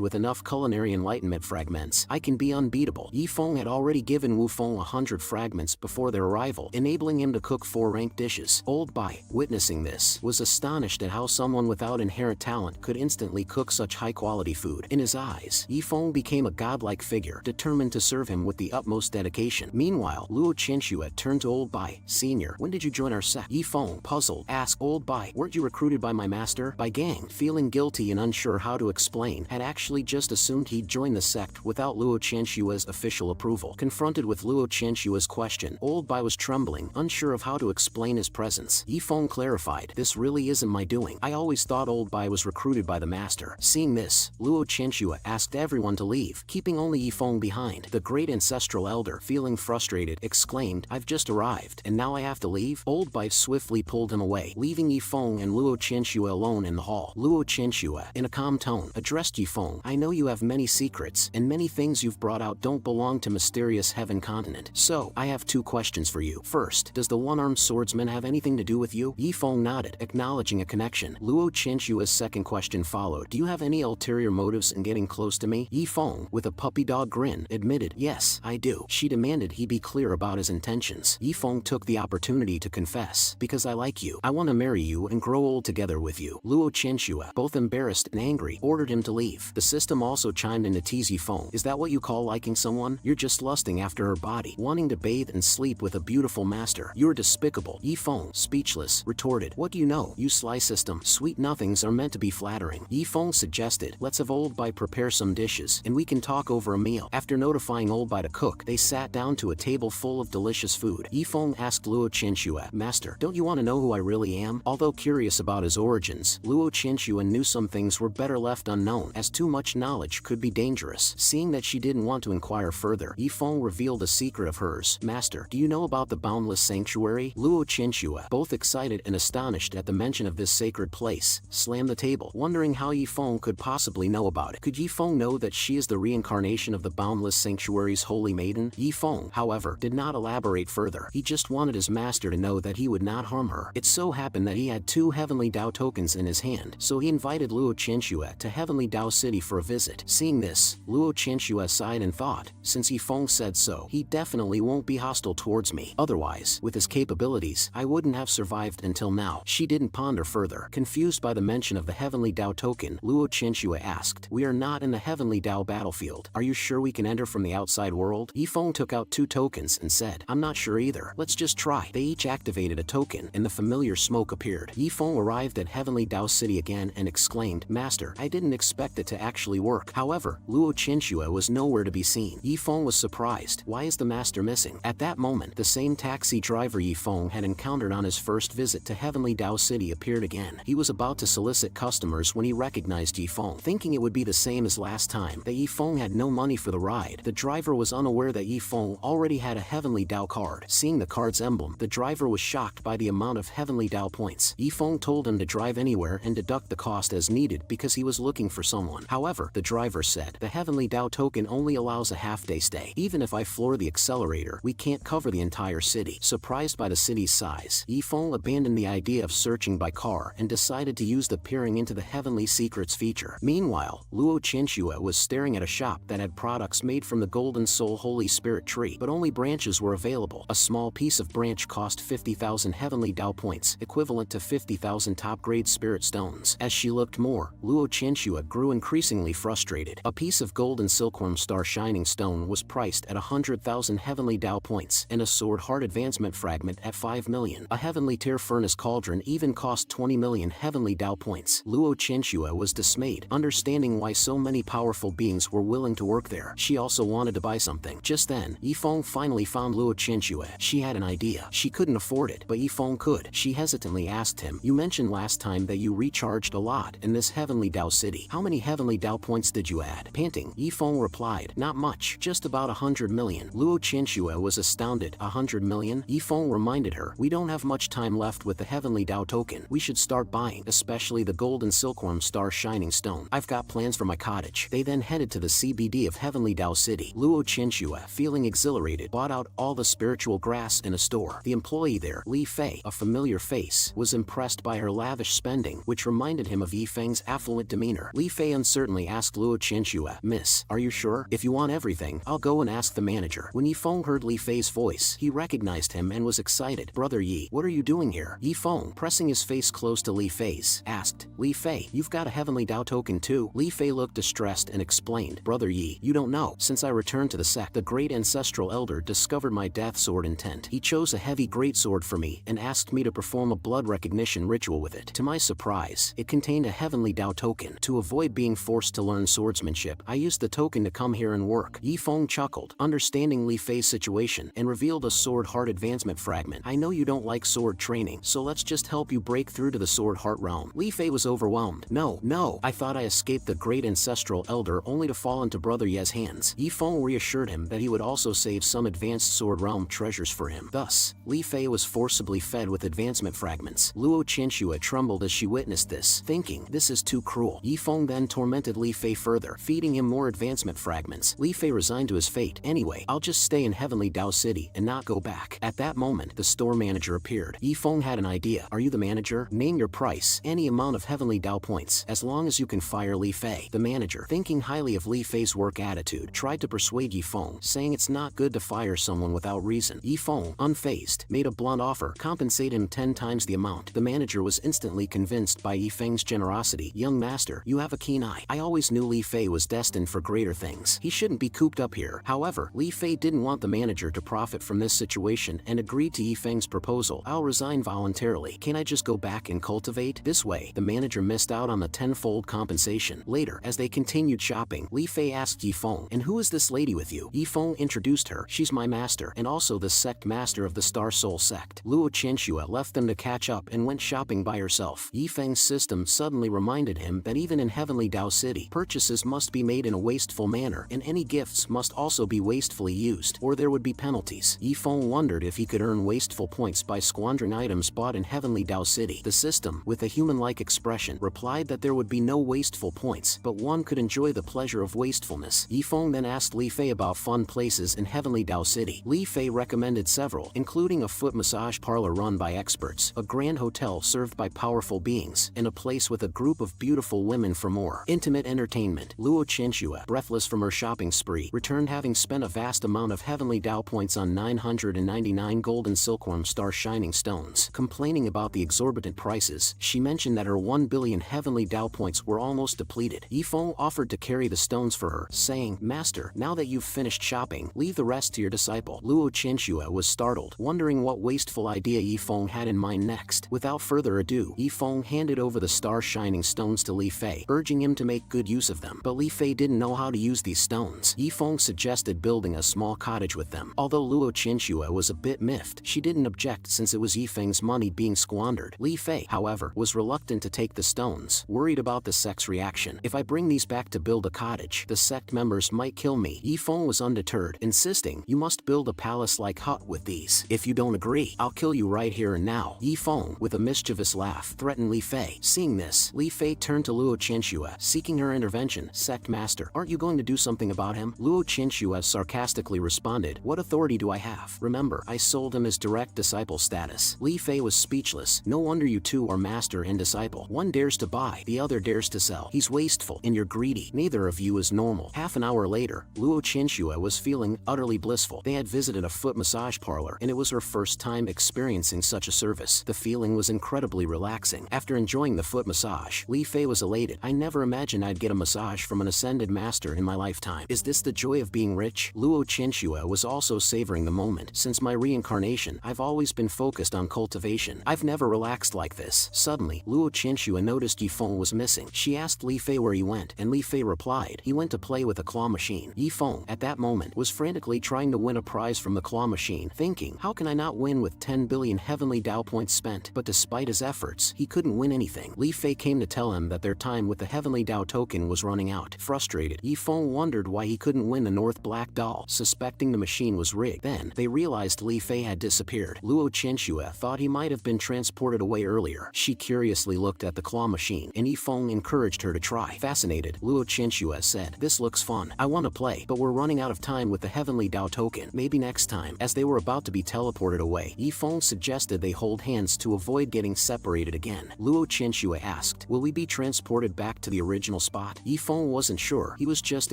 with enough culinary enlightenment fragments, I can be unbeatable." Yifeng had already given Wu Feng 100 fragments before their arrival, enabling him to cook 4 ranked dishes. Old Bai, witnessing this, was astonished at how someone without inherent talent could instantly cook such high-quality food. In his eyes, Yifeng became a godlike figure, determined to serve him with the utmost dedication. Meanwhile, Luo Qianxue turned to Old Bai, "Senior, when did you join our sect?" Yifeng, puzzled, asked, "Old Bai, weren't you recruited by my master?" Bai Gang, feeling guilty and unsure how to explain, had actually just assumed he'd join the sect without Luo Qianxue's official approval. Confronted with Luo Qianxue's question, Old Bai was trembling, unsure of how to explain his presence. Yifeng clarified, "This really isn't my doing. I always thought Old Bai was recruited by the master." Seeing this, Luo Qianxue asked everyone to leave, keeping only Yifeng behind. The great ancestral elder, feeling frustrated, exclaimed, "I've just arrived, and now I have to leave?" Old Bai swiftly pulled him away, leaving Yifeng and Luo Qianxue alone in the hall. Luo Qianxue, in a calm tone, addressed Yifeng, "I know you have many secrets, and many things you've brought out don't belong to mysterious heaven continent. So, I have 2 questions for you. First, does the one-armed swordsman have anything to do with you?" Yifeng nodded, acknowledging a connection. Luo Qianxue's second question followed, "Do you have any ulterior motives in getting close to me?" Yifeng, with a puppy dog grin, admitted, "Yes, I do." She demanded he be clear about his intentions. Yifeng took the opportunity to confess, "Because I like you. I want to marry you and grow old together with you." Luo Qianxue, both embarrassed and angry, ordered him to leave. The system also chimed in to tease Yifeng, "Is that what you call liking someone? You're just lusting after her body, wanting to bathe and sleep with a beautiful master. You're despicable." Yifeng, speechless, retorted, "What do you know, you sly system? Sweet nothings are meant to be flattering." Yifeng suggested, "Let's have Old Bai prepare some dishes, and we can talk over a meal." After notifying Old Bai to cook, they sat down to a table full of delicious food. Yifeng asked Luo Qianxue, "Master, don't you want to know who I really am?" Although curious about his origins, Luo Qianxue knew some things were better left unknown, as too much knowledge could be dangerous. Seeing that she didn't want to inquire further, Yifeng revealed a secret of hers. "Master, do you know about the boundless sanctuary?" Luo Qianxue, both excited and astonished at the mention of this sacred place, slammed the table, wondering how Yifeng could possibly know about it. Could Yifeng know that she is the reincarnation of the boundless sanctuary's holy maiden? Yifeng, however, did not elaborate further. He just wanted his master to know that he would not harm her. It so happened that he had 2 Heavenly Dao tokens in his hand, so he invited Luo Qianxue to Heavenly Dao City for a visit. Seeing this, Luo Qianxue sighed and thought, "Since Yifeng said so, he definitely won't be hostile towards me. Otherwise, with his capabilities, I wouldn't have survived until now." She didn't ponder further. Confused by the mention of the Heavenly Dao token, Luo Qianxue asked, "We are not in the Heavenly Dao battlefield. Are you sure we can enter from the outside world?" Yifeng took out 2 tokens and said, "I'm not sure either. Let's just try." They each activated a token, and the familiar smoke appeared. Yifeng arrived at Heavenly Dao City again and exclaimed, "Master, I didn't expect it to actually work." However, Luo Qianxue was nowhere to be seen. Yifeng was surprised. Why is the master missing? At that moment, the same taxi driver Yifeng had encountered on his first visit to Heavenly Dao City appeared again. He was about to solicit customers when he recognized Yifeng. Thinking it would be the same as last time, that Yifeng had no money for the ride, the driver was unaware that Yifeng already had a Heavenly Dao card. Seeing the card's emblem, the driver was shocked by the amount of Heavenly Dao points. Yifeng told him to drive anywhere and deduct the cost as needed because he was looking for someone. However, the driver said, "The Heavenly Dao token only allows a half-day stay. Even if I floor the accelerator, we can't cover the entire city." Surprised by the city's size, Yifeng abandoned the idea of searching by car and decided to use the peering into the Heavenly Secrets feature. Meanwhile, Luo Qianxue was staring at a shop that had products made from the Golden Soul Holy Spirit tree, but only branches were available. A small piece of branch cost 50,000 Heavenly Dao points, equivalent to 50,000 top-grade spirit stones. As she looked more, Luo Qianxue grew increasingly frustrated. A piece of golden silkworm star shining stone was priced at 100,000 Heavenly Dao points, and a sword heart advancement fragment at 5 million. A Heavenly Tear furnace cauldron even cost 20 million Heavenly Dao points. Luo Qianxue was dismayed, understanding why so many powerful beings were willing to work there. She also wanted to buy something, just Just then, Yifeng finally found Luo Qianxue. She had an idea. She couldn't afford it, but Yifeng could. She hesitantly asked him, "You mentioned last time that you recharged a lot in this Heavenly Dao city. How many Heavenly Dao points did you add?" Panting, Yifeng replied, "Not much, just about 100 million. Luo Qianxue was astounded. 100 million? Yifeng reminded her, "We don't have much time left with the Heavenly Dao token. We should start buying, especially the golden silkworm star shining stone. I've got plans for my cottage." They then headed to the CBD of Heavenly Dao City. Luo Qianxue, feeling exhilarated, bought out all the spiritual grass in a store. The employee there, Li Fei, a familiar face, was impressed by her lavish spending, which reminded him of Yifeng's affluent demeanor. Li Fei uncertainly asked Luo Qianxue, "Miss, are you sure? If you want everything, I'll go and ask the manager." When Yifeng heard Li Fei's voice, he recognized him and was excited. "Brother Yi, what are you doing here?" Yifeng, pressing his face close to Li Fei's, asked, "Li Fei, you've got a Heavenly Dao token too?" Li Fei looked distressed and explained, "Brother Yi, you don't know. Since I returned to the sect, the great ancestral elder discovered my death sword intent. He chose a heavy greatsword for me and asked me to perform a blood recognition ritual with it. To my surprise, it contained a Heavenly Dao token. To avoid being forced to learn swordsmanship, I used the token to come here and work." Yifeng chuckled, understanding Li Fei's situation, and revealed a sword heart advancement fragment. "I know you don't like sword training, so let's just help you break through to the sword heart realm." Li Fei was overwhelmed. No, I thought I escaped the great ancestral elder only to fall into Brother Ye's hands." Yifeng reassured him that he would also save some advanced sword realm treasures for him. Thus, Li Fei was forcibly fed with advancement fragments. Luo Qianxue trembled as she witnessed this, thinking, "This is too cruel." Yifeng then tormented Li Fei further, feeding him more advancement fragments. Li Fei resigned to his fate. "Anyway, I'll just stay in Heavenly Dao City and not go back." At that moment, the store manager appeared. Yifeng had an idea. "Are you the manager? Name your price. Any amount of Heavenly Dao points, as long as you can fire Li Fei." The manager, thinking highly of Li Fei's work attitude, tried to persuade Yifeng, saying it's not good to fire someone without reason. Yifeng, unfazed, made a blunt offer, compensate him 10 times the amount. The manager was instantly convinced by Yifeng's generosity. "Young master, you have a keen eye. I always knew Li Fei was destined for greater things. He shouldn't be cooped up here." However, Li Fei didn't want the manager to profit from this situation and agreed to Yifeng's proposal. "I'll resign voluntarily. Can I just go back and cultivate?" This way, the manager missed out on the tenfold compensation. Later, as they continued shopping, Li Fei asked Yifeng, "And who is this lady with you?" Yifeng introduced her. "She's my master, and also the sect master of the Star Soul sect." Luo Qianxue left them to catch up and went shopping by herself. Yifeng's system suddenly reminded him that even in Heavenly Dao City, purchases must be made in a wasteful manner, and any gifts must also be wastefully used, or there would be penalties. Yifeng wondered if he could earn wasteful points by squandering items bought in Heavenly Dao City. The system, with a human-like expression, replied that there would be no wasteful points, but one could enjoy the pleasure of wastefulness. Yifeng then asked Li Fei about fun places in Heavenly Dao City. Li Fei recommended several, including a foot massage parlor run by experts, a grand hotel served by powerful beings, and a place with a group of beautiful women for more intimate entertainment. Luo Qianxue, breathless from her shopping spree, returned having spent a vast amount of Heavenly Dao points on 999 golden silkworm star shining stones. Complaining about the exorbitant prices, she mentioned that her 1 billion Heavenly Dao points were almost depleted. Yifeng offered to carry the stones for her, saying, "Master, now that you've finished shopping, leave the rest to your disciple." Luo Qianxue was startled, wondering what wasteful idea Yifeng had in mind next. Without further ado, Yifeng handed over the star shining stones to Li Fei, urging him to make good use of them. But Li Fei didn't know how to use these stones. Yifeng suggested building a small cottage with them. Although Luo Qianxue was a bit miffed, she didn't object since it was Yifeng's money being squandered. Li Fei, however, was reluctant to take the stones, worried about the sect's reaction. "If I bring these back to build a cottage, the sect members might kill me." Yifeng was undeterred, insisting, "You must build a palace-like hut with these. If you don't agree, I'll kill you right here and now." Yifeng, with a mischievous laugh, threatened Li Fei. Seeing this, Li Fei turned to Luo Qianxue, seeking her intervention. "Sect master, aren't you going to do something about him?" Luo Qianxue sarcastically responded, "What authority do I have? Remember, I sold him his direct disciple status." Li Fei was speechless. "No wonder you two are master and disciple. One dares to buy, the other dares to sell. He's wasteful, and you're greedy. Neither of you is normal." Half an hour later, Luo Qianxue was feeling utterly blissful. They had visited a foot massage parlor, and it was her first time experiencing such a service. The feeling was incredibly relaxing. After enjoying the foot massage, Li Fei was elated. "I never imagined I'd get a massage from an ascended master in my lifetime. Is this the joy of being rich?" Luo Qianxue was also savoring the moment. "Since my reincarnation, I've always been focused on cultivation. I've never relaxed like this." Suddenly, Luo Qianxue noticed Yifeng was missing. She asked Li Fei where he went, and Li Fei replied, "He went to play with a claw machine." Yifeng, at that moment, continent, was frantically trying to win a prize from the claw machine, thinking, how can I not win with 10 billion heavenly Dao points spent? But despite his efforts, he couldn't win anything. Li Fei came to tell him that their time with the heavenly Dao token was running out. Frustrated, Yifeng wondered why he couldn't win the North Black Doll, suspecting the machine was rigged. Then, they realized Li Fei had disappeared. Luo Chenxue thought he might have been transported away earlier. She curiously looked at the claw machine, and Yifeng encouraged her to try. Fascinated, Luo Chenxue said, this looks fun. I want to play, but we're running out of time with the heavenly Dao token. Maybe next time. As they were about to be teleported away, Yifeng suggested they hold hands to avoid getting separated again. Luo Chenxue asked, will we be transported back to the original spot? Yifeng wasn't sure. He was just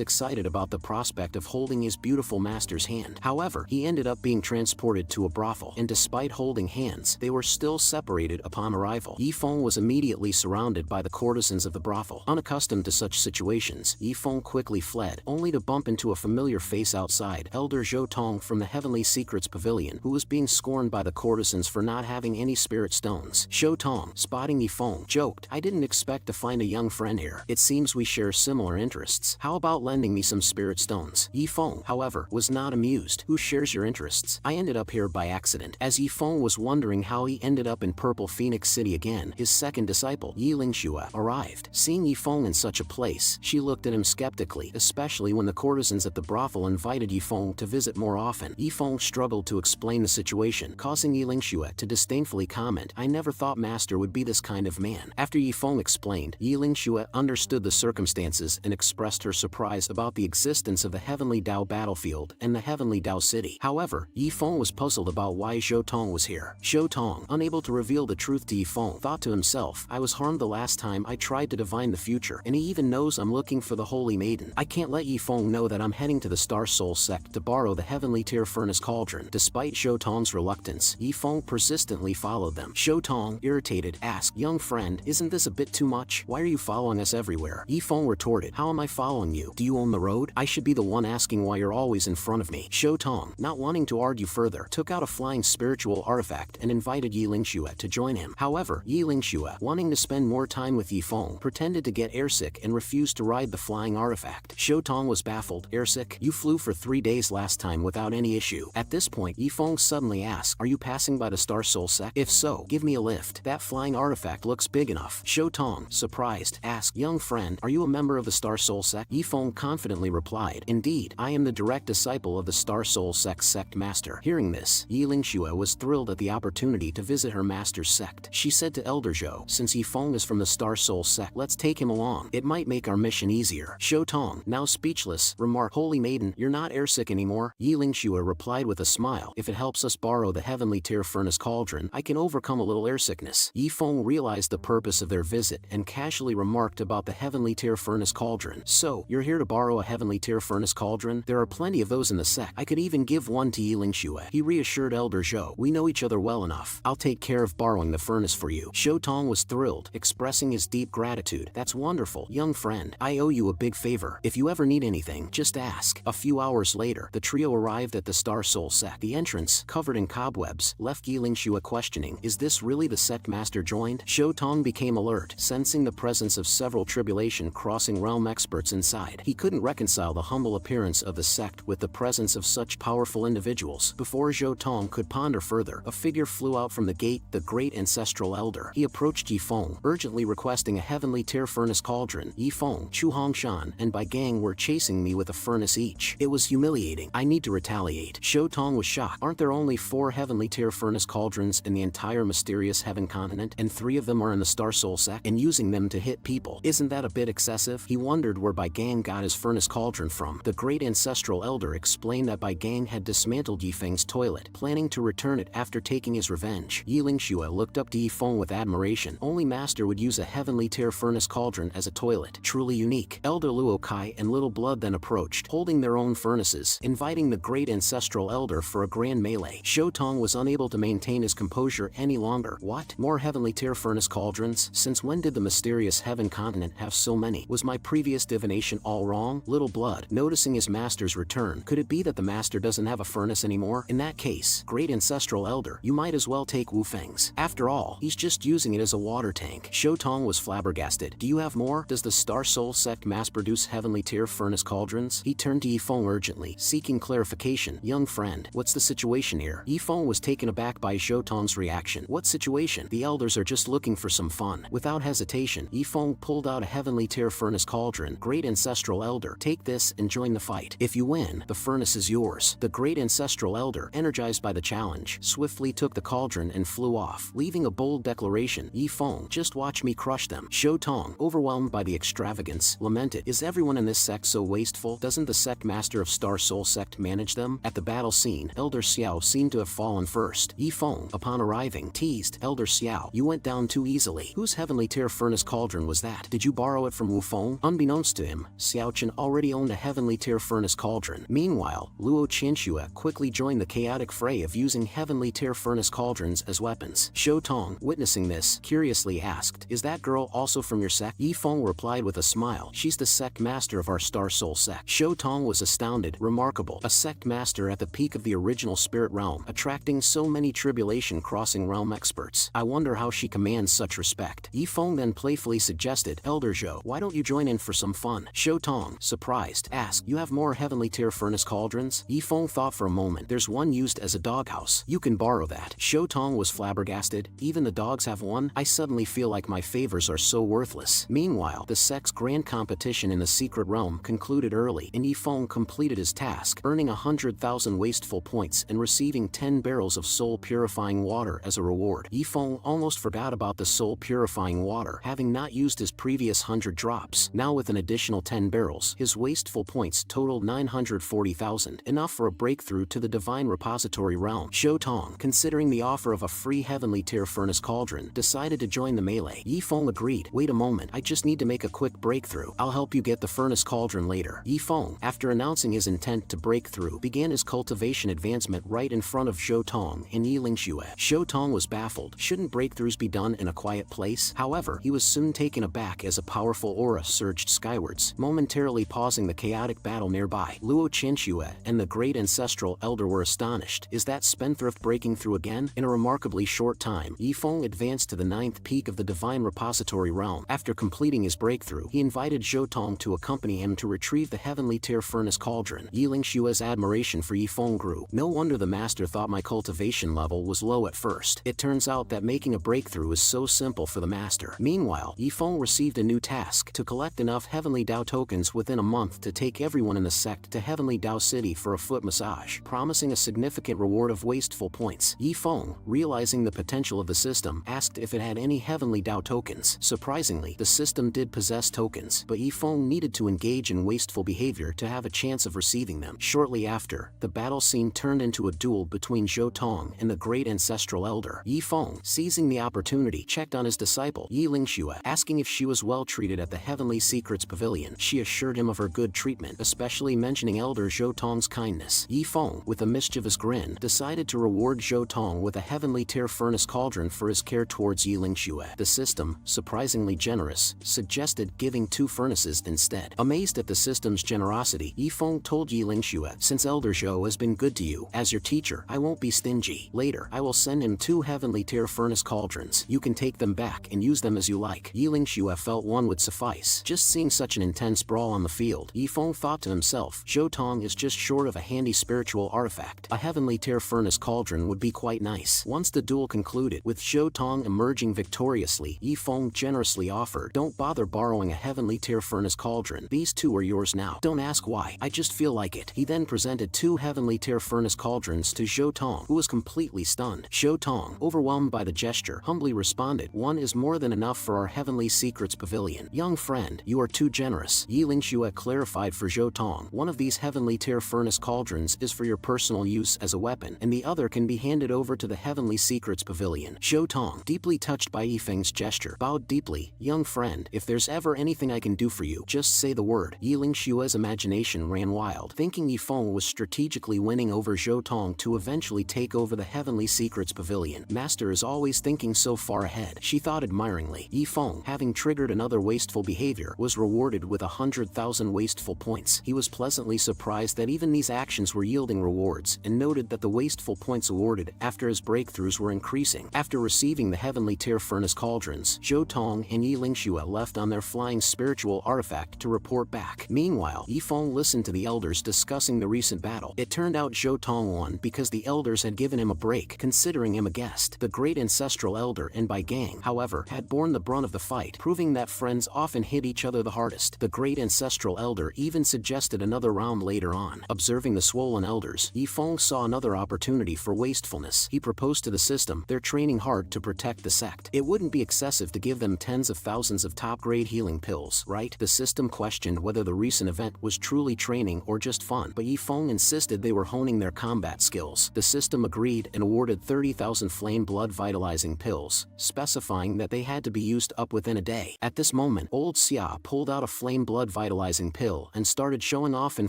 excited about the prospect of holding his beautiful master's hand. However, he ended up being transported to a brothel, and despite holding hands, they were still separated upon arrival. Yifeng was immediately surrounded by the courtesans of the brothel. Unaccustomed to such situations, Yifeng quickly fled, only to bump into a familiar face outside, Elder Zhou Tong from the Heavenly Secrets Pavilion, who was being scorned by the courtesans for not having any spirit stones. Zhou Tong, spotting Yifeng, joked, I didn't expect to find a young friend here. It seems we share similar interests. How about lending me some spirit stones? Yifeng, however, was not amused. Who shares your interests? I ended up here by accident. As Yifeng was wondering how he ended up in Purple Phoenix City again, his second disciple, Yi Lingxue, arrived. Seeing Yifeng in such a place, she looked at him skeptically, especially when the courtesans at the brothel invited Yifeng to visit more often. Yifeng struggled to explain the situation, causing Yi Lingxue to disdainfully comment, I never thought Master would be this kind of man. After Yifeng explained, Yi Lingxue understood the circumstances and expressed her surprise about the existence of the Heavenly Dao battlefield and the Heavenly Dao city. However, Yifeng was puzzled about why Zhou Tong was here. Zhou Tong, unable to reveal the truth to Yifeng, thought to himself, I was harmed the last time I tried to divine the future, and he even knows I'm looking for the Holy Maiden. I can't let Yifeng know that I'm heading to the Star Soul sect to borrow the Heavenly Tear Furnace Cauldron. Despite Zhou Tong's reluctance, Yifeng persistently followed them. Zhou Tong, irritated, asked, young friend, isn't this a bit too much? Why are you following us everywhere? Yifeng retorted, how am I following you? Do you own the road? I should be the one asking why you're always in front of me. Zhou Tong, not wanting to argue further, took out a flying spiritual artifact and invited Yi Lingxue to join him. However, Yi Lingxue, wanting to spend more time with Yifeng, pretended to get airsick and refused to ride the flying artifact. Zhou Tong was baffled. Airsick? You flew for 3 days last time without any issue. At this point, Yifeng suddenly asked, are you passing by the Star Soul sect? If so, give me a lift. That flying artifact looks big enough. Zhou Tong, surprised, asked, young friend, are you a member of the Star Soul sect? Yifeng confidently replied, indeed, I am the direct disciple of the Star Soul sect master. Hearing this, Yi Lingxue was thrilled at the opportunity to visit her master's sect. She said to Elder Zhou, since Yifeng is from the Star Soul sect, let's take him along. It might make our mission easier. Zhou Tong, now speechless, remarked, Holy Maiden, you're not airsick anymore? Yi Lingxue replied with a smile, if it helps us borrow the Heavenly Tear Furnace Cauldron, I can overcome a little airsickness. Yifeng realized the purpose of their visit and casually remarked about the Heavenly Tear Furnace Cauldron. So, you're here to borrow a Heavenly Tear Furnace Cauldron? There are plenty of those in the sect. I could even give one to Yi Lingxue. He reassured Elder Zhou, we know each other well enough. I'll take care of borrowing the furnace for you. Zhou Tong was thrilled, expressing his deep gratitude. That's wonderful, young friend. I owe you a big favor. If you ever need anything, just ask. A few hours later, the trio arrived at the Star Soul sect. The entrance, covered in cobwebs, left Yi Lingxue questioning, is this really the sect master joined? Zhou Tong became alert, sensing the presence of several tribulation-crossing realm experts inside. He couldn't reconcile the humble appearance of the sect with the presence of such powerful individuals. Before Zhou Tong could ponder further, a figure flew out from the gate, the great ancestral elder. He approached Yifeng, urgently requesting a Heavenly Tear Furnace Cauldron. Yifeng, Chu Hongshan, and Bai Gang were chasing me with a furnace each. It was humiliating. I need to retaliate. Zhou Tong was shocked. Aren't there only 4 Heavenly Tear Furnace Cauldrons in the entire mysterious Heaven continent, and 3 of them are in the Star Soul sect, and using them to hit people? Isn't that a bit excessive? He wondered where Bai Gang got his furnace cauldron from. The great ancestral elder explained that Bai Gang had dismantled Yifeng's toilet, planning to return it after taking his revenge. Yi Lingxue looked up to Yifeng with admiration. Only Master would use a Heavenly Tear Furnace Cauldron as a toilet. Truly unique. Elder Luo Kai and Little Blood then approached, holding their own furnaces, inviting the great ancestral elder for a grand melee. Zhou Tong was unable to maintain his composure any longer. What? More Heavenly Tear Furnace Cauldrons? Since when did the mysterious Heaven continent have so many? Was my previous divination all wrong? Little Blood, noticing his master's return, could it be that the master doesn't have a furnace anymore? In that case, great ancestral elder, you might as well take Wu Feng's. After all, he's just using it as a water tank. Zhou Tong was flabbergasted. Do you have more? Does the Star Soul sect mass produce Heavenly Tear Furnace Cauldrons? He turned to Yifeng Yifeng urgently, seeking clarification. Young friend, what's the situation here? Yifeng was taken aback by Zhou Tong's reaction. What situation? The elders are just looking for some fun. Without hesitation, Yifeng pulled out a heavenly tier furnace cauldron. Great ancestral elder, take this and join the fight. If you win, the furnace is yours. The great ancestral elder, energized by the challenge, swiftly took the cauldron and flew off, leaving a bold declaration. Yifeng, just watch me crush them. Zhou Tong, overwhelmed by the extravagance, lamented, is everyone in this sect so wasteful? Doesn't the sect master of Star Soul sect manage them? At the battle scene, Elder Xiao seemed to have fallen first. Yifeng, upon arriving, teased, Elder Xiao, you went down too easily. Whose heavenly tier furnace cauldron was that? Did you borrow it from Wu Feng? Unbeknownst to him, Xiao Chen already owned a heavenly tier furnace cauldron. Meanwhile, Luo Qianxue quickly joined the chaotic fray of using heavenly tier furnace cauldrons as weapons. Zhou Tong, witnessing this, curiously asked, is that girl also from your sect? Yifeng replied with a smile, she's the sect master of our Star Soul sect. Zhou Tong was astounded. Remarkable. A sect master at the peak of the original spirit realm, attracting so many tribulation-crossing realm experts. I wonder how she commands such respect. Yifeng then playfully suggested, Elder Zhou, why don't you join in for some fun? Zhou Tong, surprised, asked, you have more heavenly tier furnace cauldrons? Yifeng thought for a moment. There's one used as a doghouse. You can borrow that. Zhou Tong was flabbergasted. Even the dogs have one? I suddenly feel like my favors are so worthless. Meanwhile, the sect's grand competition in the secret realm concluded early, and Yifeng completed his task, earning 100,000 wasteful points and receiving 10 barrels of soul-purifying water as a reward. Yifeng almost forgot about the soul-purifying water, having not used his previous 100 drops. Now with an additional 10 barrels, his wasteful points totaled 940,000, enough for a breakthrough to the divine repository realm. Zhou Tong, considering the offer of a free heavenly tier furnace cauldron, decided to join the melee. Yifeng agreed. Wait a moment, I just need to make a quick breakthrough. I'll help you get the furnace cauldron later. Yifeng, after announcing his intent to break through, began his cultivation advancement right in front of Zhou Tong and Yilingxue. Zhou Tong was baffled. Shouldn't breakthroughs be done in a quiet place? However, he was soon taken aback as a powerful aura surged skywards, momentarily pausing the chaotic battle nearby. Luo Qianxue and the great ancestral elder were astonished. Is that spendthrift breaking through again? In a remarkably short time, Yifeng advanced to the 9th peak of the divine repository realm. After completing his breakthrough, he invited Zhou Tong to accompany him to retrieve the heavenly tier furnace cauldron. Yilingxue's admiration for Yifeng grew. No wonder the master thought my cultivation level was low at first. It turns out that making a breakthrough is so simple for the master. Meanwhile, Yifeng received a new task, to collect enough heavenly Dao tokens within a month to take everyone in the sect to heavenly Dao City for a foot massage, promising a significant reward of wasteful points. Yifeng, realizing the potential of the system, asked if it had any heavenly Dao tokens. Surprisingly, the system did possess tokens, but Yifeng needed to engage in wasteful behavior to have a chance of receiving them. Shortly after, the battle scene turned into a duel between Zhou Tong and the great ancestral elder. Yifeng, seizing the opportunity, checked on his disciple, Yilingxue, asking if she was well treated at the Heavenly Secrets Pavilion. She assured him of her good treatment, especially mentioning Elder Zhou Tong's kindness. Yifeng, with a mischievous grin, decided to reward Zhou Tong with a heavenly tier furnace cauldron for his care towards Yilingxue. The system, surprisingly generous, suggested giving 2 furnaces instead. Amazed at the system's generosity, Yifeng told Yilingxue, since Elder Zhou has been good to you, as your teacher, I won't be stingy. Later, I will send him 2 heavenly tier furnace cauldrons. You can take them back and use them as you like. Yilingxue felt one would suffice. Just seeing such an intense brawl on the field, Yifeng thought to himself, Zhou Tong is just short of a handy spiritual artifact. A heavenly tier furnace cauldron would be quite nice. Once the duel concluded, with Zhou Tong emerging victoriously, Yifeng generously offered, don't bother borrowing a heavenly tier furnace cauldron. These 2 are yours now. Don't ask why, I just feel like it. He then presented 2 heavenly tier furnace cauldrons to Zhou Tong, who was completely stunned. Zhou Tong, overwhelmed by the gesture, humbly responded, 1 is more than enough for our heavenly secrets pavilion. Young friend, you are too generous. Yilingxue clarified for Zhou Tong, one of these heavenly tier furnace cauldrons is for your personal use as a weapon, and the other can be handed over to the heavenly secrets pavilion. Zhou Tong, deeply touched by Yifeng's gesture, bowed deeply. Young friend, if there's ever anything I can do for you, just say the word. Yilingxue's imagination ran wild, thinking Yifeng was strategically winning over Zhou Tong to eventually take over the heavenly secrets pavilion. Master is always thinking so far ahead, she thought admiringly. Yifeng, having triggered another wasteful behavior, was rewarded with 100,000 wasteful points. He was pleasantly surprised that even these actions were yielding rewards, and noted that the wasteful points awarded after his breakthroughs were increasing. After receiving the heavenly tier furnace cauldrons, Zhou Tong and Yilingxue left on their flying spiritual artifact to report back. Meanwhile, Yifeng listened to the elders discussing the recent battle. It turned out Zhou Tong won because the elders had given him a break, considering him a guest. The great ancestral elder and Bai Gang, however, had borne the brunt of the fight, proving that friends often hit each other the hardest. The great ancestral elder even suggested another round later on. Observing the swollen elders, Yi Feng saw another opportunity for wastefulness. He proposed to the system, they're training hard to protect the sect. It wouldn't be excessive to give them tens of thousands of top-grade healing pills, right? The system questioned whether the recent event was truly training or just fun, but Yi Feng insisted they were honing their combat skills. The system agreed and awarded 30,000 flame blood vitalizing pills, specifying that they had to be used up within a day. At this moment, old Xia pulled out a flame blood vitalizing pill and started showing off in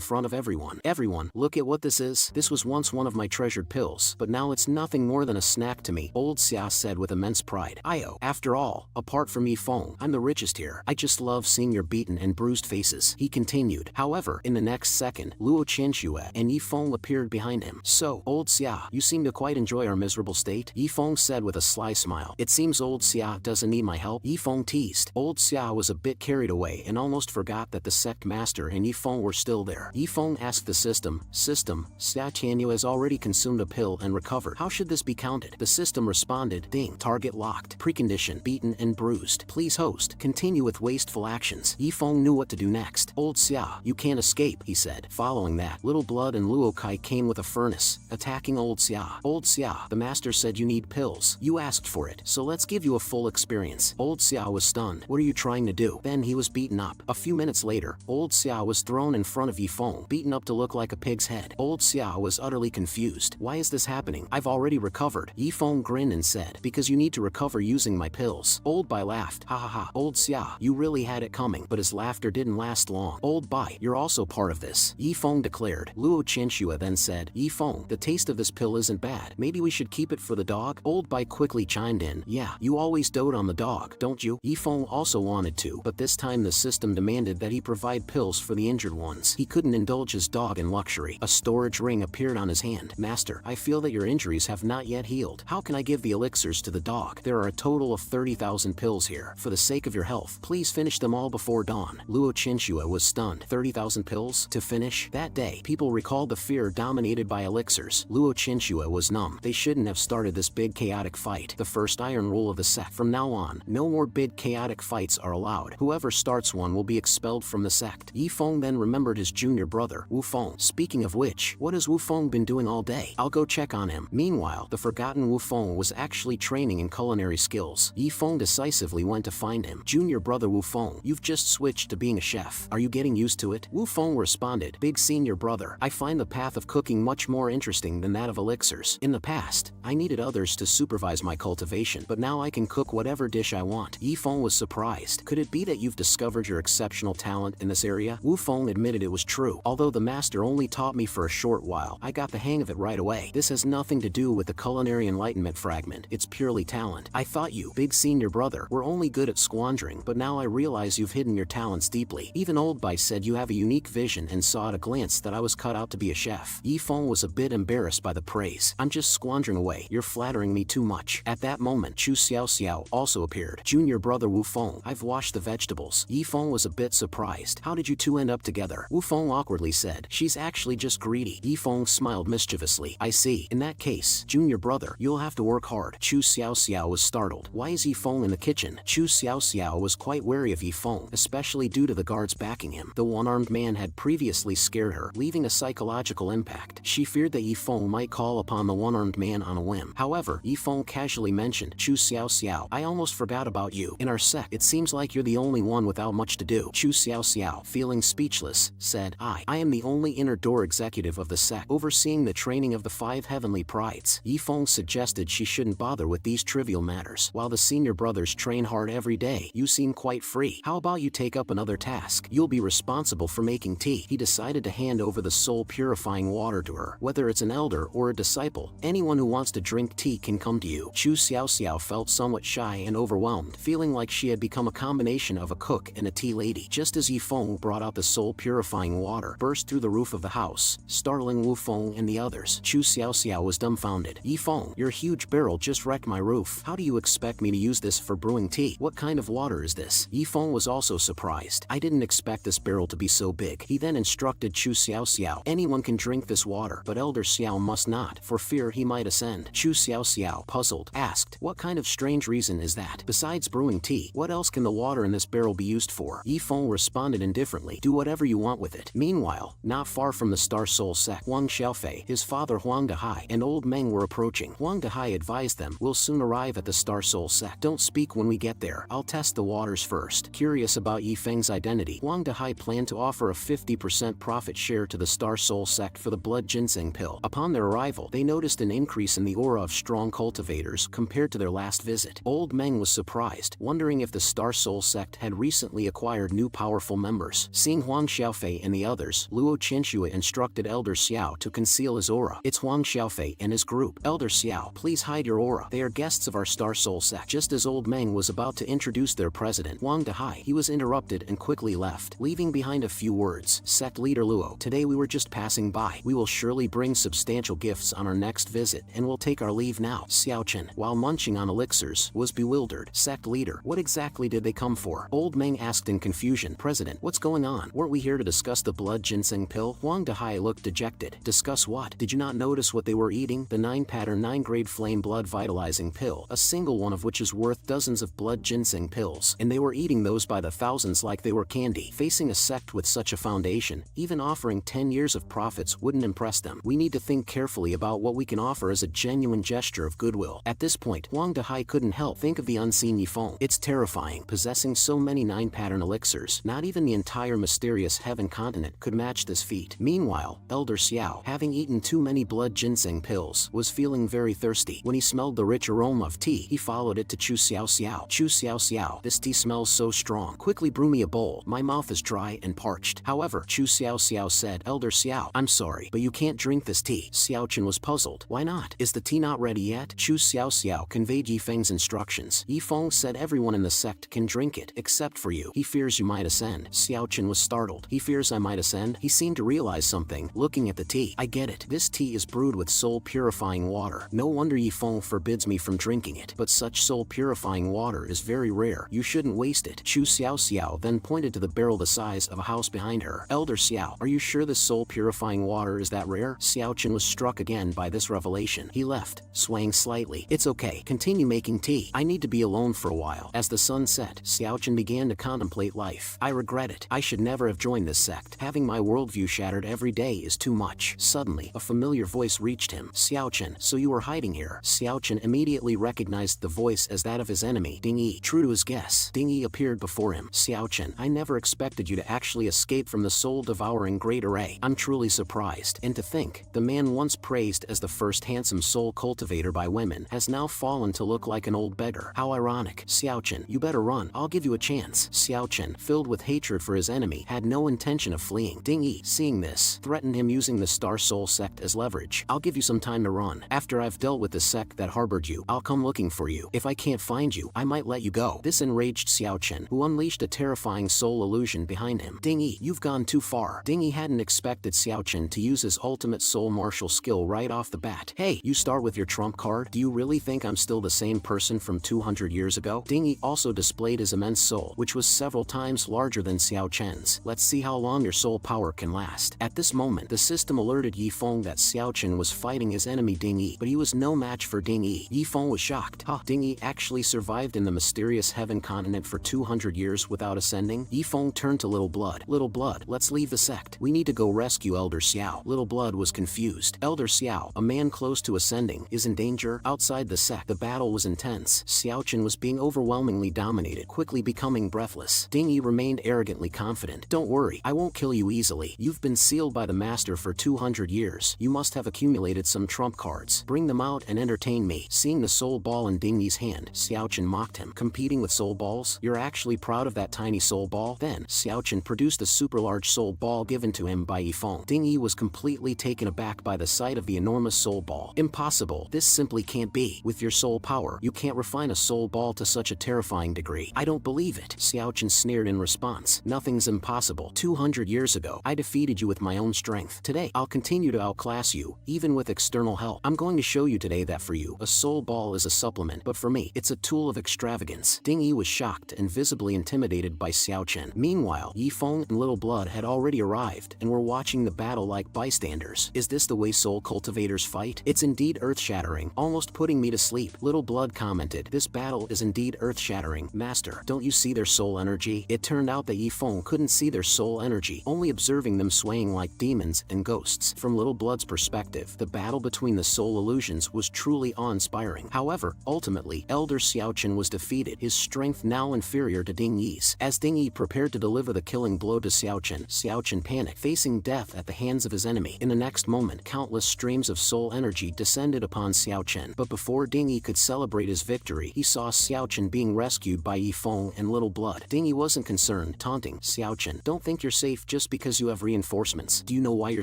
front of everyone. Everyone, look at what this is. This was once one of my treasured pills, but now it's nothing more than a snack to me, old Xia said with immense pride. After all, apart from Yi Feng, I'm the richest here. I just love seeing your beaten and bruised faces, he continued. However, in the next second, Luo Qianxue and Yi Feng appeared behind him. So, old Xia, you seem to quite enjoy our miserable state, Yi Feng said with a sly smile. It seems old Xia doesn't need my help, Yi Feng teased. Old Xia was a bit carried away and almost forgot that the sect master and Yi Feng were still there. Yi Feng asked the system, Xia Tianyu has already consumed a pill and recovered. How should this be counted? The system responded, ding, target locked, precondition, beaten and bruised. Please host, continue with wasteful actions. Yi Feng knew what to do next. Old Xia, you can't escape, he said. Following that, Little Blood and Luo Kai came with a furnace, attacking old Xia. Old Xia, the master said you need pills. You asked for it, so let's give you a full experience. Old Xia was stunned. What are you trying to do? Then he was beaten up. A few minutes later, old Xia was thrown in front of Yi Feng, beaten up to look like a pig's head. Old Xia was utterly confused. Why is this happening? I've already recovered. Yi Feng grinned and said, because you need to recover using my pills. Old Bai laughed. Ha ha ha. Old Xia, you really had it coming. But his laughter didn't last long. Old Bai, you're also part of this, Yi Feng declared. Luo Qianxue then said, Yi Feng, the taste of this pill isn't bad. Maybe we should keep it for the dog? Old Bai quickly chimed in. Yeah, you always dote on the dog, don't you? Yi Feng also wanted to, but this time the system demanded that he provide pills for the injured ones. He couldn't indulge his dog in luxury. A storage ring appeared on his hand. Master, I feel that your injuries have not yet healed. How can I give the elixirs to the dog? There are a total of 30,000 pills here. For the sake of your health, please finish them all before dawn. Luo Qianxue was stunned. 30,000 pills? To finish? That day, people recalled the fear dominated by elixirs. Luo Qianxue was numb. They shouldn't have started this big chaotic fight. The first iron rule of the sect. From now on, no more big chaotic fights are allowed. Whoever starts one will be expelled from the sect. Yi Feng then remembered his junior brother, Wu Feng. Speaking of which, what has Wu Feng been doing all day? I'll go check on him. Meanwhile, the forgotten Wu Feng was actually training in culinary skills. Yi Feng decisively went to find him. Junior brother Wu Feng, you've just switched to being a chef. Are you getting used to it? Wu Feng responded, big senior brother, I find the path of cooking much more interesting than that of elixirs. In the past, I needed others to supervise my cultivation, but now I can cook whatever dish I want. Yi Feng was surprised. Could it be that you've discovered your exceptional talent in this area? Wu Feng admitted it was true. Although the master only taught me for a short while, I got the hang of it right away. This has nothing to do with the culinary enlightenment fragment. It's purely talent. I thought you, big senior brother, were only good at squandering, but now I realize you've hidden your talents deeply. Even old Bai said you have a unique vision and saw at a glance that I was cut out to be a chef. Yi Feng was a bit embarrassed by the praise. I'm just squandering away. You're flattering me too much. At that moment, Chu Xiao Xiao also appeared. Junior brother Wu Feng, I've washed the vegetables. Yi Feng was a bit surprised. How did you two end up together? Wu Feng awkwardly said. She's actually just greedy. Yi Feng smiled mischievously. I see. In that case, junior brother, you'll have to work hard. Chu Xiao Xiao was startled. Why is Yi Feng in the kitchen? Chu Xiao Xiao was quite wary of Yi Feng, especially due to the guards backing him. The one-armed man had previously scared her, leaving a psychological impact. She feared that Yi Feng might call upon the one-armed man on a whim. However, Yi Feng casually mentioned, Chu Xiao Xiao, I almost forgot about you. In our sect, it seems like you're the only one without much to do. Chu Xiao Xiao, feeling speechless, said, I am the only inner door executive of the sect, overseeing the training of the 5 heavenly prides. Yi Feng suggested she shouldn't bother with these trivial matters. While the senior brothers train hard every day, you seem quite free. How about you take up another task? You'll be responsible for making tea. He decided to hand over the soul purifying water to her. Whether it's an elder or a disciple, anyone who wants to drink tea can come to you. Chu Xiao Xiao felt somewhat shy and overwhelmed, feeling like she had become a combination of a cook and a tea lady. Just as Yi Feng brought out the soul purifying water, burst through the roof of the house, startling Wu Feng and the others. Chu Xiao Xiao was dumbfounded. Yi Feng, your huge barrel just wrecked my roof. How do you expect me to use this for brewing tea? What kind of water is this? Yi Feng was also surprised. I didn't expect this barrel to be so big. He then then instructed Chu Xiao Xiao. Anyone can drink this water, but Elder Xiao must not, for fear he might ascend. Chu Xiao Xiao, puzzled, asked, what kind of strange reason is that? Besides brewing tea, what else can the water in this barrel be used for? Yi Feng responded indifferently, do whatever you want with it. Meanwhile, not far from the Star Soul sect, Huang Xiaofei, his father Huang Dehai, and old Meng were approaching. Huang Dehai advised them, we'll soon arrive at the Star Soul sect. Don't speak when we get there. I'll test the waters first. Curious about Yi Feng's identity, Huang Dehai planned to offer a 50% profit share to the Star Soul sect for the blood ginseng pill. Upon their arrival, they noticed an increase in the aura of strong cultivators compared to their last visit. Old Meng was surprised, wondering if the Star Soul sect had recently acquired new powerful members. Seeing Huang Xiaofei and the others, Luo Qianxue instructed Elder Xiao to conceal his aura. It's Huang Xiaofei and his group. Elder Xiao, please hide your aura. They are guests of our Star Soul sect. Just as Old Meng was about to introduce their president, Huang Dehai, he was interrupted and quickly left, leaving behind a few words. Sect leader Luo, today we were just passing by. We will surely bring substantial gifts on our next visit, and we'll take our leave now. Xiao Chen, while munching on elixirs, was bewildered. Sect leader, what exactly did they come for? Old Meng asked in confusion. President, what's going on? Weren't we here to discuss the blood ginseng pill? Huang Dehai looked dejected. Discuss what? Did you not notice what they were eating? The 9-pattern 9-grade flame blood vitalizing pill, a single one of which is worth dozens of blood ginseng pills, and they were eating those by the thousands like they were candy. Facing a sect with such a foundation, even offering 10 years of profits wouldn't impress them. We need to think carefully about what we can offer as a genuine gesture of goodwill. At this point, Huang Dehai couldn't help think of the unseen Yi Feng. It's terrifying, possessing so many 9-pattern elixirs. Not even the entire mysterious heaven continent could match this feat. Meanwhile, Elder Xiao, having eaten too many blood ginseng pills, was feeling very thirsty. When he smelled the rich aroma of tea, he followed it to Chu Xiao Xiao. Chu Xiao Xiao, this tea smells so strong. Quickly brew me a bowl. My mouth is dry and parched. However, Chu Xiao Xiao said, Elder Xiao, I'm sorry, but you can't drink this tea. Xiao Chen was puzzled. Why not? Is the tea not ready yet? Chu Xiao Xiao conveyed Yi Feng's instructions. Yi Feng said everyone in the sect can drink it, except for you. He fears you might ascend. Xiao Chen was startled. He fears I might ascend? He seemed to realize something, looking at the tea. I get it. This tea is brewed with soul-purifying water. No wonder Yi Feng forbids me from drinking it. But such soul-purifying water is very rare. You shouldn't waste it. Chu Xiao Xiao then pointed to the barrel the size of a house behind her. Elder Xiao, are you sure this soul-purifying water is that rare? Xiao Chen was struck again by this revelation. He left, swaying slightly. It's okay. Continue making tea. I need to be alone for a while. As the sun set, Xiao Chen began to contemplate life. I regret it. I should never have joined this sect. Having my worldview shattered every day is too much. Suddenly, a familiar voice reached him. Xiao Chen, so you were hiding here. Xiao Chen immediately recognized the voice as that of his enemy, Ding Yi. True to his guess, Ding Yi appeared before him. Xiao Chen, I never expected you to actually escape from the soul-devouring Great Array. I'm truly surprised. And to think, the man once praised as the first handsome soul cultivator by women has now fallen to look like an old beggar. How ironic. Xiao Chen, you better run. I'll give you a chance. Xiao Chen, filled with hatred for his enemy, had no intention of fleeing. Ding Yi, seeing this, threatened him using the Star Soul sect as leverage. I'll give you some time to run. After I've dealt with the sect that harbored you, I'll come looking for you. If I can't find you, I might let you go. This enraged Xiao Chen, who unleashed a terrifying soul illusion behind him. Ding Yi, you've gone too far. Ding Yi hadn't expected Xiao Chen to use his ultimate soul martial skill right off the bat. Hey, you start with your trump card? Do you really think I'm still the same person from 200 years ago? Ding Yi also displayed his immense soul, which was several times larger than Xiao Chen's. Let's see how long your soul power can last. At this moment, the system alerted Yi Feng that Xiao Chen was fighting his enemy Ding Yi, but he was no match for Ding Yi. Yi Feng was shocked. Huh, Ding Yi actually survived in the mysterious heaven continent for 200 years without ascending? Yi Feng turned to Little Blood. Little Blood, let's leave the sect. We need to go rescue Elder Xiao. Little Blood was confused. Elder Xiao, a man close to ascending, is in danger. Outside the sect, the battle was intense. Xiao Chen was being overwhelmingly dominated, quickly becoming breathless. Ding Yi remained arrogantly confident. Don't worry, I won't kill you easily. You've been sealed by the master for 200 years. You must have accumulated some trump cards. Bring them out and entertain me. Seeing the soul ball in Ding Yi's hand, Xiao Chen mocked him. Competing with soul balls? You're actually proud of that tiny soul ball? Then, Xiao Chen produced a super large soul ball given to him by Yi Feng. Ding Yi was completely taken aback by the sight of the enormous soul ball. Impossible. This simply can't be. With your soul power, you can't refine a soul ball to such a terrifying degree. I don't believe it. Xiao Chen sneered in response. Nothing's impossible. 200 years ago, I defeated you with my own strength. Today, I'll continue to outclass you, even with external help. I'm going to show you today that for you, a soul ball is a supplement, but for me, it's a tool of extravagance. Ding Yi was shocked and visibly intimidated by Xiao Chen. Meanwhile, Yi Feng and Little Blood had had already arrived and were watching the battle like bystanders. Is this the way soul cultivators fight? It's indeed earth-shattering, almost putting me to sleep. Little Blood commented, this battle is indeed earth-shattering. Master, don't you see their soul energy? It turned out that Yifeng couldn't see their soul energy, only observing them swaying like demons and ghosts. From Little Blood's perspective, the battle between the soul illusions was truly awe-inspiring. However, ultimately, Elder Xiaochen was defeated, his strength now inferior to Ding Yi's. As Ding Yi prepared to deliver the killing blow to Xiaochen, Xiaochen panicked, facing death at the hands of his enemy. In the next moment, countless streams of soul energy descended upon Xiaochen. But before Ding Yi could celebrate his victory, he saw Xiaochen being rescued by Yifeng and Little Blood. Ding Yi wasn't concerned, taunting, Xiaochen, don't think you're safe just because you have reinforcements. Do you know why you're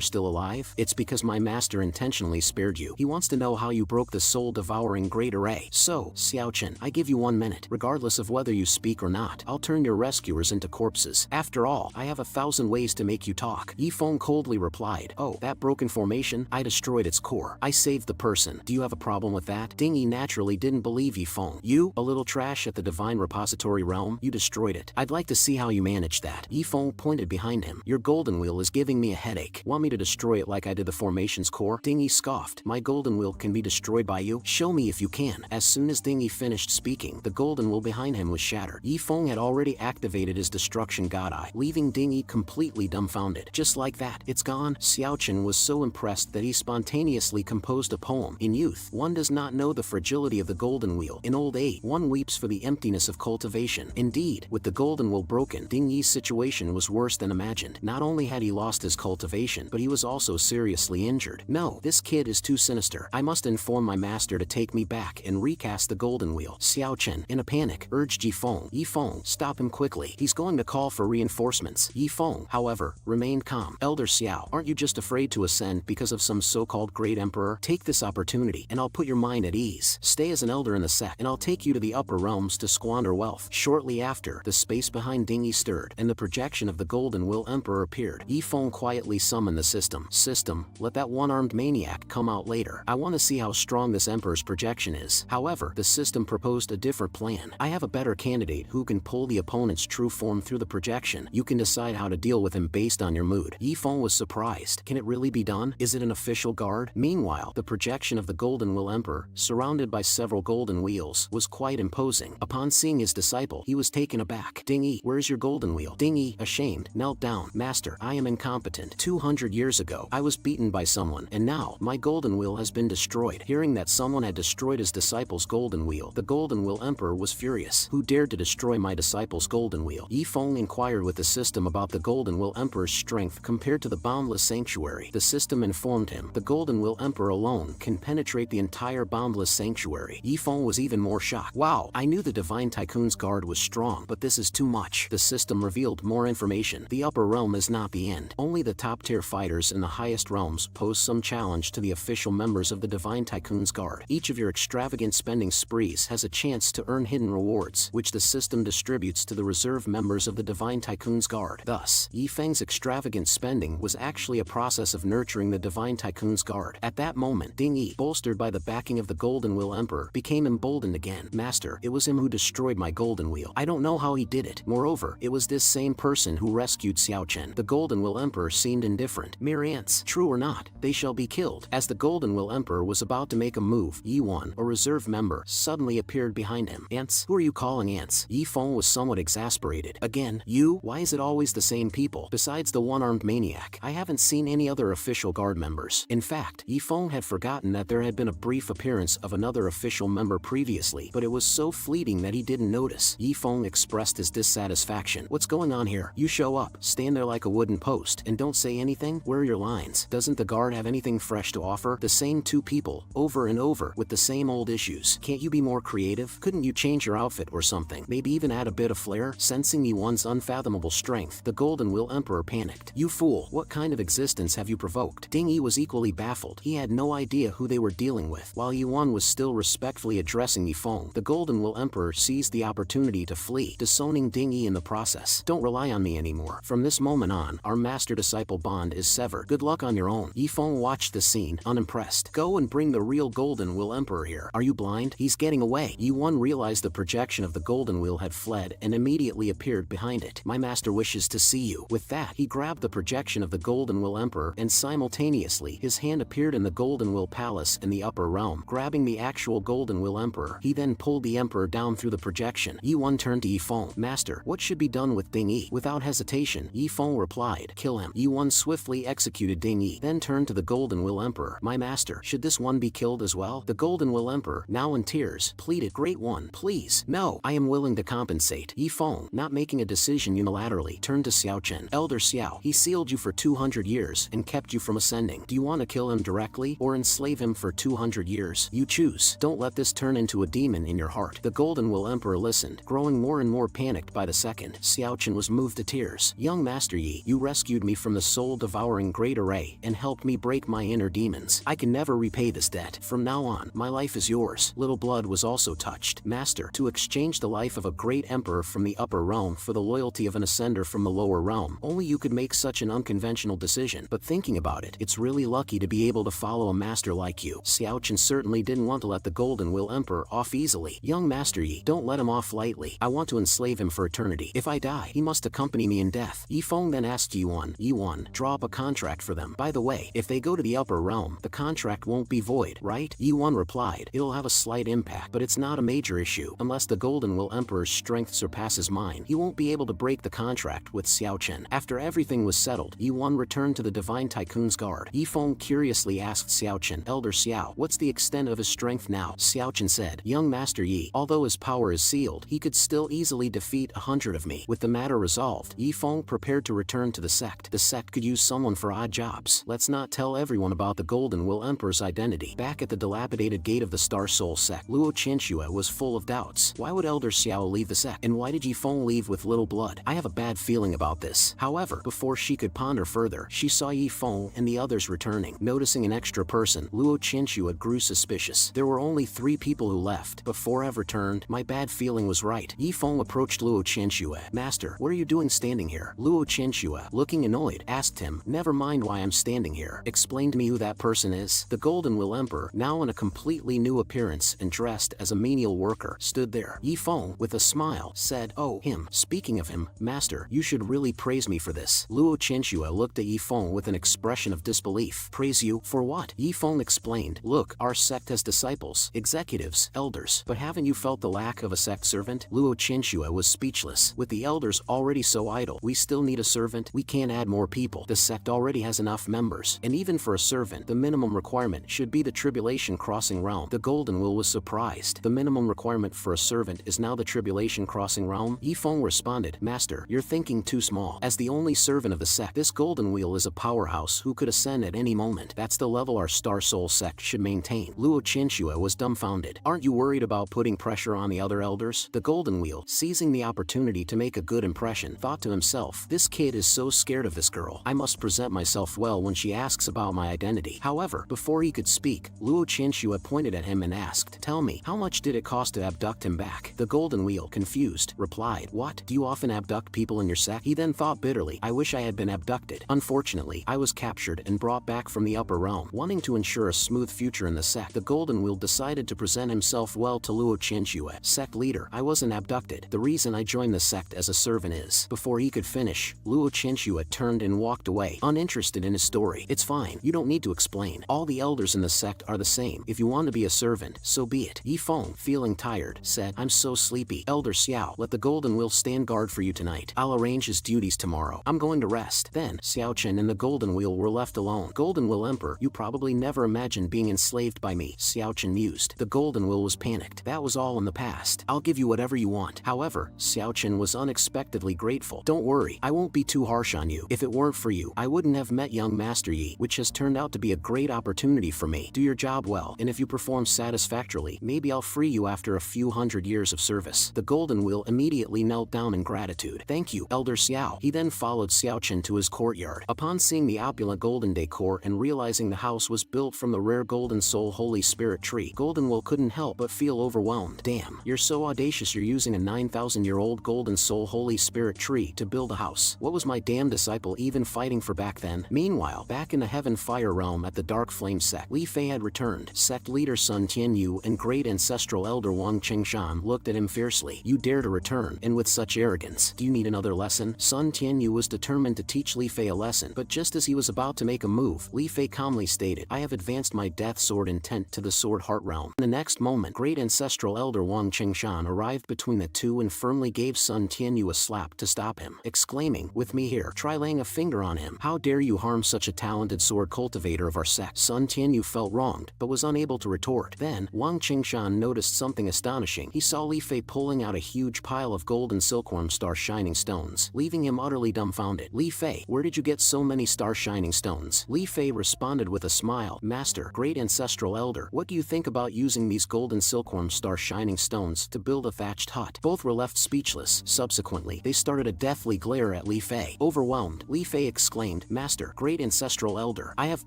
still alive? It's because my master intentionally spared you. He wants to know how you broke the soul-devouring Great Array. So, Xiaochen, I give you 1 minute. Regardless of whether you speak or not, I'll turn your rescuers into corpses. After all, I have 1,000 ways to make you talk. Yifeng coldly replied, oh, that broken formation? I destroyed its core. I saved the person. Do you have a problem with that? Ding Yi naturally didn't believe Yifeng. You, a little trash at the Divine Repository realm? You destroyed it. I'd like to see how you managed that. Yifeng pointed behind him. Your golden wheel is giving me a headache. Want me to destroy it like I did the formation's core? Ding Yi scoffed. My golden wheel can be destroyed by you? Show me if you can. As soon as Ding Yi finished speaking, the golden wheel behind him was shattered. Yifeng had already activated his destruction god eye, leaving Ding Yi completely dumbfounded. Just like that, it's gone. Xiaochen was so impressed that he spontaneously composed a poem. In youth, one does not know the fragility of the golden wheel. In old age, one weeps for the emptiness of cultivation. Indeed, with the golden wheel broken, Ding Yi's situation was worse than imagined. Not only had he lost his cultivation, but he was also seriously injured. No, this kid is too sinister. I must inform my master to take me back and recast the golden wheel. Xiaochen, in a panic, urged Yifeng. Yifeng, stop him quickly. He's going to call for reinforcements. Yifeng, however, remained calm. Elder Xiao, aren't you just afraid to ascend because of some so-called great emperor? Take this opportunity, and I'll put your mind at ease. Stay as an elder in the sect, and I'll take you to the upper realms to squander wealth. Shortly after, the space behind Ding Yi stirred, and the projection of the Golden Will Emperor appeared. Yifeng quietly summoned the system. System, let that one-armed maniac come out later. I want to see how strong this emperor's projection is. However, the system proposed a different plan. I have a better candidate who can pull the opponent's true form through the projection. You can decide how to deal with him based on your mood. Yifeng was surprised. Can it really be done? Is it an official guard? Meanwhile, the projection of the Golden Will Emperor, surrounded by several golden wheels, was quite imposing. Upon seeing his disciple, he was taken aback. Ding Yi, where's your golden wheel? Ding Yi, ashamed, knelt down. Master, I am incompetent. 200 years ago, I was beaten by someone, and now, my golden wheel has been destroyed. Hearing that someone had destroyed his disciple's golden wheel, the Golden Will Emperor was furious. Who dared to destroy my disciple's golden wheel? Yifeng inquired with the system about the Golden Will Emperor's strength compared to the boundless sanctuary. The system informed him, the Golden Will Emperor alone can penetrate the entire boundless sanctuary. Yifeng was even more shocked. Wow, I knew the Divine Tycoon's guard was strong, but this is too much. The system revealed more information. The upper realm is not the end. Only the top-tier fighters in the highest realms pose some challenge to the official members of the Divine Tycoon's guard. Each of your extravagant spending sprees has a chance to earn hidden rewards, which the system distributes to the reserve members of the Divine Tycoon's guard. Thus, Yifeng's extravagant spending was actually a process of nurturing the Divine Tycoon's guard. At that moment, Ding Yi, bolstered by the backing of the Golden Will Emperor, became emboldened again. Master, it was him who destroyed my golden wheel. I don't know how he did it. Moreover, it was this same person who rescued Xiaochen. The Golden Will Emperor seemed indifferent. Mere ants. True or not, they shall be killed. As the Golden Will Emperor was about to make a move, Yiwan, a reserve member, suddenly appeared behind him. Ants? Who are you calling ants? Yifeng was somewhat exasperated. Again, you? Why is it always the same people? Besides the one-armed maniac, I haven't seen any other official guard members. In fact, Yifeng had forgotten that there had been a brief appearance of another official member previously, but it was so fleeting that he didn't notice. Yifeng expressed his dissatisfaction. What's going on here? You show up, stand there like a wooden post, and don't say anything? Where are your lines? Doesn't the guard have anything fresh to offer? The same two people, over and over, with the same old issues. Can't you be more creative? Couldn't you change your outfit or something? Maybe even add a bit of flair? Sensing Yiwan's unfathomable strength, the Golden Will Emperor panicked. You fool, what kind of existence have you provoked? Ding Yi was equally baffled. He had no idea who they were dealing with. While Yiwan was still respectfully addressing Yifeng, the Golden Will Emperor seized the opportunity to flee, disowning Ding Yi in the process. Don't rely on me anymore. From this moment on, our master-disciple bond is severed. Good luck on your own. Yifeng watched the scene, unimpressed. Go and bring the real Golden Will Emperor here. Are you blind? He's getting away. Yiwan realized the projection of the Golden Wheel had fled and immediately appeared behind it. My master wishes to see you. With that, he grabbed the projection of the Golden Will Emperor, and simultaneously his hand appeared in the Golden Will Palace in the upper realm, grabbing the actual Golden Will Emperor. He then pulled the Emperor down through the projection. Yi-Wan turned to Yi-Feng. Master, what should be done with Ding Yi? Without hesitation, Yi-Feng replied, kill him. Yi-Wan swiftly executed Ding Yi, then turned to the Golden Will Emperor. My master, should this one be killed as well? The Golden Will Emperor, now in tears, pleaded, Great One, please. No, I am willing to compensate. Yi-Feng, not making a decision unilaterally, turned to Xiao Chen. Elder Xiao, he sealed you for 200 years and kept you from ascending. Do you want to kill him directly or enslave him for 200 years? You choose. Don't let this turn into a demon in your heart. The Golden Will Emperor listened, growing more and more panicked by the second. Xiao Chen was moved to tears. Young Master Yi, you rescued me from the soul-devouring Great Array and helped me break my inner demons. I can never repay this debt. From now on, my life is yours. Little Blood was also touched. Master, to exchange the life of a great emperor from the upper realm for the loyalty of an ascender from the lower realm, only you could make such an unconventional decision. But thinking about it, it's really lucky to be able to follow a master like you. Xiao Chen certainly didn't want to let the Golden Will Emperor off easily. Young Master Yi, don't let him off lightly. I want to enslave him for eternity. If I die, he must accompany me in death. Yi-Feng then asked Yi-Wan, draw up a contract for them. By the way, if they go to the upper realm, the contract won't be void, right? Yi-Wan replied, it'll have a slight impact, but it's not a major issue. Unless the Golden Will Emperor's strength surpasses mine, he won't be able to break the contract with Xiao Chen. After everything was settled, Yi-Wan returned to the Divine Tycoon's guard. Yi-Feng curiously asked Xiao Chen, Elder Xiao, what's the extent of his strength now? Xiao Chen said, Young Master Yi, although his power is sealed, he could still easily defeat 100 of me. With the matter resolved, Yi-Feng prepared to return to the sect. The sect could use someone for odd jobs. Let's not tell everyone about the Golden Will Emperor's identity. Back at the dilapidated gate of the Star Soul sect, Luo Qianxue was full of doubts. Why would Elder Xiao leave the sect? And why did Yi-Feng leave with Little Blood? I have a bad feeling about this. However, before she could ponder further, she saw Yi-Feng and the others returning. Noticing an extra person, Luo Qianxue grew suspicious. There were only 3 people who left, but 4 have returned. My bad feeling was right. Yi-Feng approached Luo Qianxue. Master, what are you doing standing here? Luo Qianxue, looking annoyed, asked him, never mind why I'm standing here. Explain to me who that person is. The Golden Will Emperor, now in a completely new appearance and dressed as a menial worker, stood there. Yi-Feng, with a smile, said, oh, him. Speaking of him, Master, you should really praise me for this. Luo Qianxue looked at Yi-Feng with an expression of disbelief. Praise you? For what? Yi-Feng explained, look, our sect has disciples, executives, elders, but haven't you felt the lack of a sect servant? Luo Qianxue was speechless. With the elders already so idle, we still need a servant. We can't add more people. The sect already has enough members, and even for a servant, the minimum requirement should be the Tribulation Crossing Realm. The Golden Will was surprised. The minimum requirement for a servant is now the Tribulation Crossing Realm? Yi-Feng responded, Master, you're thinking too small. As the only servant of the sect, this Golden Wheel is a powerhouse who could ascend at any moment. That's the level our Star Soul sect should maintain. Luo Qianxue was dumbfounded. Aren't you worried about putting pressure on the other elders? The Golden Wheel, seizing the opportunity to make a good impression, thought to himself, this kid is so scared of this girl. I must present myself well when she asks about my identity. However, before he could speak, Luo Qianxue pointed at him and asked, tell me, how much did it cost to abduct him back? The Golden Wheel, confused, replied, what? Do you often abduct people in your sect? He then thought bitterly, I wish I had been abducted. Unfortunately, I was captured and brought back from the upper realm. Wanting to ensure a smooth future in the sect, the Golden Wheel decided to present himself well to Luo Qianxue. Sect leader, I wasn't abducted. The reason I joined the sect as a servant is. Before he could finish, Luo Qianxue turned and walked away, uninterested in his story. It's fine, you don't need to explain. All the elders in the sect are the same. If you want to be a servant, so be it. Yi-Feng, feeling tired, said, I'm so sleepy. Elder Xiao, let the Golden Wheel stand guard for you tonight. I'll arrange his duties tomorrow. I'm going to rest. Then, Xiao Chen and the Golden Wheel were left alone. Golden Wheel Emperor, you probably never imagined being enslaved by me, Xiao Chen mused. The Golden Wheel was panicked. That was all in the past. I'll give you whatever you want. However, Xiao Chen was unexpectedly grateful. Don't worry, I won't be too harsh on you. If it weren't for you, I wouldn't have met young Master Yi, which has turned out to be a great opportunity for me. Do your job well, and if you perform satisfactorily, maybe I'll free you after a few hundred years of service. The Golden Wheel immediately knelt down in gratitude. Thank you, Elder Xiao. He then followed Xiao Chen to his courtyard. Upon seeing the opulent golden decor and realizing the house was built from the rare Golden Soul Holy Spirit tree, Golden Wheel couldn't help but feel overwhelmed. Damn, you're so audacious, you're using a 9,000-year-old Golden Soul Holy Spirit tree to build a house. What was my damn disciple even fighting for back then? Meanwhile, back in the Heaven Fire Realm at the Dark Flame sect, Li Fei had returned. Sect leader Sun Tianyu and great ancestral elder Wang Qingshan looked at him fiercely. You dare to return, and with such arrogance. Do you need another lesson? Sun Sun Tianyu was determined to teach Li Fei a lesson, but just as he was about to make a move, Li Fei calmly stated, "I have advanced my death sword intent to the sword heart realm." In the next moment, great ancestral elder Wang Qingshan arrived between the two and firmly gave Sun Tianyu a slap to stop him, exclaiming, "With me here, try laying a finger on him. How dare you harm such a talented sword cultivator of our sect?" Sun Tianyu felt wronged, but was unable to retort. Then, Wang Qingshan noticed something astonishing. He saw Li Fei pulling out a huge pile of golden silkworm star shining stones, leaving him utterly dumbfounded. "Li Fei, where did you get so many star shining stones?" Li Fei responded with a smile, "Master, great ancestral elder, what do you think about using these golden silkworm star shining stones to build a thatched hut?" Both were left speechless. Subsequently, they started a deathly glare at Li Fei. Overwhelmed, Li Fei exclaimed, "Master, great ancestral elder, I have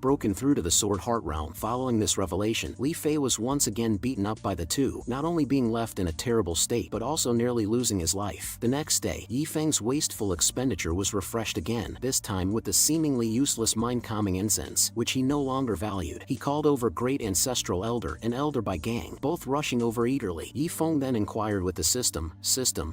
broken through to the sword heart realm." Following this revelation, Li Fei was once again beaten up by the two, not only being left in a terrible state but also nearly losing his life. The next day, Yi Feng's wasteful expenditure was refreshed again, this time with the seemingly useless mind-calming incense, which he no longer valued. He called over great ancestral elder and elder by gang, both rushing over eagerly. Yi Feng then inquired with the system,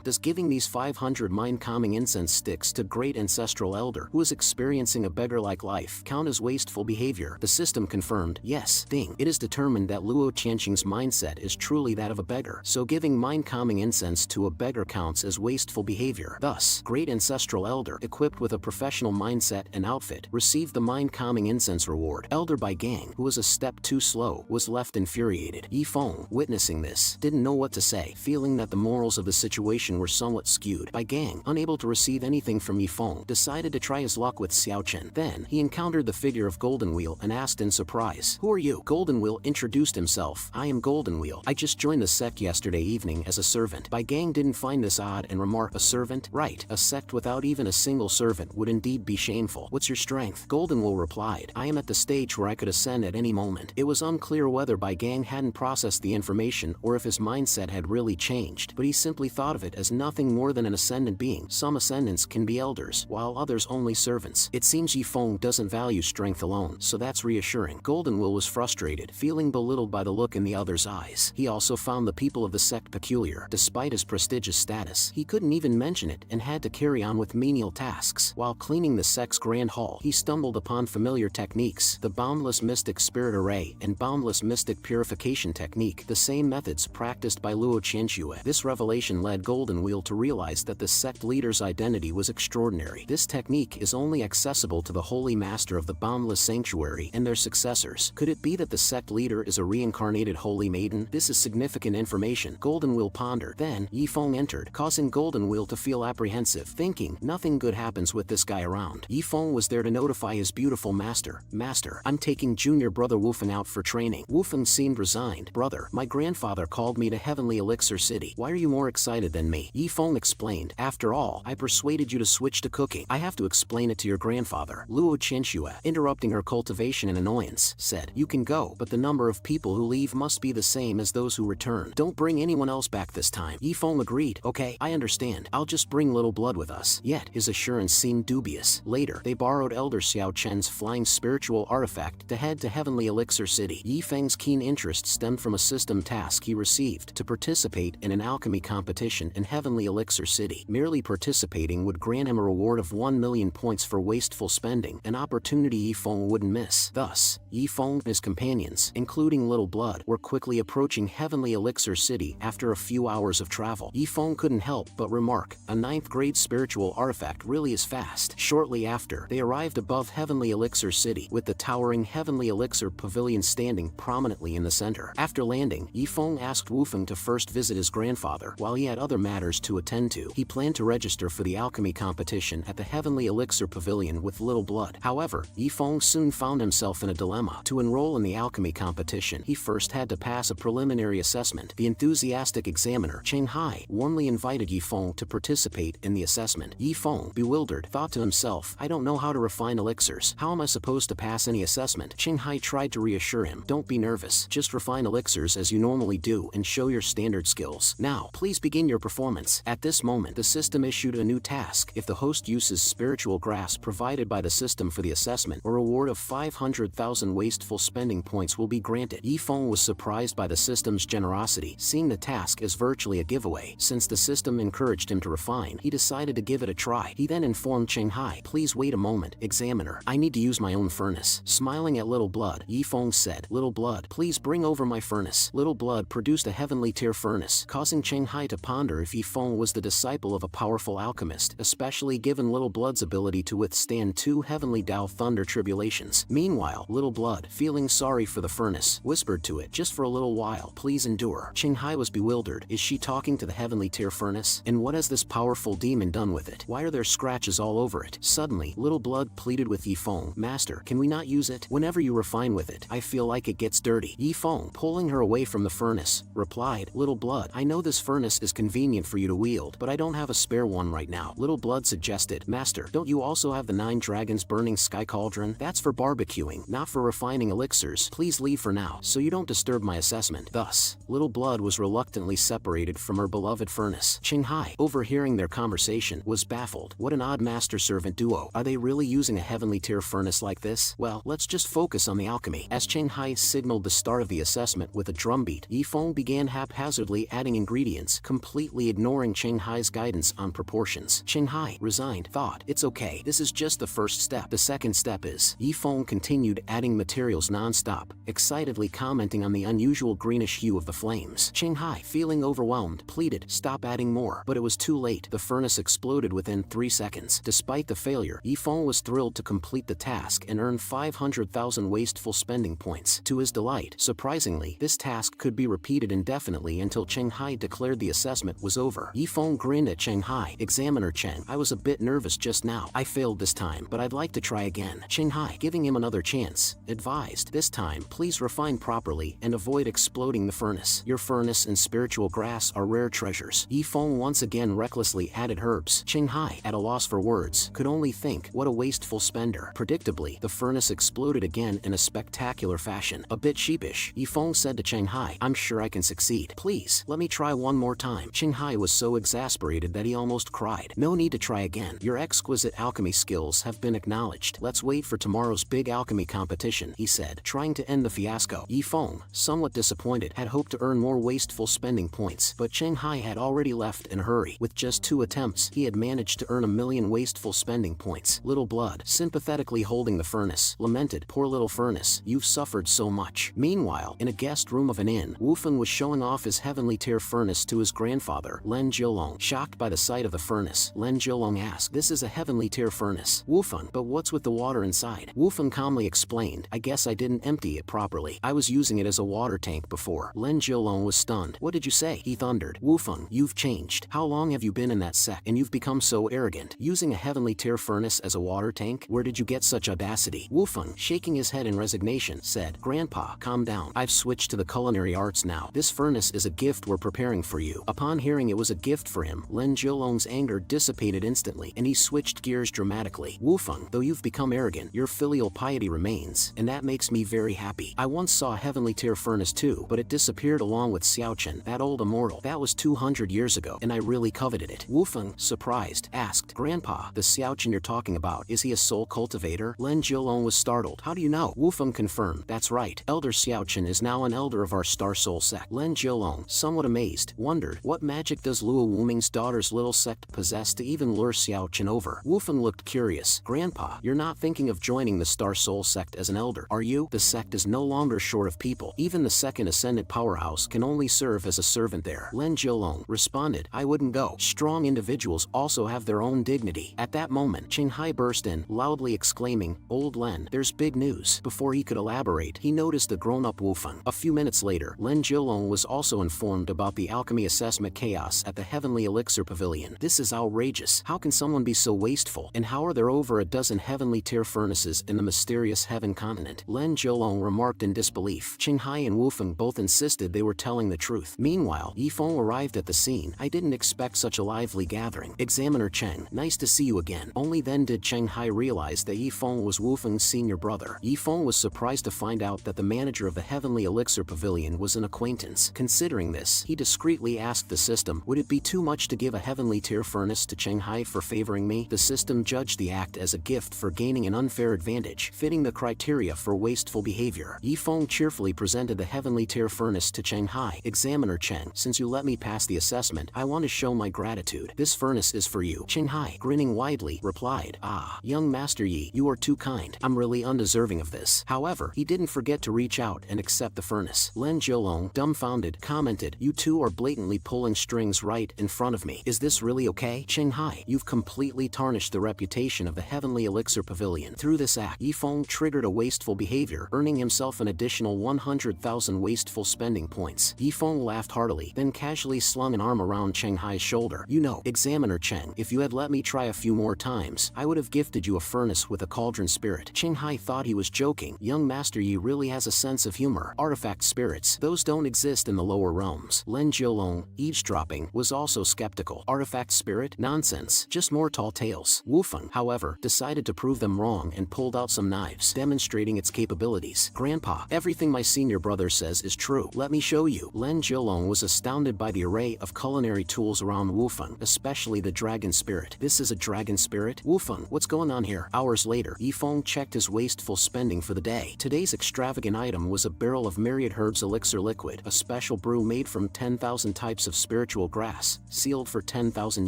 does giving these 500 mind-calming incense sticks to great ancestral elder, who is experiencing a beggar-like life, count as wasteful behavior? The system confirmed, yes. Thing, it is determined that Luo Qianxing's mindset is truly that of a beggar, so giving mind-calming incense to a beggar counts as wasteful behavior. Thus, great ancestral elder, equipped with a professional mindset and outfit, received the mind-calming incense reward. Elder by gang, who was a step too slow, was left infuriated. Yi Feng, witnessing this, didn't know what to say, feeling that the morals of the situation were somewhat skewed. By gang, unable to receive anything from Yi Feng, decided to try his luck with Xiao Chen. Then, he encountered the figure of Golden Wheel and asked in surprise, "Who are you?" Golden Wheel introduced himself, "I am Golden Wheel. I just joined the sect yesterday evening as a servant." By gang didn't find this odd and remarked, "A servant? Right, a sect without even a single servant would indeed be shameful. What's your strength?" Golden Wheel replied, "I am at the stage where I could ascend at any moment." It was unclear whether By gang hadn't processed the information or if his mindset had really changed, but he simply thought of it as nothing more than an ascendant being. Some ascendants can be elders, while others only servants. It seems Yi Feng doesn't value strength alone, so that's reassuring. Golden Will was frustrated, feeling belittled by the look in the other's eyes. He also found the people of the sect peculiar. Despite his prestigious status, he couldn't even mention it and had to carry on with menial tasks. While cleaning the sect's grand hall, he stumbled upon familiar techniques, the Boundless Mystic Spirit Array and Boundless Mystic Purification Technique, the same methods practiced by Luo Qianxue. This revelation led Golden Wheel to realize that the sect leader's identity was extraordinary. This technique is only accessible to the Holy Master of the Boundless Sanctuary and their successors. Could it be that the sect leader is a reincarnated Holy Maiden? This is significant information, Golden Wheel pondered. Then, Yi Feng entered, causing Golden Wheel to feel apprehensive, thinking, nothing good happens with this guy around. Yi Feng was there to notify his beautiful master. "Master, I'm taking junior brother Wufeng out for training." Wufeng seemed resigned. "Brother, my grandfather called me to Heavenly Elixir City. Why are you more excited than me?" Yi Feng explained, "After all, I persuaded you to switch to cooking. I have to explain it to your grandfather." Luo Qianxue, interrupting her cultivation in annoyance, said, "You can go, but the number of people who leave must be the same as those who return. Don't bring anyone else back this time." Yi Feng agreed. "Okay, I understand. I'll just bring Little Blood with us." Yet, his assurance seemed dubious. Later, they borrowed Elder Xiao Chen's flying spiritual artifact to head to Heavenly Elixir City. Yi Feng's keen interest stemmed from a system task he received to participate in an alchemy competition in Heavenly Elixir City. Merely participating would grant him a reward of 1 million points for wasteful spending, an opportunity Yi Feng wouldn't miss. Thus, Yi Feng and his companions, including Little Blood, were quickly approaching Heavenly Elixir City after a few hours of travel. Yi Feng couldn't help but remark, a 9th grade spiritual artifact really is fast. Shortly after, they arrived above Heavenly Elixir City, with the towering Heavenly Elixir Pavilion standing prominently in the center. After landing, Yi Feng asked Wufeng to first visit his grandfather, while he had other matters to attend to. He planned to register for the alchemy competition at the Heavenly Elixir Pavilion with Little Blood. However, Yi Feng soon found himself in a dilemma. To enroll in the alchemy competition, he first had to pass a preliminary assessment. The enthusiastic examiner, Cheng Hai, warmly invited Yi Feng to participate in the assessment. Yi Feng, bewildered, thought to himself, "I don't know how to refine elixirs. How am I supposed to pass any assessment?" Cheng Hai tried to reassure him, "Don't be nervous. Just refine elixirs as you normally do and show your standard skills. Now, please begin your performance." At this moment, the system issued a new task. If the host uses spiritual grasp provided by the system for the assessment, a reward of 500,000 wasteful spending points will be granted. Yi Feng was surprised by the system's generosity, seeing the task as virtually a giveaway. Since the system encouraged him to refine, he decided to give it a try. He then informed Cheng Hai, please wait a moment, Examiner. I need to use my own furnace. Smiling at Little Blood, Yifeng said, Little Blood, please bring over my furnace. Little Blood produced a heavenly tier furnace, causing Cheng Hai to ponder if Yifeng was the disciple of a powerful alchemist, especially given Little Blood's ability to withstand 2 heavenly Dao thunder tribulations. Meanwhile, Little Blood, feeling sorry for the furnace, whispered to it, just for a little while, please endure. Cheng Hai was bewildered. Is she talking to the heavenly tier furnace? And what has this powerful demon done with it? Why are there scratches all over it? Suddenly, Little Blood pleaded with Yifeng, Master, can we not use it? Whenever you refine with it, I feel like it gets dirty. Yifeng, pulling her away from the furnace, replied, Little Blood, I know this furnace is convenient for you to wield, but I don't have a spare one right now. Little Blood suggested, Master, don't you also have the 9 dragons burning sky cauldron? That's for barbecuing, not for refining elixirs. Please leave for now, so you don't disturb my assessment. Thus, Little Blood was reluctantly separated from her beloved furnace. Cheng Hai, overhearing their conversation, was baffled. What an odd master-servant duo. Are they really using a heavenly tier furnace like this? Well, let's just focus on the alchemy. As Cheng Hai signaled the start of the assessment with a drumbeat, Yifeng began haphazardly adding ingredients, completely ignoring Cheng Hai's guidance on proportions. Cheng Hai, resigned, thought, it's okay, this is just the first step. The second step is, Yifeng continued adding materials non-stop, excitedly commenting on the unusual greenish hue of the flames. Cheng Hai, feeling overwhelmed, pleaded, stop adding more. But it was too late. The furnace exploded within 3 seconds. Despite the failure, Yifeng was thrilled to complete the task and earn 500,000 wasteful spending points. To his delight, surprisingly, this task could be repeated indefinitely until Cheng Hai declared the assessment was over. Yifeng grinned at Cheng Hai. Examiner Cheng, I was a bit nervous just now. I failed this time, but I'd like to try again. Cheng Hai, giving him another chance, advised, this time, please refine properly and avoid exploding the furnace. Your furnace and spiritual grass are rare treasures. Yifeng once again recklessly added herbs. Cheng Hai, at a loss for words, could only think, what a wasteful spender. Predictably, the furnace exploded again in a spectacular fashion. A bit sheepish, Yifeng said to Cheng Hai, I'm sure I can succeed. Please, let me try one more time. Cheng Hai was so exasperated that he almost cried. No need to try again. Your exquisite alchemy skills have been acknowledged. Let's wait for tomorrow's big alchemy competition, he said, trying to end the fiasco. Yifeng, somewhat disappointed, had hoped to earn more wasteful spending points, but Cheng Hai had already left in a hurry. With just 2 attempts, he had managed to earn 1,000,000 wasteful spending points. Little Blood, sympathetically holding the furnace, lamented, poor little furnace, you've suffered so much. Meanwhile, in a guest room of an inn, Wufeng was showing off his heavenly tier furnace to his grandfather, Len Jiulong. Shocked by the sight of the furnace, Len Jiulong asked, this is a heavenly tier furnace. Wufeng, but what's with the water inside? Wufeng calmly explained, I guess I didn't empty it properly. I was using it as a water tank before. Len Jiulong was stunned. What did you say? He thundered. Wufeng, you've changed. How long have you been in that sect? And you've become so arrogant. Using a heavenly tier furnace as a water tank? Where did you get such audacity? Wufeng, shaking his head in resignation, said, Grandpa, calm down. I've switched to the culinary arts now. This furnace is a gift we're preparing for you. Upon hearing it was a gift for him, Len Jiulong's anger dissipated instantly, and he switched gears dramatically. Wufeng, though you've become arrogant, your filial piety remains, and that makes me very happy. I once saw a heavenly tier furnace too, but it disappeared along with Xiaochen, that old immortal. That was 200 years ago, and I really coveted it. Wufeng, surprised, asked, Grandpa, the Xiaochen you're talking about, is he a soul cultivator? Len Jiulong was startled. How do you know? Wufeng confirmed, that's right. Elder Xiaochen is now an elder of our Star Soul sect. Len Jiulong, somewhat amazed, wondered, what magic does Luo Wuming's daughter's little sect possess to even lure Xiaochen over? Wufeng looked curious. Grandpa, you're not thinking of joining the Star Soul sect as an elder, are you? The sect is no longer short of people. Even the second ascendant powerhouse can only serve as a servant there. Len Jiulong responded, I wouldn't go. Strong individuals also have their own dignity. At that moment, Cheng Hai burst in, loudly exclaiming, Old Len, there's big news. Before he could elaborate, he noticed the grown-up Wufeng. A few minutes later, Len Jiulong was also informed about the alchemy assessment chaos at the Heavenly Elixir Pavilion. This is outrageous. How can someone be so wasteful? And how are there over a dozen heavenly tier furnaces in the mysterious Heaven continent? Len Jiulong remarked in disbelief. Cheng Hai and Wufeng both insisted they were telling the truth. Meanwhile, Yifeng arrived at the scene. I didn't expect such a lively gathering. Examiner Cheng, nice to see you again. Only then did Cheng Hai realize that Yifeng was Wufeng's senior brother. Yifeng was surprised to find out that the manager of the Heavenly Elixir Pavilion was an acquaintance. Considering this, he discreetly asked the system, would it be too much to give a heavenly tier furnace to Cheng Hai for favoring me? The system judged the act as a gift for gaining an unfair advantage, fitting the criteria for wasteful behavior. Yifeng cheerfully presented the heavenly tier furnace to Cheng Hai. Examiner Cheng, since you let me pass the assessment, I want to show my gratitude. This furnace is for you. you. Qinghai, grinning widely, replied, "Ah, young Master Yi, you are too kind. I'm really undeserving of this." However, he didn't forget to reach out and accept the furnace. Lin Jiulong, dumbfounded, commented, "You two are blatantly pulling strings right in front of me. Is this really okay? Qinghai, you've completely tarnished the reputation of the Heavenly Elixir Pavilion. Through this act, Yifeng triggered a wasteful behavior, earning himself an additional 100,000 wasteful spending points." Yifeng laughed heartily, then casually slung an arm around Qinghai's shoulder. "You know, Examiner Cheng, if you had let me try a few more times, I would have gifted you a furnace with a cauldron spirit." Qinghai thought he was joking. Young Master Yi really has a sense of humor. Artifact spirits, those don't exist in the lower realms. Lin Jiulong, eavesdropping, was also skeptical. Artifact spirit? Nonsense, just more tall tales. Wufeng, however, decided to prove them wrong and pulled out some knives, demonstrating its capabilities. "Grandpa, everything my senior brother says is true. Let me show you." Lin Jiulong was astounded by the array of culinary tools around Wufeng, especially the dragon spirit. "This is a dragon spirit? Wufeng, what's going on here?" Hours later, Yifeng checked his wasteful spending for the day. Today's extravagant item was a barrel of myriad herbs elixir liquid, a special brew made from 10,000 types of spiritual grass, sealed for 10,000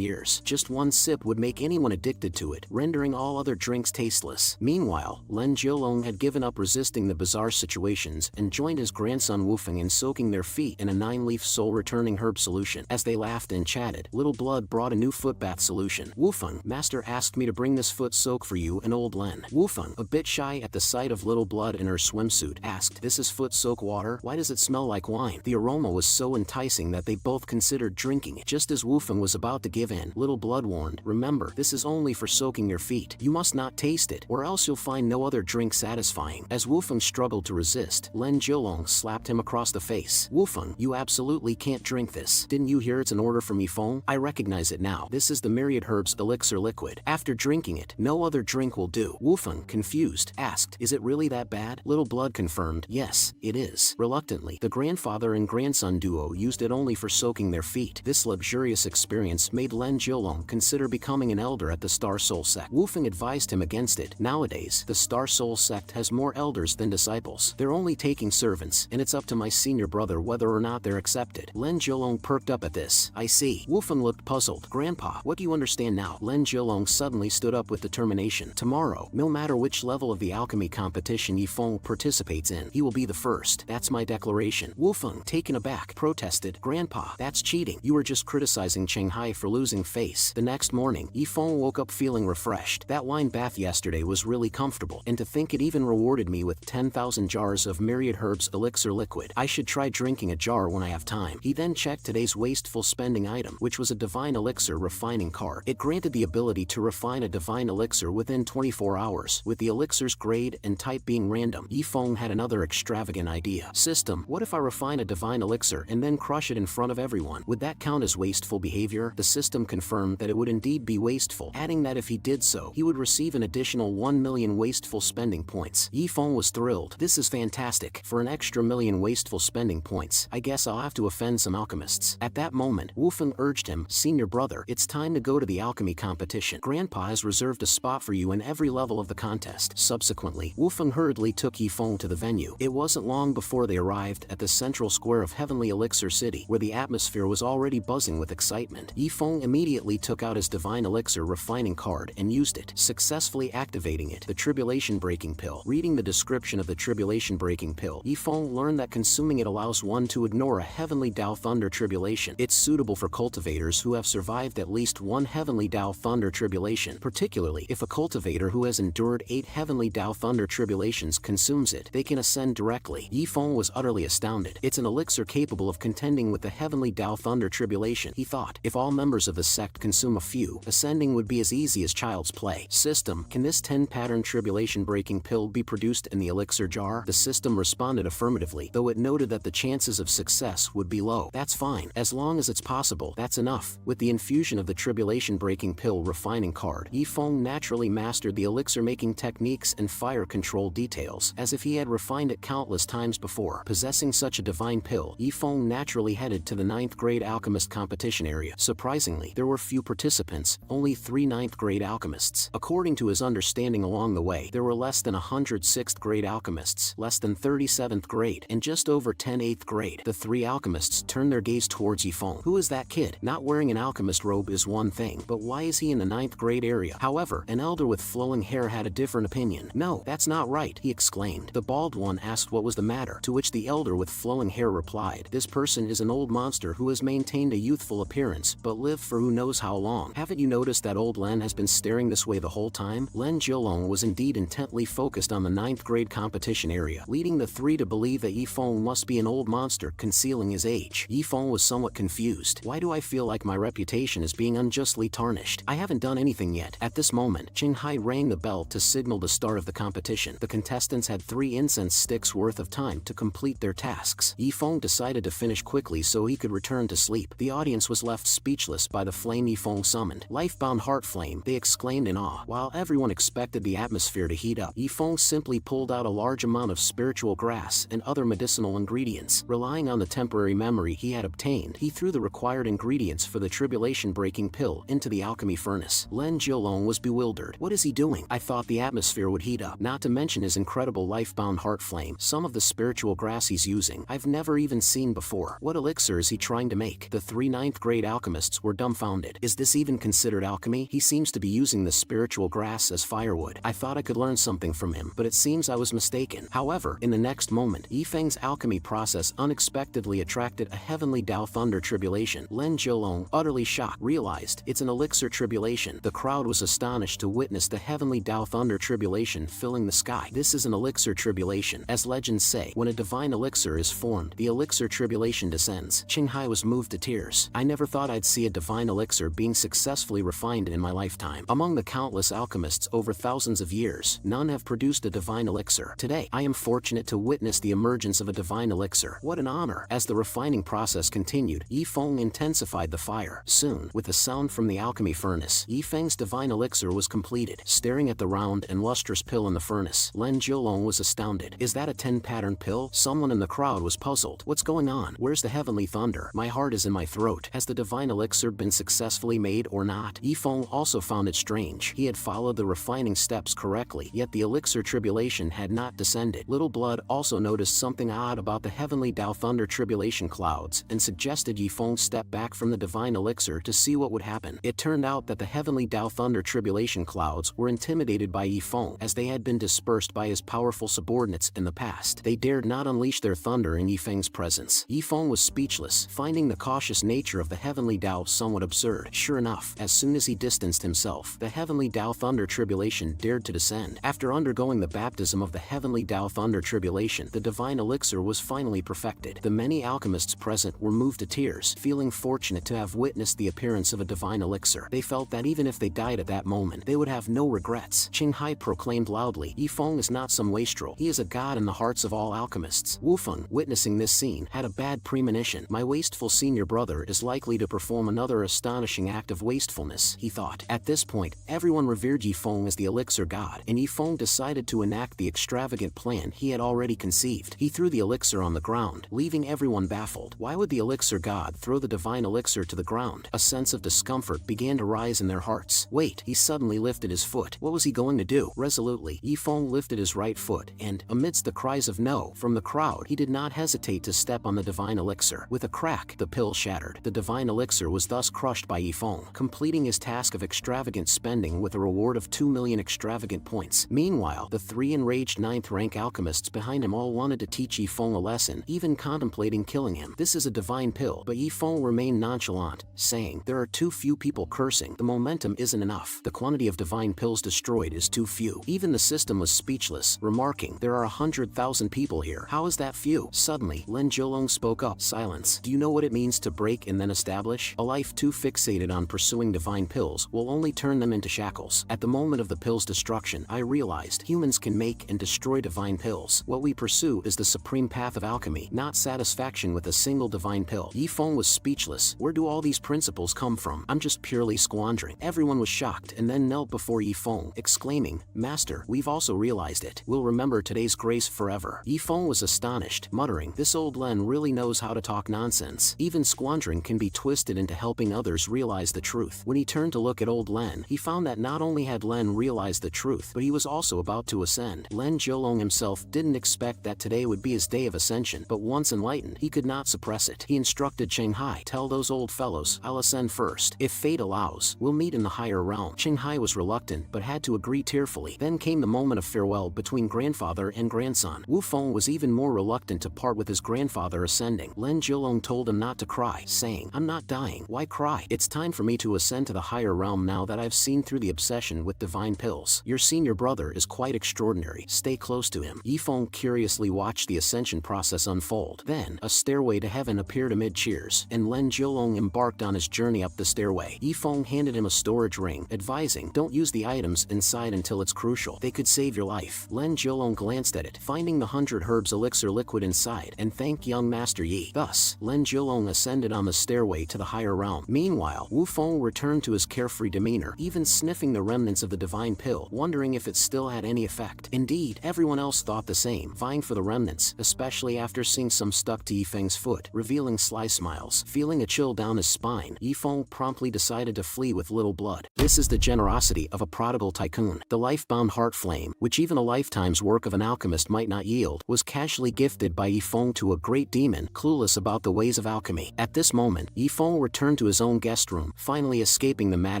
years. Just one sip would make anyone addicted to it, rendering all other drinks tasteless. Meanwhile, Lin Jiulong had given up resisting the bizarre situations and joined his grandson Wufeng in soaking their feet in a 9-leaf soul-returning herb solution. As they laughed and chatted, Little Blood brought a new foot bath solution. "Wufeng, Master asked me to bring this foot soak for you and old Len." Wufeng, a bit shy at the sight of Little Blood in her swimsuit, asked, "This is foot soak water? Why does it smell like wine?" The aroma was so enticing that they both considered drinking it. Just as Wufeng was about to give in, Little Blood warned, "Remember, this is only for soaking your feet. You must not taste it, or else you'll find no other drink satisfying." As Wufeng struggled to resist, Lin Jiulong slapped him across the face. "Wufeng, you absolutely can't drink this. Didn't you hear it's an order from Yifeng? I recognize it now. This is the myriad herbs elixir liquid. After drinking it, no other drink will do." Wufeng, confused, asked, "Is it really that bad?" Little Blood confirmed, "Yes, it is." Reluctantly, the grandfather and grandson duo used it only for soaking their feet. This luxurious experience made Lin Jiulong consider becoming an elder at the Star Soul sect. Wufeng advised him against it. Nowadays, the Star Soul sect has more elders than disciples. They're only taking servants, and it's up to my senior brother whether or not they're accepted. Lin Jiulong perked up at this. "I see." Wufeng looked puzzled. "Grandpa, what do you understand now?" Lin Jiulong suddenly stood up with determination. "Tomorrow, no matter which level of the alchemy competition Yifeng participates in, he will be the first. That's my declaration." Wufeng, taken aback, protested, "Grandpa, that's cheating. You were just criticizing Qinghai for losing face." The next morning, Yifeng woke up feeling refreshed. "That wine bath yesterday was really comfortable, and to think it even rewarded me with 10,000 jars of myriad herbs elixir liquid. I should try drinking a jar when I have time." He then checked today's wasteful spending item, which was a divine elixir refining card. It granted the ability to refine a divine elixir within 24 hours, with the elixir's grade and type being random. Yifeng had another extravagant idea. "System, what if I refine a divine elixir and then crush it in front of everyone? Would that count as wasteful behavior?" The system confirmed that it would indeed be wasteful, adding that if he did so, he would receive an additional 1 million wasteful spending points. Yifeng was thrilled. "This is fantastic. For an extra million wasteful spending points, I guess I'll have to offend some alchemists." At that moment, Wufeng urged him, "Senior brother, it's time to go to the alchemy competition. Grandpa has reserved a spot for you in every level of the contest." Subsequently, Wufeng hurriedly took Yifeng to the venue. It wasn't long before they arrived at the central square of Heavenly Elixir City, where the atmosphere was already buzzing with excitement. Yifeng immediately took out his divine elixir refining card and used it, successfully activating it. The tribulation breaking pill. Reading the description of the tribulation breaking pill, Yifeng learned that consuming it allows one to ignore a heavenly Tao Thunder tribulation. It's suitable for cultivators who have survived at least one heavenly Tao Thunder tribulation, particularly if a cultivator who has endured 8 heavenly Tao Thunder tribulations consumes it, they can ascend directly. Yifeng was utterly astounded. It's an elixir capable of contending with the heavenly Tao Thunder tribulation, he thought. If all members of the sect consume a few, ascending would be as easy as child's play. System, can this 10-pattern tribulation breaking pill be produced in the elixir jar? The system responded affirmatively, though it noted that the chances of success would be low. "That's fine. As long as it's possible, that's enough." With the infusion of the tribulation breaking pill refining card, Yifeng naturally mastered the elixir making techniques and fire control details, as if he had refined it countless times before. Possessing such a divine pill, Yifeng naturally headed to the 9th grade alchemist competition area. Surprisingly, there were few participants, only 3 9th grade alchemists. According to his understanding along the way, there were less than 100 6th grade alchemists, less than 30 7th grade, and just over 10 8th grade. The 3 alchemists turned their gaze towards Yifeng. "Who is that kid? Not wearing an alchemist robe is one thing, but why is he in the 9th grade area? However, an elder with flowing hair had a different opinion. No, that's not right, he exclaimed. The bald one asked what was the matter, to which the elder with flowing hair replied, this person is an old monster who has maintained a youthful appearance, but lived for who knows how long. Haven't you noticed that old Len has been staring this way the whole time? Len Jiolong was indeed intently focused on the 9th grade competition area, leading the three to believe that Yifeng must be an old monster concealing his age. Yifeng was somewhat confused. Why do I feel like my reputation is being unjustly tarnished? I haven't done anything yet. At this moment, Qinghai rang the bell to signal the start of the competition. The contestants had 3 incense sticks worth of time to complete their tasks. Yifeng decided to finish quickly so he could return to sleep. The audience was left speechless by the flame Yifeng summoned. Lifebound heart flame, they exclaimed in awe. While everyone expected the atmosphere to heat up, Yifeng simply pulled out a large amount of spiritual grass and other medicinal ingredients. Relying on the temporary memory he had obtained, he threw the required ingredients for the tribulation-breaking pill into the alchemy furnace. Len Jiolong was bewildered. What is he doing? I thought the atmosphere would heat up. Not to mention his incredible lifebound heart flame. Some of the spiritual grass he's using, I've never even seen before. What elixir is he trying to make? The 3 9th grade alchemists were dumbfounded. Is this even considered alchemy? He seems to be using the spiritual grass as firewood. I thought I could learn something from him, but it seems I was mistaken. However, in the next moment, Yifeng's alchemy process unexpectedly attracted a heavenly Dao thunder tribulation. Len Jiolong, utterly shocked, realized it's an elixir tribulation. The crowd was astonished to witness the heavenly Dao thunder tribulation filling the sky. This is an elixir tribulation. As legends say, when a divine elixir is formed, the elixir tribulation descends. Qinghai was moved to tears. I never thought I'd see a divine elixir being successfully refined in my lifetime. Among the countless alchemists over thousands of years, none have produced a divine elixir. Today, I am fortunate to witness the emergence of a divine elixir. What an honor! As the refining process continued, Yifeng intensified the fire. Soon, with a sound from the alchemy furnace, Yifeng's divine elixir was completed. Staring at the round and lustrous pill in the furnace, Len Jiolong was astounded. Is that a 10-pattern pill? Someone in the crowd was puzzled. What's going on? Where's the heavenly thunder? My heart is in my throat. Has the divine elixir been successfully made or not? Yifeng also found it strange. He had followed the refining steps correctly, yet the elixir tribulation had not descended. Little Blood also noticed something odd about the heavenly Dao thunder tribulation clouds and suggested Yifeng step back from the divine elixir to see what would happen. It turned out that the heavenly Dao thunder tribulation clouds were intimidated by Yifeng, as they had been dispersed by his powerful subordinates in the past. They dared not unleash their thunder in Yifeng's presence. Yifeng was speechless, finding the cautious nature of the heavenly Dao somewhat absurd. Sure enough, as soon as he distanced himself, the heavenly Dao thunder tribulation dared to descend. After undergoing the baptism of the heavenly Dao thunder tribulation, the divine elixir was finally perfected. The many alchemists present were moved to tears, feeling fortunate to have witnessed the appearance of a divine elixir. They felt that even if they died at that moment, they would have no regrets. Qinghai proclaimed loudly, Yifeng is not some wastrel. He is a god in the hearts of all alchemists. Wufeng, witnessing this scene, had a bad premonition. My wasteful senior brother is likely to perform another astonishing act of wastefulness, he thought. At this point, everyone revered Yifeng as the elixir god, and Yifeng decided to enact the extravagant plan he had already conceived. He threw the elixir on the ground, leaving everyone baffled. Why would the elixir god throw the divine elixir to the ground? A sense of discomfort began to rise in their hearts. Wait, he suddenly lifted his foot. What was he going to do? Resolutely, Yifeng lifted his right foot, and, amidst the cries of no from the crowd, he did not hesitate to step on the divine elixir. With a crack, the pill shattered. The divine elixir was thus crushed by Yifeng, completing his task of extravagant spending with a reward of 2 million extravagant points. Meanwhile, the 3 enraged 9th rank alchemists behind him all wanted to teach Yifeng a lesson, even contemplating killing him. This is a divine pill, but Yifeng remained nonchalant, saying, there are too few people cursing. The momentum isn't enough. The quantity of divine pills destroyed is too few. Even the system was speechless, remarking, there are 100,000 people here. How is that few? Suddenly, Len Jiolong spoke up. Silence. Do you know what it means to break and then establish? A life too fixated on pursuing divine pills will only turn them into shackles. At the moment of the pill's destruction, I realized humans can make and destroy divine pills. What we pursue is the supreme path of alchemy, not satisfaction with a single divine pill. Yifeng was speechless. Where do all these principles come from? I'm just purely squandering. Everyone was shocked and then knelt before Yifeng, exclaiming, Master, we've also realized it. We'll remember today's grace forever. Yifeng was astonished, muttering, this old Len really knows how to talk nonsense. Even squandering can be twisted into helping others realize the truth. When he turned to look at old Len, he found that not only had Len realized the truth, but he was also about to ascend. Len Jiolong himself didn't expect that today would be his day of ascension, but once enlightened, he could not suppress it. He instructed Qinghai, tell those old fellows, I'll ascend first. If fate allows, we'll meet in the higher realm. Qinghai was reluctant but had to agree tearfully. Then came the moment of farewell between grandfather and grandson. Wu Feng was even more reluctant to part with his grandfather ascending. Lin Jilong told him not to cry, saying, "I'm not dying. Why cry? It's time for me to ascend to the higher realm now that I've seen through the obsession with divine pills. Your senior brother is quite extraordinary. Stay close to him." Yi Feng curiously watched the ascension process unfold. Then, a stairway to heaven appeared amid cheers, and Lin Jilong embarked on his journey up the stairway. Yi Feng handed him a storage ring, advising, "Don't use the items inside until it's crucial. They could save your life." Lin Jilong glanced at it, finding the 100 herbs elixir liquid inside, and thanked young Master Yi. Thus, Lin Jilong ascended on the stairway to the higher realm. Meanwhile, Wu Feng returned to his carefree demeanor, even sniffing the remnants of the divine pill, wondering if it still had any effect. Indeed, everyone else thought the same, vying for the remnants, especially after seeing some stuck to Yi Feng's foot, revealing sly smiles. Feeling a chill down his spine, Yi Feng promptly decided to flee with little blood. This is the generosity of a prodigal tycoon. The life-bound heart flame, which even a lifetime's work of an alchemist might not yield, was casually gifted by Yi Feng to a great demon, clueless about the ways of alchemy. At this moment, Yi Feng returned to his own guest room, finally escaping the mad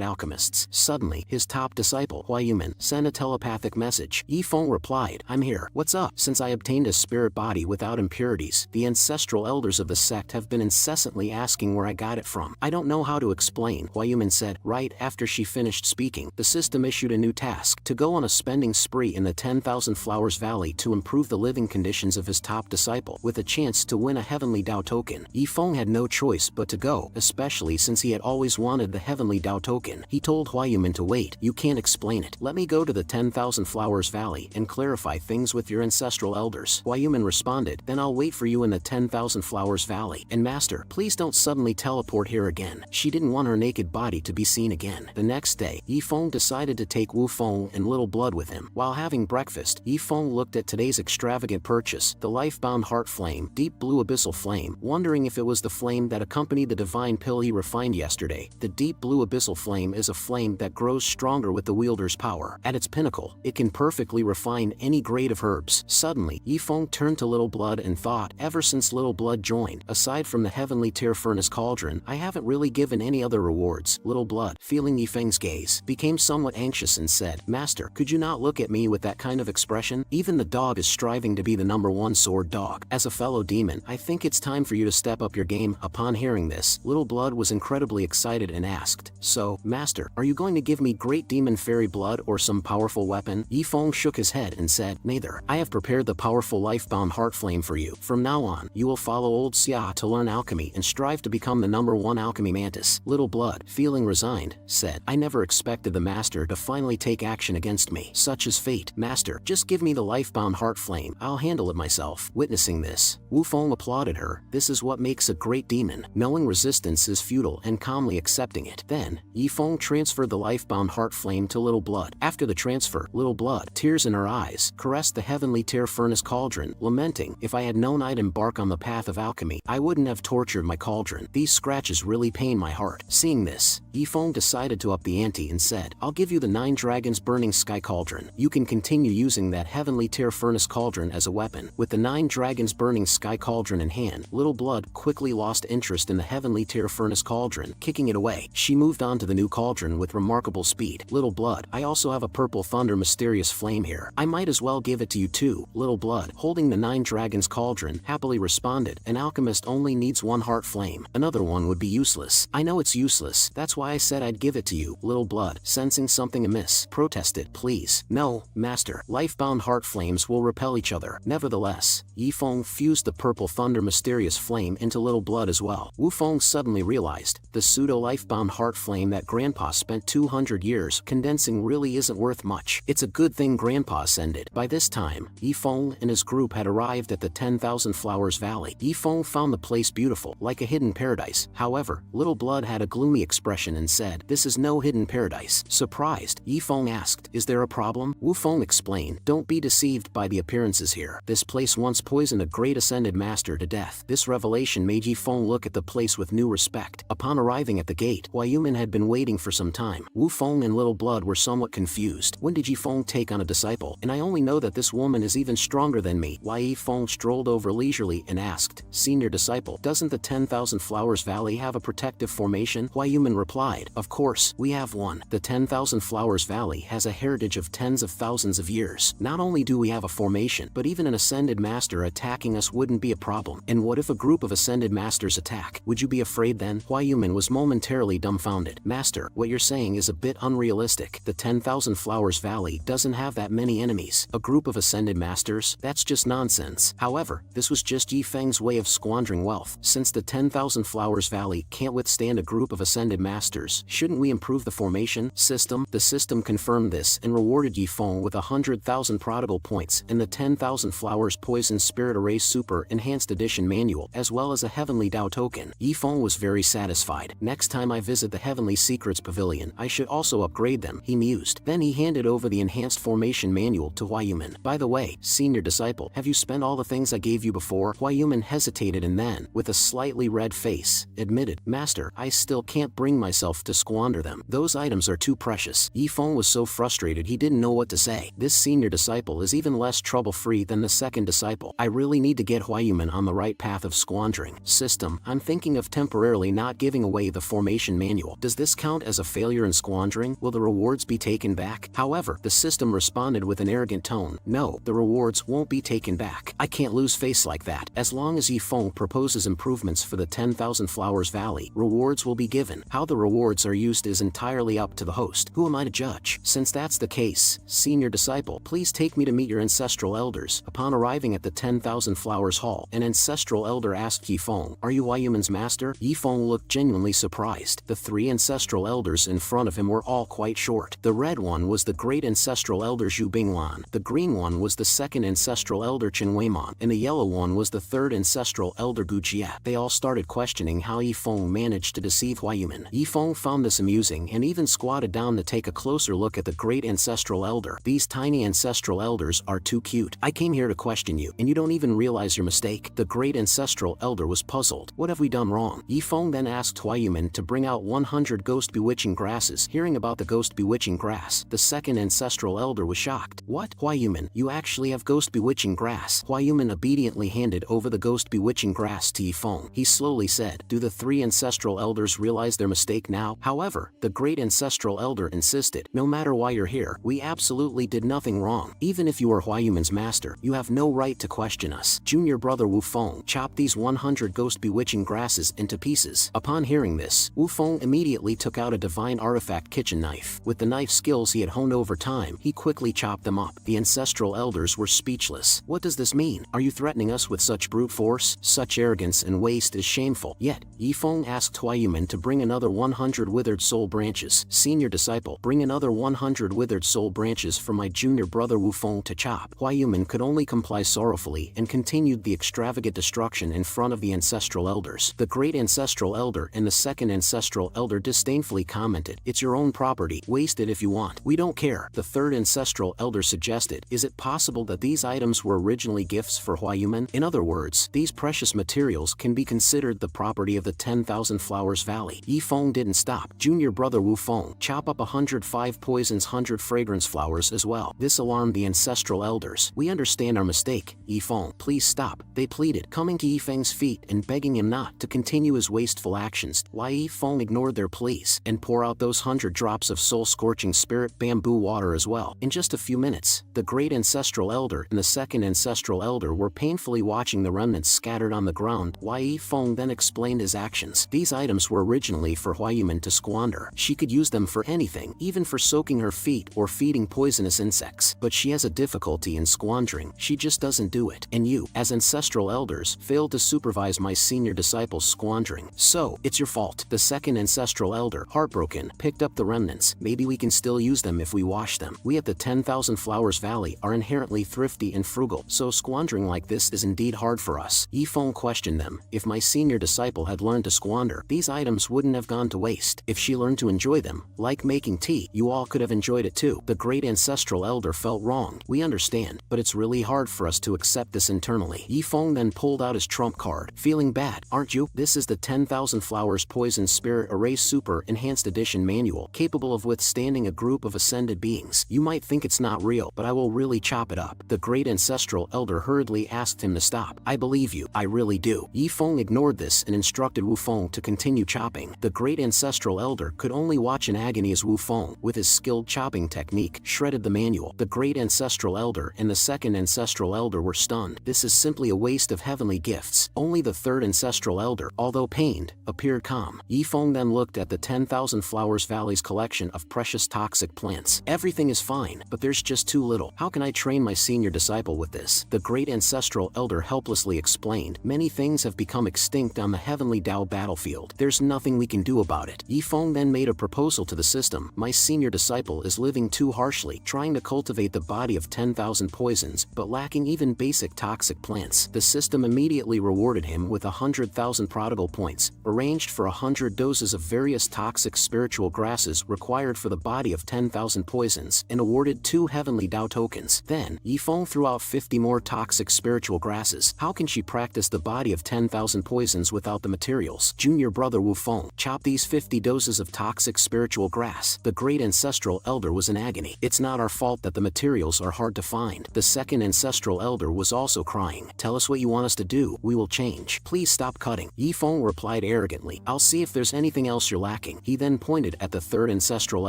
alchemists. Suddenly, his top disciple, Hua Yuman, sent a telepathic message. Yi Feng replied, "I'm here. What's up?" "Since I obtained a spirit body without impurities, the ancestral elders of the sect have been incessantly asking where I got it from. I don't know how to explain," Hua Yuman said. Right after she finished speaking, the system issued a new task, to go on a spending spree in the 10,000 Flowers Valley to improve the living conditions of his top disciple, with a chance to win a heavenly Dao token. Yi Feng had no choice but to go, especially since he had always wanted the heavenly Dao token. He told Hua Yuman to wait. "You can't explain it. Let me go to the 10,000 Flowers Valley and clarify things with your ancestral elders." Hua Yuman responded, "Then I'll wait for you in the 10,000 Flowers Valley. And master, please don't suddenly teleport here again." She didn't want her naked body to be seen again. The next day, Yi Feng decided to take Wu Feng and Little Blood with him. While having breakfast, Yi Feng looked at today's extravagant purchase, the life-bound heart flame, deep blue abyssal flame, wondering if it was the flame that accompanied the divine pill he refined yesterday. The deep blue abyssal flame is a flame that grows stronger with the wielder's power. At its pinnacle, it can perfectly refine any grade of herbs. Suddenly, Yi Feng turned to Little Blood and thought, ever since Little Blood joined, aside from the heavenly tear furnace cauldron, I haven't really given any other rewards. Little Blood, feeling Yi Feng's gaze, became somewhat anxious and said, "Master, could you not look at me with that kind of expression? Even the dog is striving to be the #1 sword dog. As a fellow demon, I think it's time for you to step up your game." Upon hearing this, Little Blood was incredibly excited and asked, "So, Master, are you going to give me great demon fairy blood or some powerful weapon?" Yi Feng shook his head and said, "Neither. I have prepared the powerful life-bound heart flame for you. From now on, you will follow old Xia to learn alchemy and strive to become the #1 alchemy mantis." Little Blood, feeling resigned, said, "I never expected the master to finally take action against me. Such is fate. Master, just give me the life-bound heart flame. I'll handle it myself." Witnessing this, Wu Feng applauded her. This is what makes a great demon, knowing resistance is futile and calmly accepting it. Then, Yi Feng transferred the life-bound heart flame to Little Blood. After the transfer, Little Blood, tears in her eyes, caressed the heavenly tear furnace cauldron, lamenting, "If I had known I'd embark on the path of alchemy, I wouldn't have tortured my cauldron. These scratches really pain my heart." Seeing this, Yi Feng decided to up the ante and said, "I'll give you the 9 dragons burning sky cauldron. You can continue using that heavenly tear furnace cauldron as a weapon." With the 9 dragons burning sky cauldron in hand, Little Blood quickly lost interest in the heavenly tear furnace cauldron, kicking it away. She moved on to the new cauldron with remarkable speed. "Little Blood, I also have a purple thunder mysterious flame here. I might as well give it to you too." Little Blood, holding the 9 dragons cauldron, happily responded, "An alchemist only needs 1 heart flame. Another one would be useless." "I know it's useless. That's why I said I'd give it to you." Little Blood, sensing something amiss, protested, "Please. No, master. Life-bound heart flames will repel each other." Nevertheless, Yi Feng fused the purple thunder mysterious flame into Little Blood as well. Wu Feng suddenly realized, the pseudo-life-bound heart flame that Grandpa spent 200 years condensing really isn't worth much. It's a good thing Grandpa ascended. By this time, Yi Feng and his group had arrived at the 10,000 Flowers Valley. Yi Feng found the place beautiful, like a hidden paradise. However, Little Blood had a gloomy expression and said, "This is no hidden paradise." Surprised, Yi Feng asked, "Is there a problem?" Wu Feng explained, "Don't be deceived by the appearances here. This place once poisoned a great ascended master to death." This revelation made Yi Feng look at the place with new respect. Upon arriving at the gate, Hua Yuman had been waiting for some time. Wu Feng and Little Blood were somewhat confused. When did Yi Feng take on a disciple? And I only know that this woman is even stronger than me. Yi Feng strolled over leisurely and asked, "Senior disciple, doesn't the 10,000 Flowers Valley have a protective formation?" formation? Hua Yuman replied, of course, we have one. The 10,000 Flowers Valley has a heritage of tens of thousands of years. Not only do we have a formation, but even an ascended master attacking us wouldn't be a problem. And what if a group of ascended masters attack? Would you be afraid then? Hua Yuman was momentarily dumbfounded. Master, what you're saying is a bit unrealistic. The 10,000 Flowers Valley doesn't have that many enemies. A group of ascended masters? That's just nonsense. However, this was just Yi Feng's way of squandering wealth. Since the 10,000 Flowers Valley can't withstand a group of ascended masters, shouldn't we improve the formation system? The system confirmed this and rewarded Yi Feng with 100,000 prodigal points and the 10,000 Flowers Poison Spirit Array Super Enhanced Edition Manual, as well as a Heavenly Dao token. Yi Feng was very satisfied. Next time I visit the Heavenly Secrets Pavilion, I should also upgrade them, he mused. Then he handed over the Enhanced Formation Manual to Hua Yuman. By the way, senior disciple, have you spent all the things I gave you before? Hua Yuman hesitated and then, with a slightly red face, admitted, Master, I still can't bring myself to squander them. Those items are too precious. Yi Feng was so frustrated he didn't know what to say. This senior disciple is even less trouble-free than the second disciple. I really need to get Hua Yuman on the right path of squandering. System, I'm thinking of temporarily not giving away the formation manual. Does this count as a failure in squandering? Will the rewards be taken back? However, the system responded with an arrogant tone. No, the rewards won't be taken back. I can't lose face like that. As long as Yi Feng proposes improvements for the 10,000 Flowers Valley, rewards will be given. How the rewards are used is entirely up to the host. Who am I to judge? Since that's the case, senior disciple, please take me to meet your ancestral elders. Upon arriving at the 10,000 Flowers Hall, an ancestral elder asked Yi Feng, are you Hua Yuman's master? Yi Feng looked genuinely surprised. The three ancestral elders in front of him were all quite short. The red one was the great ancestral elder Zhu Binglan, the green one was the second ancestral elder Chen Weimon, and the yellow one was the third ancestral elder Gu Jie. They all started questioning how Yi Feng managed to deceive Hua Yuman. Yi Feng found this amusing and even squatted down to take a closer look at the great ancestral elder. These tiny ancestral elders are too cute. I came here to question you, and you don't even realize your mistake. The great ancestral elder was puzzled. What have we done wrong? Yi Feng then asked Hua Yuman to bring out 100 ghost bewitching grasses. Hearing about the ghost bewitching grass, the second ancestral elder was shocked. What? Hua Yuman, you actually have ghost bewitching grass? Hua Yuman obediently handed over the ghost bewitching grass to Yi Feng. He slowly said, do the three ancestral elders realize their mistake now? However, the great ancestral elder insisted, no matter why you're here, we absolutely did nothing wrong. Even if you are Hua Yuman's master, you have no right to question us. Junior brother Wu Feng chopped these 100 ghost bewitching grasses into pieces. Upon hearing this, Wu Feng immediately took out a divine artifact kitchen knife. With the knife skills he had honed over time, he quickly chopped them up. The ancestral elders were speechless. What does this mean? Are you threatening us with such brute force? Such arrogance and waste is shameful. Yet, Yi Feng asked Hua Yuman to bring another 100 withered soul branches. Senior disciple, bring another 100 withered soul branches for my junior brother Wu Feng to chop. Hua Yuman could only comply sorrowfully and continued the extravagant destruction in front of the ancestral elders. The great ancestral elder and the second ancestral elder disdainfully commented, it's your own property, waste it if you want, we don't care. The third ancestral elder suggested, is it possible that these items were originally gifts for Hua Yuman? In other words, these precious materials can be considered the property of the 10,000 Flowers Valley. Yi Feng didn't stop. Junior brother Wu Feng, chop up 105 poisons 100 fragrance flowers as well. This alarmed the ancestral elders. We understand our mistake, Yi Feng, please stop, they pleaded, coming to Yi Feng's feet and begging him not to continue his wasteful actions. Why Yi Feng ignored their pleas and pour out those 100 drops of soul-scorching spirit bamboo water as well. In just a few minutes, the great ancestral elder and the second ancestral elder were painfully watching the remnants scattered on the ground. Yi Feng then explained his actions. These items were originally for Hua Yuman to squander. She could use them for anything, even for soaking her feet or feeding poisonous insects. But she has a difficulty in squandering. She just doesn't do it. And you, as ancestral elders, failed to supervise my senior disciples squandering. So, it's your fault. The second ancestral elder, heartbroken, picked up the remnants. Maybe we can still use them if we wash them. We at the 10,000 Flowers Valley are inherently thrifty and frugal, so squandering like this is indeed hard for us. Yi Feng questioned them. If my senior disciple had learned to squander, these items wouldn't have gone to waste. If she learned to enjoy them, like making tea, you all could have enjoyed it too. The great ancestral elder felt wronged. We understand, but it's really hard for us to accept this internally. Yi Feng then pulled out his trump card. Feeling bad, aren't you? This is the 10,000 Flowers Poison Spirit Array Super Enhanced Edition Manual, capable of withstanding a group of ascended beings. You might think it's not real, but I will really chop it up. The great ancestral elder hurriedly asked him to stop. I believe you, I really do. Yi Feng ignored this and instructed Wu Feng to continue chopping. chopping. The great ancestral elder could only watch in agony as Wu Feng, with his skilled chopping technique, shredded the manual. The great ancestral elder and the second ancestral elder were stunned. This is simply a waste of heavenly gifts. Only the third ancestral elder, although pained, appeared calm. Yi Feng then looked at the 10,000 Flowers Valley's collection of precious toxic plants. Everything is fine, but there's just too little. How can I train my senior disciple with this? The great ancestral elder helplessly explained. Many things have become extinct on the heavenly Tao battlefield. There's nothing we can do about it. Yi Feng then made a proposal to the system. My senior disciple is living too harshly, trying to cultivate the body of 10,000 poisons, but lacking even basic toxic plants. The system immediately rewarded him with 100,000 prodigal points, arranged for 100 doses of various toxic spiritual grasses required for the body of 10,000 poisons, and awarded 2 heavenly Tao tokens. Then, Yi Feng threw out 50 more toxic spiritual grasses. How can she practice the body of 10,000 poisons without the materials? Junior brother Wu Feng, chop these 50 doses of toxic spiritual grass. The great ancestral elder was in agony. It's not our fault that the materials are hard to find. The second ancestral elder was also crying. Tell us what you want us to do, we will change. Please stop cutting. Yi Feng replied arrogantly. I'll see if there's anything else you're lacking. He then pointed at the third ancestral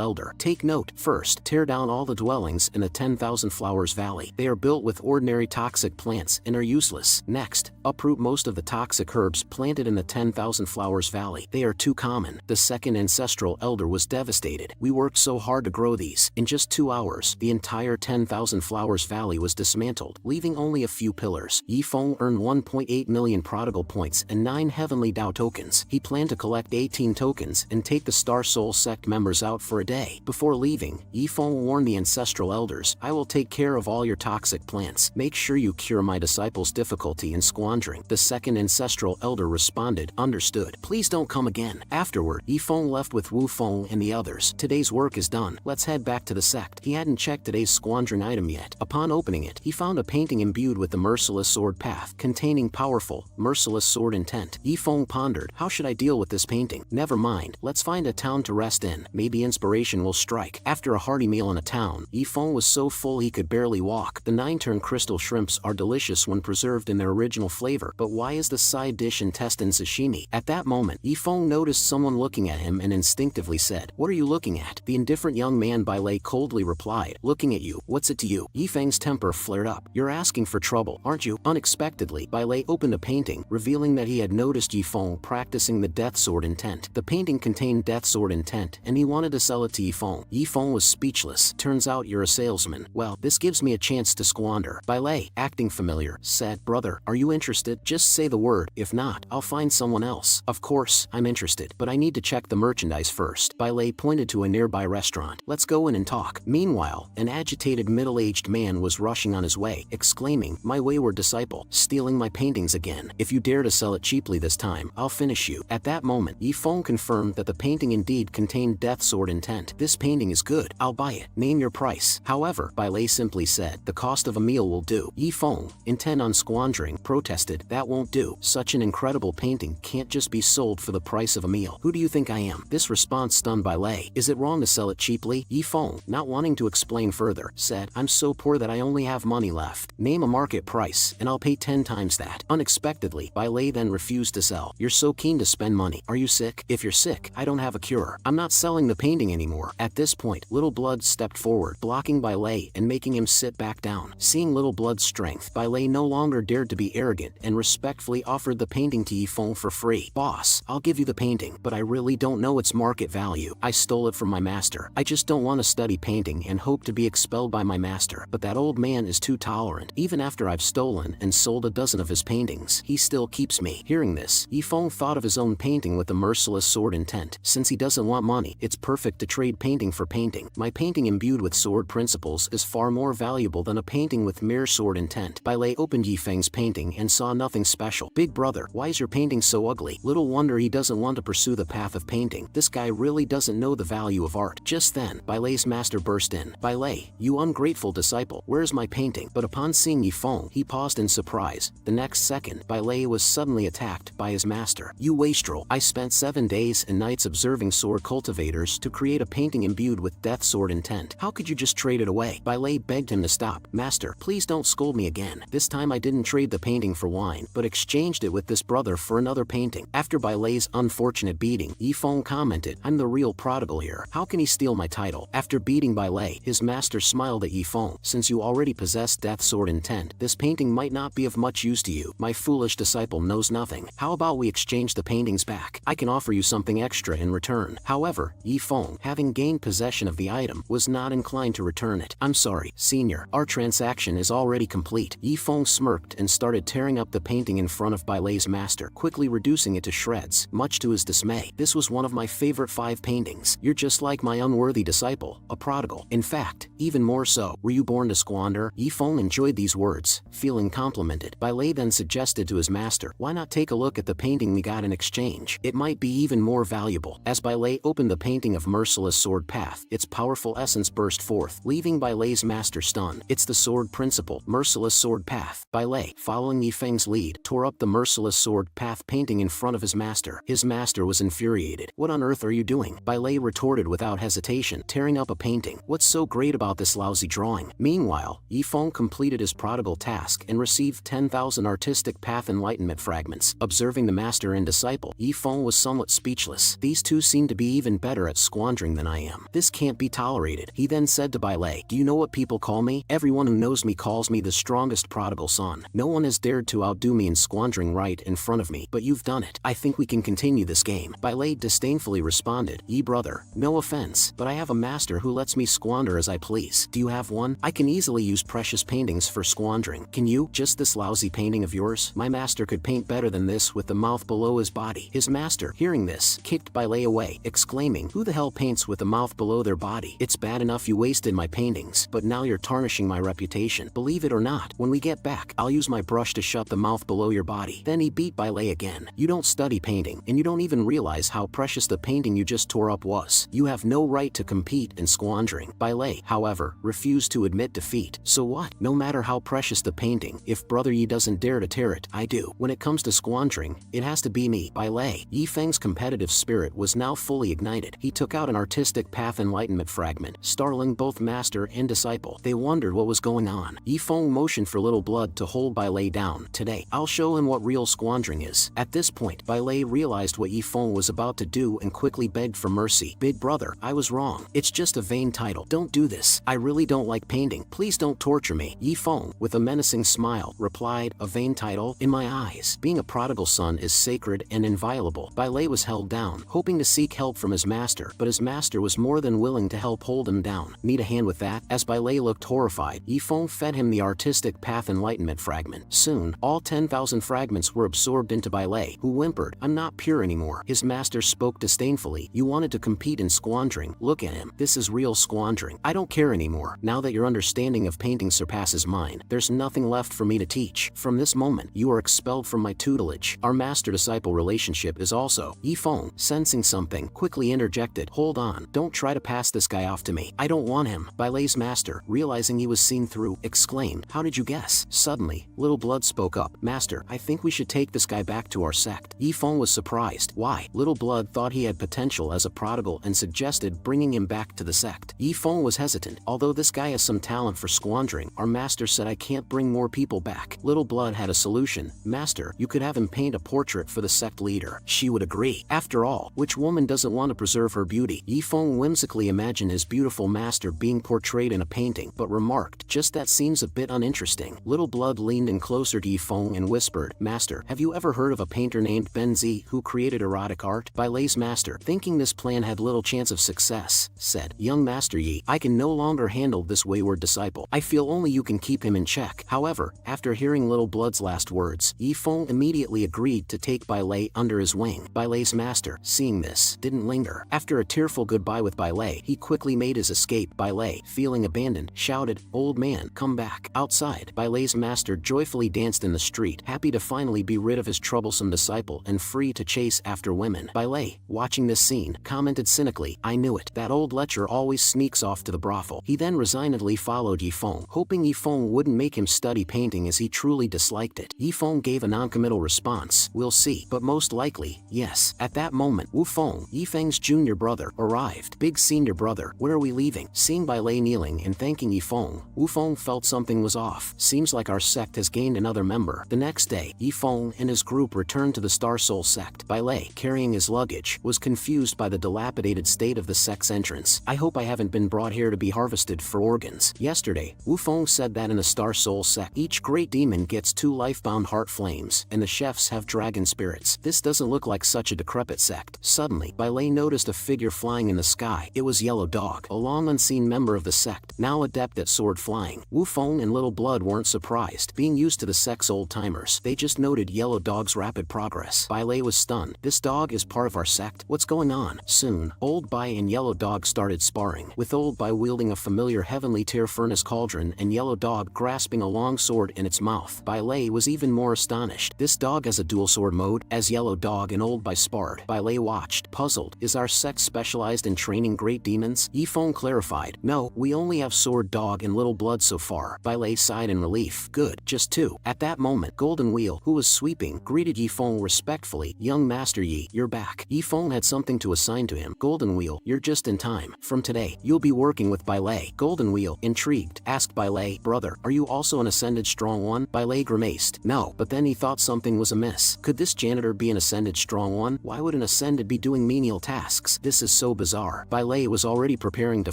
elder. Take note. First, tear down all the dwellings in the 10,000 Flowers Valley. They are built with ordinary toxic plants and are useless. Next, uproot most of the toxic herbs planted in the 10,000 Flowers Valley. They are too common. The second ancestral elder was devastated. We worked so hard to grow these. In just 2 hours, the entire 10,000 Flowers Valley was dismantled, leaving only a few pillars. Yi Feng earned 1.8 million prodigal points and 9 heavenly Tao tokens. He planned to collect 18 tokens and take the Star Soul sect members out for a day. Before leaving, Yi Feng warned the ancestral elders, I will take care of all your toxic plants. Make sure you cure my disciples' difficulty in squandering. The second ancestral elder responded, understood. Please don't come again. Afterward, Yi Feng left with Wu Feng and the others. Today's work is done. Let's head back to the sect. He hadn't checked today's squandering item yet. Upon opening it, he found a painting imbued with the merciless sword path, containing powerful, merciless sword intent. Yi Feng pondered, how should I deal with this painting? Never mind, let's find a town to rest in. Maybe inspiration will strike. After a hearty meal in a town, Yi Feng was so full he could barely walk. The 9-turn crystal shrimps are delicious when preserved in their original flavor, but why is the side dish intestine sashimi? At that moment, Yi Feng noticed someone looking at him and instinctively said, what are you looking at? The indifferent young man Bai Lei coldly replied, looking at you. What's it to you? Yi Feng's temper flared up. You're asking for trouble, aren't you? Unexpectedly, Bai Lei opened a painting, revealing that he had noticed Yi Feng practicing the death sword intent. The painting contained death sword intent, and he wanted to sell it to Yi Feng. Yi Feng was speechless. Turns out you're a salesman. Well, this gives me a chance to squander. Bai Lei, acting familiar, said, brother, are you interested? Just say the word. If not, I'll find someone else. Of course, I'm interested, but I need to check the merchandise first. Bai Lei pointed to a nearby restaurant. Let's go in and talk. Meanwhile, an agitated middle-aged man was rushing on his way, exclaiming, my wayward disciple, stealing my paintings again. If you dare to sell it cheaply this time, I'll finish you. At that moment, Yi Feng confirmed that the painting indeed contained death sword intent. This painting is good. I'll buy it. Name your price. However, Bai Lei simply said, the cost of a meal will do. Yi Feng, intent on squandering, protested, that won't do. Such an incredible painting can't just be sold for the price of a meal. Who do you think I am? This response stunned Bai Lei. Is it wrong to sell it cheaply? Yi Feng, not wanting to explain further, said, I'm so poor that I only have money left. Name a market price, and I'll pay 10 times that. Unexpectedly, Bai Lei then refused to sell. You're so keen to spend money. Are you sick? If you're sick, I don't have a cure. I'm not selling the painting anymore. At this point, Little Blood stepped forward, blocking Bai Lei and making him sit back down. Seeing Little Blood's strength, Bai Lei no longer dared to be arrogant and respectfully offered the painting to Yi Feng for free. Boss, I'll give you the painting, but I really don't know its market value. I stole it from my master. I just don't want to study painting and hope to be expelled by my master. But that old man is too tolerant. Even after I've stolen and sold a dozen of his paintings, he still keeps me. Hearing this, Yi Feng thought of his own painting with the merciless sword intent. Since he doesn't want money, it's perfect to trade painting for painting. My painting imbued with sword principles is far more valuable than a painting with mere sword intent. Bai Lei opened Yi Feng's painting and saw nothing special. Big brother, why is your painting so ugly? Little wonder he doesn't want to pursue the path of painting. This guy really doesn't know the value of art. Just then, Bai Lei's master burst in. Bai Lei, you ungrateful disciple, where's my painting? But upon seeing Yi Feng, he paused in surprise. The next second, Bai Lei was suddenly attacked by his master. You wastrel, I spent 7 days and nights observing sword cultivators to create a painting imbued with death sword intent. How could you just trade it away? Bai Lei begged him to stop. Master, please don't scold me again. This time I didn't trade the painting for wine, but exchanged it with this brother for another painting. After Bai Lei's unfortunate unfortunate beating, Yifeng commented, I'm the real prodigal here. How can he steal my title? After beating Bai Lei, his master smiled at Yifeng. Since you already possess Death Sword intent, this painting might not be of much use to you. My foolish disciple knows nothing. How about we exchange the paintings back? I can offer you something extra in return. However, Yifeng, having gained possession of the item, was not inclined to return it. I'm sorry, senior. Our transaction is already complete. Yifeng smirked and started tearing up the painting in front of Bai Lei's master, quickly reducing it to shreds. Much to his dismay, this was one of my favorite 5 paintings. You're just like my unworthy disciple, a prodigal. In fact, even more so. Were you born to squander? Yifeng enjoyed these words, feeling complimented. Bai Lei then suggested to his master, why not take a look at the painting we got in exchange? It might be even more valuable. As Bai Lei opened the painting of Merciless Sword Path, its powerful essence burst forth, leaving Bai Lei's master stunned. It's the sword principle, Merciless Sword Path. Bai Lei, following Yifeng's lead, tore up the Merciless Sword Path painting in front of his master. His master was infuriated. What on earth are you doing? Bai Lei retorted without hesitation, tearing up a painting. What's so great about this lousy drawing? Meanwhile, Yifeng completed his prodigal task and received 10,000 artistic path enlightenment fragments. Observing the master and disciple, Yifeng was somewhat speechless. These two seem to be even better at squandering than I am. This can't be tolerated. He then said to Bai Lei, do you know what people call me? Everyone who knows me calls me the strongest prodigal son. No one has dared to outdo me in squandering right in front of me, but you've done it. I think we can continue this game. Bai Lei disdainfully responded, Yi brother, no offense, but I have a master who lets me squander as I please. Do you have one? I can easily use precious paintings for squandering. Can you? Just this lousy painting of yours? My master could paint better than this with the mouth below his body. His master, hearing this, kicked Bai Lei away, exclaiming, who the hell paints with the mouth below their body? It's bad enough you wasted my paintings, but now you're tarnishing my reputation. Believe it or not, when we get back, I'll use my brush to shut the mouth below your body. Then he beat Bai Lei again. You don't study painting, and you don't even realize how precious the painting you just tore up was. You have no right to compete in squandering. Bai Lei, however, refused to admit defeat. So what? No matter how precious the painting, if Brother Yi doesn't dare to tear it, I do. When it comes to squandering, it has to be me. Bai Lei. Yifeng's competitive spirit was now fully ignited. He took out an artistic path enlightenment fragment, startling both master and disciple. They wondered what was going on. Yifeng motioned for Little Blood to hold Bai Lei down. Today, I'll show him what real squandering is. At this point, Bai Lei realized what Yifeng was about to do and quickly begged for mercy. Big brother, I was wrong. It's just a vain title. Don't do this. I really don't like painting. Please don't torture me. Yifeng, with a menacing smile, replied, a vain title? In my eyes, being a prodigal son is sacred and inviolable. Bai Lei was held down, hoping to seek help from his master, but his master was more than willing to help hold him down. Need a hand with that? As Bai Lei looked horrified, Yifeng fed him the artistic path enlightenment fragment. Soon, all 10,000 fragments were absorbed into Bai Lei, who whimpered, I'm not pure anymore. His master spoke disdainfully, you wanted to compete in squandering. Look at him. This is real squandering. I don't care anymore. Now that your understanding of painting surpasses mine, there's nothing left for me to teach. From this moment, you are expelled from my tutelage. Our master-disciple relationship is also. Yifeng, sensing something, quickly interjected, hold on, don't try to pass this guy off to me. I don't want him. Bai Lei's master, realizing he was seen through, exclaimed, how did you guess? Suddenly, Little Blood spoke up, Master, I think we should take this guy back to our sect. Yifeng was surprised. Why? Little Blood thought he had potential as a prodigal and suggested bringing him back to the sect. Yifeng was hesitant. Although this guy has some talent for squandering, our master said I can't bring more people back. Little Blood had a solution. Master, you could have him paint a portrait for the sect leader. She would agree. After all, which woman doesn't want to preserve her beauty? Yifeng whimsically imagined his beautiful master being portrayed in a painting, but remarked, just that seems a bit uninteresting. Little Blood leaned in closer to Yifeng and whispered, Master, have you ever heard of a painter named Benzi who created erotic art? Bai Lei's master, thinking this plan had little chance of success, said, Young Master Yi, I can no longer handle this wayward disciple. I feel only you can keep him in check. However, after hearing Little Blood's last words, Yifeng immediately agreed to take Bai Lei under his wing. Bai Lei's master, seeing this, didn't linger. After a tearful goodbye with Bai Lei, he quickly made his escape. Bai Lei, feeling abandoned, shouted, Old man, come back. Outside, Bai Lei's master joyfully danced in the street, happy to finally be rid of his troublesome disciple and free to chase after women. Bai Lei, watching this scene, commented cynically, I knew it. That old lecher always sneaks off to the brothel. He then resignedly followed Yifeng, hoping Yifeng wouldn't make him study painting as he truly disliked it. Yifeng gave a noncommittal response, we'll see, but most likely, yes. At that moment, Wu Feng, Yifeng's junior brother, arrived. Big senior brother, where are we leaving? Seeing Bai Lei kneeling and thanking Yifeng, Wu Feng felt something was off. Seems like our sect has gained another member. The next day, Yifeng and his group returned to the Star Soul sect. Bai Lei, carrying his luggage, was confused by the dilapidated state of the sect's entrance. I hope I haven't been brought here to be harvested for organs. Yesterday, Wu Feng said that in the Star Soul sect, each great demon gets 2 life-bound heart flames, and the chefs have dragon spirits. This doesn't look like such a decrepit sect. Suddenly, Bai Lei noticed a figure flying in the sky. It was Yellow Dog, a long unseen member of the sect, now adept at sword flying. Wu Feng and Little Blood weren't surprised, being used to the sect's old-timers. They just noted Yellow Dog's rapid progress. Bai Lei was stunned. This dog is part of our sect? What's going on? Soon, Old Bai and Yellow Dog started sparring, with Old Bai wielding a familiar heavenly tier furnace cauldron and Yellow Dog grasping a long sword in its mouth. Bai Lei was even more astonished. This dog has a dual sword mode? As Yellow Dog and Old Bai sparred, Bai Lei watched, puzzled. Is our sect specialized in training great demons? Yi Feng clarified. No, we only have Sword Dog and Little Blood so far. Bai Lei sighed in relief. Good, just 2. At that moment, Golden Wheel, who was sweeping, greeted Yi Feng respectfully. Young Master Yi, you're back. Yi Feng had something to assign to him. Golden Wheel, you're just in time. From today, you'll be working with Bai Lei. Golden Wheel, intrigued, asked Bai Lei, brother, are you also an Ascended Strong One? Bai Lei grimaced. No, but then he thought something was amiss. Could this janitor be an Ascended Strong One? Why would an Ascended be doing menial tasks? This is so bizarre. Bai Lei was already preparing to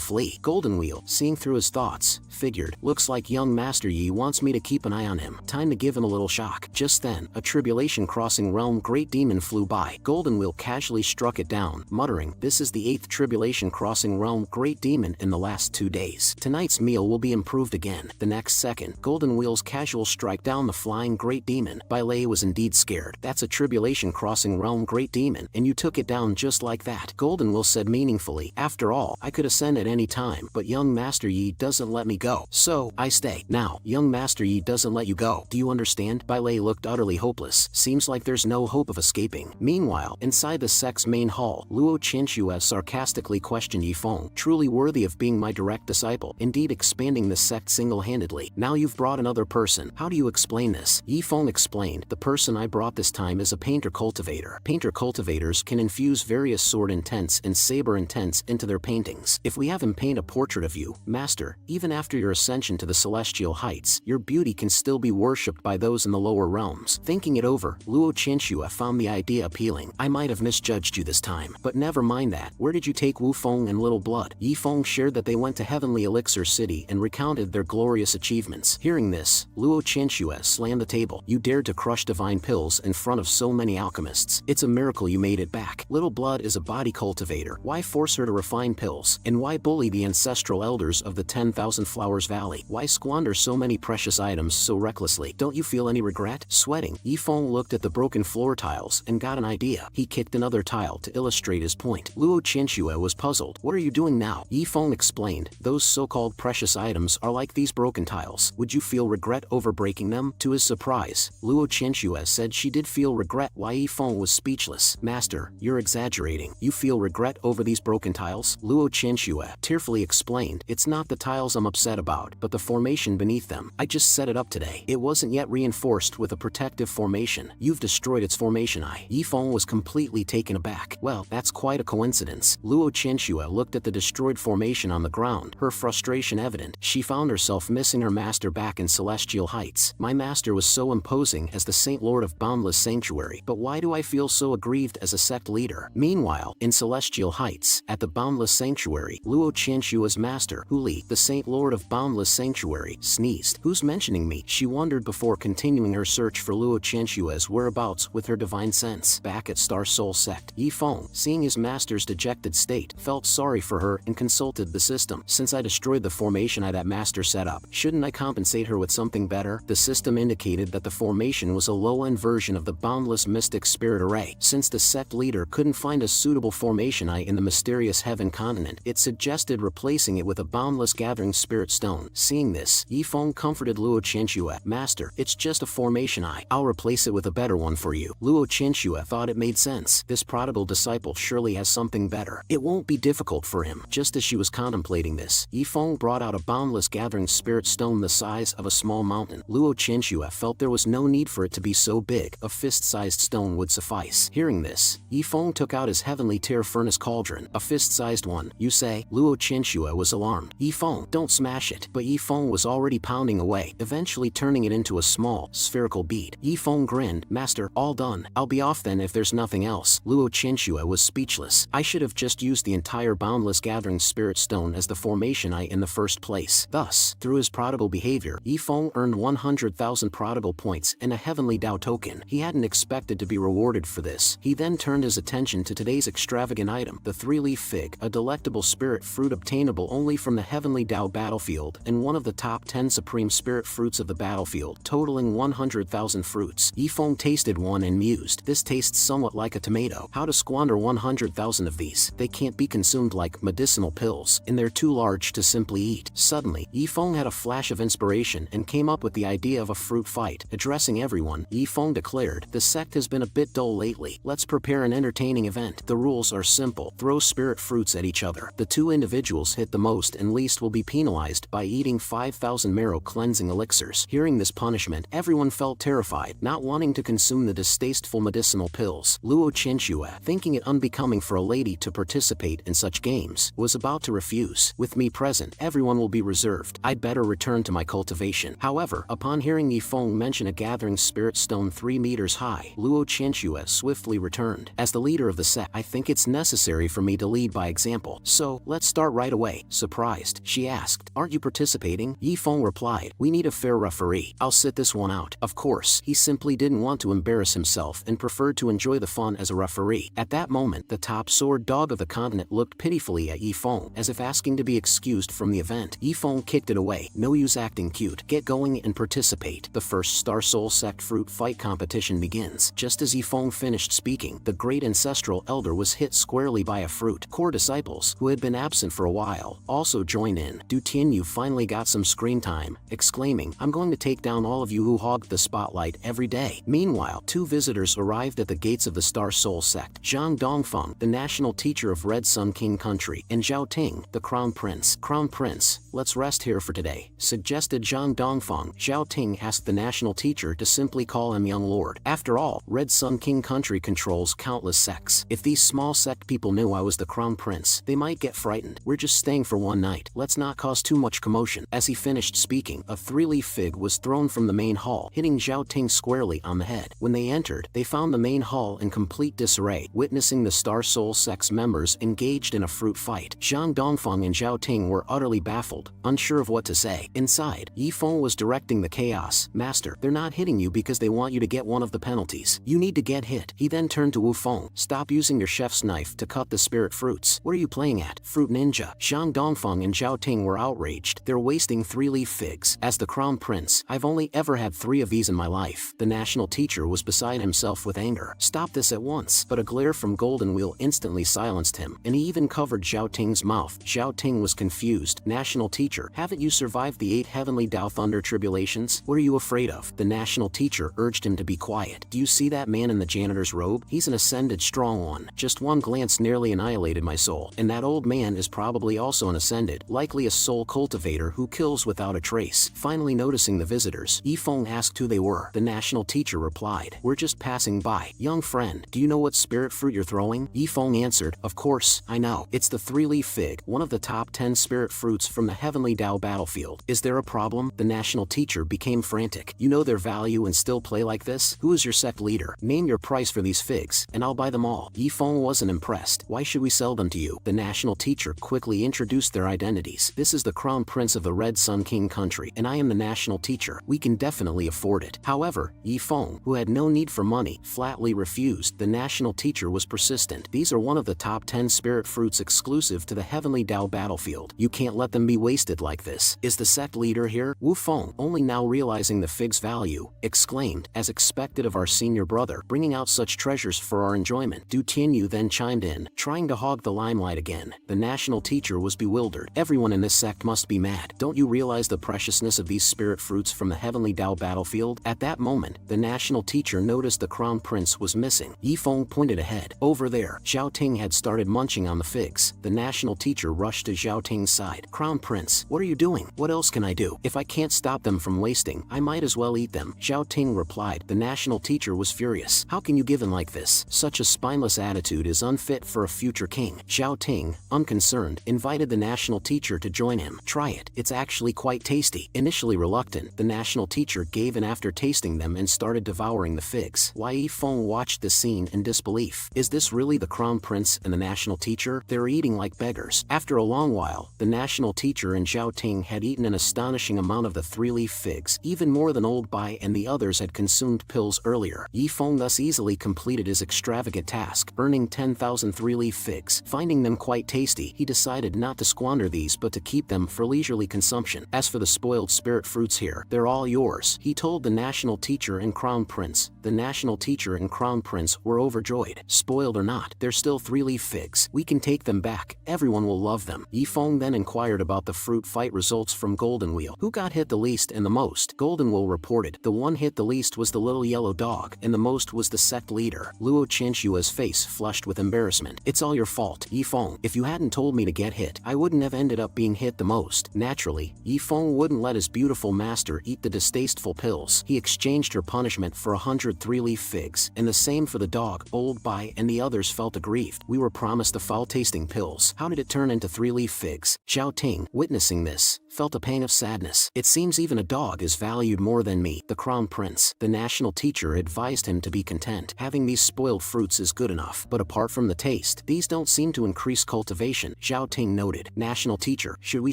flee. Golden Wheel, seeing through his thoughts, figured, looks like young Master Yi wants me to keep an eye on him. Time to give him a little shock. Just then, a tribulation crossing realm great demon flew by. Golden Wheel casually struck it down, muttering, this is the 8th tribulation crossing realm great demon in the last 2 days. Tonight's meal will be improved again. The next second, Golden Wheel's casual strike down the flying great demon. Bai Lei was indeed scared. That's a tribulation crossing realm great demon, and you took it down just like that. Golden Wheel said meaningfully, after all, I could ascend at any time, but young Master Yi doesn't let me go. So, I stay. Now, young Master Yi doesn't let you go. Do you understand? Bai Lei looked utterly hopeless. Seems like there's no hope of escaping. Meanwhile, inside the sect's main hall, Luo Qianxue sarcastically questioned Yi Feng. Truly worthy of being my direct disciple. Indeed expanding the sect single-handedly. Now you've brought another person. How do you explain this? Yi Feng explained. The person I brought this time is a painter cultivator. Painter cultivators can infuse various sword intents and saber intents into their paintings. If we have him paint a portrait of you, Master, even after your ascension to the celestial heights, your beauty can still be worshipped by those in the lower realms. Thinking it over, Luo Qianxue found the idea appealing. I might have misjudged you this time, but never mind that. Where did you take Wu Feng and Little Blood? Yi Feng shared that they went to Heavenly Elixir City and recounted their glorious achievements. Hearing this, Luo Qianxue slammed the table. You dared to crush divine pills in front of so many alchemists. It's a miracle you made it back. Little Blood is a body cultivator. Why force her to refine pills? And why bully the ancestral elders of the 10,000 Flowers Valley? Why squander so many precious items so recklessly? Don't you feel any regret? Sweating, Yi Feng looked at the broken floor tiles and got an idea. He kicked another tile to illustrate his point. Luo Qianxue was puzzled. What are you doing now? Yi Feng explained. Those so-called precious items are like these broken tiles. Would you feel regret over breaking them? To his surprise, Luo Qianxue said she did feel regret. Why Yi Feng was speechless. Master, you're exaggerating. You feel regret over these broken tiles? Luo Qianxue tearfully explained. It's not the tiles I'm upset about, but the formation beneath them. I just set it up today. It wasn't yet reinforced with a protective formation. You've destroyed its formation. Yi Feng was completely taken aback. Well, that's quite a coincidence. Luo Qianxue looked at the destroyed formation on the ground, her frustration evident. She found herself missing her master back in Celestial Heights. My master was so imposing as the Saint Lord of Boundless Sanctuary, but why do I feel so aggrieved as a sect leader? Meanwhile, in Celestial Heights, at the Boundless Sanctuary, Luo Qianxue's master, Huli, the Saint Lord of Boundless Sanctuary, sneezed. Who's mentioning me? She wondered before continuing her search for Luo Qianxue's whereabouts with her divine sense. Back at Star Soul Sect, Yi Feng, seeing his master's dejected state, felt sorry for her and consulted the system. Since I destroyed the formation that master set up, shouldn't I compensate her with something better? The system indicated that the formation was a low-end version of the Boundless Mystic Spirit Array. Since the sect leader couldn't find a suitable formation in the mysterious Heaven continent, it suggested replacing it with a Boundless Gathering Spirit Stone. Seeing this, Yi Feng comforted Luo Qianxue. Master, it's just a formation I'll replace it with a better one for you. Luo Qianxue thought it made sense. This prodigal disciple surely has something better. It won't be difficult for him. Just as she was contemplating this, Yi Feng brought out a Boundless Gathering Spirit Stone the size of a small mountain. Luo Qianxue felt there was no need for it to be so big. A fist-sized stone would suffice. Hearing this, Yi Feng took out his heavenly tier furnace cauldron. A fist-sized one, you say? Luo Qianxue was alarmed. Yi Feng, don't smash it. But Yi Feng was already pounding away, eventually turning it into a small, spherical bead. Yi Feng grinned. Master, all done. I'll be off then if there's nothing else. Luo Chenxue was speechless. I should have just used the entire Boundless Gathering Spirit Stone as the formation eye in the first place. Thus, through his prodigal behavior, Yifeng earned 100,000 prodigal points and a Heavenly Dao token. He hadn't expected to be rewarded for this. He then turned his attention to today's extravagant item, the 3-leaf fig, a delectable spirit fruit obtainable only from the Heavenly Dao battlefield and one of the top 10 supreme spirit fruits of the battlefield, totaling 100,000 fruits. Yifeng tasted one and mused, this tastes somewhat like a tomato. How to squander 100,000 of these? They can't be consumed like medicinal pills, and they're too large to simply eat. Suddenly, Yifeng had a flash of inspiration and came up with the idea of a fruit fight. Addressing everyone, Yifeng declared, the sect has been a bit dull lately. Let's prepare an entertaining event. The rules are simple. Throw spirit fruits at each other. The 2 individuals hit the most and least will be penalized by eating 5,000 marrow cleansing elixirs. Hearing this punishment, everyone felt terrified, not wanting to consume the distasteful medicinal pills. Luo Chenxue, thinking it unbecoming for a lady to participate in such games, was about to refuse. With me present, everyone will be reserved. I'd better return to my cultivation. However, upon hearing Yifeng mention a gathering spirit stone 3 meters high, Luo Chenxue swiftly returned. As the leader of the sect, I think it's necessary for me to lead by example. So, let's start right away. Surprised, she asked, aren't you participating? Yifeng replied, we need a fair referee. I'll sit this one out. Of course, he simply didn't want to embarrass himself and preferred to enjoy the fun as a referee. At that moment, the top sword dog of the continent looked pitifully at Yifeng, as if asking to be excused from the event. Yifeng kicked it away. No use acting cute. Get going and participate. The first Star Soul Sect fruit fight competition begins. Just as Yifeng finished speaking, the great ancestral elder was hit squarely by a fruit. Core disciples, who had been absent for a while, also joined in. Du Tianyu finally got some screen time, exclaiming, I'm going to take down all of you who hogged the spotlight every day. Meanwhile, 2 visitors arrived at the gates of the Star Soul Sect. Zhang Dongfeng, the national teacher of Red Sun King Country, and Zhao Ting, the Crown Prince. Crown Prince, let's rest here for today, suggested Zhang Dongfeng. Zhao Ting asked the national teacher to simply call him Young Lord. After all, Red Sun King Country controls countless sects. If these small sect people knew I was the Crown Prince, they might get frightened. We're just staying for one night. Let's not cause too much commotion. As he finished speaking, a 3-leaf fig was thrown from the main hall, hitting Zhao Ting squarely on the head. When they entered, they found the main hall in complete disarray, witnessing the Star Soul Sect's members engaged in a fruit fight. Zhang Dongfeng and Zhao Ting were utterly baffled, unsure of what to say. Inside, Yifeng was directing the chaos. Master, they're not hitting you because they want you to get one of the penalties. You need to get hit. He then turned to Wu Feng. Stop using your chef's knife to cut the spirit fruits. What are you playing at? Fruit Ninja. Zhang Dongfeng and Zhao Ting were outraged. They're wasting 3-leaf figs. As the Crown Prince, I've only ever had 3 of these in my life. The national teacher was beside himself with anger. Stop this at once. But a glare from Golden Wheel instantly silenced him, and he even covered Zhao Ting's mouth. Zhao Ting was confused. National teacher, haven't you survived the 8 heavenly Dao Thunder tribulations? What are you afraid of? The national teacher urged him to be quiet. Do you see that man in the janitor's robe? He's an ascended strong one. Just one glance nearly annihilated my soul. And that old man is probably also an ascended, likely a soul cultivator who kills without a trace. Finally noticing the visitors, Yifeng asked who they were. The national teacher replied, we're just passing by. Young friend, do you know what spirit fruit you're throwing? Yifeng answered, of course, I know. It's the 3-leaf fig, one of the top 10 spirit fruits from the heavenly Dao battlefield. Is there a problem? The national teacher became frantic. You know their value and still play like this? Who is your sect leader? Name your price for these figs, and I'll buy them all. Yifeng wasn't impressed. Why should we sell them to you? The national teacher quickly introduced their identities. This is the Crown Prince of the Red Sun King Country, and I am the national teacher. We can definitely afford it. However, Yifeng, who had no need for money, flatly refused. The national teacher was persistent. These are one of the top 10 spirit fruits exclusive to the heavenly Dao battlefield. You can't let them be wasted like this. Is the sect leader here? Wu Feng, only now realizing the fig's value, exclaimed, as expected of our senior brother, bringing out such treasures for our enjoyment. Du Tianyu then chimed in, trying to hog the limelight again. The national teacher was bewildered. Everyone in this sect must be mad. Don't you realize the preciousness of these spirit fruits from the heavenly Dao battlefield? At that moment, the national teacher noticed the Crown Prince was missing. Yifeng pointed ahead. Over there, Zhao Ting had started munching on the figs. The national teacher rushed to Zhao Ting's side. Crown Prince, what are you doing? What else can I do? If I can't stop them from wasting, I might as well eat them. Zhao Ting replied. The national teacher was furious. How can you give in like this? Such a spineless attitude is unfit for a future king. Zhao Ting, unconcerned, invited the national teacher to join him. Try it. It's actually quite tasty. Initially reluctant, the national teacher gave in after tasting them and started devouring the figs. Yifeng Yifeng watched this scene in disbelief. Is this really the crown prince and the national teacher? They're eating like beggars. After a long while, the national teacher and Zhao Ting had eaten an astonishing amount of the 3-leaf figs, even more than Old Bai and the others had consumed pills earlier. Yifeng thus easily completed his extravagant task, earning 10,000 3-leaf figs. Finding them quite tasty, he decided not to squander these but to keep them for leisurely consumption. As for the spoiled spirit fruits here, they're all yours, he told the national teacher and crown prince. The national teacher and crown prince were overjoyed. Spoiled or not, they're still 3-leaf figs. We can take them back. Everyone will love them. Yifeng then inquired about the fruit fight results from Golden Wheel. Who got hit the least and the most? Golden Wheel reported. The one hit the least was the little yellow dog, and the most was the sect leader. Luo Qinshua's face flushed with embarrassment. It's all your fault, Yifeng. If you hadn't told me to get hit, I wouldn't have ended up being hit the most. Naturally, Yifeng wouldn't let his beautiful master eat the distasteful pills. He exchanged her punishment for 100 3-leaf figs, and the same for the dog. Old Bai and the others felt aggrieved. We were promised the foul-tasting pills. How did it turn into 3-leaf figs? Zhao Ting, witnessing this, felt a pang of sadness. It seems even a dog is valued more than me. The crown prince, the national teacher, advised him to be content. Having these spoiled fruits is good enough, but apart from the taste, these don't seem to increase cultivation, Zhao Ting noted. National teacher, should we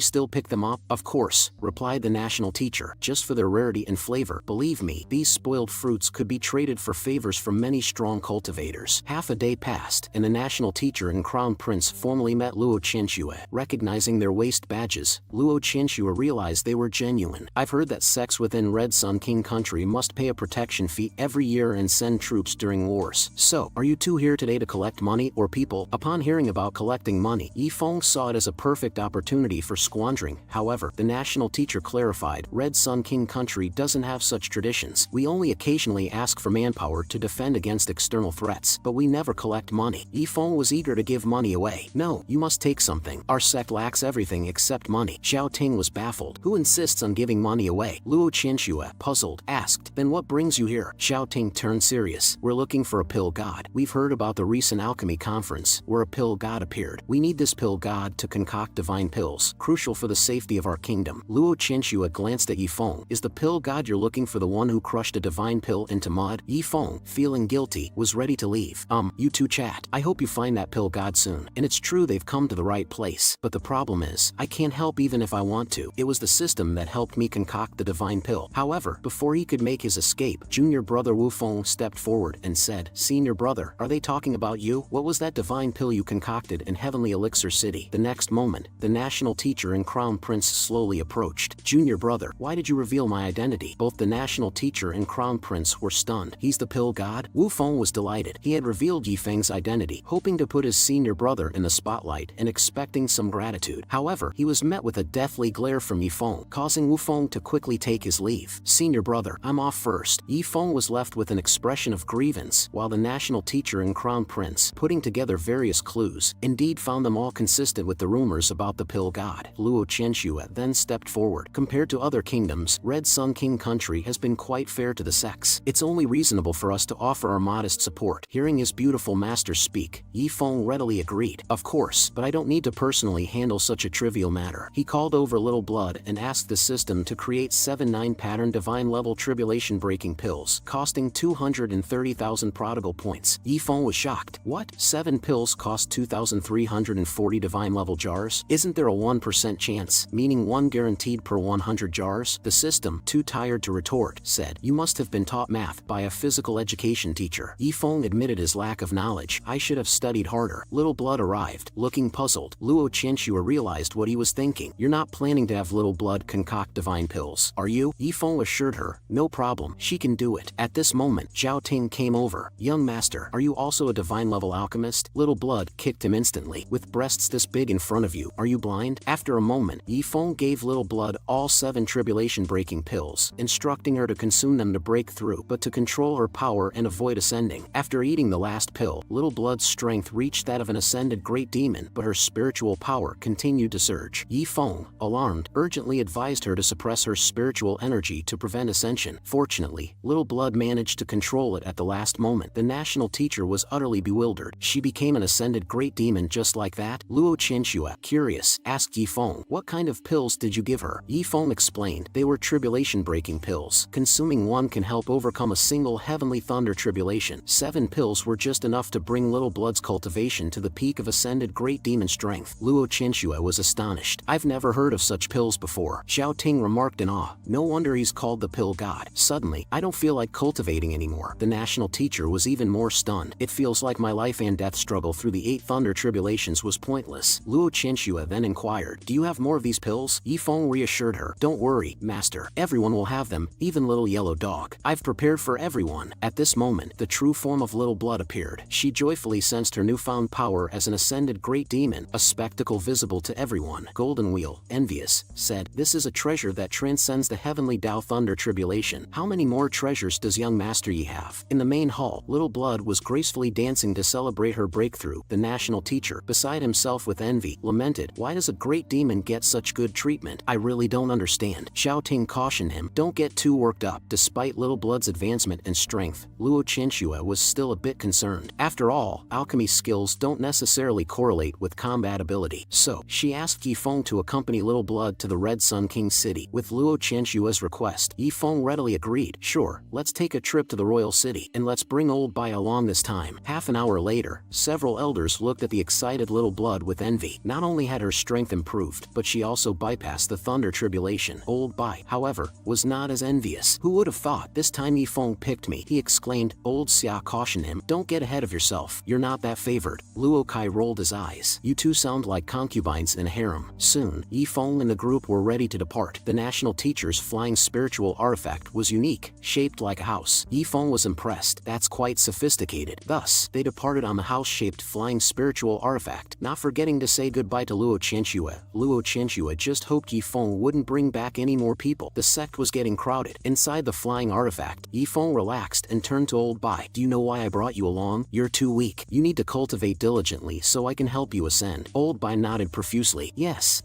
still pick them up? Of course, replied the national teacher, just for their rarity and flavor. Believe me, these spoiled fruits could be traded for favors from many strong cultivators. Half a day passed, and the national teacher and crown prince formally met Luo Qinshui. Recognizing their waist badges, Luo Qinshui realized they were genuine. I've heard that sects within Red Sun King country must pay a protection fee every year and send troops during wars. So, are you two here today to collect money or people? Upon hearing about collecting money, Yifeng saw it as a perfect opportunity for squandering. However, the national teacher clarified, Red Sun King country doesn't have such traditions. We only occasionally ask for manpower to defend against external threats, but we never collect money. Yifeng was eager to give money away. No, you must take something. Our sect lacks everything except money. Zhao Ting was baffled. Who insists on giving money away? Luo Qinshui, puzzled, asked. Then what brings you here? Zhao Ting turned serious. We're looking for a pill god. We've heard about the recent alchemy conference, where a pill god appeared. We need this pill god to concoct divine pills, crucial for the safety of our kingdom. Luo Qinshui glanced at Yifeng. Is the pill god you're looking for the one who crushed a divine pill into mud? Yifeng, feeling guilty, was ready to leave. You two chat. I hope you find that pill god soon. And it's true they've come to the right place. But the problem is, I can't help even if I want to. It was the system that helped me concoct the divine pill. However, before he could make his escape, junior brother Wu Feng stepped forward and said, Senior brother, are they talking about you? What was that divine pill you concocted in Heavenly Elixir City? The next moment, the national teacher and crown prince slowly approached. Junior brother, why did you reveal my identity? Both the national teacher and crown prince were stunned. He's the pill god? Wu Feng was delighted. He had revealed Yifeng's identity, hoping to put his senior brother in the spotlight and expecting some gratitude. However, he was met with a deathly glare from Yifeng, causing Wu Feng to quickly take his leave. Senior brother, I'm off first. Yifeng was left with an expression of grievance, while the national teacher and crown prince, putting together various clues, indeed found them all consistent with the rumors about the pill god. Luo Qinshui then stepped forward. Compared to other kingdoms, Red Sun King country has been quite fair to the sects. It's only reasonable for us to offer our modest support. Hearing his beautiful master speak, Yifeng readily agreed. Of course, but I don't need to personally handle such a trivial matter. He called over Little Blood and asked the system to create 7-9 pattern divine level tribulation breaking pills, costing 230,000 prodigal points. Yifeng was shocked. What? 7 pills cost 2,340 divine level jars? Isn't there a 1% chance, meaning 1 guaranteed per 100 jars? The system, too tired to retort, said, You must have been taught math by a physical education teacher. Yifeng admitted his lack of knowledge. I should have studied harder. Little Blood arrived, looking puzzled. Luo Qinshui realized what he was thinking. You're not planning to have Little Blood concoct divine pills, are you? Yifeng assured her, no problem, she can do it. At this moment, Zhao Ting came over. Young master, are you also a divine level alchemist? Little Blood kicked him instantly. With breasts this big in front of you, are you blind? After a moment, Yifeng gave Little Blood all 7 tribulation breaking pills, instructing her to consume them to break through, but to control her power and avoid ascending. After eating the last pill, Little Blood's strength reached that of an ascended great demon, but her spiritual power continued to surge. Yifeng, alarmed, urgently advised her to suppress her spiritual energy to prevent ascension. Fortunately, Little Blood managed to control it at the last moment. The national teacher was utterly bewildered. She became an ascended great demon just like that? Luo Qinshui, curious, asked Yifeng, what kind of pills did you give her? Yifeng explained, they were tribulation breaking pills. Consuming one can help overcome a single heavenly thunder tribulation. 7 pills were just enough to bring Little Blood's cultivation to the peak of ascended great demon strength. Luo Qianxue was astonished. I've never heard of such pills before, Xiao Ting remarked in awe. No wonder he's called the pill god. Suddenly, I don't feel like cultivating anymore. The national teacher was even more stunned. It feels like my life and death struggle through the 8 thunder tribulations was pointless. Luo Qianxue then inquired, do you have more of these pills? Yifeng reassured her. Don't worry, master. Everyone will have them, even little yellow dog. I've prepared for everyone. At this moment, the true form of Little Blood appeared. She joyfully sensed her newfound power as an ascended great demon, a spectacle visible to everyone. Golden Wheel, envious, said, this is a treasure that transcends the heavenly Tao thunder tribulation. How many more treasures does young Master Yi have? In the main hall, Little Blood was gracefully dancing to celebrate her breakthrough. The national teacher, beside himself with envy, lamented, why does a great demon get such good treatment? I really don't understand. Xiao Ting cautioned him, don't get too worked up. Despite Little Blood's advancement and strength, Luo Qianxue was still a bit concerned. After all, alchemy skills don't necessarily correlate with combat ability. So, she asked Yifeng to accompany Little Blood to the Red Sun King city. With Luo Qianxue's request, Yifeng readily agreed. Sure, let's take a trip to the royal city, and let's bring Old Bai along this time. Half an hour later, several elders looked at the excited Little Blood with envy. Not only had her strength improved, but she also bypassed the thunder tribulation. Old Bai, however, was not as envious. Who would have thought? This time Yifeng picked me, he exclaimed. Old Xia cautioned him, don't get ahead of yourself. You're not that favored. Luo Kai rolled his eyes. You two sound like concubines in a harem. Soon, Yifeng and the group were ready to depart. The national teacher's flying spiritual artifact was unique, shaped like a house. Yifeng was impressed. That's quite sophisticated. Thus, they departed on the house-shaped flying spiritual artifact, not forgetting to say goodbye to Luo Qianxue. Luo Qianxue just hoped Yifeng wouldn't bring back any more people. The sect was getting crowded. Inside the flying artifact, Yifeng relaxed and turned to Old Bai. Do you know why I brought you along? You're too weak. You need to cultivate diligently so I can help you ascend. Old Bai nodded profusely. Yes,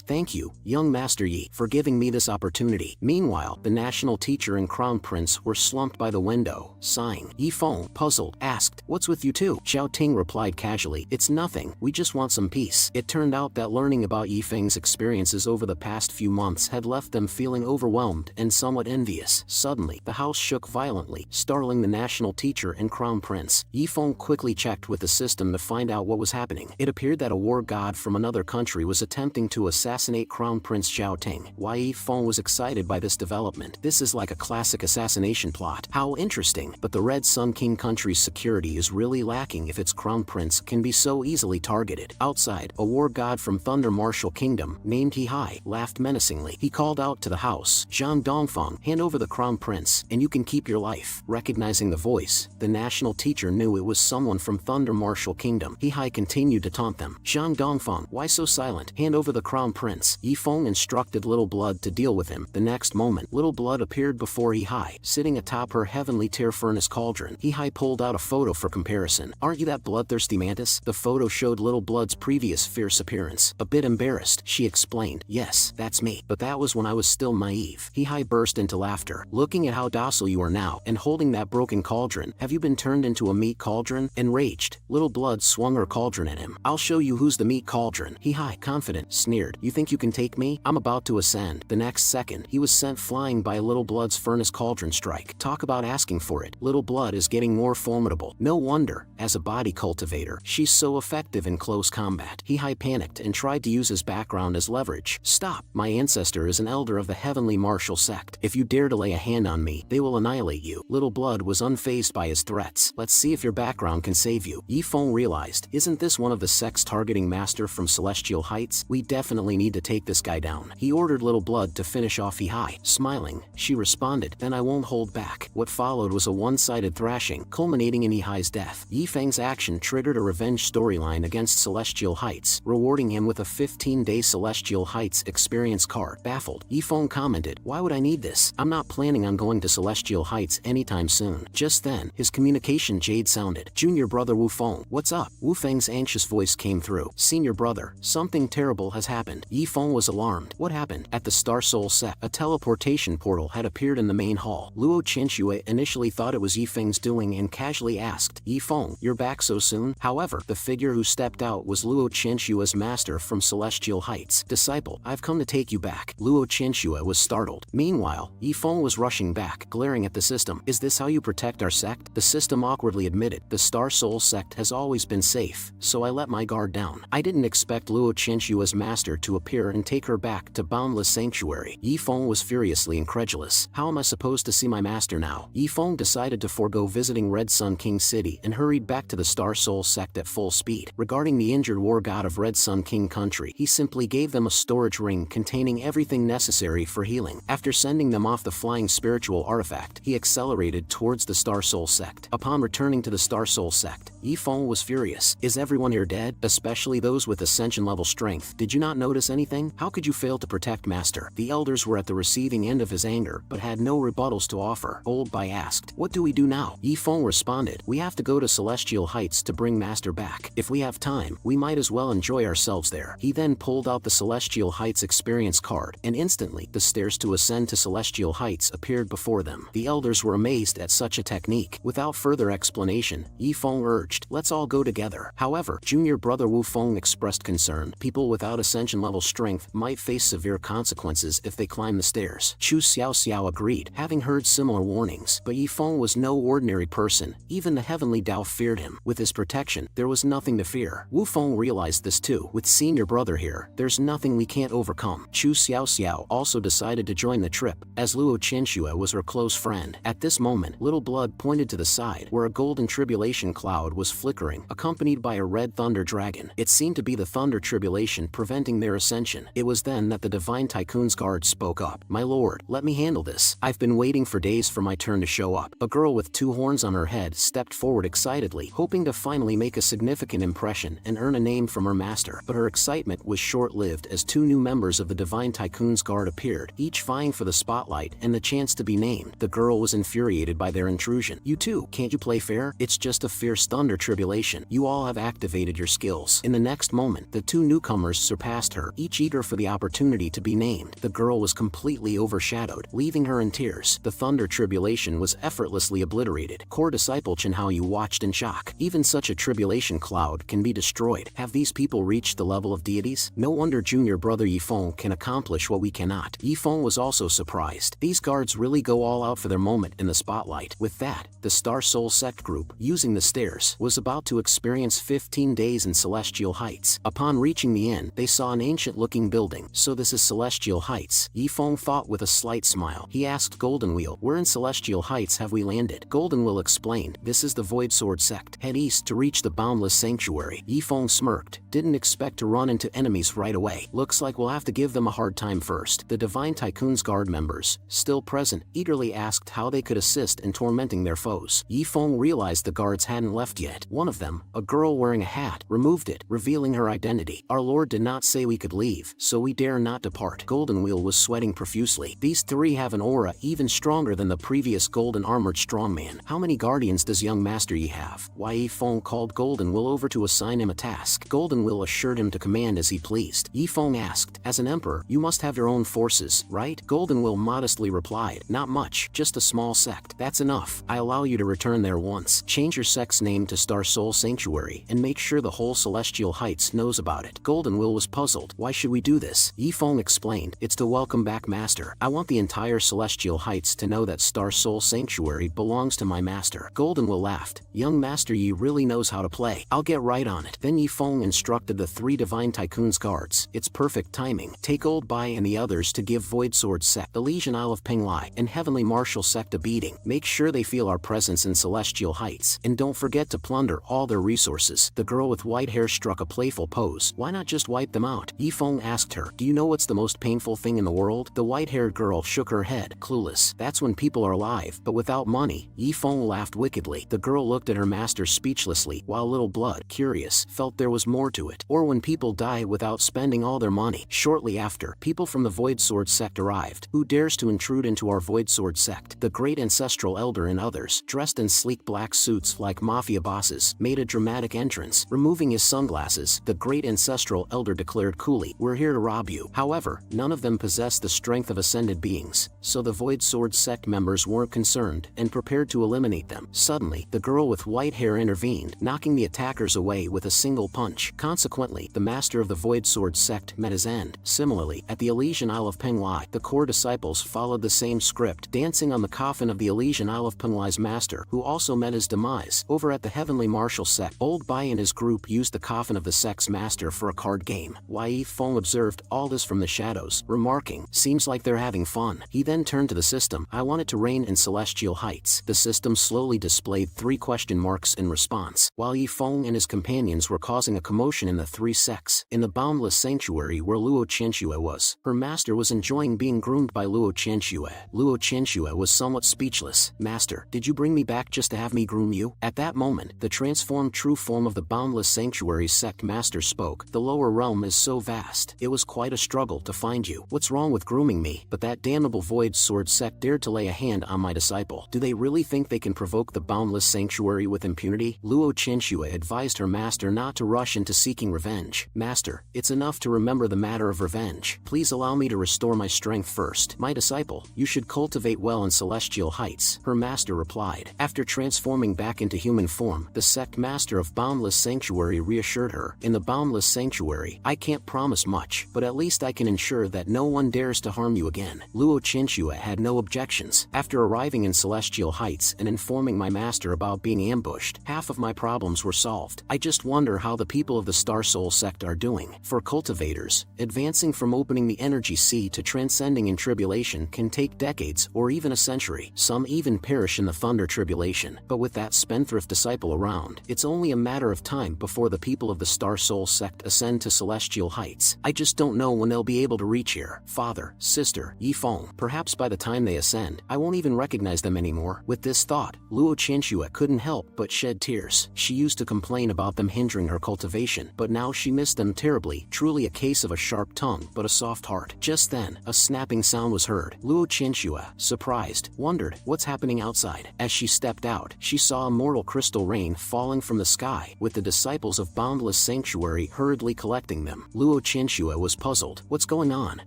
thank you, young Master Yi, for giving me this opportunity. Meanwhile, the national teacher and crown prince were slumped by the window, sighing. Yifeng, puzzled, asked, what's with you two? Xiao Ting replied casually, it's nothing, we just want some peace. It turned out that learning about Yifeng's experiences over the past few months had left them feeling overwhelmed and somewhat envious. Suddenly, the house shook violently, startling the national teacher and crown prince. Yifeng quickly checked with the system to find out what was happening. It appeared that a war god from another country was attempting to assassinate Crown Prince Xiao Ting. Yifeng was excited by this development. This is like a classic assassination plot. How interesting. But the Red Sun King country's security is really lacking if its crown prince can be so easily targeted. Outside, a war god from Thunder Martial Kingdom, named He Hai, laughed menacingly. He called out to the house, Zhang Dongfeng, hand over the crown prince, and you can keep your life. Recognizing the voice, the national teacher knew it was someone from Thunder Martial Kingdom. He Hai continued to taunt them. Zhang Dongfeng, why so silent? Hand over the crown prince. Yifeng instructed Little Blood to deal with him. The next moment, Little Blood appeared before He Hai, sitting atop her heavenly tear furnace cauldron. He Hai pulled out a photo for comparison. Aren't you that bloodthirsty mantis? The photo showed Little Blood's previous fierce appearance. A bit embarrassed, she explained. Yes, that's me. But that was when I was still naive. He Hai burst into laughter. Looking at how docile you are now, and holding that broken cauldron, have you been turned into a meat cauldron? Enraged, Little Blood swung her cauldron at him. I'll show you who's the meat cauldron. He Hai, confident, sneered. You think you can take me? I'm about to ascend. The next second, he was sent flying by Little Blood's furnace cauldron strike. Talk about asking for it. Little Blood is getting more formidable. No wonder, as a body cultivator, she's so effective in close combat. He Hai panicked and tried to use his background as leverage. Stop! My ancestor is an elder of the heavenly martial sect. If you dare to lay a hand on me, they will annihilate you. Little Blood was unfazed by his threats. Let's see if your background can save you. Yifeng realized, isn't this one of the sects targeting Master from Celestial Heights? We definitely need to take this guy down. He ordered Little Blood to finish off He Hai. Smiling, she responded, then I won't hold back. What followed was a one-sided thrashing, culminating in He Hai's death. Yifeng's action triggered a revenge storyline against Celestial Heights, rewarding him with a 15-day Celestial Heights experience card. Baffled, Yifeng commented, why would I need this? I'm not planning on going to Celestial Heights anytime soon. Just then, his communication jade sounded. Junior brother Wu Feng, what's up? Wu Feng's anxious voice came through. Senior brother, something terrible has happened. Yifeng was alarmed. What happened? At the Star Soul set, a teleportation portal had appeared in the main hall. Luo Qianxue initially thought it was Yifeng's doing and casually asked, Yifeng, you're back so soon? However, the figure who stepped out was Luo Qianxue's master from Celestial Heights. Disciple, I've come to take you back. Luo Qianxue was startled. Meanwhile, Yifeng was rushing back, glaring at the system. Is this how you protect protect our sect? The system awkwardly admitted, the Star Soul sect has always been safe, so I let my guard down. I didn't expect Luo Qinshua's master to appear and take her back to Boundless Sanctuary. Yifeng was furiously incredulous. How am I supposed to see my master now? Yifeng decided to forego visiting Red Sun King City and hurried back to the Star Soul sect at full speed. Regarding the injured war god of Red Sun King country, he simply gave them a storage ring containing everything necessary for healing. After sending them off the flying spiritual artifact, he accelerated towards the Star Soul sect. Upon returning to the Star Soul sect, Yifeng was furious. Is everyone here dead? Especially those with ascension level strength. Did you not notice anything? How could you fail to protect master? The elders were at the receiving end of his anger, but had no rebuttals to offer. Old Bai asked, what do we do now? Yifeng responded, we have to go to Celestial Heights to bring master back. If we have time, we might as well enjoy ourselves there. He then pulled out the Celestial Heights experience card, and instantly, the stairs to ascend to Celestial Heights appeared before them. The elders were amazed at such a technique. Without further explanation, Yifeng urged, let's all go together. However, junior brother Wu Feng expressed concern. People without ascension level strength might face severe consequences if they climb the stairs. Chu Xiao agreed, having heard similar warnings, but Yifeng was no ordinary person. Even the heavenly Dao feared him. With his protection, there was nothing to fear. Wu Feng realized this too. With senior brother here, there's nothing we can't overcome. Chu Xiao also decided to join the trip, as Luo Qinshu was her close friend. At this moment, Little Blood pointed to the side, where a golden tribulation cloud was flickering, accompanied by a red thunder dragon. It seemed to be the thunder tribulation preventing their ascension. It was then that the Divine Tycoon's guard spoke up. My lord, let me handle this. I've been waiting for days for my turn to show up. A girl with two horns on her head stepped forward excitedly, hoping to finally make a significant impression and earn a name from her master. But her excitement was short-lived as two new members of the Divine Tycoon's guard appeared, each vying for the spotlight and the chance to be named. The girl was infuriated by their intrusion. You too, can't you play fair? It's just a fierce thunder tribulation. You all have activated your skills. In the next moment, the two newcomers surpassed her, each eager for the opportunity to be named. The girl was completely overshadowed, leaving her in tears. The thunder tribulation was effortlessly obliterated. Core disciple Chenhao watched in shock. Even such a tribulation cloud can be destroyed. Have these people reached the level of deities? No wonder junior brother Yifeng can accomplish what we cannot. Yifeng was also surprised. These guards really go all out for their moment in the spotlight. With that, the Star Soul sect group, using the stairs, was about to experience 15 days in Celestial Heights. Upon reaching the end, they saw an ancient-looking building. So this is Celestial Heights? Yifeng thought with a slight smile. He asked Golden Wheel, where in Celestial Heights have we landed? Golden Wheel explained, this is the Void Sword sect. Head east to reach the Boundless Sanctuary. Yifeng smirked. Didn't expect to run into enemies right away. Looks like we'll have to give them a hard time first. The Divine Tycoon's guard members, still present, eagerly asked how they could assist in tormenting their foes. Yifeng realized the guards hadn't left yet. One of them, a girl wearing a hat, removed it, revealing her identity. Our lord did not say we could leave, so we dare not depart. Golden Wheel was sweating profusely. These three have an aura even stronger than the previous golden armored strongman. How many guardians does young master Yi have? Why Yifeng called Golden Wheel over to assign him a task. Golden Wheel assured him to command as he pleased. Yifeng asked, as an emperor, you must have your own forces, right? Golden Wheel modestly replied, not much, just a small sect. That's enough. I allow you to return there once. Change your sect's name to Star Soul Sanctuary and make sure the whole Celestial Heights knows about it. Golden Wheel was puzzled. Why should we do this? Yifeng explained, it's to welcome back master. I want the entire Celestial Heights to know that Star Soul Sanctuary belongs to my master. Golden Wheel laughed. Young master Yi really knows how to play. I'll get right on it. Then Yifeng instructed the three Divine Tycoon's guards. It's perfect timing. Take Old Bai and the others to give Void Sword sect, Elysian Isle of Penglai, and Heavenly Martial sect a beating. Make sure they feel our presence in Celestial Heights, and don't forget to plunder all their resources. The girl with white hair struck a playful pose. Why not just wipe them out? Yifeng asked her, do you know what's the most painful thing in the world? The white-haired girl shook her head, clueless. That's when people are alive, but without money. Yifeng laughed wickedly. The girl looked at her master speechlessly, while Little Blood, curious, felt there was more to it. Or when people die without spending all their money. Shortly after, people from the Void Sword sect arrived. Who dares to intrude into our Void Sword sect? The great ancestral elder and others, dressed in sleek black suits like mafia bosses, bosses, made a dramatic entrance. Removing his sunglasses, the great ancestral elder declared coolly, "We're here to rob you." However, none of them possessed the strength of ascended beings, so the Void Sword sect members weren't concerned and prepared to eliminate them. Suddenly, the girl with white hair intervened, knocking the attackers away with a single punch. Consequently, the master of the Void Sword sect met his end. Similarly, at the Elysian Isle of Penghua, the core disciples followed the same script, dancing on the coffin of the Elysian Isle of Penghua's master, who also met his demise. Over at the Heavenly Martial sect, Old Bai and his group used the coffin of the sect's master for a card game. Yi Feng observed all this from the shadows, remarking, "Seems like they're having fun." He then turned to the system. "I want it to rain in Celestial Heights." The system slowly displayed 3 question marks in response. While Yi Feng and his companions were causing a commotion in the 3 sects, in the boundless sanctuary where Luo Qianxue was, her master was enjoying being groomed by Luo Qianxue. Luo Qianxue was somewhat speechless. "Master, did you bring me back just to have me groom you?" At that moment, the transformed true form of the boundless sanctuary sect master spoke. "The lower realm is so vast. It was quite a struggle to find you. What's wrong with grooming me? But that damnable Void Sword sect dared to lay a hand on my disciple. Do they really think they can provoke the boundless sanctuary with impunity?" Luo Qianxue advised her master not to rush into seeking revenge. "Master, it's enough to remember the matter of revenge. Please allow me to restore my strength first." "My disciple, you should cultivate well in Celestial Heights," her master replied. After transforming back into human form, the sect master of Boundless Sanctuary reassured her. "In the Boundless Sanctuary, I can't promise much, but at least I can ensure that no one dares to harm you again." Luo Qianxue had no objections. "After arriving in Celestial Heights and informing my master about being ambushed, half of my problems were solved. I just wonder how the people of the Star Soul sect are doing." For cultivators, advancing from opening the energy sea to transcending in tribulation can take decades or even a century. Some even perish in the thunder tribulation. But with that spendthrift disciple around, it's only a matter of time before the people of the Star Soul sect ascend to Celestial Heights. I just don't know when they'll be able to reach here. Father, sister, Yi Feng, perhaps by the time they ascend, I won't even recognize them anymore. With this thought, Luo Qianxue couldn't help but shed tears. She used to complain about them hindering her cultivation, but now she missed them terribly. Truly a case of a sharp tongue but a soft heart. Just then, a snapping sound was heard. Luo Qianxue, surprised, wondered what's happening outside. As she stepped out, she saw a mortal crystal rain falling from the sky, with the disciples of Boundless Sanctuary hurriedly collecting them. Luo Qianxue was puzzled. What's going on?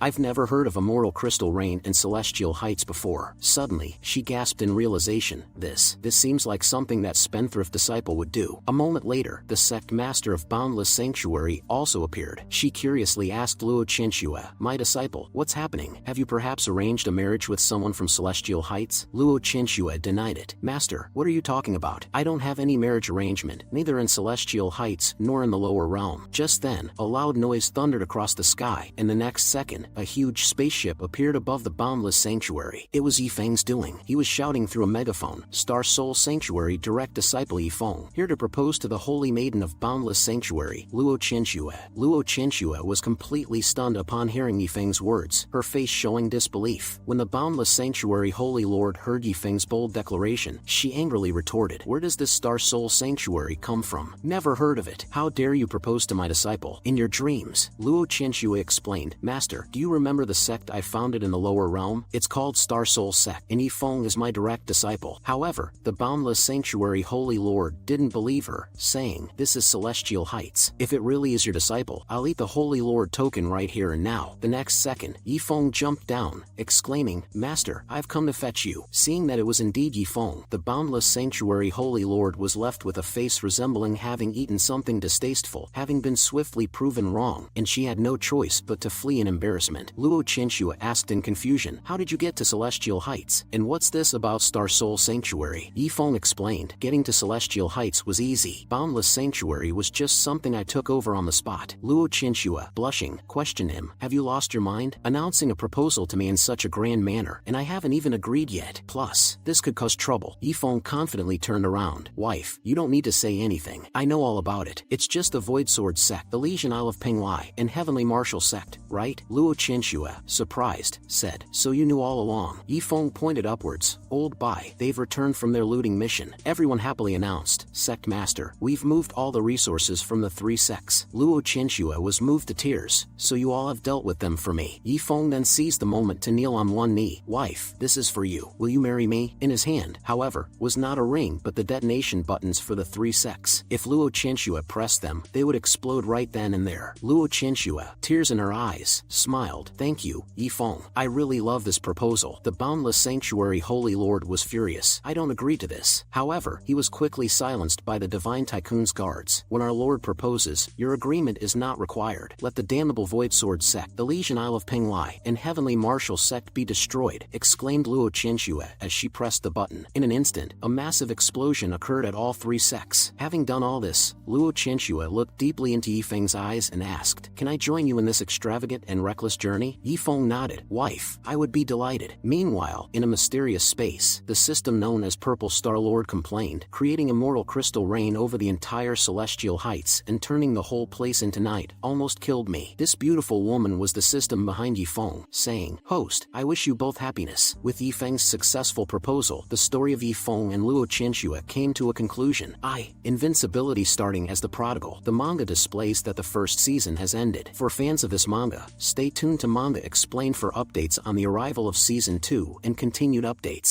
I've never heard of a mortal crystal rain in Celestial Heights before. Suddenly, she gasped in realization. This seems like something that spendthrift disciple would do. A moment later, the sect master of Boundless Sanctuary also appeared. She curiously asked Luo Qianxue, "My disciple, what's happening? Have you perhaps arranged a marriage with someone from Celestial Heights?" Luo Qianxue denied it. "Master, what are you talking about? I don't have any marriage arrangement, neither in Celestial Heights nor in the lower realm." Just then, a loud noise thundered across the sky, and the next second, a huge spaceship appeared above the Boundless Sanctuary. It was Yi Feng's doing. He was shouting through a megaphone, "Star Soul Sanctuary direct disciple Yi Feng, here to propose to the Holy Maiden of Boundless Sanctuary, Luo Qianxue." Luo Qianxue was completely stunned upon hearing Yi Feng's words, her face showing disbelief. When the Boundless Sanctuary Holy Lord heard Yi Feng's bold declaration, she angrily retorted, "Where does this Star Soul Sanctuary come from? Never heard of it. How dare you propose to my disciple? In your dreams." Luo Qianxue explained, "Master, do you remember the sect I founded in the lower realm? It's called Star Soul Sect, and Yi Feng is my direct disciple." However, the Boundless Sanctuary Holy Lord didn't believe her, saying, "This is Celestial Heights. If it really is your disciple, I'll eat the Holy Lord token right here and now." The next second, Yi Feng jumped down, exclaiming, "Master, I've come to fetch you." Seeing that it was indeed Yi Feng, the Boundless Sanctuary Holy Lord was left with a face resembling having eaten something distasteful, having been swiftly proven wrong, and she had no choice but to flee in embarrassment. Luo Qianxue asked in confusion, "How did you get to Celestial Heights? And what's this about Star Soul Sanctuary?" Yi Feng explained, "Getting to Celestial Heights was easy. Boundless Sanctuary was just something I took over on the spot." Luo Qianxue, blushing, questioned him, "Have you lost your mind? Announcing a proposal to me in such a grand manner, and I haven't even agreed yet. Plus, this could cause trouble." Yi Feng confidently turned around. "Wife, you don't need to say anything. I know all about it. It's just the Void Sword sect, the Elysian Isle of Penghua, and Heavenly Martial sect, right?" Luo Qianxue, surprised, said, "So you knew all along?" Yi Feng pointed upwards. "Old Bai, they've returned from their looting mission." Everyone happily announced, "Sect Master, we've moved all the resources from the 3 sects." Luo Qianxue was moved to tears. "So you all have dealt with them for me." Yi Feng then seized the moment to kneel on one knee. "Wife, this is for you. Will you marry me?" In his hand, however, was not a ring but the detonation button buttons for the three sects. If Luo Qianxue pressed them, they would explode right then and there. Luo Qianxue, tears in her eyes, smiled. Thank you, Yifeng. I really love this proposal. The Boundless Sanctuary Holy Lord was furious. I don't agree to this. However, he was quickly silenced by the Divine Tycoon's guards. When our Lord proposes, your agreement is not required. Let the damnable Void Sword sect, the Legion Isle of Penglai, and Heavenly Martial sect be destroyed, exclaimed Luo Qianxue as she pressed the button. In an instant, a massive explosion occurred at all three sects. Having done all this, Luo Qianxue looked deeply into Yifeng's eyes and asked, "Can I join you in this extravagant and reckless journey?" Yifeng nodded. "Wife, I would be delighted." Meanwhile, in a mysterious space, the system known as Purple Star Lord complained, creating immortal crystal rain over the entire celestial heights and turning the whole place into night. Almost killed me. This beautiful woman was the system behind Yifeng, saying, "Host, I wish you both happiness." With Yifeng's successful proposal, the story of Yifeng and Luo Qianxue came to a conclusion. Invincibility starting as the prodigal. The manga displays that the first season has ended. For fans of this manga, stay tuned to Manga Explained for updates on the arrival of Season 2 and continued updates.